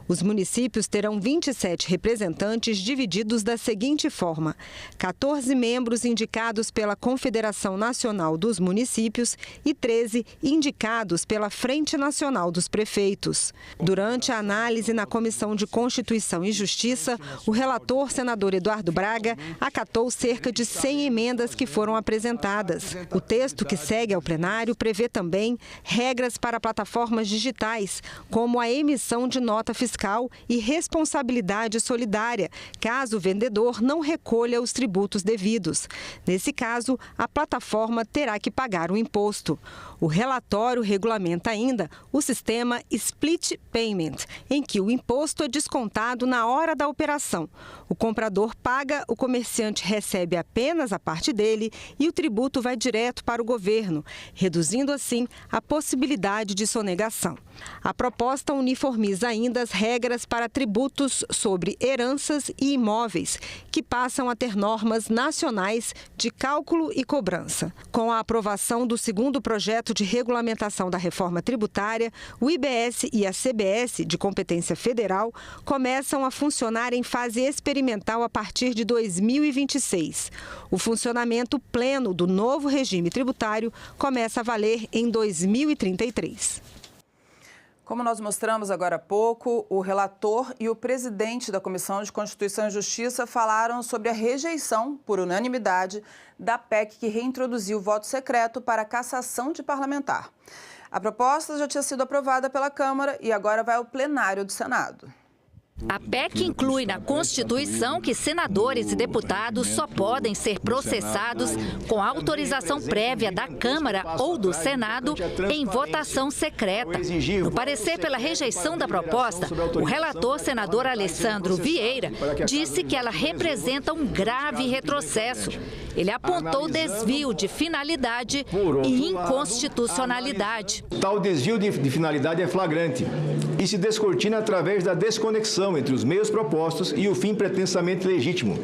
Os municípios terão 27 representantes divididos da seguinte forma: 14 membros indicados pela Confederação Nacional dos Municípios e 13 indicados pela Frente Nacional dos Prefeitos. Durante a análise na Comissão de Constituição e Justiça, o relator, senador Eduardo Braga, acatou cerca de 100 emendas que foram apresentadas. O texto que segue ao plenário prevê também regras para plataformas digitais, como a emissão de nota fiscal e responsabilidade solidária, caso o vendedor não recolha os tributos devidos. Nesse caso, a plataforma terá que pagar o imposto. O relatório regulamenta ainda o sistema Split Payment, em que o imposto é descontado na hora da operação. O comprador paga, o comerciante recebe apenas a parte dele e o tributo vai direto para o governo, reduzindo assim a possibilidade de sonegação. A proposta uniformiza ainda as regras para tributos sobre heranças e imóveis, que passam a ter normas nacionais de cálculo e cobrança. Com a aprovação do segundo projeto de regulamentação da reforma tributária, o IBS e a CBS, de competência federal, começam a funcionar em fase experimental a partir de 2026. O funcionamento pleno do novo regime tributário começa a valer em 2033. Como nós mostramos agora há pouco, o relator e o presidente da Comissão de Constituição e Justiça falaram sobre a rejeição, por unanimidade, da PEC que reintroduziu o voto secreto para a cassação de parlamentar. A proposta já tinha sido aprovada pela Câmara e agora vai ao plenário do Senado. A PEC inclui na Constituição que senadores e deputados só podem ser processados com autorização prévia da Câmara ou do Senado em votação secreta. No parecer pela rejeição da proposta, o relator, senador Alessandro Vieira, disse que ela representa um grave retrocesso. Ele apontou desvio de finalidade e inconstitucionalidade. Tal desvio de finalidade é flagrante e se descortina através da desconexão entre os meios propostos e o fim pretensamente legítimo.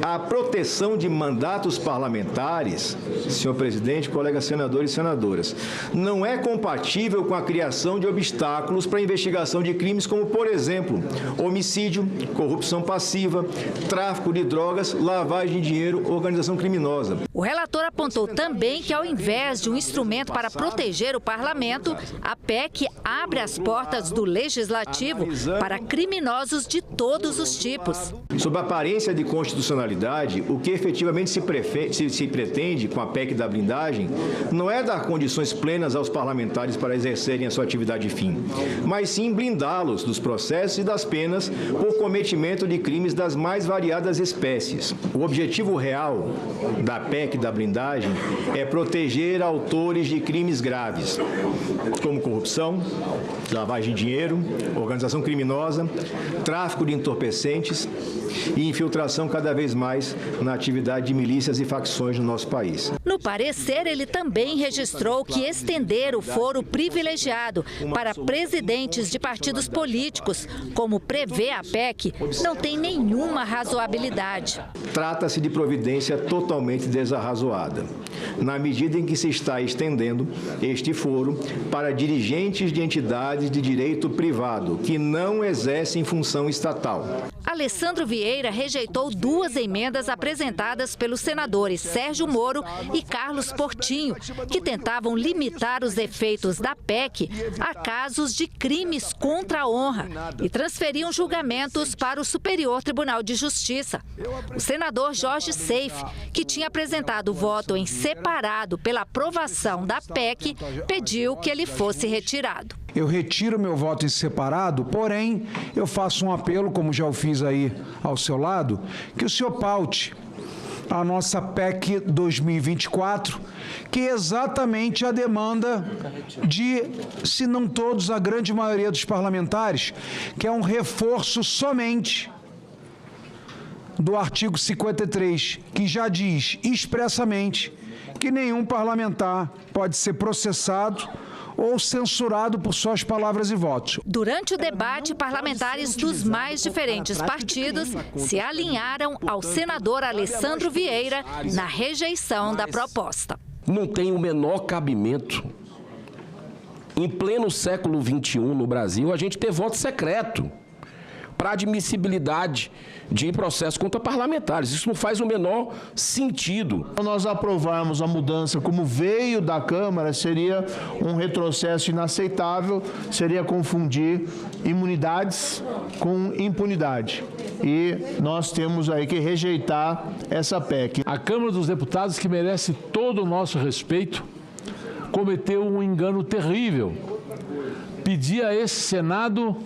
A proteção de mandatos parlamentares, senhor presidente, colegas senadores e senadoras, não é compatível com a criação de obstáculos para a investigação de crimes como, por exemplo, homicídio, corrupção passiva, tráfico de drogas, lavagem de dinheiro, organização criminosa. O relator apontou também que, ao invés de um instrumento para proteger o parlamento, a PEC abre as portas do legislativo para criminosos de todos os tipos. Sob a aparência de constitucionalidade, o que efetivamente se pretende com a PEC da blindagem não é dar condições plenas aos parlamentares para exercerem a sua atividade fim, mas sim blindá-los dos processos e das penas por cometimento de crimes das mais variadas espécies. O objetivo real da PEC da blindagem é proteger autores de crimes graves, como corrupção, lavagem de dinheiro, organização criminosa, tráfico de entorpecentes e infiltração cada vez mais na atividade de milícias e facções no nosso país. No parecer, ele também registrou que estender o foro privilegiado para presidentes de partidos políticos, como prevê a PEC, não tem nenhuma razoabilidade. Trata-se de providência totalmente desarrazoada, na medida em que se está estendendo este foro para dirigentes de entidades de direito privado que não exercem função estatal. Alessandro Vieira rejeitou duas emendas apresentadas pelos senadores Sérgio Moro e Carlos Portinho, que tentavam limitar os efeitos da PEC a casos de crimes contra a honra e transferiam julgamentos para o Superior Tribunal de Justiça. O senador Jorge Seife, que tinha apresentado voto em separado pela aprovação da PEC, pediu que ele fosse retirado. Eu retiro meu voto em separado, porém, eu faço um apelo, como já o fiz aí ao seu lado, que o senhor paute a nossa PEC 2024, que é exatamente a demanda de, se não todos, a grande maioria dos parlamentares, que é um reforço somente do artigo 53, que já diz expressamente que nenhum parlamentar pode ser processado ou censurado por suas palavras e votos. Durante o debate, parlamentares dos mais diferentes partidos se alinharam ao senador Alessandro Vieira na rejeição da proposta. Não tem o menor cabimento, em pleno século XXI no Brasil, a gente ter voto secreto para admissibilidade de processo contra parlamentares. Isso não faz o menor sentido. Se nós aprovarmos a mudança como veio da Câmara, seria um retrocesso inaceitável, seria confundir imunidades com impunidade. E nós temos aí que rejeitar essa PEC. A Câmara dos Deputados, que merece todo o nosso respeito, cometeu um engano terrível. Pedir a esse Senado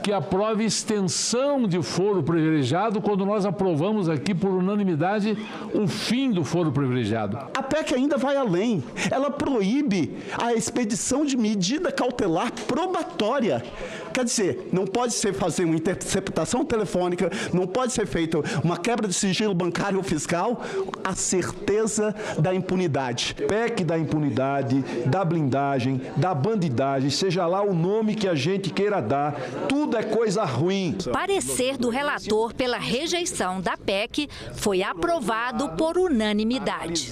que aprove extensão de foro privilegiado quando nós aprovamos aqui por unanimidade o fim do foro privilegiado. A PEC ainda vai além. Ela proíbe a expedição de medida cautelar probatória. Quer dizer, não pode ser fazer uma interceptação telefônica, não pode ser feita uma quebra de sigilo bancário ou fiscal, a certeza da impunidade. PEC da impunidade, da blindagem, da bandidagem, seja lá o nome que a gente queira dar, tudo é coisa ruim. Parecer do relator pela rejeição da PEC foi aprovado por unanimidade.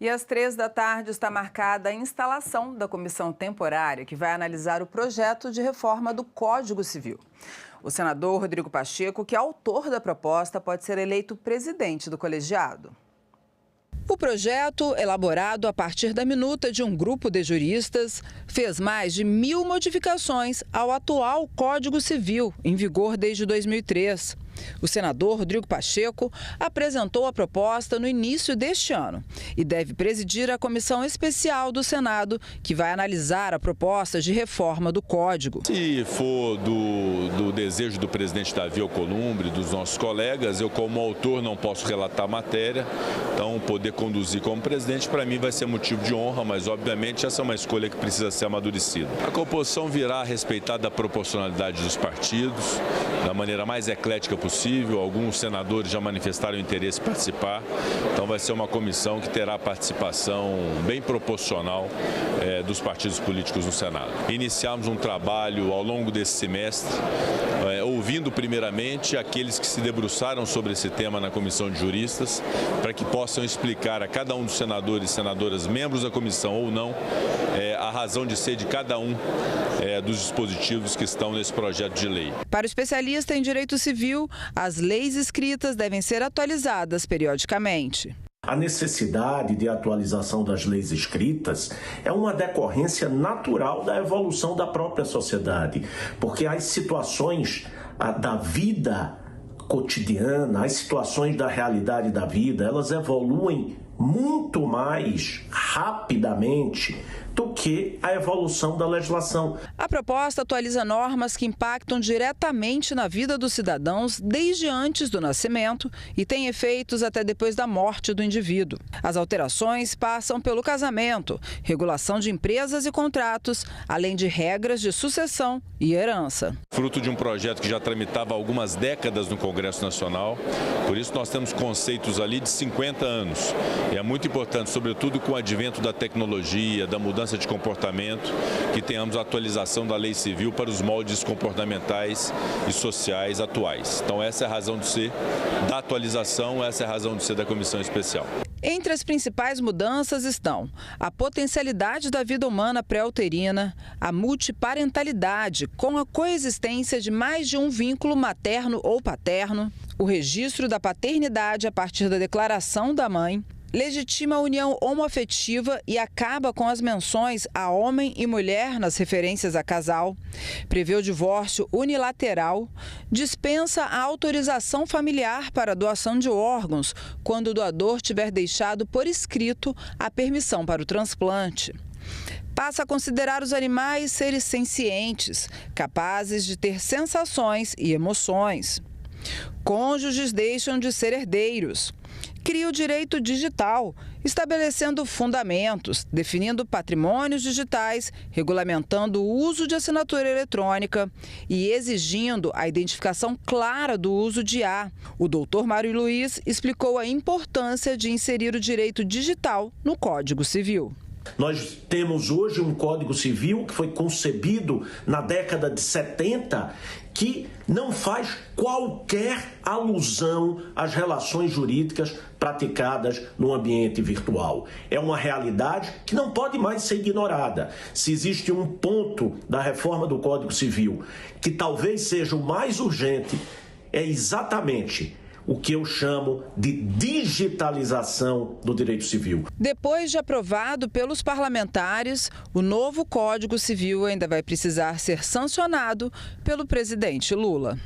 E às 15h está marcada a instalação da comissão temporária que vai analisar o projeto de reforma do Código Civil. O senador Rodrigo Pacheco, que é autor da proposta, pode ser eleito presidente do colegiado. O projeto, elaborado a partir da minuta de um grupo de juristas, fez mais de 1.000 modificações ao atual Código Civil, em vigor desde 2003. O senador Rodrigo Pacheco apresentou a proposta no início deste ano e deve presidir a comissão especial do Senado, que vai analisar a proposta de reforma do Código. Se for do desejo do presidente Davi Alcolumbre, dos nossos colegas, eu como autor não posso relatar a matéria, então poder conduzir como presidente para mim vai ser motivo de honra, mas obviamente essa é uma escolha que precisa ser amadurecida. A composição virá a respeitar da proporcionalidade dos partidos, da maneira mais eclética possível. Alguns senadores já manifestaram interesse em participar, então vai ser uma comissão que terá participação bem proporcional dos partidos políticos no Senado. Iniciamos um trabalho ao longo desse semestre, ouvindo primeiramente aqueles que se debruçaram sobre esse tema na comissão de juristas, para que possam explicar a cada um dos senadores e senadoras, membros da comissão ou não, a razão de ser de cada um dos dispositivos que estão nesse projeto de lei. Para o especialista em direito civil, as leis escritas devem ser atualizadas periodicamente. A necessidade de atualização das leis escritas é uma decorrência natural da evolução da própria sociedade, porque as situações da vida cotidiana, as situações da realidade da vida, elas evoluem muito mais rapidamente do que a evolução da legislação. A proposta atualiza normas que impactam diretamente na vida dos cidadãos desde antes do nascimento e tem efeitos até depois da morte do indivíduo. As alterações passam pelo casamento, regulação de empresas e contratos, além de regras de sucessão e herança. Fruto de um projeto que já tramitava há algumas décadas no Congresso Nacional, por isso nós temos conceitos ali de 50 anos. E é muito importante, sobretudo com o advento da tecnologia, da mudança de comportamento, que tenhamos a atualização da lei civil para os moldes comportamentais e sociais atuais. Então essa é a razão de ser da atualização, essa é a razão de ser da comissão especial. Entre as principais mudanças estão a potencialidade da vida humana pré-uterina, a multiparentalidade com a coexistência de mais de um vínculo materno ou paterno, o registro da paternidade a partir da declaração da mãe, legitima a união homoafetiva e acaba com as menções a homem e mulher nas referências a casal, prevê o divórcio unilateral, dispensa a autorização familiar para a doação de órgãos quando o doador tiver deixado por escrito a permissão para o transplante. Passa a considerar os animais seres sencientes, capazes de ter sensações e emoções. Cônjuges deixam de ser herdeiros. Cria o direito digital, estabelecendo fundamentos, definindo patrimônios digitais, regulamentando o uso de assinatura eletrônica e exigindo a identificação clara do uso de IA. O doutor Mário Luiz explicou a importância de inserir o direito digital no Código Civil. Nós temos hoje um Código Civil que foi concebido na década de 70, que não faz qualquer alusão às relações jurídicas praticadas no ambiente virtual. É uma realidade que não pode mais ser ignorada. Se existe um ponto da reforma do Código Civil que talvez seja o mais urgente, é exatamente o que eu chamo de digitalização do direito civil. Depois de aprovado pelos parlamentares, o novo Código Civil ainda vai precisar ser sancionado pelo presidente Lula.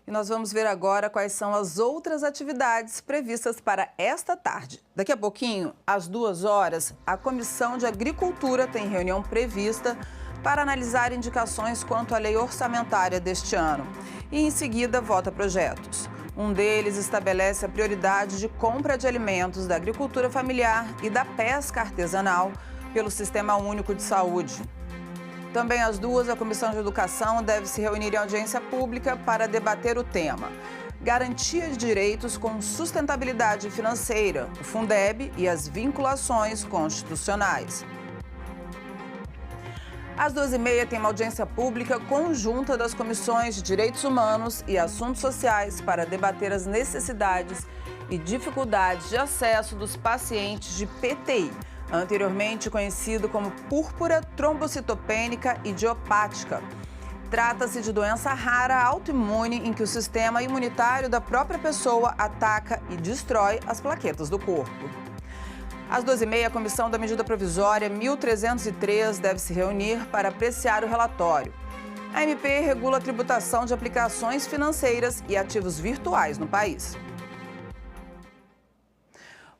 E nós vamos ver agora quais são as outras atividades previstas para esta tarde. Daqui a pouquinho, às 2h, a Comissão de Agricultura tem reunião prevista para analisar indicações quanto à lei orçamentária deste ano. E, em seguida, vota projetos. Um deles estabelece a prioridade de compra de alimentos da agricultura familiar e da pesca artesanal pelo Sistema Único de Saúde. Também às 2h, a Comissão de Educação deve se reunir em audiência pública para debater o tema Garantia de Direitos com Sustentabilidade Financeira, o Fundeb e as vinculações constitucionais. Às 2h30 tem uma audiência pública conjunta das Comissões de Direitos Humanos e Assuntos Sociais para debater as necessidades e dificuldades de acesso dos pacientes de PTI, anteriormente conhecido como púrpura trombocitopênica idiopática. Trata-se de doença rara autoimune em que o sistema imunitário da própria pessoa ataca e destrói as plaquetas do corpo. Às 2h30, a Comissão da Medida Provisória 1303 deve se reunir para apreciar o relatório. A MP regula a tributação de aplicações financeiras e ativos virtuais no país.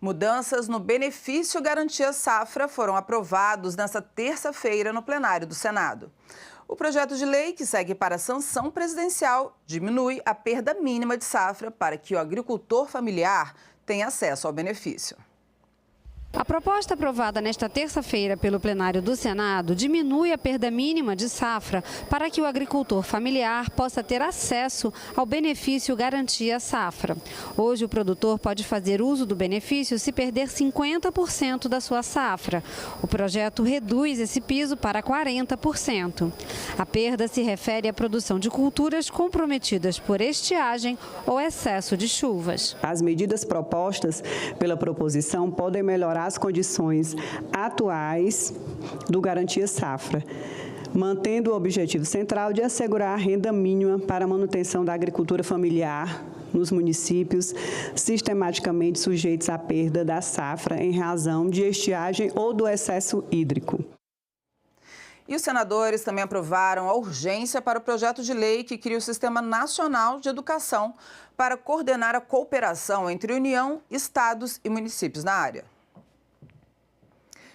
Mudanças no benefício Garantia Safra foram aprovados nesta terça-feira no plenário do Senado. O projeto de lei, que segue para a sanção presidencial, diminui a perda mínima de safra para que o agricultor familiar tenha acesso ao benefício. A proposta aprovada nesta terça-feira pelo plenário do Senado diminui a perda mínima de safra para que o agricultor familiar possa ter acesso ao benefício Garantia Safra. Hoje, o produtor pode fazer uso do benefício se perder 50% da sua safra. O projeto reduz esse piso para 40%. A perda se refere à produção de culturas comprometidas por estiagem ou excesso de chuvas. As medidas propostas pela proposição podem melhorar as condições atuais do Garantia Safra, mantendo o objetivo central de assegurar a renda mínima para a manutenção da agricultura familiar nos municípios sistematicamente sujeitos à perda da safra em razão de estiagem ou do excesso hídrico. E os senadores também aprovaram a urgência para o projeto de lei que cria o Sistema Nacional de Educação para coordenar a cooperação entre União, estados e municípios na área.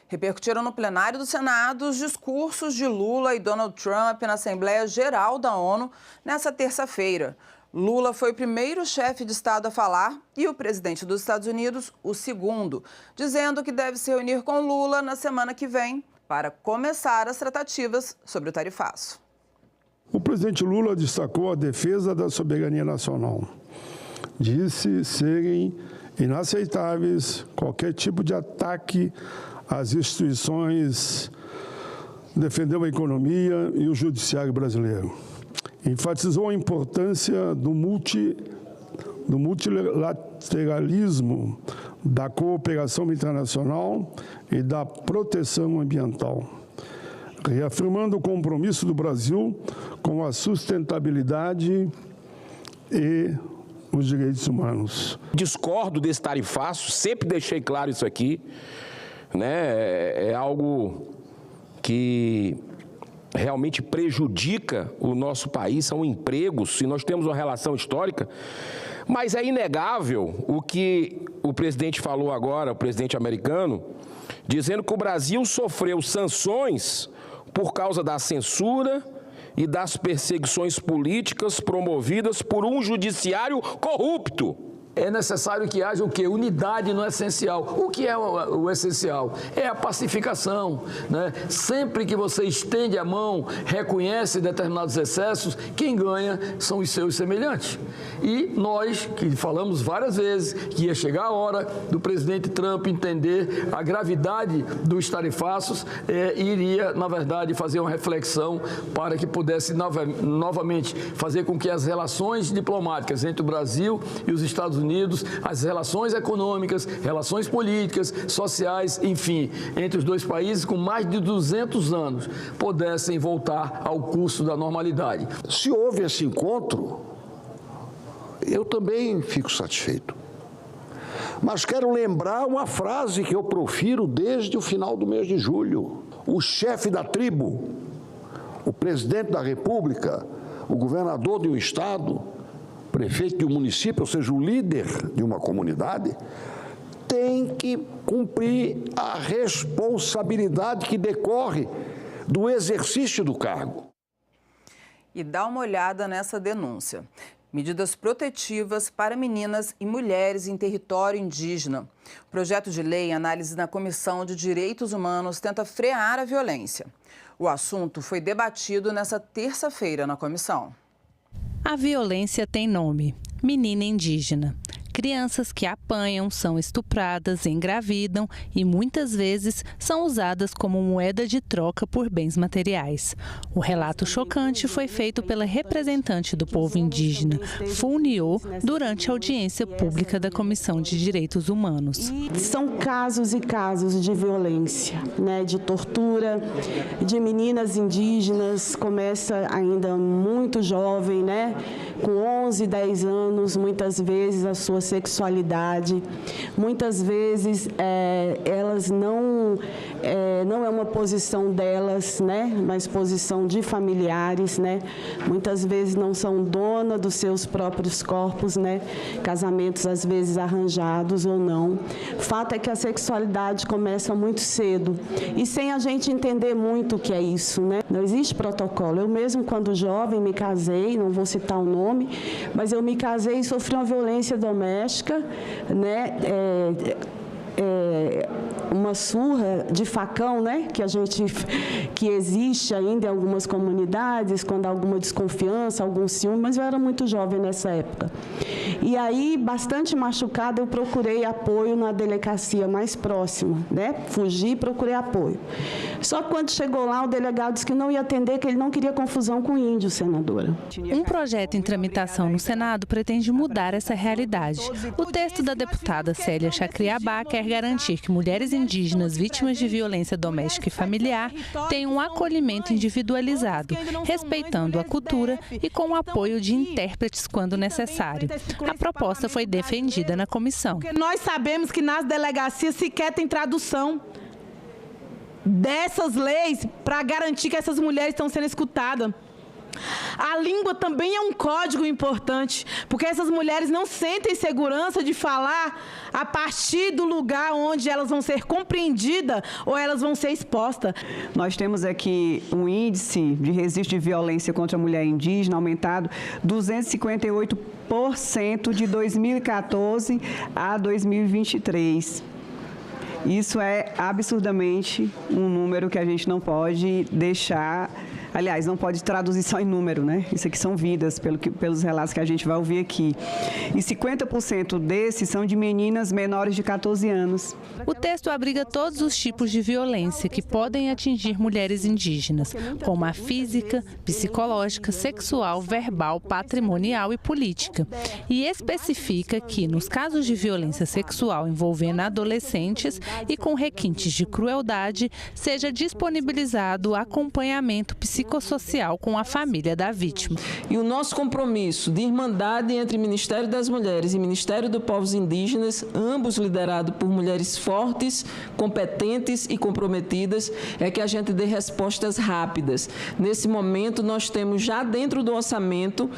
Repercutiram no plenário do Senado os discursos de Lula e Donald Trump na Assembleia Geral da ONU nesta terça-feira. Lula foi o primeiro chefe de Estado a falar e o presidente dos Estados Unidos o segundo, dizendo que deve se reunir com Lula na semana que vem para começar as tratativas sobre o tarifaço. O presidente Lula destacou a defesa da soberania nacional. Disse serem inaceitáveis qualquer tipo de ataque às instituições, defendeu a economia e o judiciário brasileiro. Enfatizou a importância do multilateralismo, da cooperação internacional e da proteção ambiental, reafirmando o compromisso do Brasil com a sustentabilidade e os direitos humanos. Discordo desse tarifaço, sempre deixei claro isso aqui, né? É algo que realmente prejudica o nosso país, são empregos, e nós temos uma relação histórica, mas é inegável o que o presidente falou agora, o presidente americano, dizendo que o Brasil sofreu sanções por causa da censura e das perseguições políticas promovidas por um judiciário corrupto. É necessário que haja o quê? Unidade no essencial. O que é o essencial? É a pacificação, né? Sempre que você estende a mão, reconhece determinados excessos, quem ganha são os seus semelhantes. E nós, que falamos várias vezes, que ia chegar a hora do presidente Trump entender a gravidade dos tarifaços, iria, na verdade, fazer uma reflexão para que pudesse novamente fazer com que as relações diplomáticas entre o Brasil e os Estados Unidos, as relações econômicas, relações políticas, sociais, enfim, entre os dois países com mais de 200 anos, pudessem voltar ao curso da normalidade. Se houve esse encontro, eu também fico satisfeito. Mas quero lembrar uma frase que eu profiro desde o final do mês de julho. O chefe da tribo, o presidente da República, o governador de um estado, prefeito de um município, ou seja, o líder de uma comunidade, tem que cumprir a responsabilidade que decorre do exercício do cargo. E dá uma olhada nessa denúncia. Medidas protetivas para meninas e mulheres em território indígena. O projeto de lei em análise na Comissão de Direitos Humanos tenta frear a violência. O assunto foi debatido nesta terça-feira na comissão. A violência tem nome: menina indígena. Crianças que apanham, são estupradas, engravidam e muitas vezes são usadas como moeda de troca por bens materiais. O relato chocante foi feito pela representante do povo indígena, Fulniô, durante a audiência pública da Comissão de Direitos Humanos. São casos e casos de violência, né, de tortura, de meninas indígenas, começa ainda muito jovem, né, com 11, 10 anos, muitas vezes as suas sexualidade. Muitas vezes elas não é uma posição delas, né, mas posição de familiares, né. Muitas vezes não são dona dos seus próprios corpos, né, casamentos às vezes arranjados ou não. O fato é que a sexualidade começa muito cedo e sem a gente entender muito o que é isso, né. Não existe protocolo. Eu mesmo, quando jovem, me casei, não vou citar o nome, mas eu me casei e sofri uma violência doméstica, né, uma surra de facão, né, que existe ainda em algumas comunidades, quando há alguma desconfiança, algum ciúme, mas eu era muito jovem nessa época. E aí, bastante machucada, eu procurei apoio na delegacia mais próxima, né, fugi e procurei apoio. Só que quando chegou lá, o delegado disse que não ia atender, que ele não queria confusão com índio, senadora. Um projeto em tramitação no Senado pretende mudar essa realidade. O texto da deputada Célia Chacriabá quer garantir que mulheres indígenas vítimas de violência doméstica e familiar tenham um acolhimento individualizado, respeitando a cultura e com o apoio de intérpretes quando necessário. A proposta foi defendida na comissão. Nós sabemos que nas delegacias sequer tem tradução dessas leis para garantir que essas mulheres estão sendo escutadas. A língua também é um código importante, porque essas mulheres não sentem segurança de falar a partir do lugar onde elas vão ser compreendidas ou elas vão ser expostas. Nós temos aqui um índice de registro de violência contra a mulher indígena aumentado 258% de 2014 a 2023. Isso é absurdamente um número que a gente não pode deixar, aliás, não pode traduzir só em número, né? Isso aqui são vidas, pelos relatos que a gente vai ouvir aqui. E 50% desses são de meninas menores de 14 anos. O texto abriga todos os tipos de violência que podem atingir mulheres indígenas, como a física, psicológica, sexual, verbal, patrimonial e política. E especifica que, nos casos de violência sexual envolvendo adolescentes e com requintes de crueldade, seja disponibilizado acompanhamento psicossocial com a família da vítima. E o nosso compromisso de irmandade entre Ministério das Mulheres e Ministério dos Povos Indígenas, ambos liderados por mulheres fortes, competentes e comprometidas, é que a gente dê respostas rápidas. Nesse momento, nós temos já dentro do orçamento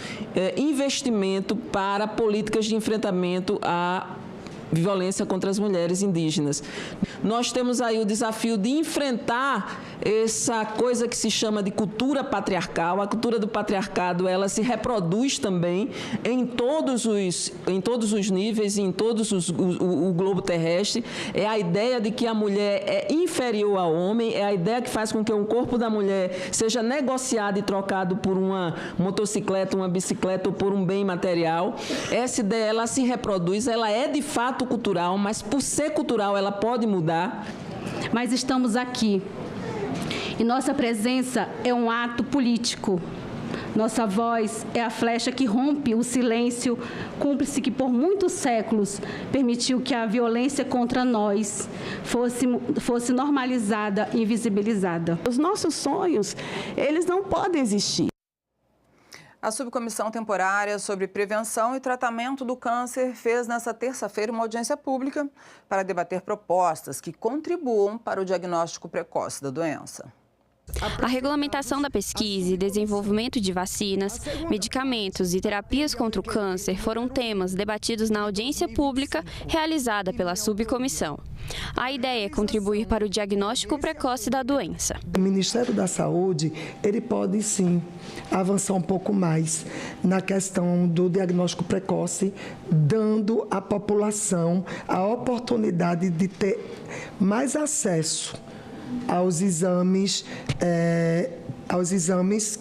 investimento para políticas de enfrentamento à violência contra as mulheres indígenas. Nós temos aí o desafio de enfrentar essa coisa que se chama de cultura patriarcal. A cultura do patriarcado, ela se reproduz também em todos os níveis, em todos o globo terrestre. É a ideia de que a mulher é inferior ao homem, é a ideia que faz com que o corpo da mulher seja negociado e trocado por uma motocicleta, uma bicicleta ou por um bem material. Essa ideia, ela se reproduz, ela é de fato cultural, mas por ser cultural ela pode mudar. Mas estamos aqui e nossa presença é um ato político. Nossa voz é a flecha que rompe o silêncio cúmplice que por muitos séculos permitiu que a violência contra nós fosse normalizada e invisibilizada. Os nossos sonhos, eles não podem existir. A Subcomissão Temporária sobre Prevenção e Tratamento do Câncer fez nesta terça-feira uma audiência pública para debater propostas que contribuam para o diagnóstico precoce da doença. A regulamentação da pesquisa e desenvolvimento de vacinas, medicamentos e terapias contra o câncer foram temas debatidos na audiência pública realizada pela subcomissão. A ideia é contribuir para o diagnóstico precoce da doença. O Ministério da Saúde, ele pode sim avançar um pouco mais na questão do diagnóstico precoce, dando à população a oportunidade de ter mais acesso aos exames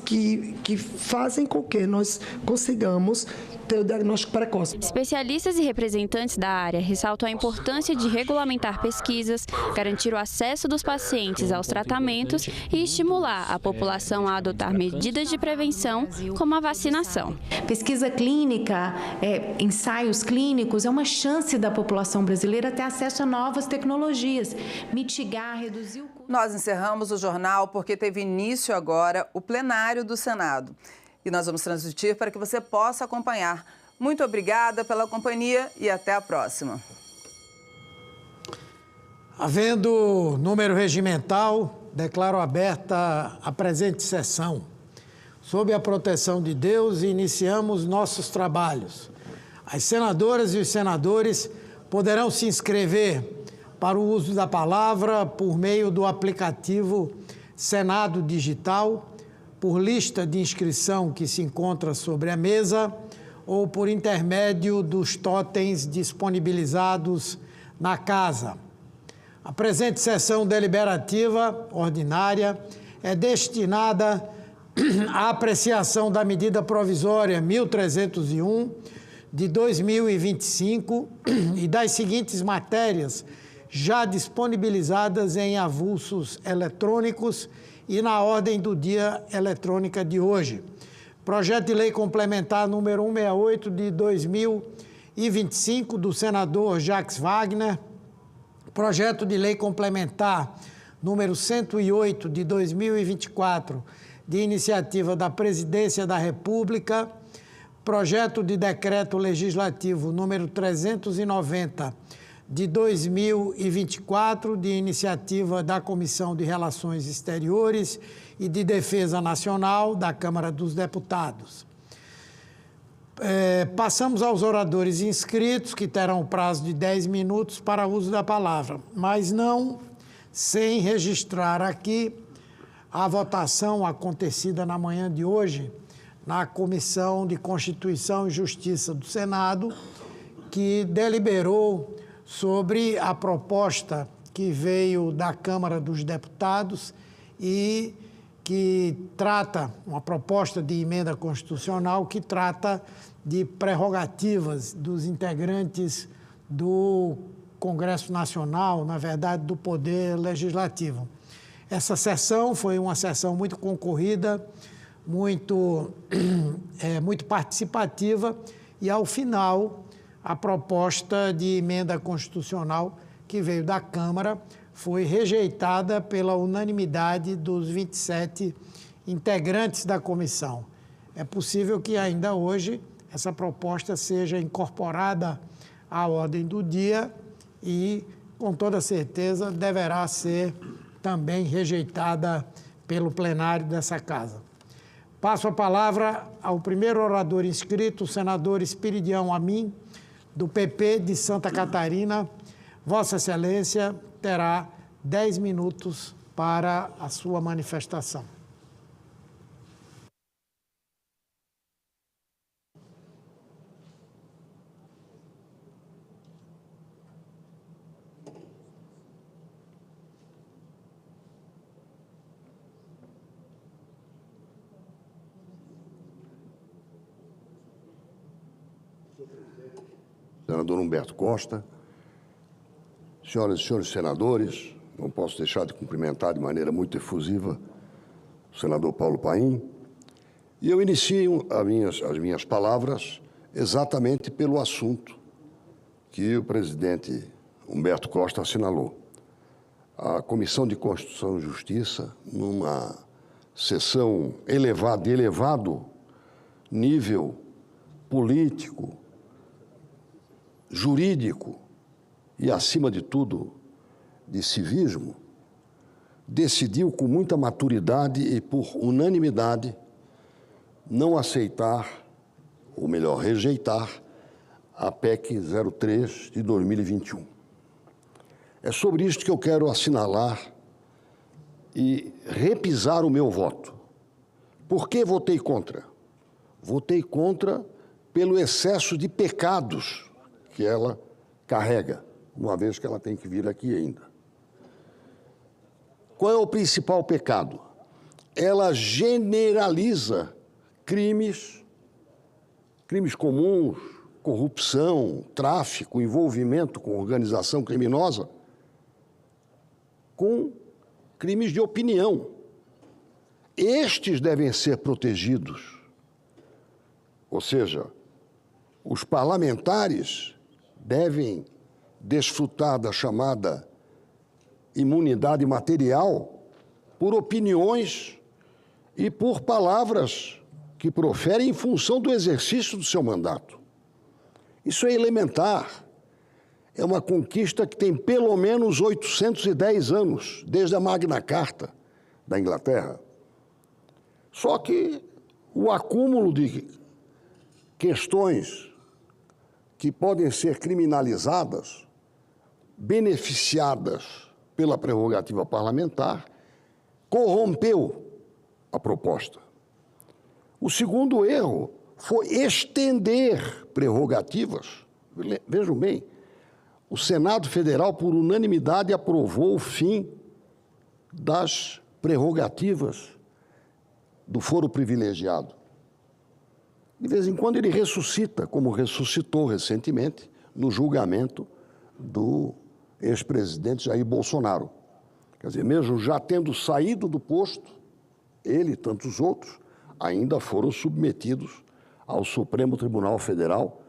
que fazem com que nós consigamos ter o diagnóstico precoce. Especialistas e representantes da área ressaltam a importância de regulamentar pesquisas, garantir o acesso dos pacientes aos tratamentos e estimular a população a adotar medidas de prevenção, como a vacinação. Pesquisa clínica, ensaios clínicos, é uma chance da população brasileira ter acesso a novas tecnologias, mitigar, reduzir o custo. Nós encerramos o jornal porque teve início agora o plenário do Senado. E nós vamos transmitir para que você possa acompanhar Muito obrigada pela companhia e até a próxima. Havendo número regimental, declaro aberta a presente sessão. Sob a proteção de Deus, iniciamos nossos trabalhos. As senadoras e os senadores poderão se inscrever para o uso da palavra por meio do aplicativo Senado Digital, por lista de inscrição que se encontra sobre a mesa ou por intermédio dos totens disponibilizados na casa. A presente sessão deliberativa ordinária é destinada à apreciação da medida provisória 1301 de 2025 e das seguintes matérias já disponibilizadas em avulsos eletrônicos e na ordem do dia eletrônica de hoje. Projeto de lei complementar número 168 de 2025 do senador Jacques Wagner. Projeto de lei complementar número 108 de 2024, de iniciativa da Presidência da República. Projeto de decreto legislativo número 390 de 2024, de iniciativa da Comissão de Relações Exteriores e de Defesa Nacional da Câmara dos Deputados. Passamos aos oradores inscritos, que terão o prazo de 10 minutos para uso da palavra, mas não sem registrar aqui a votação acontecida na manhã de hoje na Comissão de Constituição e Justiça do Senado, que deliberou sobre a proposta que veio da Câmara dos Deputados e que trata, uma proposta de emenda constitucional que trata de prerrogativas dos integrantes do Congresso Nacional, na verdade, do Poder Legislativo. Essa sessão foi uma sessão muito concorrida, muito participativa e, ao final, a proposta de emenda constitucional que veio da Câmara foi rejeitada pela unanimidade dos 27 integrantes da comissão. É possível que ainda hoje essa proposta seja incorporada à ordem do dia e, com toda certeza, deverá ser também rejeitada pelo plenário dessa casa. Passo a palavra ao primeiro orador inscrito, o senador Espiridião Amin, do PP de Santa Catarina. Vossa Excelência terá 10 minutos para a sua manifestação. Senador Humberto Costa, senhoras e senhores senadores, não posso deixar de cumprimentar de maneira muito efusiva o senador Paulo Paim, e eu inicio as minhas palavras exatamente pelo assunto que o presidente Humberto Costa assinalou. A Comissão de Constituição e Justiça, numa sessão de elevado nível político, jurídico e, acima de tudo, de civismo, decidiu com muita maturidade e por unanimidade não aceitar, ou melhor, rejeitar, a PEC 03 de 2021. É sobre isto que eu quero assinalar e repisar o meu voto. Por que votei contra? Votei contra pelo excesso de pecados que ela carrega, uma vez que ela tem que vir aqui ainda. Qual é o principal pecado? Ela generaliza crimes comuns, corrupção, tráfico, envolvimento com organização criminosa, com crimes de opinião. Estes devem ser protegidos. Ou seja, os parlamentares devem desfrutar da chamada imunidade material por opiniões e por palavras que proferem em função do exercício do seu mandato. Isso é elementar. É uma conquista que tem pelo menos 810 anos, desde a Magna Carta da Inglaterra. Só que o acúmulo de questões que podem ser criminalizadas, beneficiadas pela prerrogativa parlamentar, corrompeu a proposta. O segundo erro foi estender prerrogativas. Vejam bem, o Senado Federal, por unanimidade, aprovou o fim das prerrogativas do foro privilegiado. De vez em quando ele ressuscita, como ressuscitou recentemente no julgamento do ex-presidente Jair Bolsonaro. Quer dizer, mesmo já tendo saído do posto, ele e tantos outros ainda foram submetidos ao Supremo Tribunal Federal,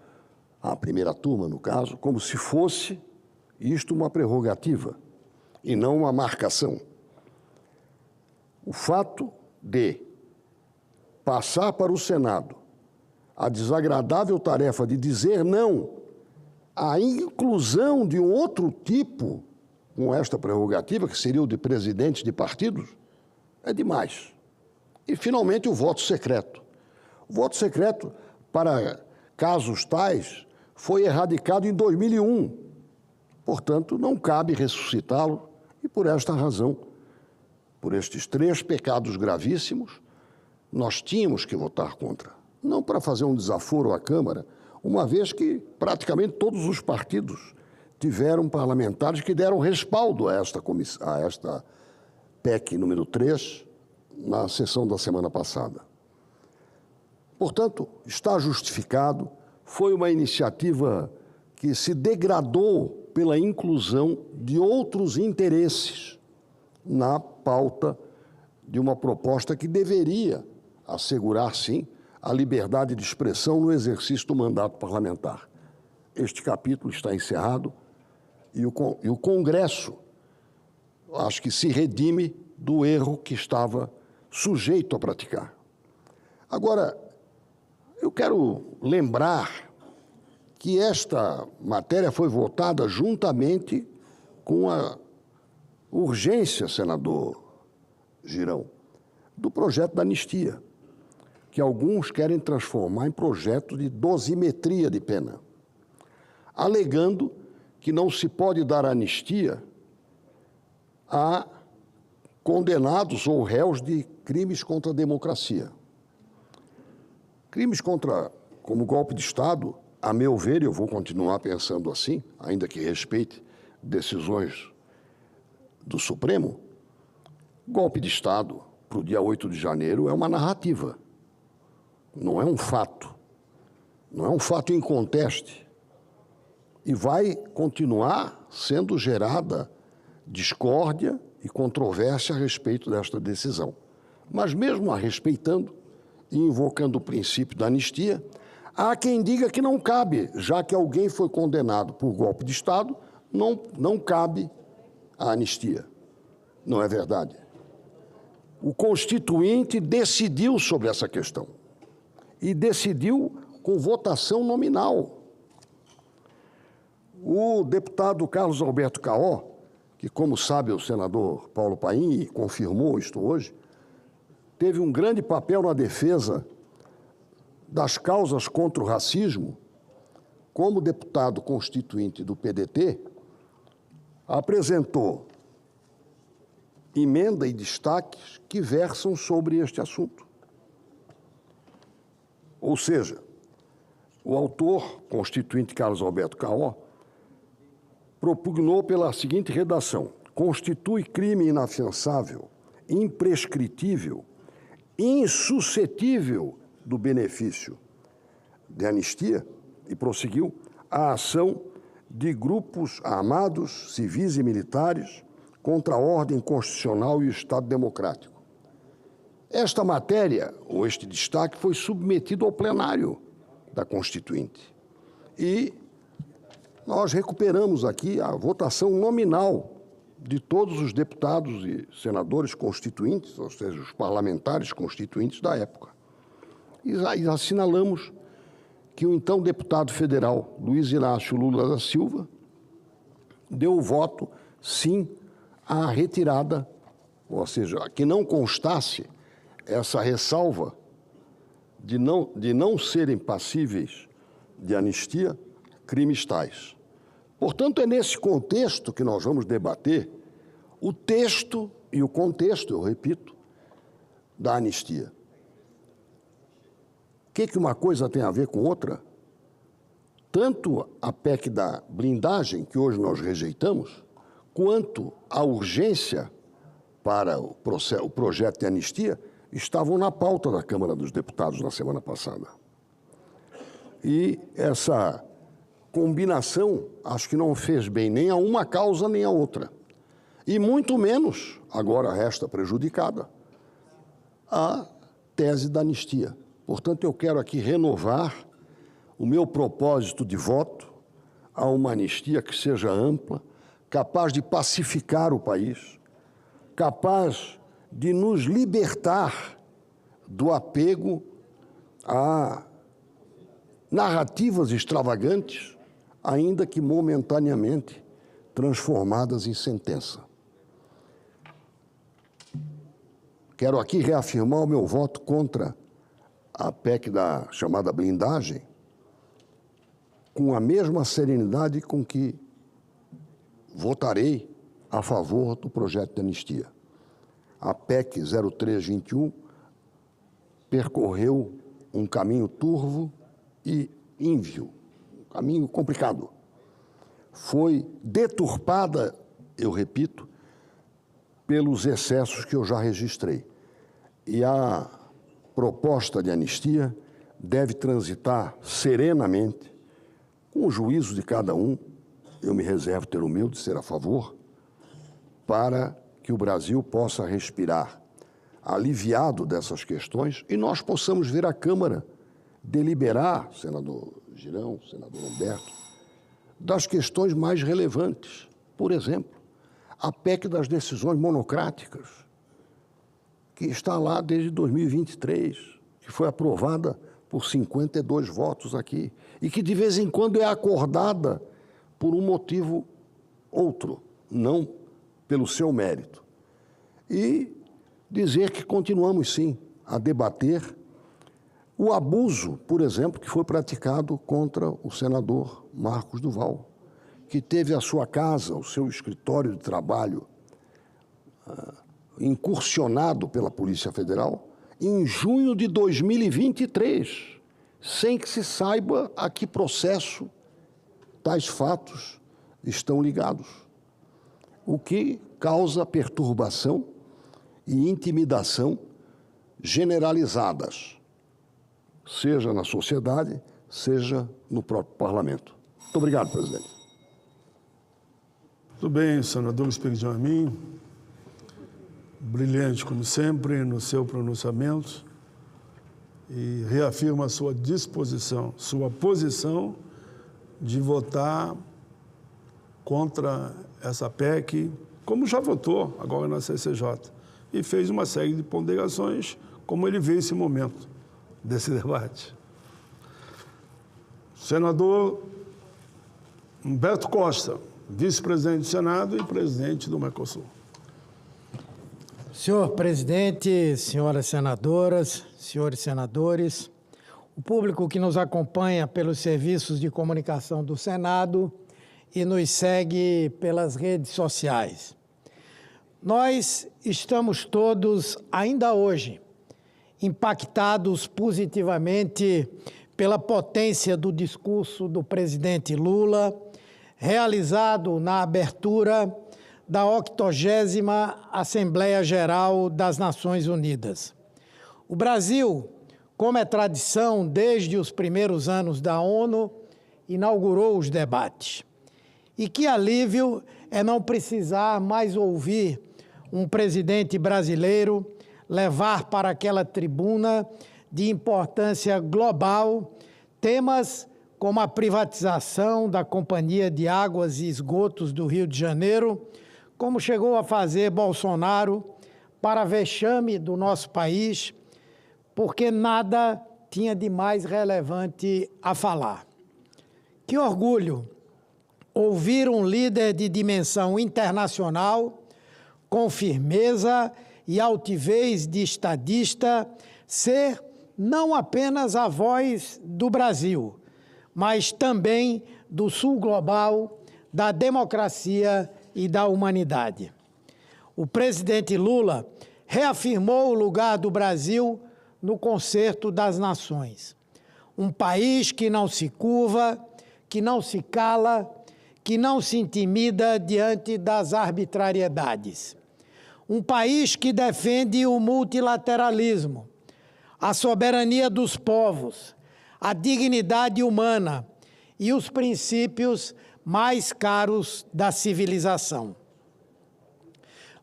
à primeira turma, no caso, como se fosse isto uma prerrogativa e não uma marcação. O fato de passar para o Senado a desagradável tarefa de dizer não à inclusão de um outro tipo com esta prerrogativa, que seria o de presidentes de partidos, é demais. E, finalmente, o voto secreto. O voto secreto, para casos tais, foi erradicado em 2001. Portanto, não cabe ressuscitá-lo e, por esta razão, por estes 3 pecados gravíssimos, nós tínhamos que votar contra. Não para fazer um desaforo à Câmara, uma vez que praticamente todos os partidos tiveram parlamentares que deram respaldo a esta PEC número 3 na sessão da semana passada. Portanto, está justificado, foi uma iniciativa que se degradou pela inclusão de outros interesses na pauta de uma proposta que deveria assegurar, sim, a liberdade de expressão no exercício do mandato parlamentar. Este capítulo está encerrado e o Congresso, acho que se redime do erro que estava sujeito a praticar. Agora, eu quero lembrar que esta matéria foi votada juntamente com a urgência, senador Girão, do projeto da anistia, que alguns querem transformar em projeto de dosimetria de pena, alegando que não se pode dar anistia a condenados ou réus de crimes contra a democracia. Crimes como golpe de Estado, a meu ver, eu vou continuar pensando assim, ainda que respeite decisões do Supremo, golpe de Estado para o dia 8 de janeiro é uma narrativa, não é um fato, não é um fato em conteste, e vai continuar sendo gerada discórdia e controvérsia a respeito desta decisão. Mas mesmo a respeitando e invocando o princípio da anistia, há quem diga que não cabe, já que alguém foi condenado por golpe de Estado, não cabe a anistia. Não é verdade. O Constituinte decidiu sobre essa questão e decidiu com votação nominal. O deputado Carlos Alberto Caó, que, como sabe o senador Paulo Paim confirmou isto hoje, teve um grande papel na defesa das causas contra o racismo, como deputado constituinte do PDT, apresentou emenda e destaques que versam sobre este assunto. Ou seja, o autor constituinte Carlos Alberto Caó propugnou pela seguinte redação: constitui crime inafiançável, imprescritível, insuscetível do benefício de anistia, e prosseguiu, a ação de grupos armados, civis e militares contra a ordem constitucional e o Estado democrático. Esta matéria, ou este destaque, foi submetido ao plenário da Constituinte. E nós recuperamos aqui a votação nominal de todos os deputados e senadores constituintes, ou seja, os parlamentares constituintes da época. E assinalamos que o então deputado federal Luiz Inácio Lula da Silva deu o voto sim à retirada, ou seja, que não constasse essa ressalva de não serem passíveis de anistia crimes tais. Portanto, é nesse contexto que nós vamos debater o texto e o contexto, eu repito, da anistia. O que uma coisa tem a ver com outra? Tanto a PEC da blindagem, que hoje nós rejeitamos, quanto a urgência para o projeto de anistia estavam na pauta da Câmara dos Deputados na semana passada. E essa combinação acho que não fez bem nem a uma causa nem a outra. E muito menos, agora resta prejudicada, a tese da anistia. Portanto, eu quero aqui renovar o meu propósito de voto a uma anistia que seja ampla, capaz de pacificar o país, capaz de nos libertar do apego a narrativas extravagantes, ainda que momentaneamente transformadas em sentença. Quero aqui reafirmar o meu voto contra a PEC da chamada blindagem, com a mesma serenidade com que votarei a favor do projeto de anistia. A PEC 0321 percorreu um caminho turvo e ínvio, um caminho complicado. Foi deturpada, eu repito, pelos excessos que eu já registrei. E a proposta de anistia deve transitar serenamente, com o juízo de cada um, eu me reservo ter o meu de ser a favor, para que o Brasil possa respirar aliviado dessas questões e nós possamos ver a Câmara deliberar, senador Girão, senador Humberto, das questões mais relevantes. Por exemplo, a PEC das decisões monocráticas, que está lá desde 2023, que foi aprovada por 52 votos aqui, e que de vez em quando é acordada por um motivo outro, não pelo seu mérito. E dizer que continuamos, sim, a debater o abuso, por exemplo, que foi praticado contra o senador Marcos Duval, que teve a sua casa, o seu escritório de trabalho incursionado pela Polícia Federal em junho de 2023, sem que se saiba a que processo tais fatos estão ligados, o que causa perturbação e intimidação generalizadas, seja na sociedade, seja no próprio parlamento. Muito obrigado, presidente. Tudo bem, senador Espírito Amin, brilhante como sempre no seu pronunciamento e reafirma a sua disposição, sua posição de votar contra essa PEC, como já votou agora na CCJ, e fez uma série de ponderações como ele vê esse momento desse debate. Senador Humberto Costa, vice-presidente do Senado e presidente do Mercosul. Senhor presidente, senhoras senadoras, senhores senadores, o público que nos acompanha pelos serviços de comunicação do Senado e nos segue pelas redes sociais. Nós estamos todos, ainda hoje, impactados positivamente pela potência do discurso do presidente Lula, realizado na abertura da 80ª Assembleia Geral das Nações Unidas. O Brasil, como é tradição desde os primeiros anos da ONU, inaugurou os debates. E que alívio é não precisar mais ouvir um presidente brasileiro levar para aquela tribuna de importância global temas como a privatização da Companhia de Águas e Esgotos do Rio de Janeiro, como chegou a fazer Bolsonaro para vexame do nosso país, porque nada tinha de mais relevante a falar. Que orgulho ouvir um líder de dimensão internacional, com firmeza e altivez de estadista, ser não apenas a voz do Brasil, mas também do Sul global, da democracia e da humanidade. O presidente Lula reafirmou o lugar do Brasil no concerto das nações. Um país que não se curva, que não se cala, que não se intimida diante das arbitrariedades. Um país que defende o multilateralismo, a soberania dos povos, a dignidade humana e os princípios mais caros da civilização.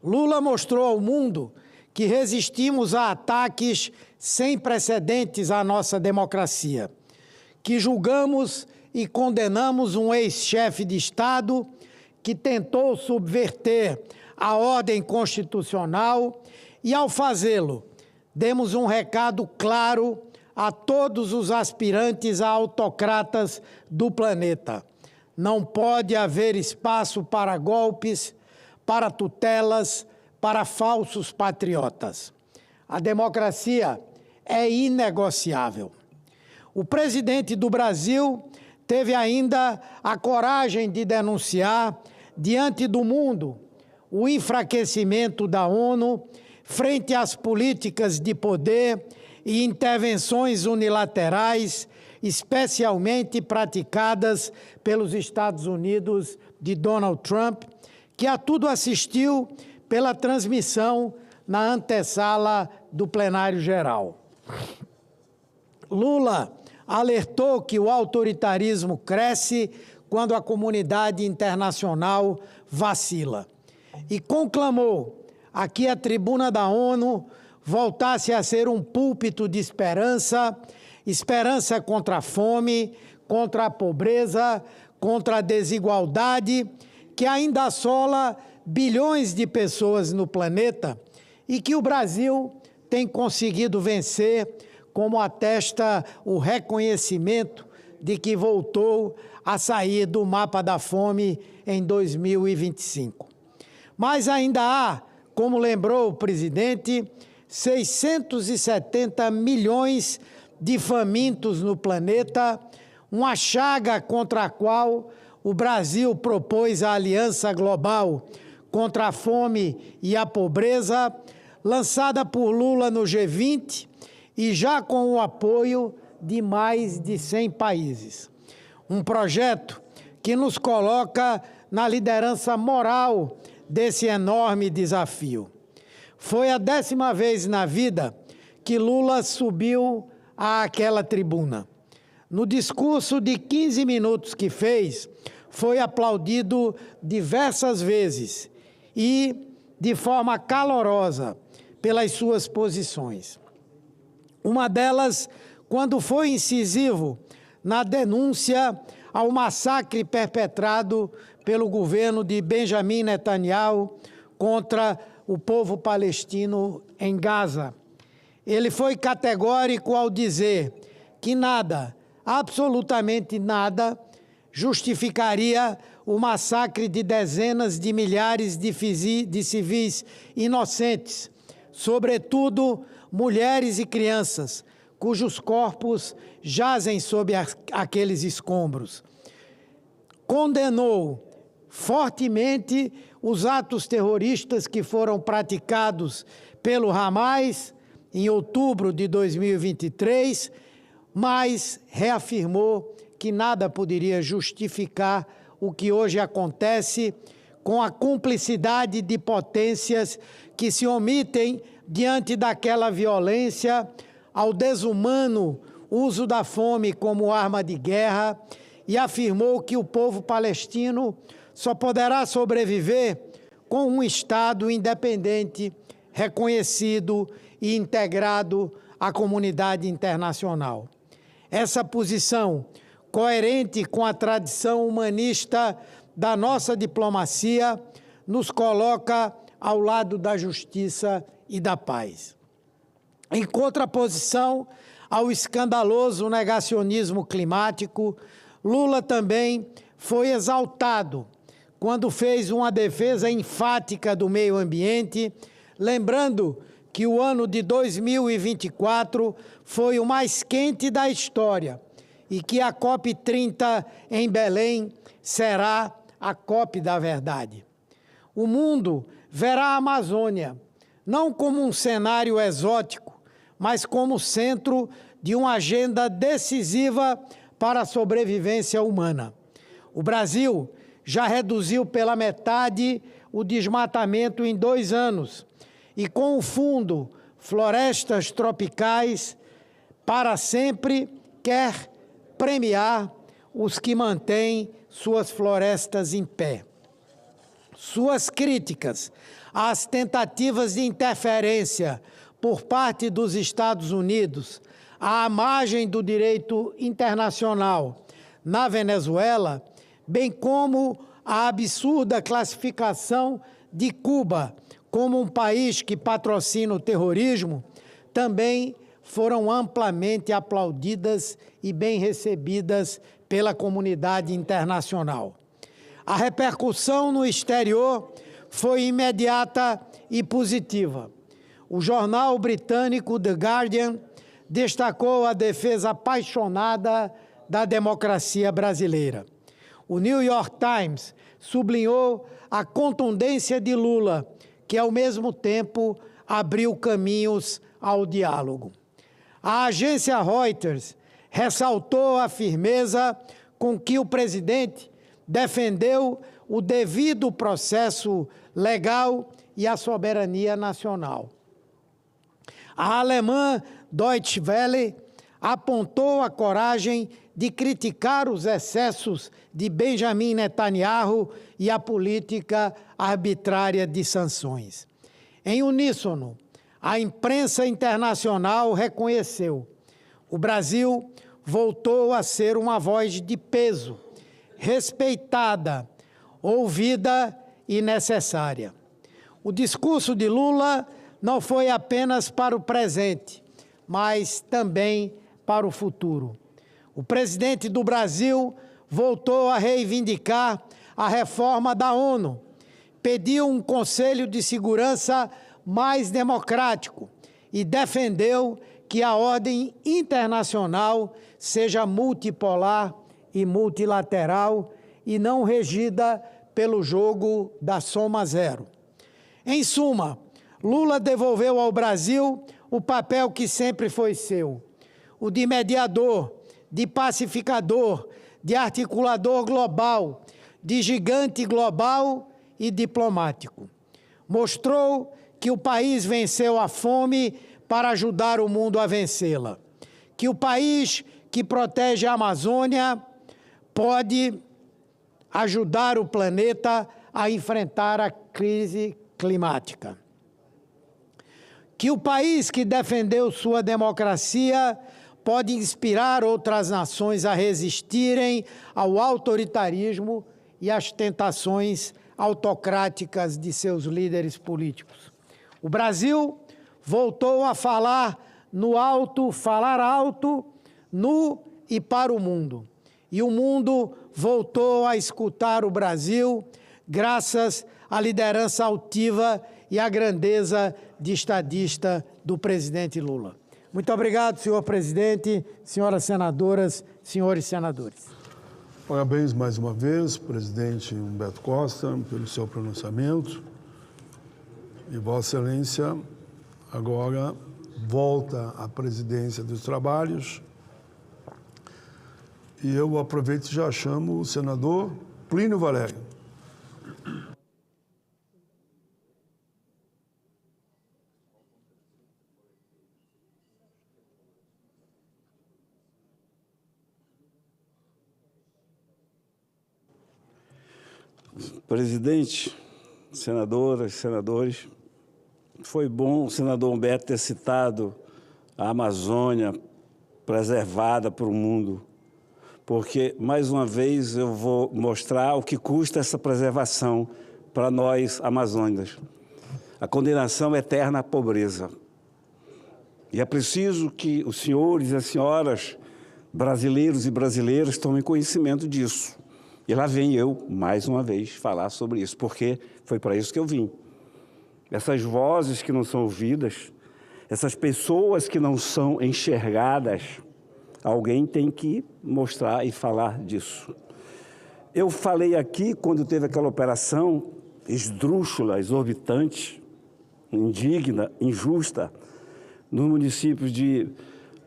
Lula mostrou ao mundo que resistimos a ataques sem precedentes à nossa democracia, que julgamos e condenamos um ex-chefe de Estado que tentou subverter a ordem constitucional e, ao fazê-lo, demos um recado claro a todos os aspirantes a autocratas do planeta. Não pode haver espaço para golpes, para tutelas, para falsos patriotas. A democracia é inegociável. O presidente do Brasil teve ainda a coragem de denunciar diante do mundo o enfraquecimento da ONU frente às políticas de poder e intervenções unilaterais, especialmente praticadas pelos Estados Unidos de Donald Trump, que a tudo assistiu pela transmissão na antessala do plenário geral. Lula alertou que o autoritarismo cresce quando a comunidade internacional vacila e conclamou a que a tribuna da ONU voltasse a ser um púlpito de esperança, esperança contra a fome, contra a pobreza, contra a desigualdade, que ainda assola bilhões de pessoas no planeta e que o Brasil tem conseguido vencer, como atesta o reconhecimento de que voltou a sair do mapa da fome em 2025. Mas ainda há, como lembrou o presidente, 670 milhões de famintos no planeta, uma chaga contra a qual o Brasil propôs a Aliança Global contra a Fome e a Pobreza, lançada por Lula no G20 e já com o apoio de mais de 100 países. Um projeto que nos coloca na liderança moral desse enorme desafio. Foi a 10ª vez na vida que Lula subiu àquela tribuna. No discurso de 15 minutos que fez, foi aplaudido diversas vezes e de forma calorosa pelas suas posições. Uma delas, quando foi incisivo na denúncia ao massacre perpetrado pelo governo de Benjamin Netanyahu contra o povo palestino em Gaza. Ele foi categórico ao dizer que nada, absolutamente nada, justificaria o massacre de dezenas de milhares de civis inocentes, sobretudo mulheres e crianças, cujos corpos jazem sob aqueles escombros. Condenou fortemente os atos terroristas que foram praticados pelo Hamas em outubro de 2023, mas reafirmou que nada poderia justificar o que hoje acontece com a cumplicidade de potências que se omitem diante daquela violência, ao desumano uso da fome como arma de guerra, e afirmou que o povo palestino só poderá sobreviver com um Estado independente, reconhecido e integrado à comunidade internacional. Essa posição, coerente com a tradição humanista da nossa diplomacia, nos coloca ao lado da justiça e da paz. Em contraposição, ao escandaloso negacionismo climático, Lula também foi exaltado quando fez uma defesa enfática do meio ambiente, lembrando que o ano de 2024 foi o mais quente da história e que a COP30 em Belém será a COP da verdade. O mundo verá a Amazônia não como um cenário exótico, mas como centro de uma agenda decisiva para a sobrevivência humana. O Brasil já reduziu pela metade o desmatamento em 2 anos e, com o fundo Florestas Tropicais, para sempre quer premiar os que mantêm suas florestas em pé. Suas críticas às tentativas de interferência por parte dos Estados Unidos à margem do direito internacional na Venezuela, bem como a absurda classificação de Cuba como um país que patrocina o terrorismo, também foram amplamente aplaudidas e bem recebidas pela comunidade internacional. A repercussão no exterior foi imediata e positiva. O jornal britânico The Guardian destacou a defesa apaixonada da democracia brasileira. O New York Times sublinhou a contundência de Lula, que, ao mesmo tempo, abriu caminhos ao diálogo. A agência Reuters ressaltou a firmeza com que o presidente defendeu o devido processo legal e a soberania nacional. A alemã Deutsche Welle apontou a coragem de criticar os excessos de Benjamin Netanyahu e a política arbitrária de sanções. Em uníssono, a imprensa internacional reconheceu: o Brasil voltou a ser uma voz de peso, respeitada, ouvida e necessária. O discurso de Lula não foi apenas para o presente, mas também para o futuro. O presidente do Brasil voltou a reivindicar a reforma da ONU, pediu um Conselho de Segurança mais democrático e defendeu que a ordem internacional seja multipolar e multilateral e não regida pelo jogo da soma zero. Em suma, Lula devolveu ao Brasil o papel que sempre foi seu, o de mediador, de pacificador, de articulador global, de gigante global e diplomático. Mostrou que o país venceu a fome para ajudar o mundo a vencê-la, que o país que protege a Amazônia pode ajudar o planeta a enfrentar a crise climática, que o país que defendeu sua democracia pode inspirar outras nações a resistirem ao autoritarismo e às tentações autocráticas de seus líderes políticos. O Brasil voltou a falar alto, no e para o mundo. E o mundo voltou a escutar o Brasil, graças à liderança altiva e à grandeza de estadista do presidente Lula. Muito obrigado, senhor presidente, senhoras senadoras, senhores senadores. Parabéns mais uma vez, presidente Humberto Costa, pelo seu pronunciamento. E Vossa Excelência agora volta à presidência dos trabalhos. E eu aproveito e já chamo o senador Plínio Valério. Presidente, senadoras, senadores, foi bom o senador Humberto ter citado a Amazônia preservada para o mundo, porque, mais uma vez, eu vou mostrar o que custa essa preservação para nós, amazônicos. A condenação eterna à pobreza. E é preciso que os senhores e as senhoras, brasileiros e brasileiras, tomem conhecimento disso. E lá vem eu, mais uma vez, falar sobre isso, porque foi para isso que eu vim. Essas vozes que não são ouvidas, essas pessoas que não são enxergadas, alguém tem que mostrar e falar disso. Eu falei aqui, quando teve aquela operação esdrúxula, exorbitante, indigna, injusta, nos municípios de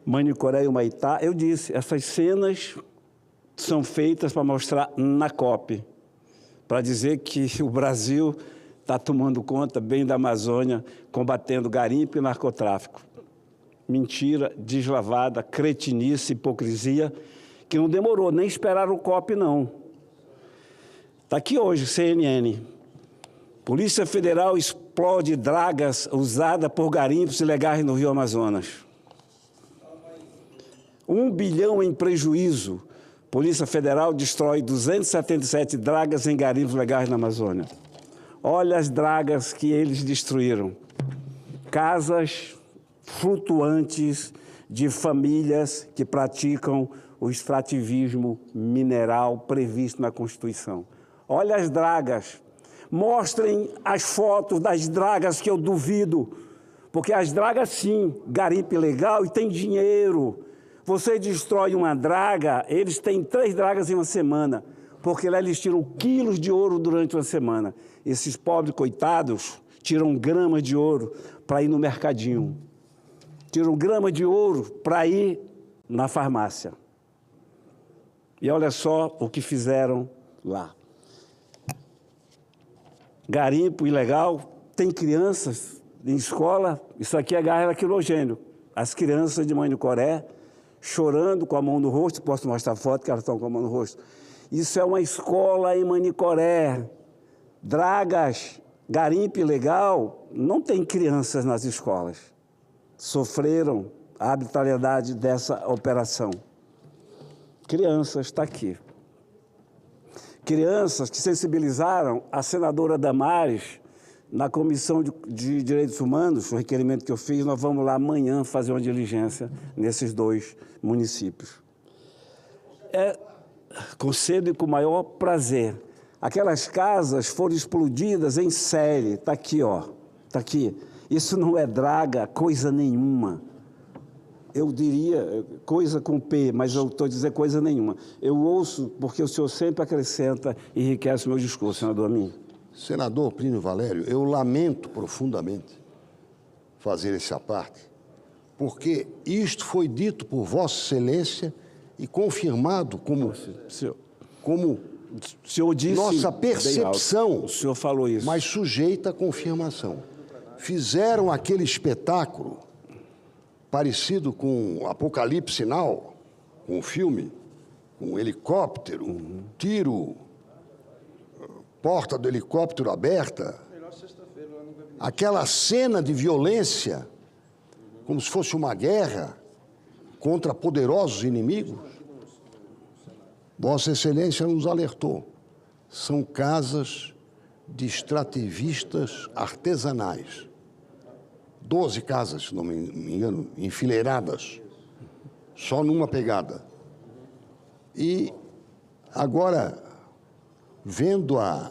Manicoré e Humaitá, eu disse, essas cenas são feitas para mostrar na COP, para dizer que o Brasil está tomando conta bem da Amazônia, combatendo garimpo e narcotráfico. Mentira, deslavada, cretinice, hipocrisia, que não demorou, nem esperaram o COP, não. Está aqui hoje, CNN. Polícia Federal explode dragas usada por garimpos ilegais no Rio Amazonas. 1 bilhão em prejuízo. Polícia Federal destrói 277 dragas em garimpos legais na Amazônia. Olha as dragas que eles destruíram. Casas flutuantes de famílias que praticam o extrativismo mineral previsto na Constituição. Olha as dragas. Mostrem as fotos das dragas que eu duvido, porque as dragas, sim, garimpo ilegal e tem dinheiro. Você destrói uma draga, eles têm 3 dragas em uma semana, porque lá eles tiram quilos de ouro durante uma semana. Esses pobres coitados tiram gramas de ouro para ir no mercadinho. Tiram grama de ouro para ir na farmácia. E olha só o que fizeram lá. Garimpo ilegal, tem crianças em escola, isso aqui é gás lacrimogêneo. As crianças de Manicoré chorando com a mão no rosto, posso mostrar a foto que elas estão com a mão no rosto. Isso é uma escola em Manicoré. Dragas, garimpo ilegal, não tem crianças nas escolas. Sofreram a arbitrariedade dessa operação. Crianças, está aqui. Crianças que sensibilizaram a senadora Damares na Comissão de Direitos Humanos, o requerimento que eu fiz, nós vamos lá amanhã fazer uma diligência nesses 2 municípios. Concedo e com o maior prazer. Aquelas casas foram explodidas em série, está aqui, ó, está aqui. Isso não é draga, coisa nenhuma. Eu diria coisa com P, mas eu estou dizendo coisa nenhuma. Eu ouço porque o senhor sempre acrescenta e enriquece o meu discurso, senador Amin. Senador Plínio Valério, eu lamento profundamente fazer esse aparte, porque isto foi dito por Vossa Excelência e confirmado como o senhor disse nossa percepção, o senhor falou isso, mas sujeita a confirmação. Fizeram aquele espetáculo parecido com Apocalipse Now, com um filme, com um helicóptero, tiro, porta do helicóptero aberta, aquela cena de violência, como se fosse uma guerra contra poderosos inimigos. Vossa Excelência nos alertou. São casas de extrativistas artesanais. 12 casas, se não me engano, enfileiradas, só numa pegada. E agora, vendo a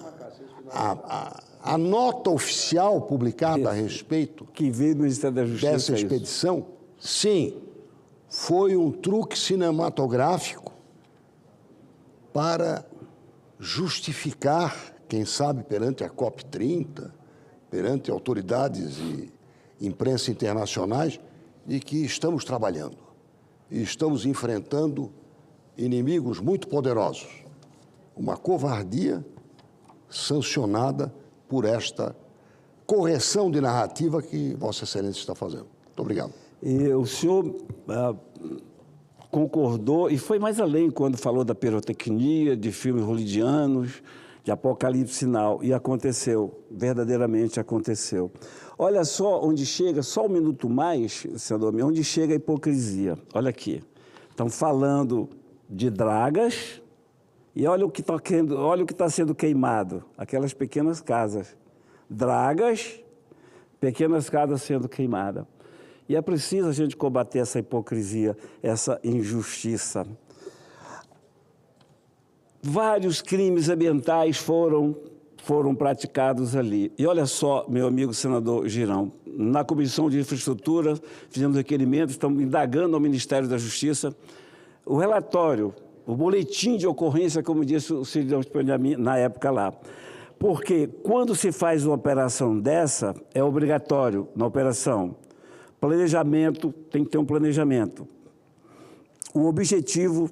nota oficial publicada a respeito que veio do Ministério da Justiça dessa expedição, sim, foi um truque cinematográfico para justificar, quem sabe perante a COP30, perante autoridades e imprensa internacionais, de que estamos trabalhando e estamos enfrentando inimigos muito poderosos. Uma covardia sancionada por esta correção de narrativa que Vossa Excelência está fazendo. Muito obrigado. E o senhor concordou, e foi mais além quando falou da pirotecnia, de filmes hollywoodianos, de Apocalipse Now, e aconteceu, verdadeiramente aconteceu. Olha só onde chega, só um minuto mais, senador, onde chega a hipocrisia. Olha aqui, estão falando de dragas, e olha o que está sendo queimado, aquelas pequenas casas. Dragas, pequenas casas sendo queimadas. E é preciso a gente combater essa hipocrisia, essa injustiça. Vários crimes ambientais foram praticados ali. E olha só, meu amigo senador Girão, na Comissão de Infraestrutura, fizemos requerimentos, estamos indagando ao Ministério da Justiça. O relatório, o boletim de ocorrência, como disse o Cid na época lá. Porque quando se faz uma operação dessa, é obrigatório na operação. Planejamento, tem que ter um planejamento. O objetivo,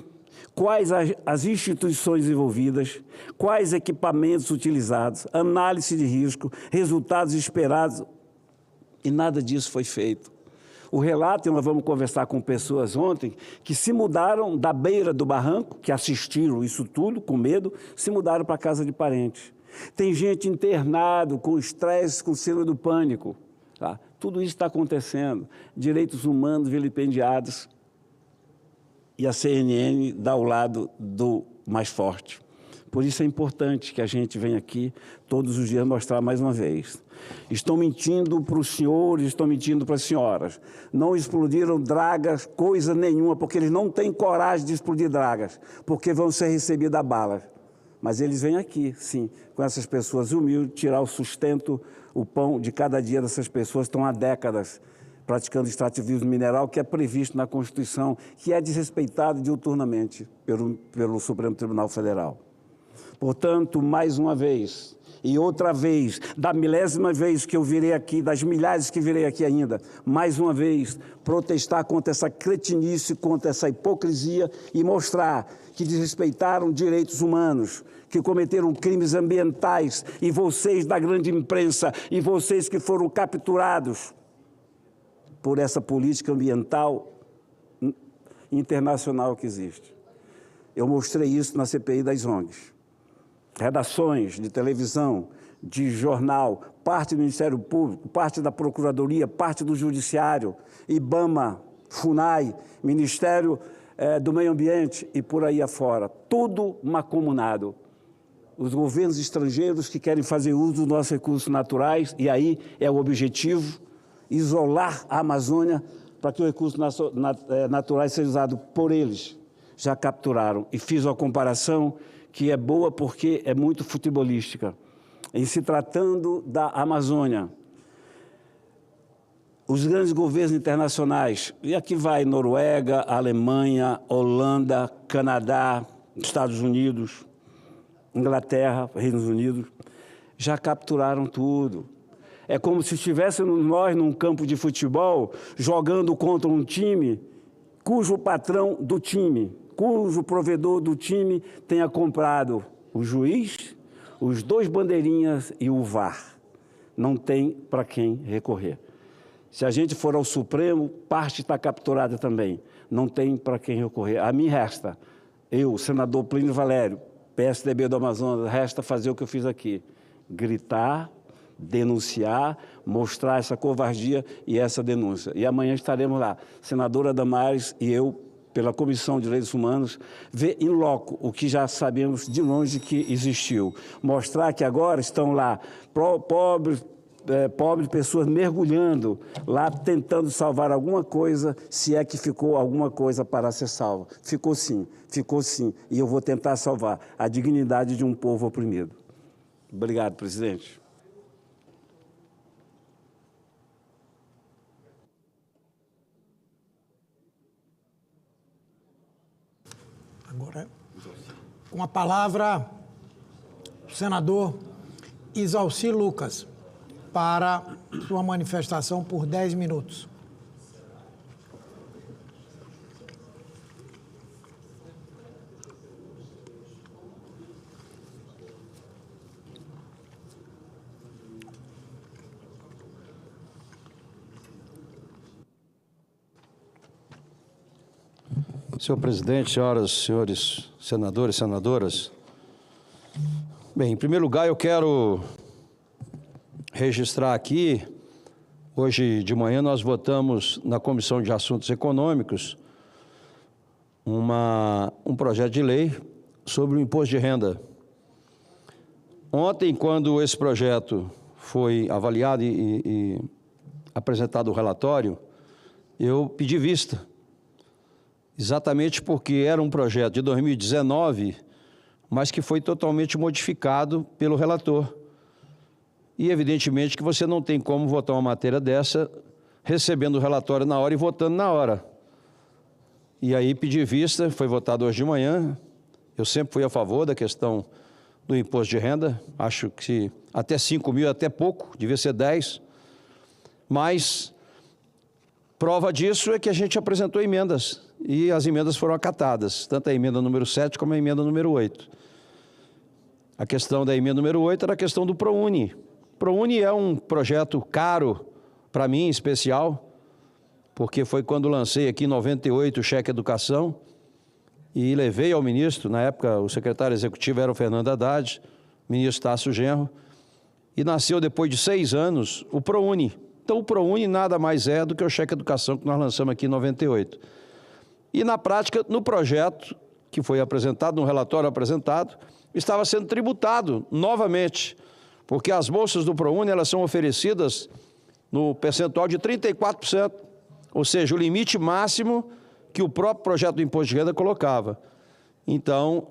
quais as instituições envolvidas, quais equipamentos utilizados, análise de risco, resultados esperados, e nada disso foi feito. O relato, e nós vamos conversar com pessoas ontem, que se mudaram da beira do barranco, que assistiram isso tudo com medo, se mudaram para a casa de parentes. Tem gente internado com estresse, com síndrome do pânico. Tá? Tudo isso está acontecendo. Direitos humanos vilipendiados. E a CNN dá ao lado do mais forte. Por isso é importante que a gente venha aqui todos os dias mostrar mais uma vez. Estão mentindo para os senhores, estão mentindo para as senhoras. Não explodiram dragas, coisa nenhuma, porque eles não têm coragem de explodir dragas, porque vão ser recebidos a balas. Mas eles vêm aqui, sim, com essas pessoas humildes, tirar o sustento, o pão de cada dia dessas pessoas que estão há décadas praticando extrativismo mineral, que é previsto na Constituição, que é desrespeitado diuturnamente pelo Supremo Tribunal Federal. Portanto, mais uma vez, e outra vez, da milésima vez que eu virei aqui, das milhares que virei aqui ainda, mais uma vez, protestar contra essa cretinice, contra essa hipocrisia e mostrar que desrespeitaram direitos humanos, que cometeram crimes ambientais, e vocês da grande imprensa, e vocês que foram capturados por essa política ambiental internacional que existe. Eu mostrei isso na CPI das ONGs. Redações de televisão, de jornal, parte do Ministério Público, parte da Procuradoria, parte do Judiciário, IBAMA, FUNAI, Ministério do Meio Ambiente e por aí afora. Tudo mancomunado. Os governos estrangeiros que querem fazer uso dos nossos recursos naturais, e aí é o objetivo, isolar a Amazônia para que os recursos naturais sejam usados por eles. Já capturaram. E fiz uma comparação que é boa porque é muito futebolística. Em se tratando da Amazônia, os grandes governos internacionais, e aqui vai Noruega, Alemanha, Holanda, Canadá, Estados Unidos, Inglaterra, Reinos Unidos, já capturaram tudo. É como se estivéssemos nós num campo de futebol, jogando contra um time cujo patrão do time, cujo provedor do time tenha comprado o juiz, os 2 bandeirinhas e o VAR. Não tem para quem recorrer. Se a gente for ao Supremo, parte está capturada também. Não tem para quem recorrer. A mim resta, eu, senador Plínio Valério, PSDB do Amazonas, resta fazer o que eu fiz aqui. Gritar, denunciar, mostrar essa covardia e essa denúncia. E amanhã estaremos lá, senadora Damares e eu, pela Comissão de Direitos Humanos, ver em loco o que já sabemos de longe que existiu. Mostrar que agora estão lá pobres pessoas mergulhando lá, tentando salvar alguma coisa, se é que ficou alguma coisa para ser salva. Ficou sim, e eu vou tentar salvar a dignidade de um povo oprimido. Obrigado, presidente. Agora, com a palavra, o senador Isalci Lucas, para sua manifestação por 10 minutos. Senhor presidente, senhoras e senhores senadores e senadoras, bem, em primeiro lugar eu quero registrar aqui, hoje de manhã nós votamos na Comissão de Assuntos Econômicos um projeto de lei sobre o imposto de renda. Ontem, quando esse projeto foi avaliado e apresentado o relatório, eu pedi vista, exatamente porque era um projeto de 2019, mas que foi totalmente modificado pelo relator. E, evidentemente, que você não tem como votar uma matéria dessa recebendo o relatório na hora e votando na hora. E aí pedi vista, foi votado hoje de manhã. Eu sempre fui a favor da questão do imposto de renda. Acho que até 5 mil é até pouco, devia ser 10. Mas prova disso é que a gente apresentou emendas e as emendas foram acatadas, tanto a emenda número 7 como a emenda número 8. A questão da emenda número 8 era a questão do ProUni. ProUni é um projeto caro, para mim, especial, porque foi quando lancei aqui em 98 o Cheque Educação e levei ao ministro, na época o secretário executivo era o Fernando Haddad, o ministro Tássio Genro, e nasceu depois de 6 anos o ProUni. Então o ProUni nada mais é do que o Cheque Educação que nós lançamos aqui em 98. E na prática, no projeto que foi apresentado, no relatório apresentado, estava sendo tributado novamente, porque as bolsas do ProUni elas são oferecidas no percentual de 34%, ou seja, o limite máximo que o próprio projeto do imposto de renda colocava. Então,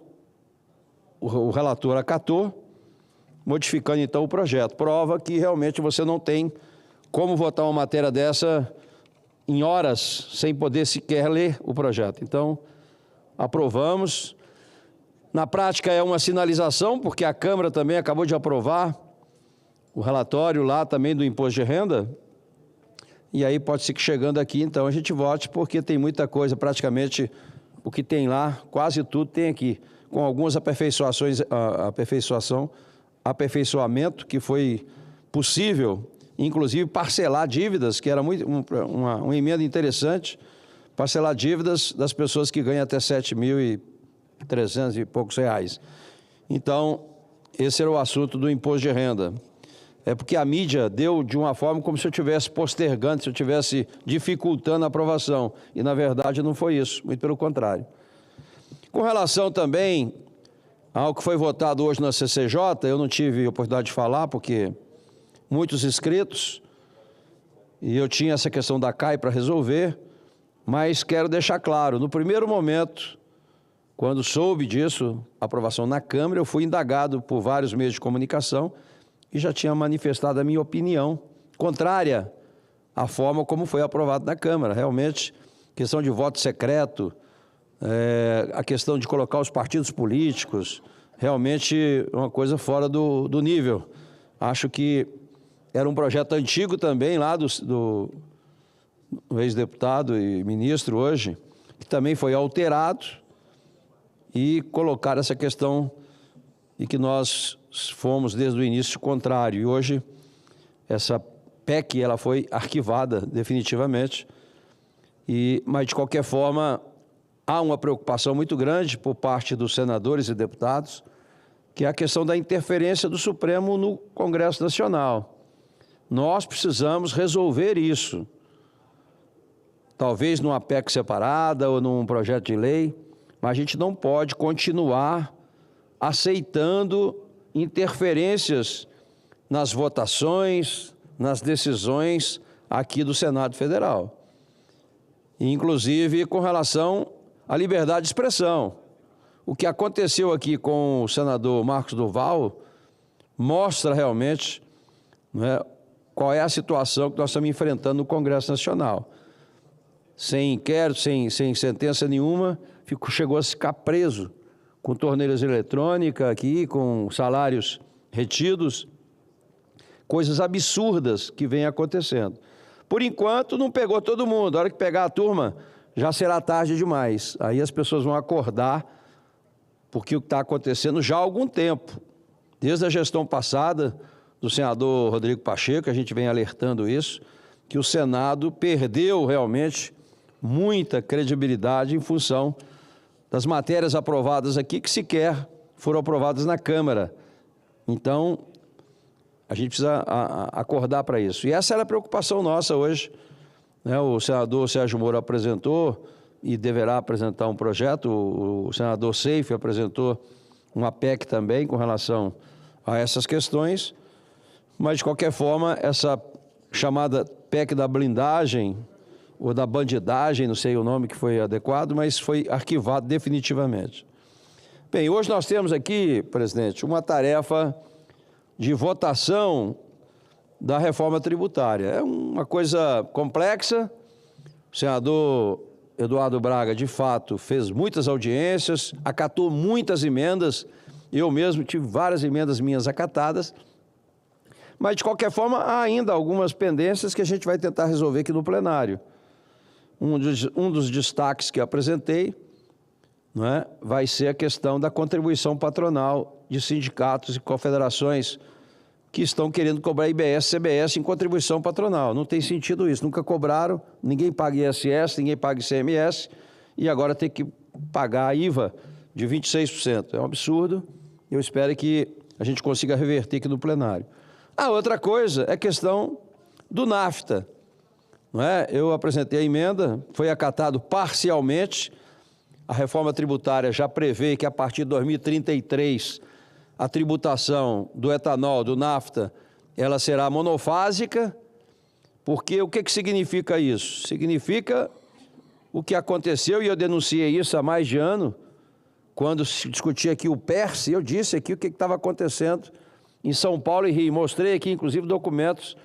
o relator acatou, modificando então o projeto. Prova que realmente você não tem como votar uma matéria dessa em horas, sem poder sequer ler o projeto. Então, aprovamos. Na prática é uma sinalização, porque a Câmara também acabou de aprovar o relatório lá também do imposto de renda, e aí pode ser que chegando aqui, então, a gente vote, porque tem muita coisa, praticamente o que tem lá, quase tudo tem aqui, com algumas aperfeiçoamento que foi possível, inclusive parcelar dívidas, que era muito, uma emenda interessante, parcelar dívidas das pessoas que ganham até 7.300 e poucos reais. Então, esse era o assunto do imposto de renda. É porque a mídia deu de uma forma como se eu estivesse postergando, se eu estivesse dificultando a aprovação. E, na verdade, não foi isso, muito pelo contrário. Com relação também ao que foi votado hoje na CCJ, eu não tive oportunidade de falar, porque muitos inscritos, e eu tinha essa questão da CAI para resolver, mas quero deixar claro, no primeiro momento, quando soube disso, a aprovação na Câmara, eu fui indagado por vários meios de comunicação e já tinha manifestado a minha opinião contrária à forma como foi aprovado na Câmara. Realmente, questão de voto secreto, a questão de colocar os partidos políticos, realmente uma coisa fora do nível. Acho que era um projeto antigo também lá do ex-deputado e ministro hoje, que também foi alterado e colocar essa questão e que nós fomos desde o início contrário. E hoje essa PEC ela foi arquivada definitivamente, mas de qualquer forma há uma preocupação muito grande por parte dos senadores e deputados, que é a questão da interferência do Supremo no Congresso Nacional. Nós precisamos resolver isso, talvez numa PEC separada ou num projeto de lei, mas a gente não pode continuar aceitando interferências nas votações, nas decisões aqui do Senado Federal. Inclusive com relação à liberdade de expressão. O que aconteceu aqui com o senador Marcos Duval mostra realmente, né, qual é a situação que nós estamos enfrentando no Congresso Nacional. Sem inquérito, sem sentença nenhuma, chegou a ficar preso, com torneiras eletrônicas aqui, com salários retidos, coisas absurdas que vêm acontecendo. Por enquanto, não pegou todo mundo. A hora que pegar a turma, já será tarde demais. Aí as pessoas vão acordar, porque o que está acontecendo já há algum tempo. Desde a gestão passada do senador Rodrigo Pacheco, a gente vem alertando isso, que o Senado perdeu realmente muita credibilidade em função das matérias aprovadas aqui, que sequer foram aprovadas na Câmara. Então, a gente precisa acordar para isso. E essa era a preocupação nossa hoje, né? O senador Sérgio Moro apresentou e deverá apresentar um projeto, o senador Seif apresentou uma PEC também com relação a essas questões, mas, de qualquer forma, essa chamada PEC da blindagem, ou da bandidagem, não sei o nome que foi adequado, mas foi arquivado definitivamente. Bem, hoje nós temos aqui, presidente, uma tarefa de votação da reforma tributária. É uma coisa complexa. O senador Eduardo Braga, de fato, fez muitas audiências, acatou muitas emendas. Eu mesmo tive várias emendas minhas acatadas. Mas, de qualquer forma, há ainda algumas pendências que a gente vai tentar resolver aqui no plenário. Um dos destaques que eu apresentei, não é, vai ser a questão da contribuição patronal de sindicatos e confederações que estão querendo cobrar IBS, CBS em contribuição patronal. Não tem sentido isso, nunca cobraram, ninguém paga ISS, ninguém paga ICMS, e agora tem que pagar a IVA de 26%. É um absurdo, eu espero que a gente consiga reverter aqui no plenário. A outra coisa é a questão do NAFTA. Não é? Eu apresentei a emenda, foi acatado parcialmente. A reforma tributária já prevê que a partir de 2033 a tributação do etanol, do NAFTA, ela será monofásica, porque o que significa isso? Significa o que aconteceu, e eu denunciei isso há mais de ano, quando se discutia aqui o PERS, eu disse aqui o que estava acontecendo em São Paulo e Rio. Mostrei aqui, inclusive, documentos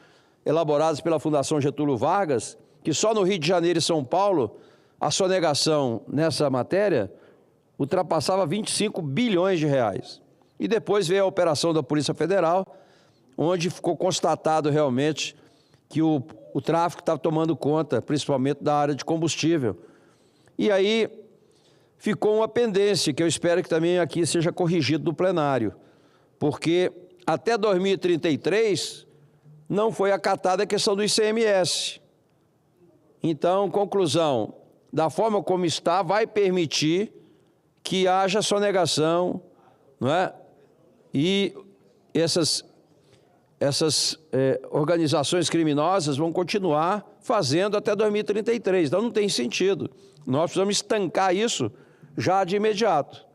elaborados pela Fundação Getúlio Vargas, que só no Rio de Janeiro e São Paulo, a sonegação nessa matéria ultrapassava 25 bilhões de reais. E depois veio a operação da Polícia Federal, onde ficou constatado realmente que o tráfico estava tomando conta, principalmente da área de combustível. E aí ficou uma pendência, que eu espero que também aqui seja corrigido no plenário, porque até 2033... não foi acatada a questão do ICMS. Então, conclusão, da forma como está, vai permitir que haja sonegação, não é? E essas organizações criminosas vão continuar fazendo até 2033. Então, não tem sentido. Nós precisamos estancar isso já de imediato.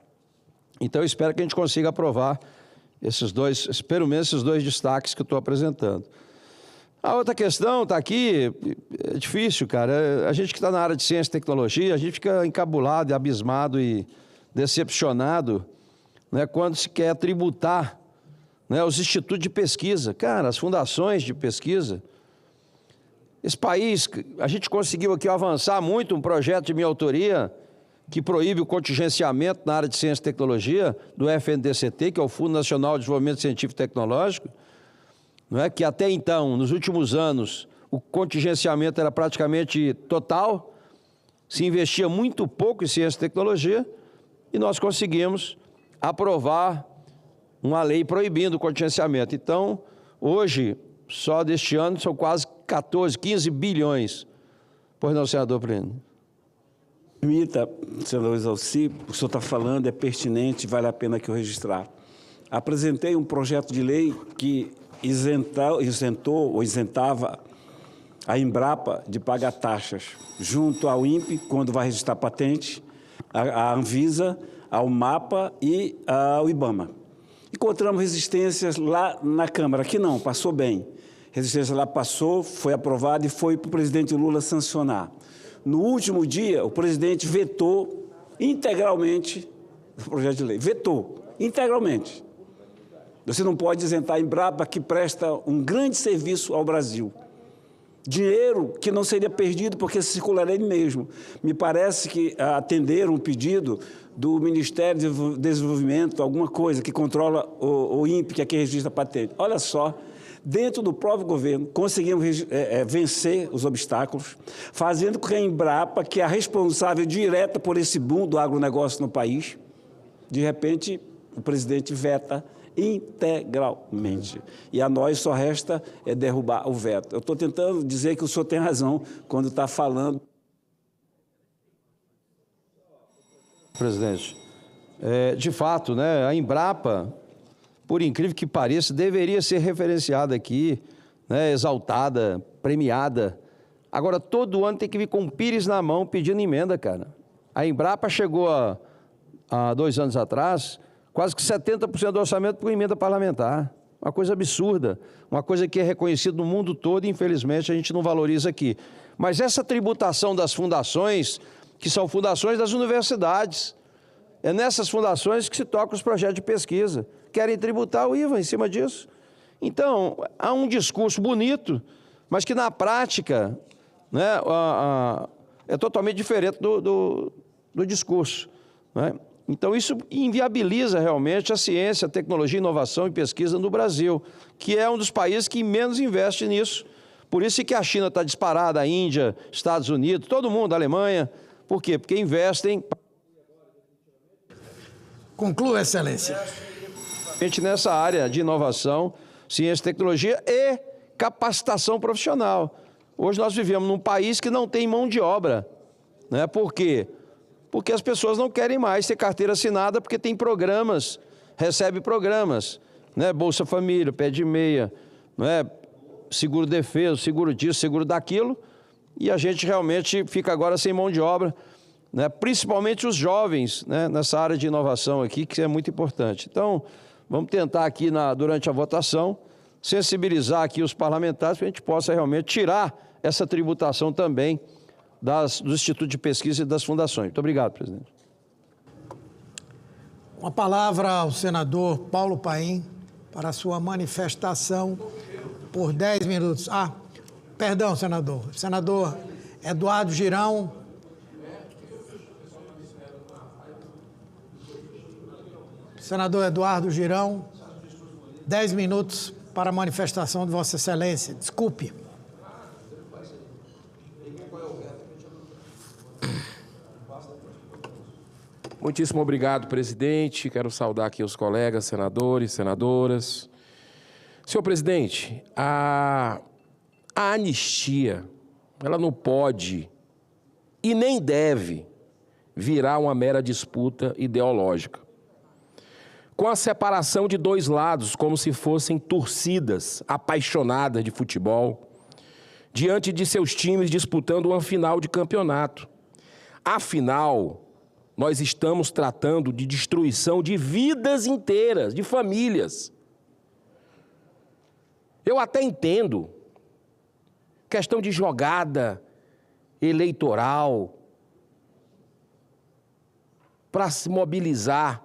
Então, eu espero que a gente consiga aprovar pelo menos esses dois destaques que eu estou apresentando. A outra questão está aqui, é difícil, cara. A gente que está na área de ciência e tecnologia, a gente fica encabulado, abismado e decepcionado, né, quando se quer tributar, né, os institutos de pesquisa, cara, as fundações de pesquisa. Esse país, a gente conseguiu aqui avançar muito um projeto de minha autoria que proíbe o contingenciamento na área de ciência e tecnologia do FNDCT, que é o Fundo Nacional de Desenvolvimento Científico e Tecnológico, não é? Que até então, nos últimos anos, o contingenciamento era praticamente total, se investia muito pouco em ciência e tecnologia, e nós conseguimos aprovar uma lei proibindo o contingenciamento. Então, hoje, só deste ano, são quase 15 bilhões. Pois não, senador Plínio? Permita, senador Exalci, o senhor está falando, é pertinente, vale a pena que eu registrar. Apresentei um projeto de lei que isentava a Embrapa de pagar taxas junto ao INPE, quando vai registrar patente, a Anvisa, ao MAPA e ao IBAMA. Encontramos resistências lá na Câmara, aqui não, passou bem. Resistência lá passou, foi aprovada e foi para o presidente Lula sancionar. No último dia, o presidente vetou integralmente o projeto de lei. Vetou integralmente. Você não pode isentar a Embrapa, que presta um grande serviço ao Brasil. Dinheiro que não seria perdido porque circularia ele mesmo. Me parece que atenderam um pedido do Ministério do Desenvolvimento, alguma coisa que controla o INPE, que aqui registra a patente. Olha só, dentro do próprio governo, conseguimos vencer os obstáculos, fazendo com que a Embrapa, que é a responsável direta por esse boom do agronegócio no país, de repente, o presidente veta integralmente. E a nós só resta derrubar o veto. Eu estou tentando dizer que o senhor tem razão quando está falando. Presidente, de fato, né, a Embrapa, por incrível que pareça, deveria ser referenciada aqui, né, exaltada, premiada. Agora, todo ano tem que vir com um pires na mão pedindo emenda, cara. A Embrapa chegou há 2 anos atrás, quase que 70% do orçamento por emenda parlamentar. Uma coisa absurda, uma coisa que é reconhecida no mundo todo e, infelizmente, a gente não valoriza aqui. Mas essa tributação das fundações, que são fundações das universidades, é nessas fundações que se tocam os projetos de pesquisa. Querem tributar o IVA em cima disso. Então, há um discurso bonito, mas que na prática, né, é totalmente diferente do discurso, né? Então, isso inviabiliza realmente a ciência, a tecnologia, inovação e pesquisa no Brasil, que é um dos países que menos investe nisso. Por isso que a China está disparada, a Índia, Estados Unidos, todo mundo, a Alemanha. Por quê? Porque investem... Conclua, Excelência. Nessa área de inovação, ciência, tecnologia e capacitação profissional. Hoje nós vivemos num país que não tem mão de obra, né? Por quê? Porque as pessoas não querem mais ter carteira assinada porque tem programas, recebe programas, né? Bolsa Família, Pé de Meia, né? Seguro defeso, seguro disso, seguro daquilo, e a gente realmente fica agora sem mão de obra, né? Principalmente os jovens, né? Nessa área de inovação aqui, que é muito importante. Então, vamos tentar aqui durante a votação sensibilizar aqui os parlamentares para que a gente possa realmente tirar essa tributação também do Instituto de Pesquisa e das fundações. Muito obrigado, presidente. Uma palavra ao senador Paulo Paim para a sua manifestação por 10 minutos. Perdão, senador. Senador Eduardo Girão. Senador Eduardo Girão, 10 minutos para a manifestação de Vossa Excelência. Desculpe. Muitíssimo obrigado, presidente. Quero saudar aqui os colegas, senadores, senadoras. Senhor presidente, a anistia, ela não pode e nem deve virar uma mera disputa ideológica, com a separação de dois lados, como se fossem torcidas apaixonadas de futebol, diante de seus times disputando uma final de campeonato. Afinal, nós estamos tratando de destruição de vidas inteiras, de famílias. Eu até entendo questão de jogada eleitoral para se mobilizar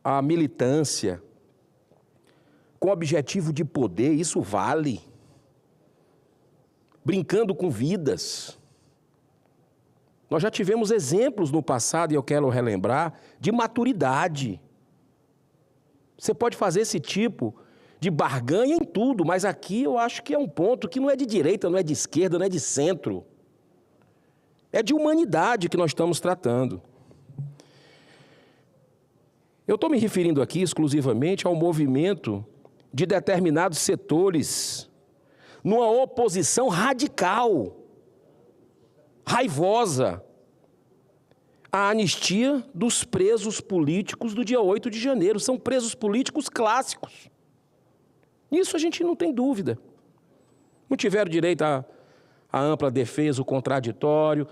a militância com objetivo de poder, isso vale. Brincando com vidas. Nós já tivemos exemplos no passado, e eu quero relembrar, de maturidade. Você pode fazer esse tipo de barganha em tudo, mas aqui eu acho que é um ponto que não é de direita, não é de esquerda, não é de centro. É de humanidade que nós estamos tratando. Eu estou me referindo aqui exclusivamente ao movimento de determinados setores numa oposição radical, raivosa, à anistia dos presos políticos do dia 8 de janeiro. São presos políticos clássicos. Nisso a gente não tem dúvida. Não tiveram direito à ampla defesa, o contraditório.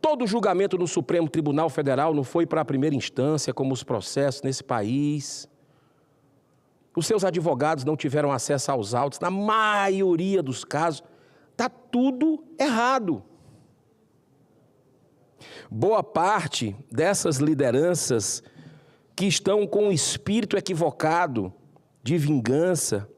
Todo julgamento no Supremo Tribunal Federal não foi para a primeira instância, como os processos nesse país. Os seus advogados não tiveram acesso aos autos. Na maioria dos casos, está tudo errado. Boa parte dessas lideranças que estão com o espírito equivocado de vingança,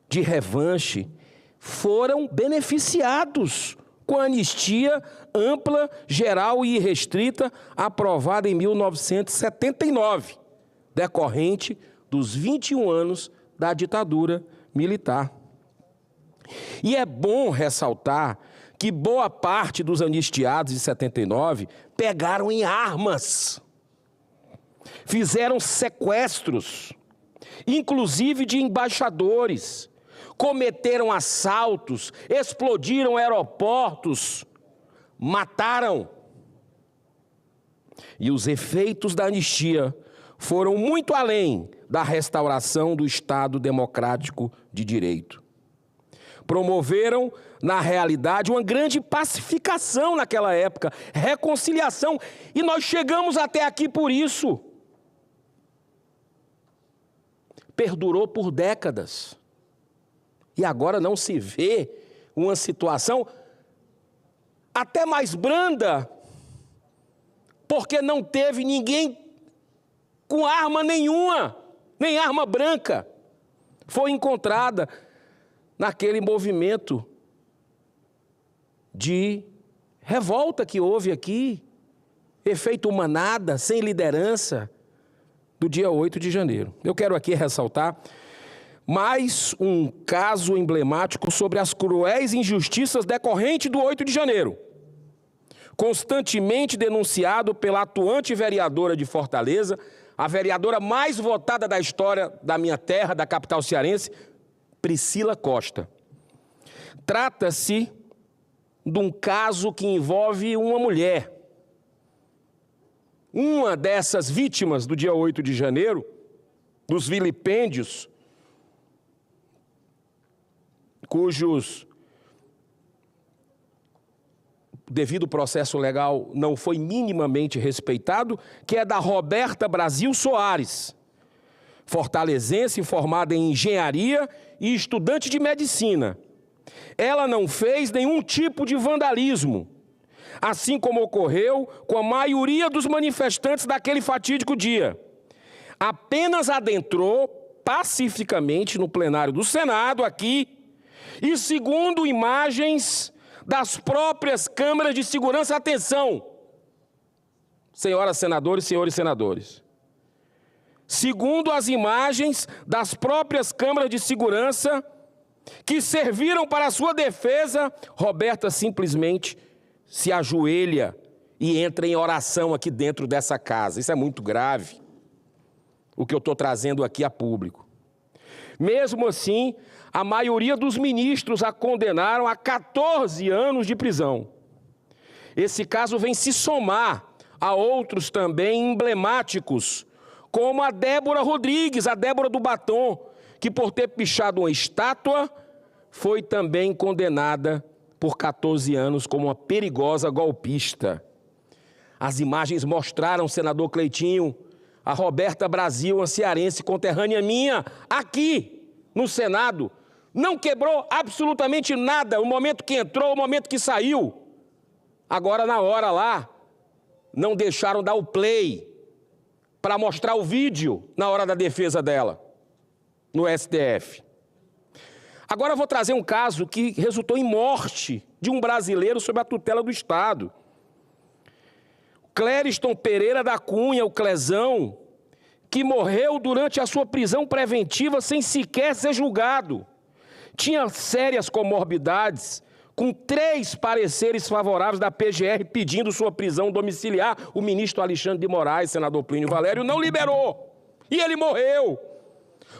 de revanche, foram beneficiados com a anistia ampla, geral e irrestrita aprovada em 1979, decorrente dos 21 anos da ditadura militar. E é bom ressaltar que boa parte dos anistiados de 79 pegaram em armas, fizeram sequestros, inclusive de embaixadores, cometeram assaltos, explodiram aeroportos, mataram. E os efeitos da anistia foram muito além da restauração do Estado democrático de direito. Promoveram, na realidade, uma grande pacificação naquela época, reconciliação, e nós chegamos até aqui por isso. perdurou por décadas. E agora não se vê uma situação até mais branda, porque não teve ninguém com arma nenhuma, nem arma branca, foi encontrada naquele movimento de revolta que houve aqui, efeito manada, sem liderança, do dia 8 de janeiro. Eu quero aqui ressaltar mais um caso emblemático sobre as cruéis injustiças decorrentes do 8 de janeiro, constantemente denunciado pela atuante vereadora de Fortaleza, a vereadora mais votada da história da minha terra, da capital cearense, Priscila Costa. Trata-se de um caso que envolve uma mulher. Uma dessas vítimas do dia 8 de janeiro, dos vilipêndios, cujos devido processo legal não foi minimamente respeitado, que é da Roberta Brasil Soares, fortalezense formada em engenharia e estudante de medicina. Ela não fez nenhum tipo de vandalismo, assim como ocorreu com a maioria dos manifestantes daquele fatídico dia. Apenas adentrou pacificamente no plenário do Senado, aqui, e segundo imagens das próprias câmaras de segurança, atenção, senhoras senadoras e senhores senadores, segundo as imagens das próprias câmaras de segurança que serviram para a sua defesa, Roberta simplesmente se ajoelha e entra em oração aqui dentro dessa casa. Isso é muito grave, o que eu estou trazendo aqui a público. Mesmo assim, a maioria dos ministros a condenaram a 14 anos de prisão. Esse caso vem se somar a outros também emblemáticos, como a Débora Rodrigues, a Débora do Batom, que por ter pichado uma estátua, foi também condenada por 14 anos como uma perigosa golpista. As imagens mostraram, senador Cleitinho, a Roberta Brasil, uma cearense conterrânea minha, aqui no Senado, não quebrou absolutamente nada, o momento que entrou, o momento que saiu. Agora, na hora lá, não deixaram dar o play para mostrar o vídeo na hora da defesa dela, no STF. Agora eu vou trazer um caso que resultou em morte de um brasileiro sob a tutela do Estado. Clériston Pereira da Cunha, o Clezão, que morreu durante a sua prisão preventiva sem sequer ser julgado. Tinha sérias comorbidades, com 3 pareceres favoráveis da PGR pedindo sua prisão domiciliar. O ministro Alexandre de Moraes, senador Plínio Valério, não liberou. E ele morreu.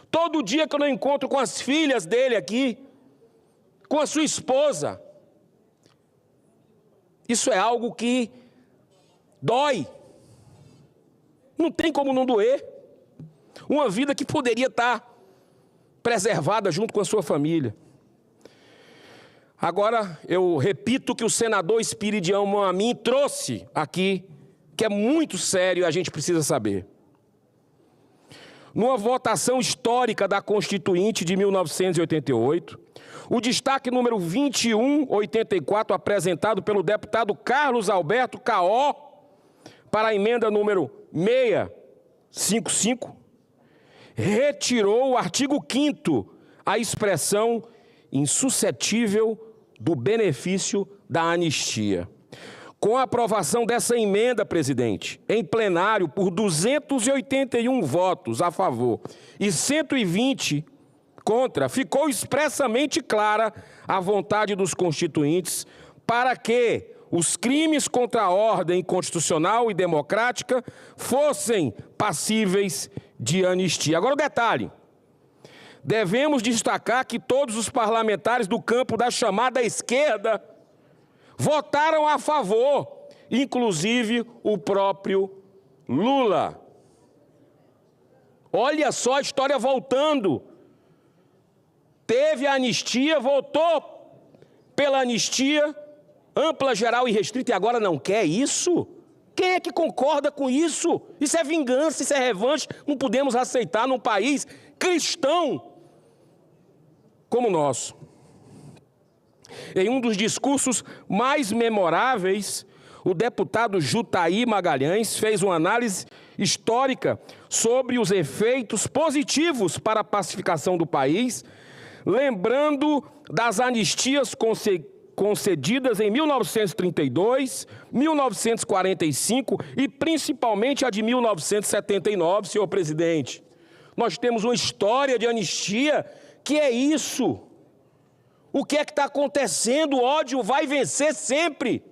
Todo dia que eu não encontro com as filhas dele aqui, com a sua esposa, isso é algo que dói. Não tem como não doer. Uma vida que poderia estar preservada junto com a sua família. Agora, eu repito que o senador Espiridião Moamin trouxe aqui, que é muito sério e a gente precisa saber. Numa votação histórica da Constituinte de 1988, o destaque número 2184, apresentado pelo deputado Carlos Alberto Caó, para a emenda número 655, retirou o artigo 5º, a expressão insuscetível do benefício da anistia. Com a aprovação dessa emenda, presidente, em plenário por 281 votos a favor e 120 contra, ficou expressamente clara a vontade dos constituintes para que os crimes contra a ordem constitucional e democrática fossem passíveis de anistia. Agora o detalhe, devemos destacar que todos os parlamentares do campo da chamada esquerda votaram a favor, inclusive o próprio Lula. Olha só a história voltando. Teve a anistia, votou pela anistia, ampla, geral e restrita, e agora não quer isso? Quem é que concorda com isso? Isso é vingança, isso é revanche. Não podemos aceitar num país cristão como o nosso. Em um dos discursos mais memoráveis, o deputado Jutaí Magalhães fez uma análise histórica sobre os efeitos positivos para a pacificação do país, lembrando das anistias concedidas em 1932, 1945 e principalmente a de 1979, senhor presidente. Nós temos uma história de anistia que é isso. O que é que está acontecendo? O ódio vai vencer sempre.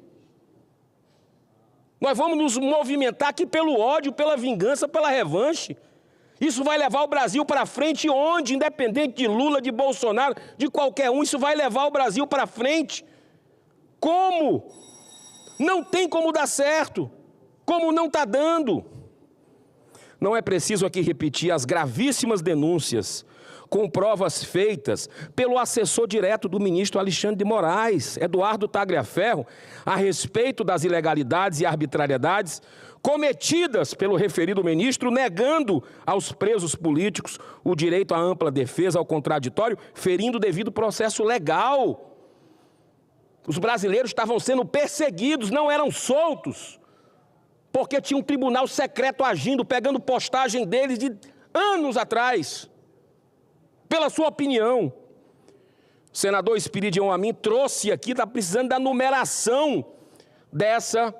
Nós vamos nos movimentar aqui pelo ódio, pela vingança, pela revanche. Isso vai levar o Brasil para frente onde, independente de Lula, de Bolsonaro, de qualquer um, isso vai levar o Brasil para frente. Como? Não tem como dar certo. Como não está dando. Não é preciso aqui repetir as gravíssimas denúncias com provas feitas pelo assessor direto do ministro Alexandre de Moraes, Eduardo Tagliaferro, a respeito das ilegalidades e arbitrariedades cometidas pelo referido ministro, negando aos presos políticos o direito à ampla defesa, ao contraditório, ferindo o devido processo legal. Os brasileiros estavam sendo perseguidos, não eram soltos, porque tinha um tribunal secreto agindo, pegando postagem deles de anos atrás, pela sua opinião. O senador Espiridião Amin trouxe aqui, está precisando da numeração dessa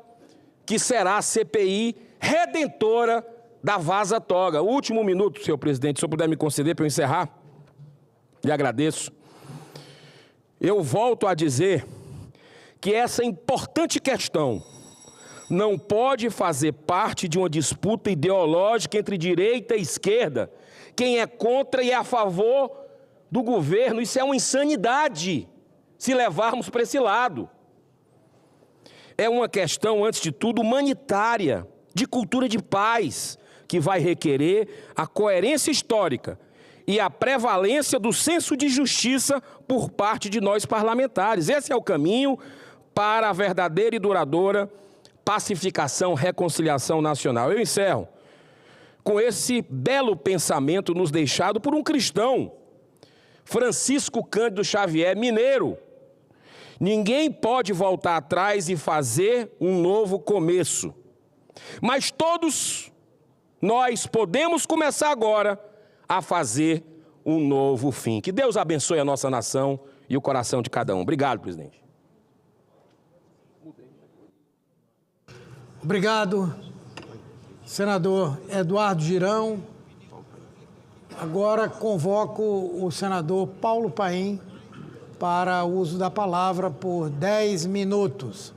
que será a CPI redentora da Vaza Toga. Último minuto, senhor presidente, se eu puder me conceder para eu encerrar, lhe agradeço. Eu volto a dizer que essa importante questão não pode fazer parte de uma disputa ideológica entre direita e esquerda. Quem é contra e é a favor do governo, isso é uma insanidade, se levarmos para esse lado. É uma questão, antes de tudo, humanitária, de cultura de paz, que vai requerer a coerência histórica e a prevalência do senso de justiça por parte de nós parlamentares. Esse é o caminho para a verdadeira e duradoura pacificação, reconciliação nacional. Eu encerro com esse belo pensamento nos deixado por um cristão, Francisco Cândido Xavier, mineiro. Ninguém pode voltar atrás e fazer um novo começo, mas todos nós podemos começar agora a fazer um novo fim. Que Deus abençoe a nossa nação e o coração de cada um. Obrigado, presidente. Obrigado, senador Eduardo Girão. Agora convoco o senador Paulo Paim para o uso da palavra por 10 minutos.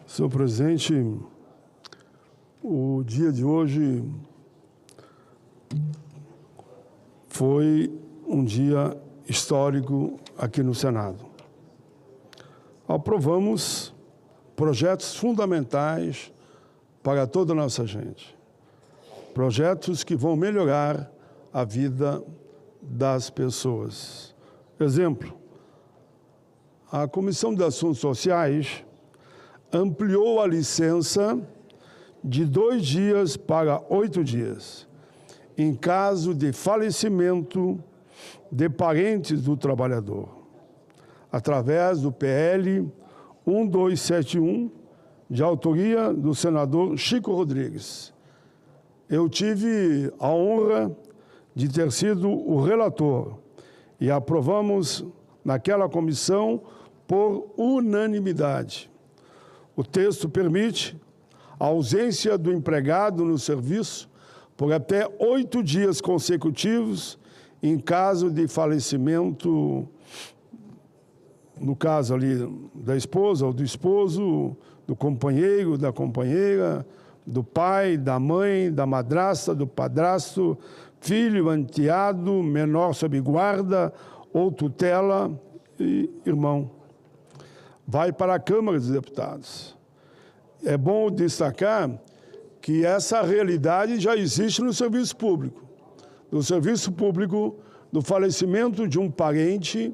Senhor presidente, o dia de hoje foi um dia histórico aqui no Senado. Aprovamos projetos fundamentais para toda a nossa gente. Projetos que vão melhorar a vida das pessoas. Exemplo, a Comissão de Assuntos Sociais ampliou a licença de 2 dias para 8 dias, em caso de falecimento de parentes do trabalhador, através do PL 1271, de autoria do senador Chico Rodrigues. Eu tive a honra de ter sido o relator e aprovamos naquela comissão por unanimidade. O texto permite a ausência do empregado no serviço por até 8 dias consecutivos em caso de falecimento, no caso ali da esposa ou do esposo, do companheiro, da companheira, do pai, da mãe, da madrasta, do padrasto, filho, enteado, menor sob guarda ou tutela e irmão. Vai para a Câmara dos Deputados. é bom destacar que essa realidade já existe no serviço público. No serviço público, no falecimento de um parente,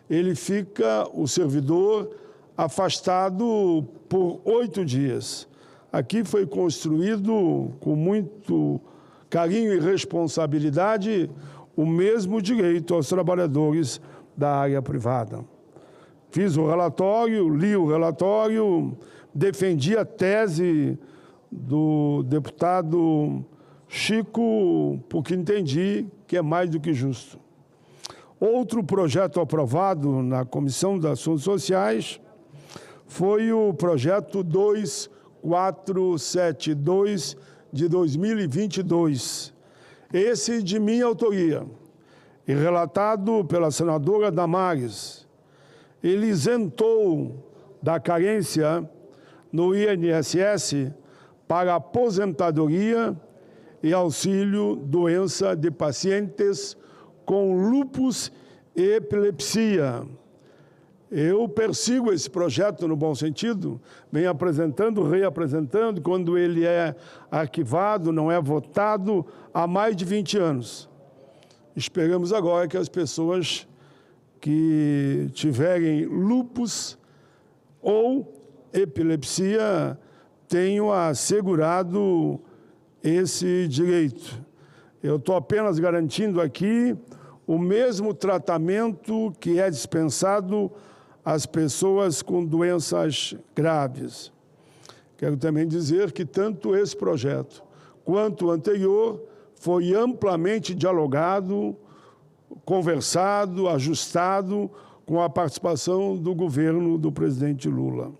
ele fica, o servidor, afastado por 8 dias. Aqui foi construído com muito carinho e responsabilidade o mesmo direito aos trabalhadores da área privada. Fiz o relatório, li o relatório, defendi a tese do deputado Chico, porque entendi que é mais do que justo. Outro projeto aprovado na Comissão de Assuntos Sociais foi o projeto 2472 de 2022. Esse de minha autoria e relatado pela senadora Damares. Ele isentou da carência no INSS para aposentadoria e auxílio doença de pacientes com lúpus e epilepsia. Eu persigo esse projeto no bom sentido, venho apresentando, reapresentando, quando ele é arquivado, não é votado, há mais de 20 anos. Esperamos agora que as pessoas que tiverem lúpus ou epilepsia tenham assegurado esse direito. Eu estou apenas garantindo aqui o mesmo tratamento que é dispensado às pessoas com doenças graves. Quero também dizer que tanto esse projeto quanto o anterior foi amplamente dialogado, conversado, ajustado com a participação do governo do presidente Lula.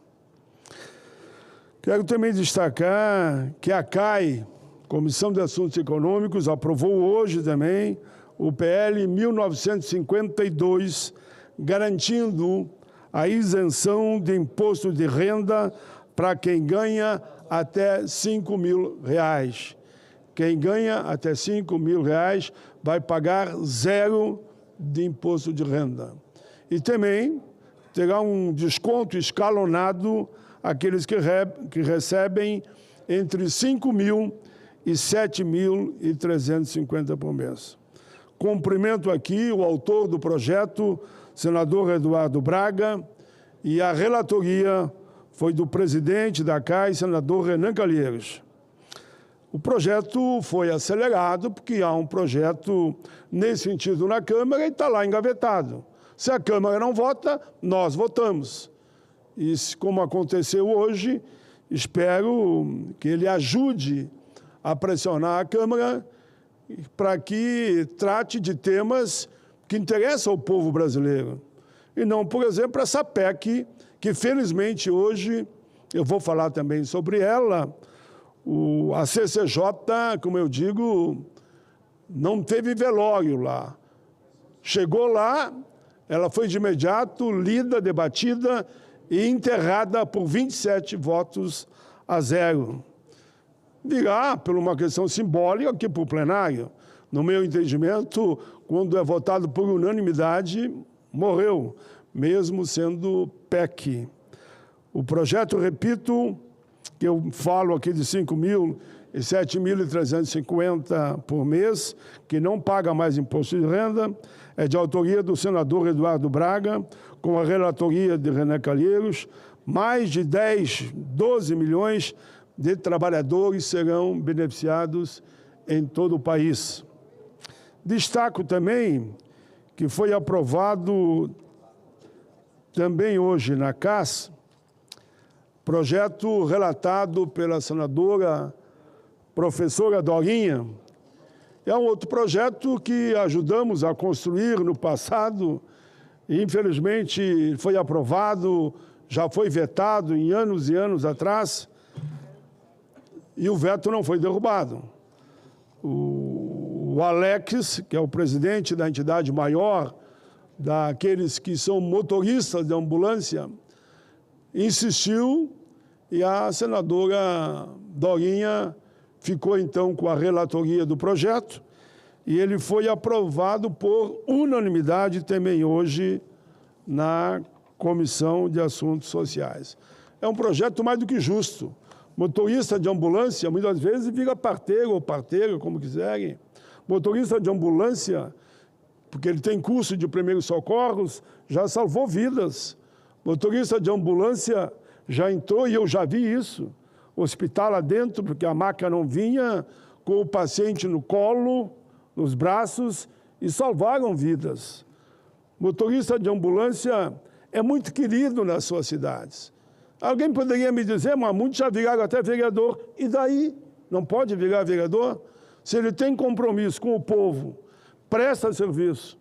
Quero também destacar que a CAI, Comissão de Assuntos Econômicos, aprovou hoje também o PL 1952, garantindo a isenção de imposto de renda para quem ganha até R$ 5.000. Quem ganha até R$ 5.000 vai pagar 0 de imposto de renda. E também terá um desconto escalonado aqueles que recebem entre R$ 5.000 e R$ 7.350 por mês. Cumprimento aqui o autor do projeto, senador Eduardo Braga, e a relatoria foi do presidente da CAI, senador Renan Calheiros. O projeto foi acelerado porque há um projeto nesse sentido na Câmara e está lá engavetado. Se a Câmara não vota, nós votamos. E como aconteceu hoje, espero que ele ajude a pressionar a Câmara para que trate de temas que interessam ao povo brasileiro. E não, por exemplo, essa PEC, que felizmente hoje, eu vou falar também sobre ela, a CCJ, como eu digo, não teve velório lá. Chegou lá, ela foi de imediato lida, debatida e enterrada por 27 votos a 0. Virá por uma questão simbólica aqui para o plenário. No meu entendimento, quando é votado por unanimidade, morreu, mesmo sendo PEC. O projeto, repito, que eu falo aqui de 5.000 e 7.350 por mês, que não paga mais imposto de renda, é de autoria do senador Eduardo Braga, com a relatoria de Renan Calheiros. Mais de 12 milhões de trabalhadores serão beneficiados em todo o país. Destaco também que foi aprovado também hoje na CAS, projeto relatado pela senadora professora Dorinha. É um outro projeto que ajudamos a construir no passado e, infelizmente, foi aprovado, já foi vetado em anos e anos atrás, e o veto não foi derrubado. O Alex, que é o presidente da entidade maior, daqueles que são motoristas de ambulância, insistiu e a senadora Dorinha ficou, então, com a relatoria do projeto e ele foi aprovado por unanimidade também hoje na Comissão de Assuntos Sociais. É um projeto mais do que justo, Motorista de ambulância, muitas vezes, vira parteiro ou parteira, como quiserem. Motorista de ambulância, porque ele tem curso de primeiros socorros, já salvou vidas. Motorista de ambulância já entrou, e eu já vi isso, hospital lá dentro, porque a maca não vinha, com o paciente no colo, nos braços, e salvaram vidas. Motorista de ambulância é muito querido nas suas cidades. Alguém poderia me dizer, mas muitos já viraram até vereador. E daí? Não pode virar vereador? Se ele tem compromisso com o povo, presta serviço.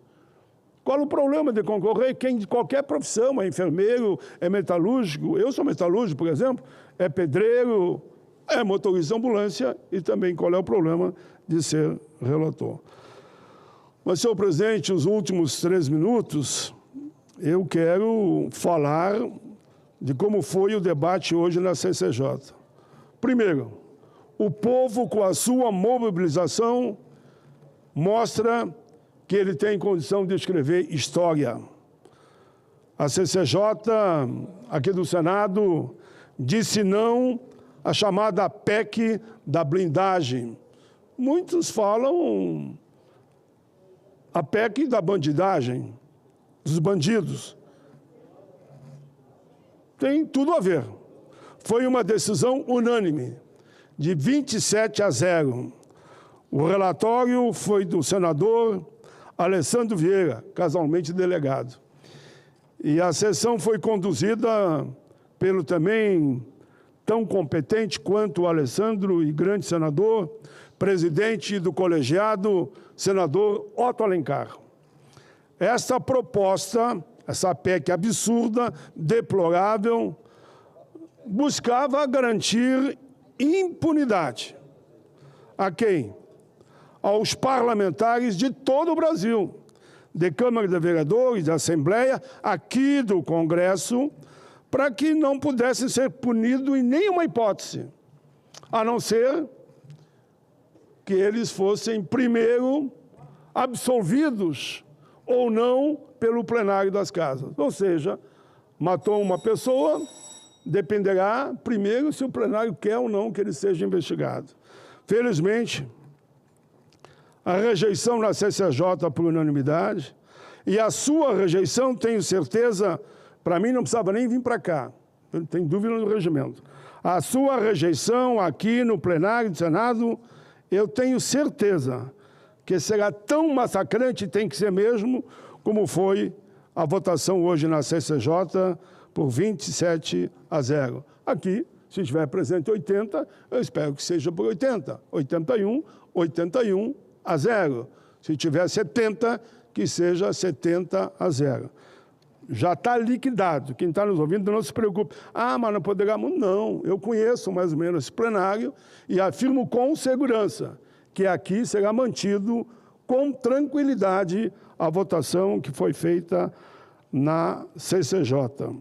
Qual o problema de concorrer? Quem de qualquer profissão, é enfermeiro, é metalúrgico, eu sou metalúrgico, por exemplo, é pedreiro, é motorista de ambulância, e também qual é o problema de ser relator. Mas, senhor presidente, os últimos 3 minutos, eu quero falar de como foi o debate hoje na CCJ. Primeiro, o povo, com a sua mobilização, mostra que ele tem condição de escrever história. A CCJ, aqui do Senado, disse não à chamada PEC da blindagem. Muitos falam a PEC da bandidagem, dos bandidos. Tem tudo a ver. Foi uma decisão unânime, de 27-0. O relatório foi do senador Alessandro Vieira, casualmente delegado. E a sessão foi conduzida pelo também tão competente quanto o Alessandro e grande senador, presidente do colegiado, senador Otto Alencar. Essa proposta, essa PEC absurda, deplorável, buscava garantir impunidade. A quem? Aos parlamentares de todo o Brasil, de Câmara de Vereadores, da Assembleia, aqui do Congresso, para que não pudessem ser punidos em nenhuma hipótese, a não ser que eles fossem primeiro absolvidos ou não pelo plenário das casas. Ou seja, matou uma pessoa, dependerá primeiro se o plenário quer ou não que ele seja investigado. Felizmente, a rejeição na CCJ por unanimidade, e a sua rejeição, tenho certeza, para mim não precisava nem vir para cá, eu não tenho dúvida no regimento. A sua rejeição aqui no plenário do Senado, eu tenho certeza que será tão massacrante, tem que ser mesmo, como foi a votação hoje na CCJ por 27-0. Aqui, se estiver presente 80, eu espero que seja por 80. 81-0. Se tiver 70, que seja 70-0. Já está liquidado. Quem está nos ouvindo, não se preocupe. Ah, mas não poderá... Não, eu conheço mais ou menos esse plenário e afirmo com segurança que aqui será mantido com tranquilidade a votação que foi feita na CCJ.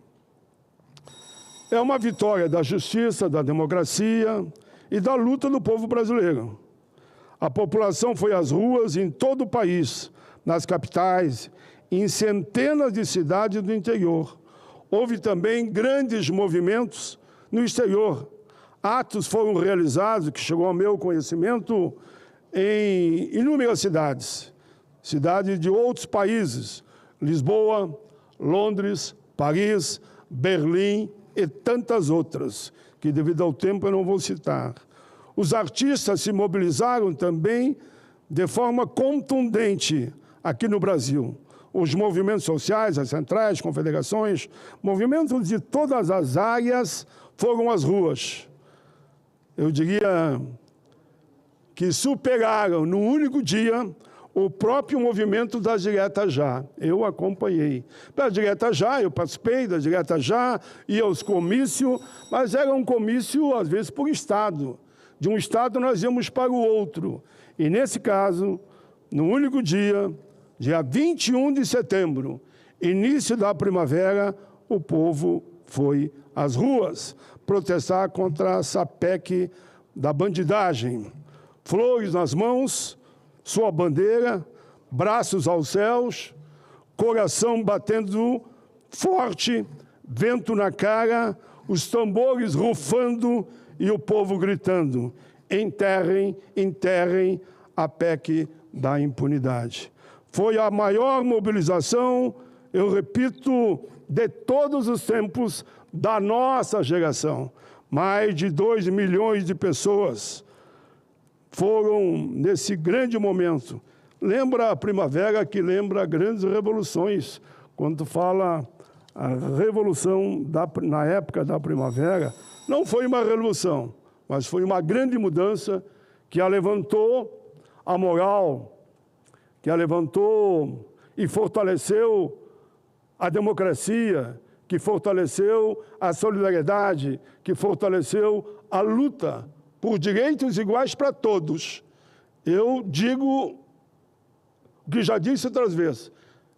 É uma vitória da justiça, da democracia e da luta do povo brasileiro. A população foi às ruas em todo o país, nas capitais, em centenas de cidades do interior. Houve também grandes movimentos no exterior. Atos foram realizados, que chegou ao meu conhecimento, em inúmeras cidades. Cidades de outros países, Lisboa, Londres, Paris, Berlim e tantas outras, que devido ao tempo eu não vou citar. Os artistas se mobilizaram também de forma contundente aqui no Brasil. Os movimentos sociais, as centrais, confederações, movimentos de todas as áreas foram às ruas. Eu diria que superaram, num único dia, o próprio movimento da Direta Já. Eu acompanhei. Da Direta Já, eu participei da Direta Já, ia aos comícios, mas era um comício, às vezes, por estado. De um estado nós íamos para o outro. E, nesse caso, no único dia, dia 21 de setembro, início da primavera, o povo foi às ruas protestar contra essa PEC da bandidagem. Flores nas mãos, sua bandeira, braços aos céus, coração batendo forte, vento na cara, os tambores rufando e o povo gritando: enterrem, enterrem a PEC da impunidade. Foi a maior mobilização, eu repito, de todos os tempos da nossa geração. Mais de 2 milhões de pessoas foram nesse grande momento. Lembra a primavera, que lembra grandes revoluções. Quando fala a revolução na época da primavera, não foi uma revolução, mas foi uma grande mudança que levantou a moral, que levantou e fortaleceu a democracia, que fortaleceu a solidariedade, que fortaleceu a luta por direitos iguais para todos. Eu digo o que já disse outras vezes: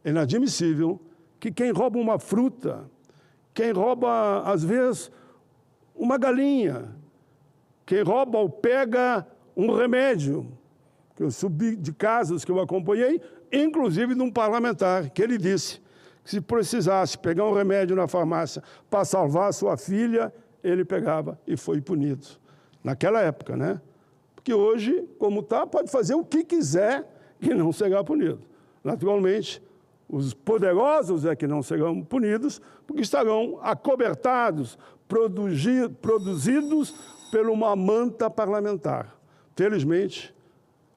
é inadmissível que quem rouba uma fruta, quem rouba, às vezes, uma galinha, quem rouba ou pega um remédio, que eu subi de casos que eu acompanhei, inclusive de um parlamentar, que ele disse que se precisasse pegar um remédio na farmácia para salvar a sua filha, ele pegava e foi punido. Naquela época, né? Porque hoje, como está, pode fazer o que quiser e não será punido. Naturalmente, os poderosos é que não serão punidos, porque estarão acobertados, produzidos por uma manta parlamentar. Felizmente,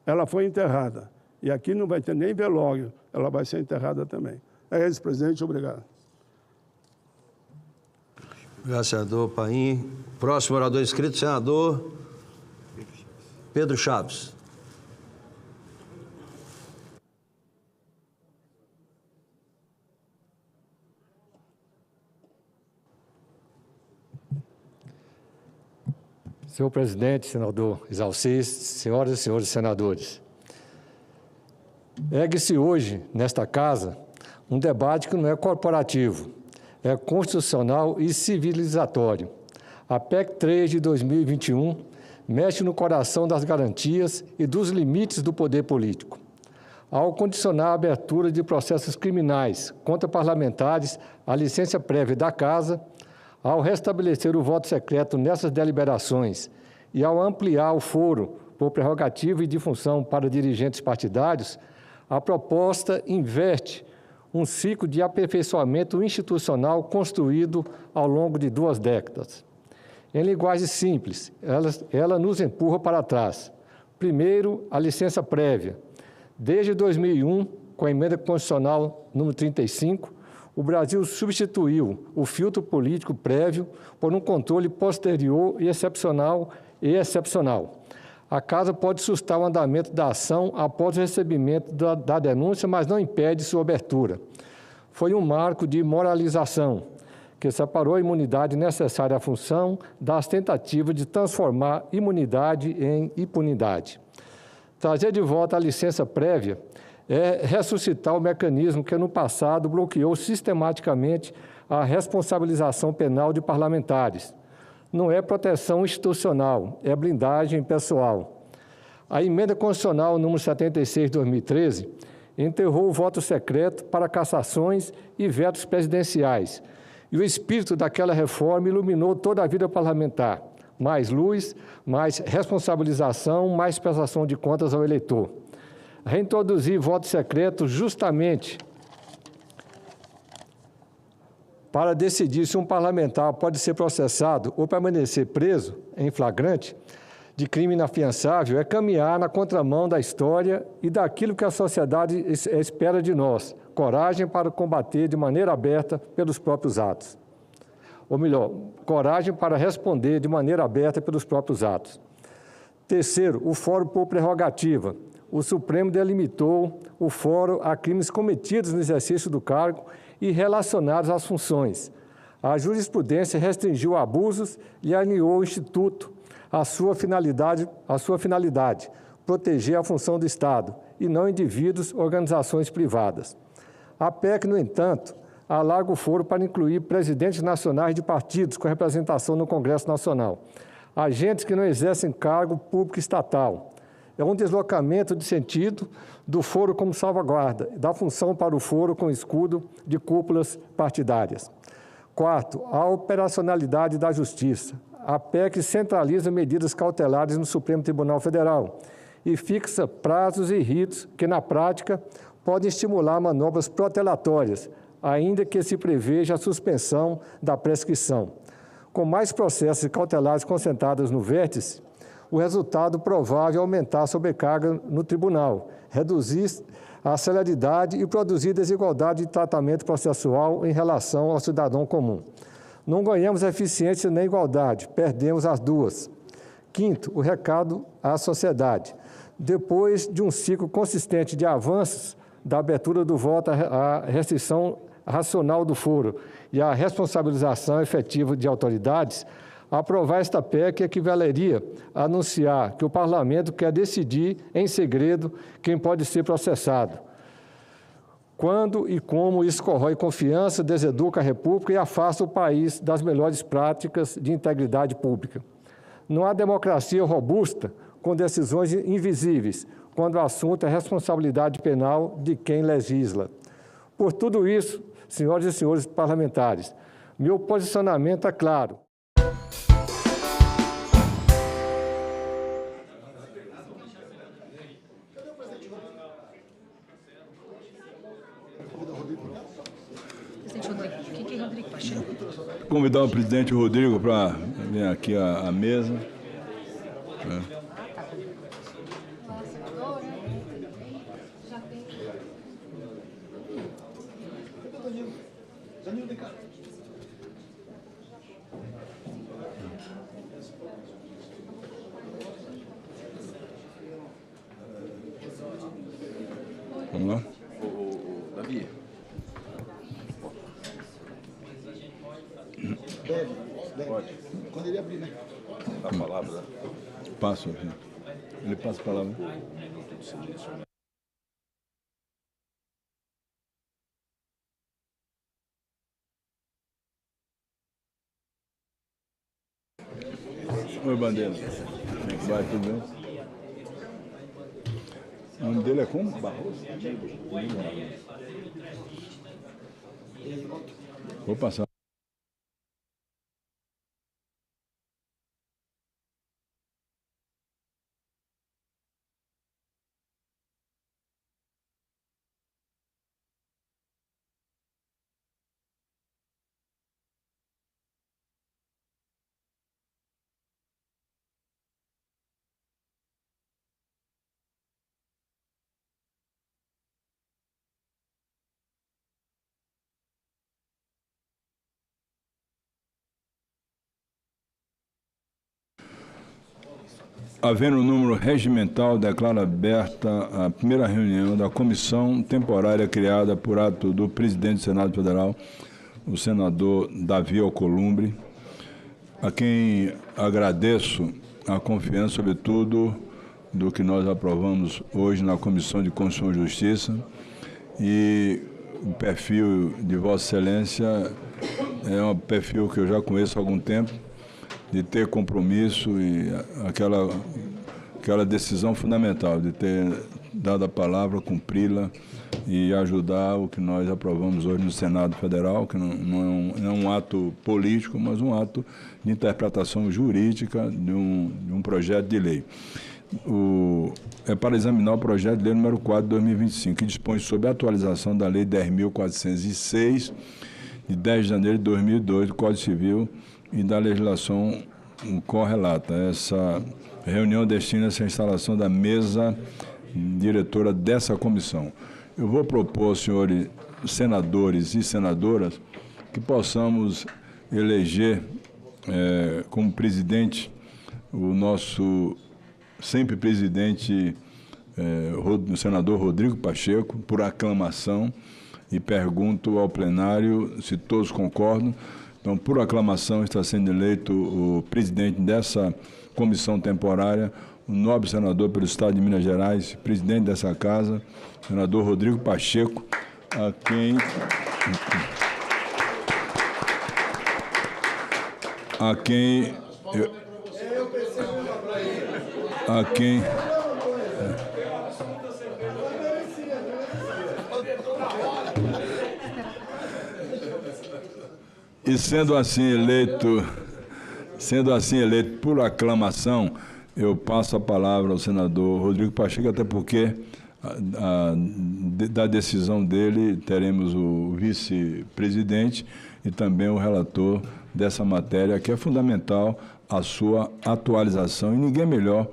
ela foi enterrada. E aqui não vai ter nem velório, ela vai ser enterrada também. É isso, presidente. Obrigado. Obrigado, senador Paim. Próximo orador inscrito, senador Pedro Chaves. Senhor presidente, senador Exalcis, senhoras e senhores senadores, ergue-se hoje, nesta casa, um debate que não é corporativo, é constitucional e civilizatório. A PEC 3 de 2021 mexe no coração das garantias e dos limites do poder político. Ao condicionar a abertura de processos criminais contra parlamentares à licença prévia da Casa, ao restabelecer o voto secreto nessas deliberações e ao ampliar o foro por prerrogativa e de função para dirigentes partidários, a proposta inverte um ciclo de aperfeiçoamento institucional construído ao longo de 2 décadas. Em linguagem simples, ela nos empurra para trás. Primeiro, a licença prévia. Desde 2001, com a emenda constitucional número 35, o Brasil substituiu o filtro político prévio por um controle posterior e excepcional. A Casa pode sustar o andamento da ação após o recebimento da denúncia, mas não impede sua abertura. Foi um marco de moralização, que separou a imunidade necessária à função das tentativas de transformar imunidade em impunidade. Trazer de volta a licença prévia é ressuscitar o mecanismo que no passado bloqueou sistematicamente a responsabilização penal de parlamentares. Não é proteção institucional, é blindagem pessoal. A emenda constitucional número 76 de 2013 enterrou o voto secreto para cassações e vetos presidenciais. E o espírito daquela reforma iluminou toda a vida parlamentar. Mais luz, mais responsabilização, mais prestação de contas ao eleitor. Reintroduzir voto secreto justamente para decidir se um parlamentar pode ser processado ou permanecer preso em flagrante de crime inafiançável é caminhar na contramão da história e daquilo que a sociedade espera de nós, coragem para combater de maneira aberta pelos próprios atos. Ou melhor, coragem para responder de maneira aberta pelos próprios atos. Terceiro, o fórum por prerrogativa. O Supremo delimitou o fórum a crimes cometidos no exercício do cargo e relacionados às funções. A jurisprudência restringiu abusos e alinhou o Instituto à sua finalidade, proteger a função do Estado, e não indivíduos, organizações privadas. A PEC, no entanto, alarga o foro para incluir presidentes nacionais de partidos com representação no Congresso Nacional, agentes que não exercem cargo público estatal. É um deslocamento de sentido do foro como salvaguarda, da função para o foro com escudo de cúpulas partidárias. Quarto, a operacionalidade da justiça. A PEC centraliza medidas cautelares no Supremo Tribunal Federal e fixa prazos e ritos que, na prática, podem estimular manobras protelatórias, ainda que se preveja a suspensão da prescrição. Com mais processos cautelares concentrados no vértice, o resultado provável é aumentar a sobrecarga no tribunal, reduzir a celeridade e produzir desigualdade de tratamento processual em relação ao cidadão comum. Não ganhamos eficiência nem igualdade, perdemos as duas. Quinto, o recado à sociedade. Depois de um ciclo consistente de avanços, da abertura do voto à restrição racional do foro e à responsabilização efetiva de autoridades, aprovar esta PEC equivaleria a anunciar que o Parlamento quer decidir em segredo quem pode ser processado. Quando e como isso corrói confiança, deseduca a República e afasta o país das melhores práticas de integridade pública. Não há democracia robusta com decisões invisíveis, quando o assunto é responsabilidade penal de quem legisla. Por tudo isso, senhoras e senhores parlamentares, meu posicionamento é claro. Convidar o presidente Rodrigo para vir aqui à mesa. Vamos lá? Davi. Pode. Quando ele abrir, né? A palavra. Passo aqui. Ele passa a palavra. Oi, Bandeira. Vai, tudo bem? O nome dele é como? Barroso? Vou passar. Havendo o número regimental, declaro aberta a primeira reunião da comissão temporária criada por ato do presidente do Senado Federal, o senador Davi Alcolumbre, a quem agradeço a confiança, sobretudo, do que nós aprovamos hoje na Comissão de Constituição e Justiça. E o perfil de Vossa Excelência é um perfil que eu já conheço há algum tempo, de ter compromisso e aquela decisão fundamental de ter dado a palavra, cumpri-la e ajudar o que nós aprovamos hoje no Senado Federal, que não é um ato político, mas um ato de interpretação jurídica de um projeto de lei. É para examinar o projeto de lei número 4 de 2025, que dispõe sobre a atualização da Lei 10.406, de 10 de janeiro de 2002, do Código Civil, e da legislação correlata. Essa reunião destina-se à instalação da mesa diretora dessa comissão. Eu vou propor, senhores senadores e senadoras, que possamos eleger como presidente o nosso sempre presidente, o senador Rodrigo Pacheco, por aclamação, e pergunto ao plenário se todos concordam. Então, por aclamação, está sendo eleito o presidente dessa comissão temporária, o nobre senador pelo Estado de Minas Gerais, presidente dessa casa, senador Rodrigo Pacheco, a quem e sendo assim eleito Sendo assim eleito por aclamação, eu passo a palavra ao senador Rodrigo Pacheco, até porque da decisão dele teremos o vice-presidente e também o relator dessa matéria, que é fundamental a sua atualização, e ninguém melhor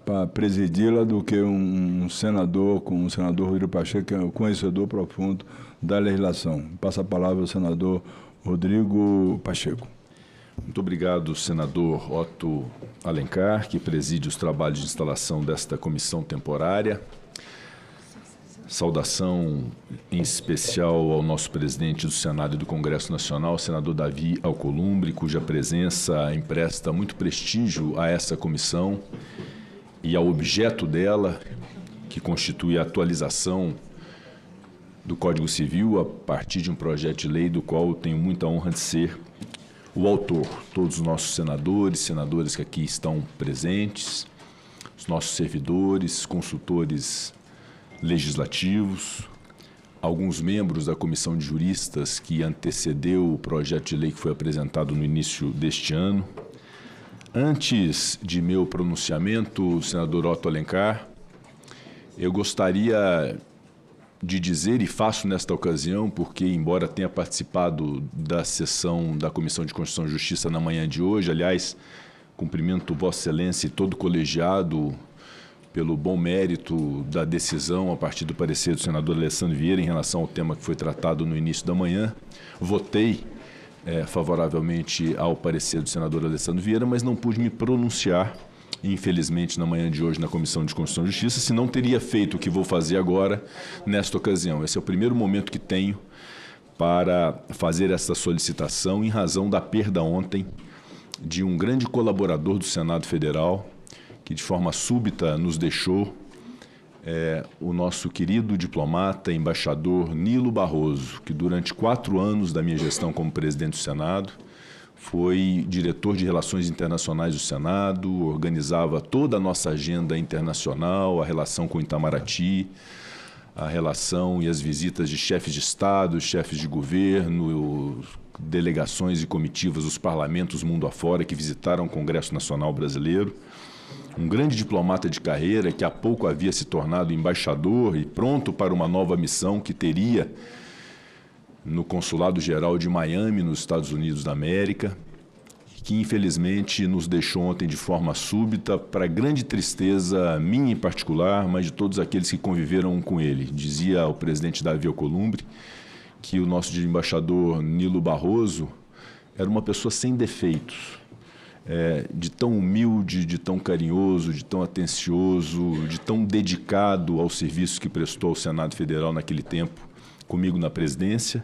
para presidi-la do que um senador, como o senador Rodrigo Pacheco, que é um conhecedor profundo da legislação. Passa a palavra ao senador Rodrigo Pacheco. Muito obrigado, senador Otto Alencar, que preside os trabalhos de instalação desta comissão temporária. Saudação em especial ao nosso presidente do Senado e do Congresso Nacional, senador Davi Alcolumbre, cuja presença empresta muito prestígio a essa comissão e ao objeto dela, que constitui a atualização do Código Civil a partir de um projeto de lei do qual eu tenho muita honra de ser o autor. Todos os nossos senadores, senadoras que aqui estão presentes, os nossos servidores, consultores legislativos, alguns membros da comissão de juristas que antecedeu o projeto de lei que foi apresentado no início deste ano. Antes de meu pronunciamento, senador Otto Alencar, eu gostaria de dizer, e faço nesta ocasião, porque, embora tenha participado da sessão da Comissão de Constituição e Justiça na manhã de hoje, aliás, cumprimento Vossa Excelência e todo o colegiado pelo bom mérito da decisão a partir do parecer do senador Alessandro Vieira em relação ao tema que foi tratado no início da manhã. Votei favoravelmente ao parecer do senador Alessandro Vieira, mas não pude me pronunciar, infelizmente, na manhã de hoje na Comissão de Constituição e Justiça, se não teria feito o que vou fazer agora nesta ocasião. Esse é o primeiro momento que tenho para fazer essa solicitação em razão da perda ontem de um grande colaborador do Senado Federal, que de forma súbita nos deixou, o nosso querido diplomata, embaixador Nilo Barroso, que durante 4 anos da minha gestão como presidente do Senado, foi diretor de Relações Internacionais do Senado, organizava toda a nossa agenda internacional, a relação com Itamaraty, a relação e as visitas de chefes de Estado, chefes de governo, delegações e comitivas dos parlamentos mundo afora que visitaram o Congresso Nacional Brasileiro. Um grande diplomata de carreira que há pouco havia se tornado embaixador e pronto para uma nova missão que teria no Consulado Geral de Miami, nos Estados Unidos da América, que infelizmente nos deixou ontem de forma súbita, para grande tristeza minha em particular, mas de todos aqueles que conviveram com ele. Dizia o presidente Davi Alcolumbre que o nosso embaixador Nilo Barroso era uma pessoa sem defeitos, de tão humilde, de tão carinhoso, de tão atencioso, de tão dedicado ao serviço que prestou ao Senado Federal naquele tempo, comigo na presidência,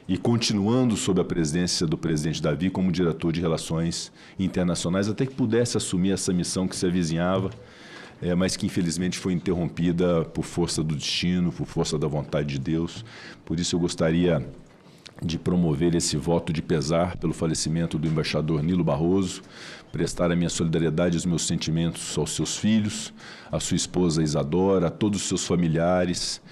e continuando sob a presidência do presidente Davi como diretor de Relações Internacionais, até que pudesse assumir essa missão que se avizinhava, mas que infelizmente foi interrompida por força do destino, por força da vontade de Deus. Por isso eu gostaria de promover esse voto de pesar pelo falecimento do embaixador Nilo Barroso, prestar a minha solidariedade e os meus sentimentos aos seus filhos, à sua esposa Isadora, a todos os seus familiares,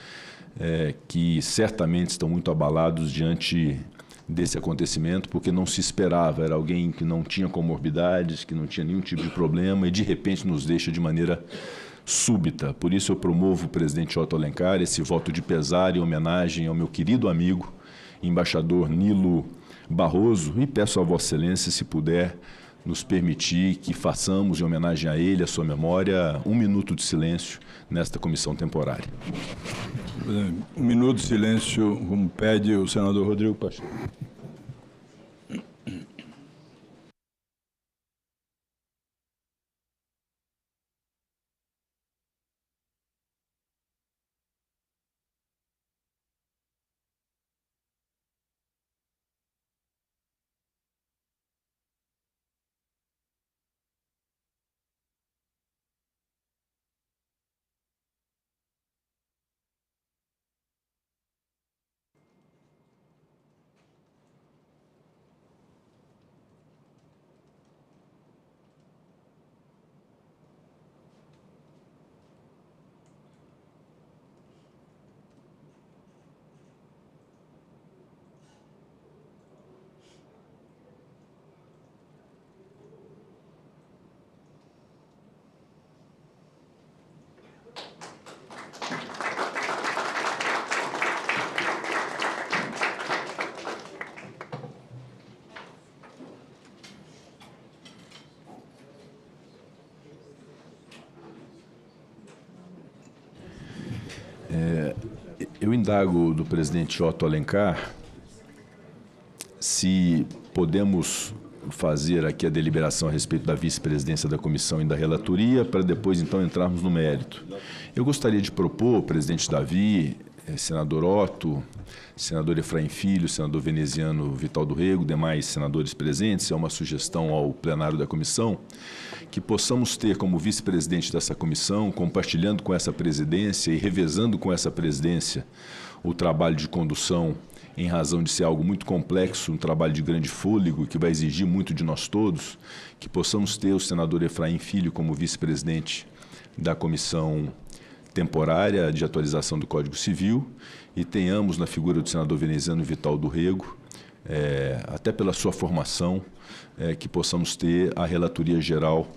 que certamente estão muito abalados diante desse acontecimento, porque não se esperava, era alguém que não tinha comorbidades, que não tinha nenhum tipo de problema e de repente nos deixa de maneira súbita. Por isso eu promovo, presidente Otto Alencar, esse voto de pesar em homenagem ao meu querido amigo, embaixador Nilo Barroso, e peço a Vossa Excelência, se puder nos permitir que façamos, em homenagem a ele, a sua memória, 1 minuto de silêncio nesta comissão temporária. 1 minuto de silêncio, como pede o senador Rodrigo Pacheco. Eu indago do presidente Otto Alencar se podemos fazer aqui a deliberação a respeito da vice-presidência da comissão e da relatoria, para depois, então, entrarmos no mérito. Eu gostaria de propor, presidente Davi, senador Otto, senador Efraim Filho, senador veneziano Vital do Rego, demais senadores presentes, é uma sugestão ao plenário da comissão, que possamos ter como vice-presidente dessa comissão, compartilhando com essa presidência e revezando com essa presidência o trabalho de condução, em razão de ser algo muito complexo, um trabalho de grande fôlego, que vai exigir muito de nós todos, que possamos ter o senador Efraim Filho como vice-presidente da comissão temporária de atualização do Código Civil e tenhamos na figura do senador veneziano Vital do Rego, até pela sua formação, que possamos ter a relatoria geral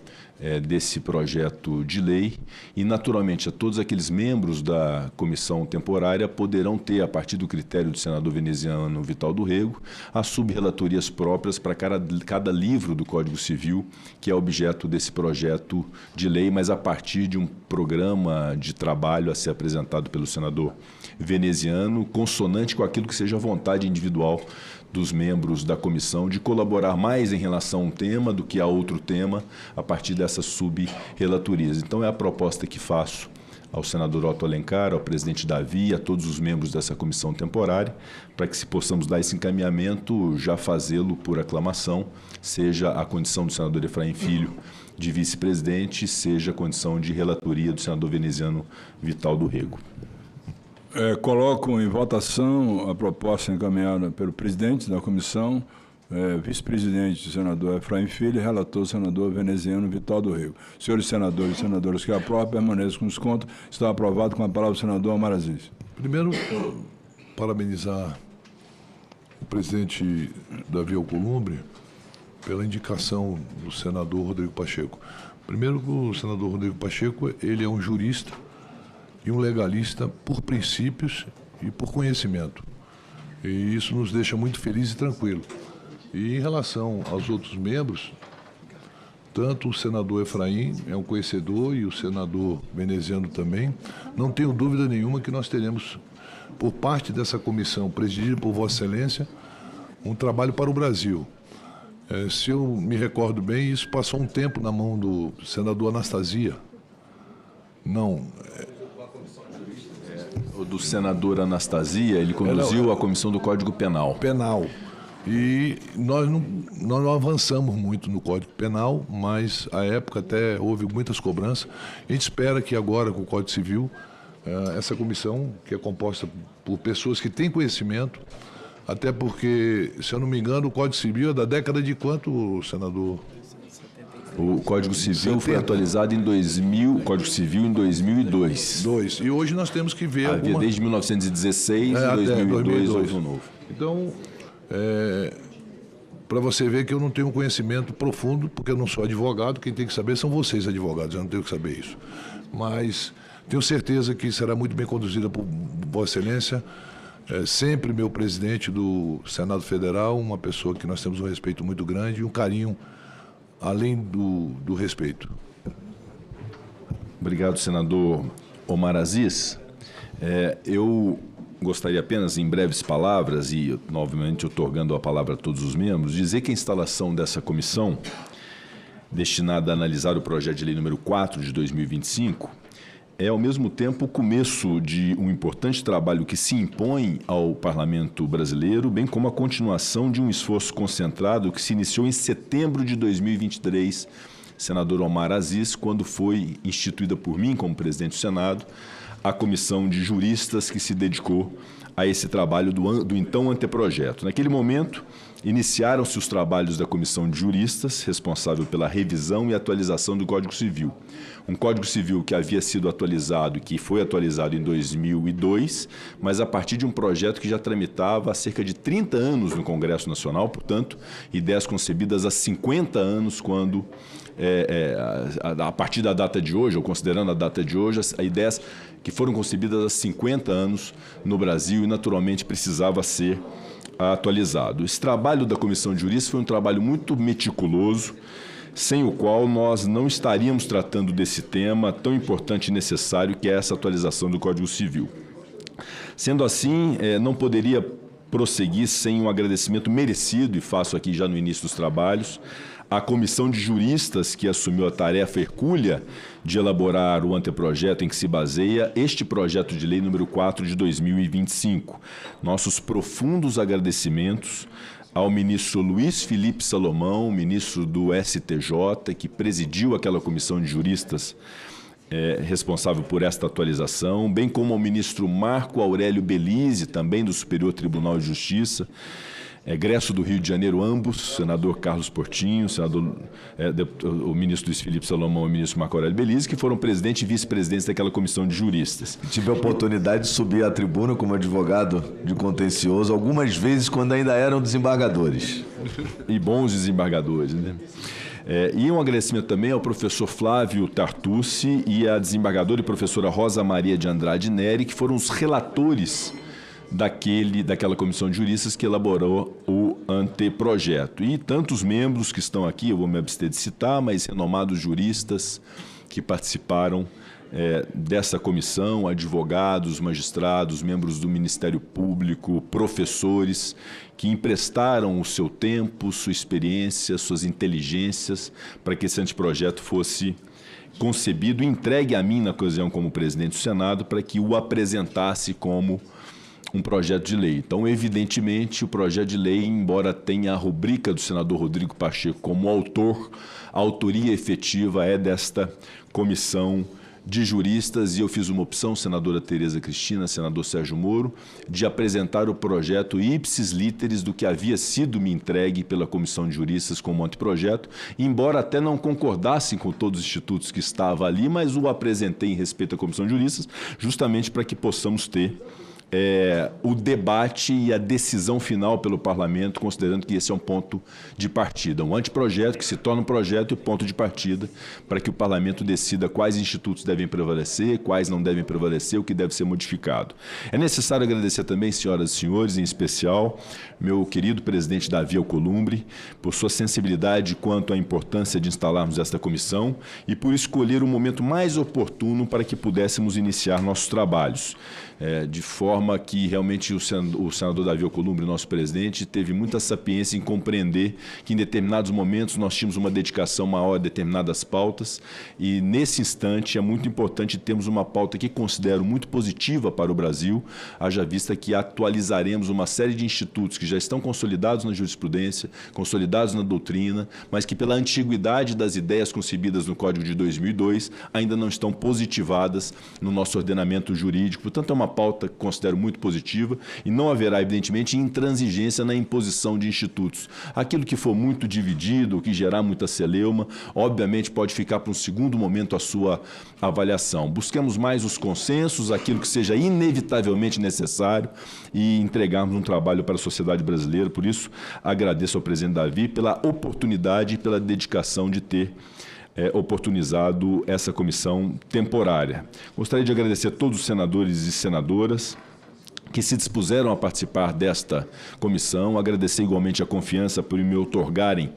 desse projeto de lei e, naturalmente, a todos aqueles membros da comissão temporária poderão ter, a partir do critério do senador veneziano Vital do Rego, as sub-relatorias próprias para cada livro do Código Civil que é objeto desse projeto de lei, mas a partir de um programa de trabalho a ser apresentado pelo senador veneziano, consonante com aquilo que seja a vontade individual dos membros da comissão de colaborar mais em relação a um tema do que a outro tema a partir dessas sub-relatorias. Então, é a proposta que faço ao senador Otto Alencar, ao presidente Davi, a todos os membros dessa comissão temporária, para que, se possamos dar esse encaminhamento, já fazê-lo por aclamação, seja a condição do senador Efraim Filho de vice-presidente, seja a condição de relatoria do senador veneziano Vital do Rego. Coloco em votação a proposta encaminhada pelo presidente da comissão, vice-presidente, senador Efraim Filho, e relator, senador veneziano Vital do Rego. Senhores senadores e senadoras que aprovam, permaneçam com desconto. Está aprovado. Com a palavra o senador Omar Aziz. Primeiro, parabenizar o presidente Davi Alcolumbre pela indicação do senador Rodrigo Pacheco. Primeiro, o senador Rodrigo Pacheco, ele é um jurista e um legalista por princípios e por conhecimento. E isso nos deixa muito felizes e tranquilos. E em relação aos outros membros, tanto o senador Efraim é um conhecedor e o senador veneziano também, não tenho dúvida nenhuma que nós teremos, por parte dessa comissão presidida por Vossa Excelência, um trabalho para o Brasil. Se eu me recordo bem, isso passou um tempo na mão do senador Anastasia. Não... do senador Anastasia, ele conduziu a comissão do Código Penal. E nós não avançamos muito no Código Penal, mas à época até houve muitas cobranças. A gente espera que agora, com o Código Civil, essa comissão, que é composta por pessoas que têm conhecimento, até porque, se eu não me engano, o Código Civil é da década de quanto, senador? O Código Civil foi atualizado em 2000, Código Civil em 2002. E hoje nós temos que ver havia desde 1916 e 2002 houve um novo. Então, para você ver que eu não tenho um conhecimento profundo, porque eu não sou advogado, quem tem que saber são vocês, advogados, eu não tenho que saber isso. Mas tenho certeza que será muito bem conduzida por Vossa Excelência, sempre meu presidente do Senado Federal, uma pessoa que nós temos um respeito muito grande e um carinho além do respeito. Obrigado, senador Omar Aziz. Eu gostaria apenas, em breves palavras, e novamente otorgando a palavra a todos os membros, dizer que a instalação dessa comissão, destinada a analisar o projeto de lei número 4 de 2025, é, ao mesmo tempo, o começo de um importante trabalho que se impõe ao Parlamento brasileiro, bem como a continuação de um esforço concentrado que se iniciou em setembro de 2023, senador Omar Aziz, quando foi instituída por mim como presidente do Senado a comissão de juristas que se dedicou a esse trabalho do então anteprojeto. Naquele momento, iniciaram-se os trabalhos da comissão de juristas, responsável pela revisão e atualização do Código Civil. Um Código Civil que havia sido atualizado e que foi atualizado em 2002, mas a partir de um projeto que já tramitava há cerca de 30 anos no Congresso Nacional, portanto, ideias concebidas há 50 anos, quando, a partir da data de hoje, ou considerando a data de hoje, as ideias que foram concebidas há 50 anos no Brasil e, naturalmente, precisava ser atualizado. Esse trabalho da Comissão de Juristas foi um trabalho muito meticuloso, sem o qual nós não estaríamos tratando desse tema tão importante e necessário que é essa atualização do Código Civil. Sendo assim, não poderia prosseguir sem um agradecimento merecido, e faço aqui já no início dos trabalhos, à comissão de juristas que assumiu a tarefa hercúlea de elaborar o anteprojeto em que se baseia este projeto de lei número 4 de 2025. Nossos profundos agradecimentos ao ministro Luiz Felipe Salomão, ministro do STJ, que presidiu aquela comissão de juristas responsável por esta atualização, bem como ao ministro Marco Aurélio Belize, também do Superior Tribunal de Justiça, egresso do Rio de Janeiro, ambos, senador Carlos Portinho, o ministro Luiz Felipe Salomão e o ministro Marco Aurélio Belize, que foram presidente e vice-presidentes daquela comissão de juristas. Tive a oportunidade de subir à tribuna como advogado de contencioso algumas vezes quando ainda eram desembargadores. E bons desembargadores, né? E um agradecimento também ao professor Flávio Tartucci e à desembargadora e professora Rosa Maria de Andrade Neri, que foram os relatores daquela comissão de juristas que elaborou o anteprojeto. E tantos membros que estão aqui, eu vou me abster de citar, mas renomados juristas que participaram dessa comissão, advogados, magistrados, membros do Ministério Público, professores, que emprestaram o seu tempo, sua experiência, suas inteligências para que esse anteprojeto fosse concebido e entregue a mim na ocasião como presidente do Senado para que o apresentasse como um projeto de lei. Então, evidentemente, o projeto de lei, embora tenha a rubrica do senador Rodrigo Pacheco como autor, a autoria efetiva é desta comissão de juristas, e eu fiz uma opção, senadora Tereza Cristina, senador Sérgio Moro, de apresentar o projeto ipsis literis do que havia sido me entregue pela comissão de juristas como anteprojeto, embora até não concordassem com todos os institutos que estavam ali, mas o apresentei em respeito à comissão de juristas, justamente para que possamos ter o debate e a decisão final pelo parlamento, considerando que esse é um ponto de partida, um anteprojeto que se torna um projeto e ponto de partida para que o parlamento decida quais institutos devem prevalecer, quais não devem prevalecer, o que deve ser modificado. É necessário agradecer também, senhoras e senhores, em especial, meu querido presidente Davi Alcolumbre, por sua sensibilidade quanto à importância de instalarmos esta comissão e por escolher o momento mais oportuno para que pudéssemos iniciar nossos trabalhos. De forma que realmente o senador Davi Alcolumbre, nosso presidente, teve muita sapiência em compreender que em determinados momentos nós tínhamos uma dedicação maior a determinadas pautas e nesse instante é muito importante termos uma pauta que considero muito positiva para o Brasil, haja vista que atualizaremos uma série de institutos que já estão consolidados na jurisprudência, consolidados na doutrina, mas que pela antiguidade das ideias concebidas no Código de 2002 ainda não estão positivadas no nosso ordenamento jurídico. Portanto, é uma pauta que considero muito positiva e não haverá, evidentemente, intransigência na imposição de institutos. Aquilo que for muito dividido, o que gerar muita celeuma, obviamente pode ficar para um segundo momento a sua avaliação. Busquemos mais os consensos, aquilo que seja inevitavelmente necessário e entregarmos um trabalho para a sociedade brasileira. Por isso, agradeço ao presidente Davi pela oportunidade e pela dedicação de ter oportunizado essa comissão temporária. Gostaria de agradecer a todos os senadores e senadoras que se dispuseram a participar desta comissão, agradecer igualmente a confiança por me outorgarem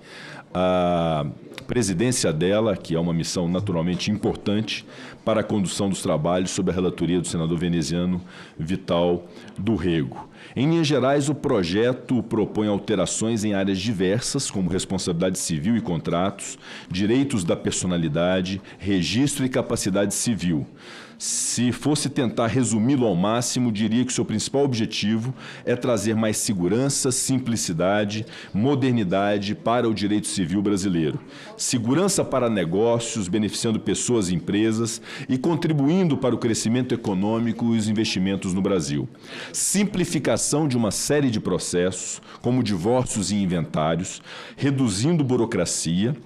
a presidência dela, que é uma missão naturalmente importante para a condução dos trabalhos sob a relatoria do senador veneziano Vital do Rego. Em linhas gerais, o projeto propõe alterações em áreas diversas, como responsabilidade civil e contratos, direitos da personalidade, registro e capacidade civil. Se fosse tentar resumi-lo ao máximo, diria que o seu principal objetivo é trazer mais segurança, simplicidade, modernidade para o direito civil brasileiro. Segurança para negócios, beneficiando pessoas e empresas e contribuindo para o crescimento econômico e os investimentos no Brasil. Simplificação de uma série de processos, como divórcios e inventários, reduzindo burocracia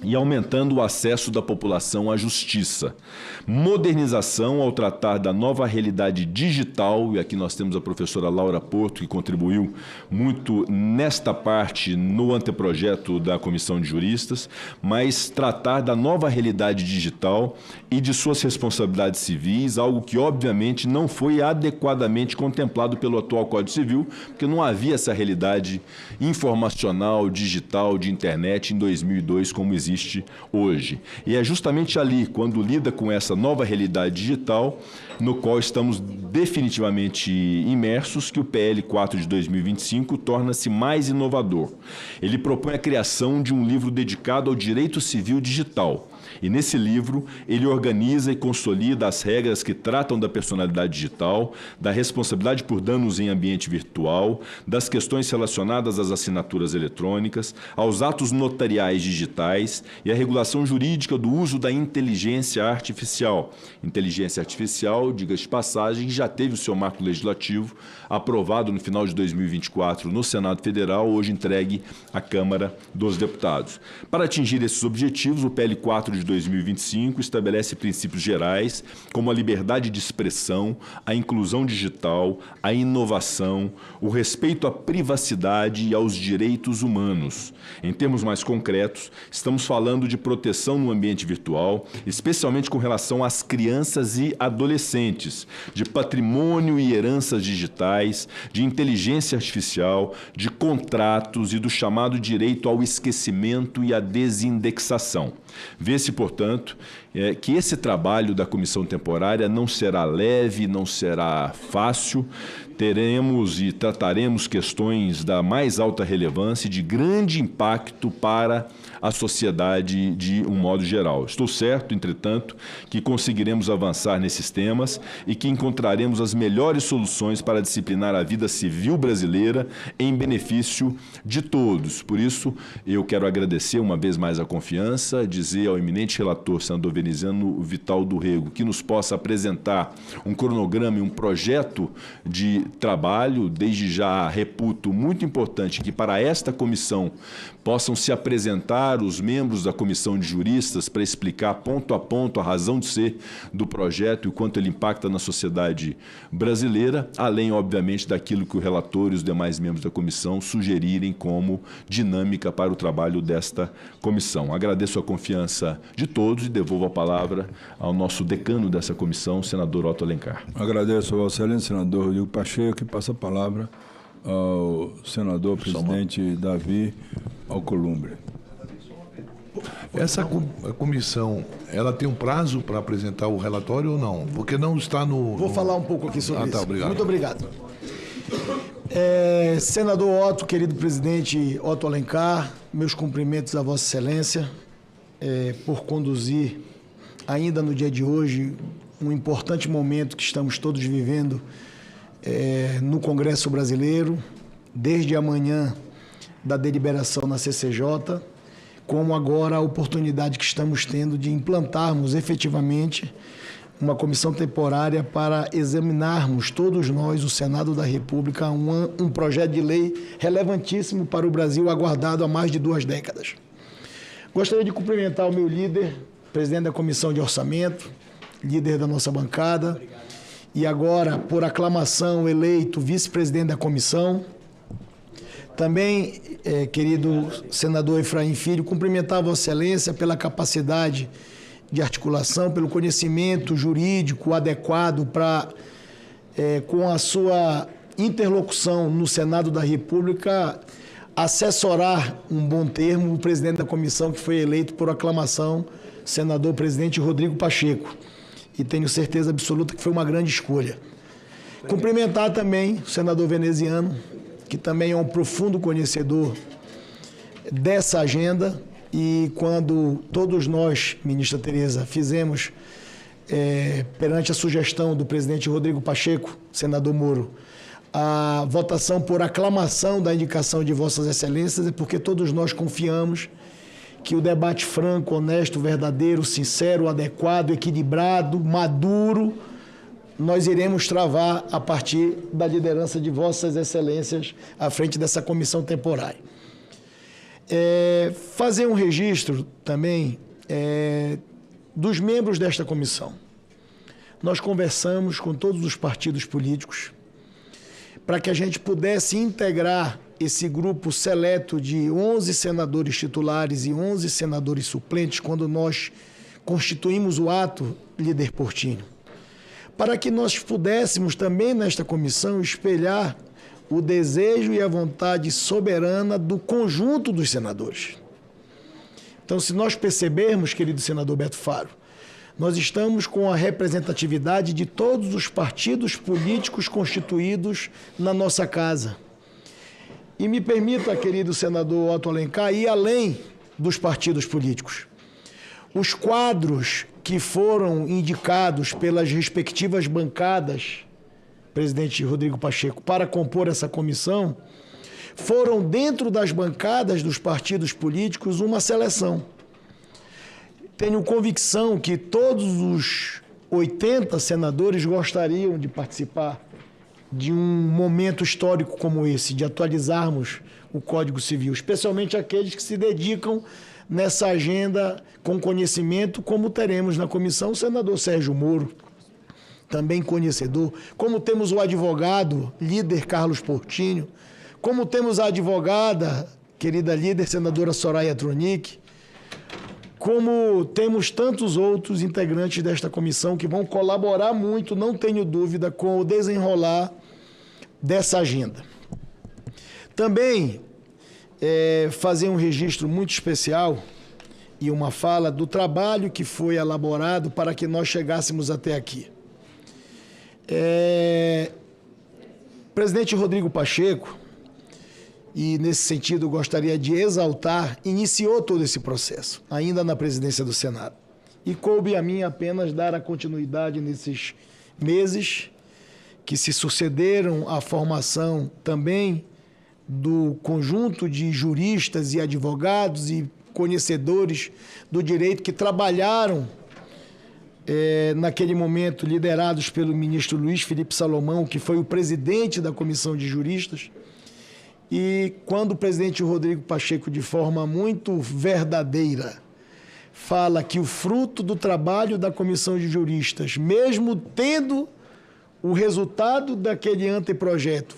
e aumentando o acesso da população à justiça. Modernização ao tratar da nova realidade digital, e aqui nós temos a professora Laura Porto, que contribuiu muito nesta parte no anteprojeto da Comissão de Juristas, mas tratar da nova realidade digital e de suas responsabilidades civis, algo que obviamente não foi adequadamente contemplado pelo atual Código Civil, porque não havia essa realidade informacional, digital, de internet em 2002, como existe existe hoje. E é justamente ali, quando lida com essa nova realidade digital, no qual estamos definitivamente imersos, que o PL 4 de 2025 torna-se mais inovador. Ele propõe a criação de um livro dedicado ao direito civil digital. E nesse livro, ele organiza e consolida as regras que tratam da personalidade digital, da responsabilidade por danos em ambiente virtual, das questões relacionadas às assinaturas eletrônicas, aos atos notariais digitais e a regulação jurídica do uso da inteligência artificial. Inteligência artificial, diga-se de passagem, já teve o seu marco legislativo aprovado no final de 2024 no Senado Federal, hoje entregue à Câmara dos Deputados. Para atingir esses objetivos, o PL 4 de 2025 estabelece princípios gerais como a liberdade de expressão, a inclusão digital, a inovação, o respeito à privacidade e aos direitos humanos. Em termos mais concretos, estamos falando de proteção no ambiente virtual, especialmente com relação às crianças e adolescentes, de patrimônio e heranças digitais, de inteligência artificial, de contratos e do chamado direito ao esquecimento e à desindexação. Vê-se, portanto, que esse trabalho da comissão temporária não será leve, não será fácil. Teremos e trataremos questões da mais alta relevância e de grande impacto para a sociedade de um modo geral. Estou certo, entretanto, que conseguiremos avançar nesses temas e que encontraremos as melhores soluções para disciplinar a vida civil brasileira em benefício de todos. Por isso, eu quero agradecer uma vez mais a confiança, dizer ao eminente relator, senador veneziano Vital do Rego, que nos possa apresentar um cronograma e um projeto de trabalho. Desde já reputo muito importante que para esta comissão possam se apresentar os membros da comissão de juristas para explicar ponto a ponto a razão de ser do projeto e o quanto ele impacta na sociedade brasileira, além, obviamente, daquilo que o relator e os demais membros da comissão sugerirem como dinâmica para o trabalho desta comissão. Agradeço a confiança de todos e devolvo a palavra ao nosso decano dessa comissão, senador Otto Alencar. Agradeço ao excelente senador Rodrigo Pacheco, que passa a palavra ao senador presidente Davi Alcolumbre. Essa comissão, ela tem um prazo para apresentar o relatório ou não? Porque não está no... Vou falar um pouco aqui sobre isso. Obrigado. Muito obrigado. Senador Otto, querido presidente Otto Alencar, meus cumprimentos a Vossa Excelência por conduzir, ainda no dia de hoje, um importante momento que estamos todos vivendo no Congresso Brasileiro, desde amanhã da deliberação na CCJ, como agora a oportunidade que estamos tendo de implantarmos efetivamente uma comissão temporária para examinarmos todos nós, o Senado da República, um projeto de lei relevantíssimo para o Brasil, aguardado há mais de 2 décadas. Gostaria de cumprimentar o meu líder, presidente da Comissão de Orçamento, líder da nossa bancada, e agora, por aclamação, eleito vice-presidente da comissão. Também, querido senador Efraim Filho, cumprimentar a Vossa Excelência pela capacidade de articulação, pelo conhecimento jurídico adequado para, com a sua interlocução no Senado da República, assessorar um bom termo o presidente da comissão que foi eleito por aclamação, senador presidente Rodrigo Pacheco. E tenho certeza absoluta que foi uma grande escolha. Cumprimentar também o senador veneziano, que também é um profundo conhecedor dessa agenda, e quando todos nós, ministra Tereza, fizemos, perante a sugestão do presidente Rodrigo Pacheco, senador Moro, a votação por aclamação da indicação de Vossas Excelências, é porque todos nós confiamos que o debate franco, honesto, verdadeiro, sincero, adequado, equilibrado, maduro, nós iremos travar a partir da liderança de Vossas Excelências à frente dessa comissão temporária. Fazer um registro também dos membros desta comissão. Nós conversamos com todos os partidos políticos para que a gente pudesse integrar esse grupo seleto de 11 senadores titulares e 11 senadores suplentes quando nós constituímos o ato, líder Portinho, para que nós pudéssemos também nesta comissão espelhar o desejo e a vontade soberana do conjunto dos senadores. Então, se nós percebermos, querido senador Beto Faro, nós estamos com a representatividade de todos os partidos políticos constituídos na nossa casa. E me permita, querido senador Otto Alencar, ir além dos partidos políticos. Os quadros que foram indicados pelas respectivas bancadas, presidente Rodrigo Pacheco, para compor essa comissão, foram dentro das bancadas dos partidos políticos uma seleção. Tenho convicção que todos os 80 senadores gostariam de participar de um momento histórico como esse, de atualizarmos o Código Civil, especialmente aqueles que se dedicam nessa agenda com conhecimento, como teremos na comissão o senador Sérgio Moro, também conhecedor, como temos o advogado, líder Carlos Portinho, como temos a advogada, querida líder, senadora Soraya Tronic, como temos tantos outros integrantes desta comissão que vão colaborar muito, não tenho dúvida, com o desenrolar dessa agenda. Também fazer um registro muito especial e uma fala do trabalho que foi elaborado para que nós chegássemos até aqui. Presidente Rodrigo Pacheco, e nesse sentido eu gostaria de exaltar, iniciou todo esse processo, ainda na presidência do Senado. E coube a mim apenas dar a continuidade nesses meses que se sucederam à formação também do conjunto de juristas e advogados e conhecedores do direito que trabalharam naquele momento, liderados pelo ministro Luiz Felipe Salomão, que foi o presidente da Comissão de Juristas. E quando o presidente Rodrigo Pacheco, de forma muito verdadeira, fala que o fruto do trabalho da Comissão de Juristas, mesmo tendo o resultado daquele anteprojeto,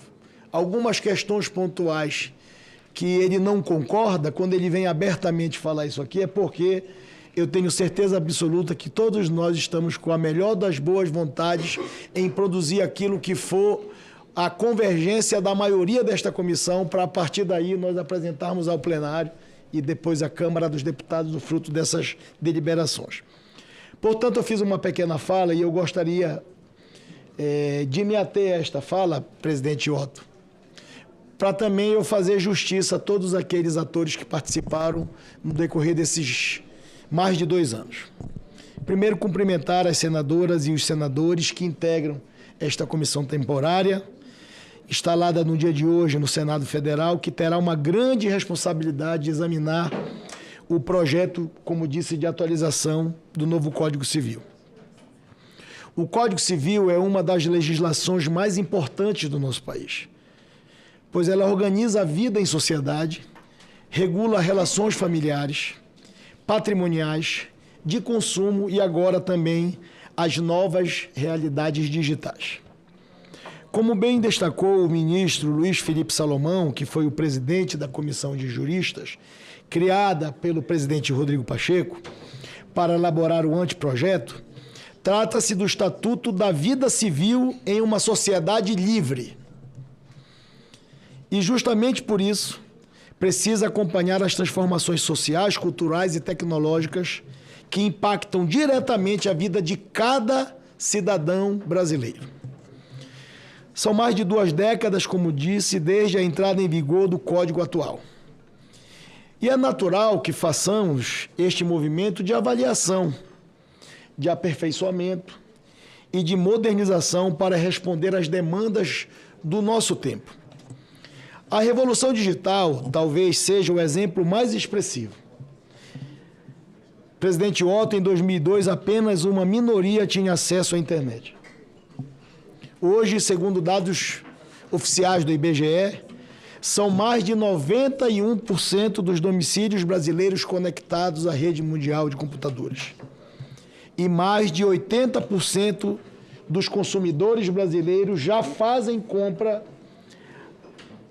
algumas questões pontuais que ele não concorda, quando ele vem abertamente falar isso aqui, é porque eu tenho certeza absoluta que todos nós estamos com a melhor das boas vontades em produzir aquilo que for a convergência da maioria desta comissão, para a partir daí nós apresentarmos ao plenário e depois à Câmara dos Deputados o fruto dessas deliberações. Portanto, eu fiz uma pequena fala e eu gostaria de me ater a esta fala, presidente Otto, para também eu fazer justiça a todos aqueles atores que participaram no decorrer desses mais de 2 anos. Primeiro, cumprimentar as senadoras e os senadores que integram esta comissão temporária, instalada no dia de hoje no Senado Federal, que terá uma grande responsabilidade de examinar o projeto, como disse, de atualização do novo Código Civil. O Código Civil é uma das legislações mais importantes do nosso país, pois ela organiza a vida em sociedade, regula relações familiares, patrimoniais, de consumo e agora também as novas realidades digitais. Como bem destacou o ministro Luiz Felipe Salomão, que foi o presidente da Comissão de Juristas, criada pelo presidente Rodrigo Pacheco, para elaborar o anteprojeto, trata-se do Estatuto da Vida Civil em uma sociedade livre. E justamente por isso, precisa acompanhar as transformações sociais, culturais e tecnológicas que impactam diretamente a vida de cada cidadão brasileiro. São mais de 2 décadas, como disse, desde a entrada em vigor do Código atual. E é natural que façamos este movimento de avaliação, de aperfeiçoamento e de modernização para responder às demandas do nosso tempo. A revolução digital talvez seja o exemplo mais expressivo. Presidente Otto, em 2002, apenas uma minoria tinha acesso à internet. Hoje, segundo dados oficiais do IBGE, são mais de 91% dos domicílios brasileiros conectados à rede mundial de computadores. E mais de 80% dos consumidores brasileiros já fazem compra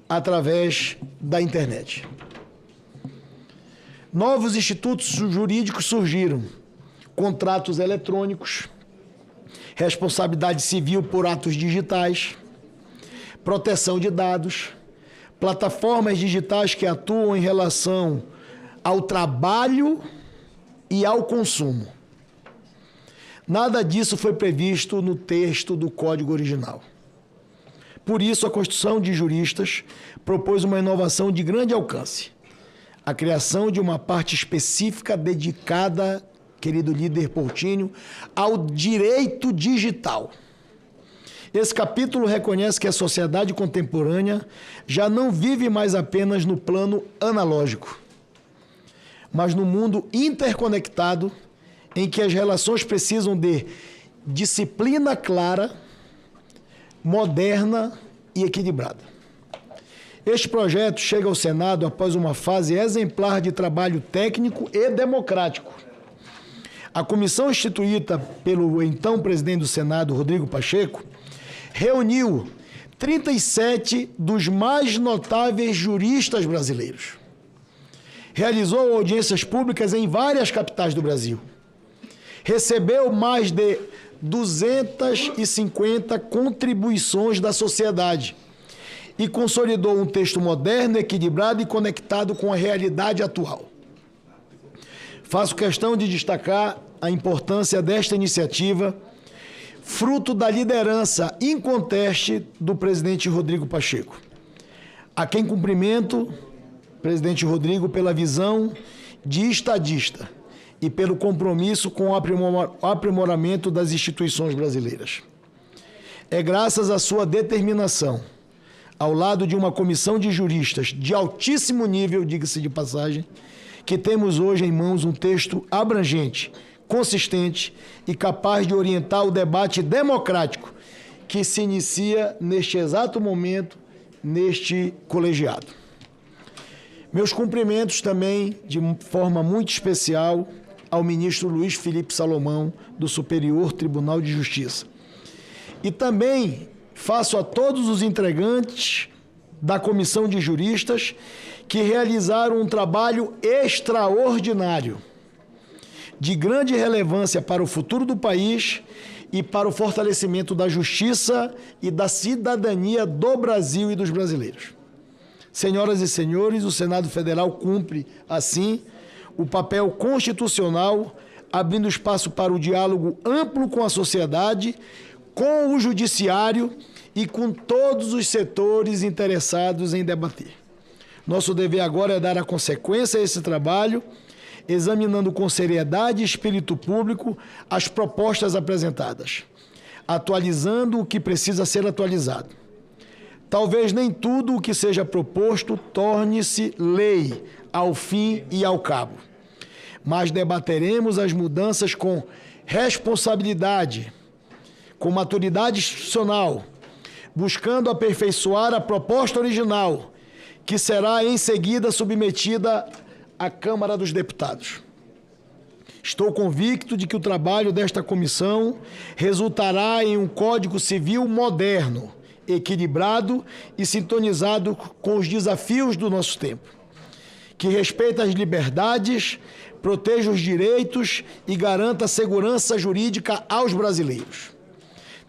através da internet. Novos institutos jurídicos surgiram, contratos eletrônicos, responsabilidade civil por atos digitais, proteção de dados, plataformas digitais que atuam em relação ao trabalho e ao consumo. Nada disso foi previsto no texto do Código original. Por isso, a Constituição de Juristas propôs uma inovação de grande alcance: a criação de uma parte específica dedicada, querido líder Portinho, ao direito digital. Esse capítulo reconhece que a sociedade contemporânea já não vive mais apenas no plano analógico, mas no mundo interconectado, em que as relações precisam de disciplina clara, moderna e equilibrada. Este projeto chega ao Senado após uma fase exemplar de trabalho técnico e democrático. A comissão instituída pelo então presidente do Senado, Rodrigo Pacheco, reuniu 37 dos mais notáveis juristas brasileiros. Realizou audiências públicas em várias capitais do Brasil. Recebeu mais de 250 contribuições da sociedade e consolidou um texto moderno, equilibrado e conectado com a realidade atual. Faço questão de destacar a importância desta iniciativa, fruto da liderança inconteste do presidente Rodrigo Pacheco, a quem cumprimento, presidente Rodrigo, pela visão de estadista e pelo compromisso com o aprimoramento das instituições brasileiras. É graças à sua determinação, ao lado de uma comissão de juristas de altíssimo nível, diga-se de passagem, que temos hoje em mãos um texto abrangente, consistente e capaz de orientar o debate democrático que se inicia neste exato momento, neste colegiado. Meus cumprimentos também, de forma muito especial, ao ministro Luiz Felipe Salomão, do Superior Tribunal de Justiça. E também faço a todos os integrantes da Comissão de Juristas que realizaram um trabalho extraordinário, de grande relevância para o futuro do país e para o fortalecimento da justiça e da cidadania do Brasil e dos brasileiros. Senhoras e senhores, o Senado Federal cumpre, assim, o papel constitucional, abrindo espaço para o diálogo amplo com a sociedade, com o judiciário e com todos os setores interessados em debater. Nosso dever agora é dar a consequência a esse trabalho, examinando com seriedade e espírito público as propostas apresentadas, atualizando o que precisa ser atualizado. Talvez nem tudo o que seja proposto torne-se lei ao fim e ao cabo, mas debateremos as mudanças com responsabilidade, com maturidade institucional, buscando aperfeiçoar a proposta original, que será em seguida submetida à Câmara dos Deputados. Estou convicto de que o trabalho desta comissão resultará em um Código Civil moderno, equilibrado e sintonizado com os desafios do nosso tempo, que respeita as liberdades, proteja os direitos e garanta a segurança jurídica aos brasileiros.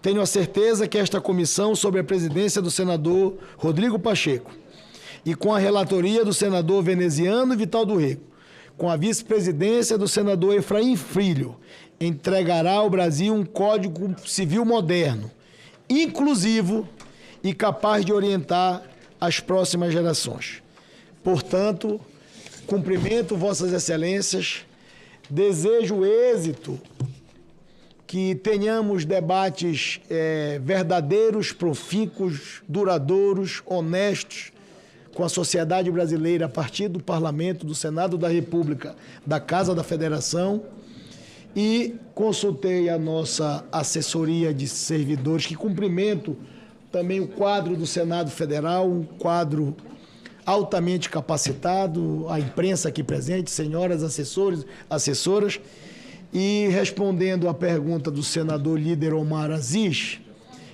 Tenho a certeza que esta comissão, sob a presidência do senador Rodrigo Pacheco e com a relatoria do senador Veneziano Vital do Rego, com a vice-presidência do senador Efraim Filho, entregará ao Brasil um Código Civil moderno, inclusivo e capaz de orientar as próximas gerações. Portanto, cumprimento Vossas Excelências, desejo êxito, que tenhamos debates verdadeiros, profícuos, duradouros, honestos, com a sociedade brasileira a partir do Parlamento, do Senado da República, da Casa da Federação, e consultei a nossa assessoria de servidores, que cumprimento também o quadro do Senado Federal, um quadro altamente capacitado, a imprensa aqui presente, senhoras assessores, assessoras, e respondendo à pergunta do senador líder Omar Aziz,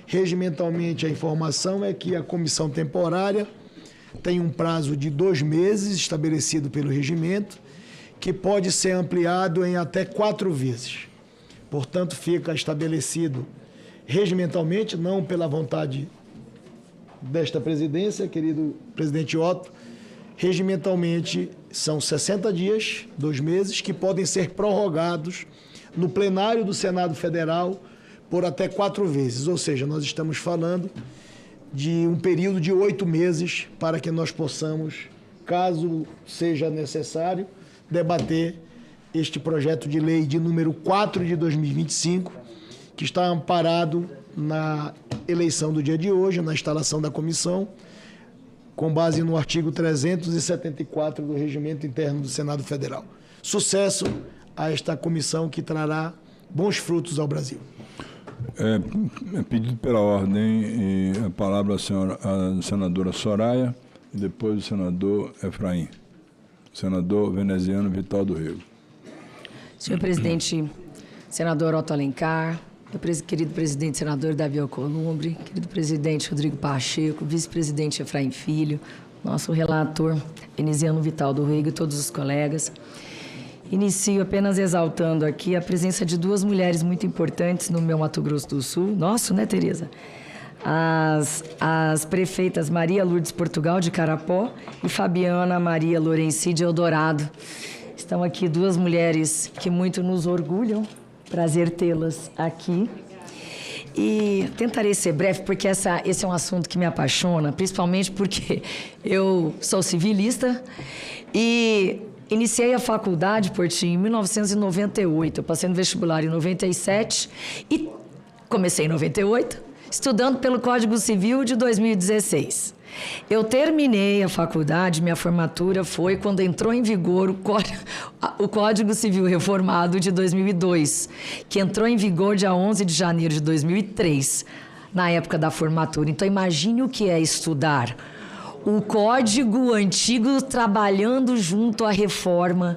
regimentalmente a informação é que a comissão temporária tem um prazo de 2 meses estabelecido pelo regimento, que pode ser ampliado em até 4 vezes. Portanto, fica estabelecido regimentalmente, não pela vontade desta presidência, querido presidente Otto, regimentalmente são 60 dias, 2 meses, que podem ser prorrogados no plenário do Senado Federal por até 4 vezes. Ou seja, nós estamos falando de um período de 8 meses para que nós possamos, caso seja necessário, debater este projeto de lei de número 4 de 2025, que está amparado na eleição do dia de hoje, na instalação da comissão, com base no artigo 374 do Regimento Interno do Senado Federal. Sucesso a esta comissão que trará bons frutos ao Brasil. É pedido pela ordem e a palavra à senadora Soraya e depois o senador Efraim. Senador veneziano Vital do Rego. Senhor presidente, senador Otto Alencar, querido presidente senador Davi Alcolumbre, querido presidente Rodrigo Pacheco, vice-presidente Efraim Filho, nosso relator veneziano Vital do Rego e todos os colegas. Inicio apenas exaltando aqui a presença de 2 mulheres muito importantes no meu Mato Grosso do Sul. Nosso, né, Tereza? As prefeitas Maria Lourdes Portugal, de Carapó, e Fabiana Maria Lorenci, de Eldorado. Estão aqui 2 mulheres que muito nos orgulham. Prazer tê-las aqui. E tentarei ser breve, porque esse é um assunto que me apaixona, principalmente porque eu sou civilista e iniciei a faculdade, Portinho, em 1998. Eu passei no vestibular em 97 e comecei em 98, estudando pelo Código Civil de 2016. Eu terminei a faculdade, minha formatura foi quando entrou em vigor o Código Civil Reformado de 2002, que entrou em vigor dia 11 de janeiro de 2003, na época da formatura. Então, imagine o que é estudar o Código Antigo trabalhando junto à reforma,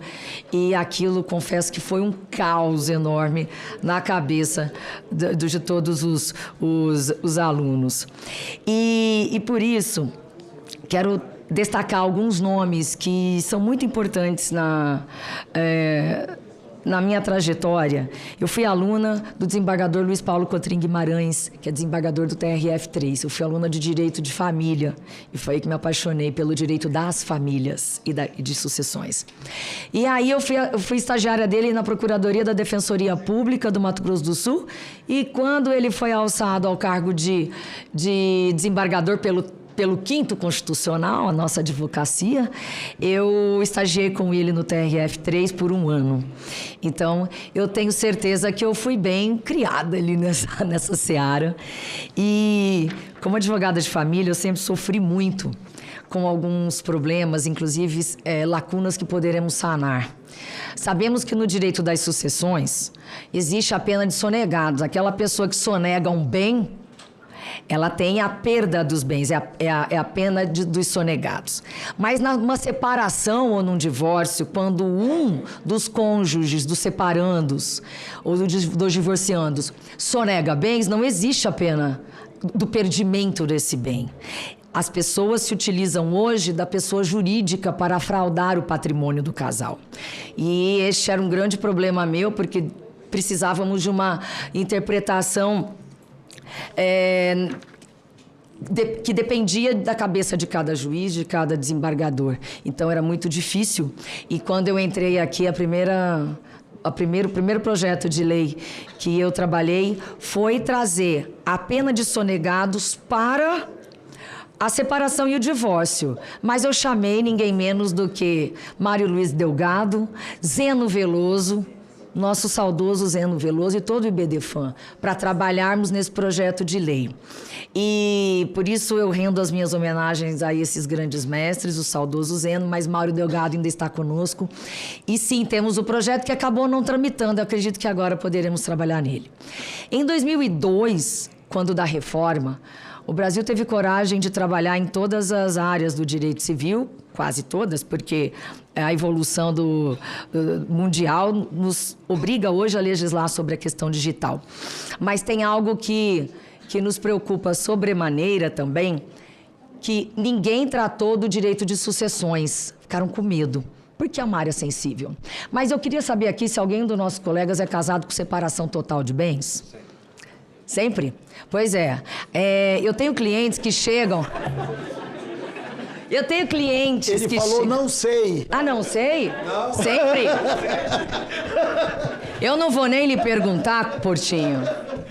e aquilo, confesso que foi um caos enorme na cabeça de todos os alunos. E por isso, quero destacar alguns nomes que são muito importantes na minha trajetória. Eu fui aluna do desembargador Luiz Paulo Cotrim Guimarães, que é desembargador do TRF3. Eu fui aluna de Direito de Família e foi aí que me apaixonei pelo direito das famílias e de sucessões. E aí eu fui estagiária dele na Procuradoria da Defensoria Pública do Mato Grosso do Sul, e quando ele foi alçado ao cargo de desembargador pelo 5º Constitucional, a nossa advocacia, eu estagiei com ele no TRF3 por 1 ano. Então, eu tenho certeza que eu fui bem criada ali nessa seara. E, como advogada de família, eu sempre sofri muito com alguns problemas, inclusive lacunas que poderemos sanar. Sabemos que no direito das sucessões existe a pena de sonegados. Aquela pessoa que sonega um bem, ela tem a perda dos bens, é a pena dos sonegados. Mas numa separação ou num divórcio, quando um dos cônjuges, dos separandos ou dos divorciandos sonega bens, não existe a pena do perdimento desse bem. As pessoas se utilizam hoje da pessoa jurídica para fraudar o patrimônio do casal. E este era um grande problema meu, porque precisávamos de uma interpretação que dependia da cabeça de cada juiz, de cada desembargador. Então, era muito difícil. E quando eu entrei aqui, o primeiro projeto de lei que eu trabalhei foi trazer a pena de sonegados para a separação e o divórcio. Mas eu chamei ninguém menos do que Mário Luiz Delgado, Zeno Veloso, nosso saudoso Zeno Veloso e todo o IBDFAM, para trabalharmos nesse projeto de lei. E por isso eu rendo as minhas homenagens a esses grandes mestres, o saudoso Zeno, mas Mário Delgado ainda está conosco. E sim, temos o projeto que acabou não tramitando, eu acredito que agora poderemos trabalhar nele. Em 2002, quando da reforma, o Brasil teve coragem de trabalhar em todas as áreas do direito civil, quase todas, porque a evolução mundial nos obriga hoje a legislar sobre a questão digital. Mas tem algo que nos preocupa sobremaneira também, que ninguém tratou do direito de sucessões. Ficaram com medo, porque é uma área sensível. Mas eu queria saber aqui se alguém dos nossos colegas é casado com separação total de bens. Sempre? Pois é. Eu tenho clientes que chegam Eu tenho clientes Ele que... falou, não sei. Ah, não sei? Não. Sempre. Eu não vou nem lhe perguntar, Portinho.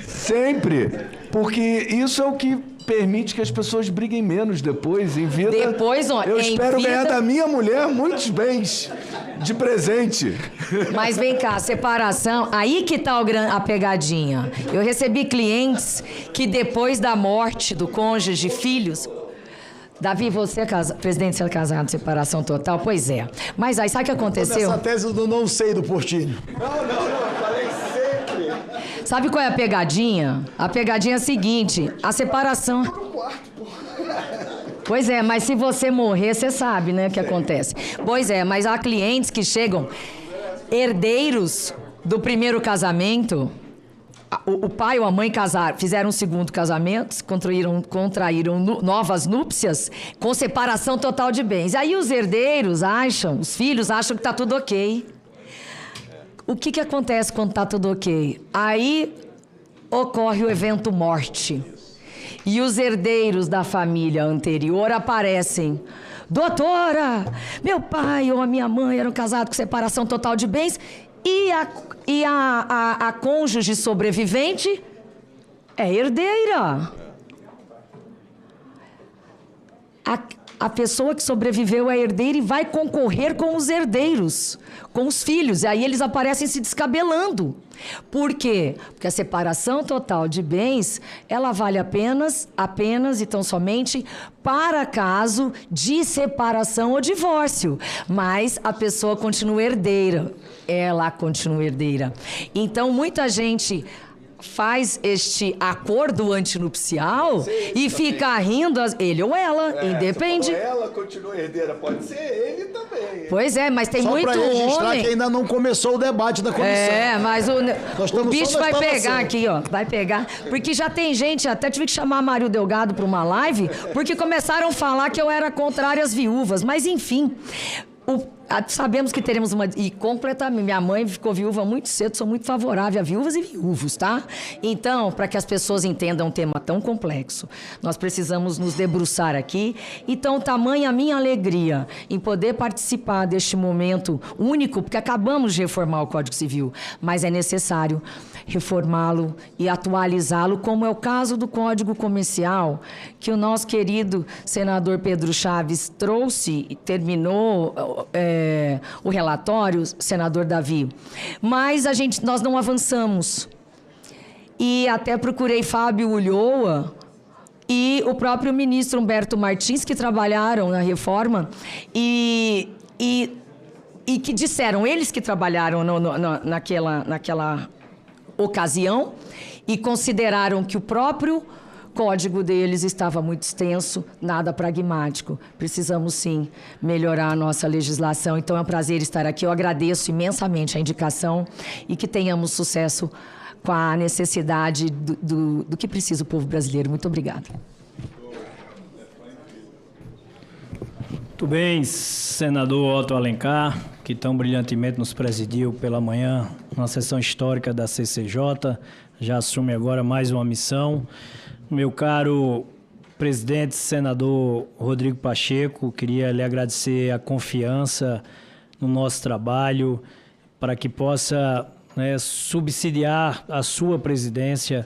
Sempre. Porque isso é o que permite que as pessoas briguem menos depois em vida. Depois, ó, eu espero vida... ganhar da minha mulher muitos bens de presente. Mas vem cá, separação, aí que tá a pegadinha. Eu recebi clientes que depois da morte do cônjuge, filhos... Davi, você é presidente, você é casado, separação total? Pois é. Mas aí, sabe o que aconteceu? Essa tese do não sei do Portinho. Não, falei sempre. Sabe qual é a pegadinha? A pegadinha é a seguinte, a separação... Pois é, mas se você morrer, você sabe, né, o que acontece. Pois é, mas há clientes que chegam herdeiros do primeiro casamento... O pai ou a mãe casaram, fizeram um segundo casamento, contraíram novas núpcias com separação total de bens. Aí os herdeiros acham, os filhos acham que está tudo ok. O que acontece quando está tudo ok? Aí ocorre o evento morte. E os herdeiros da família anterior aparecem. Doutora, meu pai ou a minha mãe eram casados com separação total de bens... E a cônjuge sobrevivente é herdeira. A pessoa que sobreviveu é herdeira e vai concorrer com os herdeiros, com os filhos. E aí eles aparecem se descabelando. Por quê? Porque a separação total de bens, ela vale apenas e tão somente para caso de separação ou divórcio. Mas a pessoa continua herdeira. Ela continua herdeira. Então, muita gente faz este acordo antinupcial e fica rindo, ele ou ela, independe. Ela continua herdeira, pode ser ele também. Pois é, mas tem muito homem... Só para registrar que ainda não começou o debate da comissão. É, mas o bicho vai pegar aqui, ó, vai pegar, porque já tem gente, até tive que chamar a Mário Delgado para uma live, porque começaram a falar que eu era contrária às viúvas, mas enfim... Sabemos que teremos uma... E completamente, minha mãe ficou viúva muito cedo, sou muito favorável a viúvas e viúvos, tá? Então, para que as pessoas entendam um tema tão complexo, nós precisamos nos debruçar aqui. Então, tamanha a minha alegria em poder participar deste momento único, porque acabamos de reformar o Código Civil, mas é necessário reformá-lo e atualizá-lo, como é o caso do Código Comercial, que o nosso querido senador Pedro Chaves trouxe e terminou o relatório, senador Davi. Mas nós não avançamos. E até procurei Fábio Ulloa e o próprio ministro Humberto Martins, que trabalharam na reforma, e que disseram, eles que trabalharam naquela ocasião, e consideraram que o próprio código deles estava muito extenso, nada pragmático. Precisamos, sim, melhorar a nossa legislação. Então, é um prazer estar aqui. Eu agradeço imensamente a indicação e que tenhamos sucesso com a necessidade do que precisa o povo brasileiro. Muito obrigada. Muito bem, senador Otto Alencar, que tão brilhantemente nos presidiu pela manhã na sessão histórica da CCJ, já assume agora mais uma missão. Meu caro presidente, senador Rodrigo Pacheco, queria lhe agradecer a confiança no nosso trabalho para que possa subsidiar a sua presidência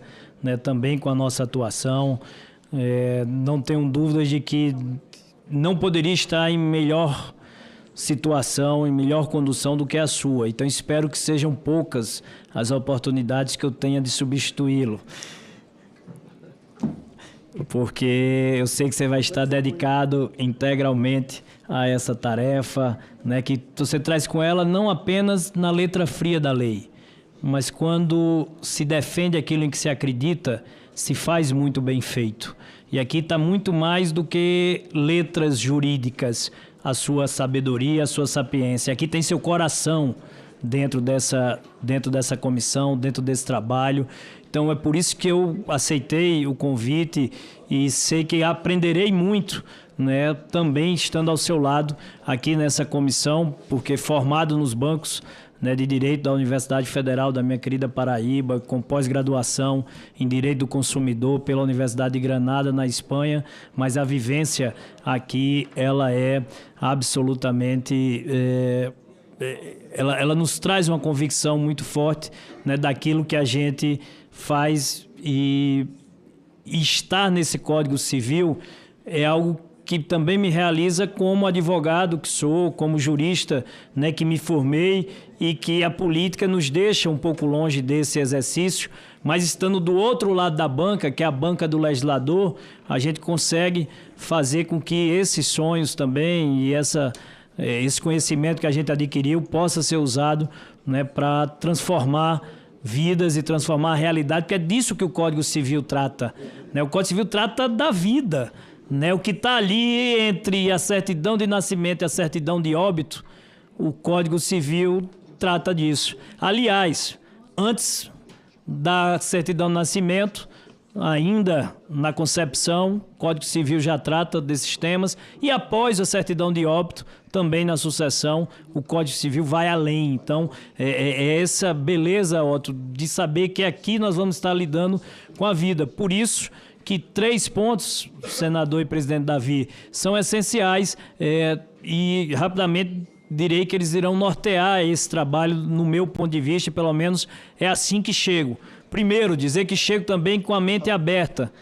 também com a nossa atuação. Não tenho dúvidas de que não poderia estar em melhor situação, em melhor condução do que a sua. Então, espero que sejam poucas as oportunidades que eu tenha de substituí-lo. Porque eu sei que você vai estar dedicado integralmente a essa tarefa, que você traz com ela não apenas na letra fria da lei, mas quando se defende aquilo em que se acredita, se faz muito bem feito. E aqui está muito mais do que letras jurídicas, a sua sabedoria, a sua sapiência. Aqui tem seu coração dentro dessa comissão, dentro desse trabalho. Então, é por isso que eu aceitei o convite e sei que aprenderei muito, também estando ao seu lado aqui nessa comissão, porque formado nos bancos né, de Direito da Universidade Federal da minha querida Paraíba, com pós-graduação em Direito do Consumidor pela Universidade de Granada, na Espanha, mas a vivência aqui, ela é absolutamente... Ela nos traz uma convicção muito forte, né, daquilo que a gente faz, e estar nesse Código Civil é algo que também me realiza como advogado que sou, como jurista, né, que me formei, e que a política nos deixa um pouco longe desse exercício, mas estando do outro lado da banca, que é a banca do legislador, a gente consegue fazer com que esses sonhos também e esse conhecimento que a gente adquiriu possa ser usado, né, para transformar vidas e transformar a realidade, porque é disso que o Código Civil trata, né? O Código Civil trata da vida, né? O que está ali entre a certidão de nascimento e a certidão de óbito, o Código Civil trata disso. Aliás, antes da certidão de nascimento, ainda na concepção, o Código Civil já trata desses temas, e após a certidão de óbito, também na sucessão, o Código Civil vai além. Então, é essa beleza, Otto, de saber que aqui nós vamos estar lidando com a vida. Por isso que 3 pontos, senador e presidente Davi, são essenciais, e rapidamente direi que eles irão nortear esse trabalho, no meu ponto de vista, pelo menos é assim que chego. Primeiro, dizer que chego também com a mente aberta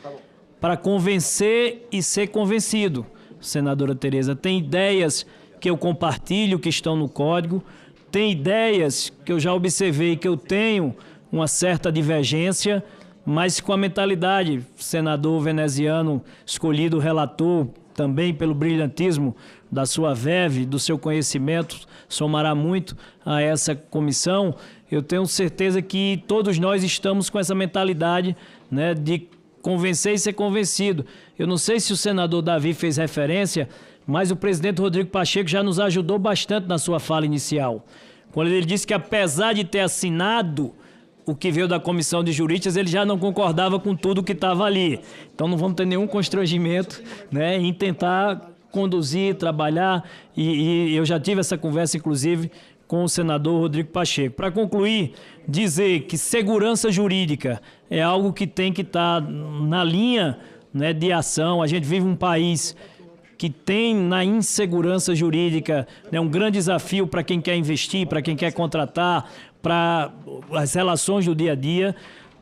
para convencer e ser convencido. Senadora Tereza, tem ideias que eu compartilho, que estão no Código, tem ideias que eu já observei que eu tenho uma certa divergência, mas com a mentalidade, senador veneziano, escolhido relator também pelo brilhantismo da sua verve, do seu conhecimento, somará muito a essa comissão. Eu tenho certeza que todos nós estamos com essa mentalidade, né, de convencer e ser convencido. Eu não sei se o senador Davi fez referência, mas o presidente Rodrigo Pacheco já nos ajudou bastante na sua fala inicial, quando ele disse que, apesar de ter assinado o que veio da Comissão de Juristas, ele já não concordava com tudo que estava ali. Então não vamos ter nenhum constrangimento, né, em tentar conduzir, trabalhar, e eu já tive essa conversa, inclusive, com o senador Rodrigo Pacheco. Para concluir, dizer que segurança jurídica é algo que tem que estar na linha, né, de ação. A gente vive um país que tem na insegurança jurídica, né, um grande desafio para quem quer investir, para quem quer contratar, para as relações do dia a dia.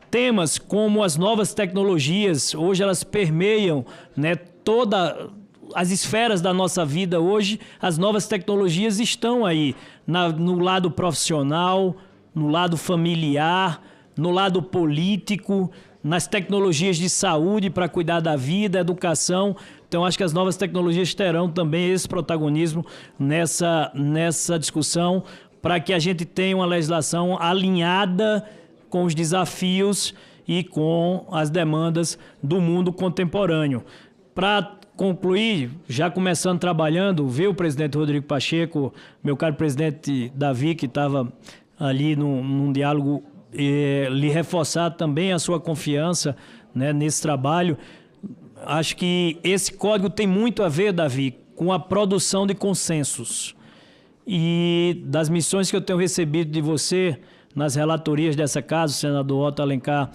Temas como as novas tecnologias, hoje elas permeiam, né, toda as esferas da nossa vida. Hoje as novas tecnologias estão aí, no lado profissional, no lado familiar, no lado político, nas tecnologias de saúde para cuidar da vida, educação. Então, acho que as novas tecnologias terão também esse protagonismo nessa discussão, para que a gente tenha uma legislação alinhada com os desafios e com as demandas do mundo contemporâneo. Para concluir, já começando trabalhando, viu, presidente Rodrigo Pacheco, meu caro presidente Davi, que estava ali num diálogo, lhe reforçar também a sua confiança, né, nesse trabalho. Acho que esse código tem muito a ver, Davi, com a produção de consensos. E das missões que eu tenho recebido de você nas relatorias dessa casa, o senador Otto Alencar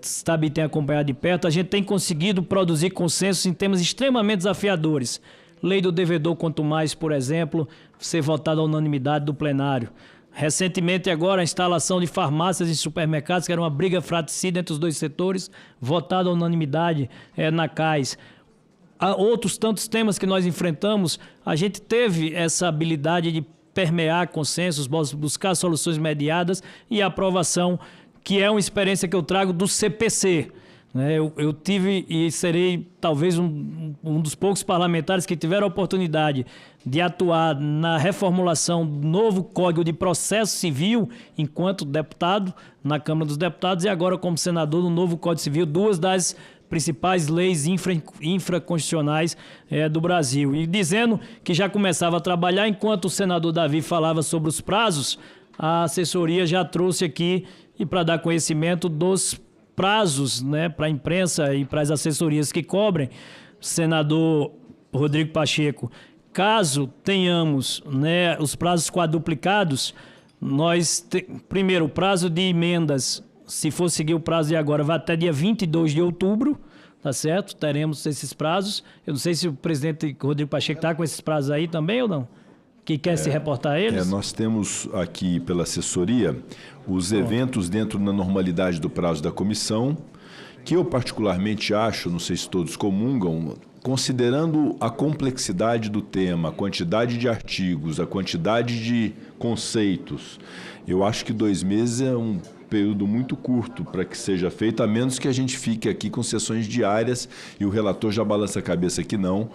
sabe, tem acompanhado de perto, a gente tem conseguido produzir consensos em temas extremamente desafiadores. Lei do devedor, quanto mais, por exemplo, ser votada à unanimidade do plenário. Recentemente, agora, a instalação de farmácias e supermercados, que era uma briga fratricida entre os dois setores, votada à unanimidade na CAIS. Há outros tantos temas que nós enfrentamos, a gente teve essa habilidade de permear consensos, buscar soluções mediadas e a aprovação, que é uma experiência que eu trago do CPC. Eu tive e serei talvez um dos poucos parlamentares que tiveram a oportunidade de atuar na reformulação do novo Código de Processo Civil enquanto deputado na Câmara dos Deputados e agora como senador do novo Código Civil, duas das principais leis infraconstitucionais do Brasil. E dizendo que já começava a trabalhar, enquanto o senador Davi falava sobre os prazos, a assessoria já trouxe aqui, e para dar conhecimento dos prazos, né, para a imprensa e para as assessorias que cobrem, senador Rodrigo Pacheco, caso tenhamos, né, os prazos quadruplicados, Primeiro, o prazo de emendas, se for seguir o prazo de agora, vai até dia 22 de outubro, tá certo? Teremos esses prazos. Eu não sei se o presidente Rodrigo Pacheco está com esses prazos aí também ou não? Que quer se reportar a eles? Nós temos aqui pela assessoria os eventos dentro da normalidade do prazo da comissão, que eu particularmente acho, não sei se todos comungam, considerando a complexidade do tema, a quantidade de artigos, a quantidade de conceitos, eu acho que 2 meses é um período muito curto para que seja feito, a menos que a gente fique aqui com sessões diárias, e o relator já balança a cabeça que não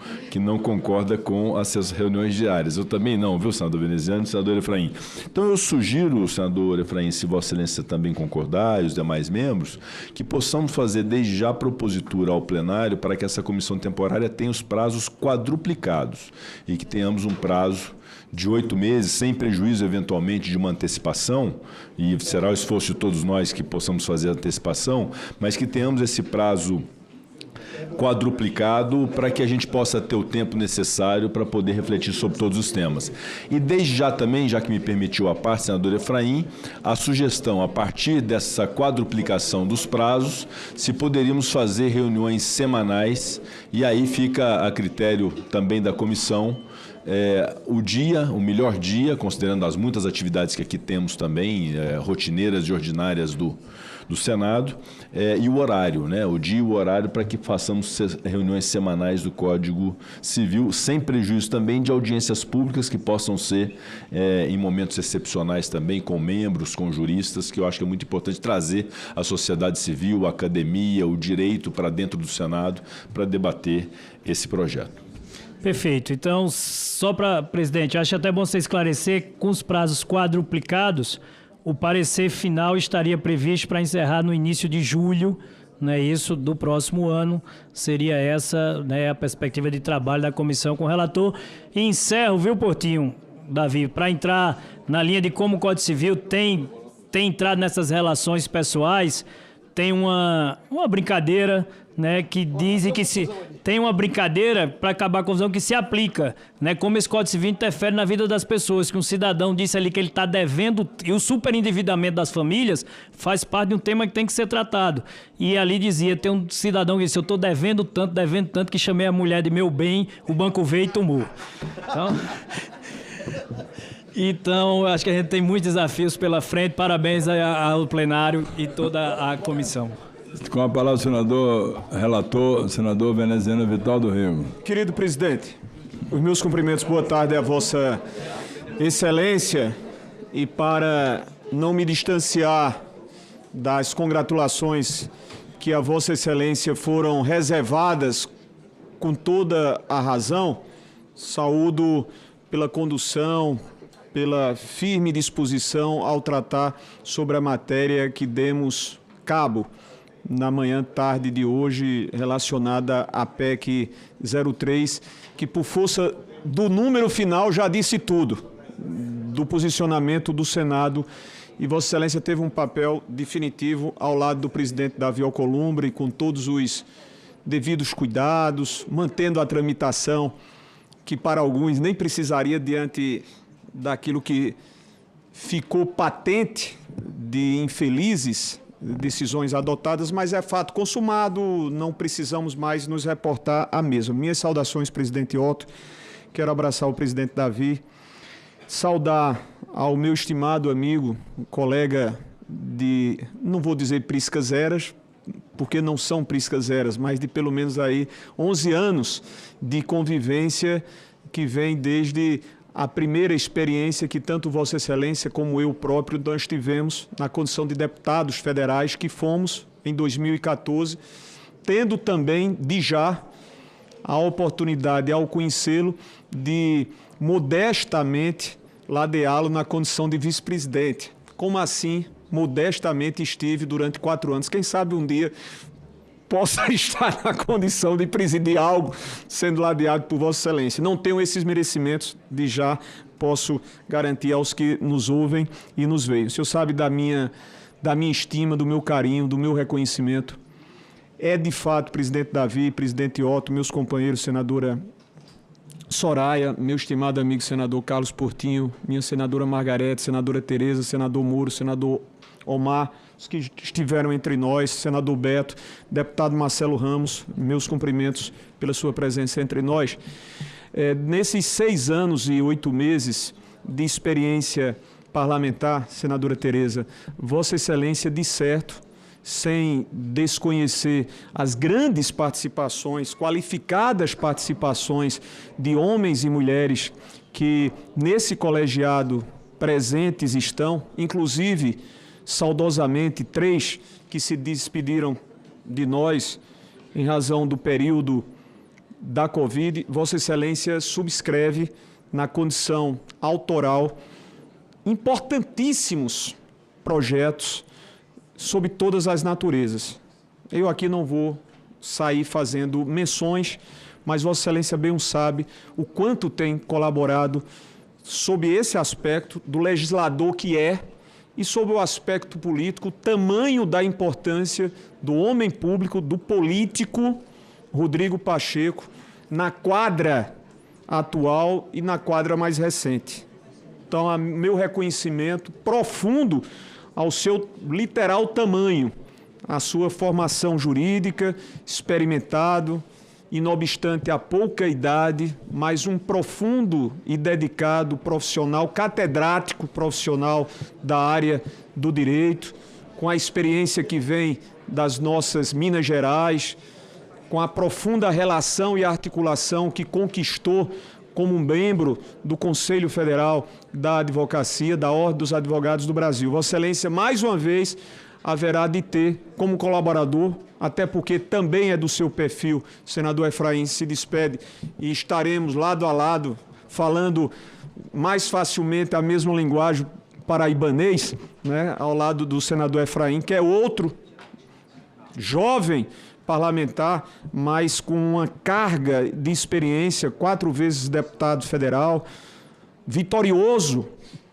concorda com essas reuniões diárias. Eu também não, viu, senador Veneziano e senador Efraim? Então eu sugiro, senador Efraim, se Vossa Excelência também concordar, e os demais membros, que possamos fazer desde já propositura ao plenário para que essa comissão temporária tenha os prazos quadruplicados e que tenhamos um prazo de 8 meses, sem prejuízo eventualmente de uma antecipação, e será o esforço de todos nós que possamos fazer a antecipação, mas que tenhamos esse prazo quadruplicado para que a gente possa ter o tempo necessário para poder refletir sobre todos os temas. E desde já também, já que me permitiu a parte, senador Efraim, a sugestão, a partir dessa quadruplicação dos prazos, se poderíamos fazer reuniões semanais, e aí fica a critério também da comissão, o melhor dia, considerando as muitas atividades que aqui temos também, rotineiras e ordinárias do Senado, e o horário, né? O dia e o horário para que façamos reuniões semanais do Código Civil, sem prejuízo também de audiências públicas que possam ser em momentos excepcionais também, com membros, com juristas, que eu acho que é muito importante trazer a sociedade civil, a academia, o direito para dentro do Senado para debater esse projeto. Perfeito. Então, só para, presidente, acho até bom você esclarecer, com os prazos quadruplicados, o parecer final estaria previsto para encerrar no início de julho, né, isso, do próximo ano. Seria essa, né, a perspectiva de trabalho da comissão com o relator. E encerro, viu, Portinho, Davi, para entrar na linha de como o Código Civil tem entrado nessas relações pessoais. Tem uma brincadeira, né, que dizem que se tem uma brincadeira para acabar com a confusão que se aplica, né, como esse Código Civil interfere na vida das pessoas, que um cidadão disse ali que ele está devendo, e o superendividamento das famílias faz parte de um tema que tem que ser tratado. E ali dizia, tem um cidadão que disse, eu estou devendo tanto que chamei a mulher de meu bem, o banco veio e tomou. Então, acho que a gente tem muitos desafios pela frente. Parabéns ao plenário e toda a comissão. Com a palavra o senador relator, senador Veneziano Vital do Rio. Querido presidente, os meus cumprimentos, boa tarde a Vossa Excelência, e para não me distanciar das congratulações que a Vossa Excelência foram reservadas com toda a razão, saúdo pela condução, pela firme disposição ao tratar sobre a matéria que demos cabo na tarde de hoje, relacionada à PEC 03, que por força do número final já disse tudo, do posicionamento do Senado, e Vossa Excelência teve um papel definitivo ao lado do presidente Davi Alcolumbre, com todos os devidos cuidados, mantendo a tramitação, que para alguns nem precisaria diante daquilo que ficou patente de infelizes decisões adotadas, mas é fato consumado, não precisamos mais nos reportar à mesma. Minhas saudações, presidente Otto, quero abraçar o presidente Davi, saudar ao meu estimado amigo, colega de, não vou dizer priscas eras, porque não são priscas eras, mas de pelo menos aí 11 anos de convivência que vem desde a primeira experiência que tanto Vossa Excelência como eu próprio nós tivemos na condição de deputados federais que fomos em 2014, tendo também de já a oportunidade, ao conhecê-lo, de modestamente ladeá-lo na condição de vice-presidente. Como assim, modestamente estive durante 4 anos? Quem sabe um dia possa estar na condição de presidir algo sendo ladeado por Vossa Excelência. Não tenho esses merecimentos, de já posso garantir aos que nos ouvem e nos veem. O senhor sabe da minha estima, do meu carinho, do meu reconhecimento. É de fato, presidente Davi, presidente Otto, meus companheiros, senadora Soraya, meu estimado amigo senador Carlos Portinho, minha senadora Margarete, senadora Tereza, senador Muro, senador Omar, os que estiveram entre nós, senador Beto, deputado Marcelo Ramos, meus cumprimentos pela sua presença entre nós. Nesses 6 anos e 8 meses de experiência parlamentar, senadora Tereza, Vossa Excelência, de certo, sem desconhecer as grandes participações, qualificadas participações de homens e mulheres que nesse colegiado presentes estão, inclusive, saudosamente, 3 que se despediram de nós em razão do período da Covid, Vossa Excelência subscreve na condição autoral importantíssimos projetos sob todas as naturezas. Eu aqui não vou sair fazendo menções, mas Vossa Excelência bem o sabe o quanto tem colaborado sob esse aspecto do legislador que é e sob o aspecto político, o tamanho da importância do homem público, do político Rodrigo Pacheco, na quadra atual e na quadra mais recente. Então, meu reconhecimento profundo ao seu literal tamanho, a sua formação jurídica, experimentado, e não obstante a pouca idade, mas um profundo e dedicado profissional, catedrático profissional da área do direito, com a experiência que vem das nossas Minas Gerais, com a profunda relação e articulação que conquistou como um membro do Conselho Federal da Advocacia, da Ordem dos Advogados do Brasil. Vossa Excelência, mais uma vez, haverá de ter como colaborador, até porque também é do seu perfil, senador Efraim se despede, e estaremos lado a lado, falando mais facilmente a mesma linguagem paraibanês, né, ao lado do senador Efraim, que é outro jovem parlamentar, mas com uma carga de experiência, 4 vezes deputado federal, vitorioso,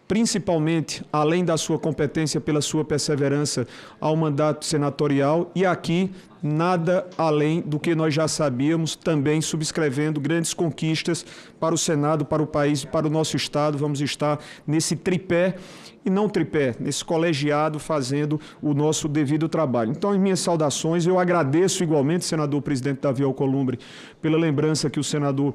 principalmente, além da sua competência, pela sua perseverança ao mandato senatorial, e aqui nada além do que nós já sabíamos, também subscrevendo grandes conquistas para o Senado, para o país e para o nosso Estado. Vamos estar nesse tripé, e não tripé, nesse colegiado, fazendo o nosso devido trabalho. Então, em minhas saudações, eu agradeço igualmente, senador presidente Davi Alcolumbre, pela lembrança que o senador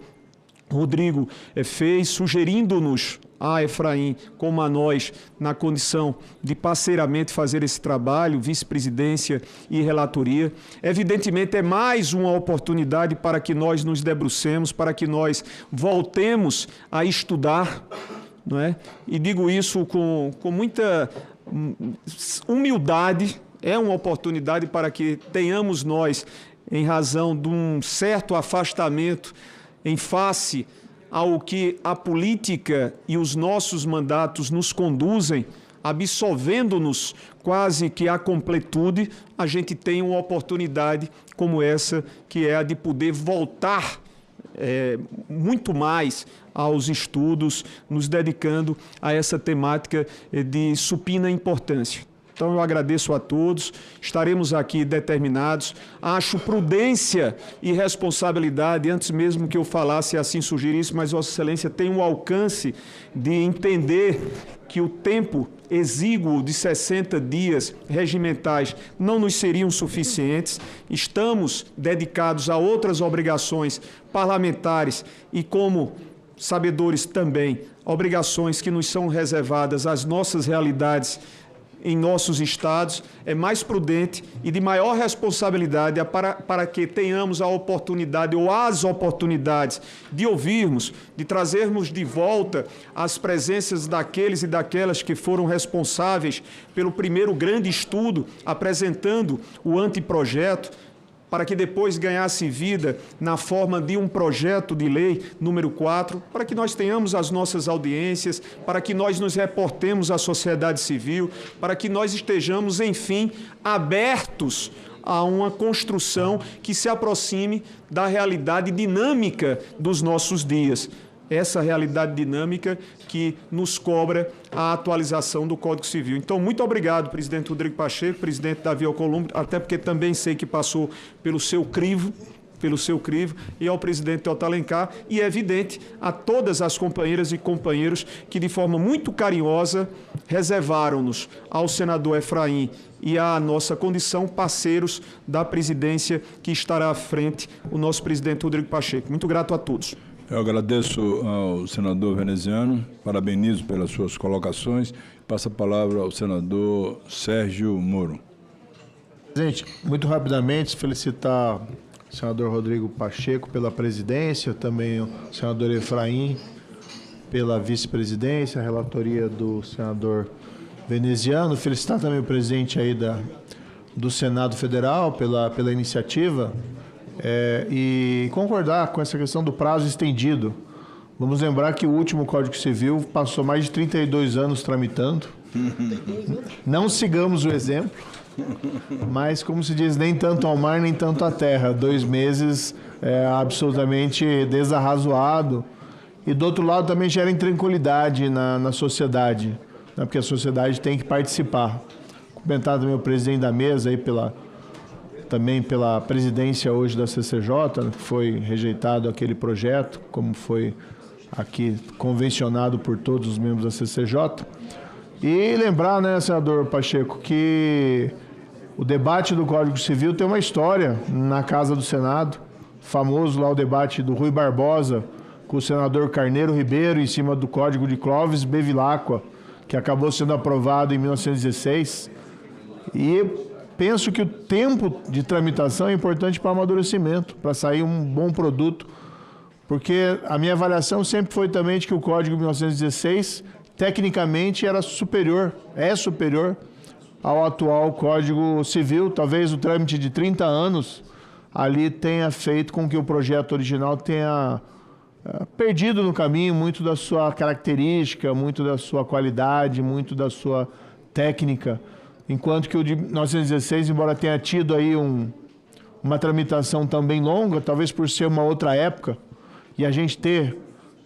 Rodrigo fez, sugerindo-nos a Efraim, como a nós, na condição de parceiramente fazer esse trabalho, vice-presidência e relatoria. Evidentemente, é mais uma oportunidade para que nós nos debrucemos, para que nós voltemos a estudar, não é? E digo isso com muita humildade. É uma oportunidade para que tenhamos nós, em razão de um certo afastamento em face ao que a política e os nossos mandatos nos conduzem, absolvendo-nos quase que à completude, a gente tem uma oportunidade como essa, que é a de poder voltar muito mais aos estudos, nos dedicando a essa temática de supina importância. Então, eu agradeço a todos, estaremos aqui determinados. Acho prudência e responsabilidade, antes mesmo que eu falasse assim sugerisse, mas Vossa Excelência tem o alcance de entender que o tempo exíguo de 60 dias regimentais não nos seriam suficientes. Estamos dedicados a outras obrigações parlamentares e, como sabedores também, obrigações que nos são reservadas às nossas realidades em nossos estados. É mais prudente e de maior responsabilidade para que tenhamos a oportunidade ou as oportunidades de ouvirmos, de trazermos de volta as presenças daqueles e daquelas que foram responsáveis pelo primeiro grande estudo, apresentando o anteprojeto, para que depois ganhasse vida na forma de um projeto de lei número 4, para que nós tenhamos as nossas audiências, para que nós nos reportemos à sociedade civil, para que nós estejamos, enfim, abertos a uma construção que se aproxime da realidade dinâmica dos nossos dias. Essa realidade dinâmica que nos cobra a atualização do Código Civil. Então, muito obrigado, presidente Rodrigo Pacheco, presidente Davi Alcolumbre, até porque também sei que passou pelo seu crivo, pelo seu crivo, e ao presidente Otto Alencar, e é evidente a todas as companheiras e companheiros que, de forma muito carinhosa, reservaram-nos ao senador Efraim e à nossa condição parceiros da presidência que estará à frente o nosso presidente Rodrigo Pacheco. Muito grato a todos. Eu agradeço ao senador veneziano, parabenizo pelas suas colocações. Passo a palavra ao senador Sérgio Moro. Presidente, muito rapidamente, felicitar o senador Rodrigo Pacheco pela presidência, também o senador Efraim pela vice-presidência, a relatoria do senador veneziano. Felicitar também o presidente aí do Senado Federal pela iniciativa e concordar com essa questão do prazo estendido. Vamos lembrar que o último Código Civil passou mais de 32 anos tramitando. Não sigamos o exemplo, mas, como se diz, nem tanto ao mar, nem tanto à terra. 2 meses é absolutamente desarrazoado. E, do outro lado, também gera intranquilidade na sociedade, né? Porque a sociedade tem que participar. Cumprimentar também o presidente da mesa, aí também pela presidência hoje da CCJ, que foi rejeitado aquele projeto, como foi aqui convencionado por todos os membros da CCJ. E lembrar, né, senador Pacheco, que o debate do Código Civil tem uma história na Casa do Senado, famoso lá o debate do Rui Barbosa com o senador Carneiro Ribeiro em cima do Código de Clóvis Bevilacqua, que acabou sendo aprovado em 1916. E penso que o tempo de tramitação é importante para o amadurecimento, para sair um bom produto, porque a minha avaliação sempre foi também de que o Código de 1916, tecnicamente, é superior ao atual Código Civil. Talvez o trâmite de 30 anos ali tenha feito com que o projeto original tenha perdido no caminho muito da sua característica, muito da sua qualidade, muito da sua técnica, enquanto que o de 1916, embora tenha tido aí uma tramitação também longa, talvez por ser uma outra época, e a gente ter,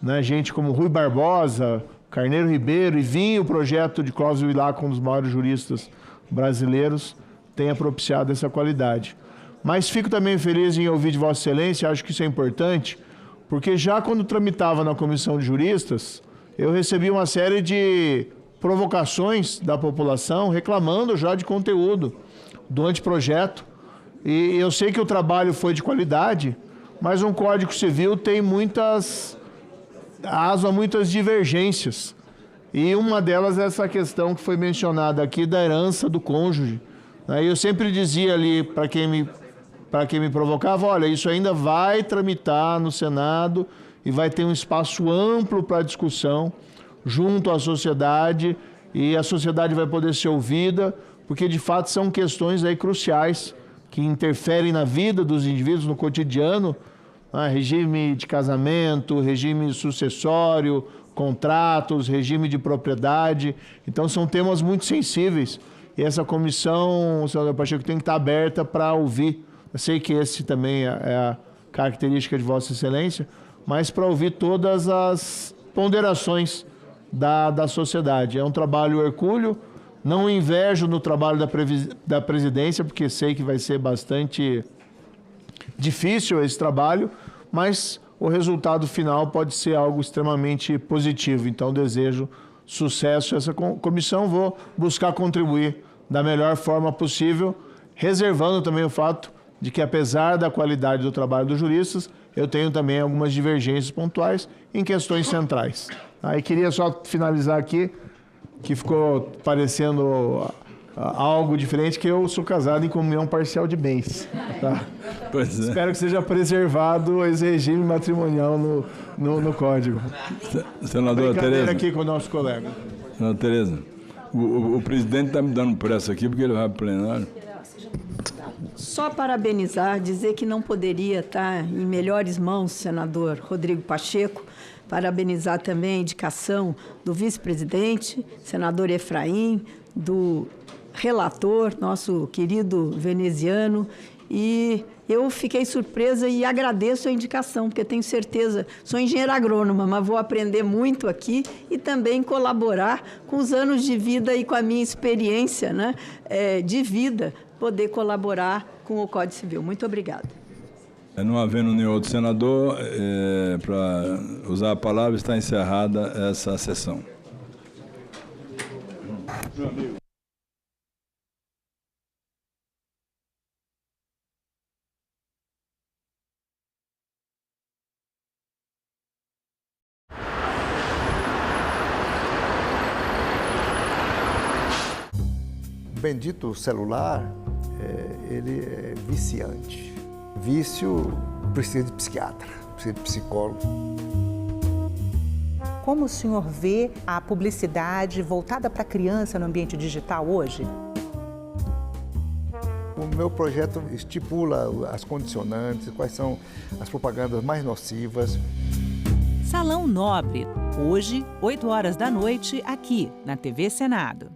né, gente como Rui Barbosa, Carneiro Ribeiro, e vinha o projeto de Clóvis Bevilacqua, um dos maiores juristas brasileiros, tenha propiciado essa qualidade. Mas fico também feliz em ouvir de Vossa Excelência, acho que isso é importante, porque já quando tramitava na Comissão de Juristas, eu recebi uma série de provocações da população reclamando já de conteúdo do anteprojeto. E eu sei que o trabalho foi de qualidade, mas um Código Civil tem muitas divergências. E uma delas é essa questão que foi mencionada aqui da herança do cônjuge. Eu sempre dizia ali para quem me provocava, olha, isso ainda vai tramitar no Senado e vai ter um espaço amplo para discussão junto à sociedade, e a sociedade vai poder ser ouvida, porque de fato são questões aí cruciais que interferem na vida dos indivíduos, no cotidiano, regime de casamento, regime sucessório, contratos, regime de propriedade. Então são temas muito sensíveis e essa comissão, senador Pacheco, tem que estar aberta para ouvir. Eu sei que esse também é a característica de Vossa Excelência, mas para ouvir todas as ponderações da sociedade. É um trabalho hercúleo, não invejo no trabalho da presidência, porque sei que vai ser bastante difícil esse trabalho, mas o resultado final pode ser algo extremamente positivo. Então, desejo sucesso a essa comissão, vou buscar contribuir da melhor forma possível, reservando também o fato de que, apesar da qualidade do trabalho dos juristas, eu tenho também algumas divergências pontuais em questões centrais. E queria só finalizar aqui, que ficou parecendo algo diferente, que eu sou casado em comunhão parcial de bens. Tá? Pois é. Espero que seja preservado esse regime matrimonial no Código. Senadora Tereza. aqui com o nosso colega. Senadora Tereza, o presidente está me dando pressa aqui porque ele vai para o plenário. Só parabenizar, dizer que não poderia estar em melhores mãos, senador Rodrigo Pacheco. Parabenizar também a indicação do vice-presidente, senador Efraim, do relator, nosso querido veneziano. E eu fiquei surpresa e agradeço a indicação, porque tenho certeza, sou engenheira agrônoma, mas vou aprender muito aqui e também colaborar com os anos de vida e com a minha experiência, de vida, poder colaborar com o Código Civil. Muito obrigada. Não havendo nenhum outro senador, para usar a palavra, está encerrada essa sessão. Meu amigo. O bendito celular, ele é viciante. Vício precisa de psiquiatra, precisa de psicólogo. Como o senhor vê a publicidade voltada para a criança no ambiente digital hoje? O meu projeto estipula as condicionantes, quais são as propagandas mais nocivas. Salão Nobre, hoje, 8 horas da noite, aqui na TV Senado.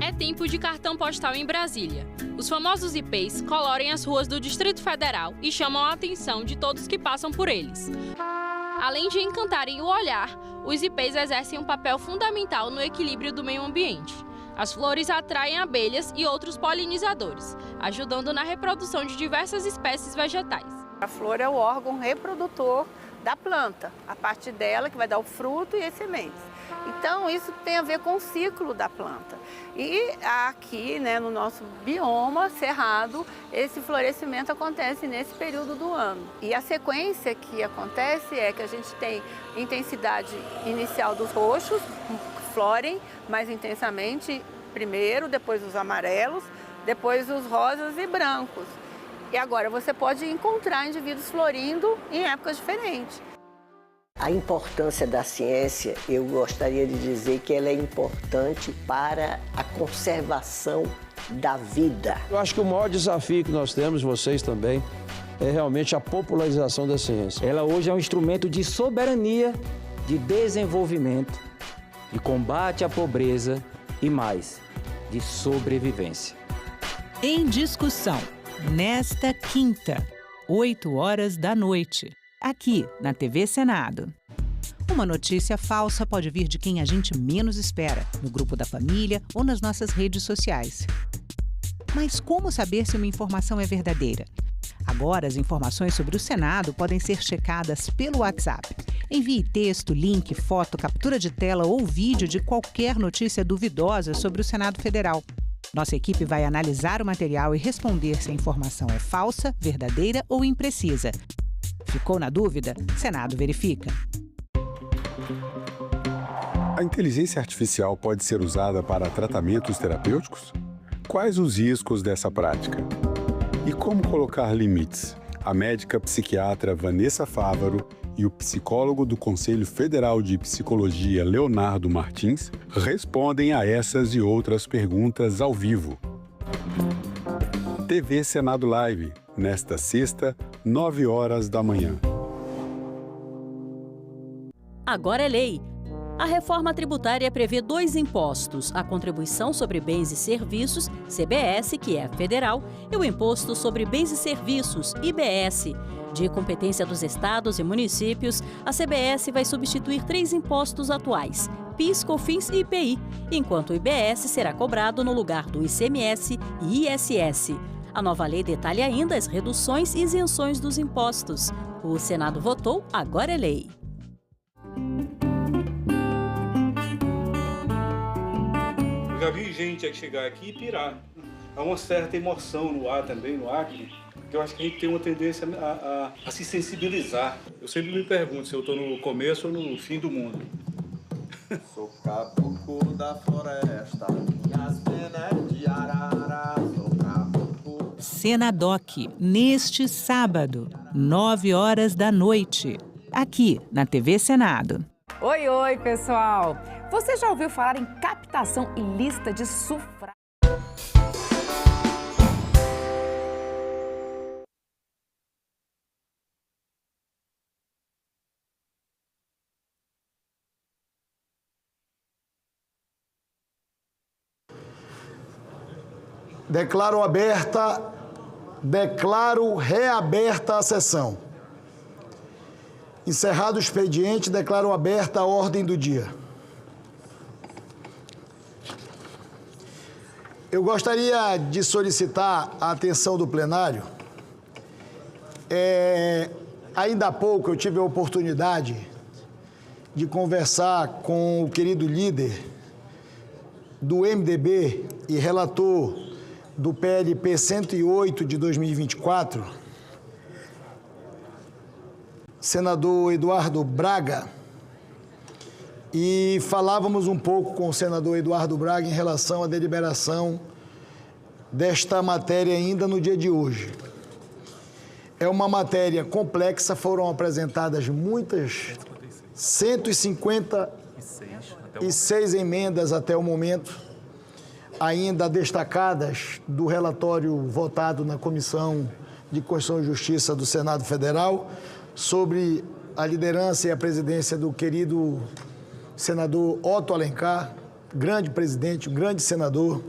É tempo de cartão postal em Brasília. Os famosos IPs colorem as ruas do Distrito Federal e chamam a atenção de todos que passam por eles. Além de encantarem o olhar, os IPs exercem um papel fundamental no equilíbrio do meio ambiente. As flores atraem abelhas e outros polinizadores, ajudando na reprodução de diversas espécies vegetais. A flor é o órgão reprodutor da planta, a partir dela que vai dar o fruto e as sementes. Então, isso tem a ver com o ciclo da planta. E aqui, no nosso bioma cerrado, esse florescimento acontece nesse período do ano. E a sequência que acontece é que a gente tem intensidade inicial dos roxos, que florem mais intensamente primeiro, depois os amarelos, depois os rosas e brancos. E agora você pode encontrar indivíduos florindo em épocas diferentes. A importância da ciência, eu gostaria de dizer que ela é importante para a conservação da vida. Eu acho que o maior desafio que nós temos, vocês também, é realmente a popularização da ciência. Ela hoje é um instrumento de soberania, de desenvolvimento, de combate à pobreza e mais, de sobrevivência. Em discussão, nesta quinta, 8 horas da noite. Aqui, na TV Senado. Uma notícia falsa pode vir de quem a gente menos espera, no grupo da família ou nas nossas redes sociais. Mas como saber se uma informação é verdadeira? Agora, as informações sobre o Senado podem ser checadas pelo WhatsApp. Envie texto, link, foto, captura de tela ou vídeo de qualquer notícia duvidosa sobre o Senado Federal. Nossa equipe vai analisar o material e responder se a informação é falsa, verdadeira ou imprecisa. Ficou na dúvida? Senado verifica. A inteligência artificial pode ser usada para tratamentos terapêuticos? Quais os riscos dessa prática? E como colocar limites? A médica psiquiatra Vanessa Fávaro e o psicólogo do Conselho Federal de Psicologia, Leonardo Martins, respondem a essas e outras perguntas ao vivo. TV Senado Live, nesta sexta, 9 horas da manhã. Agora é lei. A reforma tributária prevê 2 impostos, a Contribuição sobre Bens e Serviços, CBS, que é federal, e o Imposto sobre Bens e Serviços, IBS. De competência dos estados e municípios, a CBS vai substituir 3 impostos atuais, PIS, COFINS e IPI, enquanto o IBS será cobrado no lugar do ICMS e ISS. A nova lei detalha ainda as reduções e isenções dos impostos. O Senado votou, agora é lei. Eu já vi gente chegar aqui e pirar. Há uma certa emoção no ar também, no Acre, que eu acho que a gente tem uma tendência a se sensibilizar. Eu sempre me pergunto se eu estou no começo ou no fim do mundo. Sou caboclo da floresta, minhas penas de arara, sou caboclo. Senadoc, neste sábado, 9 horas da noite, aqui na TV Senado. Oi, oi, pessoal! Você já ouviu falar em captação ilícita de sufrágio? Declaro reaberta a sessão. Encerrado o expediente, declaro aberta a ordem do dia. Eu gostaria de solicitar a atenção do plenário. Ainda há pouco eu tive a oportunidade de conversar com o querido líder do MDB e relator do PLP 108 de 2024, senador Eduardo Braga, e falávamos um pouco com o senador Eduardo Braga em relação à deliberação desta matéria ainda no dia de hoje. É uma matéria complexa, foram apresentadas 156 emendas até o momento, ainda destacadas do relatório votado na Comissão de Constituição e Justiça do Senado Federal, sobre a liderança e a presidência do querido senador Otto Alencar, grande presidente, grande senador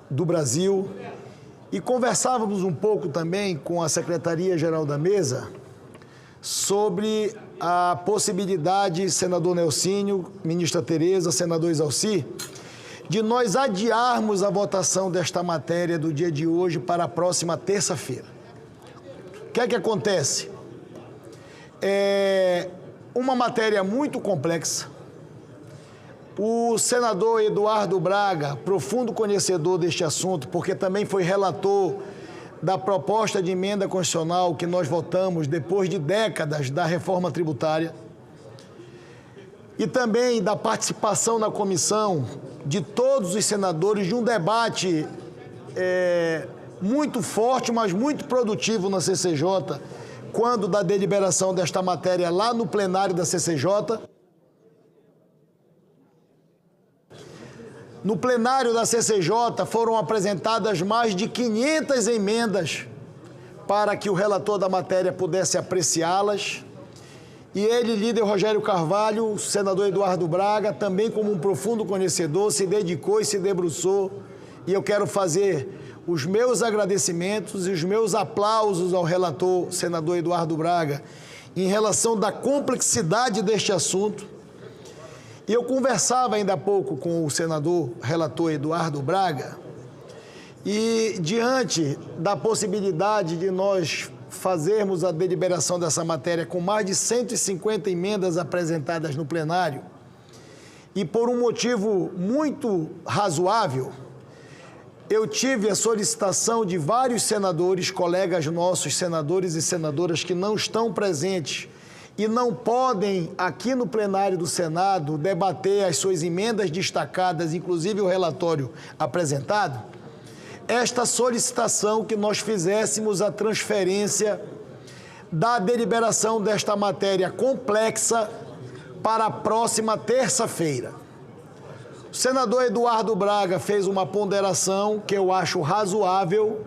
do Brasil. E conversávamos um pouco também com a Secretaria-Geral da Mesa sobre a possibilidade, senador Nelsinho, ministra Tereza, senador Exalci, de nós adiarmos a votação desta matéria do dia de hoje para a próxima terça-feira. O que é que acontece? É uma matéria muito complexa. O senador Eduardo Braga, profundo conhecedor deste assunto, porque também foi relator da proposta de emenda constitucional que nós votamos depois de décadas da reforma tributária, e também da participação na comissão de todos os senadores, de um debate muito forte, mas muito produtivo na CCJ, quando da deliberação desta matéria lá no plenário da CCJ. No plenário da CCJ foram apresentadas mais de 500 emendas para que o relator da matéria pudesse apreciá-las. E ele, líder Rogério Carvalho, o senador Eduardo Braga, também como um profundo conhecedor, se dedicou e se debruçou. E eu quero fazer os meus agradecimentos e os meus aplausos ao relator, senador Eduardo Braga, em relação da complexidade deste assunto. E eu conversava ainda há pouco com o senador relator Eduardo Braga, e diante da possibilidade de nós fazermos a deliberação dessa matéria com mais de 150 emendas apresentadas no plenário, e por um motivo muito razoável, eu tive a solicitação de vários senadores, colegas nossos, senadores e senadoras que não estão presentes e não podem, aqui no plenário do Senado, debater as suas emendas destacadas, inclusive o relatório apresentado, esta solicitação que nós fizéssemos a transferência da deliberação desta matéria complexa para a próxima terça-feira. O senador Eduardo Braga fez uma ponderação que eu acho razoável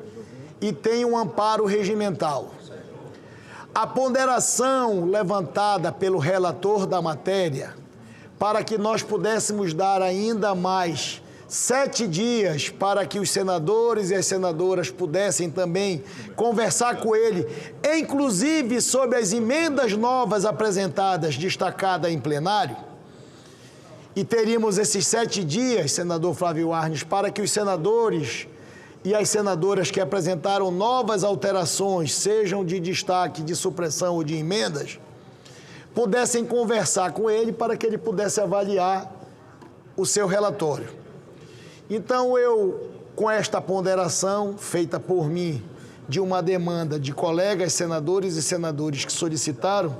e tem um amparo regimental. A ponderação levantada pelo relator da matéria, para que nós pudéssemos dar ainda mais 7 dias para que os senadores e as senadoras pudessem também conversar com ele, inclusive sobre as emendas novas apresentadas, destacadas em plenário, e teríamos esses 7 dias, senador Flávio Arnes, para que os senadores e as senadoras que apresentaram novas alterações, sejam de destaque, de supressão ou de emendas, pudessem conversar com ele para que ele pudesse avaliar o seu relatório. Então, eu, com esta ponderação feita por mim, de uma demanda de colegas senadores e senadores que solicitaram,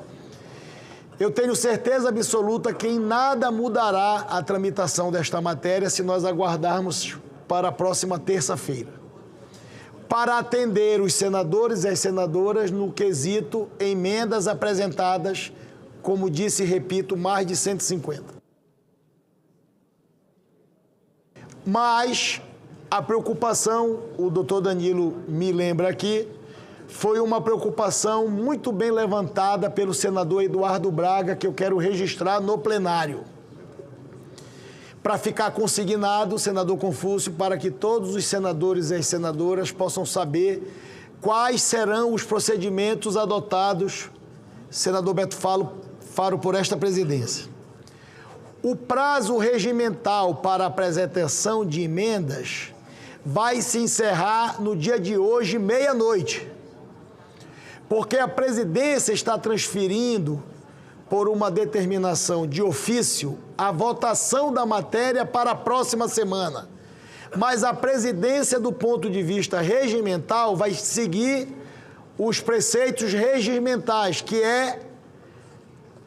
eu tenho certeza absoluta que em nada mudará a tramitação desta matéria se nós aguardarmos para a próxima terça-feira, para atender os senadores e as senadoras no quesito emendas apresentadas, como disse e repito, mais de 150. Mas a preocupação, o doutor Danilo me lembra aqui, foi uma preocupação muito bem levantada pelo senador Eduardo Braga, que eu quero registrar no plenário, para ficar consignado, senador Confúcio, para que todos os senadores e as senadoras possam saber quais serão os procedimentos adotados, senador Beto Faro, por esta presidência. O prazo regimental para apresentação de emendas vai se encerrar no dia de hoje, meia-noite, porque a presidência está transferindo, por uma determinação de ofício, a votação da matéria para a próxima semana. Mas a presidência, do ponto de vista regimental, vai seguir os preceitos regimentais, que é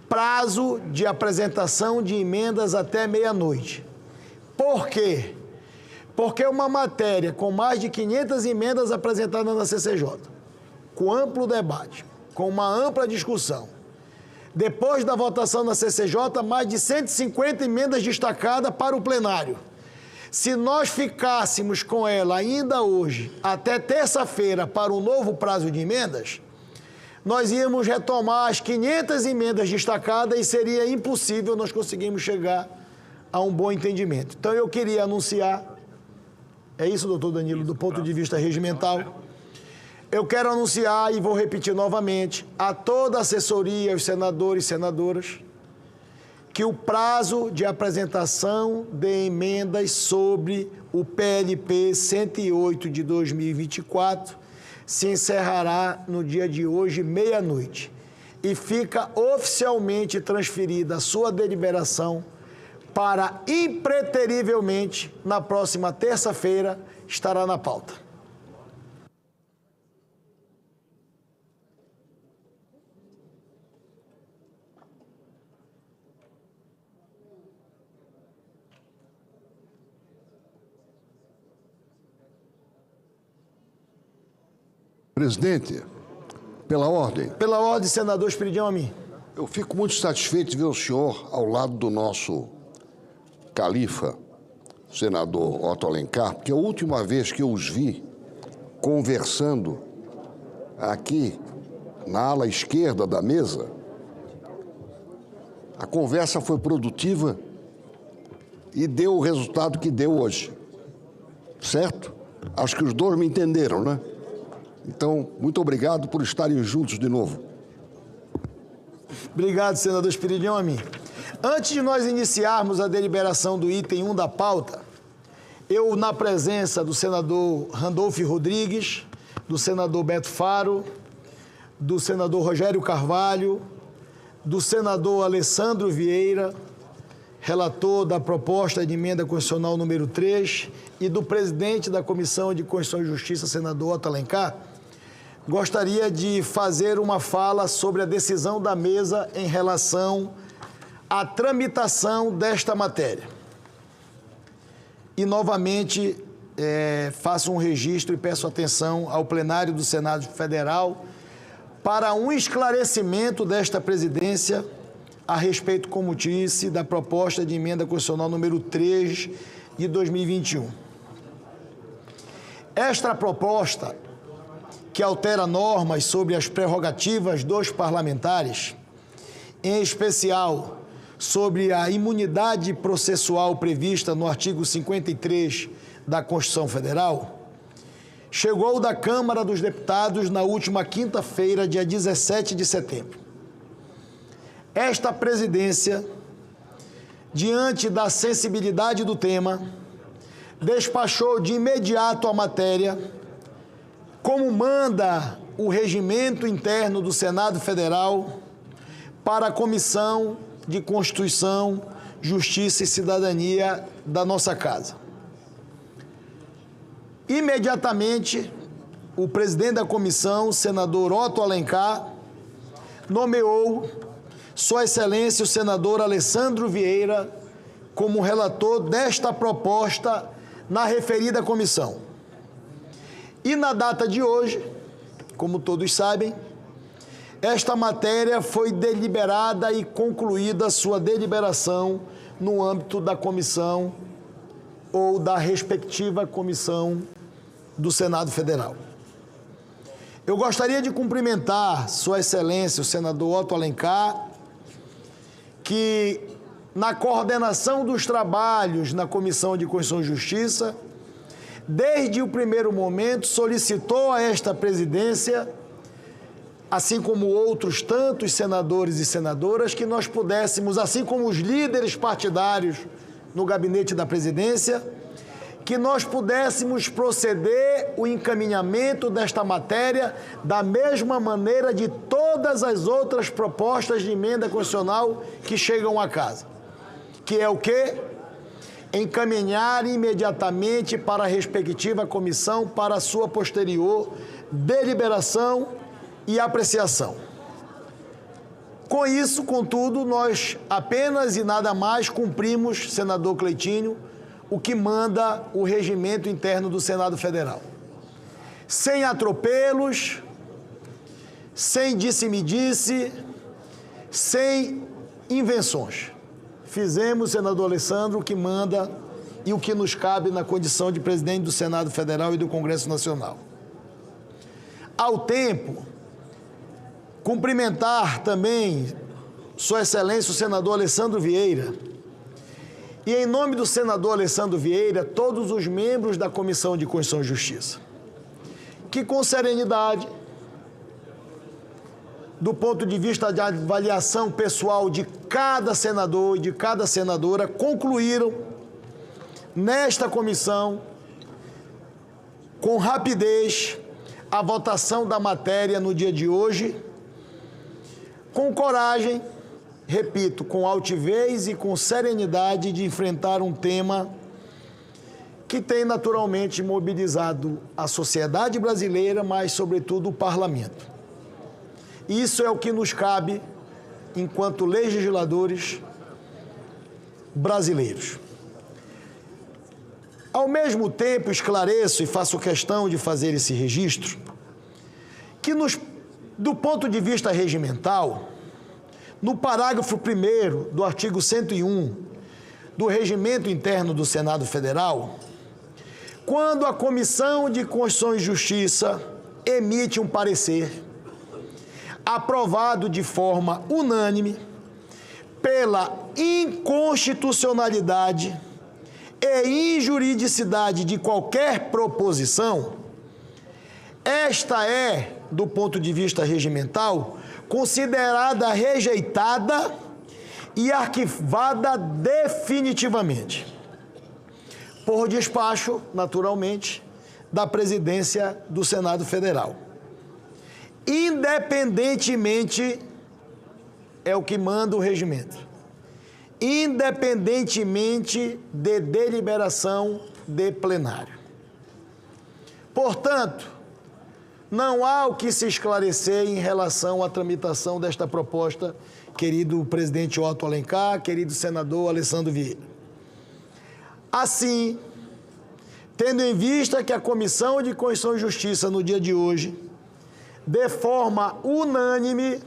prazo de apresentação de emendas até meia-noite. Por quê? Porque uma matéria com mais de 500 emendas apresentadas na CCJ, com amplo debate, com uma ampla discussão, depois da votação na CCJ, mais de 150 emendas destacadas para o plenário. Se nós ficássemos com ela ainda hoje, até terça-feira, para um novo prazo de emendas, nós íamos retomar as 500 emendas destacadas e seria impossível nós conseguirmos chegar a um bom entendimento. Então, eu queria anunciar, é isso, doutor Danilo, do ponto de vista regimental, eu quero anunciar, e vou repetir novamente, a toda a assessoria, aos senadores e senadoras, que o prazo de apresentação de emendas sobre o PLP 108 de 2024 se encerrará no dia de hoje, meia-noite, e fica oficialmente transferida a sua deliberação para, impreterivelmente, na próxima terça-feira, estará na pauta. Presidente, pela ordem. Pela ordem, senador Esperidião Amin. Eu fico muito satisfeito de ver o senhor ao lado do nosso califa, senador Otto Alencar, porque a última vez que eu os vi conversando aqui na ala esquerda da mesa, a conversa foi produtiva e deu o resultado que deu hoje. Certo? Acho que os dois me entenderam, né? Então, muito obrigado por estarem juntos de novo. Obrigado, senador Esperidião Amin. Antes de nós iniciarmos a deliberação do item 1 da pauta, eu, na presença do senador Randolfo Rodrigues, do senador Beto Faro, do senador Rogério Carvalho, do senador Alessandro Vieira, relator da proposta de emenda constitucional número 3, e do presidente da Comissão de Constituição e Justiça, senador Otto Alencar, gostaria de fazer uma fala sobre a decisão da mesa em relação à tramitação desta matéria. E, novamente, faço um registro e peço atenção ao plenário do Senado Federal para um esclarecimento desta presidência a respeito, como disse, da proposta de emenda constitucional número 3 de 2021. Esta proposta, que altera normas sobre as prerrogativas dos parlamentares, em especial sobre a imunidade processual prevista no artigo 53 da Constituição Federal, chegou da Câmara dos Deputados na última quinta-feira, dia 17 de setembro. Esta presidência, diante da sensibilidade do tema, despachou de imediato a matéria, como manda o regimento interno do Senado Federal, para a Comissão de Constituição, Justiça e Cidadania da nossa Casa. Imediatamente, o presidente da comissão, senador Otto Alencar, nomeou Sua Excelência o senador Alessandro Vieira como relator desta proposta na referida comissão. E na data de hoje, como todos sabem, esta matéria foi deliberada e concluída sua deliberação no âmbito da comissão ou da respectiva comissão do Senado Federal. Eu gostaria de cumprimentar Sua Excelência, o senador Otto Alencar, que, na coordenação dos trabalhos na Comissão de Constituição e Justiça, desde o primeiro momento solicitou a esta presidência assim como outros tantos senadores e senadoras, que nós pudéssemos, assim como os líderes partidários no gabinete da presidência, que nós pudéssemos proceder o encaminhamento desta matéria da mesma maneira de todas as outras propostas de emenda constitucional que chegam à casa. Que é o quê? Encaminhar imediatamente para a respectiva comissão para a sua posterior deliberação e apreciação. Com isso, contudo, nós apenas e nada mais cumprimos, senador Cleitinho, o que manda o regimento interno do Senado Federal. Sem atropelos, sem disse-me-disse, sem invenções. Fizemos, senador Alessandro, o que manda e o que nos cabe na condição de presidente do Senado Federal e do Congresso Nacional. Ao tempo, cumprimentar também Sua Excelência o senador Alessandro Vieira e, em nome do senador Alessandro Vieira, todos os membros da Comissão de Constituição e Justiça, que com serenidade, do ponto de vista de avaliação pessoal de cada senador e de cada senadora, concluíram nesta comissão, com rapidez, a votação da matéria no dia de hoje, com coragem, repito, com altivez e com serenidade de enfrentar um tema que tem naturalmente mobilizado a sociedade brasileira, mas sobretudo o parlamento. Isso é o que nos cabe enquanto legisladores brasileiros. Ao mesmo tempo, esclareço e faço questão de fazer esse registro, que do ponto de vista regimental, no parágrafo 1º do artigo 101 do Regimento Interno do Senado Federal, quando a Comissão de Constituição e Justiça emite um parecer aprovado de forma unânime pela inconstitucionalidade e injuridicidade de qualquer proposição, esta é, do ponto de vista regimental, considerada rejeitada e arquivada definitivamente, por despacho, naturalmente, da presidência do Senado Federal. Independentemente, é o que manda o regimento, independentemente de deliberação de plenário. Portanto, não há o que se esclarecer em relação à tramitação desta proposta, querido presidente Otto Alencar, querido senador Alessandro Vieira. Assim, tendo em vista que a Comissão de Constituição e Justiça, no dia de hoje, de forma unânime,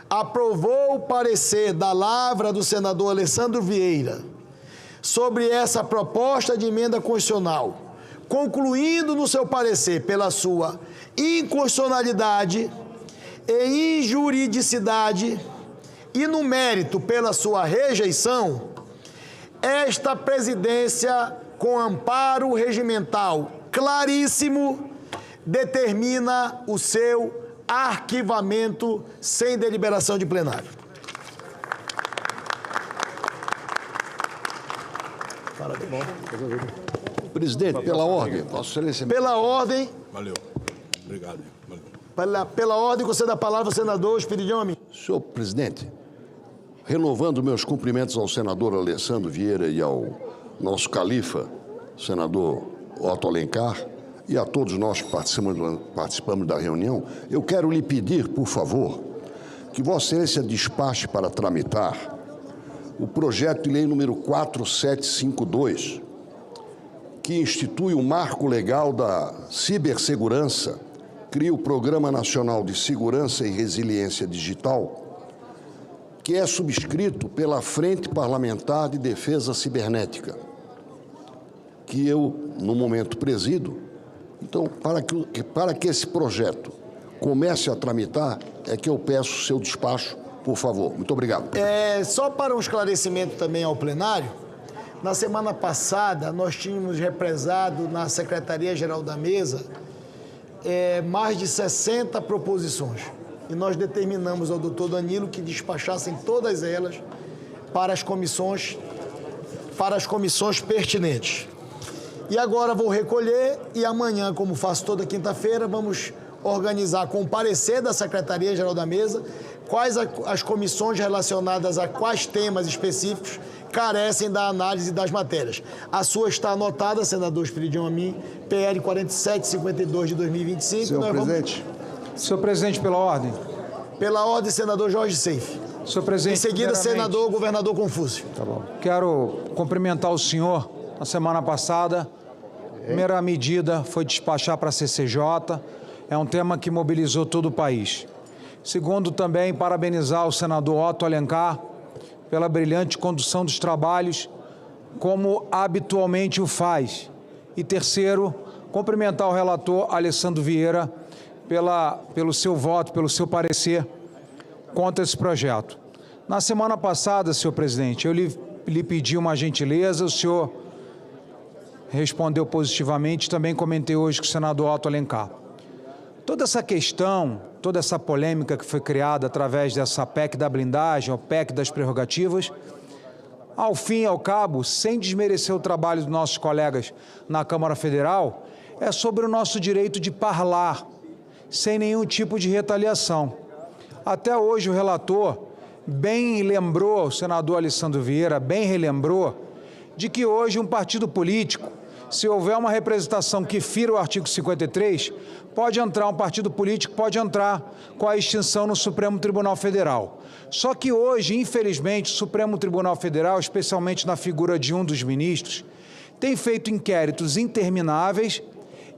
aprovou o parecer da lavra do senador Alessandro Vieira sobre essa proposta de emenda constitucional, concluindo no seu parecer pela sua inconstitucionalidade e injuridicidade e no mérito pela sua rejeição, esta presidência, com amparo regimental claríssimo, determina o seu arquivamento sem deliberação de plenário. Presidente, pela ordem, Vossa Excelência. Pela ordem. Valeu. Obrigado. Valeu. Pela ordem, conceda a palavra ao senador Espiridião. Senhor presidente, renovando meus cumprimentos ao senador Alessandro Vieira e ao nosso califa, senador Otto Alencar, e a todos nós que participamos da reunião, eu quero lhe pedir, por favor, que Vossa Excelência despache para tramitar o projeto de lei número 4752, que institui o marco legal da cibersegurança, cria o Programa Nacional de Segurança e Resiliência Digital, que é subscrito pela Frente Parlamentar de Defesa Cibernética, que eu, no momento, presido. Então, para que esse projeto comece a tramitar, é que eu peço seu despacho, por favor. Muito obrigado. Só para um esclarecimento também ao plenário, na semana passada nós tínhamos represado na Secretaria-Geral da Mesa mais de 60 proposições. E nós determinamos ao doutor Danilo que despachassem todas elas para as comissões pertinentes. E agora vou recolher e amanhã, como faço toda quinta-feira, vamos organizar com o parecer da Secretaria-Geral da Mesa quais as comissões relacionadas a quais temas específicos carecem da análise das matérias. A sua está anotada, senador Esperidião Amin, PL 4752 de 2025. Senhor presidente. Senhor presidente, pela ordem. Pela ordem, senador Jorge Seife. Senhor presidente, em seguida, senador governador Confúcio. Tá bom. Quero cumprimentar o senhor. Na semana passada, a primeira medida foi despachar para a CCJ. É um tema que mobilizou todo o país. Segundo, também parabenizar o senador Otto Alencar pela brilhante condução dos trabalhos, como habitualmente o faz. E terceiro, cumprimentar o relator Alessandro Vieira pelo seu voto, pelo seu parecer contra esse projeto. Na semana passada, senhor presidente, eu lhe pedi uma gentileza, o senhor respondeu positivamente, também comentei hoje com o senador Otto Alencar. Toda essa questão, toda essa polêmica que foi criada através dessa PEC da blindagem, ou PEC das prerrogativas, ao fim e ao cabo, sem desmerecer o trabalho dos nossos colegas na Câmara Federal, é sobre o nosso direito de parlar, sem nenhum tipo de retaliação. Até hoje o relator bem lembrou, o senador Alessandro Vieira bem relembrou, de que hoje um partido político, se houver uma representação que fira o artigo 53, pode entrar, um partido político pode entrar com a extinção no Supremo Tribunal Federal. Só que hoje, infelizmente, o Supremo Tribunal Federal, especialmente na figura de um dos ministros, tem feito inquéritos intermináveis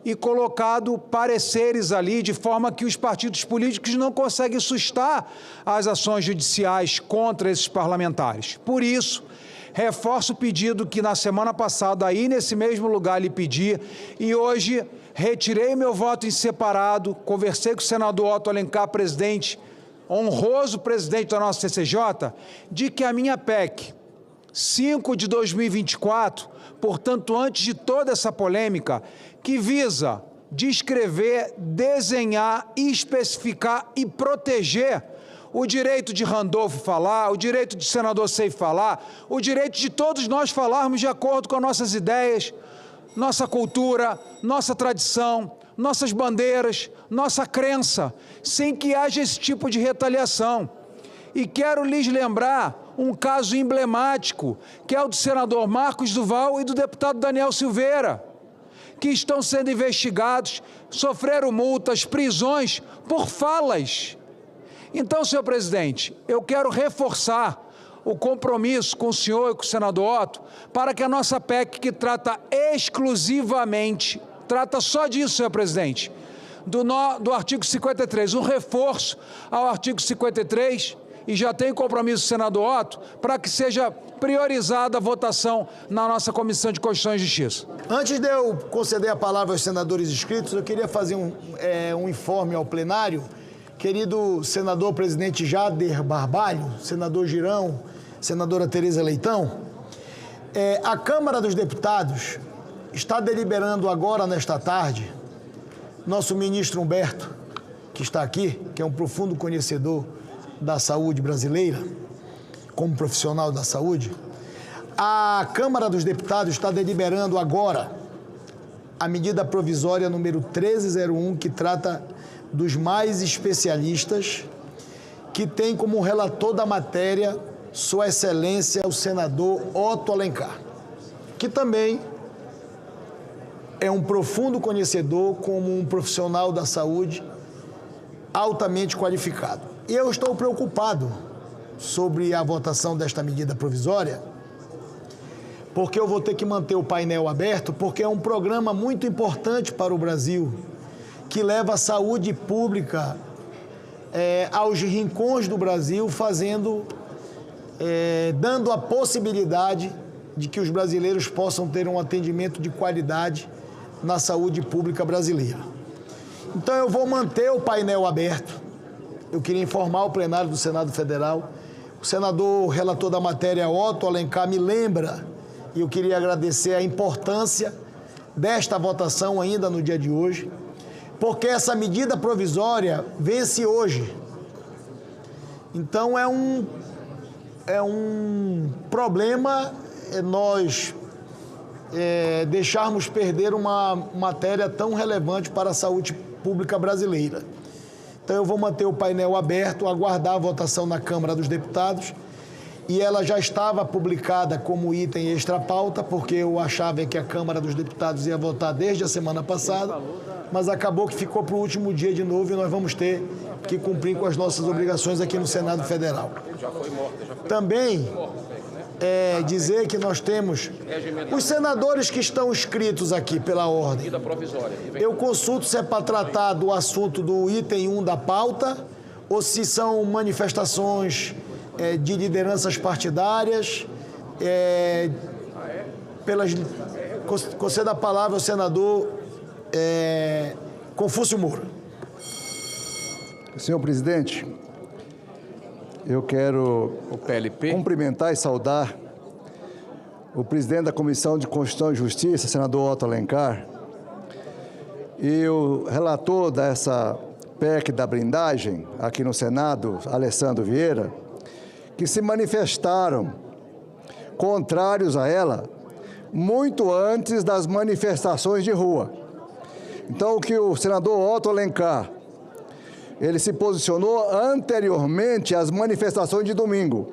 e colocado pareceres ali de forma que os partidos políticos não conseguem sustar as ações judiciais contra esses parlamentares. Por isso, reforço o pedido que na semana passada, aí nesse mesmo lugar, lhe pedi, e hoje retirei meu voto em separado, conversei com o senador Otto Alencar, presidente, honroso presidente da nossa CCJ, de que a minha PEC 5 de 2024, portanto, antes de toda essa polêmica, que visa descrever, desenhar, especificar e proteger o direito de Randolfo falar, o direito de senador Seife falar, o direito de todos nós falarmos de acordo com as nossas ideias, nossa cultura, nossa tradição, nossas bandeiras, nossa crença, sem que haja esse tipo de retaliação. E quero lhes lembrar um caso emblemático, que é o do senador Marcos Duval e do deputado Daniel Silveira, que estão sendo investigados, sofreram multas, prisões por falas. Então, senhor presidente, eu quero reforçar o compromisso com o senhor e com o senador Otto para que a nossa PEC, que trata exclusivamente, trata só disso, senhor presidente, do artigo 53, um reforço ao artigo 53, e já tem compromisso do senador Otto, para que seja priorizada a votação na nossa Comissão de Constituição e Justiça. Antes de eu conceder a palavra aos senadores inscritos, eu queria fazer um informe ao plenário. Querido senador presidente Jader Barbalho, senador Girão, senadora Tereza Leitão, a Câmara dos Deputados está deliberando agora, nesta tarde, nosso ministro Humberto, que está aqui, que é um profundo conhecedor da saúde brasileira, como profissional da saúde, a Câmara dos Deputados está deliberando agora a medida provisória número 1301, que trata dos mais especialistas, que tem como relator da matéria Sua Excelência o senador Otto Alencar, que também é um profundo conhecedor, como um profissional da saúde altamente qualificado. E eu estou preocupado sobre a votação desta medida provisória, porque eu vou ter que manter o painel aberto, porque é um programa muito importante para o Brasil, que leva a saúde pública aos rincões do Brasil, dando a possibilidade de que os brasileiros possam ter um atendimento de qualidade na saúde pública brasileira. Então eu vou manter o painel aberto. Eu queria informar o plenário do Senado Federal. O senador relator da matéria, Otto Alencar, me lembra, e eu queria agradecer a importância desta votação ainda no dia de hoje. porque essa medida provisória vence hoje. Então é um problema nós deixarmos perder uma matéria tão relevante para a saúde pública brasileira. Então eu vou manter o painel aberto, aguardar a votação na Câmara dos Deputados, e ela já estava publicada como item extra-pauta, porque eu achava que a Câmara dos Deputados ia votar desde a semana passada, mas acabou que ficou para o último dia de novo e nós vamos ter que cumprir com as nossas obrigações aqui no Senado Federal. Também dizer que nós temos os senadores que estão inscritos aqui pela ordem. Eu consulto se é para tratar do assunto do item 1 da pauta ou se são manifestações de lideranças partidárias. Concedo a palavra ao senador Confúcio Moura. Senhor presidente, eu quero cumprimentar e saudar o presidente da Comissão de Constituição e Justiça, senador Otto Alencar, e o relator dessa PEC da blindagem aqui no Senado, Alessandro Vieira, que se manifestaram contrários a ela muito antes das manifestações de rua. Então, o que o senador Otto Alencar, ele se posicionou anteriormente às manifestações de domingo,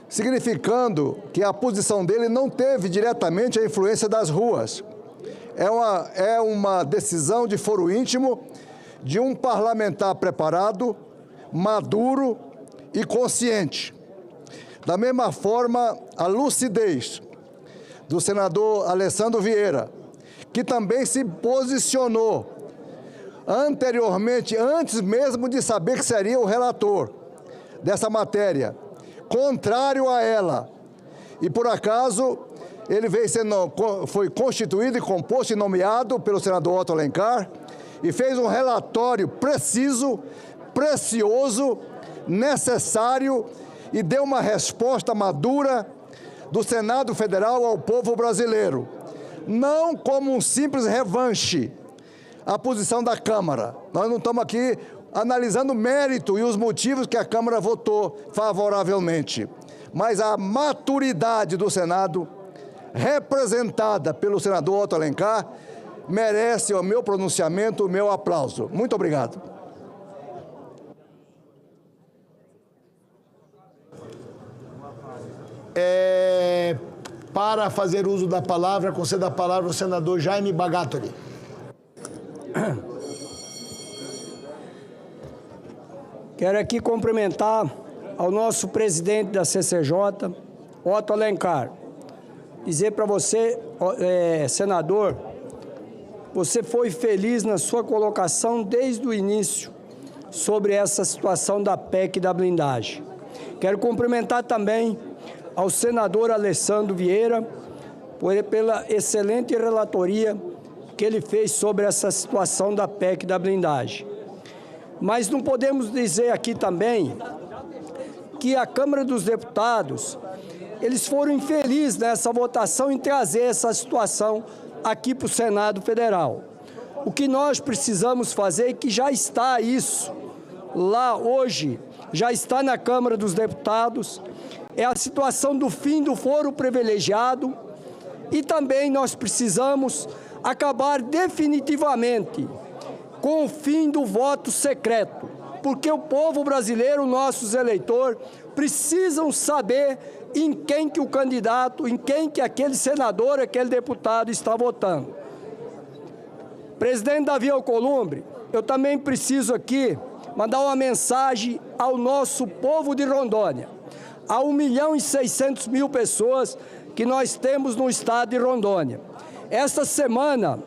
significando que a posição dele não teve diretamente a influência das ruas. É uma decisão de foro íntimo de um parlamentar preparado, maduro e consciente. Da mesma forma, a lucidez do senador Alessandro Vieira, que também se posicionou anteriormente, antes mesmo de saber que seria o relator dessa matéria, contrário a ela. E por acaso, ele foi constituído e composto e nomeado pelo senador Otto Alencar e fez um relatório preciso, precioso, necessário e deu uma resposta madura do Senado Federal ao povo brasileiro. Não como um simples revanche à posição da Câmara. Nós não estamos aqui analisando o mérito e os motivos que a Câmara votou favoravelmente, mas a maturidade do Senado, representada pelo senador Otto Alencar, merece o meu pronunciamento, o meu aplauso. Muito obrigado. Para fazer uso da palavra, concedo a palavra ao senador Jaime Bagatoli. Quero aqui cumprimentar ao nosso presidente da CCJ, Otto Alencar. Dizer para você, senador, você foi feliz na sua colocação desde o início sobre essa situação da PEC da blindagem. Quero cumprimentar também ao senador Alessandro Vieira pela excelente relatoria que ele fez sobre essa situação da PEC da blindagem. Mas não podemos dizer aqui também que a Câmara dos Deputados, eles foram infelizes nessa votação em trazer essa situação aqui para o Senado Federal. O que nós precisamos fazer, que já está isso lá hoje, já está na Câmara dos Deputados, é a situação do fim do foro privilegiado e também nós precisamos acabar definitivamente com o fim do voto secreto, porque o povo brasileiro, nossos eleitores, precisam saber em quem que o candidato, em quem que aquele senador, aquele deputado está votando. Presidente Davi Alcolumbre, eu também preciso aqui mandar uma mensagem ao nosso povo de Rondônia, a 1.600.000 pessoas que nós temos no estado de Rondônia. Esta semana,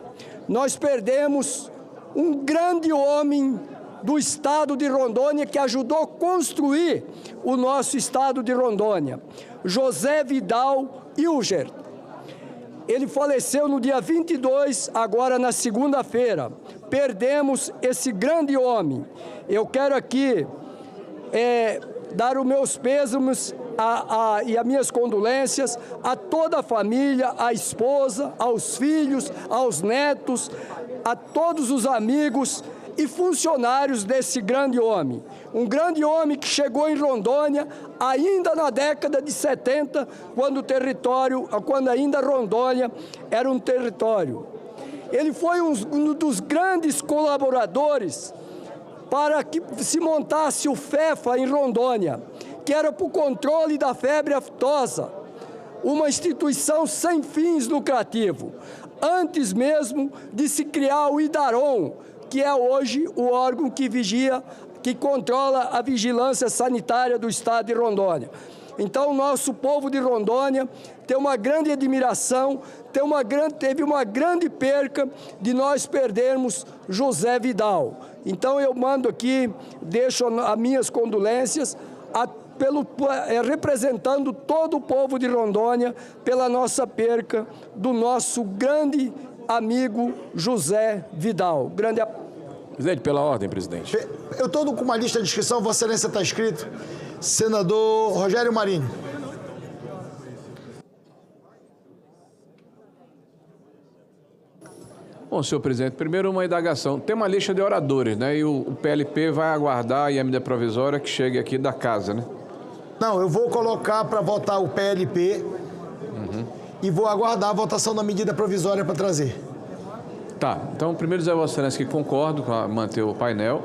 nós perdemos um grande homem do estado de Rondônia que ajudou a construir o nosso estado de Rondônia, José Vidal Hilgert. Ele faleceu no dia 22, agora na segunda-feira. Perdemos esse grande homem. Eu quero aqui dar os meus pêsames e as minhas condolências a toda a família, à esposa, aos filhos, aos netos, a todos os amigos e funcionários desse grande homem. Um grande homem que chegou em Rondônia ainda na década de 70, quando ainda Rondônia era um território. Ele foi um dos grandes colaboradores para que se montasse o FEFA em Rondônia, que era para o controle da febre aftosa, uma instituição sem fins lucrativos, antes mesmo de se criar o IDARON, que é hoje o órgão que controla a vigilância sanitária do estado de Rondônia. Então, o nosso povo de Rondônia tem uma grande admiração, teve uma grande perca de nós perdermos José Vidal. Então, eu mando aqui, deixo as minhas condolências, representando todo o povo de Rondônia pela nossa perca do nosso grande amigo José Vidal. Presidente, pela ordem, presidente. Eu estou com uma lista de inscrição, Vossa Excelência está inscrito. Senador Rogério Marinho. Bom, senhor presidente, primeiro uma indagação. Tem uma lista de oradores, né? E o PLP vai aguardar a medida provisória que chegue aqui da casa, né? Não, eu vou colocar para votar o PLP e vou aguardar a votação da medida provisória para trazer. Tá, então primeiro dizer a Vossa Excelência que concordo com manter o painel,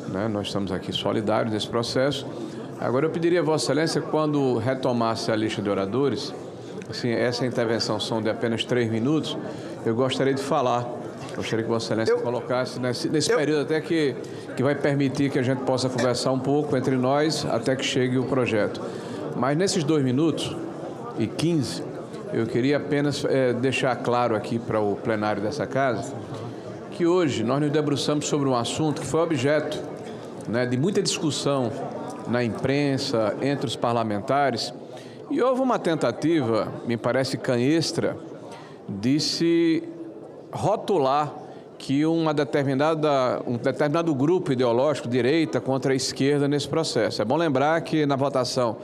né? Nós estamos aqui solidários nesse processo. Agora eu pediria a Vossa Excelência, quando retomasse a lista de oradores, assim, essa intervenção são de apenas 3 minutos, eu gostaria de falar, gostaria que Vossa Excelência colocasse nesse período até que vai permitir que a gente possa conversar um pouco entre nós até que chegue o projeto. Mas nesses 2 minutos e 15, eu queria apenas deixar claro aqui para o plenário dessa casa que hoje nós nos debruçamos sobre um assunto que foi objeto, né, de muita discussão na imprensa, entre os parlamentares, e houve uma tentativa, me parece canhestra, de se rotular que um determinado grupo ideológico, direita contra a esquerda, nesse processo. É bom lembrar que na votação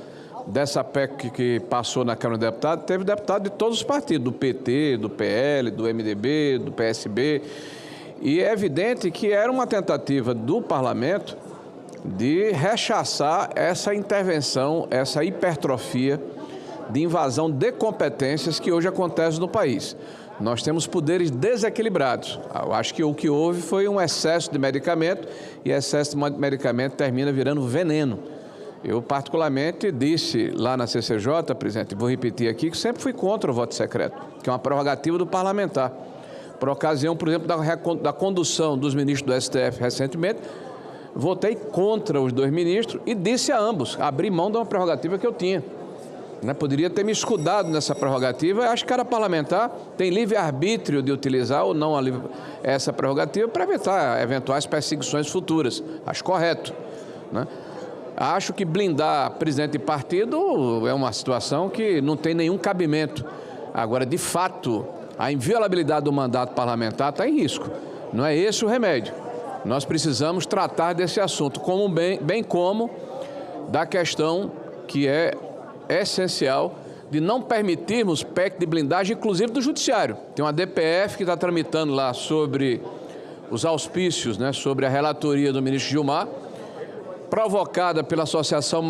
dessa PEC que passou na Câmara dos Deputados, teve deputado de todos os partidos, do PT, do PL, do MDB, do PSB, e é evidente que era uma tentativa do parlamento de rechaçar essa intervenção, essa hipertrofia de invasão de competências que hoje acontece no país. Nós temos poderes desequilibrados. Eu acho que o que houve foi um excesso de medicamento e excesso de medicamento termina virando veneno. Eu, particularmente, disse lá na CCJ, presidente, vou repetir aqui, que sempre fui contra o voto secreto, que é uma prerrogativa do parlamentar. Por ocasião, por exemplo, da condução dos ministros do STF recentemente, votei contra os 2 ministros e disse a ambos, abri mão de uma prerrogativa que eu tinha. Poderia ter me escudado nessa prerrogativa. Eu acho que cada parlamentar tem livre-arbítrio de utilizar ou não essa prerrogativa para evitar eventuais perseguições futuras. Acho correto, né? Acho que blindar presidente de partido é uma situação que não tem nenhum cabimento. Agora, de fato, a inviolabilidade do mandato parlamentar está em risco. Não é esse o remédio. Nós precisamos tratar desse assunto, bem como da questão que é essencial de não permitirmos PEC de blindagem, inclusive do Judiciário. Tem uma DPF que está tramitando lá sobre os auspícios, né, sobre a relatoria do ministro Gilmar, provocada pela Associação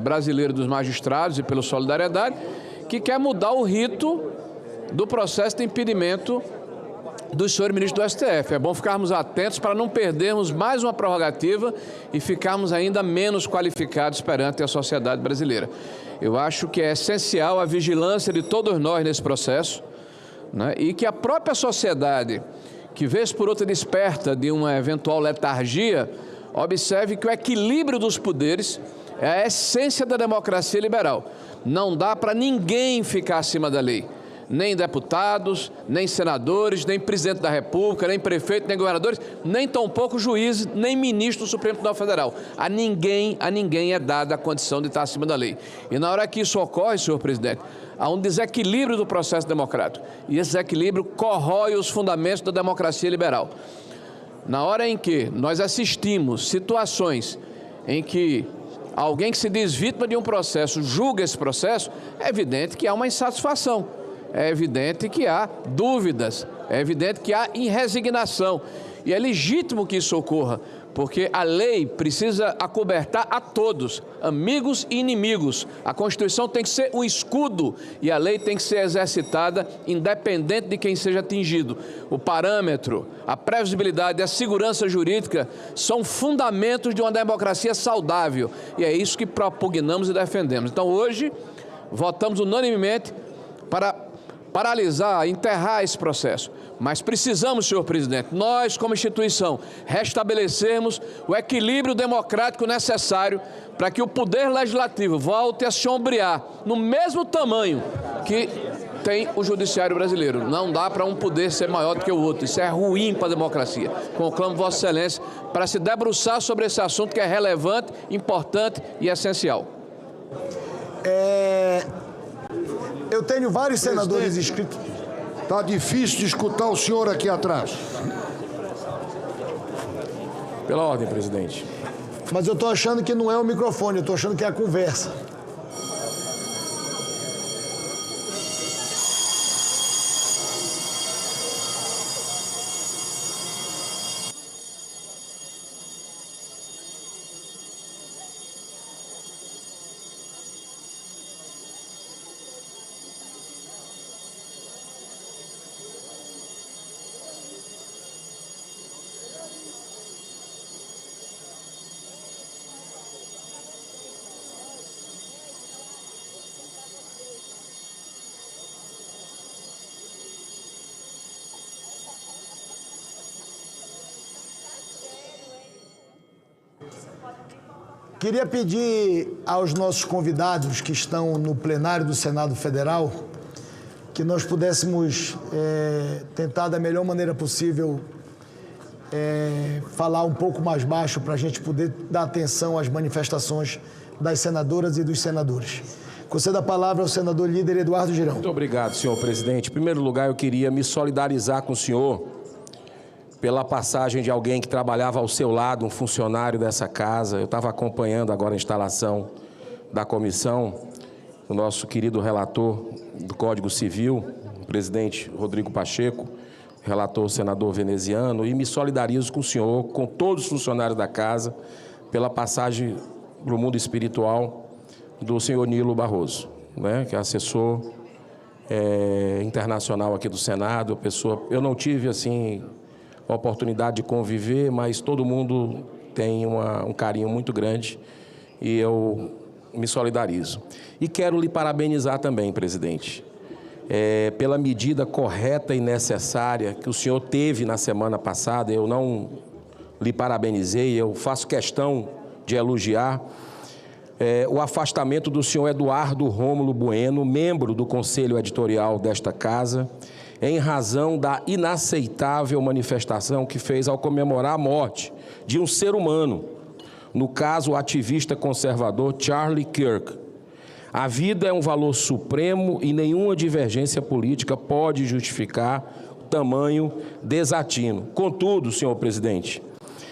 Brasileira dos Magistrados e pelo Solidariedade, que quer mudar o rito do processo de impedimento dos senhores ministros do STF. É bom ficarmos atentos para não perdermos mais uma prerrogativa e ficarmos ainda menos qualificados perante a sociedade brasileira. Eu acho que é essencial a vigilância de todos nós nesse processo, né, e que a própria sociedade, que vez por outra desperta de uma eventual letargia, observe que o equilíbrio dos poderes é a essência da democracia liberal. Não dá para ninguém ficar acima da lei. Nem deputados, nem senadores, nem presidente da República, nem prefeito, nem governadores, nem tampouco juízes, nem ministro do Supremo Tribunal Federal. A ninguém é dada a condição de estar acima da lei. E na hora que isso ocorre, senhor presidente, há um desequilíbrio do processo democrático. E esse desequilíbrio corrói os fundamentos da democracia liberal. Na hora em que nós assistimos situações em que alguém que se diz vítima de um processo julga esse processo, é evidente que há uma insatisfação, é evidente que há dúvidas, é evidente que há resignação. E é legítimo que isso ocorra, porque a lei precisa acobertar a todos, amigos e inimigos. A Constituição tem que ser um escudo e a lei tem que ser exercitada independente de quem seja atingido. O parâmetro, a previsibilidade e a segurança jurídica são fundamentos de uma democracia saudável e é isso que propugnamos e defendemos. Então hoje votamos unanimemente para paralisar, enterrar esse processo. Mas precisamos, senhor presidente, nós como instituição, restabelecermos o equilíbrio democrático necessário para que o poder legislativo volte a se ombrear no mesmo tamanho que tem o judiciário brasileiro. Não dá para um poder ser maior do que o outro. Isso é ruim para a democracia. Conclamo Vossa Excelência para se debruçar sobre esse assunto que é relevante, importante e essencial. Eu tenho vários senadores inscritos. Está difícil de escutar o senhor aqui atrás. Pela ordem, presidente. Mas eu estou achando que não é o microfone, eu estou achando que é a conversa. Queria pedir aos nossos convidados que estão no plenário do Senado Federal que nós pudéssemos tentar da melhor maneira possível falar um pouco mais baixo para a gente poder dar atenção às manifestações das senadoras e dos senadores. Concedo a palavra ao senador líder Eduardo Girão. Muito obrigado, senhor presidente. Em primeiro lugar, eu queria me solidarizar com o senhor pela passagem de alguém que trabalhava ao seu lado, um funcionário dessa casa. Eu estava acompanhando agora a instalação da comissão, o nosso querido relator do Código Civil, o presidente Rodrigo Pacheco, relator senador veneziano, e me solidarizo com o senhor, com todos os funcionários da casa, pela passagem para o mundo espiritual do senhor Nilo Barroso, né, que é assessor internacional aqui do Senado. Eu não tive, assim, a oportunidade de conviver, mas todo mundo tem um carinho muito grande e eu me solidarizo. E quero lhe parabenizar também, presidente, pela medida correta e necessária que o senhor teve na semana passada. Eu não lhe parabenizei, eu faço questão de elogiar o afastamento do senhor Eduardo Rômulo Bueno, membro do Conselho Editorial desta casa, em razão da inaceitável manifestação que fez ao comemorar a morte de um ser humano, no caso o ativista conservador Charlie Kirk. A vida é um valor supremo e nenhuma divergência política pode justificar tamanho desatino. Contudo, senhor presidente,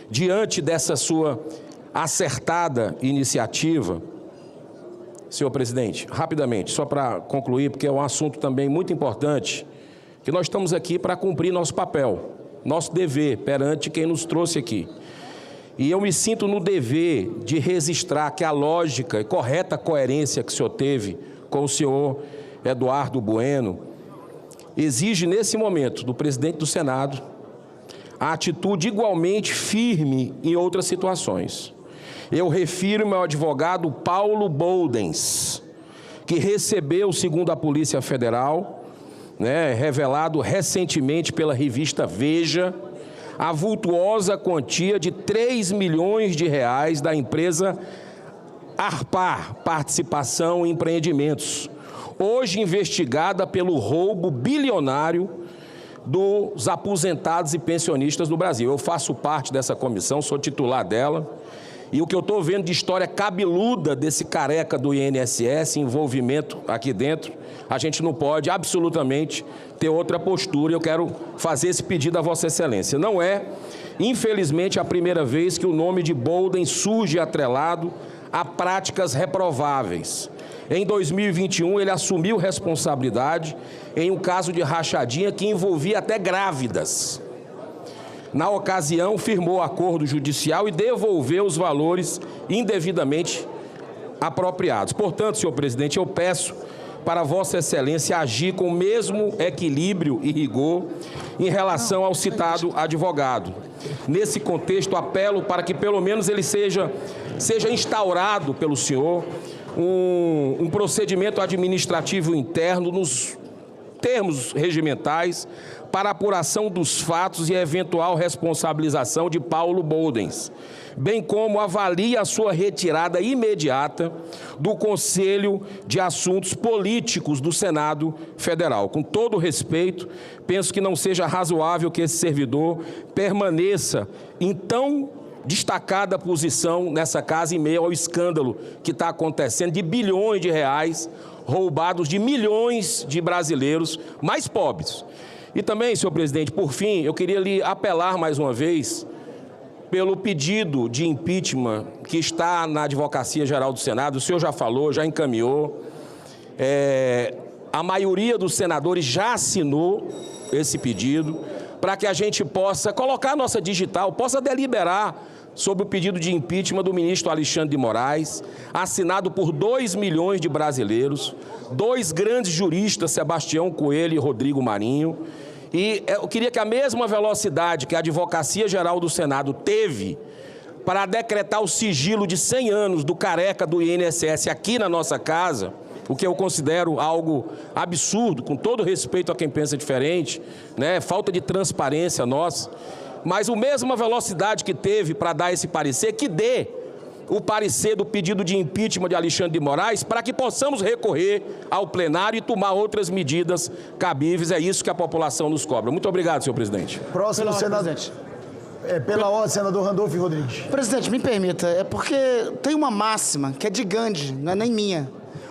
diante dessa sua acertada iniciativa, senhor presidente, rapidamente, só para concluir, porque é um assunto também muito importante, que nós estamos aqui para cumprir nosso papel, nosso dever perante quem nos trouxe aqui. E eu me sinto no dever de registrar que a lógica e correta coerência que o senhor teve com o senhor Eduardo Bueno exige, nesse momento, do presidente do Senado, a atitude igualmente firme em outras situações. Eu refiro-me ao advogado Paulo Boldens, que recebeu, segundo a Polícia Federal, revelado recentemente pela revista Veja, a vultuosa quantia de 3 milhões de reais da empresa Arpar Participação em Empreendimentos, hoje investigada pelo roubo bilionário dos aposentados e pensionistas do Brasil. Eu faço parte dessa comissão, sou titular dela, e o que eu estou vendo de história cabeluda desse careca do INSS, envolvimento aqui dentro, a gente não pode absolutamente ter outra postura. Eu quero fazer esse pedido a Vossa Excelência. Não é, infelizmente, a primeira vez que o nome de Bolden surge atrelado a práticas reprováveis. Em 2021, ele assumiu responsabilidade em um caso de rachadinha que envolvia até grávidas. Na ocasião, firmou acordo judicial e devolveu os valores indevidamente apropriados. Portanto, senhor presidente, eu peço para Vossa Excelência agir com o mesmo equilíbrio e rigor em relação ao citado advogado. Nesse contexto, apelo para que pelo menos ele seja instaurado pelo senhor um procedimento administrativo interno nos termos regimentais para apuração dos fatos e eventual responsabilização de Paulo Boldens, bem como avalie a sua retirada imediata do Conselho de Assuntos Políticos do Senado Federal. Com todo respeito, penso que não seja razoável que esse servidor permaneça em tão destacada posição nessa casa em meio ao escândalo que está acontecendo de bilhões de reais roubados de milhões de brasileiros mais pobres. E também, senhor presidente, por fim, eu queria lhe apelar mais uma vez pelo pedido de impeachment que está na Advocacia Geral do Senado. O senhor já falou, já encaminhou. A maioria dos senadores já assinou esse pedido para que a gente possa colocar a nossa digital, possa deliberar sobre o pedido de impeachment do ministro Alexandre de Moraes, assinado por 2 milhões de brasileiros, 2 grandes juristas, Sebastião Coelho e Rodrigo Marinho. E eu queria que a mesma velocidade que a Advocacia Geral do Senado teve para decretar o sigilo de 100 anos do careca do INSS aqui na nossa casa, o que eu considero algo absurdo, com todo respeito a quem pensa diferente, né? Falta de transparência nossa, mas a mesma velocidade que teve para dar esse parecer, que dê o parecer do pedido de impeachment de Alexandre de Moraes, para que possamos recorrer ao plenário e tomar outras medidas cabíveis. É isso que a população nos cobra. Muito obrigado, senhor presidente. Próximo, senador. Pela ordem, senador Randolfo Rodrigues. Presidente, me permita, é porque tem uma máxima que é de Gandhi, não é nem minha.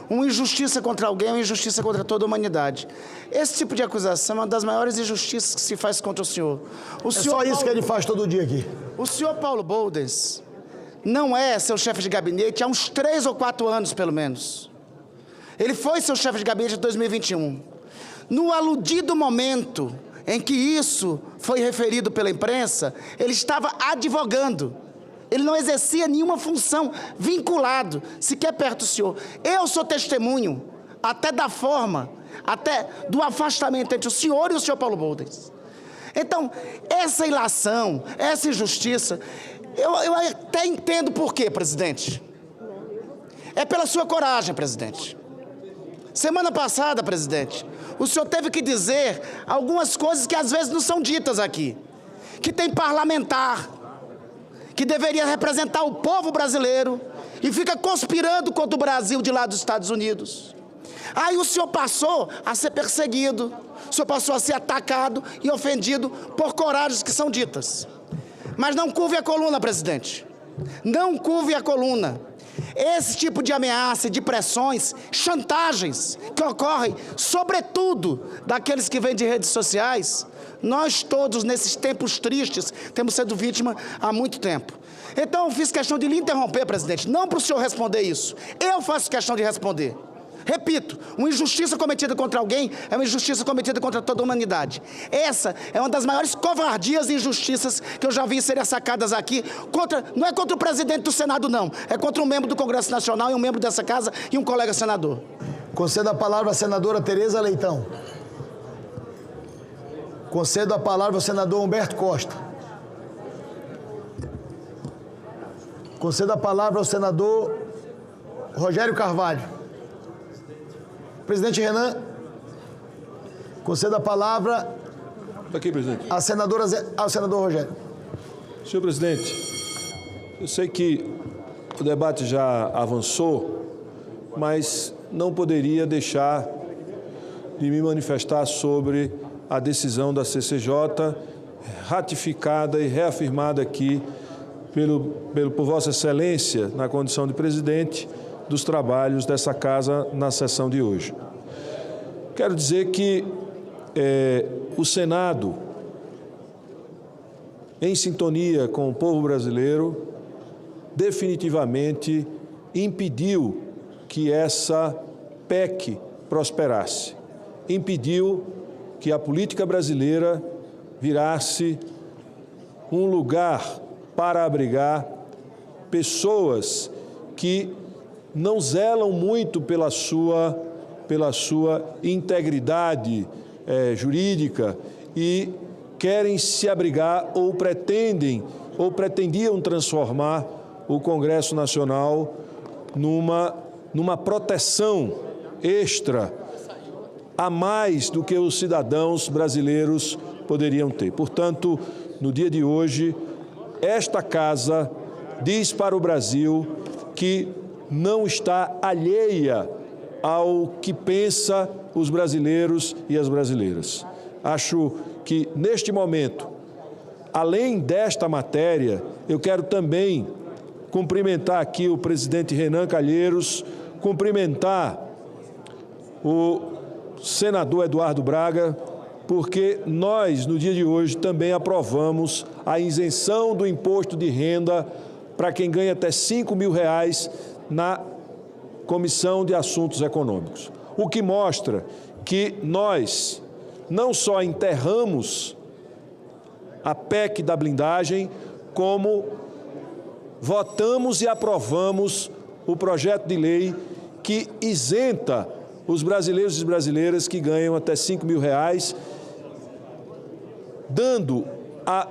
Uma injustiça contra alguém é uma injustiça contra toda a humanidade. Esse tipo de acusação é uma das maiores injustiças que se faz contra o senhor. Só isso que ele faz todo dia aqui. O senhor Paulo Boldens não é seu chefe de gabinete há uns 3 ou 4 anos, pelo menos. Ele foi seu chefe de gabinete em 2021. No aludido momento em que isso foi referido pela imprensa, ele estava advogando. Ele não exercia nenhuma função vinculado, sequer perto do senhor. Eu sou testemunho, até da forma, até do afastamento entre o senhor e o senhor Paulo Boldens. Então, essa ilação, essa injustiça, eu até entendo por quê, presidente. É pela sua coragem, presidente. Semana passada, presidente, o senhor teve que dizer algumas coisas que às vezes não são ditas aqui. Que tem parlamentar que deveria representar o povo brasileiro e fica conspirando contra o Brasil de lá dos Estados Unidos. Aí o senhor passou a ser perseguido, o senhor passou a ser atacado e ofendido por coragens que são ditas. Mas não curve a coluna, presidente. Não curve a coluna. Esse tipo de ameaça, de pressões, chantagens que ocorrem, sobretudo daqueles que vêm de redes sociais, nós todos, nesses tempos tristes, temos sido vítima há muito tempo. Então, eu fiz questão de lhe interromper, presidente, não para o senhor responder isso. Eu faço questão de responder. Repito, uma injustiça cometida contra alguém é uma injustiça cometida contra toda a humanidade. Essa é uma das maiores covardias e injustiças que eu já vi serem sacadas aqui. Não é contra o presidente do Senado, não. É contra um membro do Congresso Nacional e um membro dessa casa e um colega senador. Concedo a palavra à senadora Tereza Leitão. Concedo a palavra ao senador Humberto Costa. Concedo a palavra ao senador Rogério Carvalho. Presidente Renan, concedo a palavra aqui, presidente. Ao senador Rogério. Senhor presidente, eu sei que o debate já avançou, mas não poderia deixar de me manifestar sobre a decisão da CCJ, ratificada e reafirmada aqui por Vossa Excelência, na condição de presidente, dos trabalhos dessa casa na sessão de hoje. Quero dizer que o Senado, em sintonia com o povo brasileiro, definitivamente impediu que essa PEC prosperasse, impediu que a política brasileira virasse um lugar para abrigar pessoas que não zelam muito pela sua integridade jurídica e querem se abrigar ou pretendiam transformar o Congresso Nacional numa proteção extra a mais do que os cidadãos brasileiros poderiam ter. Portanto, no dia de hoje, esta casa diz para o Brasil que não está alheia ao que pensa os brasileiros e as brasileiras. Acho que, neste momento, além desta matéria, eu quero também cumprimentar aqui o presidente Renan Calheiros, cumprimentar o senador Eduardo Braga, porque nós, no dia de hoje, também aprovamos a isenção do imposto de renda para quem ganha até R$5.000 na Comissão de Assuntos Econômicos. O que mostra que nós não só enterramos a PEC da blindagem, como votamos e aprovamos o projeto de lei que isenta os brasileiros e brasileiras que ganham até R$5.000, dando a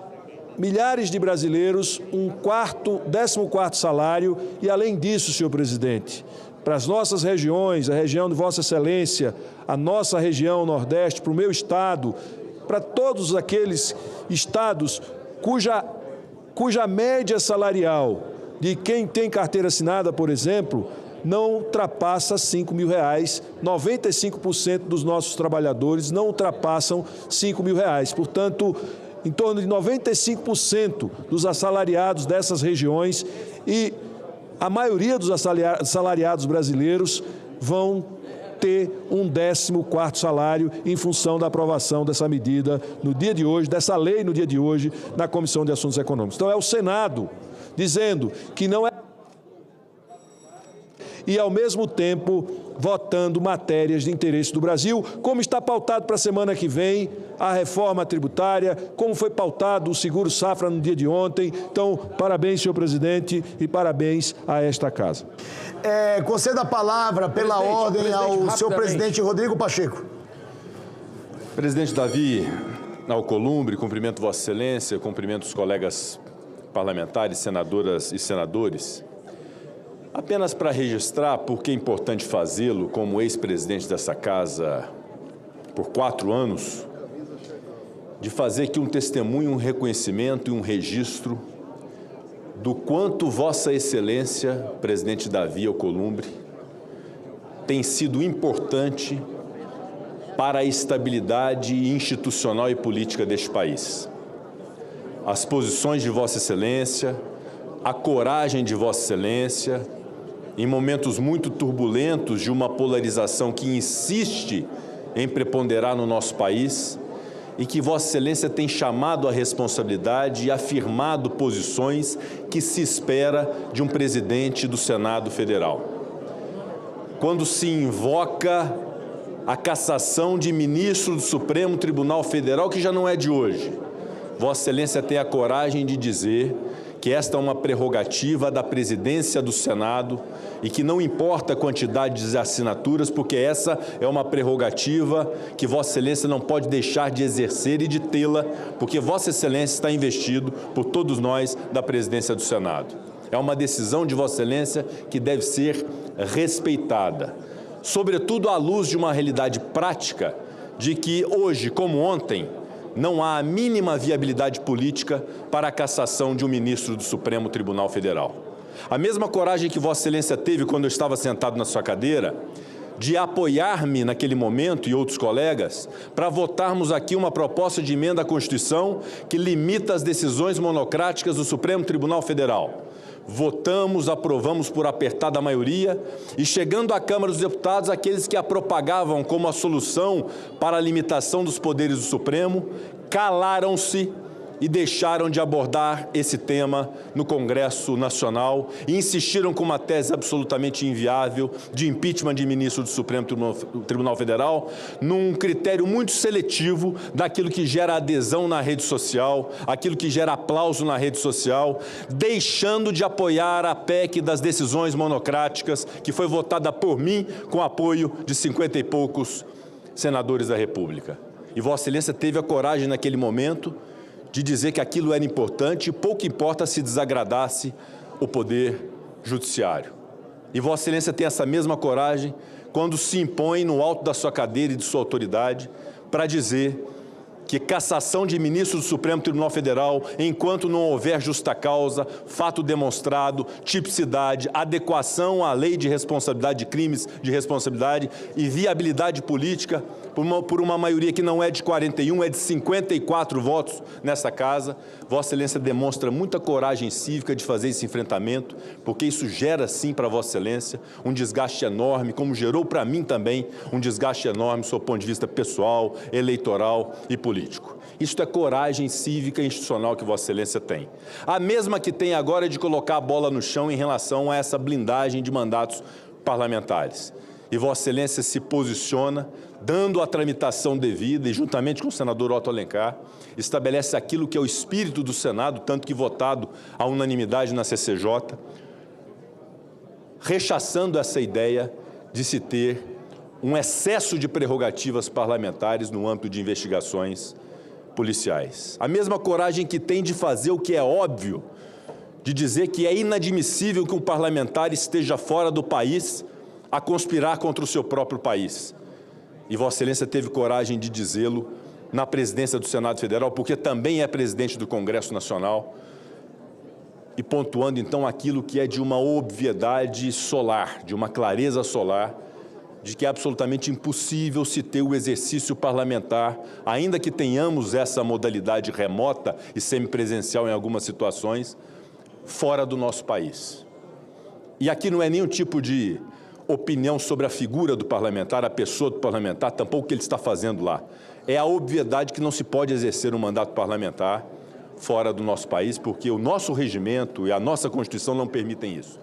milhares de brasileiros um 14º salário e, além disso, senhor presidente, para as nossas regiões, a região de Vossa Excelência, a nossa região Nordeste, para o meu estado, para todos aqueles estados cuja média salarial de quem tem carteira assinada, por exemplo, não ultrapassa R$5.000, 95% dos nossos trabalhadores não ultrapassam R$5.000. Portanto, em torno de 95% dos assalariados dessas regiões e a maioria dos assalariados brasileiros vão ter um 14º salário em função da aprovação dessa medida no dia de hoje, dessa lei no dia de hoje, na Comissão de Assuntos Econômicos. Então, é o Senado dizendo que não é... e, ao mesmo tempo, votando matérias de interesse do Brasil, como está pautado para a semana que vem a reforma tributária, como foi pautado o seguro-safra no dia de ontem. Então, parabéns, senhor presidente, e parabéns a esta casa. Conceda a palavra, pela ordem, ao senhor presidente Rodrigo Pacheco. Presidente Davi Alcolumbre, cumprimento Vossa Excelência, cumprimento os colegas parlamentares, senadoras e senadores. Apenas para registrar, porque é importante fazê-lo como ex-presidente dessa casa por 4 anos, de fazer aqui um testemunho, um reconhecimento e um registro do quanto Vossa Excelência, presidente Davi Alcolumbre, tem sido importante para a estabilidade institucional e política deste país. As posições de Vossa Excelência, a coragem de Vossa Excelência, em momentos muito turbulentos de uma polarização que insiste em preponderar no nosso país e que Vossa Excelência tem chamado a responsabilidade e afirmado posições que se espera de um presidente do Senado Federal. Quando se invoca a cassação de ministro do Supremo Tribunal Federal, que já não é de hoje, Vossa Excelência tem a coragem de dizer que esta é uma prerrogativa da presidência do Senado e que não importa a quantidade de assinaturas, porque essa é uma prerrogativa que Vossa Excelência não pode deixar de exercer e de tê-la, porque Vossa Excelência está investido por todos nós da presidência do Senado. É uma decisão de Vossa Excelência que deve ser respeitada, sobretudo à luz de uma realidade prática de que hoje, como ontem, não há a mínima viabilidade política para a cassação de um ministro do Supremo Tribunal Federal. A mesma coragem que Vossa Excelência teve quando eu estava sentado na sua cadeira, de apoiar-me naquele momento e outros colegas, para votarmos aqui uma proposta de emenda à Constituição que limita as decisões monocráticas do Supremo Tribunal Federal. Votamos, aprovamos por apertada maioria e, chegando à Câmara dos Deputados, aqueles que a propagavam como a solução para a limitação dos poderes do Supremo, calaram-se e deixaram de abordar esse tema no Congresso Nacional e insistiram com uma tese absolutamente inviável de impeachment de ministro do Supremo Tribunal Federal, num critério muito seletivo daquilo que gera adesão na rede social, aquilo que gera aplauso na rede social, deixando de apoiar a PEC das decisões monocráticas, que foi votada por mim com apoio de 50 e poucos senadores da República. E Vossa Excelência teve a coragem naquele momento de dizer que aquilo era importante e pouco importa se desagradasse o Poder Judiciário. E Vossa Excelência tem essa mesma coragem quando se impõe no alto da sua cadeira e de sua autoridade para dizer que cassação de ministros do Supremo Tribunal Federal, enquanto não houver justa causa, fato demonstrado, tipicidade, adequação à lei de responsabilidade de crimes de responsabilidade e viabilidade política, por uma maioria que não é de 41, é de 54 votos nessa casa, Vossa Excelência demonstra muita coragem cívica de fazer esse enfrentamento, porque isso gera, sim, para Vossa Excelência um desgaste enorme, como gerou para mim também um desgaste enorme, do ponto de vista pessoal, eleitoral e político. Isso é coragem cívica e institucional que Vossa Excelência tem. A mesma que tem agora de colocar a bola no chão em relação a essa blindagem de mandatos parlamentares. E Vossa Excelência se posiciona, dando a tramitação devida e, juntamente com o senador Otto Alencar, estabelece aquilo que é o espírito do Senado, tanto que votado à unanimidade na CCJ, rechaçando essa ideia de se ter um excesso de prerrogativas parlamentares no âmbito de investigações policiais. A mesma coragem que tem de fazer o que é óbvio, de dizer que é inadmissível que um parlamentar esteja fora do país a conspirar contra o seu próprio país. E Vossa Excelência teve coragem de dizê-lo na presidência do Senado Federal, porque também é presidente do Congresso Nacional, e pontuando então aquilo que é de uma obviedade solar, de uma clareza solar, de que é absolutamente impossível se ter o exercício parlamentar, ainda que tenhamos essa modalidade remota e semipresencial em algumas situações, fora do nosso país. E aqui não é nenhum tipo de opinião sobre a figura do parlamentar, a pessoa do parlamentar, tampouco o que ele está fazendo lá. É a obviedade que não se pode exercer um mandato parlamentar fora do nosso país, porque o nosso regimento e a nossa Constituição não permitem isso.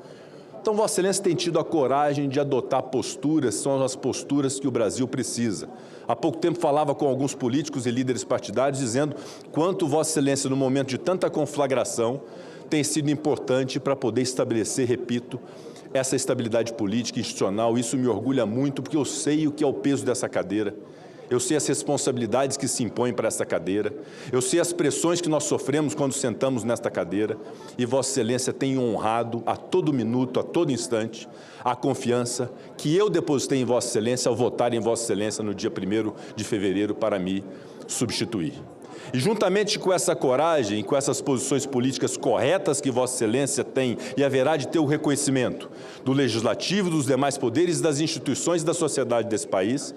Então, Vossa Excelência tem tido a coragem de adotar posturas, são as posturas que o Brasil precisa. Há pouco tempo falava com alguns políticos e líderes partidários dizendo quanto Vossa Excelência, no momento de tanta conflagração, tem sido importante para poder estabelecer, repito, essa estabilidade política e institucional. Isso me orgulha muito, porque eu sei o que é o peso dessa cadeira. Eu sei as responsabilidades que se impõem para essa cadeira, eu sei as pressões que nós sofremos quando sentamos nesta cadeira, e Vossa Excelência tem honrado a todo minuto, a todo instante, a confiança que eu depositei em Vossa Excelência ao votar em Vossa Excelência no dia 1º de fevereiro para me substituir. E juntamente com essa coragem, com essas posições políticas corretas que Vossa Excelência tem e haverá de ter o reconhecimento do Legislativo, dos demais poderes, das instituições e da sociedade desse país,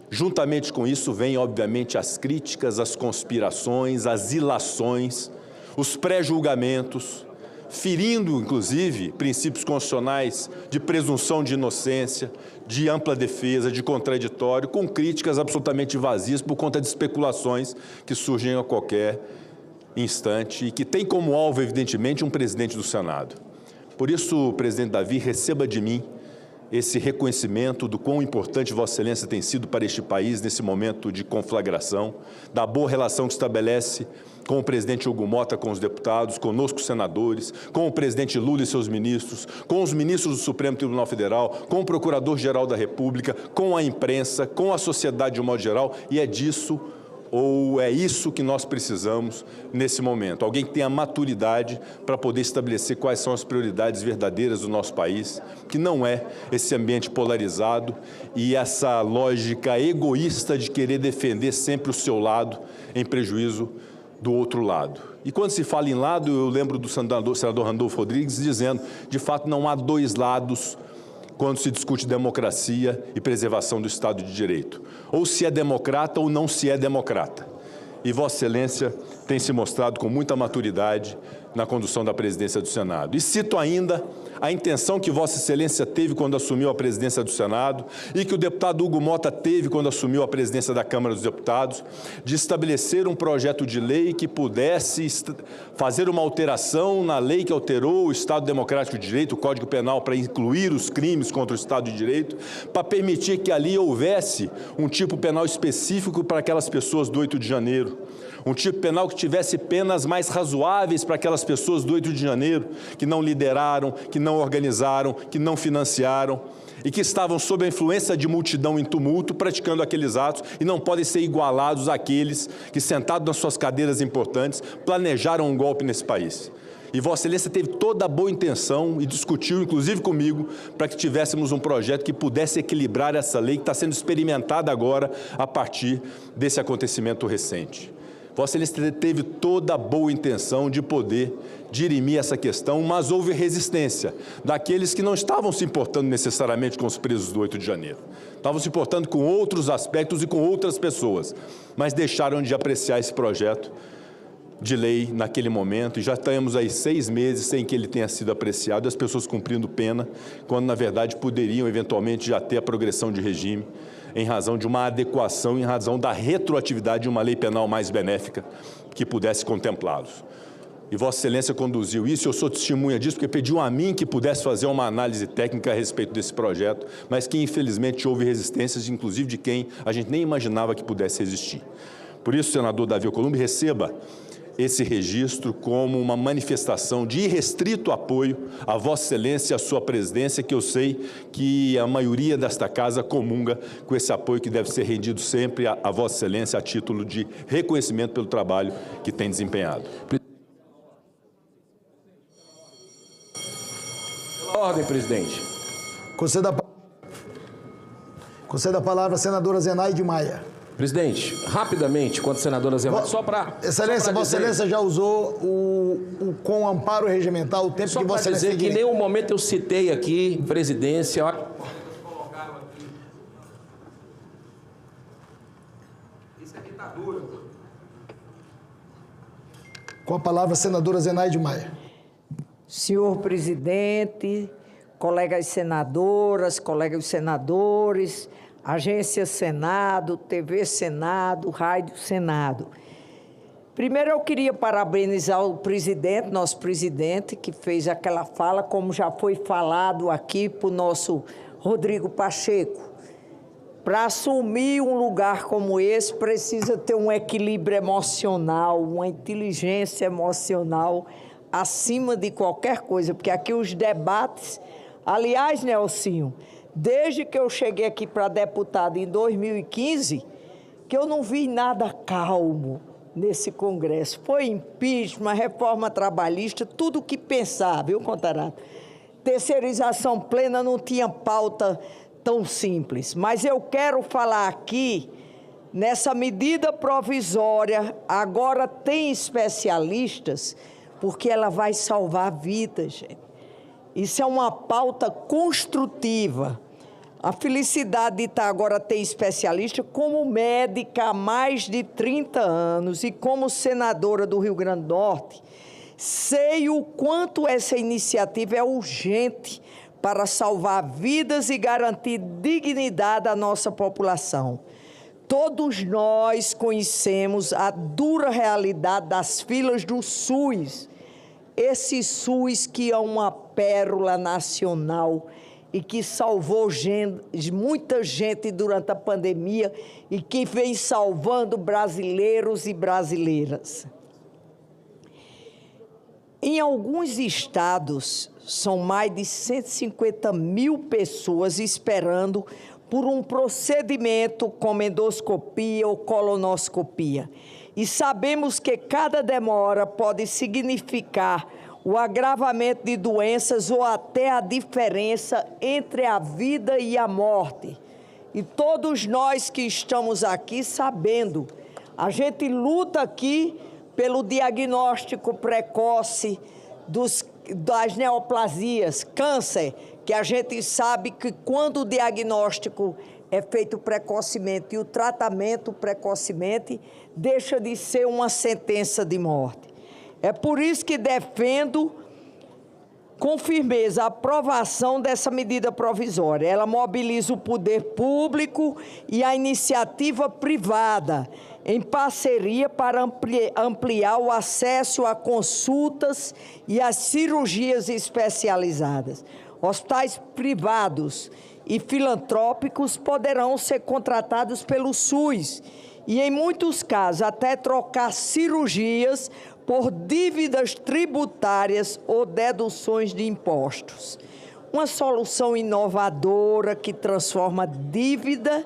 juntamente com isso vem, obviamente, as críticas, as conspirações, as ilações, os pré-julgamentos, ferindo, inclusive, princípios constitucionais de presunção de inocência, de ampla defesa, de contraditório, com críticas absolutamente vazias por conta de especulações que surgem a qualquer instante e que tem como alvo, evidentemente, um presidente do Senado. Por isso, presidente Davi, receba de mim esse reconhecimento do quão importante Vossa Excelência tem sido para este país nesse momento de conflagração, da boa relação que estabelece com o presidente Hugo Mota, com os deputados, conosco senadores, com o presidente Lula e seus ministros, com os ministros do Supremo Tribunal Federal, com o Procurador-Geral da República, com a imprensa, com a sociedade de um modo geral, e é disso ou é isso que nós precisamos nesse momento. Alguém que tenha maturidade para poder estabelecer quais são as prioridades verdadeiras do nosso país, que não é esse ambiente polarizado e essa lógica egoísta de querer defender sempre o seu lado em prejuízo do outro lado. E quando se fala em lado, eu lembro do senador Randolfo Rodrigues dizendo, de fato, não há dois lados quando se discute democracia e preservação do Estado de Direito. Ou se é democrata ou não se é democrata. E Vossa Excelência tem se mostrado com muita maturidade na condução da presidência do Senado. E cito ainda a intenção que Vossa Excelência teve quando assumiu a presidência do Senado e que o deputado Hugo Mota teve quando assumiu a presidência da Câmara dos Deputados, de estabelecer um projeto de lei que pudesse fazer uma alteração na lei que alterou o Estado Democrático de Direito, o Código Penal, para incluir os crimes contra o Estado de Direito, para permitir que ali houvesse um tipo penal específico para aquelas pessoas do 8 de janeiro. Um tipo penal que tivesse penas mais razoáveis para aquelas pessoas do 8 de janeiro, que não lideraram, que não organizaram, que não financiaram e que estavam sob a influência de multidão em tumulto praticando aqueles atos e não podem ser igualados àqueles que, sentados nas suas cadeiras importantes, planejaram um golpe nesse país. E Vossa Excelência teve toda a boa intenção e discutiu, inclusive comigo, para que tivéssemos um projeto que pudesse equilibrar essa lei que está sendo experimentada agora a partir desse acontecimento recente. Vossa Excelência teve toda a boa intenção de poder dirimir essa questão, mas houve resistência daqueles que não estavam se importando necessariamente com os presos do 8 de janeiro. Estavam se importando com outros aspectos e com outras pessoas, mas deixaram de apreciar esse projeto de lei naquele momento, e já estamos aí 6 meses sem que ele tenha sido apreciado, e as pessoas cumprindo pena, quando na verdade poderiam eventualmente já ter a progressão de regime, em razão de uma adequação, em razão da retroatividade de uma lei penal mais benéfica que pudesse contemplá-los. E Vossa Excelência conduziu isso, eu sou testemunha disso, porque pediu a mim que pudesse fazer uma análise técnica a respeito desse projeto, mas que infelizmente houve resistências, inclusive de quem a gente nem imaginava que pudesse existir. Por isso, senador Davi Alcolumbre, receba esse registro como uma manifestação de irrestrito apoio a Vossa Excelência e a sua presidência, que eu sei que a maioria desta casa comunga com esse apoio que deve ser rendido sempre a Vossa Excelência a título de reconhecimento pelo trabalho que tem desempenhado. Ordem, presidente. Conceda a palavra à senadora Zenaide Maia. Presidente, rapidamente, quanto a senadora Zenaide, só para... Excelência, Vossa Excelência já usou com amparo regimental o tempo só que Vossa Excelência... Só para dizer que em nenhum momento eu citei aqui, presidência... Isso é ditadura. Com a palavra, a senadora Zenaide Maia. Senhor presidente, colegas senadoras, colegas senadores... Agência Senado, TV Senado, Rádio Senado. Primeiro eu queria parabenizar o presidente, nosso presidente, que fez aquela fala, como já foi falado aqui por nosso Rodrigo Pacheco. Para assumir um lugar como esse, precisa ter um equilíbrio emocional, uma inteligência emocional acima de qualquer coisa, porque aqui os debates... Aliás, Nelsinho, desde que eu cheguei aqui para deputado em 2015, que eu não vi nada calmo nesse Congresso. Foi impeachment, reforma trabalhista, tudo o que pensar, viu, Contarato? Terceirização plena, não tinha pauta tão simples. Mas eu quero falar aqui, nessa medida provisória, agora tem especialistas, porque ela vai salvar vidas, gente. Isso é uma pauta construtiva. A felicidade de estar agora ter especialista como médica há mais de 30 anos e como senadora do Rio Grande do Norte, sei o quanto essa iniciativa é urgente para salvar vidas e garantir dignidade à nossa população. Todos nós conhecemos a dura realidade das filas do SUS, esse SUS que é uma pérola nacional e que salvou muita gente durante a pandemia e que vem salvando brasileiros e brasileiras. Em alguns estados, são mais de 150 mil pessoas esperando por um procedimento como endoscopia ou colonoscopia. E sabemos que cada demora pode significar o agravamento de doenças ou até a diferença entre a vida e a morte. E todos nós que estamos aqui sabendo, a gente luta aqui pelo diagnóstico precoce das neoplasias, câncer, que a gente sabe que quando o diagnóstico é feito precocemente e o tratamento precocemente, deixa de ser uma sentença de morte. É por isso que defendo com firmeza a aprovação dessa medida provisória. Ela mobiliza o poder público e a iniciativa privada em parceria para ampliar o acesso a consultas e a cirurgias especializadas. Hospitais privados e filantrópicos poderão ser contratados pelo SUS e, em muitos casos, até trocar cirurgias por dívidas tributárias ou deduções de impostos. Uma solução inovadora que transforma dívida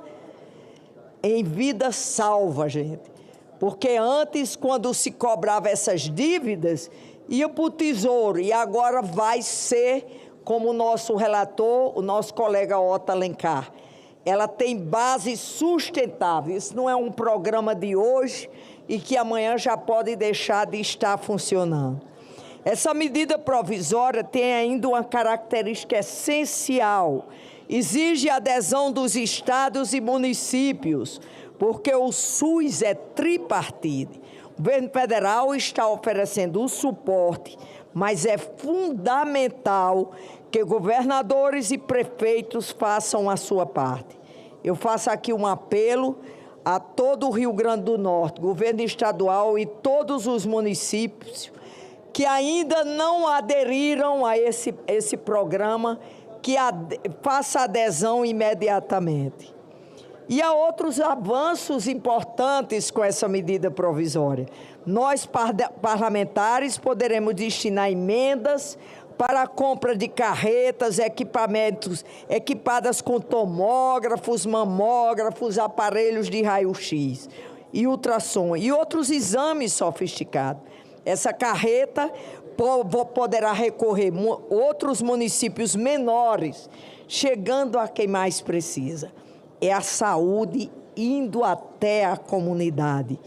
em vida salva, gente. Porque antes, quando se cobrava essas dívidas, ia para o Tesouro, e agora vai ser, como o nosso relator, o nosso colega Otto Alencar. Ela tem base sustentável. Isso não é um programa de hoje e que amanhã já pode deixar de estar funcionando. Essa medida provisória tem ainda uma característica essencial. Exige a adesão dos estados e municípios, porque o SUS é tripartite. O governo federal está oferecendo o suporte, mas é fundamental que governadores e prefeitos façam a sua parte. Eu faço aqui um apelo a todo o Rio Grande do Norte, governo estadual e todos os municípios que ainda não aderiram a esse programa, que faça adesão imediatamente. E há outros avanços importantes com essa medida provisória. Nós, parlamentares, poderemos destinar emendas para a compra de carretas, equipamentos equipadas com tomógrafos, mamógrafos, aparelhos de raio-x e ultrassom e outros exames sofisticados. Essa carreta poderá recorrer outros municípios menores, chegando a quem mais precisa. É a saúde indo até a comunidade.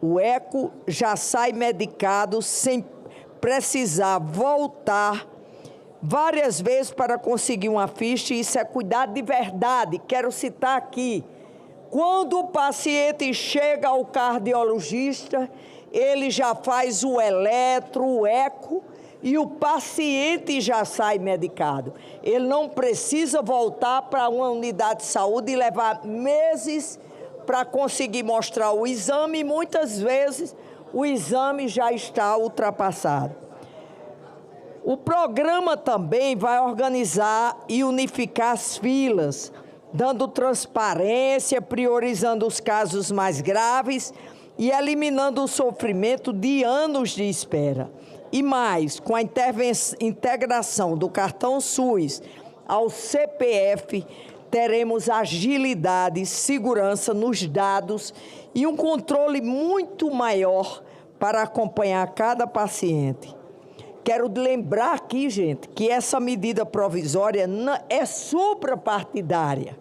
O ECO já sai medicado sem precisar voltar várias vezes para conseguir uma ficha, e isso é cuidado de verdade. Quero citar aqui, quando o paciente chega ao cardiologista, ele já faz o eletro, o eco, e o paciente já sai medicado. Ele não precisa voltar para uma unidade de saúde e levar meses para conseguir mostrar o exame, e muitas vezes o exame já está ultrapassado. O programa também vai organizar e unificar as filas, dando transparência, priorizando os casos mais graves e eliminando o sofrimento de anos de espera. E mais, com a integração do cartão SUS ao CPF, teremos agilidade e segurança nos dados e um controle muito maior para acompanhar cada paciente. Quero lembrar aqui, gente, que essa medida provisória é suprapartidária.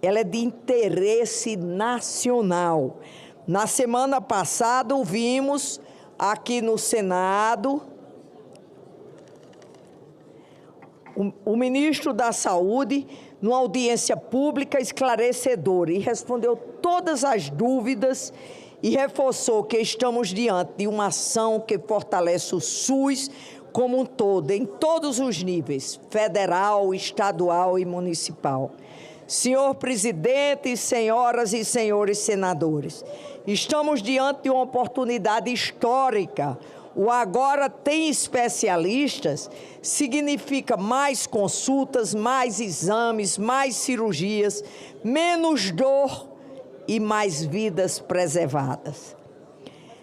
Ela é de interesse nacional. Na semana passada, ouvimos aqui no Senado o ministro da Saúde, numa audiência pública esclarecedora, e respondeu todas as dúvidas e reforçou que estamos diante de uma ação que fortalece o SUS como um todo, em todos os níveis, federal, estadual e municipal. Senhor presidente, senhoras e senhores senadores, estamos diante de uma oportunidade histórica. O agora tem especialistas significa mais consultas, mais exames, mais cirurgias, menos dor e mais vidas preservadas.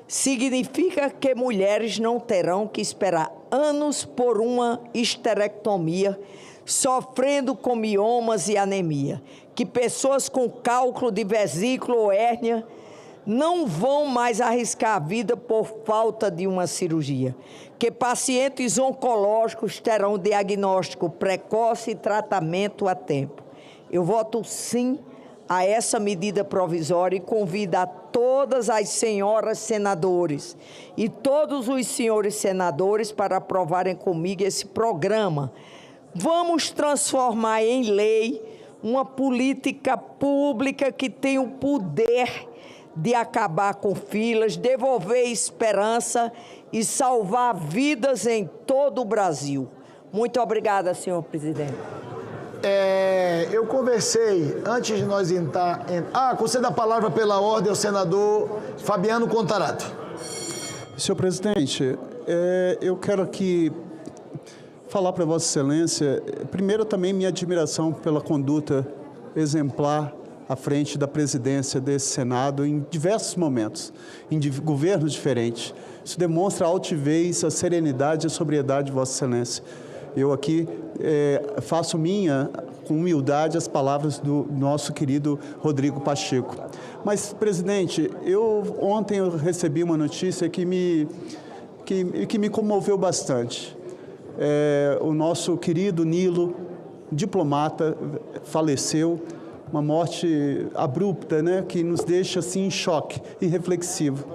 Significa que mulheres não terão que esperar anos por uma histerectomia, sofrendo com miomas e anemia, que pessoas com cálculo de vesícula ou hérnia não vão mais arriscar a vida por falta de uma cirurgia, que pacientes oncológicos terão diagnóstico precoce e tratamento a tempo. Eu voto sim a essa medida provisória e convido a todas as senhoras senadores e todos os senhores senadores para aprovarem comigo esse programa. Vamos transformar em lei uma política pública que tem o poder de acabar com filas, devolver esperança e salvar vidas em todo o Brasil. Muito obrigada, senhor presidente. Eu conversei, antes de nós entrar... conceda a palavra pela ordem ao senador Fabiano Contarato. Senhor presidente, eu quero aqui falar para Vossa Excelência, primeiro também minha admiração pela conduta exemplar à frente da presidência desse Senado em diversos momentos, em governos diferentes. Isso demonstra a altivez, a serenidade e a sobriedade de Vossa Excelência. Eu aqui faço minha, com humildade, as palavras do nosso querido Rodrigo Pacheco. Mas, presidente, ontem eu recebi uma notícia que me comoveu bastante. O nosso querido Nilo, diplomata, faleceu, uma morte abrupta, né, que nos deixa assim em choque e reflexivo.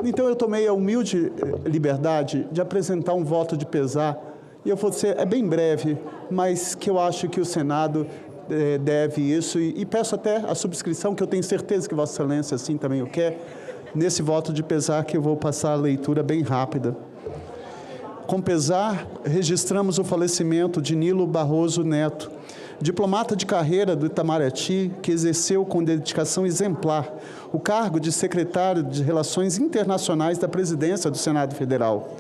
Então eu tomei a humilde liberdade de apresentar um voto de pesar, e eu vou ser, bem breve, mas que eu acho que o Senado deve isso, e peço até a subscrição, que eu tenho certeza que Vossa Excelência assim também o quer, nesse voto de pesar, que eu vou passar a leitura bem rápida. Com pesar, registramos o falecimento de Nilo Barroso Neto, diplomata de carreira do Itamaraty, que exerceu com dedicação exemplar o cargo de secretário de Relações Internacionais da Presidência do Senado Federal.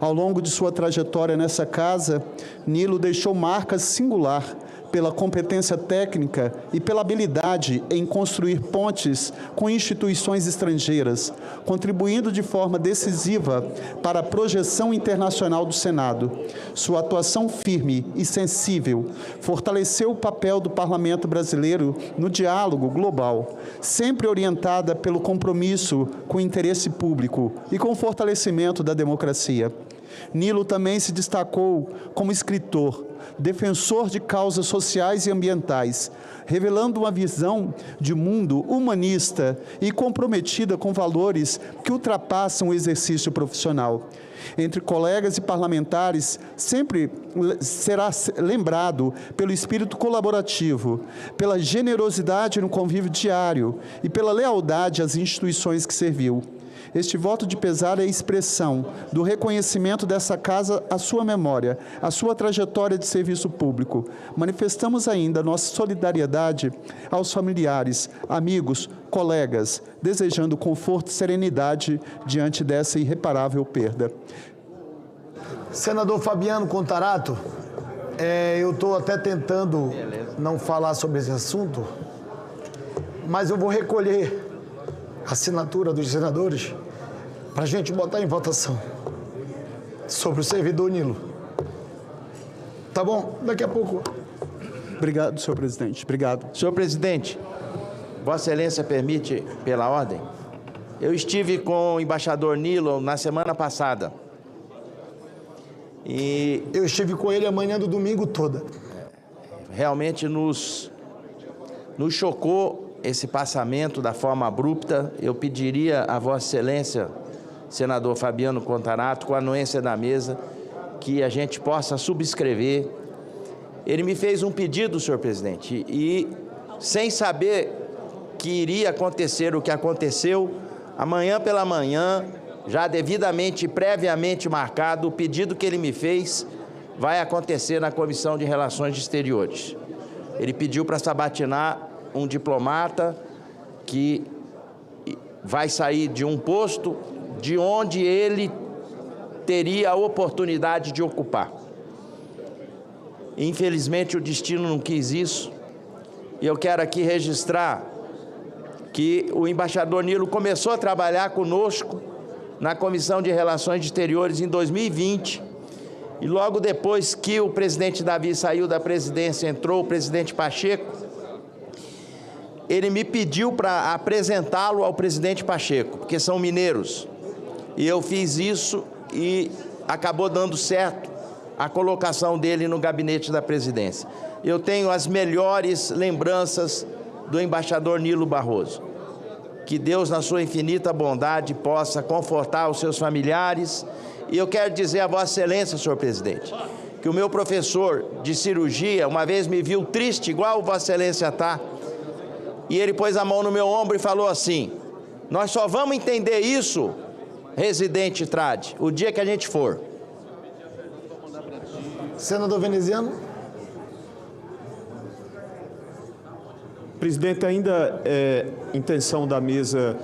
Ao longo de sua trajetória nessa casa, Nilo deixou marca singular pela competência técnica e pela habilidade em construir pontes com instituições estrangeiras, contribuindo de forma decisiva para a projeção internacional do Senado. Sua atuação firme e sensível fortaleceu o papel do Parlamento brasileiro no diálogo global, sempre orientada pelo compromisso com o interesse público e com o fortalecimento da democracia. Nilo também se destacou como escritor, defensor de causas sociais e ambientais, revelando uma visão de mundo humanista e comprometida com valores que ultrapassam o exercício profissional. Entre colegas e parlamentares, sempre será lembrado pelo espírito colaborativo, pela generosidade no convívio diário e pela lealdade às instituições que serviu. Este voto de pesar é a expressão do reconhecimento dessa casa à sua memória, à sua trajetória de serviço público. Manifestamos ainda nossa solidariedade aos familiares, amigos, colegas, desejando conforto e serenidade diante dessa irreparável perda. Senador Fabiano Contarato, eu estou até tentando não falar sobre esse assunto, mas eu vou recolher a assinatura dos senadores para a gente botar em votação sobre o servidor Nilo. Tá bom? Daqui a pouco. Obrigado, senhor presidente. Obrigado. Senhor presidente, Vossa Excelência permite, pela ordem? Eu estive com o embaixador Nilo na semana passada. E eu estive com ele amanhã do domingo toda. Realmente nos chocou esse passamento da forma abrupta. Eu pediria a Vossa Excelência, senador Fabiano Contarato, com a anuência da mesa, que a gente possa subscrever. Ele me fez um pedido, senhor presidente, e sem saber que iria acontecer o que aconteceu, amanhã pela manhã, já devidamente, previamente marcado, o pedido que ele me fez vai acontecer na Comissão de Relações Exteriores. Ele pediu para sabatinar um diplomata que vai sair de um posto de onde ele teria a oportunidade de ocupar. Infelizmente, o destino não quis isso, e eu quero aqui registrar que o embaixador Nilo começou a trabalhar conosco na Comissão de Relações Exteriores em 2020, e logo depois que o presidente Davi saiu da presidência, entrou o presidente Pacheco, ele me pediu para apresentá-lo ao presidente Pacheco, porque são mineiros. E eu fiz isso e acabou dando certo a colocação dele no gabinete da presidência. Eu tenho as melhores lembranças do embaixador Nilo Barroso. Que Deus, na sua infinita bondade, possa confortar os seus familiares. E eu quero dizer a Vossa Excelência, senhor presidente, que o meu professor de cirurgia uma vez me viu triste, igual Vossa Excelência está, e ele pôs a mão no meu ombro e falou assim: Nós só vamos entender isso, residente Trade, o dia que a gente for. Senador Veneziano. Presidente, ainda é intenção da mesa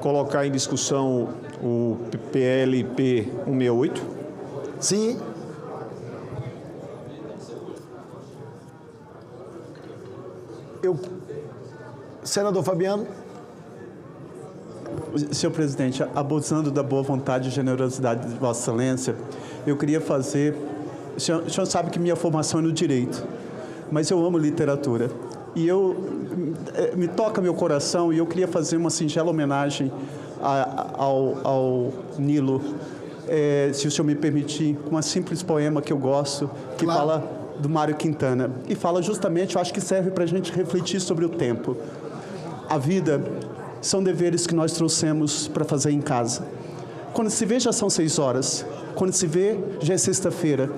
colocar em discussão o PLP 168? Sim. Senador Fabiano. Senhor presidente, abusando da boa vontade e generosidade de Vossa Excelência, eu queria fazer... O senhor sabe que minha formação é no direito, mas eu amo literatura. E me toca meu coração e eu queria fazer uma singela homenagem ao Nilo, se o senhor me permitir, uma simples poema que eu gosto, que fala do Mário Quintana. E fala justamente, eu acho que serve para a gente refletir sobre o tempo. A vida são deveres que nós trouxemos para fazer em casa. Quando se vê, já são 6 horas. Quando se vê, já é sexta-feira.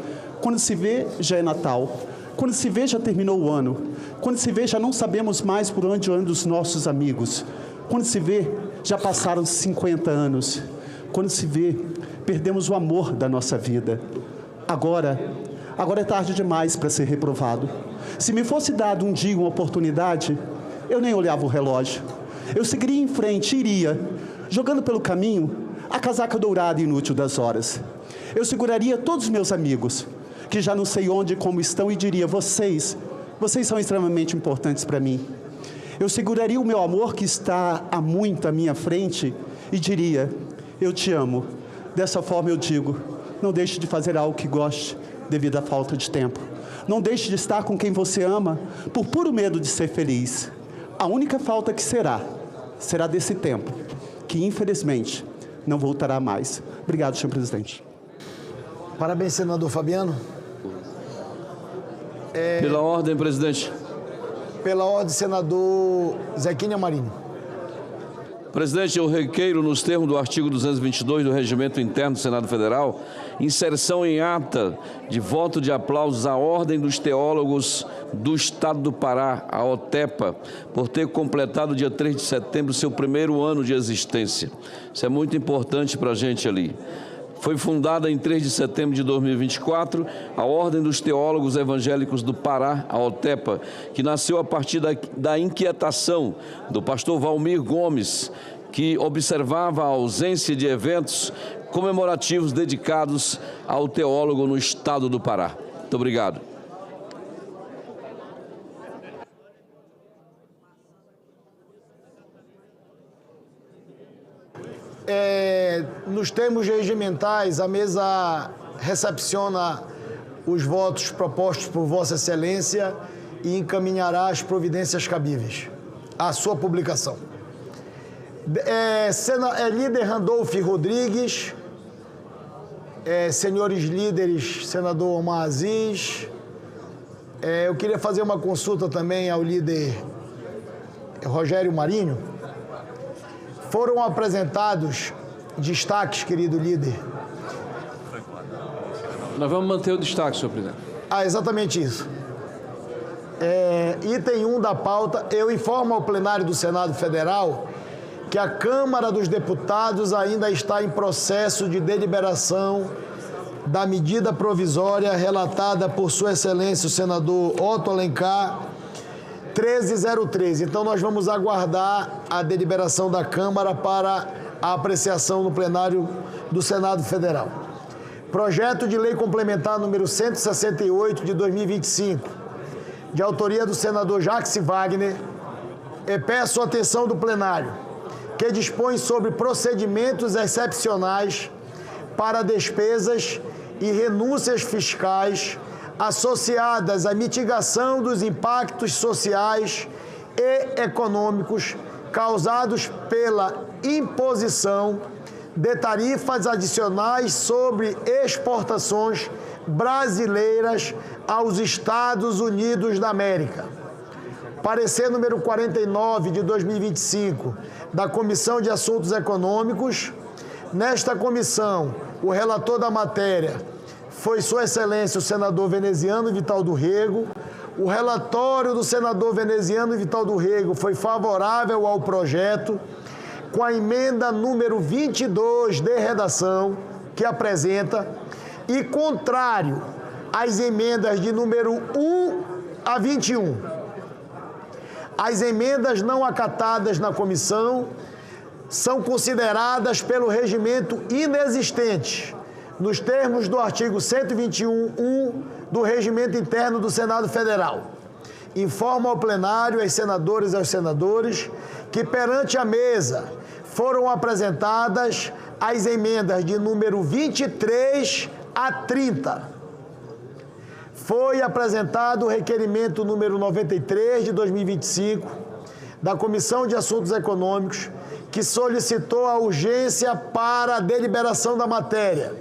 Quando se vê, já é Natal. Quando se vê, já terminou o ano. Quando se vê, já não sabemos mais por onde andam os nossos amigos. Quando se vê, já passaram 50 anos. Quando se vê, perdemos o amor da nossa vida. Agora é tarde demais para ser reprovado. Se me fosse dado um dia uma oportunidade, eu nem olhava o relógio. Eu seguiria em frente, iria, jogando pelo caminho a casaca dourada e inútil das horas. Eu seguraria todos os meus amigos, que já não sei onde e como estão, e diria: vocês são extremamente importantes para mim. Eu seguraria o meu amor, que está há muito à minha frente, e diria: eu te amo. Dessa forma eu digo: não deixe de fazer algo que goste, devido à falta de tempo. Não deixe de estar com quem você ama, por puro medo de ser feliz. A única falta que será desse tempo, que infelizmente não voltará mais. Obrigado, senhor presidente. Parabéns, senador Fabiano. Pela ordem, presidente. Pela ordem, senador Zequinha Marinho. Presidente, eu requeiro, nos termos do artigo 222 do Regimento Interno do Senado Federal, inserção em ata de voto de aplausos à Ordem dos Teólogos do Estado do Pará, a OTEPA, por ter completado dia 3 de setembro seu primeiro ano de existência. Isso é muito importante para a gente ali. Foi fundada em 3 de setembro de 2024 a Ordem dos Teólogos Evangélicos do Pará, a OTEPA, que nasceu a partir da inquietação do pastor Valmir Gomes, que observava a ausência de eventos comemorativos dedicados ao teólogo no estado do Pará. Muito obrigado. Nos termos regimentais, a mesa recepciona os votos propostos por Vossa Excelência e encaminhará as providências cabíveis à sua publicação. Líder Randolph Rodrigues, senhores líderes, senador Omar Aziz, eu queria fazer uma consulta também ao líder Rogério Marinho. Foram apresentados destaques, querido líder. Nós vamos manter o destaque, senhor presidente. Exatamente isso. Item 1 da pauta, eu informo ao plenário do Senado Federal que a Câmara dos Deputados ainda está em processo de deliberação da medida provisória relatada por Sua Excelência o senador Otto Alencar, 1303. Então, nós vamos aguardar a deliberação da Câmara para a apreciação no plenário do Senado Federal. Projeto de Lei Complementar número 168 de 2025, de autoria do senador Jacques Wagner, e peço a atenção do plenário, que dispõe sobre procedimentos excepcionais para despesas e renúncias fiscais associadas à mitigação dos impactos sociais e econômicos causados pela imposição de tarifas adicionais sobre exportações brasileiras aos Estados Unidos da América. Parecer número 49 de 2025 da Comissão de Assuntos Econômicos. Nesta comissão, o relator da matéria foi Sua Excelência o senador Veneziano Vital do Rego. O relatório do senador Veneziano Vital do Rego foi favorável ao projeto, com a emenda número 22 de redação que apresenta e contrário às emendas de número 1 a 21. As emendas não acatadas na comissão são consideradas pelo regimento inexistentes, nos termos do artigo 121.1 do Regimento Interno do Senado Federal. Informa ao plenário, às senadoras e aos senadores, que perante a mesa foram apresentadas as emendas de número 23 a 30. Foi apresentado o requerimento número 93 de 2025 da Comissão de Assuntos Econômicos, que solicitou a urgência para a deliberação da matéria.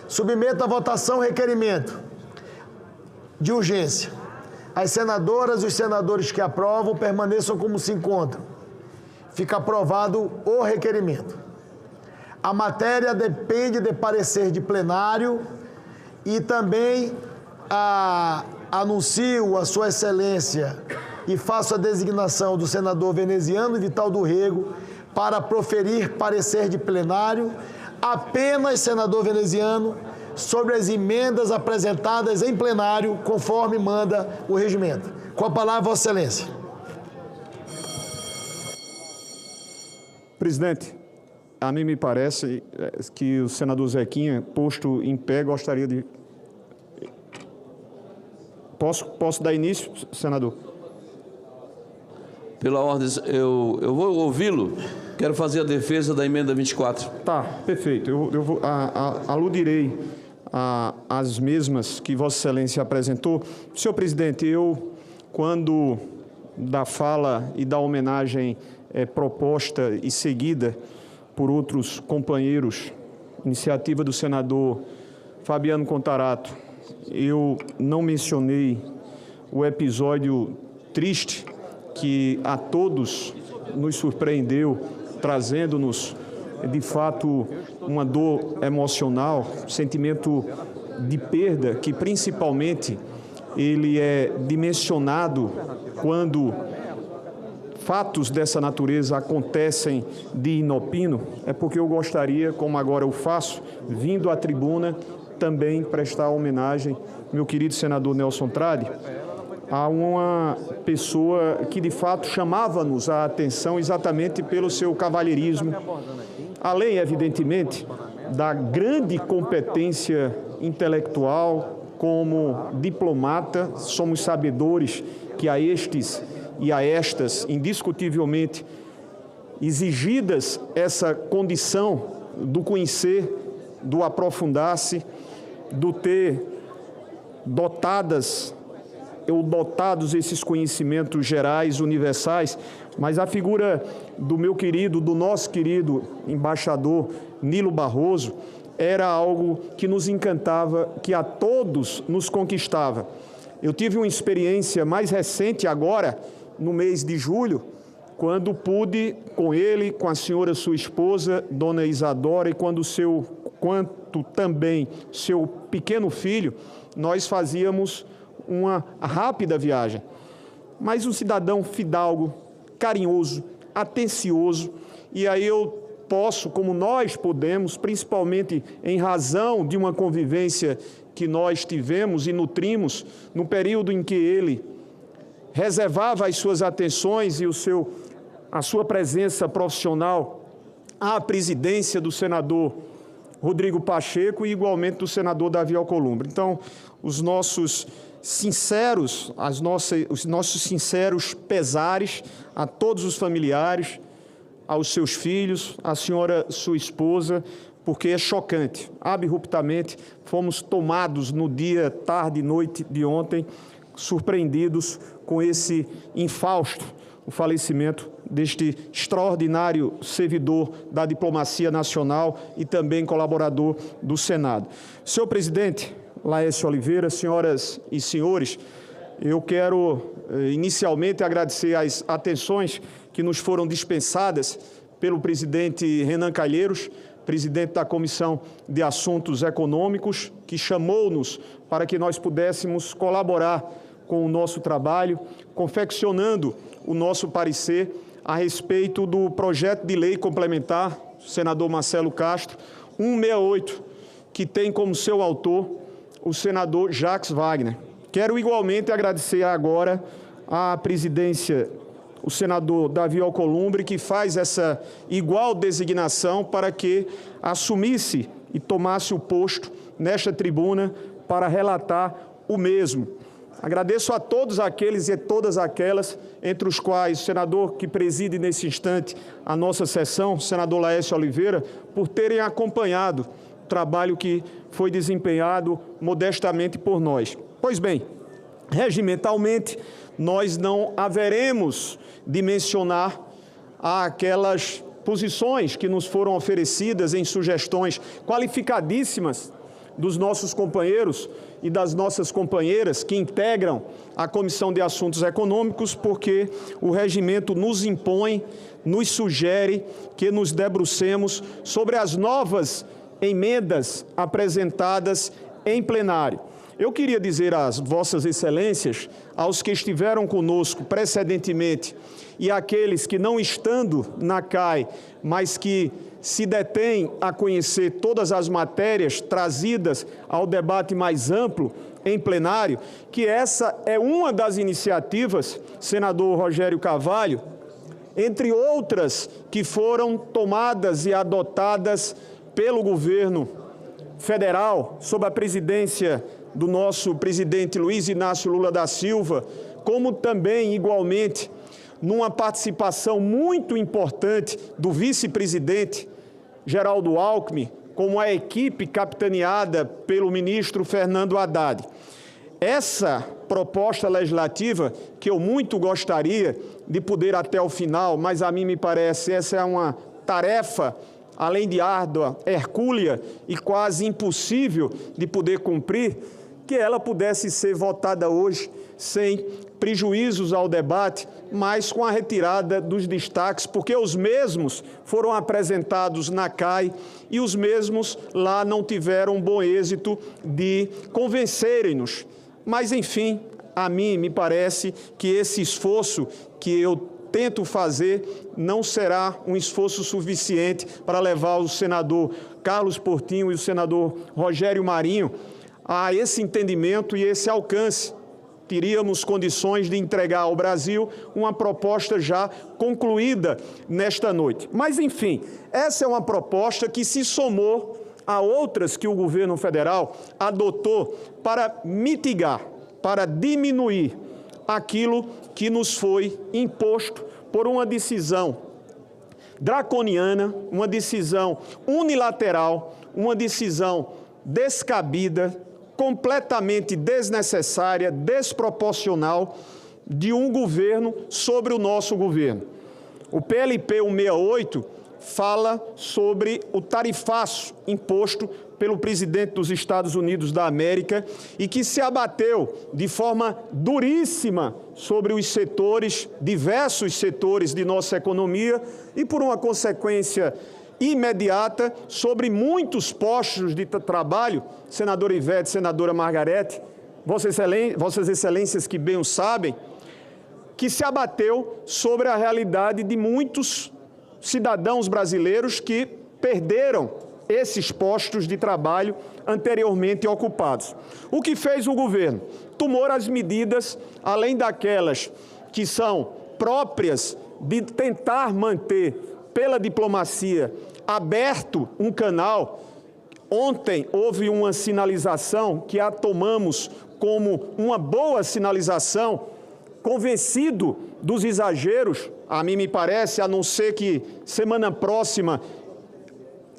Submeto à votação o requerimento de urgência. As senadoras e os senadores que aprovam permaneçam como se encontram. Fica aprovado o requerimento. A matéria depende de parecer de plenário e também anuncio a Sua Excelência e faço a designação do senador veneziano Vital do Rego para proferir parecer de plenário, apenas, senador veneziano, sobre as emendas apresentadas em plenário, conforme manda o regimento. Com a palavra, Vossa Excelência. Presidente, a mim me parece que o senador Zequinha, posto em pé, gostaria de... Posso dar início, senador? Pela ordem, eu vou ouvi-lo. Quero fazer a defesa da emenda 24. Tá, perfeito. Eu aludirei às mesmas que Vossa Excelência apresentou. Senhor presidente, quando da fala e da homenagem proposta e seguida por outros companheiros, iniciativa do senador Fabiano Contarato, eu não mencionei o episódio triste que a todos nos surpreendeu, trazendo-nos, de fato, uma dor emocional, sentimento de perda, que principalmente ele é dimensionado quando fatos dessa natureza acontecem de inopino, é porque eu gostaria, como agora eu faço, vindo à tribuna, também prestar homenagem, meu querido senador Nelson Trade, a uma pessoa que, de fato, chamava-nos a atenção exatamente pelo seu cavalheirismo, além, evidentemente, da grande competência intelectual como diplomata. Somos sabedores que a estes e a estas, indiscutivelmente, exigidas essa condição do conhecer, do aprofundar-se, do ter dotados esses conhecimentos gerais, universais, mas a figura do nosso querido embaixador Nilo Barroso era algo que nos encantava, que a todos nos conquistava. Eu tive uma experiência mais recente agora, no mês de julho, quando pude, com ele, com a senhora sua esposa, dona Isadora, e quanto também seu pequeno filho, nós fazíamos uma rápida viagem. Mas um cidadão fidalgo, carinhoso, atencioso, e aí eu posso, como nós podemos, principalmente em razão de uma convivência que nós tivemos e nutrimos no período em que ele reservava as suas atenções e a sua presença profissional à presidência do senador Rodrigo Pacheco e igualmente do senador Davi Alcolumbre. Então, os nossos sinceros pesares a todos os familiares, aos seus filhos, à senhora sua esposa, porque é chocante. Abruptamente, fomos tomados no dia, tarde e noite de ontem, surpreendidos com esse infausto, o falecimento deste extraordinário servidor da diplomacia nacional e também colaborador do Senado. Senhor presidente Laércio Oliveira, senhoras e senhores, eu quero inicialmente agradecer as atenções que nos foram dispensadas pelo presidente Renan Calheiros, presidente da Comissão de Assuntos Econômicos, que chamou-nos para que nós pudéssemos colaborar com o nosso trabalho, confeccionando o nosso parecer a respeito do projeto de lei complementar, senador Marcelo Castro, 168, que tem como seu autor o senador Jacques Wagner. Quero igualmente agradecer agora à presidência, o senador Davi Alcolumbre, que faz essa igual designação para que assumisse e tomasse o posto nesta tribuna para relatar o mesmo. Agradeço a todos aqueles e todas aquelas, entre os quais o senador que preside nesse instante a nossa sessão, o senador Laércio Oliveira, por terem acompanhado o trabalho que foi desempenhado modestamente por nós. Pois bem, regimentalmente, nós não haveremos de mencionar aquelas posições que nos foram oferecidas em sugestões qualificadíssimas dos nossos companheiros e das nossas companheiras que integram a Comissão de Assuntos Econômicos, porque o regimento nos impõe, nos sugere que nos debrucemos sobre as novas emendas apresentadas em plenário. Eu queria dizer às vossas excelências, aos que estiveram conosco precedentemente e àqueles que não estando na CAI, mas que se detêm a conhecer todas as matérias trazidas ao debate mais amplo em plenário, que essa é uma das iniciativas, senador Rogério Carvalho, entre outras que foram tomadas e adotadas pelo governo federal, sob a presidência do nosso presidente Luiz Inácio Lula da Silva, como também, igualmente, numa participação muito importante do vice-presidente Geraldo Alckmin, como a equipe capitaneada pelo ministro Fernando Haddad. Essa proposta legislativa, que eu muito gostaria de poder até o final, mas a mim me parece essa é uma tarefa, além de árdua, hercúlea e quase impossível de poder cumprir, que ela pudesse ser votada hoje sem prejuízos ao debate, mas com a retirada dos destaques, porque os mesmos foram apresentados na CAI e os mesmos lá não tiveram bom êxito de convencerem-nos. Mas, enfim, a mim me parece que esse esforço que eu tento fazer não será um esforço suficiente para levar o senador Carlos Portinho e o senador Rogério Marinho a esse entendimento e esse alcance. Teríamos condições de entregar ao Brasil uma proposta já concluída nesta noite. Mas, enfim, essa é uma proposta que se somou a outras que o governo federal adotou para mitigar, para diminuir aquilo que nos foi imposto por uma decisão draconiana, uma decisão unilateral, uma decisão descabida, completamente desnecessária, desproporcional de um governo sobre o nosso governo. O PLP 168 fala sobre o tarifaço imposto pelo presidente dos Estados Unidos da América e que se abateu de forma duríssima sobre os setores, diversos setores de nossa economia e, por uma consequência imediata, sobre muitos postos de trabalho, senadora Ivete, senadora Margarete, vossas excelências que bem o sabem, que se abateu sobre a realidade de muitos cidadãos brasileiros que perderam esses postos de trabalho anteriormente ocupados. O que fez o governo? Tomou as medidas, além daquelas que são próprias de tentar manter pela diplomacia aberto um canal. Ontem houve uma sinalização que a tomamos como uma boa sinalização, convencido dos exageros, a mim me parece, a não ser que semana próxima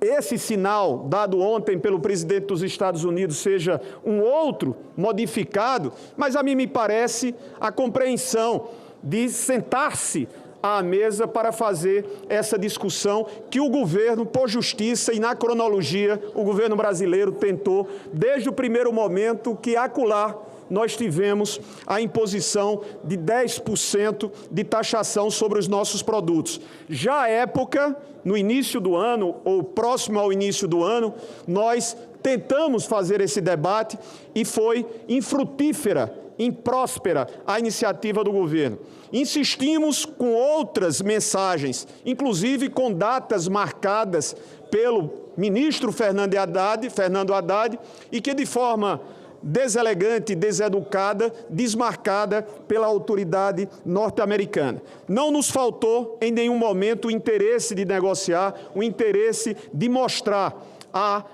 esse sinal dado ontem pelo presidente dos Estados Unidos seja um outro modificado, mas a mim me parece a compreensão de sentar-se à mesa para fazer essa discussão que o governo, por justiça e na cronologia, o governo brasileiro tentou desde o primeiro momento que acolá nós tivemos a imposição de 10% de taxação sobre os nossos produtos. Já à época, no início do ano, ou próximo ao início do ano, nós tentamos fazer esse debate e foi infrutífera impróspera a iniciativa do governo. Insistimos com outras mensagens, inclusive com datas marcadas pelo ministro Fernando Haddad, e que de forma deselegante, deseducada, desmarcada pela autoridade norte-americana. Não nos faltou em nenhum momento o interesse de negociar, o interesse de mostrar a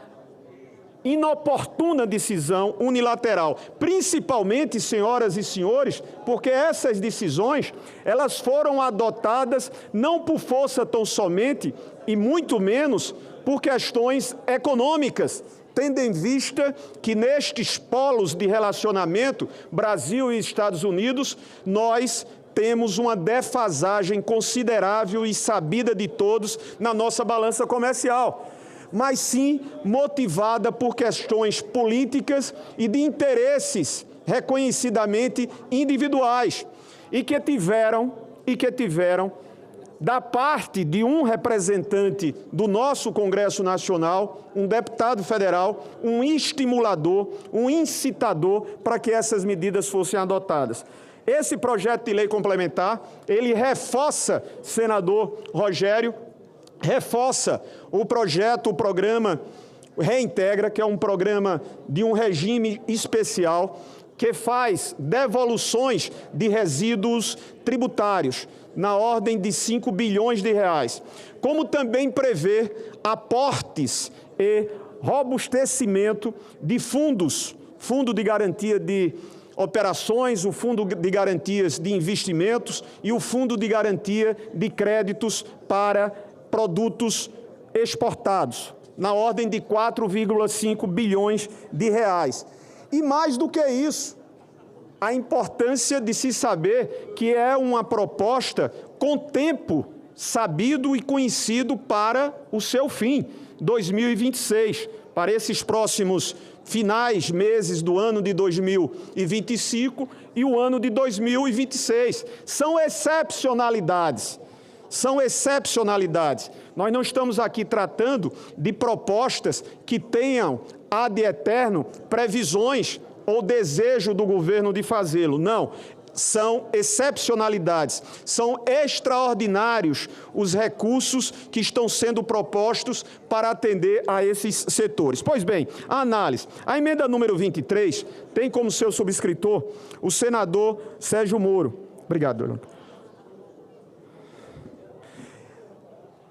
inoportuna decisão unilateral, principalmente, senhoras e senhores, porque essas decisões, elas foram adotadas não por força tão somente, e muito menos por questões econômicas, tendo em vista que nestes polos de relacionamento, Brasil e Estados Unidos, nós temos uma defasagem considerável e sabida de todos na nossa balança comercial, mas sim motivada por questões políticas e de interesses reconhecidamente individuais e que tiveram da parte de um representante do nosso Congresso Nacional, um deputado federal, um estimulador, um incitador para que essas medidas fossem adotadas. Esse projeto de lei complementar, ele reforça, senador Rogério, reforça o programa Reintegra, que é um programa de um regime especial que faz devoluções de resíduos tributários na ordem de 5 bilhões de reais, como também prevê aportes e robustecimento de fundos, fundo de garantia de operações, o fundo de garantias de investimentos e o fundo de garantia de créditos para produtos exportados, na ordem de 4,5 bilhões de reais. E mais do que isso, a importância de se saber que é uma proposta com tempo sabido e conhecido para o seu fim, 2026, para esses próximos finais, meses do ano de 2025 e o ano de 2026. São excepcionalidades. São excepcionalidades. Nós não estamos aqui tratando de propostas que tenham ad eterno previsões ou desejo do governo de fazê-lo. Não. São excepcionalidades, são extraordinários os recursos que estão sendo propostos para atender a esses setores. Pois bem, a análise. A emenda número 23 tem como seu subscritor o senador Sérgio Moro. Obrigado, Orlando.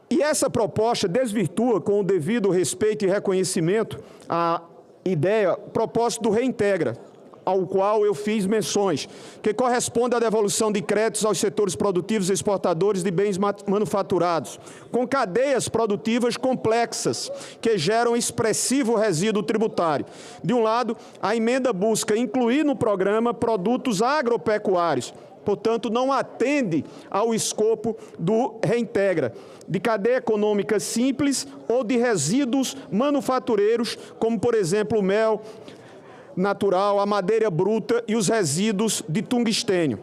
E essa proposta desvirtua, com o devido respeito e reconhecimento, a ideia, propósito do Reintegra, ao qual eu fiz menções, que corresponde à devolução de créditos aos setores produtivos e exportadores de bens manufaturados, com cadeias produtivas complexas, que geram expressivo resíduo tributário. De um lado, a emenda busca incluir no programa produtos agropecuários, portanto, não atende ao escopo do Reintegra, de cadeia econômica simples ou de resíduos manufatureiros, como, por exemplo, o mel natural, a madeira bruta e os resíduos de tungstênio.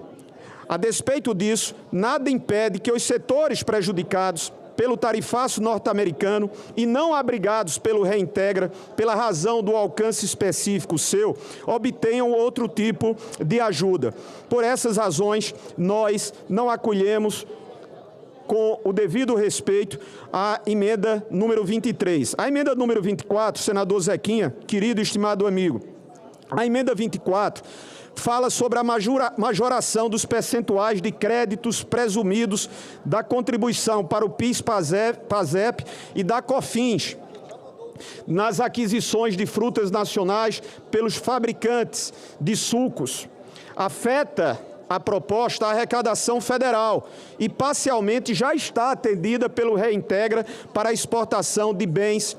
A despeito disso, nada impede que os setores prejudicados pelo tarifaço norte-americano e não abrigados pelo Reintegra, pela razão do alcance específico seu, obtenham outro tipo de ajuda. Por essas razões, nós não acolhemos com o devido respeito à emenda número 23. A emenda número 24, senador Zequinha, querido e estimado amigo, a emenda 24 fala sobre a majoração dos percentuais de créditos presumidos da contribuição para o PIS/PASEP e da COFINS nas aquisições de frutas nacionais pelos fabricantes de sucos. Afeta a proposta a arrecadação federal e parcialmente já está atendida pelo Reintegra para a exportação de bens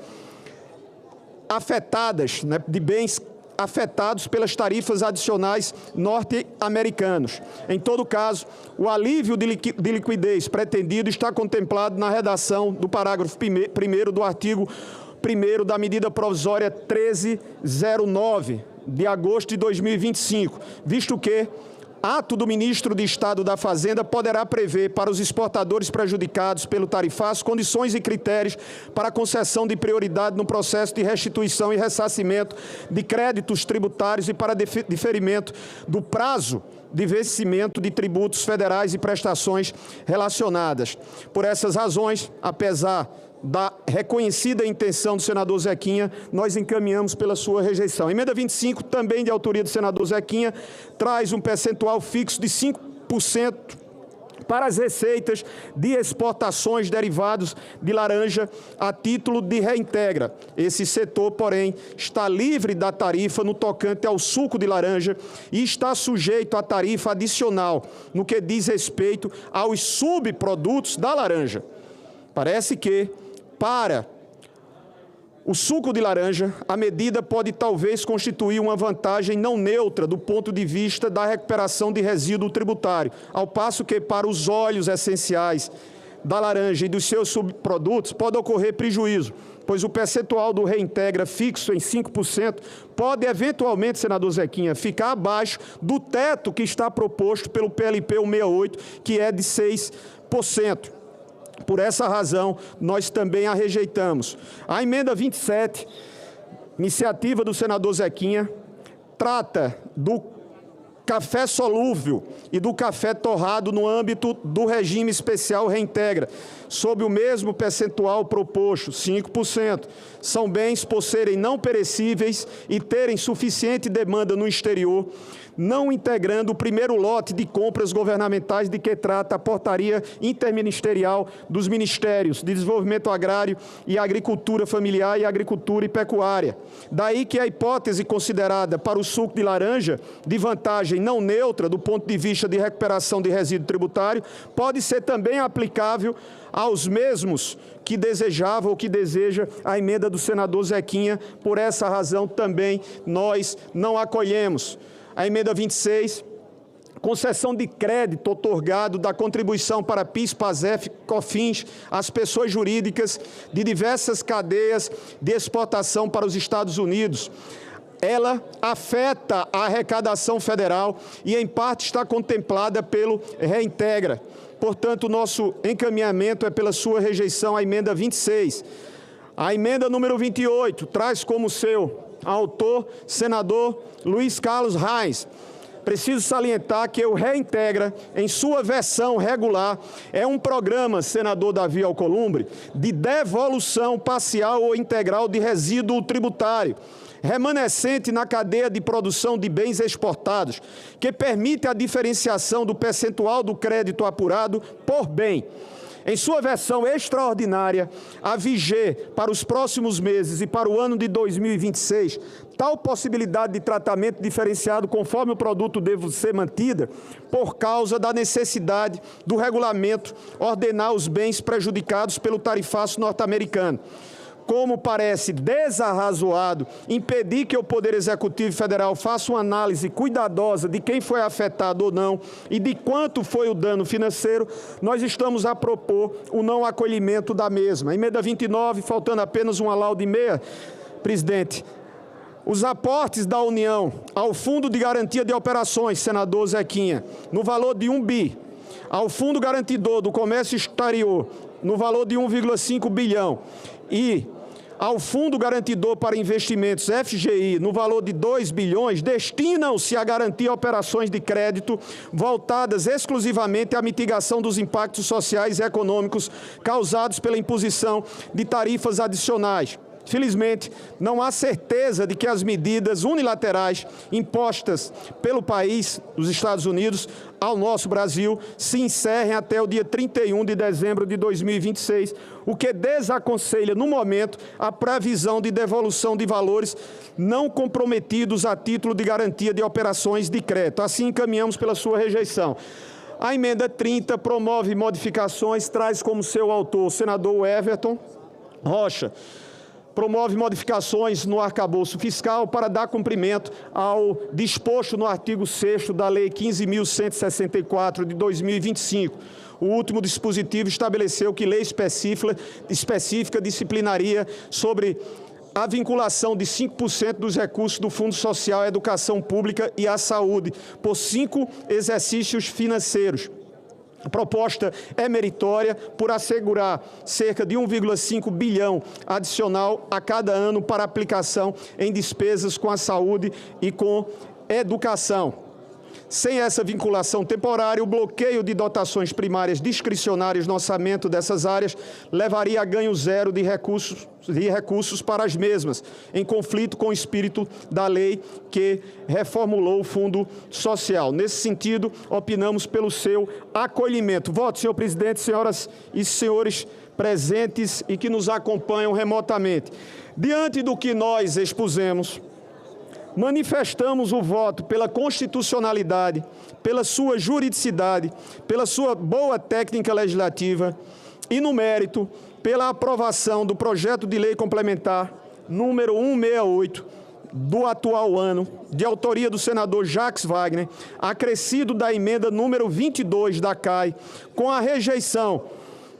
afetadas, de bens afetados pelas tarifas adicionais norte-americanas. Em todo caso, o alívio de liquidez pretendido está contemplado na redação do parágrafo 1º do artigo 1º da medida provisória 1309, de agosto de 2025, visto que ato do ministro de Estado da Fazenda poderá prever para os exportadores prejudicados pelo tarifaço condições e critérios para concessão de prioridade no processo de restituição e ressarcimento de créditos tributários e para diferimento do prazo de vencimento de tributos federais e prestações relacionadas. Por essas razões, apesar da reconhecida intenção do senador Zequinha, nós encaminhamos pela sua rejeição. A emenda 25, também de autoria do senador Zequinha, traz um percentual fixo de 5% para as receitas de exportações derivados de laranja a título de reintegra. Esse setor, porém, está livre da tarifa no tocante ao suco de laranja e está sujeito à tarifa adicional no que diz respeito aos subprodutos da laranja. Parece que, para o suco de laranja, a medida pode talvez constituir uma vantagem não neutra do ponto de vista da recuperação de resíduo tributário, ao passo que para os óleos essenciais da laranja e dos seus subprodutos pode ocorrer prejuízo, pois o percentual do reintegra fixo em 5% pode eventualmente, senador Zequinha, ficar abaixo do teto que está proposto pelo PLP 168, que é de 6%. Por essa razão, nós também a rejeitamos. A emenda 27, iniciativa do senador Zequinha, trata do café solúvel e do café torrado no âmbito do regime especial reintegra, sob o mesmo percentual proposto, 5%. São bens por serem não perecíveis e terem suficiente demanda no exterior, não integrando o primeiro lote de compras governamentais de que trata a portaria interministerial dos Ministérios de Desenvolvimento Agrário e Agricultura Familiar e Agricultura e Pecuária. Daí que a hipótese considerada para o suco de laranja, de vantagem não neutra do ponto de vista de recuperação de resíduo tributário, pode ser também aplicável aos mesmos que desejava ou que deseja a emenda do senador Zequinha. Por essa razão também nós não acolhemos. A emenda 26, concessão de crédito outorgado da contribuição para PIS, PASEF, COFINS às pessoas jurídicas de diversas cadeias de exportação para os Estados Unidos. Ela afeta a arrecadação federal e, em parte, está contemplada pelo Reintegra. Portanto, o nosso encaminhamento é pela sua rejeição à emenda 26. A emenda número 28 traz como seu autor, senador Luiz Carlos Reis. Preciso salientar que o Reintegra, em sua versão regular, é um programa, senador Davi Alcolumbre, de devolução parcial ou integral de resíduo tributário remanescente na cadeia de produção de bens exportados, que permite a diferenciação do percentual do crédito apurado por bem. Em sua versão extraordinária, a viger para os próximos meses e para o ano de 2026, tal possibilidade de tratamento diferenciado conforme o produto deve ser mantida, por causa da necessidade do regulamento ordenar os bens prejudicados pelo tarifaço norte-americano. Como parece desarrazoado impedir que o Poder Executivo Federal faça uma análise cuidadosa de quem foi afetado ou não e de quanto foi o dano financeiro, nós estamos a propor o não acolhimento da mesma. A emenda 29, faltando apenas uma lauda e meia, presidente. Os aportes da União ao Fundo de Garantia de Operações, senador Zequinha, no valor de 1 bi, ao Fundo Garantidor do Comércio Exterior, no valor de 1,5 bilhão, e ao Fundo Garantidor para Investimentos, FGI, no valor de 2 bilhões, destinam-se a garantir operações de crédito voltadas exclusivamente à mitigação dos impactos sociais e econômicos causados pela imposição de tarifas adicionais. Felizmente, não há certeza de que as medidas unilaterais impostas pelo país, os Estados Unidos, ao nosso Brasil, se encerrem até o dia 31 de dezembro de 2026, o que desaconselha, no momento, a previsão de devolução de valores não comprometidos a título de garantia de operações de crédito. Assim, encaminhamos pela sua rejeição. A emenda 30 promove modificações, traz como seu autor o senador Everton Rocha. Promove modificações no arcabouço fiscal para dar cumprimento ao disposto no artigo 6º da Lei 15.164 de 2025. O último dispositivo estabeleceu que lei específica disciplinaria sobre a vinculação de 5% dos recursos do Fundo Social à Educação Pública e à Saúde por 5 exercícios financeiros. A proposta é meritória por assegurar cerca de 1,5 bilhão adicional a cada ano para aplicação em despesas com a saúde e com educação. Sem essa vinculação temporária, o bloqueio de dotações primárias discricionárias no orçamento dessas áreas levaria a ganho zero de recursos para as mesmas, em conflito com o espírito da lei que reformulou o Fundo Social. Nesse sentido, opinamos pelo seu acolhimento. Voto, senhor presidente, senhoras e senhores presentes e que nos acompanham remotamente. Diante do que nós expusemos, manifestamos o voto pela constitucionalidade, pela sua juridicidade, pela sua boa técnica legislativa e, no mérito, pela aprovação do projeto de lei complementar número 168 do atual ano, de autoria do senador Jacques Wagner, acrescido da emenda número 22 da CAI, com a rejeição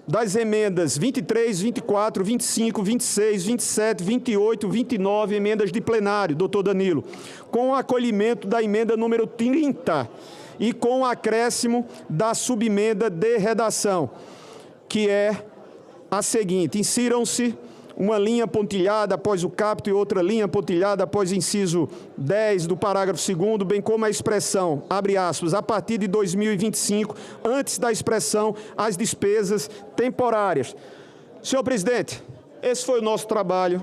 das emendas 23, 24, 25, 26, 27, 28, 29, emendas de plenário, doutor Danilo, com o acolhimento da emenda número 30 e com o acréscimo da subemenda de redação, que é a seguinte: insiram-se uma linha pontilhada após o caput e outra linha pontilhada após o inciso 10 do parágrafo 2º, bem como a expressão, abre aspas, a partir de 2025, antes da expressão, as despesas temporárias. Senhor presidente, esse foi o nosso trabalho.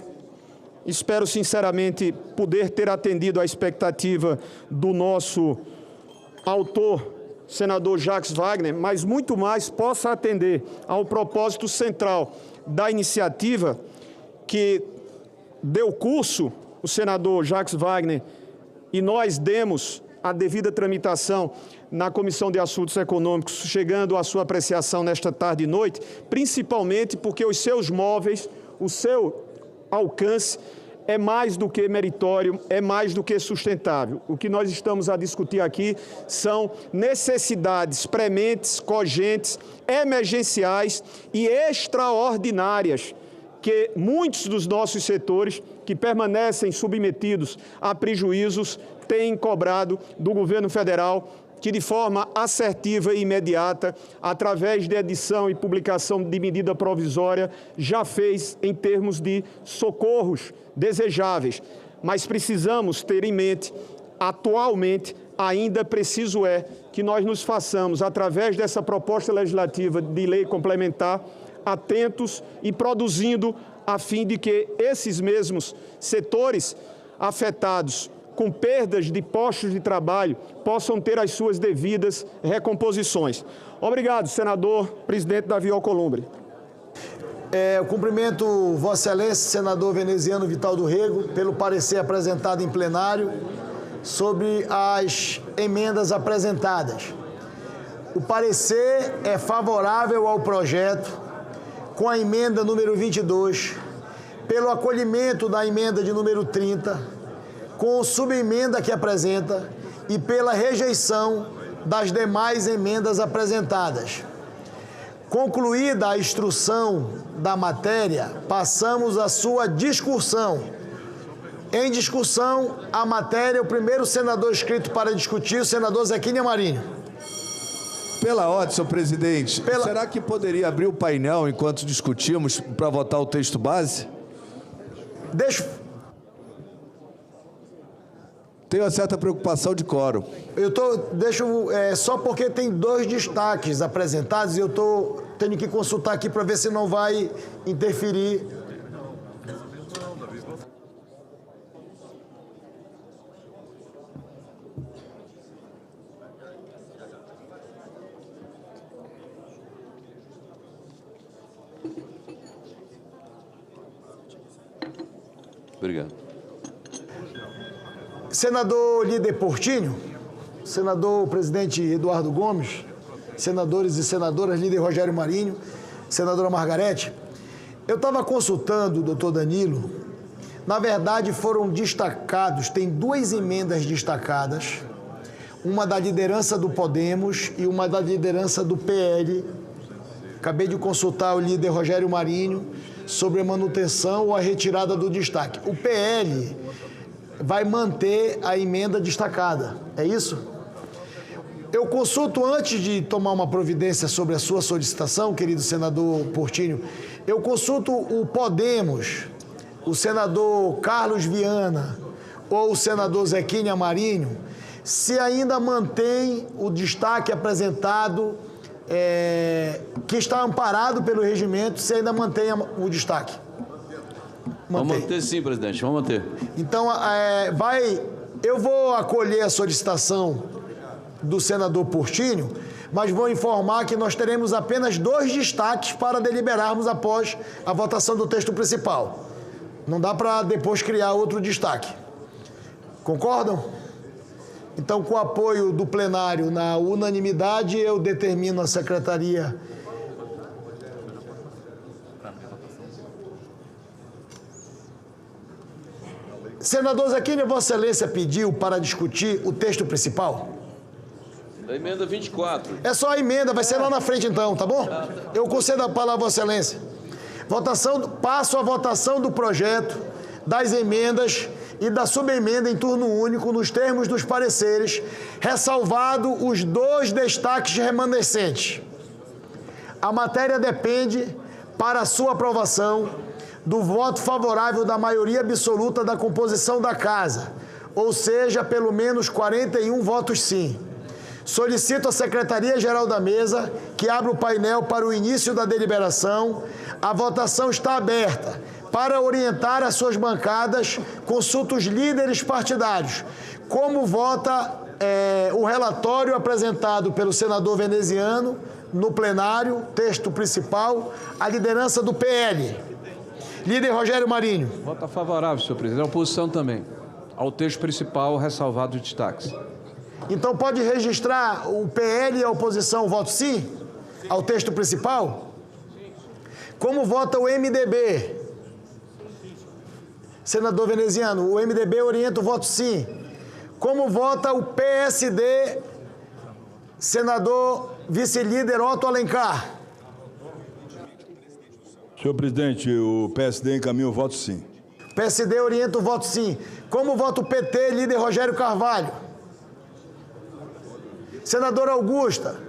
Espero, sinceramente, poder ter atendido à expectativa do nosso autor, senador Jacques Wagner, mas muito mais possa atender ao propósito central da iniciativa que deu curso o senador Jacques Wagner e nós demos a devida tramitação na Comissão de Assuntos Econômicos, chegando à sua apreciação nesta tarde e noite, principalmente porque os seus móveis, o seu alcance é mais do que meritório, é mais do que sustentável. O que nós estamos a discutir aqui são necessidades prementes, cogentes, emergenciais e extraordinárias que muitos dos nossos setores que permanecem submetidos a prejuízos têm cobrado do governo federal, que de forma assertiva e imediata, através de edição e publicação de medida provisória, já fez em termos de socorros desejáveis. Mas precisamos ter em mente, atualmente, ainda preciso é que nós nos façamos, através dessa proposta legislativa de lei complementar, atentos e produzindo a fim de que esses mesmos setores afetados com perdas de postos de trabalho possam ter as suas devidas recomposições. Obrigado, senador, presidente Davi Alcolumbre. Eu cumprimento Vossa Excelência, senador veneziano Vital do Rego, pelo parecer apresentado em plenário sobre as emendas apresentadas. O parecer é favorável ao projeto, com a emenda número 22, pelo acolhimento da emenda de número 30, com subemenda que apresenta e pela rejeição das demais emendas apresentadas. Concluída a instrução da matéria, passamos à sua discussão. Em discussão, a matéria, o primeiro senador inscrito para discutir, o senador Zequinha Marinho. Pela ordem, senhor presidente, será que poderia abrir o painel enquanto discutimos para votar o texto base? Tenho uma certa preocupação de quórum. Só porque tem 2 destaques apresentados e eu tenho que consultar aqui para ver se não vai interferir. Obrigado. Senador líder Portinho, senador presidente Eduardo Gomes, senadores e senadoras, líder Rogério Marinho, senadora Margarete, eu estava consultando o doutor Danilo, na verdade foram destacados, tem 2 emendas destacadas, uma da liderança do Podemos e uma da liderança do PL. Acabei de consultar o líder Rogério Marinho sobre a manutenção ou a retirada do destaque. O PL vai manter a emenda destacada, é isso? Eu consulto, antes de tomar uma providência sobre a sua solicitação, querido senador Portinho, eu consulto o Podemos, o senador Carlos Viana ou o senador Zequinha Marinho, se ainda mantém o destaque apresentado, que está amparado pelo regimento, se ainda mantém o destaque. Vamos manter sim, presidente, vamos manter. Então, eu vou acolher a solicitação do senador Portinho, mas vou informar que nós teremos apenas 2 destaques para deliberarmos após a votação do texto principal. Não dá para depois criar outro destaque. Concordam? Então, com o apoio do plenário na unanimidade, eu determino a secretaria. Senador Zequinha, Vossa Excelência pediu para discutir o texto principal? Da emenda 24. É só a emenda, vai ser lá na frente então, tá bom? Eu concedo a palavra a Vossa Excelência. Passo a votação do projeto, das emendas e da subemenda em turno único nos termos dos pareceres, ressalvado os 2 destaques remanescentes. A matéria depende, para sua aprovação, do voto favorável da maioria absoluta da composição da Casa, ou seja, pelo menos 41 votos sim. Solicito à Secretaria-Geral da Mesa que abra o painel para o início da deliberação. A votação está aberta. Para orientar as suas bancadas, consulto os líderes partidários. Como vota o relatório apresentado pelo senador veneziano no plenário, texto principal, a liderança do PL. Líder Rogério Marinho. Voto favorável, senhor presidente. A oposição também. Ao texto principal, ressalvado os destaques. Então pode registrar o PL e a oposição voto sim ao texto principal? Como vota o MDB? Senador veneziano, o MDB orienta o voto sim. Como vota o PSD? Senador vice-líder Otto Alencar. Senhor presidente, o PSD encaminha o voto sim. PSD orienta o voto sim. Como vota o PT, líder Rogério Carvalho? Senadora Augusta.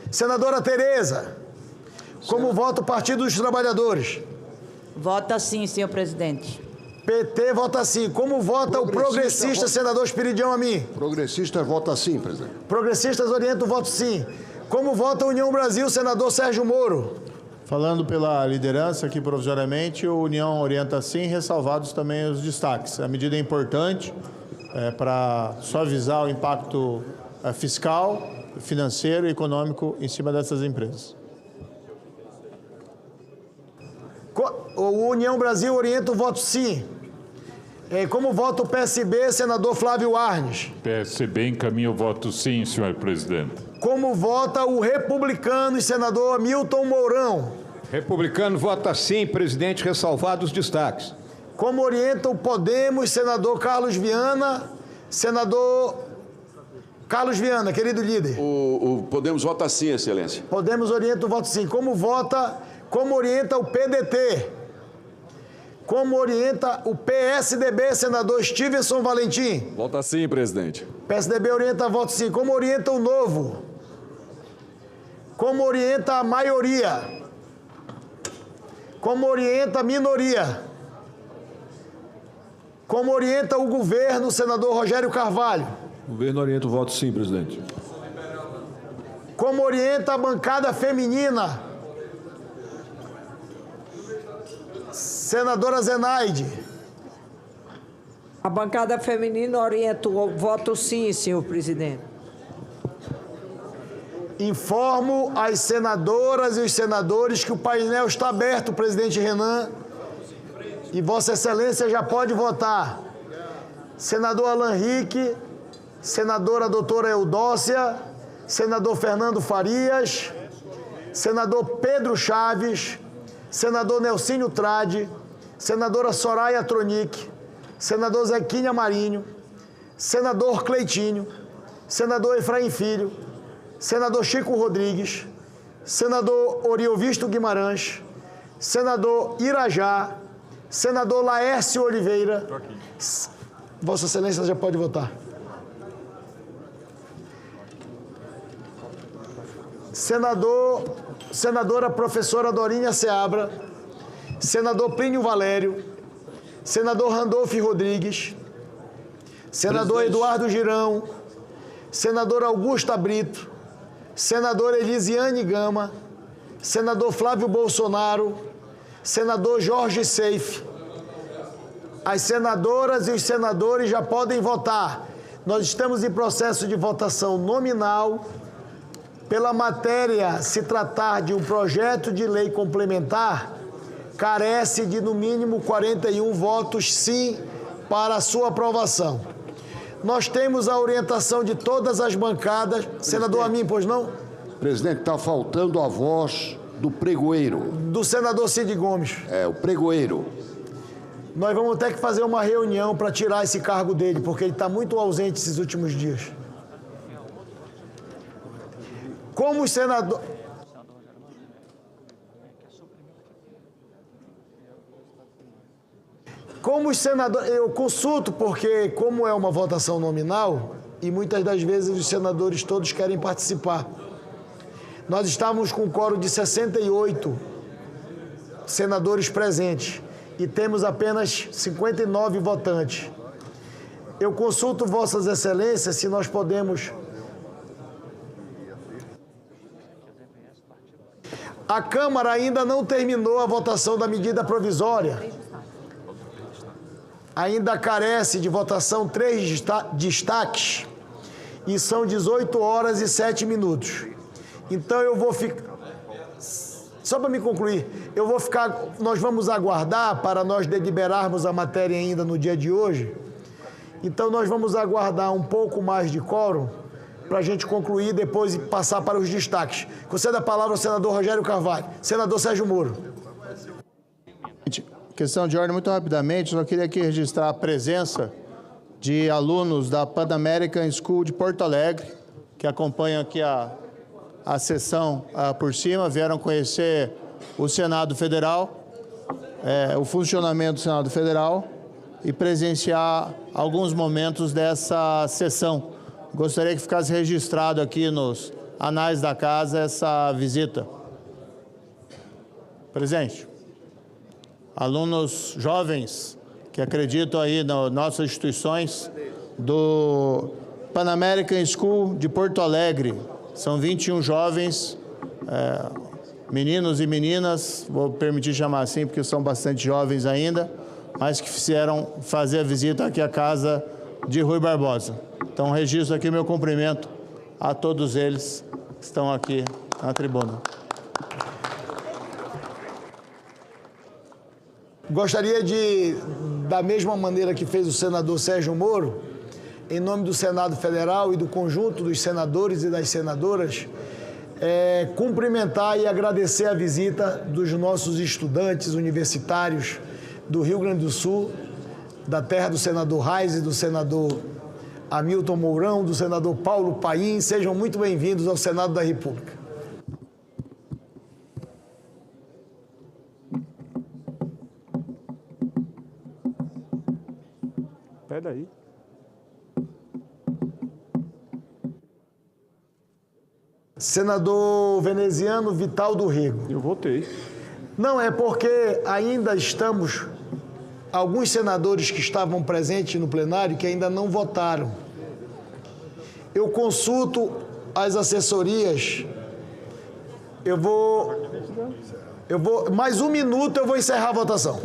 Senadora Tereza. Como vota o Partido dos Trabalhadores? Vota sim, senhor presidente. PT vota sim. Como vota o progressista, senador Espiridião Amin? Progressista vota sim, presidente. Progressistas orientam o voto sim. Como vota a União Brasil, senador Sérgio Moro? Falando pela liderança aqui provisoriamente, a União orienta sim, ressalvados também os destaques. A medida é importante para suavizar o impacto fiscal, financeiro e econômico em cima dessas empresas. O União Brasil orienta o voto sim. Como vota o PSB, senador Flávio Arnes? PSB encaminha o voto sim, senhor presidente. Como vota o republicano e senador Hamilton Mourão? Republicano vota sim, presidente, ressalvados os destaques. Como orienta o Podemos, senador Carlos Viana? Senador Carlos Viana, querido líder. O Podemos vota sim, excelência. Podemos orienta o voto sim. Como orienta o PDT? Como orienta o PSDB, senador Stevenson Valentim? Vota sim, presidente. PSDB orienta voto sim. Como orienta o Novo? Como orienta a maioria? Como orienta a minoria? Como orienta o governo, senador Rogério Carvalho? O governo orienta o voto sim, presidente. Como orienta a bancada feminina? Senadora Zenaide. A bancada feminina orienta o voto sim, senhor presidente. Informo as senadoras e os senadores que o painel está aberto, presidente Renan, e Vossa Excelência já pode votar. Senador Alan Rique, senadora doutora Eudócia, senador Fernando Farias, senador Pedro Chaves, senador Nelsinho Trade, senadora Soraya Tronic, senador Zequinha Marinho, senador Cleitinho, senador Efraim Filho, senador Chico Rodrigues, senador Oriovisto Guimarães, senador Irajá, senador Laércio Oliveira. Vossa Excelência já pode votar. Senadora professora Dorinha Seabra, senador Plínio Valério, senador Randolfo Rodrigues, senador Eduardo Girão, senador Augusta Brito, senador Elisiane Gama, senador Flávio Bolsonaro, senador Jorge Seife. As senadoras e os senadores já podem votar. Nós estamos em processo de votação nominal. Pela matéria se tratar de um projeto de lei complementar, carece de no mínimo 41 votos sim para a sua aprovação. Nós temos a orientação de todas as bancadas. Senador Amin, pois não? Presidente, está faltando a voz do pregoeiro. Do senador Cid Gomes. É, o pregoeiro. Nós vamos ter que fazer uma reunião para tirar esse cargo dele, porque ele está muito ausente esses últimos dias. Como os senadores... eu consulto porque, como é uma votação nominal, e muitas das vezes os senadores todos querem participar. Nós estávamos com um quórum de 68 senadores presentes e temos apenas 59 votantes. Eu consulto Vossas Excelências se nós podemos... A Câmara ainda não terminou a votação da medida provisória. Ainda carece de votação 3 destaques e são 18 horas e 7 minutos. Então eu vou ficar... Só para me concluir, nós vamos aguardar para nós deliberarmos a matéria ainda no dia de hoje. Então nós vamos aguardar um pouco mais de quórum para a gente concluir e depois passar para os destaques. Concedo a palavra ao senador Rogério Carvalho. Senador Sérgio Moro. Questão de ordem, muito rapidamente, eu queria aqui registrar a presença de alunos da Pan American School de Porto Alegre, que acompanham aqui a sessão por cima, vieram conhecer o Senado Federal, o funcionamento do Senado Federal e presenciar alguns momentos dessa sessão. Gostaria que ficasse registrado aqui nos anais da casa essa visita. Presente. Alunos jovens que acreditam aí nas nossas instituições do Pan American School de Porto Alegre. São 21 jovens, meninos e meninas, vou permitir chamar assim porque são bastante jovens ainda, mas que fizeram fazer a visita aqui à casa de Rui Barbosa. Então, registro aqui meu cumprimento a todos eles que estão aqui na tribuna. Gostaria de, da mesma maneira que fez o senador Sérgio Moro, em nome do Senado Federal e do conjunto dos senadores e das senadoras, cumprimentar e agradecer a visita dos nossos estudantes universitários do Rio Grande do Sul, da terra do senador Reis e do senador Hamilton Mourão, do senador Paulo Paim. Sejam muito bem-vindos ao Senado da República. Pera aí. Senador veneziano Vital do Rego. Eu votei. Não, é porque ainda estamos... Alguns senadores que estavam presentes no plenário que ainda não votaram. Eu consulto as assessorias. Mais um minuto eu vou encerrar a votação.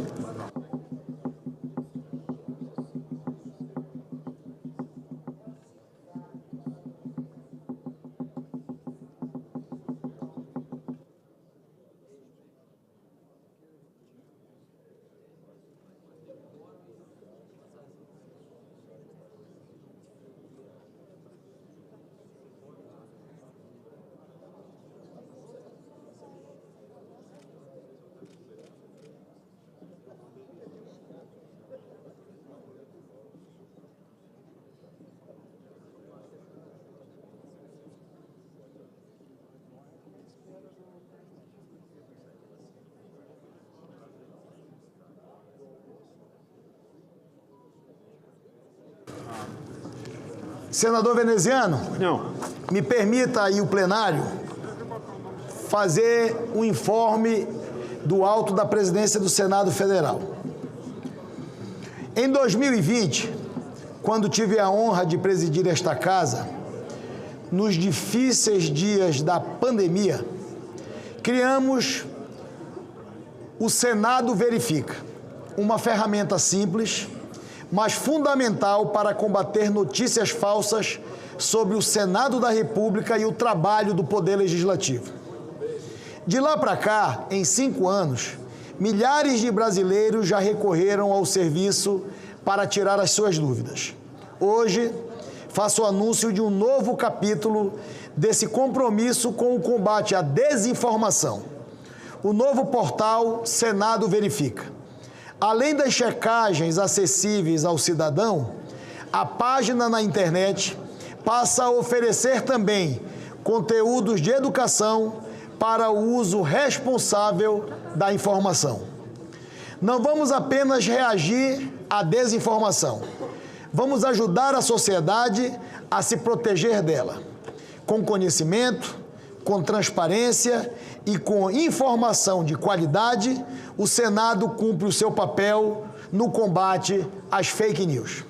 Senador veneziano? Não. Me permita aí o plenário fazer um informe do auto da presidência do Senado Federal. Em 2020, quando tive a honra de presidir esta casa, nos difíceis dias da pandemia, criamos o Senado Verifica, uma ferramenta simples, mas fundamental para combater notícias falsas sobre o Senado da República e o trabalho do Poder Legislativo. De lá para cá, em 5 anos, milhares de brasileiros já recorreram ao serviço para tirar as suas dúvidas. Hoje, faço o anúncio de um novo capítulo desse compromisso com o combate à desinformação. O novo portal Senado Verifica. Além das checagens acessíveis ao cidadão, a página na internet passa a oferecer também conteúdos de educação para o uso responsável da informação. Não vamos apenas reagir à desinformação, vamos ajudar a sociedade a se proteger dela, com conhecimento, com transparência e com informação de qualidade. O Senado cumpre o seu papel no combate às fake news.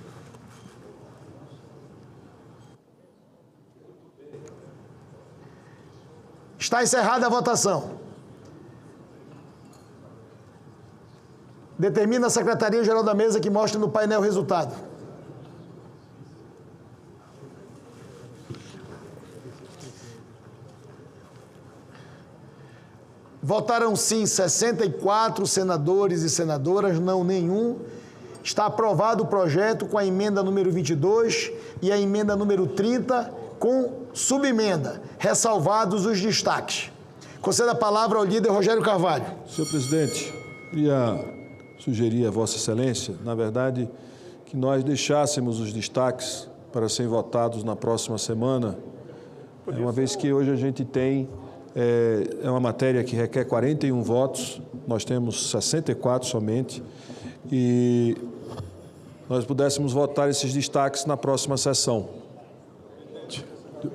Está encerrada a votação. Determina a Secretaria-Geral da Mesa que mostre no painel o resultado. Votaram sim 64 senadores e senadoras, não nenhum. Está aprovado o projeto com a emenda número 22 e a emenda número 30 com subemenda, ressalvados os destaques. Concedo a palavra ao líder Rogério Carvalho. Senhor presidente, queria sugerir a Vossa Excelência, na verdade, que nós deixássemos os destaques para serem votados na próxima semana, uma vez que hoje a gente tem é uma matéria que requer 41 votos, nós temos 64 somente, e nós pudéssemos votar esses destaques na próxima sessão.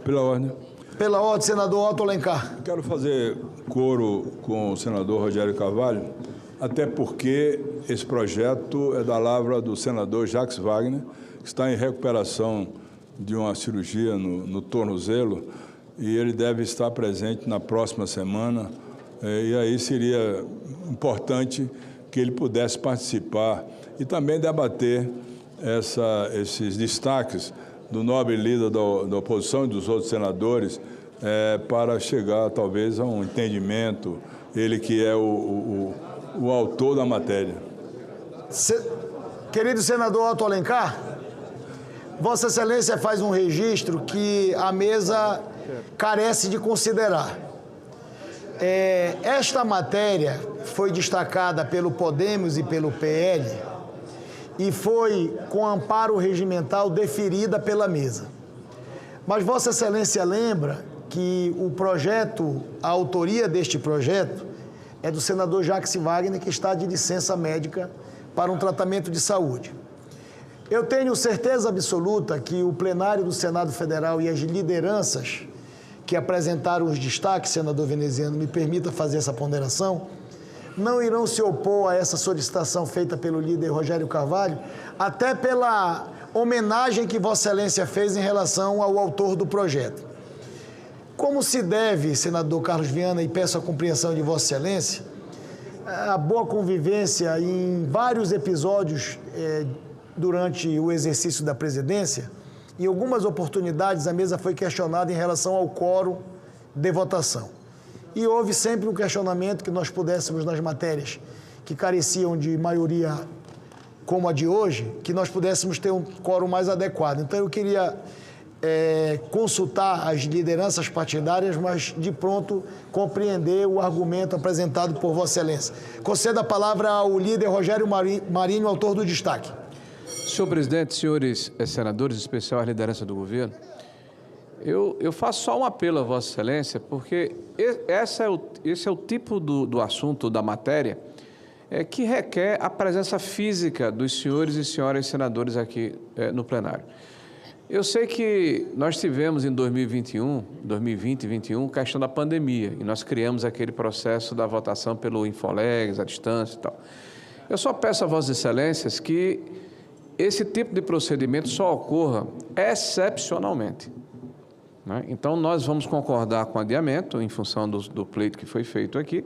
Pela ordem. Pela ordem, senador Otto Alencar. Quero fazer coro com o senador Rogério Carvalho, até porque esse projeto é da lavra do senador Jacques Wagner, que está em recuperação de uma cirurgia no tornozelo, e ele deve estar presente na próxima semana, e aí seria importante que ele pudesse participar e também debater esses destaques do nobre líder da oposição e dos outros senadores, para chegar talvez a um entendimento, ele que é o autor da matéria. Querido senador Otto Alencar, Vossa Excelência faz um registro que a mesa carece de considerar. Esta matéria foi destacada pelo Podemos e pelo PL e foi, com amparo regimental, deferida pela mesa. Mas Vossa Excelência lembra que o projeto, a autoria deste projeto, é do senador Jacques Wagner, que está de licença médica para um tratamento de saúde. Eu tenho certeza absoluta que o plenário do Senado Federal e as lideranças que apresentaram os destaques, senador veneziano, me permita fazer essa ponderação, não irão se opor a essa solicitação feita pelo líder Rogério Carvalho, até pela homenagem que Vossa Excelência fez em relação ao autor do projeto. Como se deve, senador Carlos Viana, e peço a compreensão de Vossa Excelência, a boa convivência em vários episódios durante o exercício da presidência, em algumas oportunidades a mesa foi questionada em relação ao quórum de votação. E houve sempre um questionamento que nós pudéssemos, nas matérias que careciam de maioria como a de hoje, que nós pudéssemos ter um quórum mais adequado. Então eu queria consultar as lideranças partidárias, mas de pronto compreender o argumento apresentado por Vossa Excelência. Concedo a palavra ao líder Rogério Marinho, autor do destaque. Senhor presidente, senhores senadores, em especial a liderança do governo, eu faço só um apelo a Vossa Excelência, porque esse é o tipo do assunto, da matéria, que requer a presença física dos senhores e senhoras senadores aqui no plenário. Eu sei que nós tivemos em 2020 e 2021, questão da pandemia, e nós criamos aquele processo da votação pelo Infolegs, à distância e tal. Eu só peço a Vossas Excelências que esse tipo de procedimento só ocorra excepcionalmente, né? Então, nós vamos concordar com o adiamento, em função do pleito que foi feito aqui,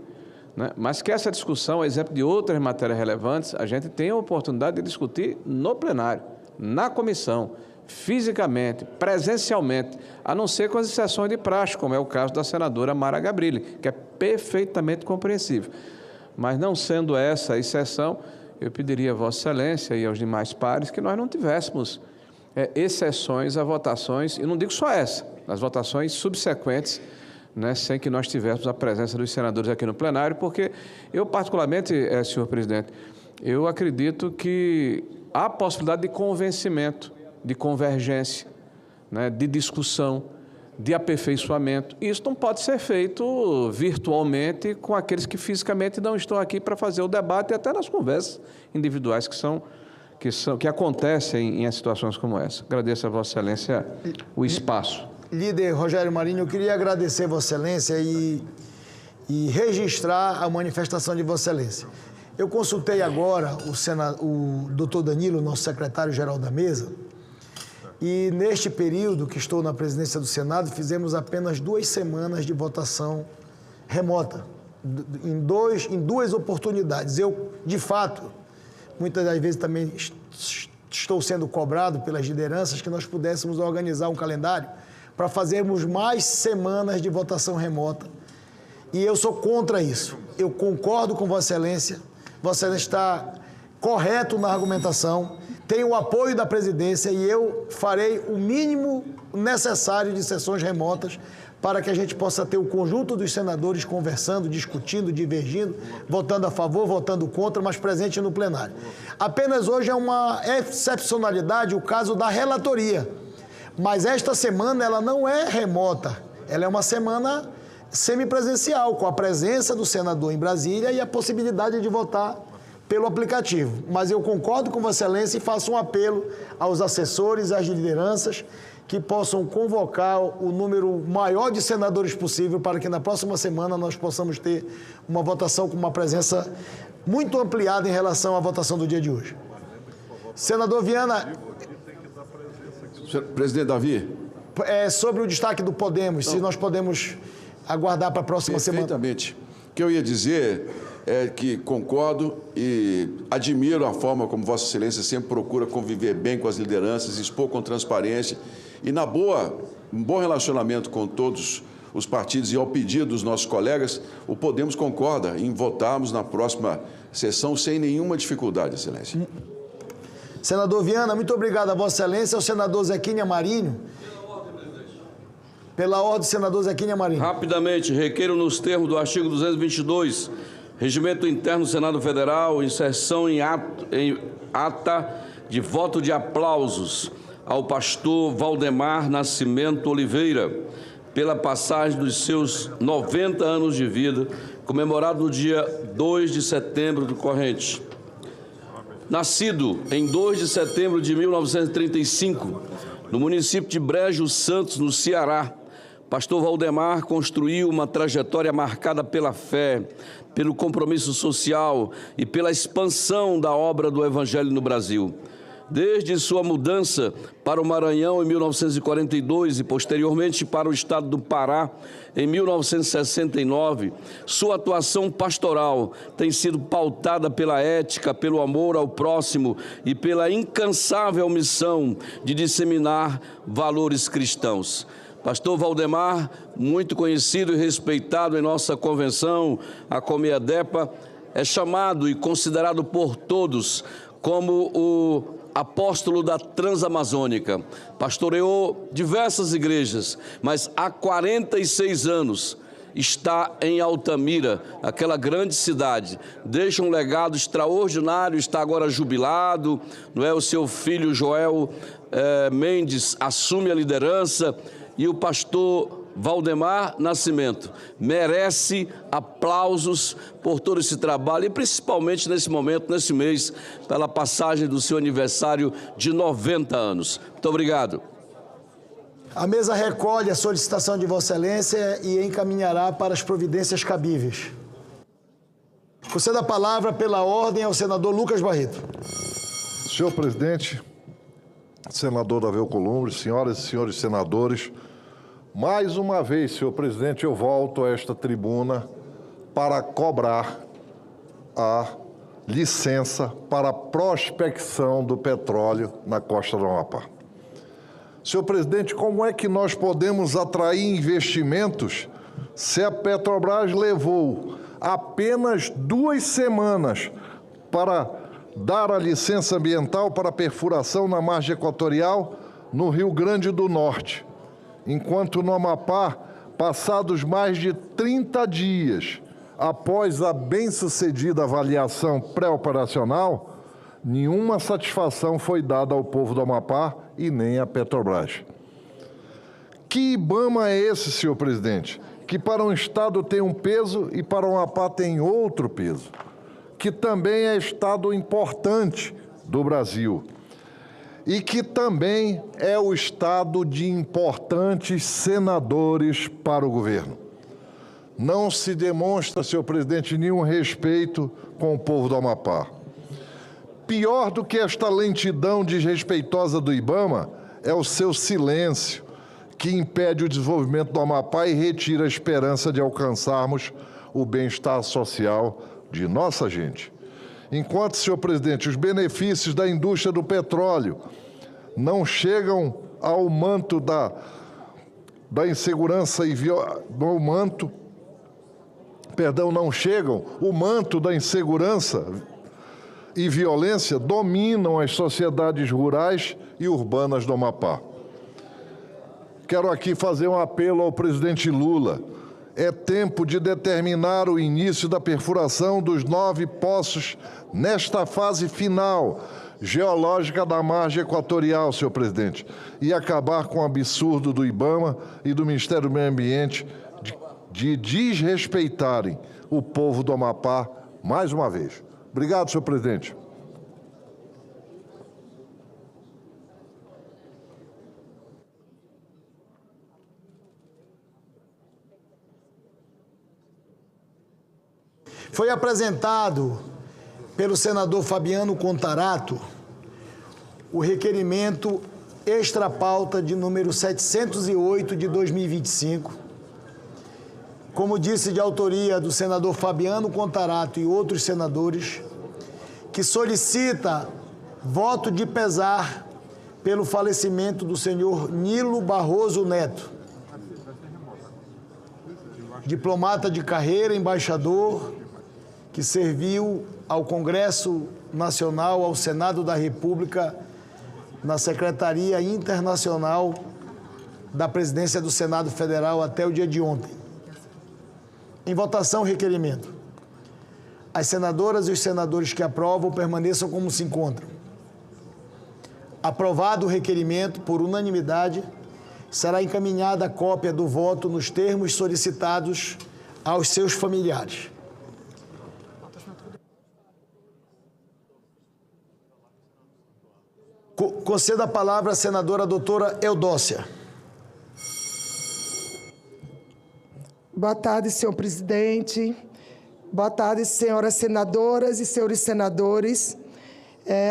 né? Mas que essa discussão, a exemplo de outras matérias relevantes, a gente tenha a oportunidade de discutir no plenário, na comissão, fisicamente, presencialmente, a não ser com as exceções de praxe, como é o caso da senadora Mara Gabrilli, que é perfeitamente compreensível. Mas não sendo essa a exceção, eu pediria a Vossa Excelência e aos demais pares que nós não tivéssemos exceções a votações, e não digo só essa, as votações subsequentes, né, sem que nós tivéssemos a presença dos senadores aqui no plenário, porque eu particularmente, senhor presidente, eu acredito que há possibilidade de convencimento, de convergência, né, de discussão, de aperfeiçoamento. Isso não pode ser feito virtualmente com aqueles que fisicamente não estão aqui para fazer o debate e até nas conversas individuais que acontecem em situações como essa. Agradeço a Vossa Excelência o espaço. Líder Rogério Marinho, eu queria agradecer a Vossa Excelência e registrar a manifestação de Vossa Excelência. Eu consultei agora o doutor Danilo, nosso secretário-geral da mesa, e neste período que estou na presidência do Senado, fizemos apenas 2 semanas de votação remota, em duas oportunidades. Eu, de fato, muitas das vezes também estou sendo cobrado pelas lideranças que nós pudéssemos organizar um calendário para fazermos mais semanas de votação remota. E eu sou contra isso. Eu concordo com Vossa Excelência. Vossa Excelência está correto na argumentação, tem o apoio da presidência e eu farei o mínimo necessário de sessões remotas para que a gente possa ter o conjunto dos senadores conversando, discutindo, divergindo, votando a favor, votando contra, mas presente no plenário. Apenas hoje é uma excepcionalidade o caso da relatoria, mas esta semana ela não é remota, ela é uma semana semipresencial, com a presença do senador em Brasília e a possibilidade de votar pelo aplicativo. Mas eu concordo com Vossa Excelência e faço um apelo aos assessores, às lideranças, que possam convocar o número maior de senadores possível para que na próxima semana nós possamos ter uma votação com uma presença muito ampliada em relação à votação do dia de hoje. Senador Viana... Presidente Davi. Sobre o destaque do Podemos, se nós podemos aguardar para a próxima semana. Perfeitamente. O que eu ia dizer é que concordo e admiro a forma como Vossa Excelência sempre procura conviver bem com as lideranças, expor com transparência e, na boa, um bom relacionamento com todos os partidos e ao pedido dos nossos colegas, o Podemos concorda em votarmos na próxima sessão sem nenhuma dificuldade, Excelência. Senador Viana, muito obrigado a Vossa Excelência, ao senador Zequinha Marinho. Pela ordem, senador Zequinha Marinho. Rapidamente, requeiro nos termos do artigo 222, Regimento Interno do Senado Federal, inserção em ata de voto de aplausos ao pastor Valdemar Nascimento Oliveira, pela passagem dos seus 90 anos de vida, comemorado no dia 2 de setembro do corrente. Nascido em 2 de setembro de 1935, no município de Brejo Santos, no Ceará, pastor Valdemar construiu uma trajetória marcada pela fé, pelo compromisso social e pela expansão da obra do Evangelho no Brasil. Desde sua mudança para o Maranhão em 1942 e posteriormente para o estado do Pará em 1969, sua atuação pastoral tem sido pautada pela ética, pelo amor ao próximo e pela incansável missão de disseminar valores cristãos. Pastor Valdemar, muito conhecido e respeitado em nossa convenção, a Comiadepa, é chamado e considerado por todos como o apóstolo da Transamazônica. Pastoreou diversas igrejas, mas há 46 anos está em Altamira, aquela grande cidade. Deixa um legado extraordinário, está agora jubilado, não é? O seu filho Joel Mendes assume a liderança e o pastor Valdemar Nascimento merece aplausos por todo esse trabalho e principalmente nesse momento, nesse mês, pela passagem do seu aniversário de 90 anos. Muito obrigado. A mesa recolhe a solicitação de Vossa Excelência e encaminhará para as providências cabíveis. Concedo a palavra pela ordem ao senador Lucas Barreto. Senhor presidente, senador Davi Alcolumbre, senhoras e senhores senadores, mais uma vez, senhor presidente, eu volto a esta tribuna para cobrar a licença para a prospecção do petróleo na costa do Amapá. Senhor presidente, como é que nós podemos atrair investimentos se a Petrobras levou apenas 2 semanas para dar a licença ambiental para a perfuração na margem equatorial no Rio Grande do Norte, enquanto no Amapá, passados mais de 30 dias após a bem-sucedida avaliação pré-operacional, nenhuma satisfação foi dada ao povo do Amapá e nem à Petrobras. Que IBAMA é esse, senhor presidente, que para um estado tem um peso e para o Amapá tem outro peso, que também é estado importante do Brasil e que também é o estado de importantes senadores para o governo? Não se demonstra, senhor presidente, nenhum respeito com o povo do Amapá. Pior do que esta lentidão desrespeitosa do IBAMA é o seu silêncio, que impede o desenvolvimento do Amapá e retira a esperança de alcançarmos o bem-estar social de nossa gente. Enquanto, senhor presidente, os benefícios da indústria do petróleo não chegam ao manto da insegurança e não chegam, o manto da insegurança e violência dominam as sociedades rurais e urbanas do Amapá. Quero aqui fazer um apelo ao presidente Lula. É tempo de determinar o início da perfuração dos 9 poços nesta fase final geológica da margem equatorial, senhor presidente, e acabar com o absurdo do IBAMA e do Ministério do Meio Ambiente de desrespeitarem o povo do Amapá mais uma vez. Obrigado, senhor presidente. Foi apresentado pelo senador Fabiano Contarato o requerimento extra-pauta de número 708 de 2025, como disse, de autoria do senador Fabiano Contarato e outros senadores, que solicita voto de pesar pelo falecimento do senhor Nilo Barroso Neto, diplomata de carreira, embaixador, que serviu ao Congresso Nacional, ao Senado da República, na Secretaria Internacional da Presidência do Senado Federal até o dia de ontem. Em votação, o requerimento. As senadoras e os senadores que aprovam permaneçam como se encontram. Aprovado o requerimento por unanimidade, será encaminhada a cópia do voto nos termos solicitados aos seus familiares. Concedo a palavra à senadora doutora Eudócia. Boa tarde, senhor presidente. Boa tarde, senhoras senadoras e senhores senadores.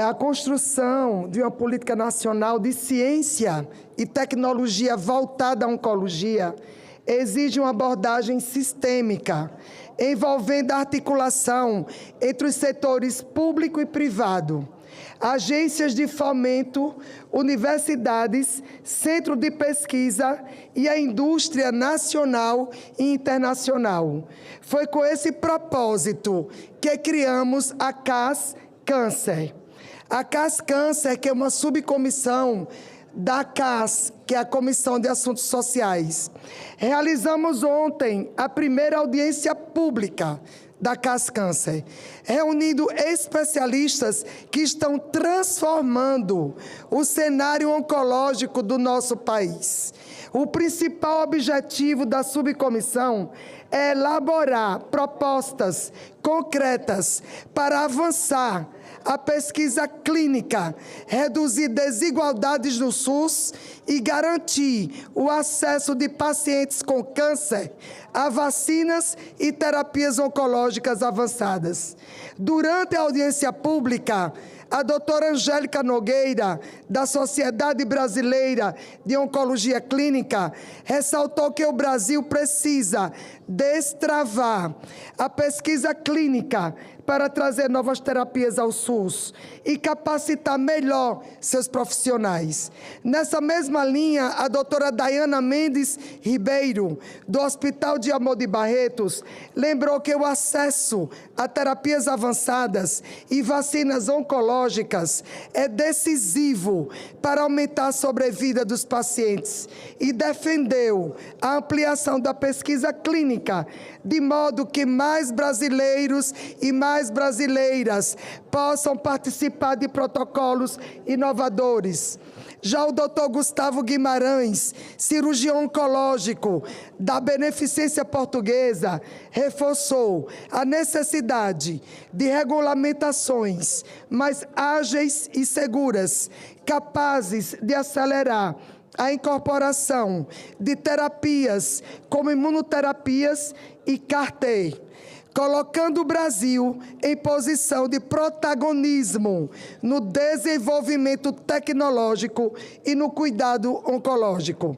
A construção de uma política nacional de ciência e tecnologia voltada à oncologia exige uma abordagem sistêmica, envolvendo a articulação entre os setores público e privado, agências de fomento, universidades, centro de pesquisa e a indústria nacional e internacional. Foi com esse propósito que criamos a CAS Câncer. A CAS Câncer, que é uma subcomissão da CAS, que é a Comissão de Assuntos Sociais. Realizamos ontem a primeira audiência pública da CAS Câncer, reunindo especialistas que estão transformando o cenário oncológico do nosso país. O principal objetivo da subcomissão é elaborar propostas concretas para avançar a pesquisa clínica, reduzir desigualdades no SUS e garantir o acesso de pacientes com câncer a vacinas e terapias oncológicas avançadas. Durante a audiência pública, a doutora Angélica Nogueira, da Sociedade Brasileira de Oncologia Clínica, ressaltou que o Brasil precisa destravar a pesquisa clínica para trazer novas terapias ao SUS e capacitar melhor seus profissionais. Nessa mesma linha, a doutora Dayana Mendes Ribeiro, do Hospital de Amor de Barretos, lembrou que o acesso a terapias avançadas e vacinas oncológicas é decisivo para aumentar a sobrevida dos pacientes e defendeu a ampliação da pesquisa clínica, de modo que mais brasileiros e mais brasileiras possam participar de protocolos inovadores. Já o doutor Gustavo Guimarães, cirurgião oncológico da Beneficência Portuguesa, reforçou a necessidade de regulamentações mais ágeis e seguras, capazes de acelerar a incorporação de terapias como imunoterapias e CAR-T, colocando o Brasil em posição de protagonismo no desenvolvimento tecnológico e no cuidado oncológico.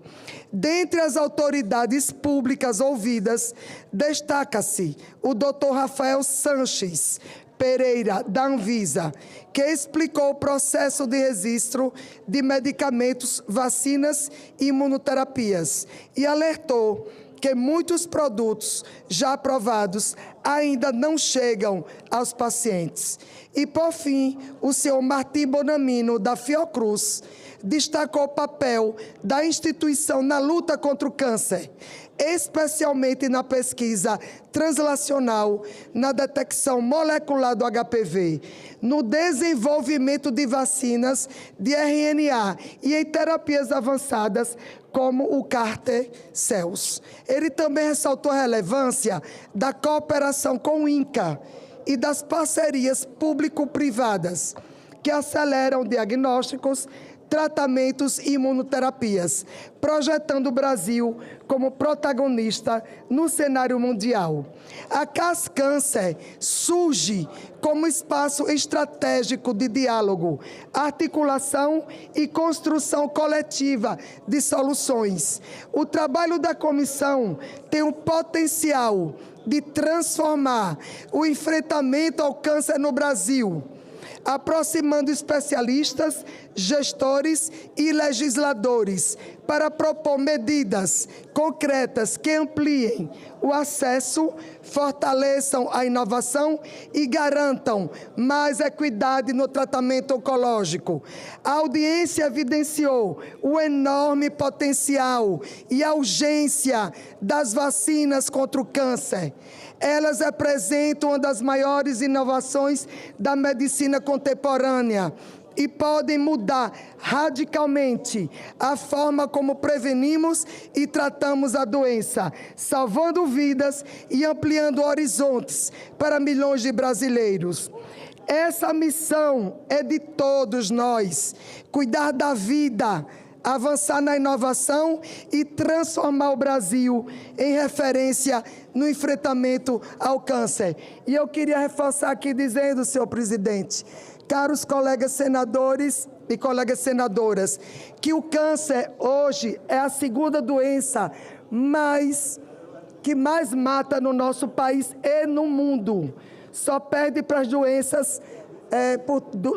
Dentre as autoridades públicas ouvidas, destaca-se o Dr. Rafael Sanches Pereira, da Anvisa, que explicou o processo de registro de medicamentos, vacinas e imunoterapias e alertou que muitos produtos já aprovados ainda não chegam aos pacientes. E, por fim, o senhor Martim Bonamino, da Fiocruz, destacou o papel da instituição na luta contra o câncer, especialmente na pesquisa translacional, na detecção molecular do HPV, no desenvolvimento de vacinas de RNA e em terapias avançadas como o CAR-T-Cells. Ele também ressaltou a relevância da cooperação com o INCA e das parcerias público-privadas que aceleram diagnósticos, tratamentos e imunoterapias, projetando o Brasil como protagonista no cenário mundial. A CAS Câncer surge como espaço estratégico de diálogo, articulação e construção coletiva de soluções. O trabalho da comissão tem o potencial de transformar o enfrentamento ao câncer no Brasil, aproximando especialistas, gestores e legisladores para propor medidas concretas que ampliem o acesso, fortaleçam a inovação e garantam mais equidade no tratamento oncológico. A audiência evidenciou o enorme potencial e a urgência das vacinas contra o câncer. Elas representam uma das maiores inovações da medicina contemporânea e podem mudar radicalmente a forma como prevenimos e tratamos a doença, salvando vidas e ampliando horizontes para milhões de brasileiros. Essa missão é de todos nós, cuidar da vida, avançar na inovação e transformar o Brasil em referência no enfrentamento ao câncer. E eu queria reforçar aqui dizendo, senhor presidente, caros colegas senadores e colegas senadoras, que o câncer hoje é a segunda doença que mais mata no nosso país e no mundo. Só perde para as doenças,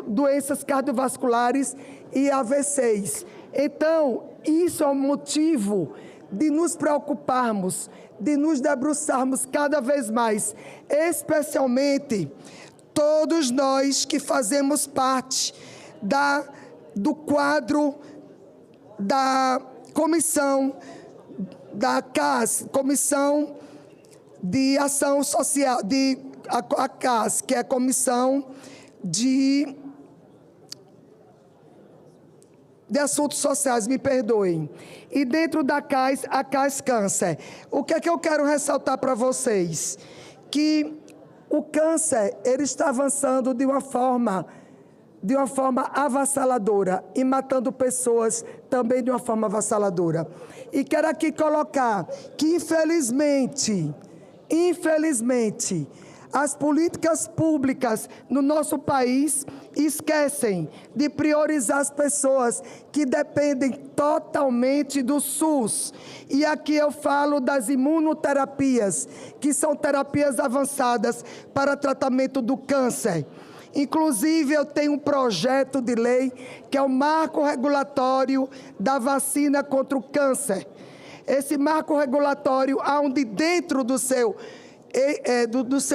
doenças cardiovasculares e AVCs. Então, isso é um motivo de nos preocuparmos, de nos debruçarmos cada vez mais, especialmente todos nós que fazemos parte do quadro da comissão da CAS, Comissão de Ação Social, a CAS, que é a Comissão de Assuntos Sociais, me perdoem. E dentro da CAS, a CAS Câncer. O que é que eu quero ressaltar para vocês? Que o câncer, ele está avançando de uma forma de uma forma avassaladora e matando pessoas também de uma forma avassaladora. E quero aqui colocar que, infelizmente, as políticas públicas no nosso país esquecem de priorizar as pessoas que dependem totalmente do SUS. E aqui eu falo das imunoterapias, que são terapias avançadas para tratamento do câncer. Inclusive, eu tenho um projeto de lei que é o marco regulatório da vacina contra o câncer. Esse marco regulatório, onde dentro do seu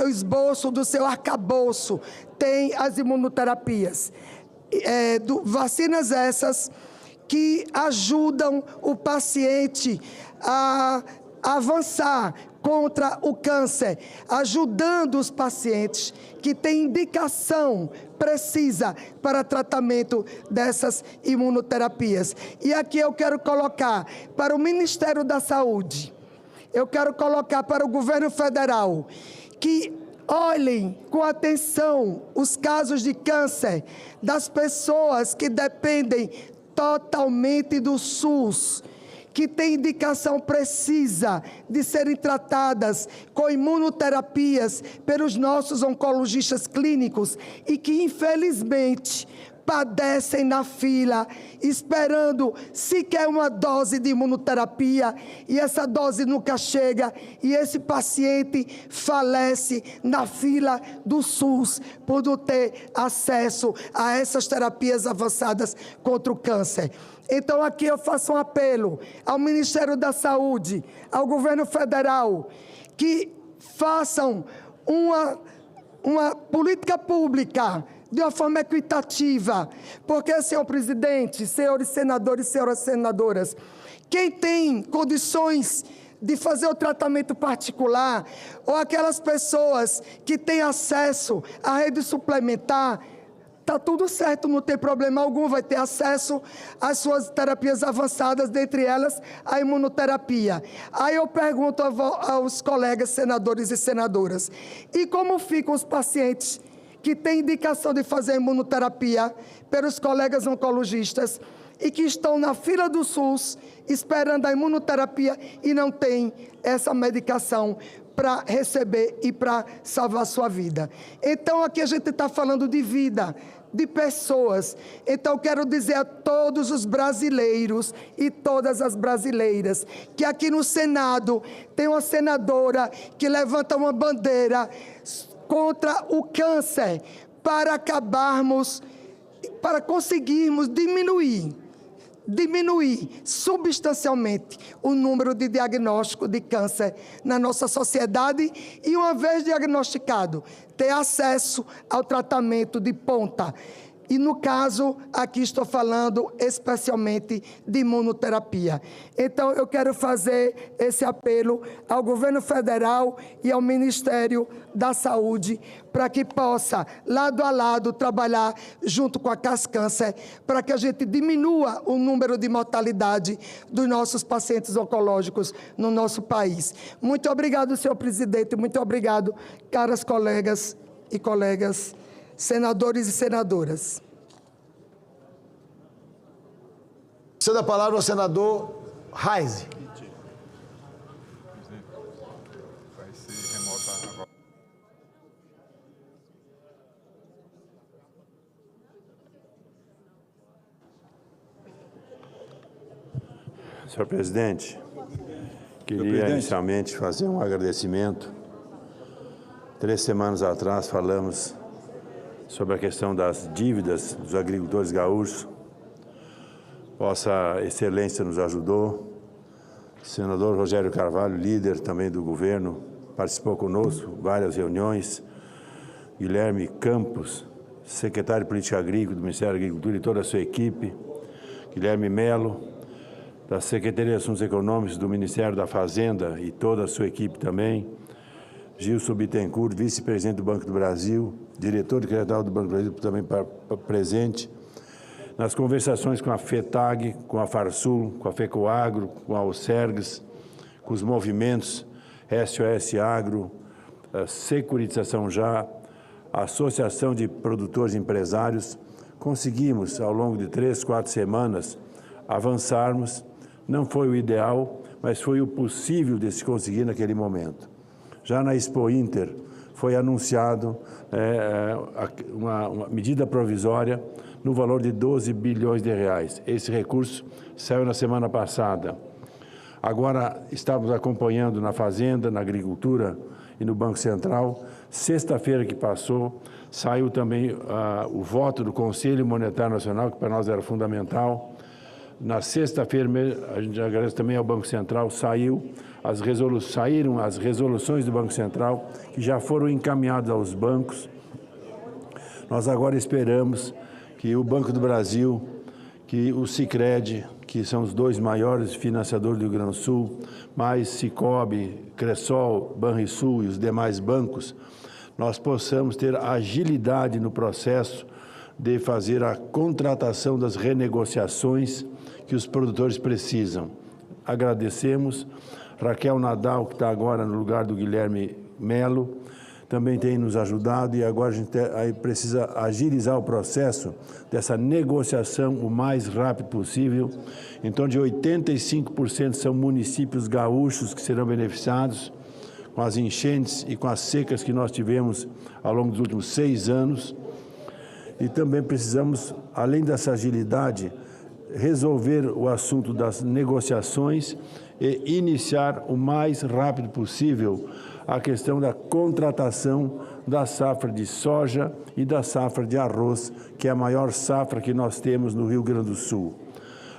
esboço, do seu arcabouço, tem as imunoterapias. Vacinas essas que ajudam o paciente a avançar contra o câncer, ajudando os pacientes que têm indicação precisa para tratamento dessas imunoterapias. E aqui eu quero colocar para o Ministério da Saúde, eu quero colocar para o governo federal, que olhem com atenção os casos de câncer das pessoas que dependem totalmente do SUS, que têm indicação precisa de serem tratadas com imunoterapias pelos nossos oncologistas clínicos e que, infelizmente, padecem na fila, esperando sequer uma dose de imunoterapia, e essa dose nunca chega, e esse paciente falece na fila do SUS por não ter acesso a essas terapias avançadas contra o câncer. Então aqui eu faço um apelo ao Ministério da Saúde, ao governo federal, que façam uma política pública de uma forma equitativa, porque, senhor presidente, senhores senadores e senhoras senadoras, quem tem condições de fazer o tratamento particular, ou aquelas pessoas que têm acesso à rede suplementar, está tudo certo, não tem problema algum, vai ter acesso às suas terapias avançadas, dentre elas a imunoterapia. Aí eu pergunto aos colegas senadores e senadoras, e como ficam os pacientes que têm indicação de fazer imunoterapia pelos colegas oncologistas e que estão na fila do SUS esperando a imunoterapia e não têm essa medicação para receber e para salvar sua vida? Então aqui a gente está falando de vida, de pessoas. Então quero dizer a todos os brasileiros e todas as brasileiras que aqui no Senado tem uma senadora que levanta uma bandeira contra o câncer, para acabarmos, para conseguirmos diminuir substancialmente o número de diagnósticos de câncer na nossa sociedade e, uma vez diagnosticado, ter acesso ao tratamento de ponta. E, no caso, aqui estou falando especialmente de imunoterapia. Então, eu quero fazer esse apelo ao governo federal e ao Ministério da Saúde para que possa, lado a lado, trabalhar junto com a CAS-Câncer para que a gente diminua o número de mortalidade dos nossos pacientes oncológicos no nosso país. Muito obrigado, senhor presidente. Muito obrigado, caras colegas e colegas senadores e senadoras. Cedo a palavra ao senador Reise. Senhor presidente, queria inicialmente fazer um agradecimento. 3 semanas atrás falamos sobre a questão das dívidas dos agricultores gaúchos. Vossa Excelência nos ajudou. O senador Rogério Carvalho, líder também do governo, participou conosco em várias reuniões. Guilherme Campos, secretário de Política Agrícola do Ministério da Agricultura e toda a sua equipe. Guilherme Melo, da Secretaria de Assuntos Econômicos do Ministério da Fazenda e toda a sua equipe também. Gilson Bittencourt, vice-presidente do Banco do Brasil, diretor de crédito do Banco do Brasil, também presente. Nas conversações com a FETAG, com a Farsul, com a FECOAGRO, com a OSERGS, com os movimentos SOS Agro, a Securitização Já, a Associação de Produtores e Empresários, conseguimos, ao longo de 3, 4 semanas, avançarmos. Não foi o ideal, mas foi o possível de se conseguir naquele momento. Já na Expo Inter foi anunciado uma medida provisória no valor de 12 bilhões de reais. Esse recurso saiu na semana passada. Agora estamos acompanhando na Fazenda, na Agricultura e no Banco Central. Sexta-feira que passou, saiu também o voto do Conselho Monetário Nacional, que para nós era fundamental. Na sexta-feira, a gente agradece também ao Banco Central, saíram as resoluções do Banco Central, que já foram encaminhadas aos bancos. Nós agora esperamos que o Banco do Brasil, que o Sicredi, que são os dois maiores financiadores do Rio Grande do Sul, mais Sicobi, Cressol, Banrisul e os demais bancos, nós possamos ter agilidade no processo de fazer a contratação das renegociações que os produtores precisam. Agradecemos. Raquel Nadal, que está agora no lugar do Guilherme Melo, também tem nos ajudado, e agora a gente precisa agilizar o processo dessa negociação o mais rápido possível. Em torno de 85% são municípios gaúchos que serão beneficiados com as enchentes e com as secas que nós tivemos ao longo dos últimos 6 anos. E também precisamos, além dessa agilidade, resolver o assunto das negociações e iniciar o mais rápido possível a questão da contratação da safra de soja e da safra de arroz, que é a maior safra que nós temos no Rio Grande do Sul.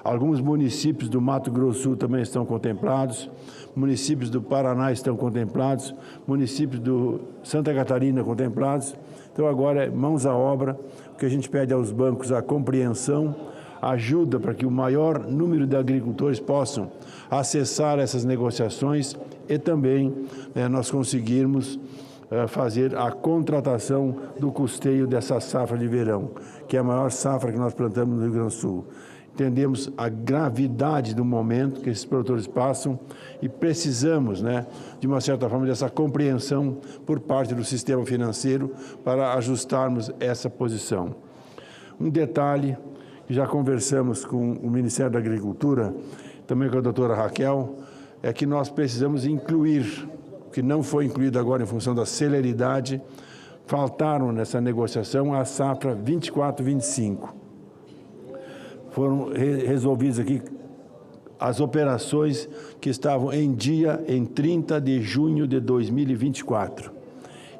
Alguns municípios do Mato Grosso do Sul também estão contemplados, municípios do Paraná estão contemplados, municípios do Santa Catarina contemplados. Então agora é mãos à obra, o que a gente pede aos bancos a compreensão, ajuda para que o maior número de agricultores possam acessar essas negociações e também nós conseguirmos fazer a contratação do custeio dessa safra de verão, que é a maior safra que nós plantamos no Rio Grande do Sul. Entendemos a gravidade do momento que esses produtores passam e precisamos, de uma certa forma, dessa compreensão por parte do sistema financeiro para ajustarmos essa posição. Um detalhe, já conversamos com o Ministério da Agricultura, também com a doutora Raquel, é que nós precisamos incluir, o que não foi incluído agora em função da celeridade, faltaram nessa negociação a safra 24-25. Foram resolvidas aqui as operações que estavam em dia em 30 de junho de 2024.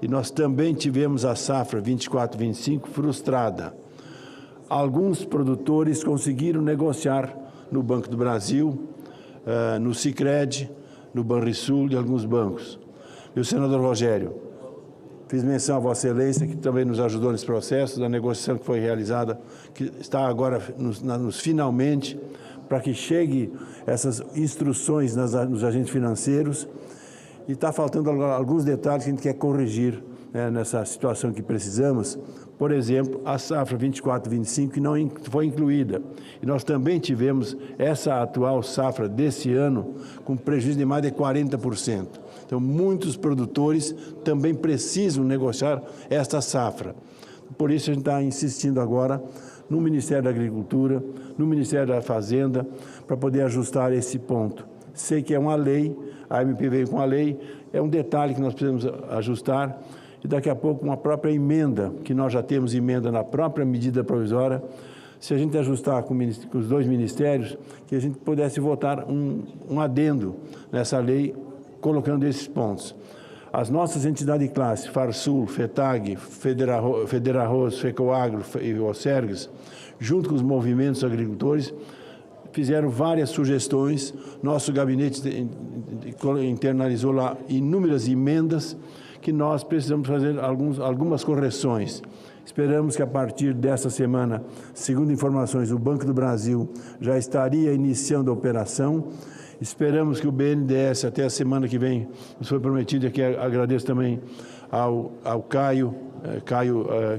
E nós também tivemos a safra 24-25 frustrada. Alguns produtores conseguiram negociar no Banco do Brasil, no Sicredi, no Banrisul e alguns bancos. E o senador Rogério, fiz menção a Vossa Excelência, que também nos ajudou nesse processo da negociação que foi realizada, que está agora nos finalmente, para que chegue essas instruções nos agentes financeiros. E está faltando alguns detalhes que a gente quer corrigir nessa situação que precisamos. Por exemplo, a safra 24-25 que não foi incluída. E nós também tivemos essa atual safra desse ano com prejuízo de mais de 40%. Então, muitos produtores também precisam negociar esta safra. Por isso, a gente está insistindo agora no Ministério da Agricultura, no Ministério da Fazenda, para poder ajustar esse ponto. Sei que é uma lei, a MP veio com a lei, é um detalhe que nós precisamos ajustar, e daqui a pouco uma própria emenda, que nós já temos emenda na própria medida provisória, se a gente ajustar com os dois ministérios, que a gente pudesse votar um adendo nessa lei, colocando esses pontos. As nossas entidades de classe, Farsul, FETAG, Federarroz, FECOAGRO e OSERGS, junto com os movimentos agricultores, fizeram várias sugestões. Nosso gabinete internalizou lá inúmeras emendas que nós precisamos fazer algumas correções. Esperamos que a partir dessa semana, segundo informações, o Banco do Brasil já estaria iniciando a operação. Esperamos que o BNDES, até a semana que vem, nos foi prometido, e aqui agradeço também ao Caio,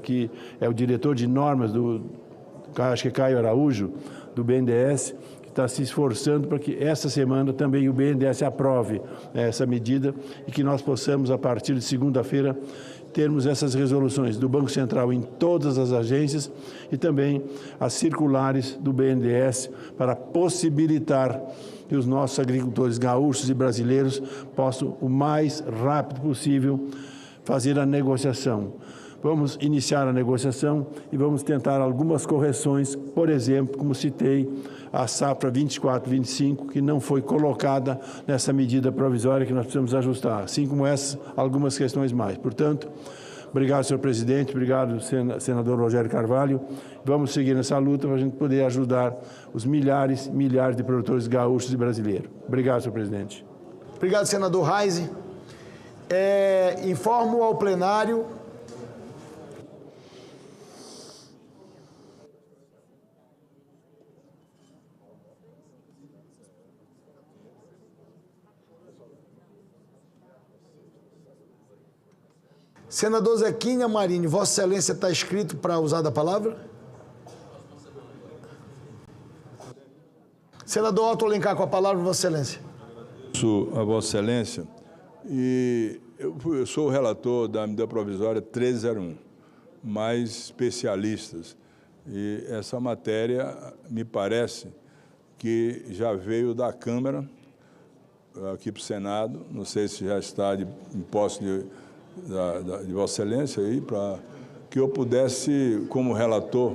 que é o diretor de normas acho que é Caio Araújo, do BNDES, que está se esforçando para que essa semana também o BNDES aprove essa medida e que nós possamos, a partir de segunda-feira, termos essas resoluções do Banco Central em todas as agências e também as circulares do BNDES para possibilitar que os nossos agricultores gaúchos e brasileiros possam, o mais rápido possível, fazer a negociação. Vamos iniciar a negociação e vamos tentar algumas correções, por exemplo, como citei, a safra 24-25, que não foi colocada nessa medida provisória que nós precisamos ajustar, assim como essas, algumas questões mais. Portanto, obrigado, senhor presidente, obrigado, senador Rogério Carvalho. Vamos seguir nessa luta para a gente poder ajudar os milhares e milhares de produtores gaúchos e brasileiros. Obrigado, senhor presidente. Obrigado, senador Reise. Informo ao plenário Senador Zequinha Marini, Vossa Excelência está inscrito para usar da palavra? Senador Otto Alencar, com a palavra, Vossa Excelência. Isso, a Vossa Excelência, e eu sou o relator da medida provisória 1301, mais especialistas. E essa matéria, me parece, que já veio da Câmara, aqui para o Senado, não sei se já está em posse de Vossa Excelência aí, para que eu pudesse, como relator,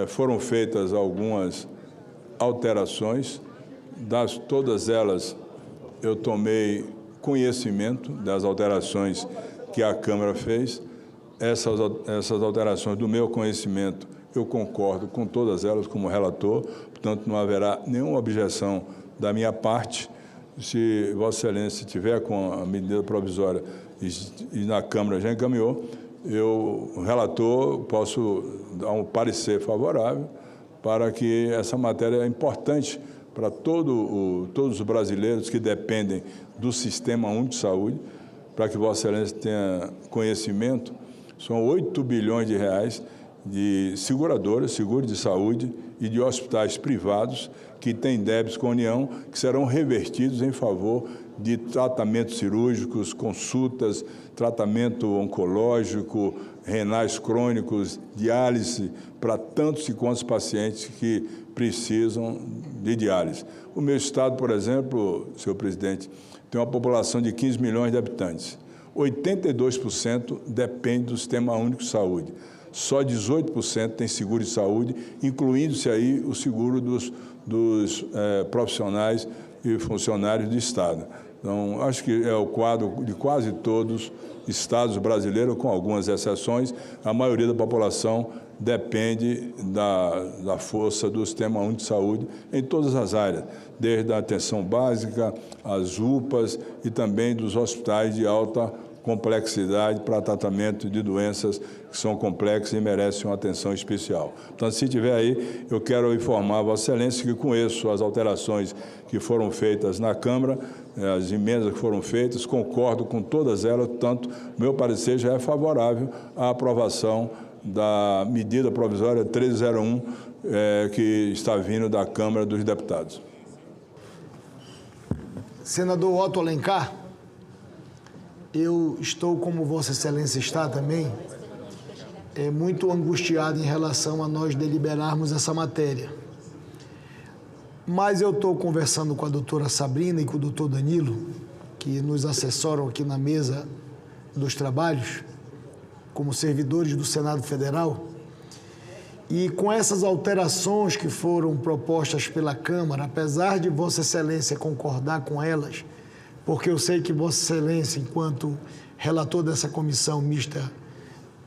foram feitas algumas alterações, todas elas eu tomei conhecimento das alterações que a Câmara fez. Essas alterações do meu conhecimento, eu concordo com todas elas como relator, portanto não haverá nenhuma objeção da minha parte. Se Vossa Excelência tiver com a medida provisória e na Câmara já encaminhou, eu, relator, posso dar um parecer favorável para que essa matéria é importante para todos os brasileiros que dependem do Sistema Único de Saúde, para que Vossa Excelência tenha conhecimento. São 8 bilhões de reais de seguradoras, seguro de saúde e de hospitais privados que têm débitos com a União, que serão revertidos em favor de tratamentos cirúrgicos, consultas, tratamento oncológico, renais crônicos, diálise para tantos e quantos pacientes que precisam de diálise. O meu estado, por exemplo, senhor presidente, tem uma população de 15 milhões de habitantes. 82% depende do Sistema Único de Saúde. Só 18% tem seguro de saúde, incluindo-se aí o seguro dos profissionais e funcionários do Estado. Então, acho que é o quadro de quase todos os estados brasileiros, com algumas exceções. A maioria da população depende da força do Sistema Único de Saúde em todas as áreas, desde a atenção básica, as UPAs e também dos hospitais de alta complexidade para tratamento de doenças que são complexas e merecem uma atenção especial. Portanto, se tiver aí, eu quero informar a Vossa Excelência que conheço as alterações que foram feitas na Câmara, as emendas que foram feitas, concordo com todas elas, portanto, meu parecer já é favorável à aprovação da medida provisória 1301, que está vindo da Câmara dos Deputados. Senador Otto Alencar, eu estou, como Vossa Excelência está também, muito angustiado em relação a nós deliberarmos essa matéria. Mas eu estou conversando com a doutora Sabrina e com o doutor Danilo, que nos assessoram aqui na mesa dos trabalhos, como servidores do Senado Federal, e com essas alterações que foram propostas pela Câmara, apesar de Vossa Excelência concordar com elas, porque eu sei que Vossa Excelência, enquanto relator dessa comissão mista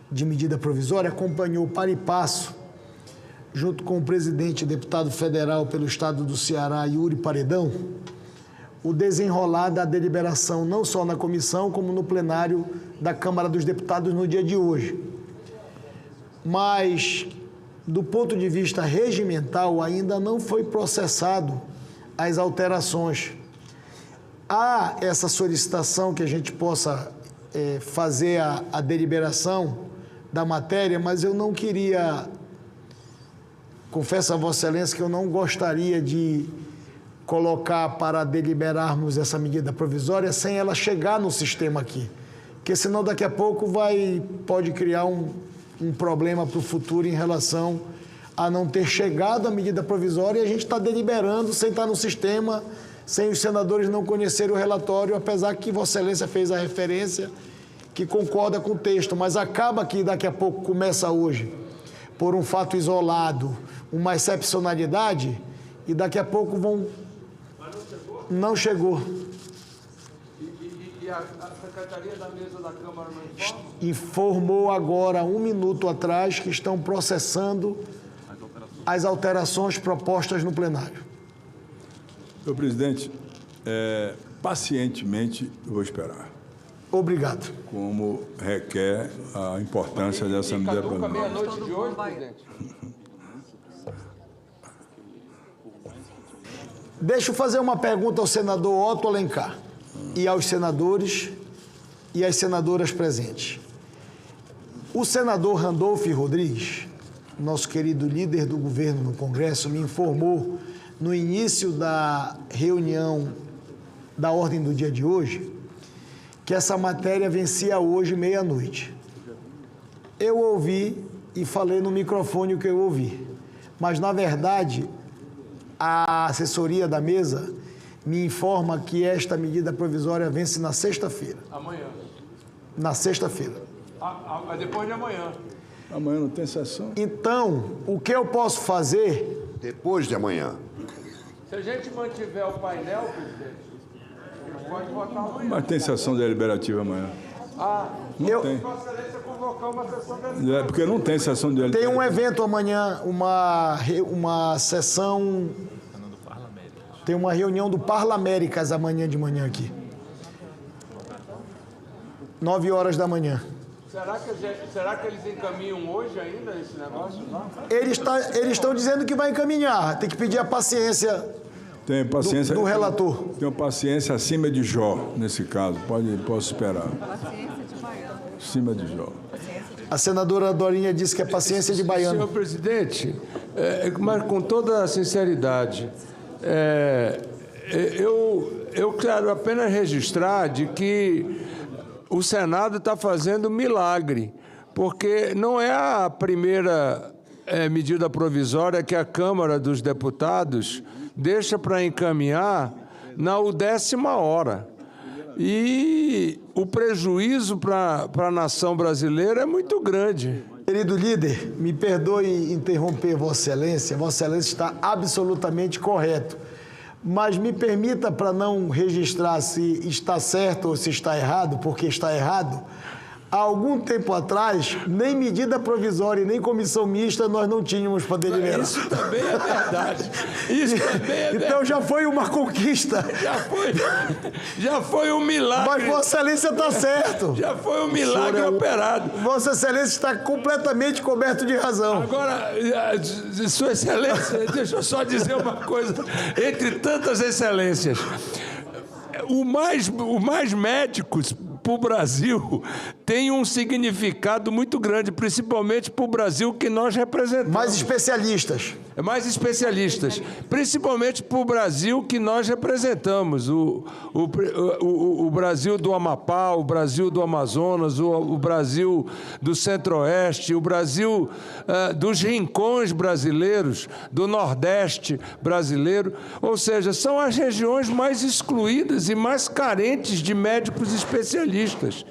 de medida provisória, acompanhou para e passo, junto com o presidente e deputado federal pelo estado do Ceará, Yuri Paredão, o desenrolar da deliberação, não só na comissão, como no plenário da Câmara dos Deputados no dia de hoje. Mas, do ponto de vista regimental, ainda não foi processado as alterações. Há essa solicitação que a gente possa fazer a deliberação da matéria, mas eu não queria, confesso a Vossa Excelência que eu não gostaria de colocar para deliberarmos essa medida provisória sem ela chegar no sistema aqui. porque senão daqui a pouco pode criar um problema para o futuro em relação a não ter chegado a medida provisória e a gente está deliberando sem estar no sistema, sem os senadores não conhecerem o relatório, apesar que Vossa Excelência fez a referência que concorda com o texto, mas acaba que daqui a pouco começa hoje, por um fato isolado, uma excepcionalidade, e daqui a pouco vão... Não chegou. E a Secretaria da Mesa da Câmara não informa? Informou agora, 1 minuto atrás, que estão processando as alterações propostas no plenário. Senhor presidente, pacientemente eu vou esperar. Obrigado. Como requer a importância dessa medida provisória. Meia-noite de hoje, presidente? Deixa eu fazer uma pergunta ao senador Otto Alencar e aos senadores e às senadoras presentes. O senador Randolfo Rodrigues, nosso querido líder do governo no Congresso, me informou no início da reunião da ordem do dia de hoje que essa matéria vencia hoje, meia-noite. Eu ouvi e falei no microfone o que eu ouvi, mas, na verdade, a assessoria da mesa me informa que esta medida provisória vence na sexta-feira. Amanhã. Na sexta-feira. Depois de amanhã. Amanhã não tem sessão? Então, o que eu posso fazer... Depois de amanhã. Se a gente mantiver o painel, presidente, pode votar amanhã. Mas tem sessão deliberativa amanhã. Não tem. Vossa Excelência convocar uma sessão deliberativa. Porque não tem sessão deliberativa. Tem um evento amanhã, uma sessão... Tem uma reunião do Parlaméricas amanhã de manhã aqui. 9 horas da manhã. Será que eles encaminham hoje ainda esse negócio lá? Eles estão dizendo que vai encaminhar. Tem que pedir a paciência, do relator. Tenho paciência acima de Jó, nesse caso. Posso esperar. Acima de Jó. A senadora Dorinha disse que é paciência de baiano. Senhor presidente, mas com toda a sinceridade, eu quero apenas registrar de que o Senado está fazendo milagre, porque não é a primeira medida provisória que a Câmara dos Deputados deixa para encaminhar na 10ª hora. E o prejuízo para a nação brasileira é muito grande. Querido líder, me perdoe interromper Vossa Excelência. Vossa Excelência está absolutamente correto. Mas me permita, para não registrar se está certo ou se está errado, porque está errado, há algum tempo atrás, nem medida provisória e nem comissão mista nós não tínhamos para deliberar. Isso também é verdade. Isso também é verdade. Então já foi uma conquista. Já foi um milagre. Mas Vossa Excelência está certo. Já foi um milagre operado. Vossa Excelência está completamente coberto de razão. Agora, Sua Excelência, deixa eu só dizer uma coisa. Entre tantas excelências, o mais médicos para o Brasil tem um significado muito grande, principalmente para o Brasil que nós representamos. Mais especialistas. Mais especialistas, principalmente para o Brasil que nós representamos, o Brasil do Amapá, o Brasil do Amazonas, o Brasil do Centro-Oeste, o Brasil dos rincões brasileiros, do Nordeste brasileiro, ou seja, são as regiões mais excluídas e mais carentes de médicos especialistas.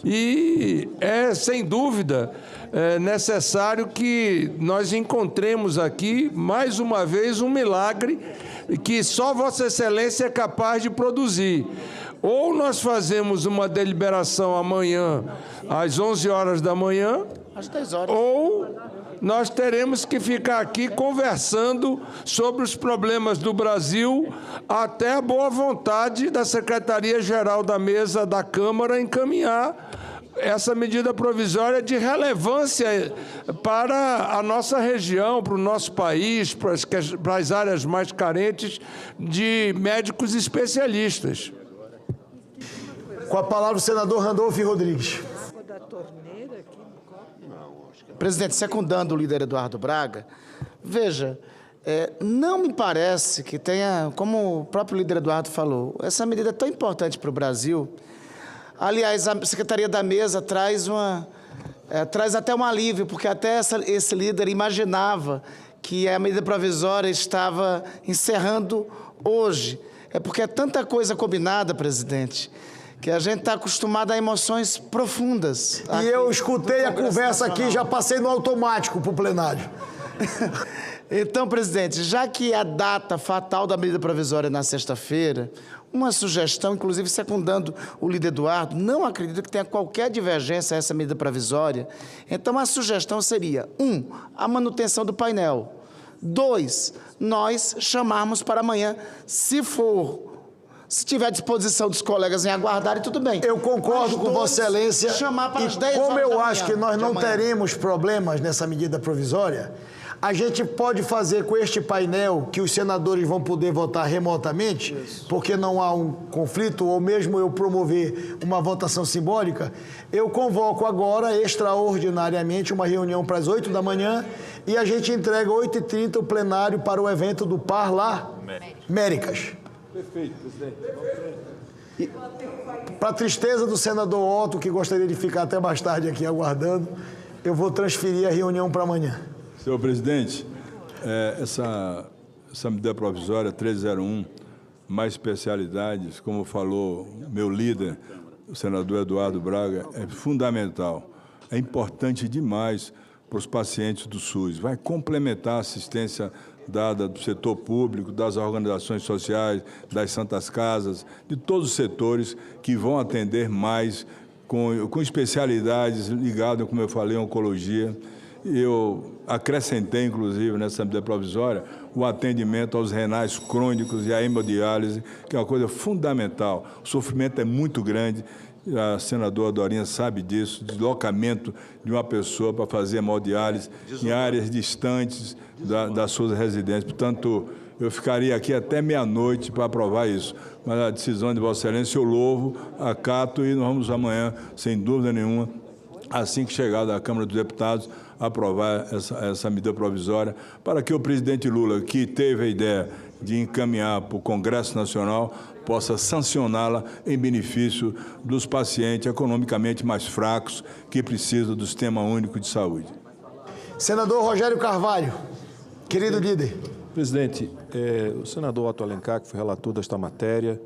E é, sem dúvida, necessário que nós encontremos aqui, mais uma vez, um milagre que só Vossa Excelência é capaz de produzir. Ou nós fazemos uma deliberação amanhã, às 11 horas da manhã, às 10 horas. Ou nós teremos que ficar aqui conversando sobre os problemas do Brasil até a boa vontade da Secretaria-Geral da Mesa da Câmara encaminhar essa medida provisória de relevância para a nossa região, para o nosso país, para as áreas mais carentes de médicos especialistas. Com a palavra o senador Randolfo Rodrigues. Presidente, secundando o líder Eduardo Braga, veja, não me parece que tenha, como o próprio líder Eduardo falou, essa medida é tão importante para o Brasil, Aliás, a Secretaria da Mesa traz até um alívio, porque até esse líder imaginava que a medida provisória estava encerrando hoje. É porque é tanta coisa combinada, presidente, que a gente está acostumado a emoções profundas. E eu escutei a conversa aqui, já passei no automático para o plenário. Então, presidente, já que a data fatal da medida provisória é na sexta-feira, uma sugestão, inclusive secundando o líder Eduardo, não acredito que tenha qualquer divergência a essa medida provisória. Então, a sugestão seria, 1, a manutenção do painel. 2, nós chamarmos para amanhã, se tiver disposição dos colegas em aguardarem, tudo bem. Eu concordo com Vossa Excelência. Chamar para as 10 como horas eu da acho manhã, que nós não teremos problemas nessa medida provisória, a gente pode fazer com este painel que os senadores vão poder votar remotamente, porque não há um conflito, ou mesmo eu promover uma votação simbólica. Eu convoco agora, extraordinariamente, uma reunião para as 8 da manhã e a gente entrega 8h30 o plenário para o evento do Par lá, Méricas. Perfeito, presidente. Para a tristeza do senador Otto, que gostaria de ficar até mais tarde aqui aguardando, eu vou transferir a reunião para amanhã. Senhor presidente, essa medida provisória 301, mais especialidades, como falou meu líder, o senador Eduardo Braga, é fundamental. É importante demais para os pacientes do SUS. Vai complementar a assistência dada do setor público, das organizações sociais, das santas casas, de todos os setores que vão atender mais com especialidades ligadas, como eu falei, à oncologia. Eu acrescentei, inclusive, nessa medida provisória, o atendimento aos renais crônicos e à hemodiálise, que é uma coisa fundamental. O sofrimento é muito grande, a senadora Dorinha sabe disso, deslocamento de uma pessoa para fazer hemodiálise em áreas distantes das suas residências. Portanto, eu ficaria aqui até meia-noite para aprovar isso. Mas a decisão de Vossa Excelência eu louvo, acato e nós vamos amanhã, sem dúvida nenhuma, assim que chegar da Câmara dos Deputados, aprovar essa medida provisória para que o presidente Lula, que teve a ideia de encaminhar para o Congresso Nacional, possa sancioná-la em benefício dos pacientes economicamente mais fracos que precisam do Sistema Único de Saúde. Senador Rogério Carvalho, querido líder. Presidente, o senador Otto Alencar, que foi relator desta matéria,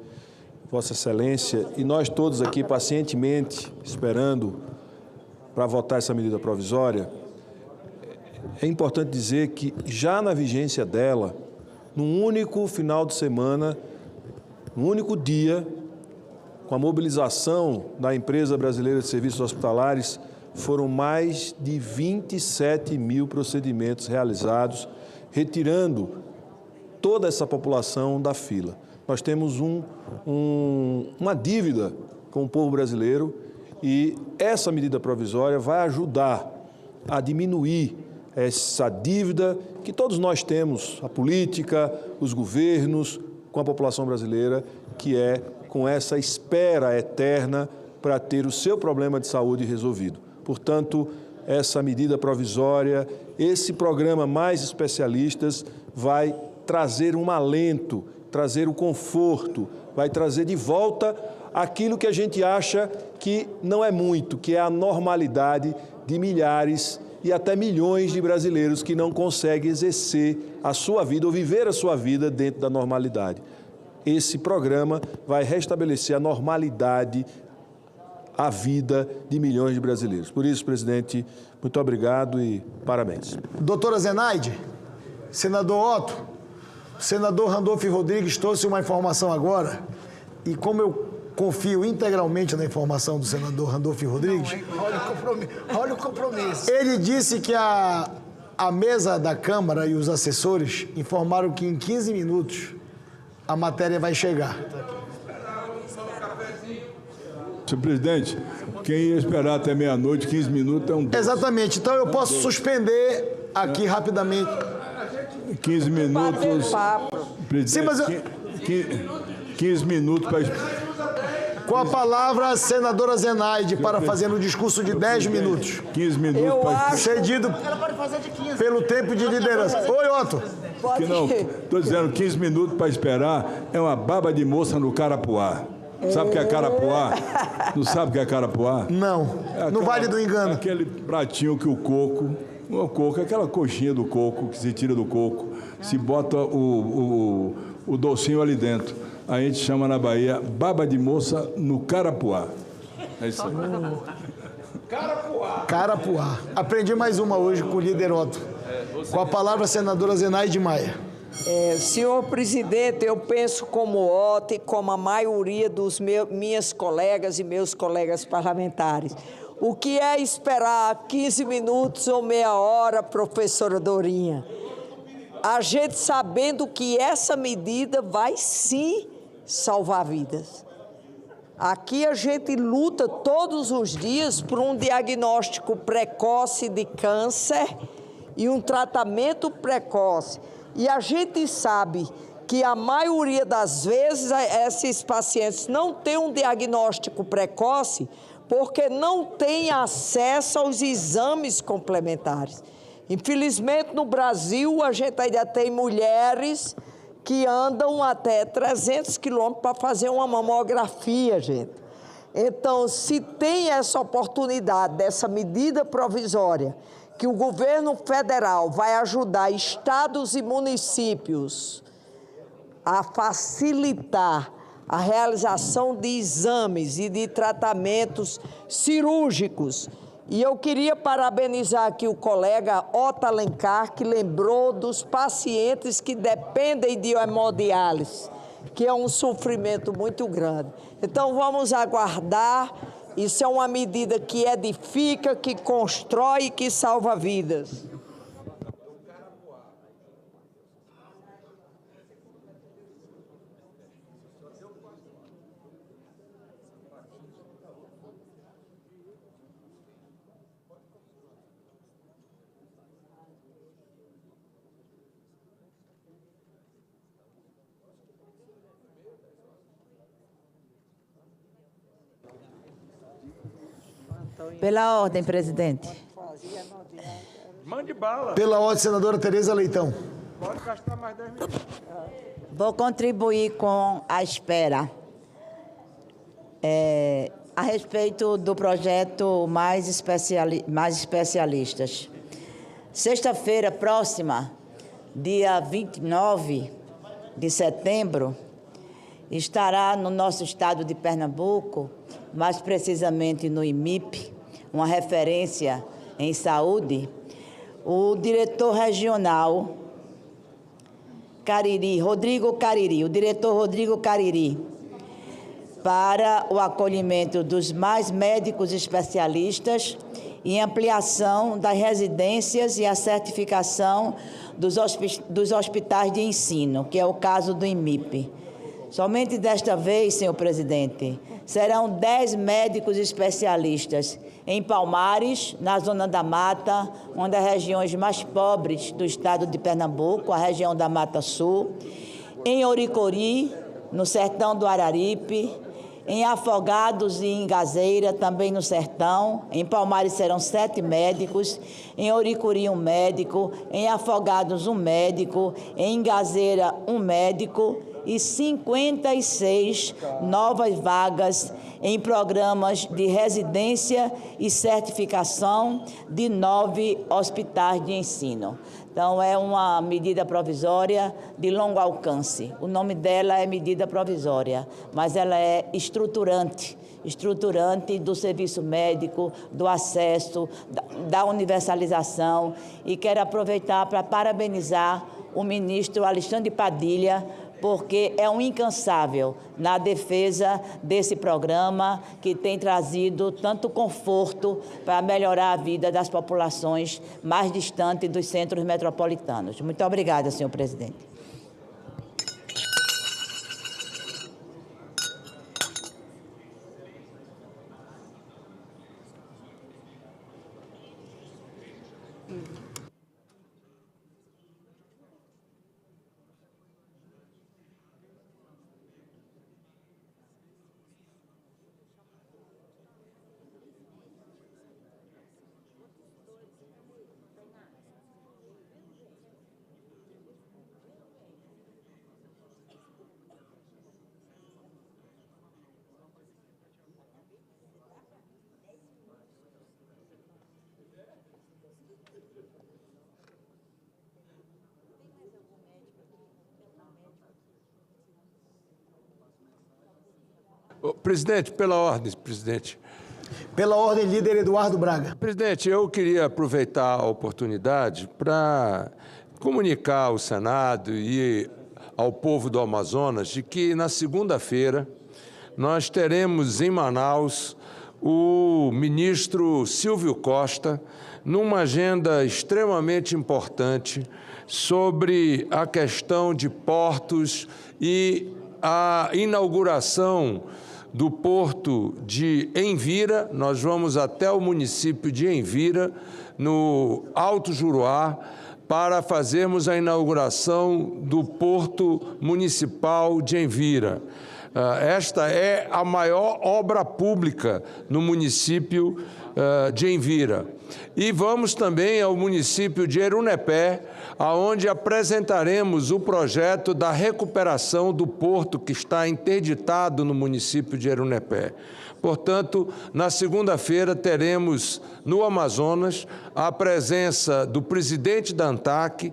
Vossa Excelência, e nós todos aqui pacientemente esperando para votar essa medida provisória, é importante dizer que já na vigência dela, num único final de semana, num único dia, com a mobilização da Empresa Brasileira de Serviços Hospitalares, foram mais de 27 mil procedimentos realizados, retirando toda essa população da fila. Nós temos uma dívida com o povo brasileiro e essa medida provisória vai ajudar a diminuir essa dívida que todos nós temos, a política, os governos, com a população brasileira, que é com essa espera eterna para ter o seu problema de saúde resolvido. Portanto, essa medida provisória, esse programa Mais Especialistas vai trazer um alento, trazer o conforto, vai trazer de volta aquilo que a gente acha que não é muito, que é a normalidade de milhares e até milhões de brasileiros que não conseguem exercer a sua vida ou viver a sua vida dentro da normalidade. Esse programa vai restabelecer a normalidade, a vida de milhões de brasileiros. Por isso, presidente, muito obrigado e parabéns. Doutora Zenaide, senador Otto, senador Randolfo Rodrigues trouxe uma informação agora, e como eu confio integralmente na informação do senador Randolfo Rodrigues... Olha o compromisso. Ele disse que a mesa da Câmara e os assessores informaram que em 15 minutos a matéria vai chegar. Senhor presidente, quem ia esperar até meia-noite, 15 minutos é um... Exatamente. Então eu posso suspender aqui rapidamente. 15 minutos... Presidente, sim, mas 15 minutos para... Com a palavra, a senadora Zenaide, para fazer um discurso de 10 minutos. 15 minutos para... Cedido pelo tempo de liderança. Oi, Otto. Que não, estou dizendo, 15 minutos para esperar é uma baba de moça no Carapuá. Sabe o que é carapuá? Não sabe o que é carapuá? Não, no Vale do Engano. Aquele pratinho que o coco, aquela coxinha do coco, que se tira do coco, se bota o docinho ali dentro. A gente chama na Bahia baba de moça no carapuá. É isso aí. Carapuá. Aprendi mais uma hoje com o líder Otto. Com a palavra, a senadora Zenaide Maia. Senhor presidente, eu penso como Otto e como a maioria dos minhas colegas e meus colegas parlamentares. O que é esperar 15 minutos ou meia hora, professora Dorinha? A gente sabendo que essa medida vai sim salvar vidas. Aqui a gente luta todos os dias por um diagnóstico precoce de câncer e um tratamento precoce. E a gente sabe que a maioria das vezes esses pacientes não têm um diagnóstico precoce porque não têm acesso aos exames complementares. Infelizmente, no Brasil, a gente ainda tem mulheres que andam até 300 quilômetros para fazer uma mamografia, gente. Então, se tem essa oportunidade dessa medida provisória, que o governo federal vai ajudar estados e municípios a facilitar a realização de exames e de tratamentos cirúrgicos. E eu queria parabenizar aqui o colega Otto Alencar, que lembrou dos pacientes que dependem de hemodiálise, que é um sofrimento muito grande. Então, vamos aguardar. Isso é uma medida que edifica, que constrói e que salva vidas. Pela ordem, presidente. Mande bala. Pela ordem, senadora Tereza Leitão. Pode gastar mais 10 minutos. Vou contribuir com a espera. A respeito do projeto mais especialistas. Sexta-feira próxima, dia 29 de setembro, estará no nosso estado de Pernambuco, mais precisamente no IMIP, uma referência em saúde, o diretor regional Cariri, o diretor Rodrigo Cariri, para o acolhimento dos mais médicos especialistas e ampliação das residências e a certificação dos hospitais de ensino, que é o caso do IMIP. Somente desta vez, senhor presidente, serão 10 médicos especialistas em Palmares, na Zona da Mata, uma das regiões mais pobres do estado de Pernambuco, a região da Mata Sul, em Oricori, no sertão do Araripe, em Afogados e em Gazeira, também no sertão. Em Palmares serão 7 médicos, em Oricori 1 médico, em Afogados 1 médico, em Gazeira 1 médico, e 56 novas vagas em programas de residência e certificação de 9 hospitais de ensino. Então, é uma medida provisória de longo alcance. O nome dela é medida provisória, mas ela é estruturante do serviço médico, do acesso, da universalização. E quero aproveitar para parabenizar o ministro Alexandre Padilha, porque é um incansável na defesa desse programa que tem trazido tanto conforto para melhorar a vida das populações mais distantes dos centros metropolitanos. Muito obrigada, senhor presidente. Presidente, pela ordem, presidente. Pela ordem, líder Eduardo Braga. Presidente, eu queria aproveitar a oportunidade para comunicar ao Senado e ao povo do Amazonas de que, na segunda-feira, nós teremos em Manaus o ministro Silvio Costa numa agenda extremamente importante sobre a questão de portos e a inauguração do porto de Envira. Nós vamos até o município de Envira, no Alto Juruá, para fazermos a inauguração do porto municipal de Envira. Esta é a maior obra pública no município de Envira. E vamos também ao município de Erunepé, aonde apresentaremos o projeto da recuperação do porto que está interditado no município de Erunepé. Portanto, na segunda-feira teremos no Amazonas a presença do presidente da ANTAC,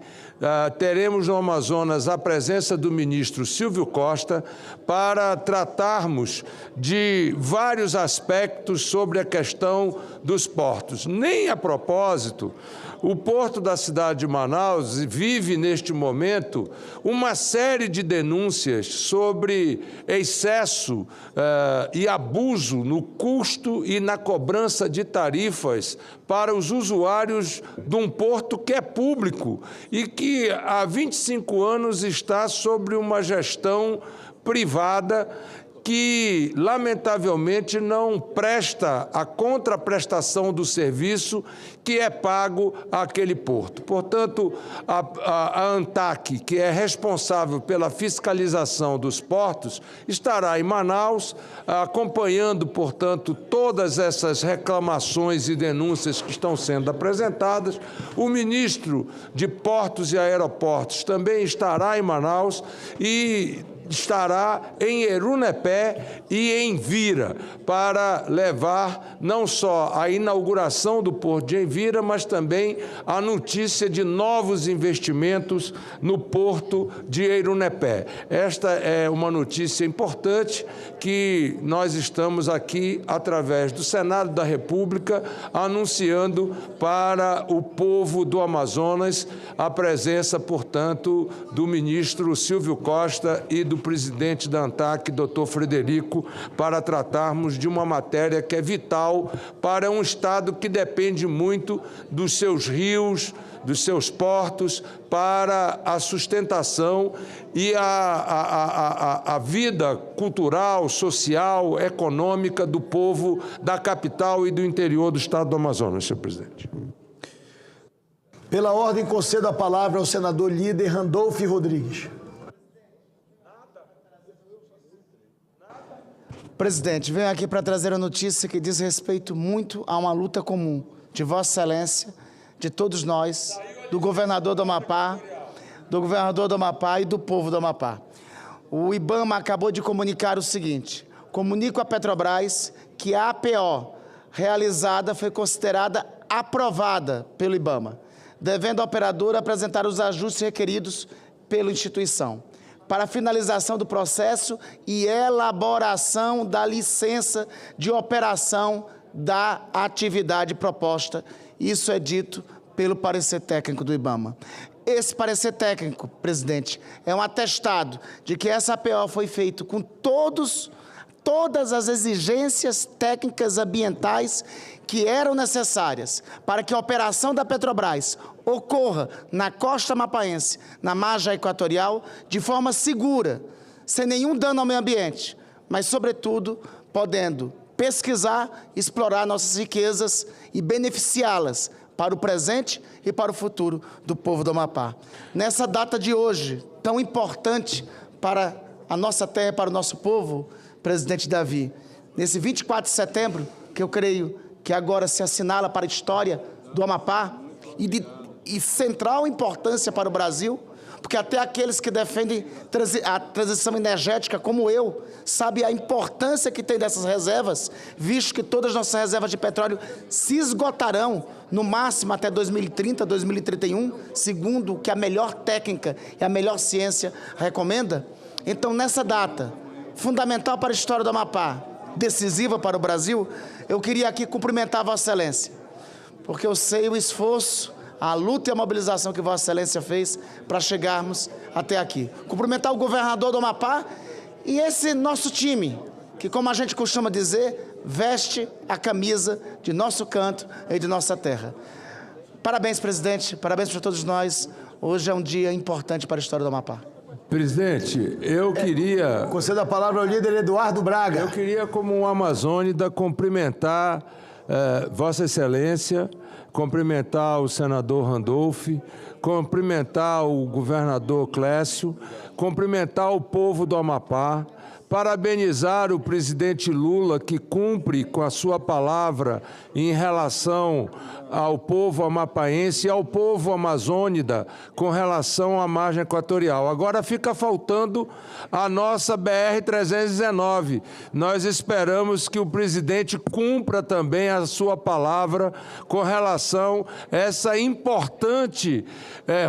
teremos no Amazonas a presença do ministro Silvio Costa para tratarmos de vários aspectos sobre a questão dos portos. Nem a propósito, o porto da cidade de Manaus vive, neste momento, uma série de denúncias sobre excesso e abuso no custo e na cobrança de tarifas para os usuários de um porto que é público e que há 25 anos está sobre uma gestão privada que, lamentavelmente, não presta a contraprestação do serviço que é pago àquele porto. Portanto, a ANTAC, que é responsável pela fiscalização dos portos, estará em Manaus, acompanhando, portanto, todas essas reclamações e denúncias que estão sendo apresentadas. O ministro de Portos e Aeroportos também estará em Manaus e estará em Erunepé e em Envira, para levar não só a inauguração do porto de Envira, mas também a notícia de novos investimentos no porto de Erunepé. Esta é uma notícia importante que nós estamos aqui, através do Senado da República, anunciando para o povo do Amazonas a presença, portanto, do ministro Silvio Costa e do presidente da ANTAC, doutor Frederico, para tratarmos de uma matéria que é vital para um Estado que depende muito dos seus rios, dos seus portos, para a sustentação e a vida cultural, social, econômica do povo da capital e do interior do Estado do Amazonas, senhor presidente. Pela ordem, concedo a palavra ao senador líder Randolfo Rodrigues. Presidente, venho aqui para trazer a notícia que diz respeito muito a uma luta comum de Vossa Excelência, de todos nós, do governador do Amapá e do povo do Amapá. O IBAMA acabou de comunicar o seguinte: comunico à Petrobras que a APO realizada foi considerada aprovada pelo IBAMA, devendo a operadora apresentar os ajustes requeridos pela instituição para a finalização do processo e elaboração da licença de operação da atividade proposta. Isso é dito pelo parecer técnico do IBAMA. Esse parecer técnico, presidente, é um atestado de que essa APO foi feita com todas as exigências técnicas ambientais que eram necessárias para que a operação da Petrobras ocorra na costa amapaense, na margem equatorial, de forma segura, sem nenhum dano ao meio ambiente, mas, sobretudo, podendo pesquisar, explorar nossas riquezas e beneficiá-las para o presente e para o futuro do povo do Amapá. Nessa data de hoje, tão importante para a nossa terra, para o nosso povo, presidente Davi, nesse 24 de setembro, que eu creio que agora se assinala para a história do Amapá e central importância para o Brasil, porque até aqueles que defendem a transição energética, como eu, sabem a importância que tem dessas reservas, visto que todas as nossas reservas de petróleo se esgotarão, no máximo até 2030, 2031, segundo o que a melhor técnica e a melhor ciência recomenda. Então, nessa data, fundamental para a história do Amapá, decisiva para o Brasil, eu queria aqui cumprimentar Vossa Excelência, porque eu sei o esforço, a luta e a mobilização que Vossa Excelência fez para chegarmos até aqui. Cumprimentar o governador do Amapá e esse nosso time, que, como a gente costuma dizer, veste a camisa de nosso canto e de nossa terra. Parabéns, presidente, parabéns para todos nós. Hoje é um dia importante para a história do Amapá. Presidente, eu queria... Concedo a palavra ao líder Eduardo Braga. Eu queria, como um amazônida, cumprimentar Vossa Excelência, cumprimentar o senador Randolph, cumprimentar o governador Clécio, cumprimentar o povo do Amapá, parabenizar o presidente Lula, que cumpre com a sua palavra em relação ao povo amapaense e ao povo amazônida com relação à margem equatorial. Agora fica faltando a nossa BR-319. Nós esperamos que o presidente cumpra também a sua palavra com relação a essa importante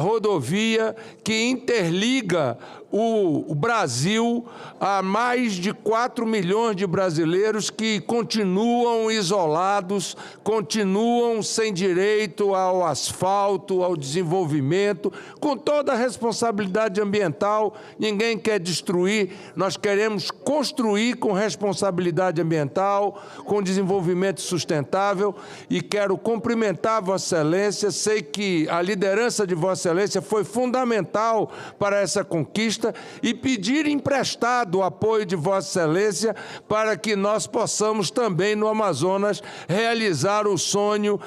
rodovia que interliga o Brasil a mais de 4 milhões de brasileiros que continuam isolados, continuam sem direito ao asfalto, ao desenvolvimento, com toda a responsabilidade ambiental. Ninguém quer destruir, nós queremos construir com responsabilidade ambiental, com desenvolvimento sustentável, e quero cumprimentar Vossa Excelência. Sei que a liderança de Vossa Excelência foi fundamental para essa conquista, e pedir emprestado o apoio de Vossa Excelência para que nós possamos também no Amazonas realizar o sonho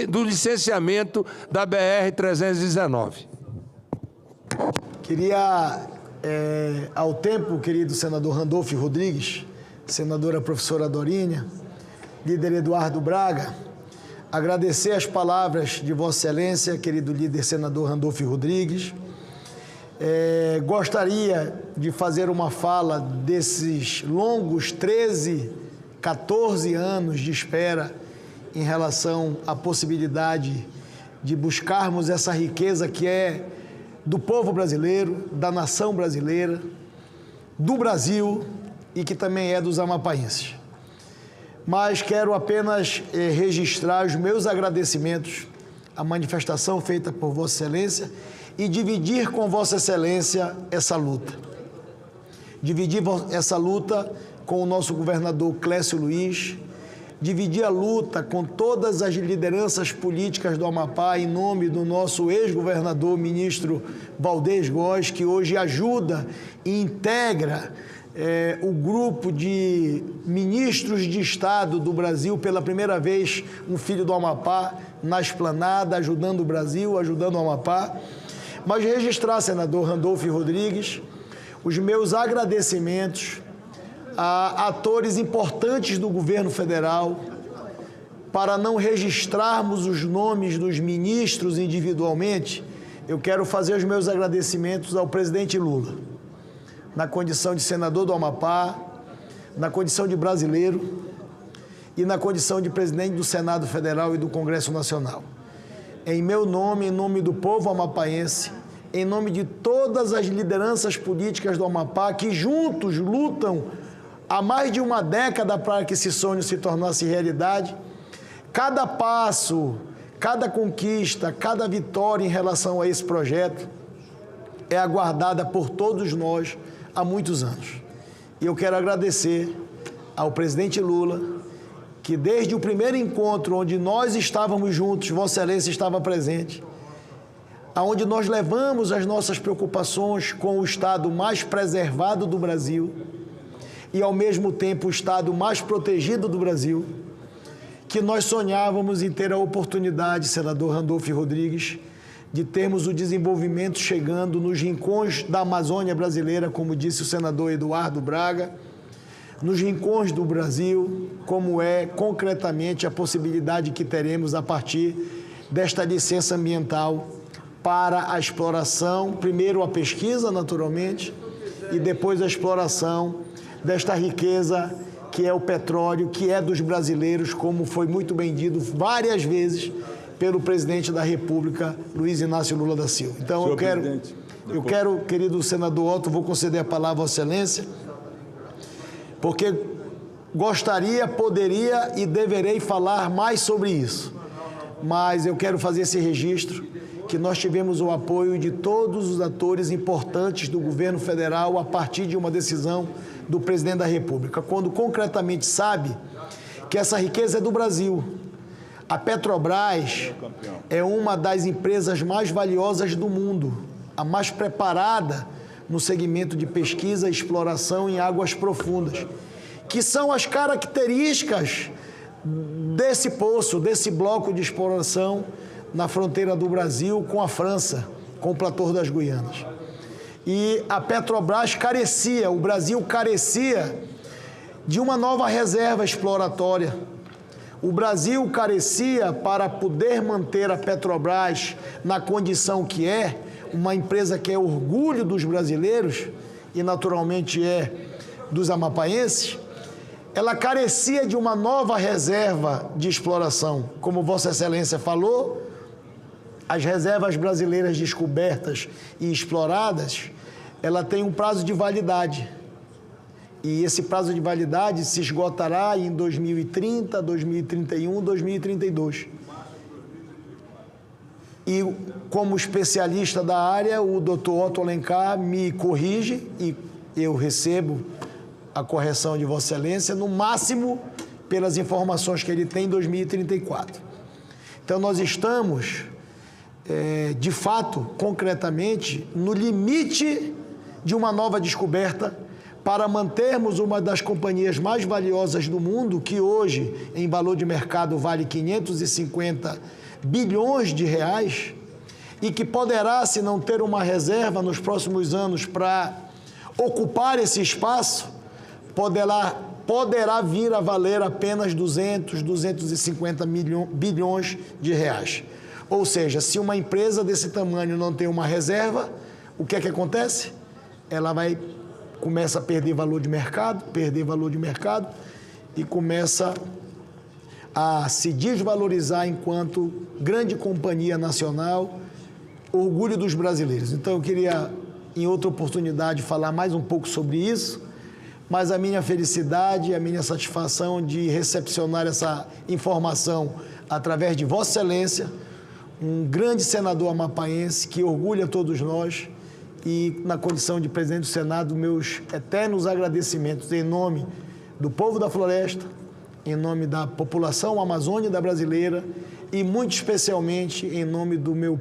do licenciamento da BR-319. Queria, ao tempo, querido senador Randolph Rodrigues, senadora professora Dorinha, líder Eduardo Braga, agradecer as palavras de Vossa Excelência, querido líder senador Randolph Rodrigues. Gostaria de fazer uma fala desses longos 13, 14 anos de espera em relação à possibilidade de buscarmos essa riqueza que é do povo brasileiro, da nação brasileira, do Brasil e que também é dos amapaenses. Mas quero apenas registrar os meus agradecimentos à manifestação feita por Vossa Excelência e dividir com Vossa Excelência essa luta. Dividir essa luta com o nosso governador Clécio Luiz, dividir a luta com todas as lideranças políticas do Amapá em nome do nosso ex-governador, ministro Valdez Góes, que hoje ajuda e integra o grupo de ministros de Estado do Brasil, pela primeira vez um filho do Amapá na esplanada, ajudando o Brasil, ajudando o Amapá. Mas registrar, senador Randolph Rodrigues, os meus agradecimentos a atores importantes do governo federal, para não registrarmos os nomes dos ministros individualmente. Eu quero fazer os meus agradecimentos ao presidente Lula, na condição de senador do Amapá, na condição de brasileiro e na condição de presidente do Senado Federal e do Congresso Nacional. Em meu nome, em nome do povo amapaense, em nome de todas as lideranças políticas do Amapá que juntos lutam há mais de uma década para que esse sonho se tornasse realidade, cada passo, cada conquista, cada vitória em relação a esse projeto é aguardada por todos nós há muitos anos. E eu quero agradecer ao presidente Lula, que desde o primeiro encontro onde nós estávamos juntos, Vossa Excelência estava presente, aonde nós levamos as nossas preocupações com o estado mais preservado do Brasil e, ao mesmo tempo, o estado mais protegido do Brasil, que nós sonhávamos em ter a oportunidade, senador Randolph Rodrigues, de termos o desenvolvimento chegando nos rincões da Amazônia brasileira, como disse o senador Eduardo Braga, nos rincões do Brasil, como é concretamente a possibilidade que teremos a partir desta licença ambiental para a exploração, primeiro a pesquisa, naturalmente, e depois a exploração desta riqueza que é o petróleo, que é dos brasileiros, como foi muito bem dito várias vezes pelo presidente da República, Luiz Inácio Lula da Silva. Então, eu quero Eu quero, querido senador Otto, vou conceder a palavra a Vossa Excelência, porque gostaria, poderia e deverei falar mais sobre isso. Mas eu quero fazer esse registro, que nós tivemos o apoio de todos os atores importantes do governo federal a partir de uma decisão do presidente da República, quando concretamente sabe que essa riqueza é do Brasil. A Petrobras é uma das empresas mais valiosas do mundo, a mais preparada no segmento de pesquisa e exploração em águas profundas, que são as características desse poço, desse bloco de exploração na fronteira do Brasil com a França, com o platô das Guianas. E a Petrobras carecia, o Brasil carecia de uma nova reserva exploratória. O Brasil carecia, para poder manter a Petrobras na condição que é, uma empresa que é orgulho dos brasileiros e naturalmente é dos amapaenses, ela carecia de uma nova reserva de exploração. Como Vossa Excelência falou, as reservas brasileiras descobertas e exploradas, ela tem um prazo de validade. E esse prazo de validade se esgotará em 2030, 2031, 2032. E como especialista da área, o Dr. Otto Alencar me corrige e eu recebo a correção de Vossa Excelência, no máximo pelas informações que ele tem em 2034. Então, nós estamos, de fato, concretamente, no limite de uma nova descoberta para mantermos uma das companhias mais valiosas do mundo, que hoje, em valor de mercado, vale 550 bilhões de reais, e que poderá, se não ter uma reserva nos próximos anos para ocupar esse espaço, poderá vir a valer apenas 250 bilhões de reais. Ou seja, se uma empresa desse tamanho não tem uma reserva, o que é que acontece? Ela começa a perder valor de mercado, e começa a se desvalorizar enquanto grande companhia nacional, orgulho dos brasileiros. Então, eu queria, em outra oportunidade, falar mais um pouco sobre isso, mas a minha felicidade, a minha satisfação de recepcionar essa informação através de Vossa Excelência, um grande senador amapaense que orgulha todos nós, e na condição de presidente do Senado, meus eternos agradecimentos em nome do povo da floresta, em nome da população amazônica brasileira e muito especialmente em nome do meu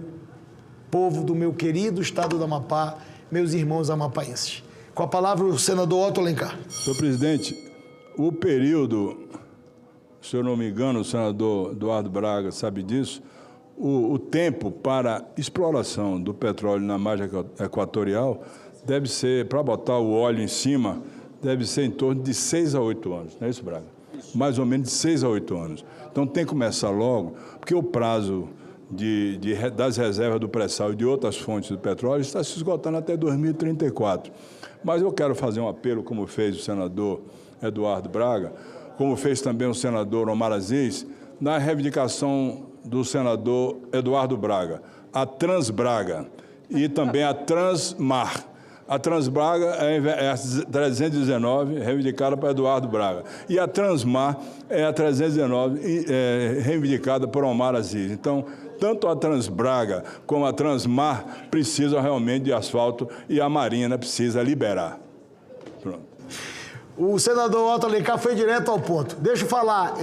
povo, do meu querido estado do Amapá, meus irmãos amapaenses. Com a palavra o senador Otto Alencar. Senhor presidente, o período, se eu não me engano, o senador Eduardo Braga sabe disso, o tempo para exploração do petróleo na margem equatorial deve ser, para botar o óleo em cima, deve ser em torno de 6 a 8 anos, não é isso, Braga? Mais ou menos de 6 a 8 anos. Então tem que começar logo, porque o prazo das reservas do pré-sal e de outras fontes do petróleo está se esgotando até 2034. Mas eu quero fazer um apelo, como fez o senador Eduardo Braga, como fez também o senador Omar Aziz, na reivindicação do senador Eduardo Braga, a Transbraga e também a Transmar. A Transbraga é a 319, reivindicada por Eduardo Braga. E a Transmar é a 319, reivindicada por Omar Aziz. Então, tanto a Transbraga como a Transmar precisam realmente de asfalto e a Marina precisa liberar. Pronto. O senador Otto Alencar foi direto ao ponto. Deixa eu falar,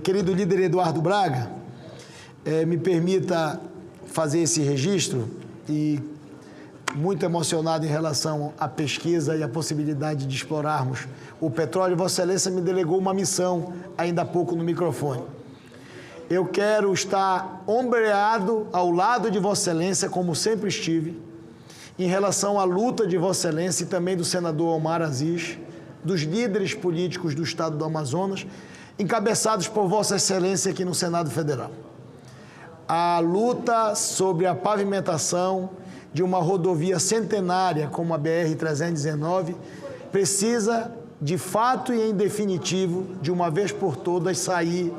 querido líder Eduardo Braga, me permita fazer esse registro e muito emocionado em relação à pesquisa e à possibilidade de explorarmos o petróleo. Vossa Excelência me delegou uma missão ainda há pouco no microfone. Eu quero estar ombreado ao lado de Vossa Excelência, como sempre estive, em relação à luta de Vossa Excelência e também do senador Omar Aziz, dos líderes políticos do estado do Amazonas, encabeçados por Vossa Excelência aqui no Senado Federal. A luta sobre a pavimentação de uma rodovia centenária como a BR-319 precisa, de fato e em definitivo, de uma vez por todas, sair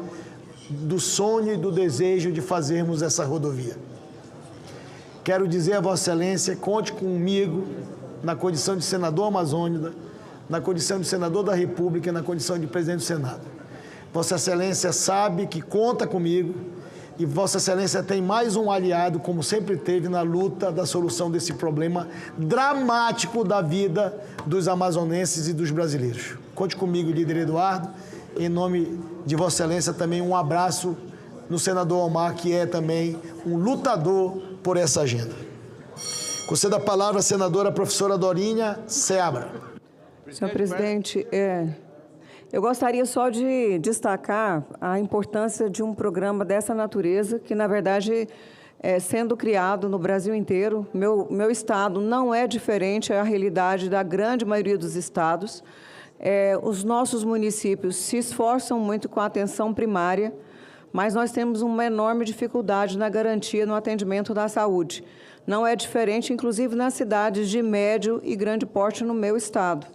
do sonho e do desejo de fazermos essa rodovia. quero dizer a Vossa Excelência, conte comigo na condição de senador amazônida, na condição de senador da República e na condição de presidente do Senado. Vossa Excelência sabe que conta comigo e Vossa Excelência tem mais um aliado, como sempre teve, na luta da solução desse problema dramático da vida dos amazonenses e dos brasileiros. Conte comigo, líder Eduardo. Em nome de Vossa Excelência, também um abraço no senador Omar, que é também um lutador por essa agenda. Concedo a palavra à senadora professora Dorinha Seabra. Senhor presidente, eu gostaria só de destacar a importância de um programa dessa natureza, que, na verdade, sendo criado no Brasil inteiro. Meu estado não é diferente, é a realidade da grande maioria dos estados. Os nossos municípios se esforçam muito com a atenção primária, mas nós temos uma enorme dificuldade na garantia no atendimento da saúde. Não é diferente, inclusive, nas cidades de médio e grande porte no meu estado.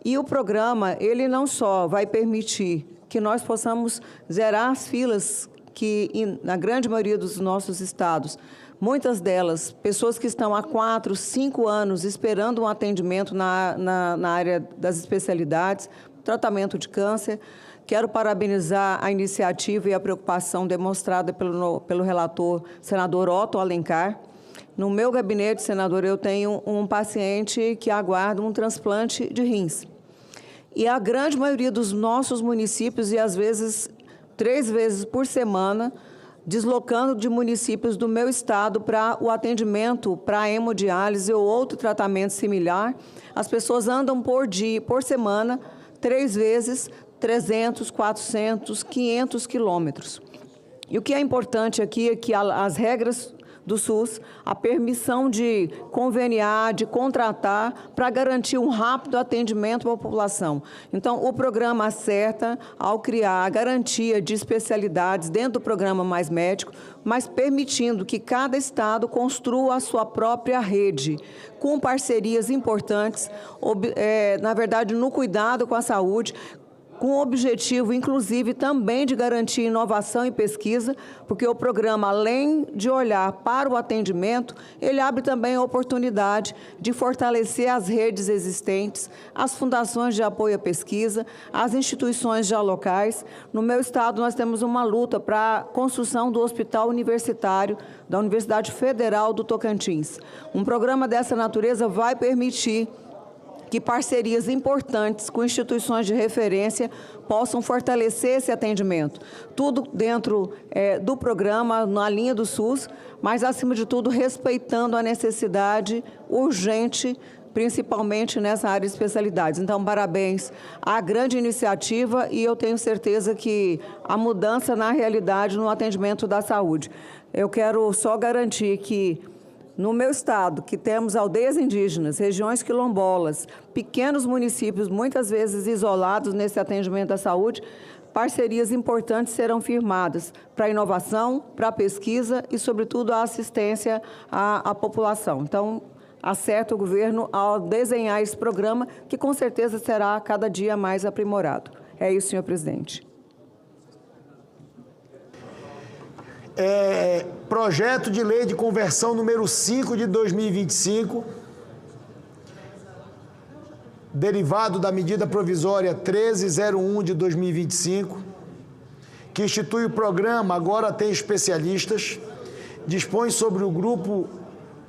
E o programa, ele não só vai permitir que nós possamos zerar as filas que, na grande maioria dos nossos estados, muitas delas, pessoas que estão há 4, 5 anos esperando um atendimento na área das especialidades, tratamento de câncer. Quero parabenizar a iniciativa e a preocupação demonstrada pelo relator, senador Otto Alencar. No meu gabinete, senador, eu tenho um paciente que aguarda um transplante de rins. E a grande maioria dos nossos municípios, e às vezes 3 vezes por semana, deslocando de municípios do meu estado para o atendimento para hemodiálise ou outro tratamento similar, as pessoas andam por semana, 3 vezes, 300, 400, 500 quilômetros. E o que é importante aqui é que as regras do SUS, a permissão de conveniar, de contratar, para garantir um rápido atendimento à população. Então, o programa acerta ao criar a garantia de especialidades dentro do programa Mais Médico, mas permitindo que cada estado construa a sua própria rede, com parcerias importantes, na verdade, no cuidado com a saúde, com o objetivo, inclusive, também de garantir inovação e pesquisa, porque o programa, além de olhar para o atendimento, ele abre também a oportunidade de fortalecer as redes existentes, as fundações de apoio à pesquisa, as instituições já locais. No meu estado, nós temos uma luta para a construção do Hospital Universitário da Universidade Federal do Tocantins. Um programa dessa natureza vai permitir que parcerias importantes com instituições de referência possam fortalecer esse atendimento. Tudo dentro do programa, na linha do SUS, mas, acima de tudo, respeitando a necessidade urgente, principalmente nessa área de especialidades. Então, parabéns à grande iniciativa e eu tenho certeza que a mudança na realidade no atendimento da saúde. Eu quero só garantir que no meu estado, que temos aldeias indígenas, regiões quilombolas, pequenos municípios, muitas vezes isolados nesse atendimento da saúde, parcerias importantes serão firmadas para a inovação, para a pesquisa e, sobretudo, a assistência à população. Então, acerta o governo ao desenhar esse programa, que com certeza será cada dia mais aprimorado. É isso, senhor presidente. Projeto de Lei de Conversão número 5 de 2025, derivado da medida provisória 1301 de 2025, que institui o programa Agora Tem Especialistas, dispõe sobre o Grupo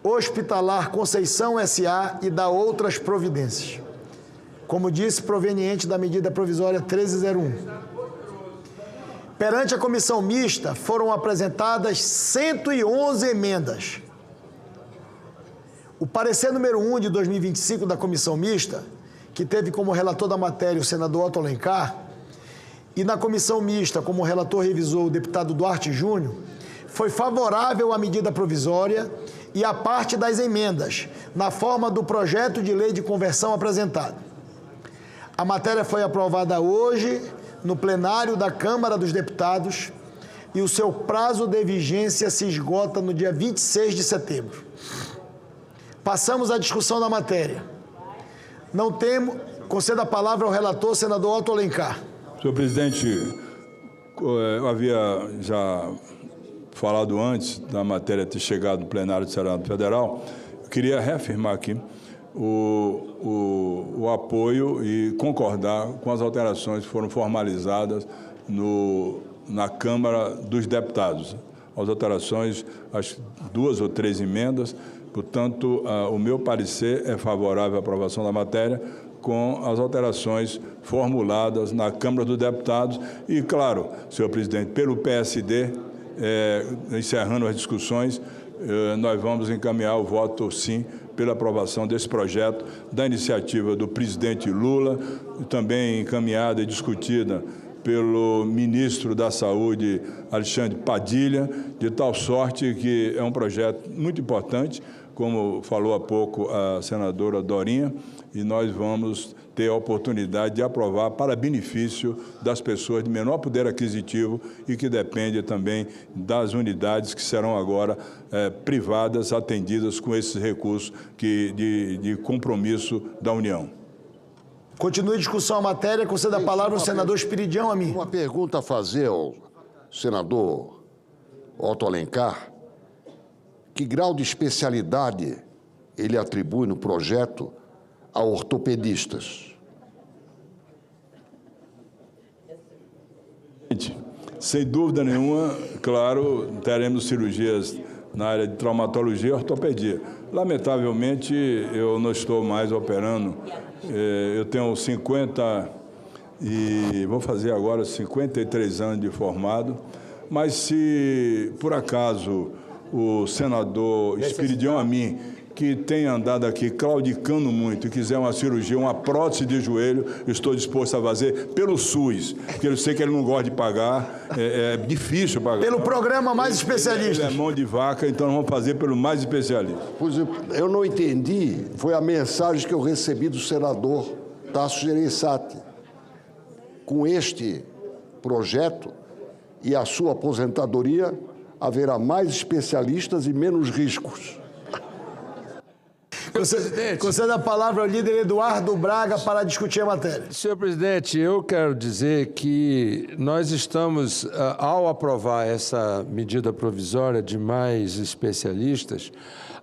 Hospitalar Conceição S.A. e dá outras providências. Como disse, proveniente da medida provisória 1301. Perante a comissão mista, foram apresentadas 111 emendas. O parecer número 1 de 2025 da comissão mista, que teve como relator da matéria o senador Otto Alencar, e na comissão mista, como relator revisor, o deputado Duarte Júnior, foi favorável à medida provisória e à parte das emendas, na forma do projeto de lei de conversão apresentado. A matéria foi aprovada hoje no plenário da Câmara dos Deputados e o seu prazo de vigência se esgota no dia 26 de setembro. Passamos à discussão da matéria. Não temo, concedo a palavra ao relator, senador Otto Alencar. Senhor presidente, eu havia já falado antes da matéria ter chegado no plenário do Senado Federal, eu queria reafirmar aqui o apoio e concordar com as alterações que foram formalizadas na Câmara dos Deputados. As alterações, as 2 ou 3 emendas, portanto, o meu parecer é favorável à aprovação da matéria com as alterações formuladas na Câmara dos Deputados e, claro, senhor presidente, pelo PSD, encerrando as discussões, nós vamos encaminhar o voto sim pela aprovação desse projeto da iniciativa do presidente Lula, também encaminhada e discutida pelo ministro da Saúde, Alexandre Padilha, de tal sorte que é um projeto muito importante, como falou há pouco a senadora Dorinha, e nós vamos ter a oportunidade de aprovar para benefício das pessoas de menor poder aquisitivo e que depende também das unidades que serão agora privadas, atendidas com esses recursos de compromisso da União. Continue a discussão a matéria, conceda a palavra ao senador Espiridião Amin. Uma pergunta a fazer ao senador Otto Alencar. Que grau de especialidade ele atribui no projeto a ortopedistas? Sem dúvida nenhuma, claro, teremos cirurgias na área de traumatologia e ortopedia. Lamentavelmente, eu não estou mais operando. Eu tenho vou fazer agora 53 anos de formado, mas se, por acaso, o senador Espiridião Amin, que tem andado aqui claudicando muito e quiser uma cirurgia, uma prótese de joelho, eu estou disposto a fazer pelo SUS, porque eu sei que ele não gosta de pagar, é difícil pagar. Pelo programa Mais Especialista. Ele é mão de vaca, então nós vamos fazer pelo Mais Especialista. Pois eu não entendi, foi a mensagem que eu recebi do senador Tasso Gereissati. Com este projeto e a sua aposentadoria, haverá mais especialistas e menos riscos. Conceda a palavra ao líder Eduardo Braga para discutir a matéria. Senhor presidente, eu quero dizer que nós estamos, ao aprovar essa medida provisória de mais especialistas,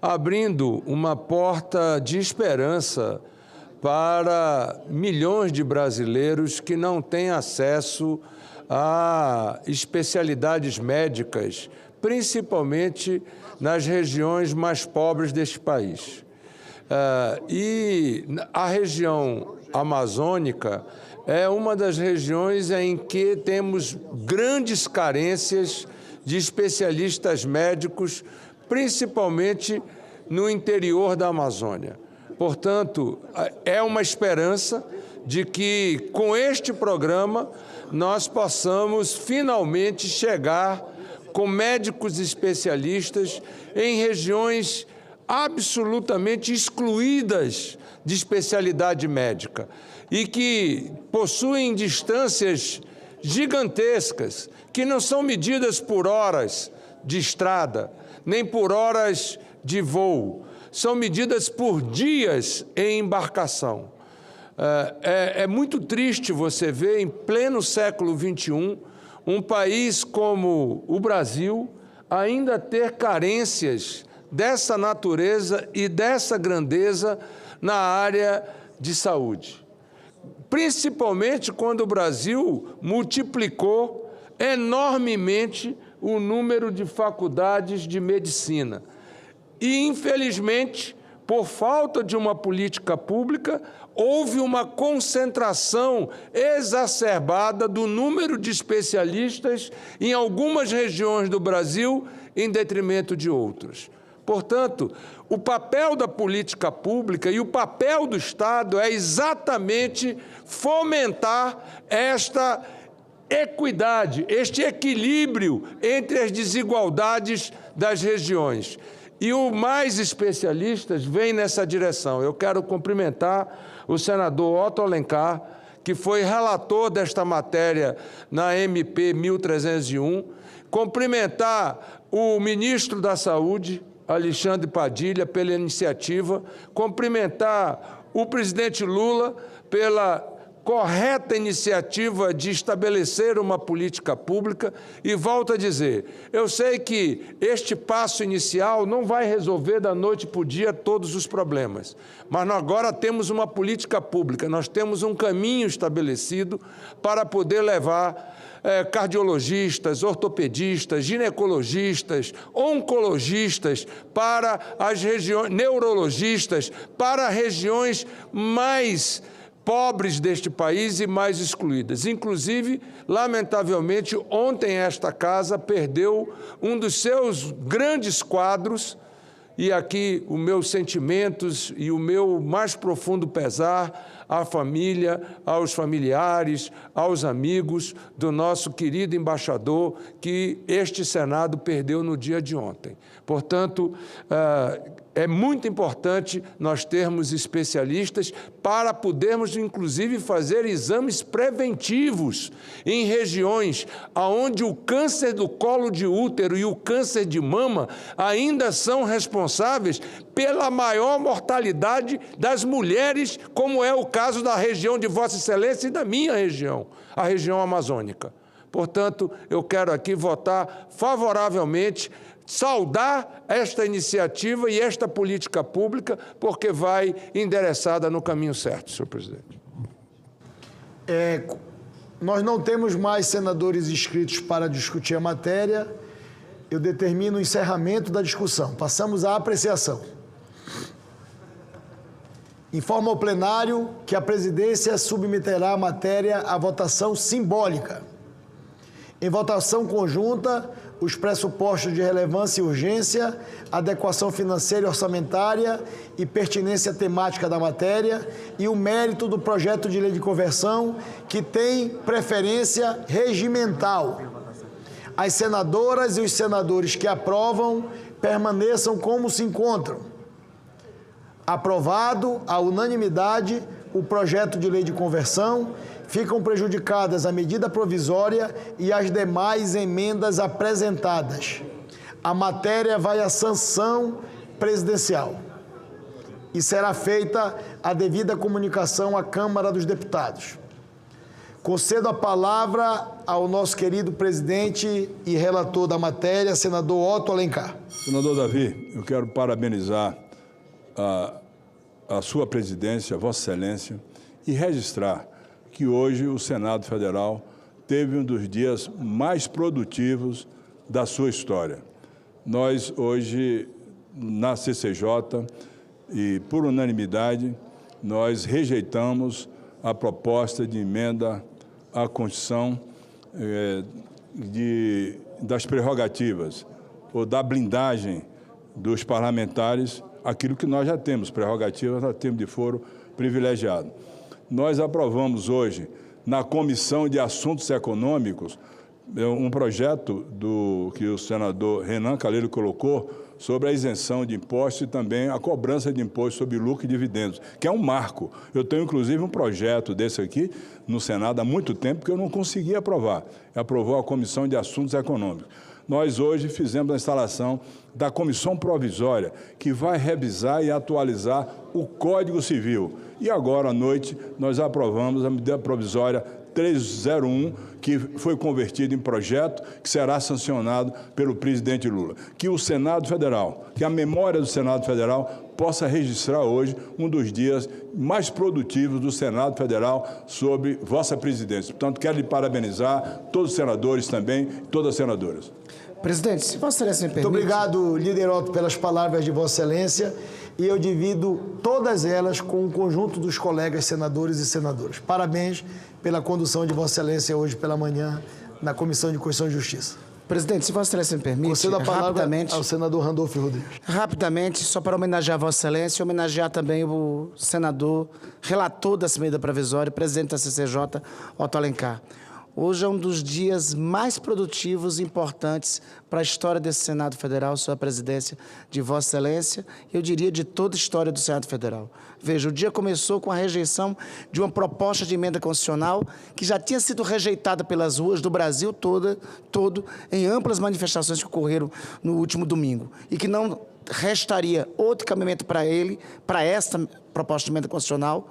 abrindo uma porta de esperança para milhões de brasileiros que não têm acesso a especialidades médicas, principalmente nas regiões mais pobres deste país. E a região amazônica é uma das regiões em que temos grandes carências de especialistas médicos, principalmente no interior da Amazônia. Portanto, é uma esperança de que, com este programa, nós possamos finalmente chegar com médicos especialistas em regiões absolutamente excluídas de especialidade médica e que possuem distâncias gigantescas, que não são medidas por horas de estrada, nem por horas de voo, são medidas por dias em embarcação. É muito triste você ver, em pleno século XXI, um país como o Brasil ainda ter carências dessa natureza e dessa grandeza na área de saúde. Principalmente quando o Brasil multiplicou enormemente o número de faculdades de medicina. E, infelizmente, por falta de uma política pública, houve uma concentração exacerbada do número de especialistas em algumas regiões do Brasil, em detrimento de outras. Portanto, o papel da política pública e o papel do Estado é exatamente fomentar esta equidade, este equilíbrio entre as desigualdades das regiões. E o Mais Especialistas vem nessa direção. Eu quero cumprimentar o senador Otto Alencar, que foi relator desta matéria na MP 1301, cumprimentar o ministro da Saúde, Alexandre Padilha, pela iniciativa, cumprimentar o presidente Lula pela correta iniciativa de estabelecer uma política pública e volto a dizer, eu sei que este passo inicial não vai resolver da noite para o dia todos os problemas, mas nós agora temos uma política pública, nós temos um caminho estabelecido para poder levar cardiologistas, ortopedistas, ginecologistas, oncologistas para as regiões, neurologistas para regiões mais pobres deste país e mais excluídas. Inclusive, lamentavelmente, ontem esta casa perdeu um dos seus grandes quadros, e aqui os meus sentimentos e o meu mais profundo pesar à família, aos familiares, aos amigos do nosso querido embaixador que este Senado perdeu no dia de ontem. Portanto, é muito importante nós termos especialistas para podermos, inclusive, fazer exames preventivos em regiões onde o câncer do colo de útero e o câncer de mama ainda são responsáveis pela maior mortalidade das mulheres, como é o caso da região de Vossa Excelência e da minha região, a região amazônica. Portanto, eu quero aqui votar favoravelmente, saudar esta iniciativa e esta política pública, porque vai endereçada no caminho certo, senhor presidente. Nós não temos mais senadores inscritos para discutir a matéria. Eu determino o encerramento da discussão. Passamos à apreciação. Informo ao plenário que a presidência submeterá a matéria à votação simbólica. Em votação conjunta, os pressupostos de relevância e urgência, adequação financeira e orçamentária e pertinência temática da matéria e o mérito do projeto de lei de conversão, que tem preferência regimental. As senadoras e os senadores que aprovam permaneçam como se encontram. Aprovado, à unanimidade, o projeto de lei de conversão, ficam prejudicadas a medida provisória e as demais emendas apresentadas. A matéria vai à sanção presidencial e será feita a devida comunicação à Câmara dos Deputados. Concedo a palavra ao nosso querido presidente e relator da matéria, senador Otto Alencar. Senador Davi, eu quero parabenizar a sua presidência, Vossa Excelência, e registrar que hoje o Senado Federal teve um dos dias mais produtivos da sua história. Nós hoje, na CCJ, e por unanimidade, nós rejeitamos a proposta de emenda à Constituição das prerrogativas, ou da blindagem dos parlamentares, aquilo que nós já temos, prerrogativas, nós temos de foro privilegiado. Nós aprovamos hoje, na Comissão de Assuntos Econômicos, um projeto que o senador Renan Calheiros colocou sobre a isenção de impostos e também a cobrança de impostos sobre lucro e dividendos, que é um marco. Eu tenho, inclusive, um projeto desse aqui no Senado há muito tempo que eu não consegui aprovar. Aprovou a Comissão de Assuntos Econômicos. Nós hoje fizemos a instalação da Comissão Provisória, que vai revisar e atualizar o Código Civil. E agora à noite nós aprovamos a medida provisória 301, que foi convertido em projeto, que será sancionado pelo presidente Lula. Que o Senado Federal, que a memória do Senado Federal possa registrar hoje um dos dias mais produtivos do Senado Federal sob vossa presidência. Portanto, quero lhe parabenizar, todos os senadores também, todas as senadoras. Presidente, se Vossa Excelência me permite... Muito obrigado, líder Otto, pelas palavras de Vossa Excelência, e eu divido todas elas com o conjunto dos colegas senadores e senadoras. Parabéns pela condução de Vossa Excelência hoje pela manhã na Comissão de Constituição e Justiça. Presidente, se Vossa Excelência me permite, concedo a palavra ao senador Randolfo Rodrigues. Rapidamente, só para homenagear Vossa Excelência e homenagear também o senador, relator dessa medida provisória, presidente da CCJ, Otto Alencar. Hoje é um dos dias mais produtivos e importantes para a história desse Senado Federal, sob a presidência de Vossa Excelência, eu diria de toda a história do Senado Federal. Veja, o dia começou com a rejeição de uma proposta de emenda constitucional que já tinha sido rejeitada pelas ruas do Brasil todo em amplas manifestações que ocorreram no último domingo e que não restaria outro caminhamento para esta proposta de emenda constitucional,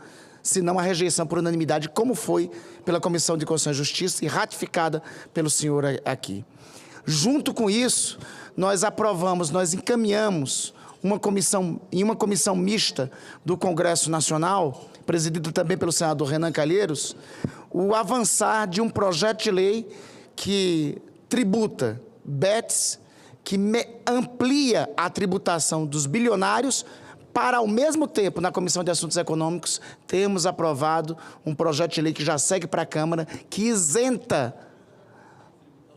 senão a rejeição por unanimidade, como foi pela Comissão de Constituição e Justiça e ratificada pelo senhor aqui. Junto com isso, nós aprovamos, nós encaminhamos em uma comissão mista do Congresso Nacional, presidida também pelo senador Renan Calheiros, o avançar de um projeto de lei que tributa BETs, que amplia a tributação dos bilionários, para, ao mesmo tempo, na Comissão de Assuntos Econômicos, termos aprovado um projeto de lei que já segue para a Câmara, que isenta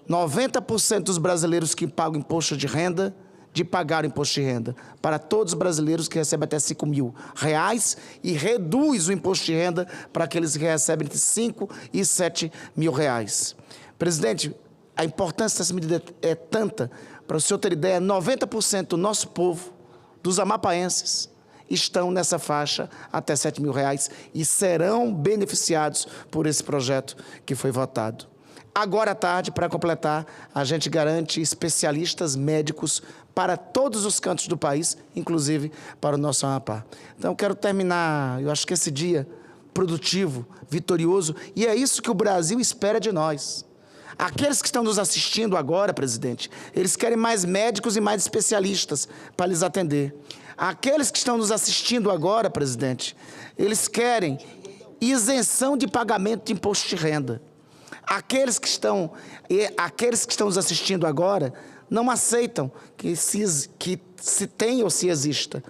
90% dos brasileiros que pagam imposto de renda de pagar o imposto de renda para todos os brasileiros que recebem até R$5.000 e reduz o imposto de renda para aqueles que recebem entre R$5.000 e R$7.000. Presidente, a importância dessa medida é tanta, para o senhor ter ideia, 90% do nosso povo, dos amapaenses, estão nessa faixa até R$7.000 e serão beneficiados por esse projeto que foi votado. Agora à tarde, para completar, a gente garante especialistas médicos para todos os cantos do país, inclusive para o nosso Amapá. Então, quero terminar, eu acho que esse dia produtivo, vitorioso, e é isso que o Brasil espera de nós. Aqueles que estão nos assistindo agora, presidente, eles querem mais médicos e mais especialistas para lhes atender. Aqueles que estão nos assistindo agora, presidente, eles querem isenção de pagamento de imposto de renda. Aqueles que estão nos assistindo agora não aceitam que se tenha ou se exista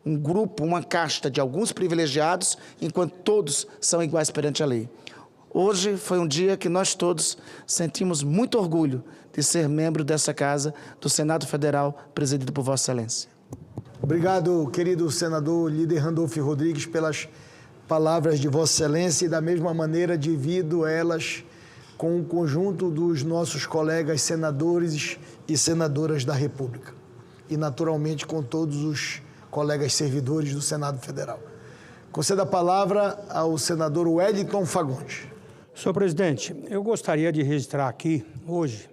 um grupo, uma casta de alguns privilegiados, enquanto todos são iguais perante a lei. Hoje foi um dia que nós todos sentimos muito orgulho de ser membro dessa casa, do Senado Federal, presidido por Vossa Excelência. Obrigado, querido senador líder Randolfo Rodrigues, pelas palavras de Vossa Excelência e, da mesma maneira, divido elas com o conjunto dos nossos colegas senadores e senadoras da República e, naturalmente, com todos os colegas servidores do Senado Federal. Concedo a palavra ao senador Wellington Fagundes. Senhor presidente, eu gostaria de registrar aqui, hoje,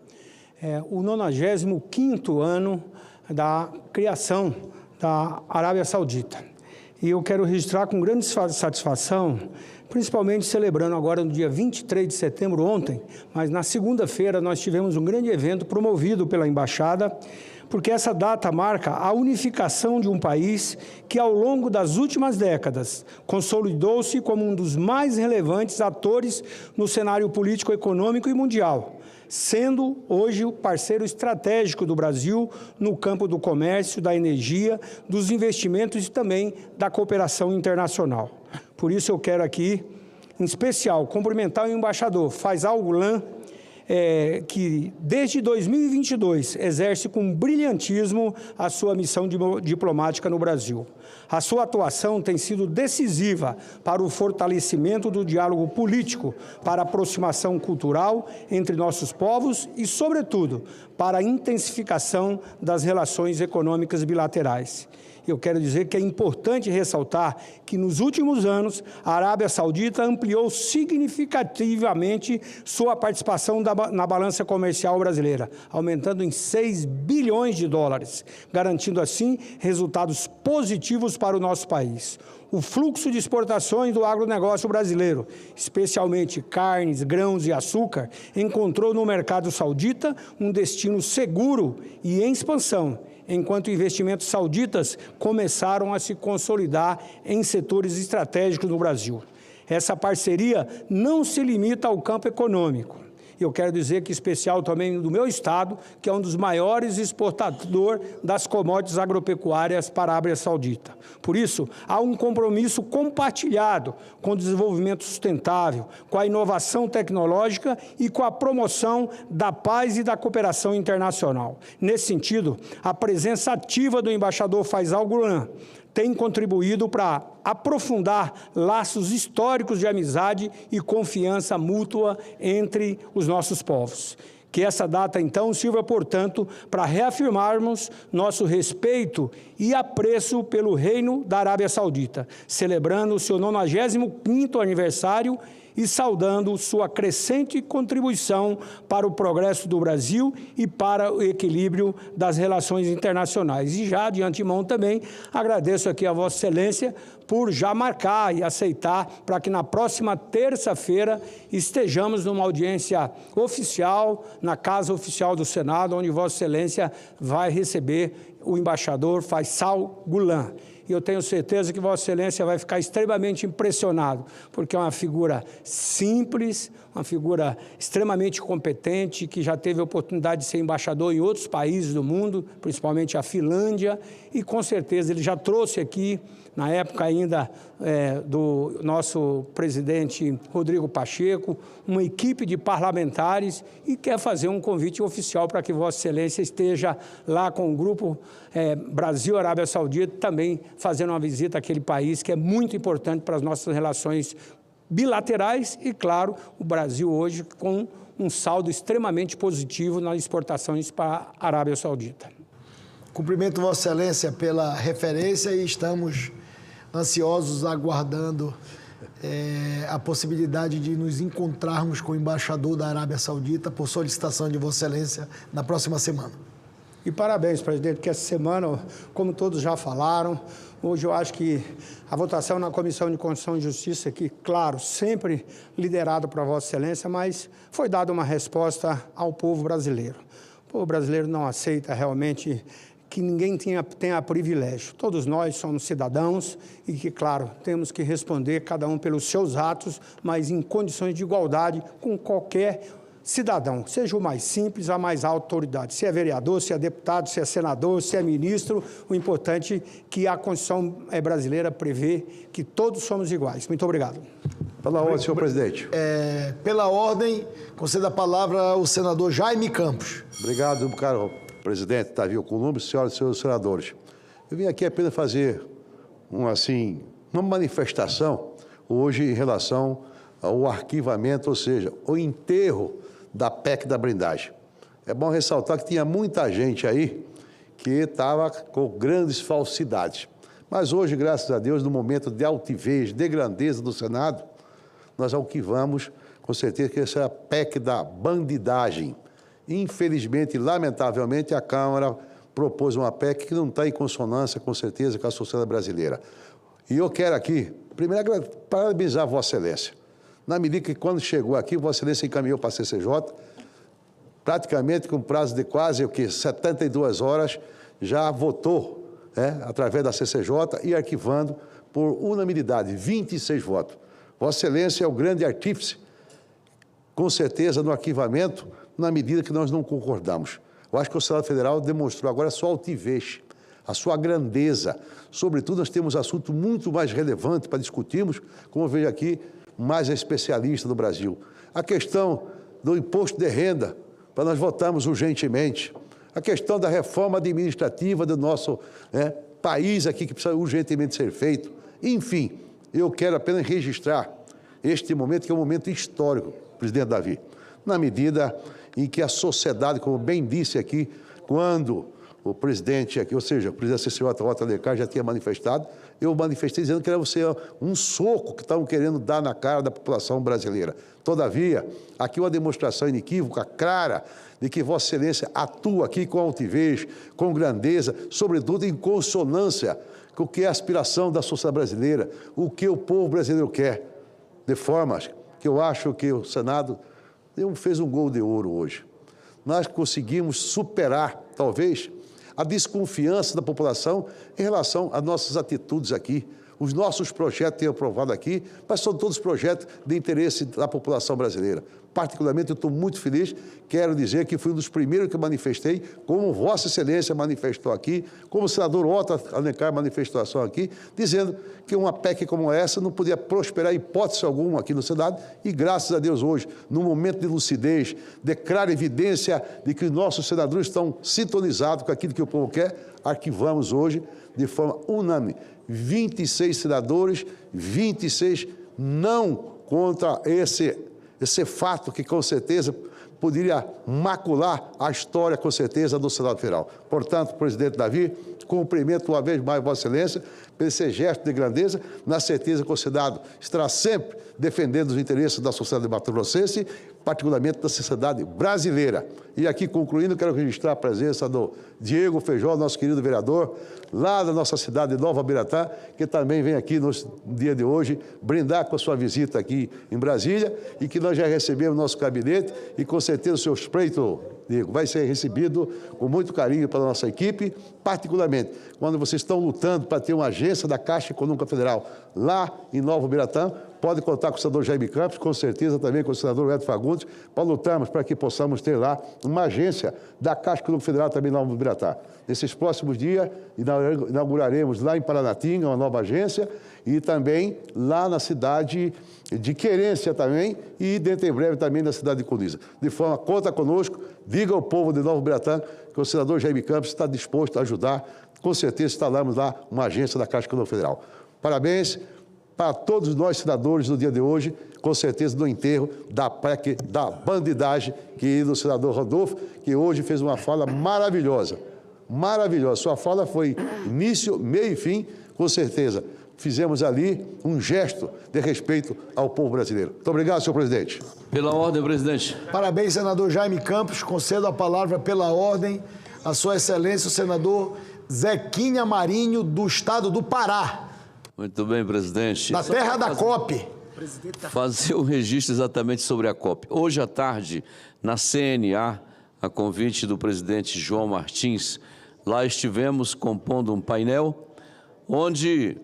o 95º ano da criação da Arábia Saudita. E eu quero registrar com grande satisfação, principalmente celebrando agora no dia 23 de setembro, ontem, mas na segunda-feira nós tivemos um grande evento promovido pela Embaixada, porque essa data marca a unificação de um país que, ao longo das últimas décadas, consolidou-se como um dos mais relevantes atores no cenário político, econômico e mundial, sendo hoje o parceiro estratégico do Brasil no campo do comércio, da energia, dos investimentos e também da cooperação internacional. Por isso eu quero aqui, em especial, cumprimentar o embaixador Faisal Gulen, que desde 2022 exerce com brilhantismo a sua missão diplomática no Brasil. A sua atuação tem sido decisiva para o fortalecimento do diálogo político, para a aproximação cultural entre nossos povos e, sobretudo, para a intensificação das relações econômicas bilaterais. Eu quero dizer que é importante ressaltar que, nos últimos anos, a Arábia Saudita ampliou significativamente sua participação na balança comercial brasileira, aumentando em 6 bilhões de dólares, garantindo, assim, resultados positivos para o nosso país. O fluxo de exportações do agronegócio brasileiro, especialmente carnes, grãos e açúcar, encontrou no mercado saudita um destino seguro e em expansão, enquanto investimentos sauditas começaram a se consolidar em setores estratégicos no Brasil. Essa parceria não se limita ao campo econômico. Eu quero dizer que, em especial também do meu estado, que é um dos maiores exportadores das commodities agropecuárias para a Arábia Saudita. Por isso, há um compromisso compartilhado com o desenvolvimento sustentável, com a inovação tecnológica e com a promoção da paz e da cooperação internacional. Nesse sentido, a presença ativa do embaixador Faisal Gulen tem contribuído para aprofundar laços históricos de amizade e confiança mútua entre os nossos povos. Que essa data, então, sirva, portanto, para reafirmarmos nosso respeito e apreço pelo Reino da Arábia Saudita, celebrando o seu 95º aniversário e saudando sua crescente contribuição para o progresso do Brasil e para o equilíbrio das relações internacionais. E já, de antemão, também agradeço aqui a Vossa Excelência por já marcar e aceitar para que na próxima terça-feira estejamos numa audiência oficial, na Casa Oficial do Senado, onde Vossa Excelência vai receber o embaixador Faisal Gulen. E eu tenho certeza que Vossa Excelência vai ficar extremamente impressionado, porque é uma figura simples, uma figura extremamente competente, que já teve a oportunidade de ser embaixador em outros países do mundo, principalmente a Finlândia, e com certeza ele já trouxe aqui, na época ainda do nosso presidente Rodrigo Pacheco, uma equipe de parlamentares e quer fazer um convite oficial para que Vossa Excelência esteja lá com o grupo Brasil-Arábia Saudita, também fazendo uma visita àquele país que é muito importante para as nossas relações bilaterais e, claro, o Brasil hoje com um saldo extremamente positivo nas exportações para a Arábia Saudita. Cumprimento Vossa Excelência pela referência e estamos ansiosos aguardando a possibilidade de nos encontrarmos com o embaixador da Arábia Saudita por solicitação de Vossa Excelência na próxima semana. E parabéns, presidente, que essa semana, como todos já falaram, hoje eu acho que a votação na Comissão de Constituição e Justiça, que, claro, sempre liderado por Vossa Excelência, mas foi dada uma resposta ao povo brasileiro. O povo brasileiro não aceita realmente que ninguém tenha privilégio. Todos nós somos cidadãos e que, claro, temos que responder cada um pelos seus atos, mas em condições de igualdade com qualquer cidadão, seja o mais simples, a mais alta autoridade. Se é vereador, se é deputado, se é senador, se é ministro, o importante é que a Constituição brasileira prevê que todos somos iguais. Muito obrigado. Pela ordem, senhor presidente. Pela ordem, concedo a palavra ao senador Jaime Campos. Obrigado, caro presidente Davi Alcolumbre, senhoras e senhores senadores. Eu vim aqui apenas fazer uma manifestação hoje em relação ao arquivamento, ou seja, o enterro da PEC da blindagem. É bom ressaltar que tinha muita gente aí que estava com grandes falsidades. Mas hoje, graças a Deus, no momento de altivez, de grandeza do Senado, nós arquivamos, com certeza, que essa é a PEC da bandidagem. Infelizmente, lamentavelmente, a Câmara propôs uma PEC que não está em consonância, com certeza, com a sociedade brasileira. E eu quero aqui, primeiro, parabenizar Vossa Excelência. Na medida que, quando chegou aqui, Vossa Excelência encaminhou para a CCJ, praticamente com prazo de quase 72 horas, já votou, através da CCJ, e arquivando por unanimidade, 26 votos. Vossa Excelência é o grande artífice, com certeza, no arquivamento, na medida que nós não concordamos. Eu acho que o Senado Federal demonstrou agora a sua altivez, a sua grandeza. Sobretudo, nós temos assunto muito mais relevante para discutirmos, como eu vejo aqui, mais especialista do Brasil. A questão do imposto de renda, para nós votarmos urgentemente. A questão da reforma administrativa do nosso país aqui, que precisa urgentemente ser feito. Enfim, eu quero apenas registrar este momento, que é um momento histórico, presidente Davi, na medida em que a sociedade, como bem disse aqui, quando o presidente aqui, ou seja, o presidente da CCJ, Otto Alencar, já tinha manifestado, eu manifestei dizendo que era ser um soco que estavam querendo dar na cara da população brasileira. Todavia, aqui uma demonstração inequívoca, clara, de que Vossa Excelência atua aqui com altivez, com grandeza, sobretudo em consonância com o que é a aspiração da sociedade brasileira, o que o povo brasileiro quer, de forma que eu acho que o Senado fez um gol de ouro hoje. Nós conseguimos superar, talvez, a desconfiança da população em relação às nossas atitudes aqui. Os nossos projetos têm aprovado aqui, mas são todos projetos de interesse da população brasileira. Particularmente, eu estou muito feliz, quero dizer que fui um dos primeiros que manifestei, como Vossa Excelência manifestou aqui, como o senador Otto Alencar manifestou aqui, dizendo que uma PEC como essa não podia prosperar hipótese alguma aqui no Senado, e graças a Deus hoje, num momento de lucidez, de clara evidência de que os nossos senadores estão sintonizados com aquilo que o povo quer, arquivamos hoje, de forma unânime, 26 senadores, 26 não contra esse fato que, com certeza, poderia macular a história, com certeza, do Senado Federal. Portanto, presidente Davi, cumprimento uma vez mais Vossa Excelência por esse gesto de grandeza, na certeza que o Senado estará sempre defendendo os interesses da sociedade mato-grossense, particularmente da sociedade brasileira. E aqui, concluindo, quero registrar a presença do Diego Feijó, nosso querido vereador, lá da nossa cidade de Nova Biratã, que também vem aqui no dia de hoje brindar com a sua visita aqui em Brasília e que nós já recebemos no nosso gabinete e com certeza o seu espreito, Diego, vai ser recebido com muito carinho pela nossa equipe, particularmente quando vocês estão lutando para ter uma agência da Caixa Econômica Federal lá em Nova Biratã. Pode contar com o senador Jaime Campos, com certeza também com o senador Edson Fagundes, para lutarmos para que possamos ter lá uma agência da Caixa Econômica Federal também lá no Biratã. Nesses próximos dias, inauguraremos lá em Paranatinga uma nova agência e também lá na cidade de Querência também e dentro em breve também na cidade de Coliza. De forma, conta conosco, diga ao povo de Nova Biratã que o senador Jaime Campos está disposto a ajudar, com certeza instalamos lá uma agência da Caixa Econômica Federal. Parabéns para todos nós senadores no dia de hoje, com certeza no enterro da PEC da bandidagem, querido senador Rodolfo, que hoje fez uma fala maravilhosa, maravilhosa. Sua fala foi início, meio e fim, com certeza. Fizemos ali um gesto de respeito ao povo brasileiro. Muito obrigado, senhor presidente. Pela ordem, presidente. Parabéns, senador Jaime Campos. Concedo a palavra pela ordem à sua excelência, o senador Zequinha Marinho, do estado do Pará. Muito bem, presidente. Da terra da COP. Fazer um registro exatamente sobre a COP. Hoje à tarde, na CNA, a convite do presidente João Martins, lá estivemos compondo um painel onde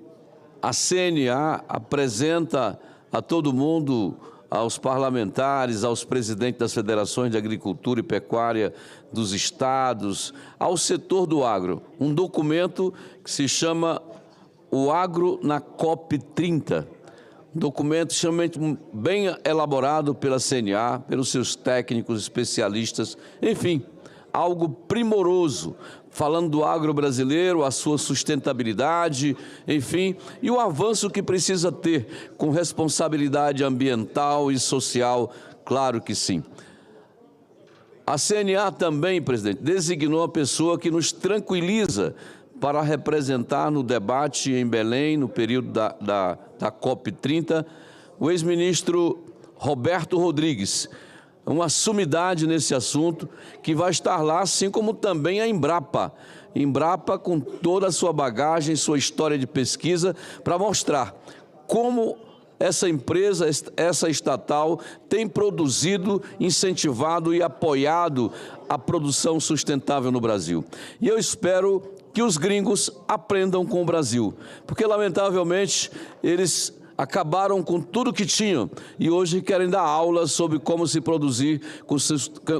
a CNA apresenta a todo mundo, aos parlamentares, aos presidentes das federações de agricultura e pecuária dos estados, ao setor do agro, um documento que se chama O Agro na COP 30, um documento extremamente bem elaborado pela CNA, pelos seus técnicos, especialistas, enfim, algo primoroso, falando do agro brasileiro, a sua sustentabilidade, enfim, e o avanço que precisa ter com responsabilidade ambiental e social, claro que sim. A CNA também, presidente, designou a pessoa que nos tranquiliza para representar no debate em Belém, no período da COP 30, o ex-ministro Roberto Rodrigues, uma sumidade nesse assunto, que vai estar lá, assim como também a Embrapa. Embrapa com toda a sua bagagem, sua história de pesquisa, para mostrar como essa empresa, essa estatal, tem produzido, incentivado e apoiado a produção sustentável no Brasil. E eu espero que os gringos aprendam com o Brasil, porque, lamentavelmente, eles acabaram com tudo que tinham e hoje querem dar aulas sobre como se produzir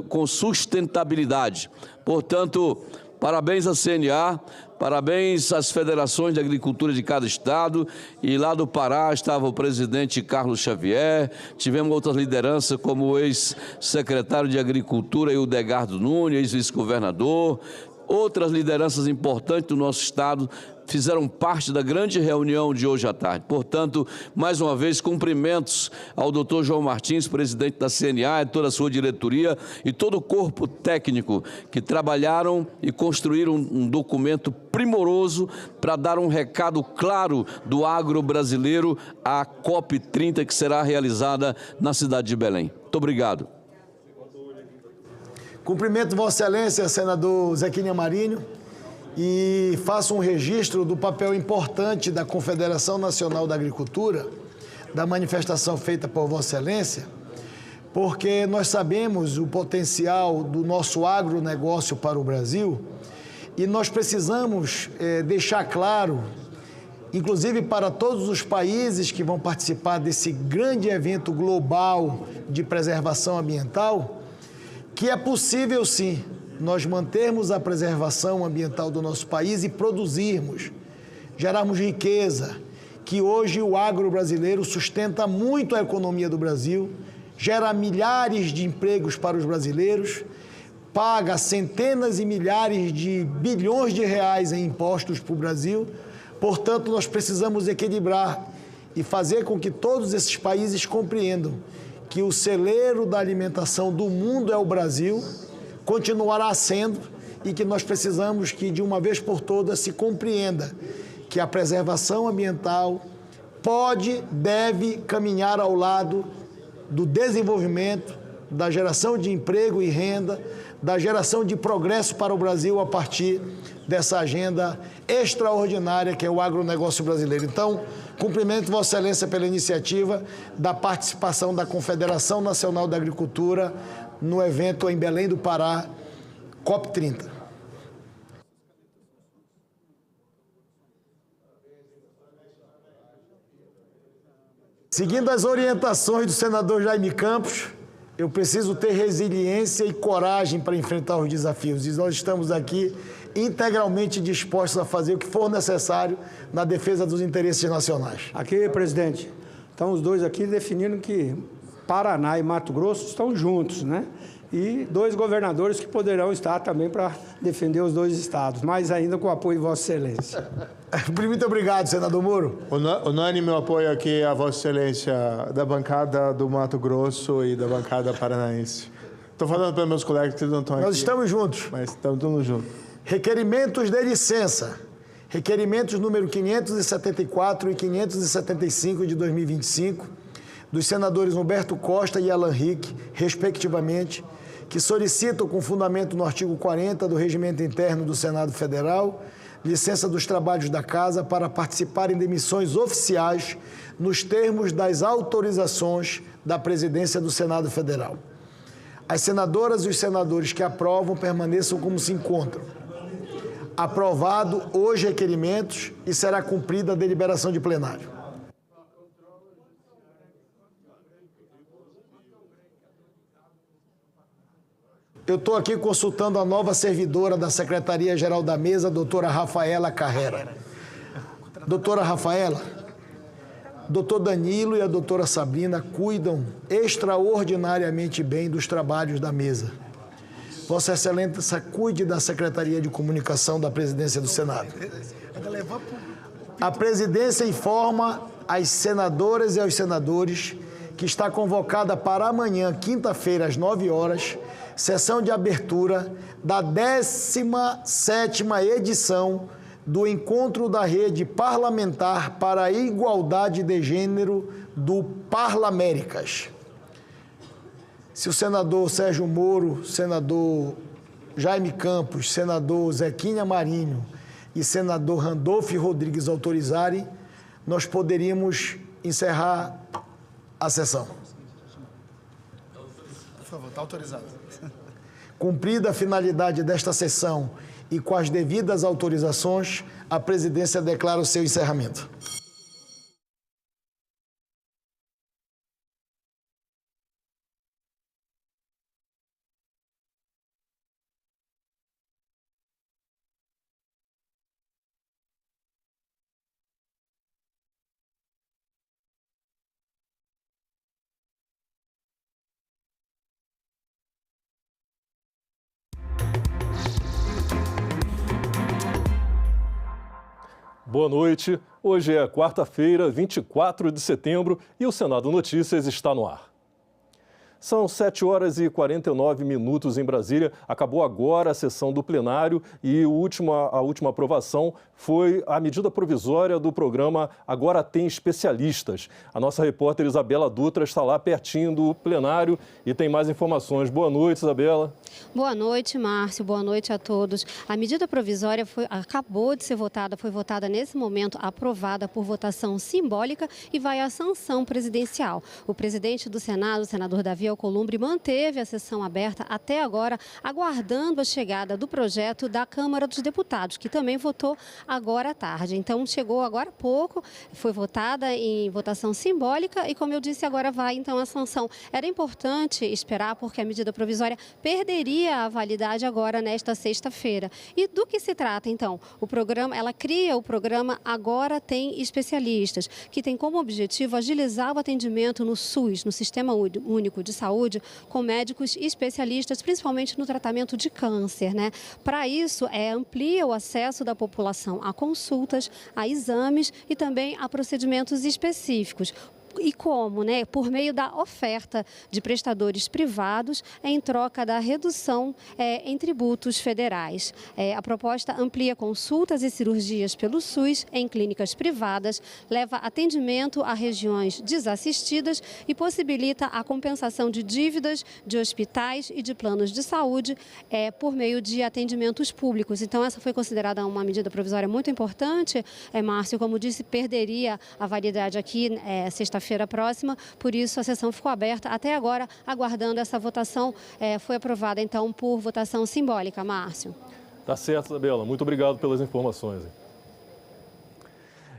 com sustentabilidade. Portanto, parabéns à CNA, parabéns às federações de agricultura de cada estado, e lá do Pará estava o presidente Carlos Xavier, tivemos outras lideranças como o ex-secretário de Agricultura Hildegardo Nunes, ex-vice-governador, outras lideranças importantes do nosso estado fizeram parte da grande reunião de hoje à tarde. Portanto, mais uma vez, cumprimentos ao doutor João Martins, presidente da CNA, e toda a sua diretoria e todo o corpo técnico que trabalharam e construíram um documento primoroso para dar um recado claro do agro brasileiro à COP 30, que será realizada na cidade de Belém. Muito obrigado. Cumprimento Vossa Excelência, senador Zequinha Marinho, e faço um registro do papel importante da Confederação Nacional da Agricultura, da manifestação feita por Vossa Excelência, porque nós sabemos o potencial do nosso agronegócio para o Brasil e nós precisamos deixar claro, inclusive para todos os países que vão participar desse grande evento global de preservação ambiental, que é possível, sim, nós mantermos a preservação ambiental do nosso país e produzirmos, gerarmos riqueza, que hoje o agro brasileiro sustenta muito a economia do Brasil, gera milhares de empregos para os brasileiros, paga centenas e milhares de bilhões de reais em impostos para o Brasil. Portanto, nós precisamos equilibrar e fazer com que todos esses países compreendam que o celeiro da alimentação do mundo é o Brasil, continuará sendo, e que nós precisamos que, de uma vez por todas, se compreenda que a preservação ambiental deve caminhar ao lado do desenvolvimento, da geração de emprego e renda, da geração de progresso para o Brasil a partir dessa agenda extraordinária que é o agronegócio brasileiro. Então, cumprimento Vossa Excelência pela iniciativa da participação da Confederação Nacional da Agricultura no evento em Belém do Pará, COP30. Seguindo as orientações do senador Jaime Campos, eu preciso ter resiliência e coragem para enfrentar os desafios. E nós estamos aqui integralmente dispostos a fazer o que for necessário na defesa dos interesses nacionais. Aqui, presidente, estão os dois aqui definindo que Paraná e Mato Grosso estão juntos, né? E 2 governadores que poderão estar também para defender os 2 estados, mais ainda com o apoio de Vossa Excelência. Muito obrigado, senador Moro. Unânime o apoio aqui a Vossa Excelência da bancada do Mato Grosso e da bancada paranaense. Estou falando para meus colegas que não estão aqui. Nós estamos juntos. Mas estamos todos juntos. Requerimentos de licença. Requerimentos número 574 e 575 de 2025, dos senadores Humberto Costa e Alan Rick, respectivamente, que solicitam, com fundamento no artigo 40 do Regimento Interno do Senado Federal, licença dos trabalhos da Casa para participarem de missões oficiais nos termos das autorizações da Presidência do Senado Federal. As senadoras e os senadores que aprovam permaneçam como se encontram. Aprovado os requerimentos e será cumprida a deliberação de plenário. Eu estou aqui consultando a nova servidora da Secretaria-Geral da Mesa, doutora Rafaela Carrera. Doutora Rafaela, doutor Danilo e a doutora Sabrina cuidam extraordinariamente bem dos trabalhos da mesa. Vossa Excelência cuide da Secretaria de Comunicação da Presidência do Senado. A presidência informa às senadoras e aos senadores que está convocada para amanhã, quinta-feira, às 9 horas, sessão de abertura da 17ª edição do Encontro da Rede Parlamentar para a Igualdade de Gênero do Parlaméricas. Se o senador Sérgio Moro, senador Jaime Campos, senador Zequinha Marinho e senador Randolfo Rodrigues autorizarem, nós poderíamos encerrar a sessão. Por favor, está autorizado. Cumprida a finalidade desta sessão e com as devidas autorizações, a presidência declara o seu encerramento. Boa noite. Hoje é quarta-feira, 24 de setembro, e o Senado Notícias está no ar. São 7 horas e 49 minutos em Brasília. Acabou agora a sessão do plenário e a última aprovação foi a medida provisória do programa Agora Tem Especialistas. A nossa repórter Isabela Dutra está lá pertinho do plenário e tem mais informações. Boa noite, Isabela. Boa noite, Márcio. Boa noite a todos. A medida provisória acabou de ser votada, foi votada nesse momento, aprovada por votação simbólica e vai à sanção presidencial. O presidente do Senado, o senador Davi Alcolumbre, manteve a sessão aberta até agora, aguardando a chegada do projeto da Câmara dos Deputados, que também votou agora à tarde. Então, chegou agora há pouco, foi votada em votação simbólica e, como eu disse, agora vai então a sanção. Era importante esperar porque a medida provisória perderia a validade agora nesta sexta-feira. E do que se trata, então? O programa, ela cria o programa Agora Tem Especialistas, que tem como objetivo agilizar o atendimento no SUS, no Sistema Único de Saúde, com médicos especialistas, principalmente no tratamento de câncer, né? Para isso, amplia o acesso da população a consultas, a exames e também a procedimentos específicos. E como? Né? Por meio da oferta de prestadores privados em troca da redução em tributos federais. A proposta amplia consultas e cirurgias pelo SUS em clínicas privadas, leva atendimento a regiões desassistidas e possibilita a compensação de dívidas de hospitais e de planos de saúde por meio de atendimentos públicos. Então, essa foi considerada uma medida provisória muito importante. Márcio, como disse, perderia a validade aqui sexta-feira próxima, por isso a sessão ficou aberta até agora, aguardando essa votação. Foi aprovada, então, por votação simbólica. Márcio. Tá certo, Isabela. Muito obrigado pelas informações.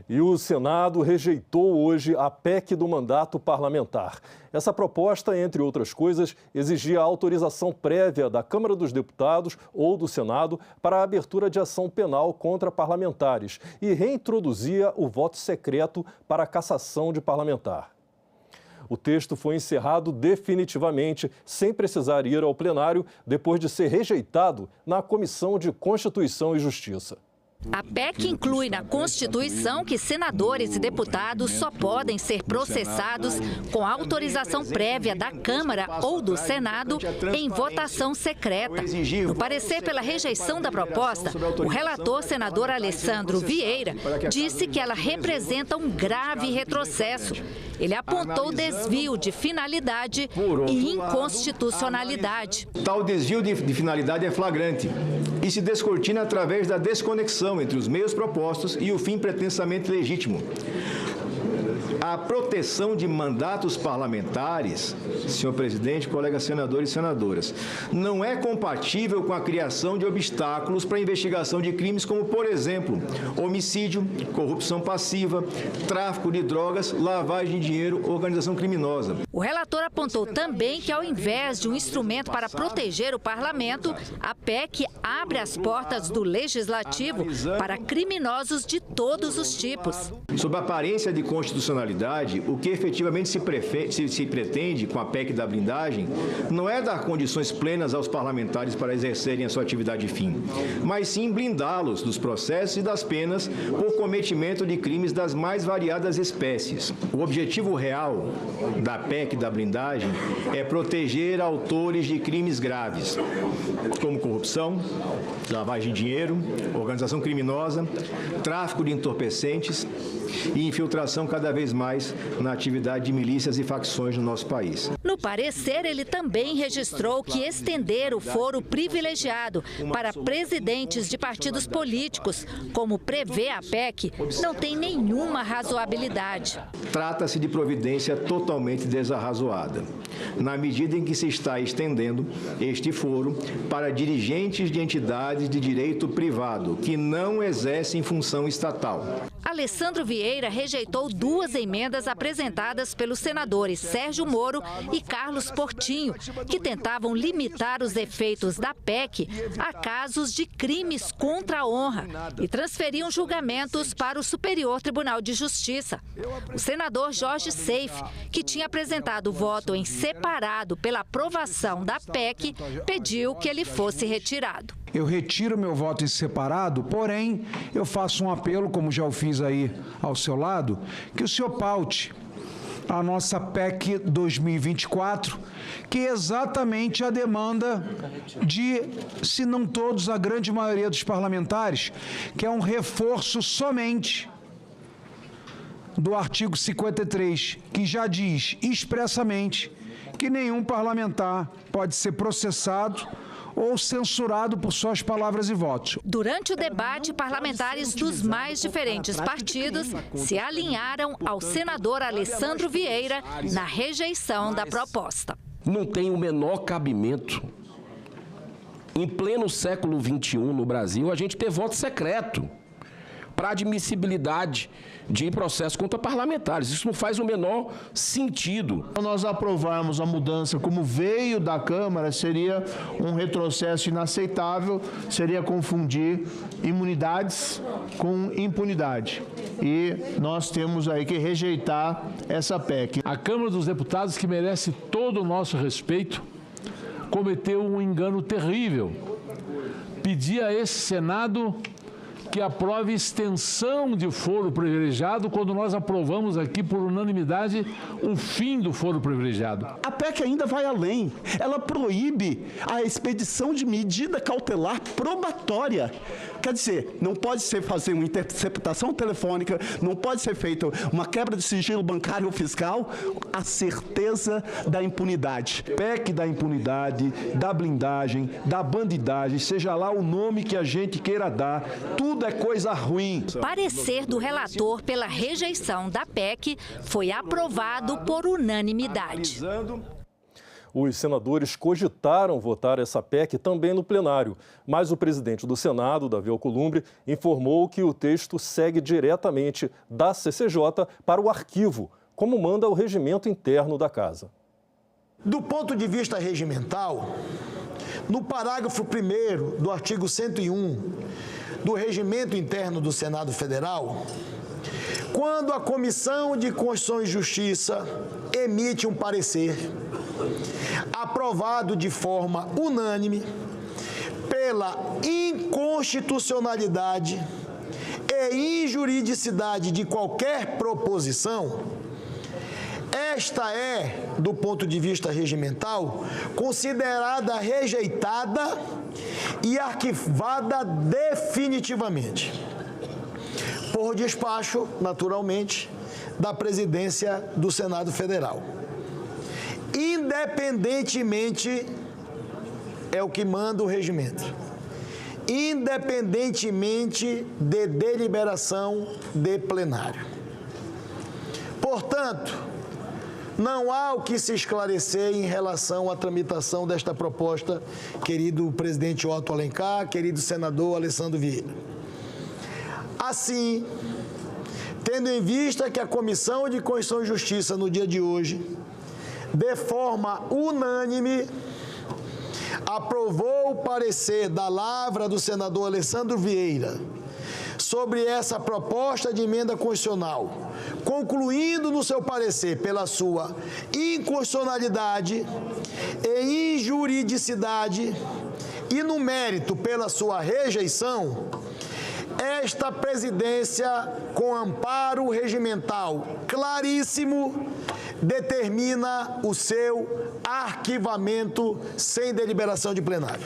E o Senado rejeitou hoje a PEC do mandato parlamentar. Essa proposta, entre outras coisas, exigia a autorização prévia da Câmara dos Deputados ou do Senado para a abertura de ação penal contra parlamentares e reintroduzia o voto secreto para a cassação de parlamentar. O texto foi encerrado definitivamente, sem precisar ir ao plenário, depois de ser rejeitado na Comissão de Constituição e Justiça. A PEC inclui na Constituição que senadores e deputados só podem ser processados com autorização prévia da Câmara ou do Senado em votação secreta. No parecer pela rejeição da proposta, o relator, senador Alessandro Vieira, disse que ela representa um grave retrocesso. Ele apontou desvio de finalidade e inconstitucionalidade. Tal desvio de finalidade é flagrante e se descortina através da desconexão entre os meios propostos e o fim pretensamente legítimo. A proteção de mandatos parlamentares, senhor presidente, colegas senadores e senadoras, não é compatível com a criação de obstáculos para a investigação de crimes como, por exemplo, homicídio, corrupção passiva, tráfico de drogas, lavagem de dinheiro, organização criminosa. O relator apontou também que, ao invés de um instrumento para proteger o parlamento, a PEC abre as portas do legislativo para criminosos de todos os tipos. Sob a aparência de constitucionalidade, o que efetivamente se pretende com a PEC da blindagem não é dar condições plenas aos parlamentares para exercerem a sua atividade fim, mas sim blindá-los dos processos e das penas por cometimento de crimes das mais variadas espécies. O objetivo real da PEC da blindagem é proteger autores de crimes graves, como corrupção, lavagem de dinheiro, organização criminosa, tráfico de entorpecentes e infiltração cada vez mais na atividade de milícias e facções no nosso país. No parecer, ele também registrou que estender o foro privilegiado para presidentes de partidos políticos, como prevê a PEC, não tem nenhuma razoabilidade. Trata-se de providência totalmente desarrazoada, na medida em que se está estendendo este foro para dirigentes de entidades de direito privado que não exercem função estatal. Alessandro Vieira rejeitou duas emendas apresentadas pelos senadores Sérgio Moro e Carlos Portinho, que tentavam limitar os efeitos da PEC a casos de crimes contra a honra e transferiam julgamentos para o Superior Tribunal de Justiça. O senador Jorge Seife, que tinha apresentado voto em separado pela aprovação da PEC, pediu que ele fosse retirado. Eu retiro meu voto em separado, porém, eu faço um apelo, como já o fiz aí ao seu lado, que o senhor paute a nossa PEC 2024, que é exatamente a demanda de, se não todos, a grande maioria dos parlamentares, que é um reforço somente do artigo 53, que já diz expressamente que nenhum parlamentar pode ser processado ou censurado por suas palavras e votos. Durante o debate, parlamentares dos mais diferentes partidos se alinharam ao senador Alessandro Vieira na rejeição da proposta. Não tem o menor cabimento, em pleno século XXI no Brasil, a gente ter voto secreto para admissibilidade de processo contra parlamentares. Isso não faz o menor sentido. Se nós aprovarmos a mudança como veio da Câmara, seria um retrocesso inaceitável, seria confundir imunidades com impunidade. E nós temos aí que rejeitar essa PEC. A Câmara dos Deputados, que merece todo o nosso respeito, cometeu um engano terrível. Pedir a esse Senado que aprove extensão de foro privilegiado quando nós aprovamos aqui por unanimidade o fim do foro privilegiado. A PEC ainda vai além. Ela proíbe a expedição de medida cautelar probatória. Quer dizer, não pode ser fazer uma interceptação telefônica, não pode ser feita uma quebra de sigilo bancário ou fiscal, a certeza da impunidade. PEC da impunidade, da blindagem, da bandidagem, seja lá o nome que a gente queira dar, tudo é coisa ruim. Parecer do relator pela rejeição da PEC foi aprovado por unanimidade. Os senadores cogitaram votar essa PEC também no plenário, mas o presidente do Senado, Davi Alcolumbre, informou que o texto segue diretamente da CCJ para o arquivo, como manda o regimento interno da Casa. Do ponto de vista regimental, no parágrafo 1º do artigo 101 do Regimento Interno do Senado Federal, quando a Comissão de Constituição e Justiça emite um parecer aprovado de forma unânime pela inconstitucionalidade e injuridicidade de qualquer proposição, esta é, do ponto de vista regimental, considerada rejeitada e arquivada definitivamente, por despacho, naturalmente, da presidência do Senado Federal. Independentemente, é o que manda o regimento, independentemente de deliberação de plenário. Portanto, não há o que se esclarecer em relação à tramitação desta proposta, querido presidente Otto Alencar, querido senador Alessandro Vieira. Assim, tendo em vista que a Comissão de Constituição e Justiça, no dia de hoje, de forma unânime, aprovou o parecer da lavra do senador Alessandro Vieira sobre essa proposta de emenda constitucional, concluindo no seu parecer pela sua inconstitucionalidade e injuridicidade e no mérito pela sua rejeição, esta presidência, com amparo regimental claríssimo, determina o seu arquivamento sem deliberação de plenário.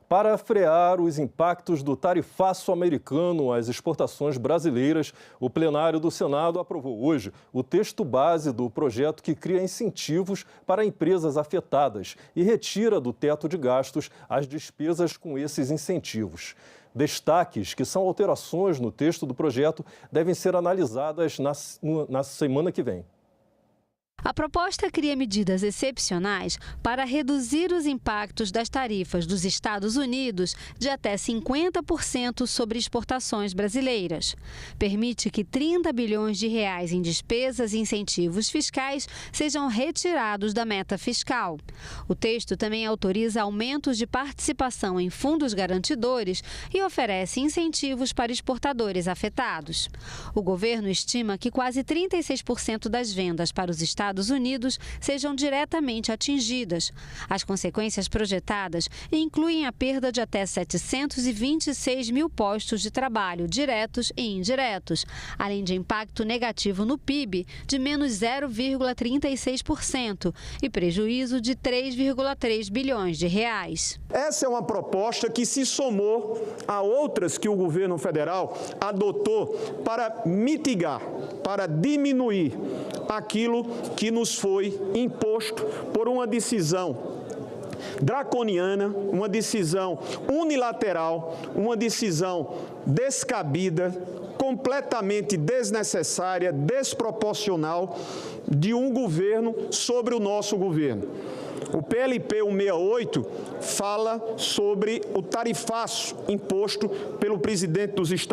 Para frear os impactos do tarifaço americano às exportações brasileiras, o plenário do Senado aprovou hoje o texto base do projeto que cria incentivos para empresas afetadas e retira do teto de gastos as despesas com esses incentivos. Destaques, que são alterações no texto do projeto, devem ser analisadas na semana que vem. A proposta cria medidas excepcionais para reduzir os impactos das tarifas dos Estados Unidos de até 50% sobre exportações brasileiras. Permite que 30 bilhões de reais em despesas e incentivos fiscais sejam retirados da meta fiscal. O texto também autoriza aumentos de participação em fundos garantidores e oferece incentivos para exportadores afetados. O governo estima que quase 36% das vendas para os Estados Unidos sejam diretamente atingidas. As consequências projetadas incluem a perda de até 726 mil postos de trabalho diretos e indiretos, além de impacto negativo no PIB de menos 0,36% e prejuízo de 3,3 bilhões de reais. Essa é uma proposta que se somou a outras que o governo federal adotou para mitigar, para diminuir aquilo que nos foi imposto por uma decisão draconiana, uma decisão unilateral, uma decisão descabida, completamente desnecessária, desproporcional de um governo sobre o nosso governo. O PLP 168 fala sobre o tarifaço imposto pelo presidente dos Estados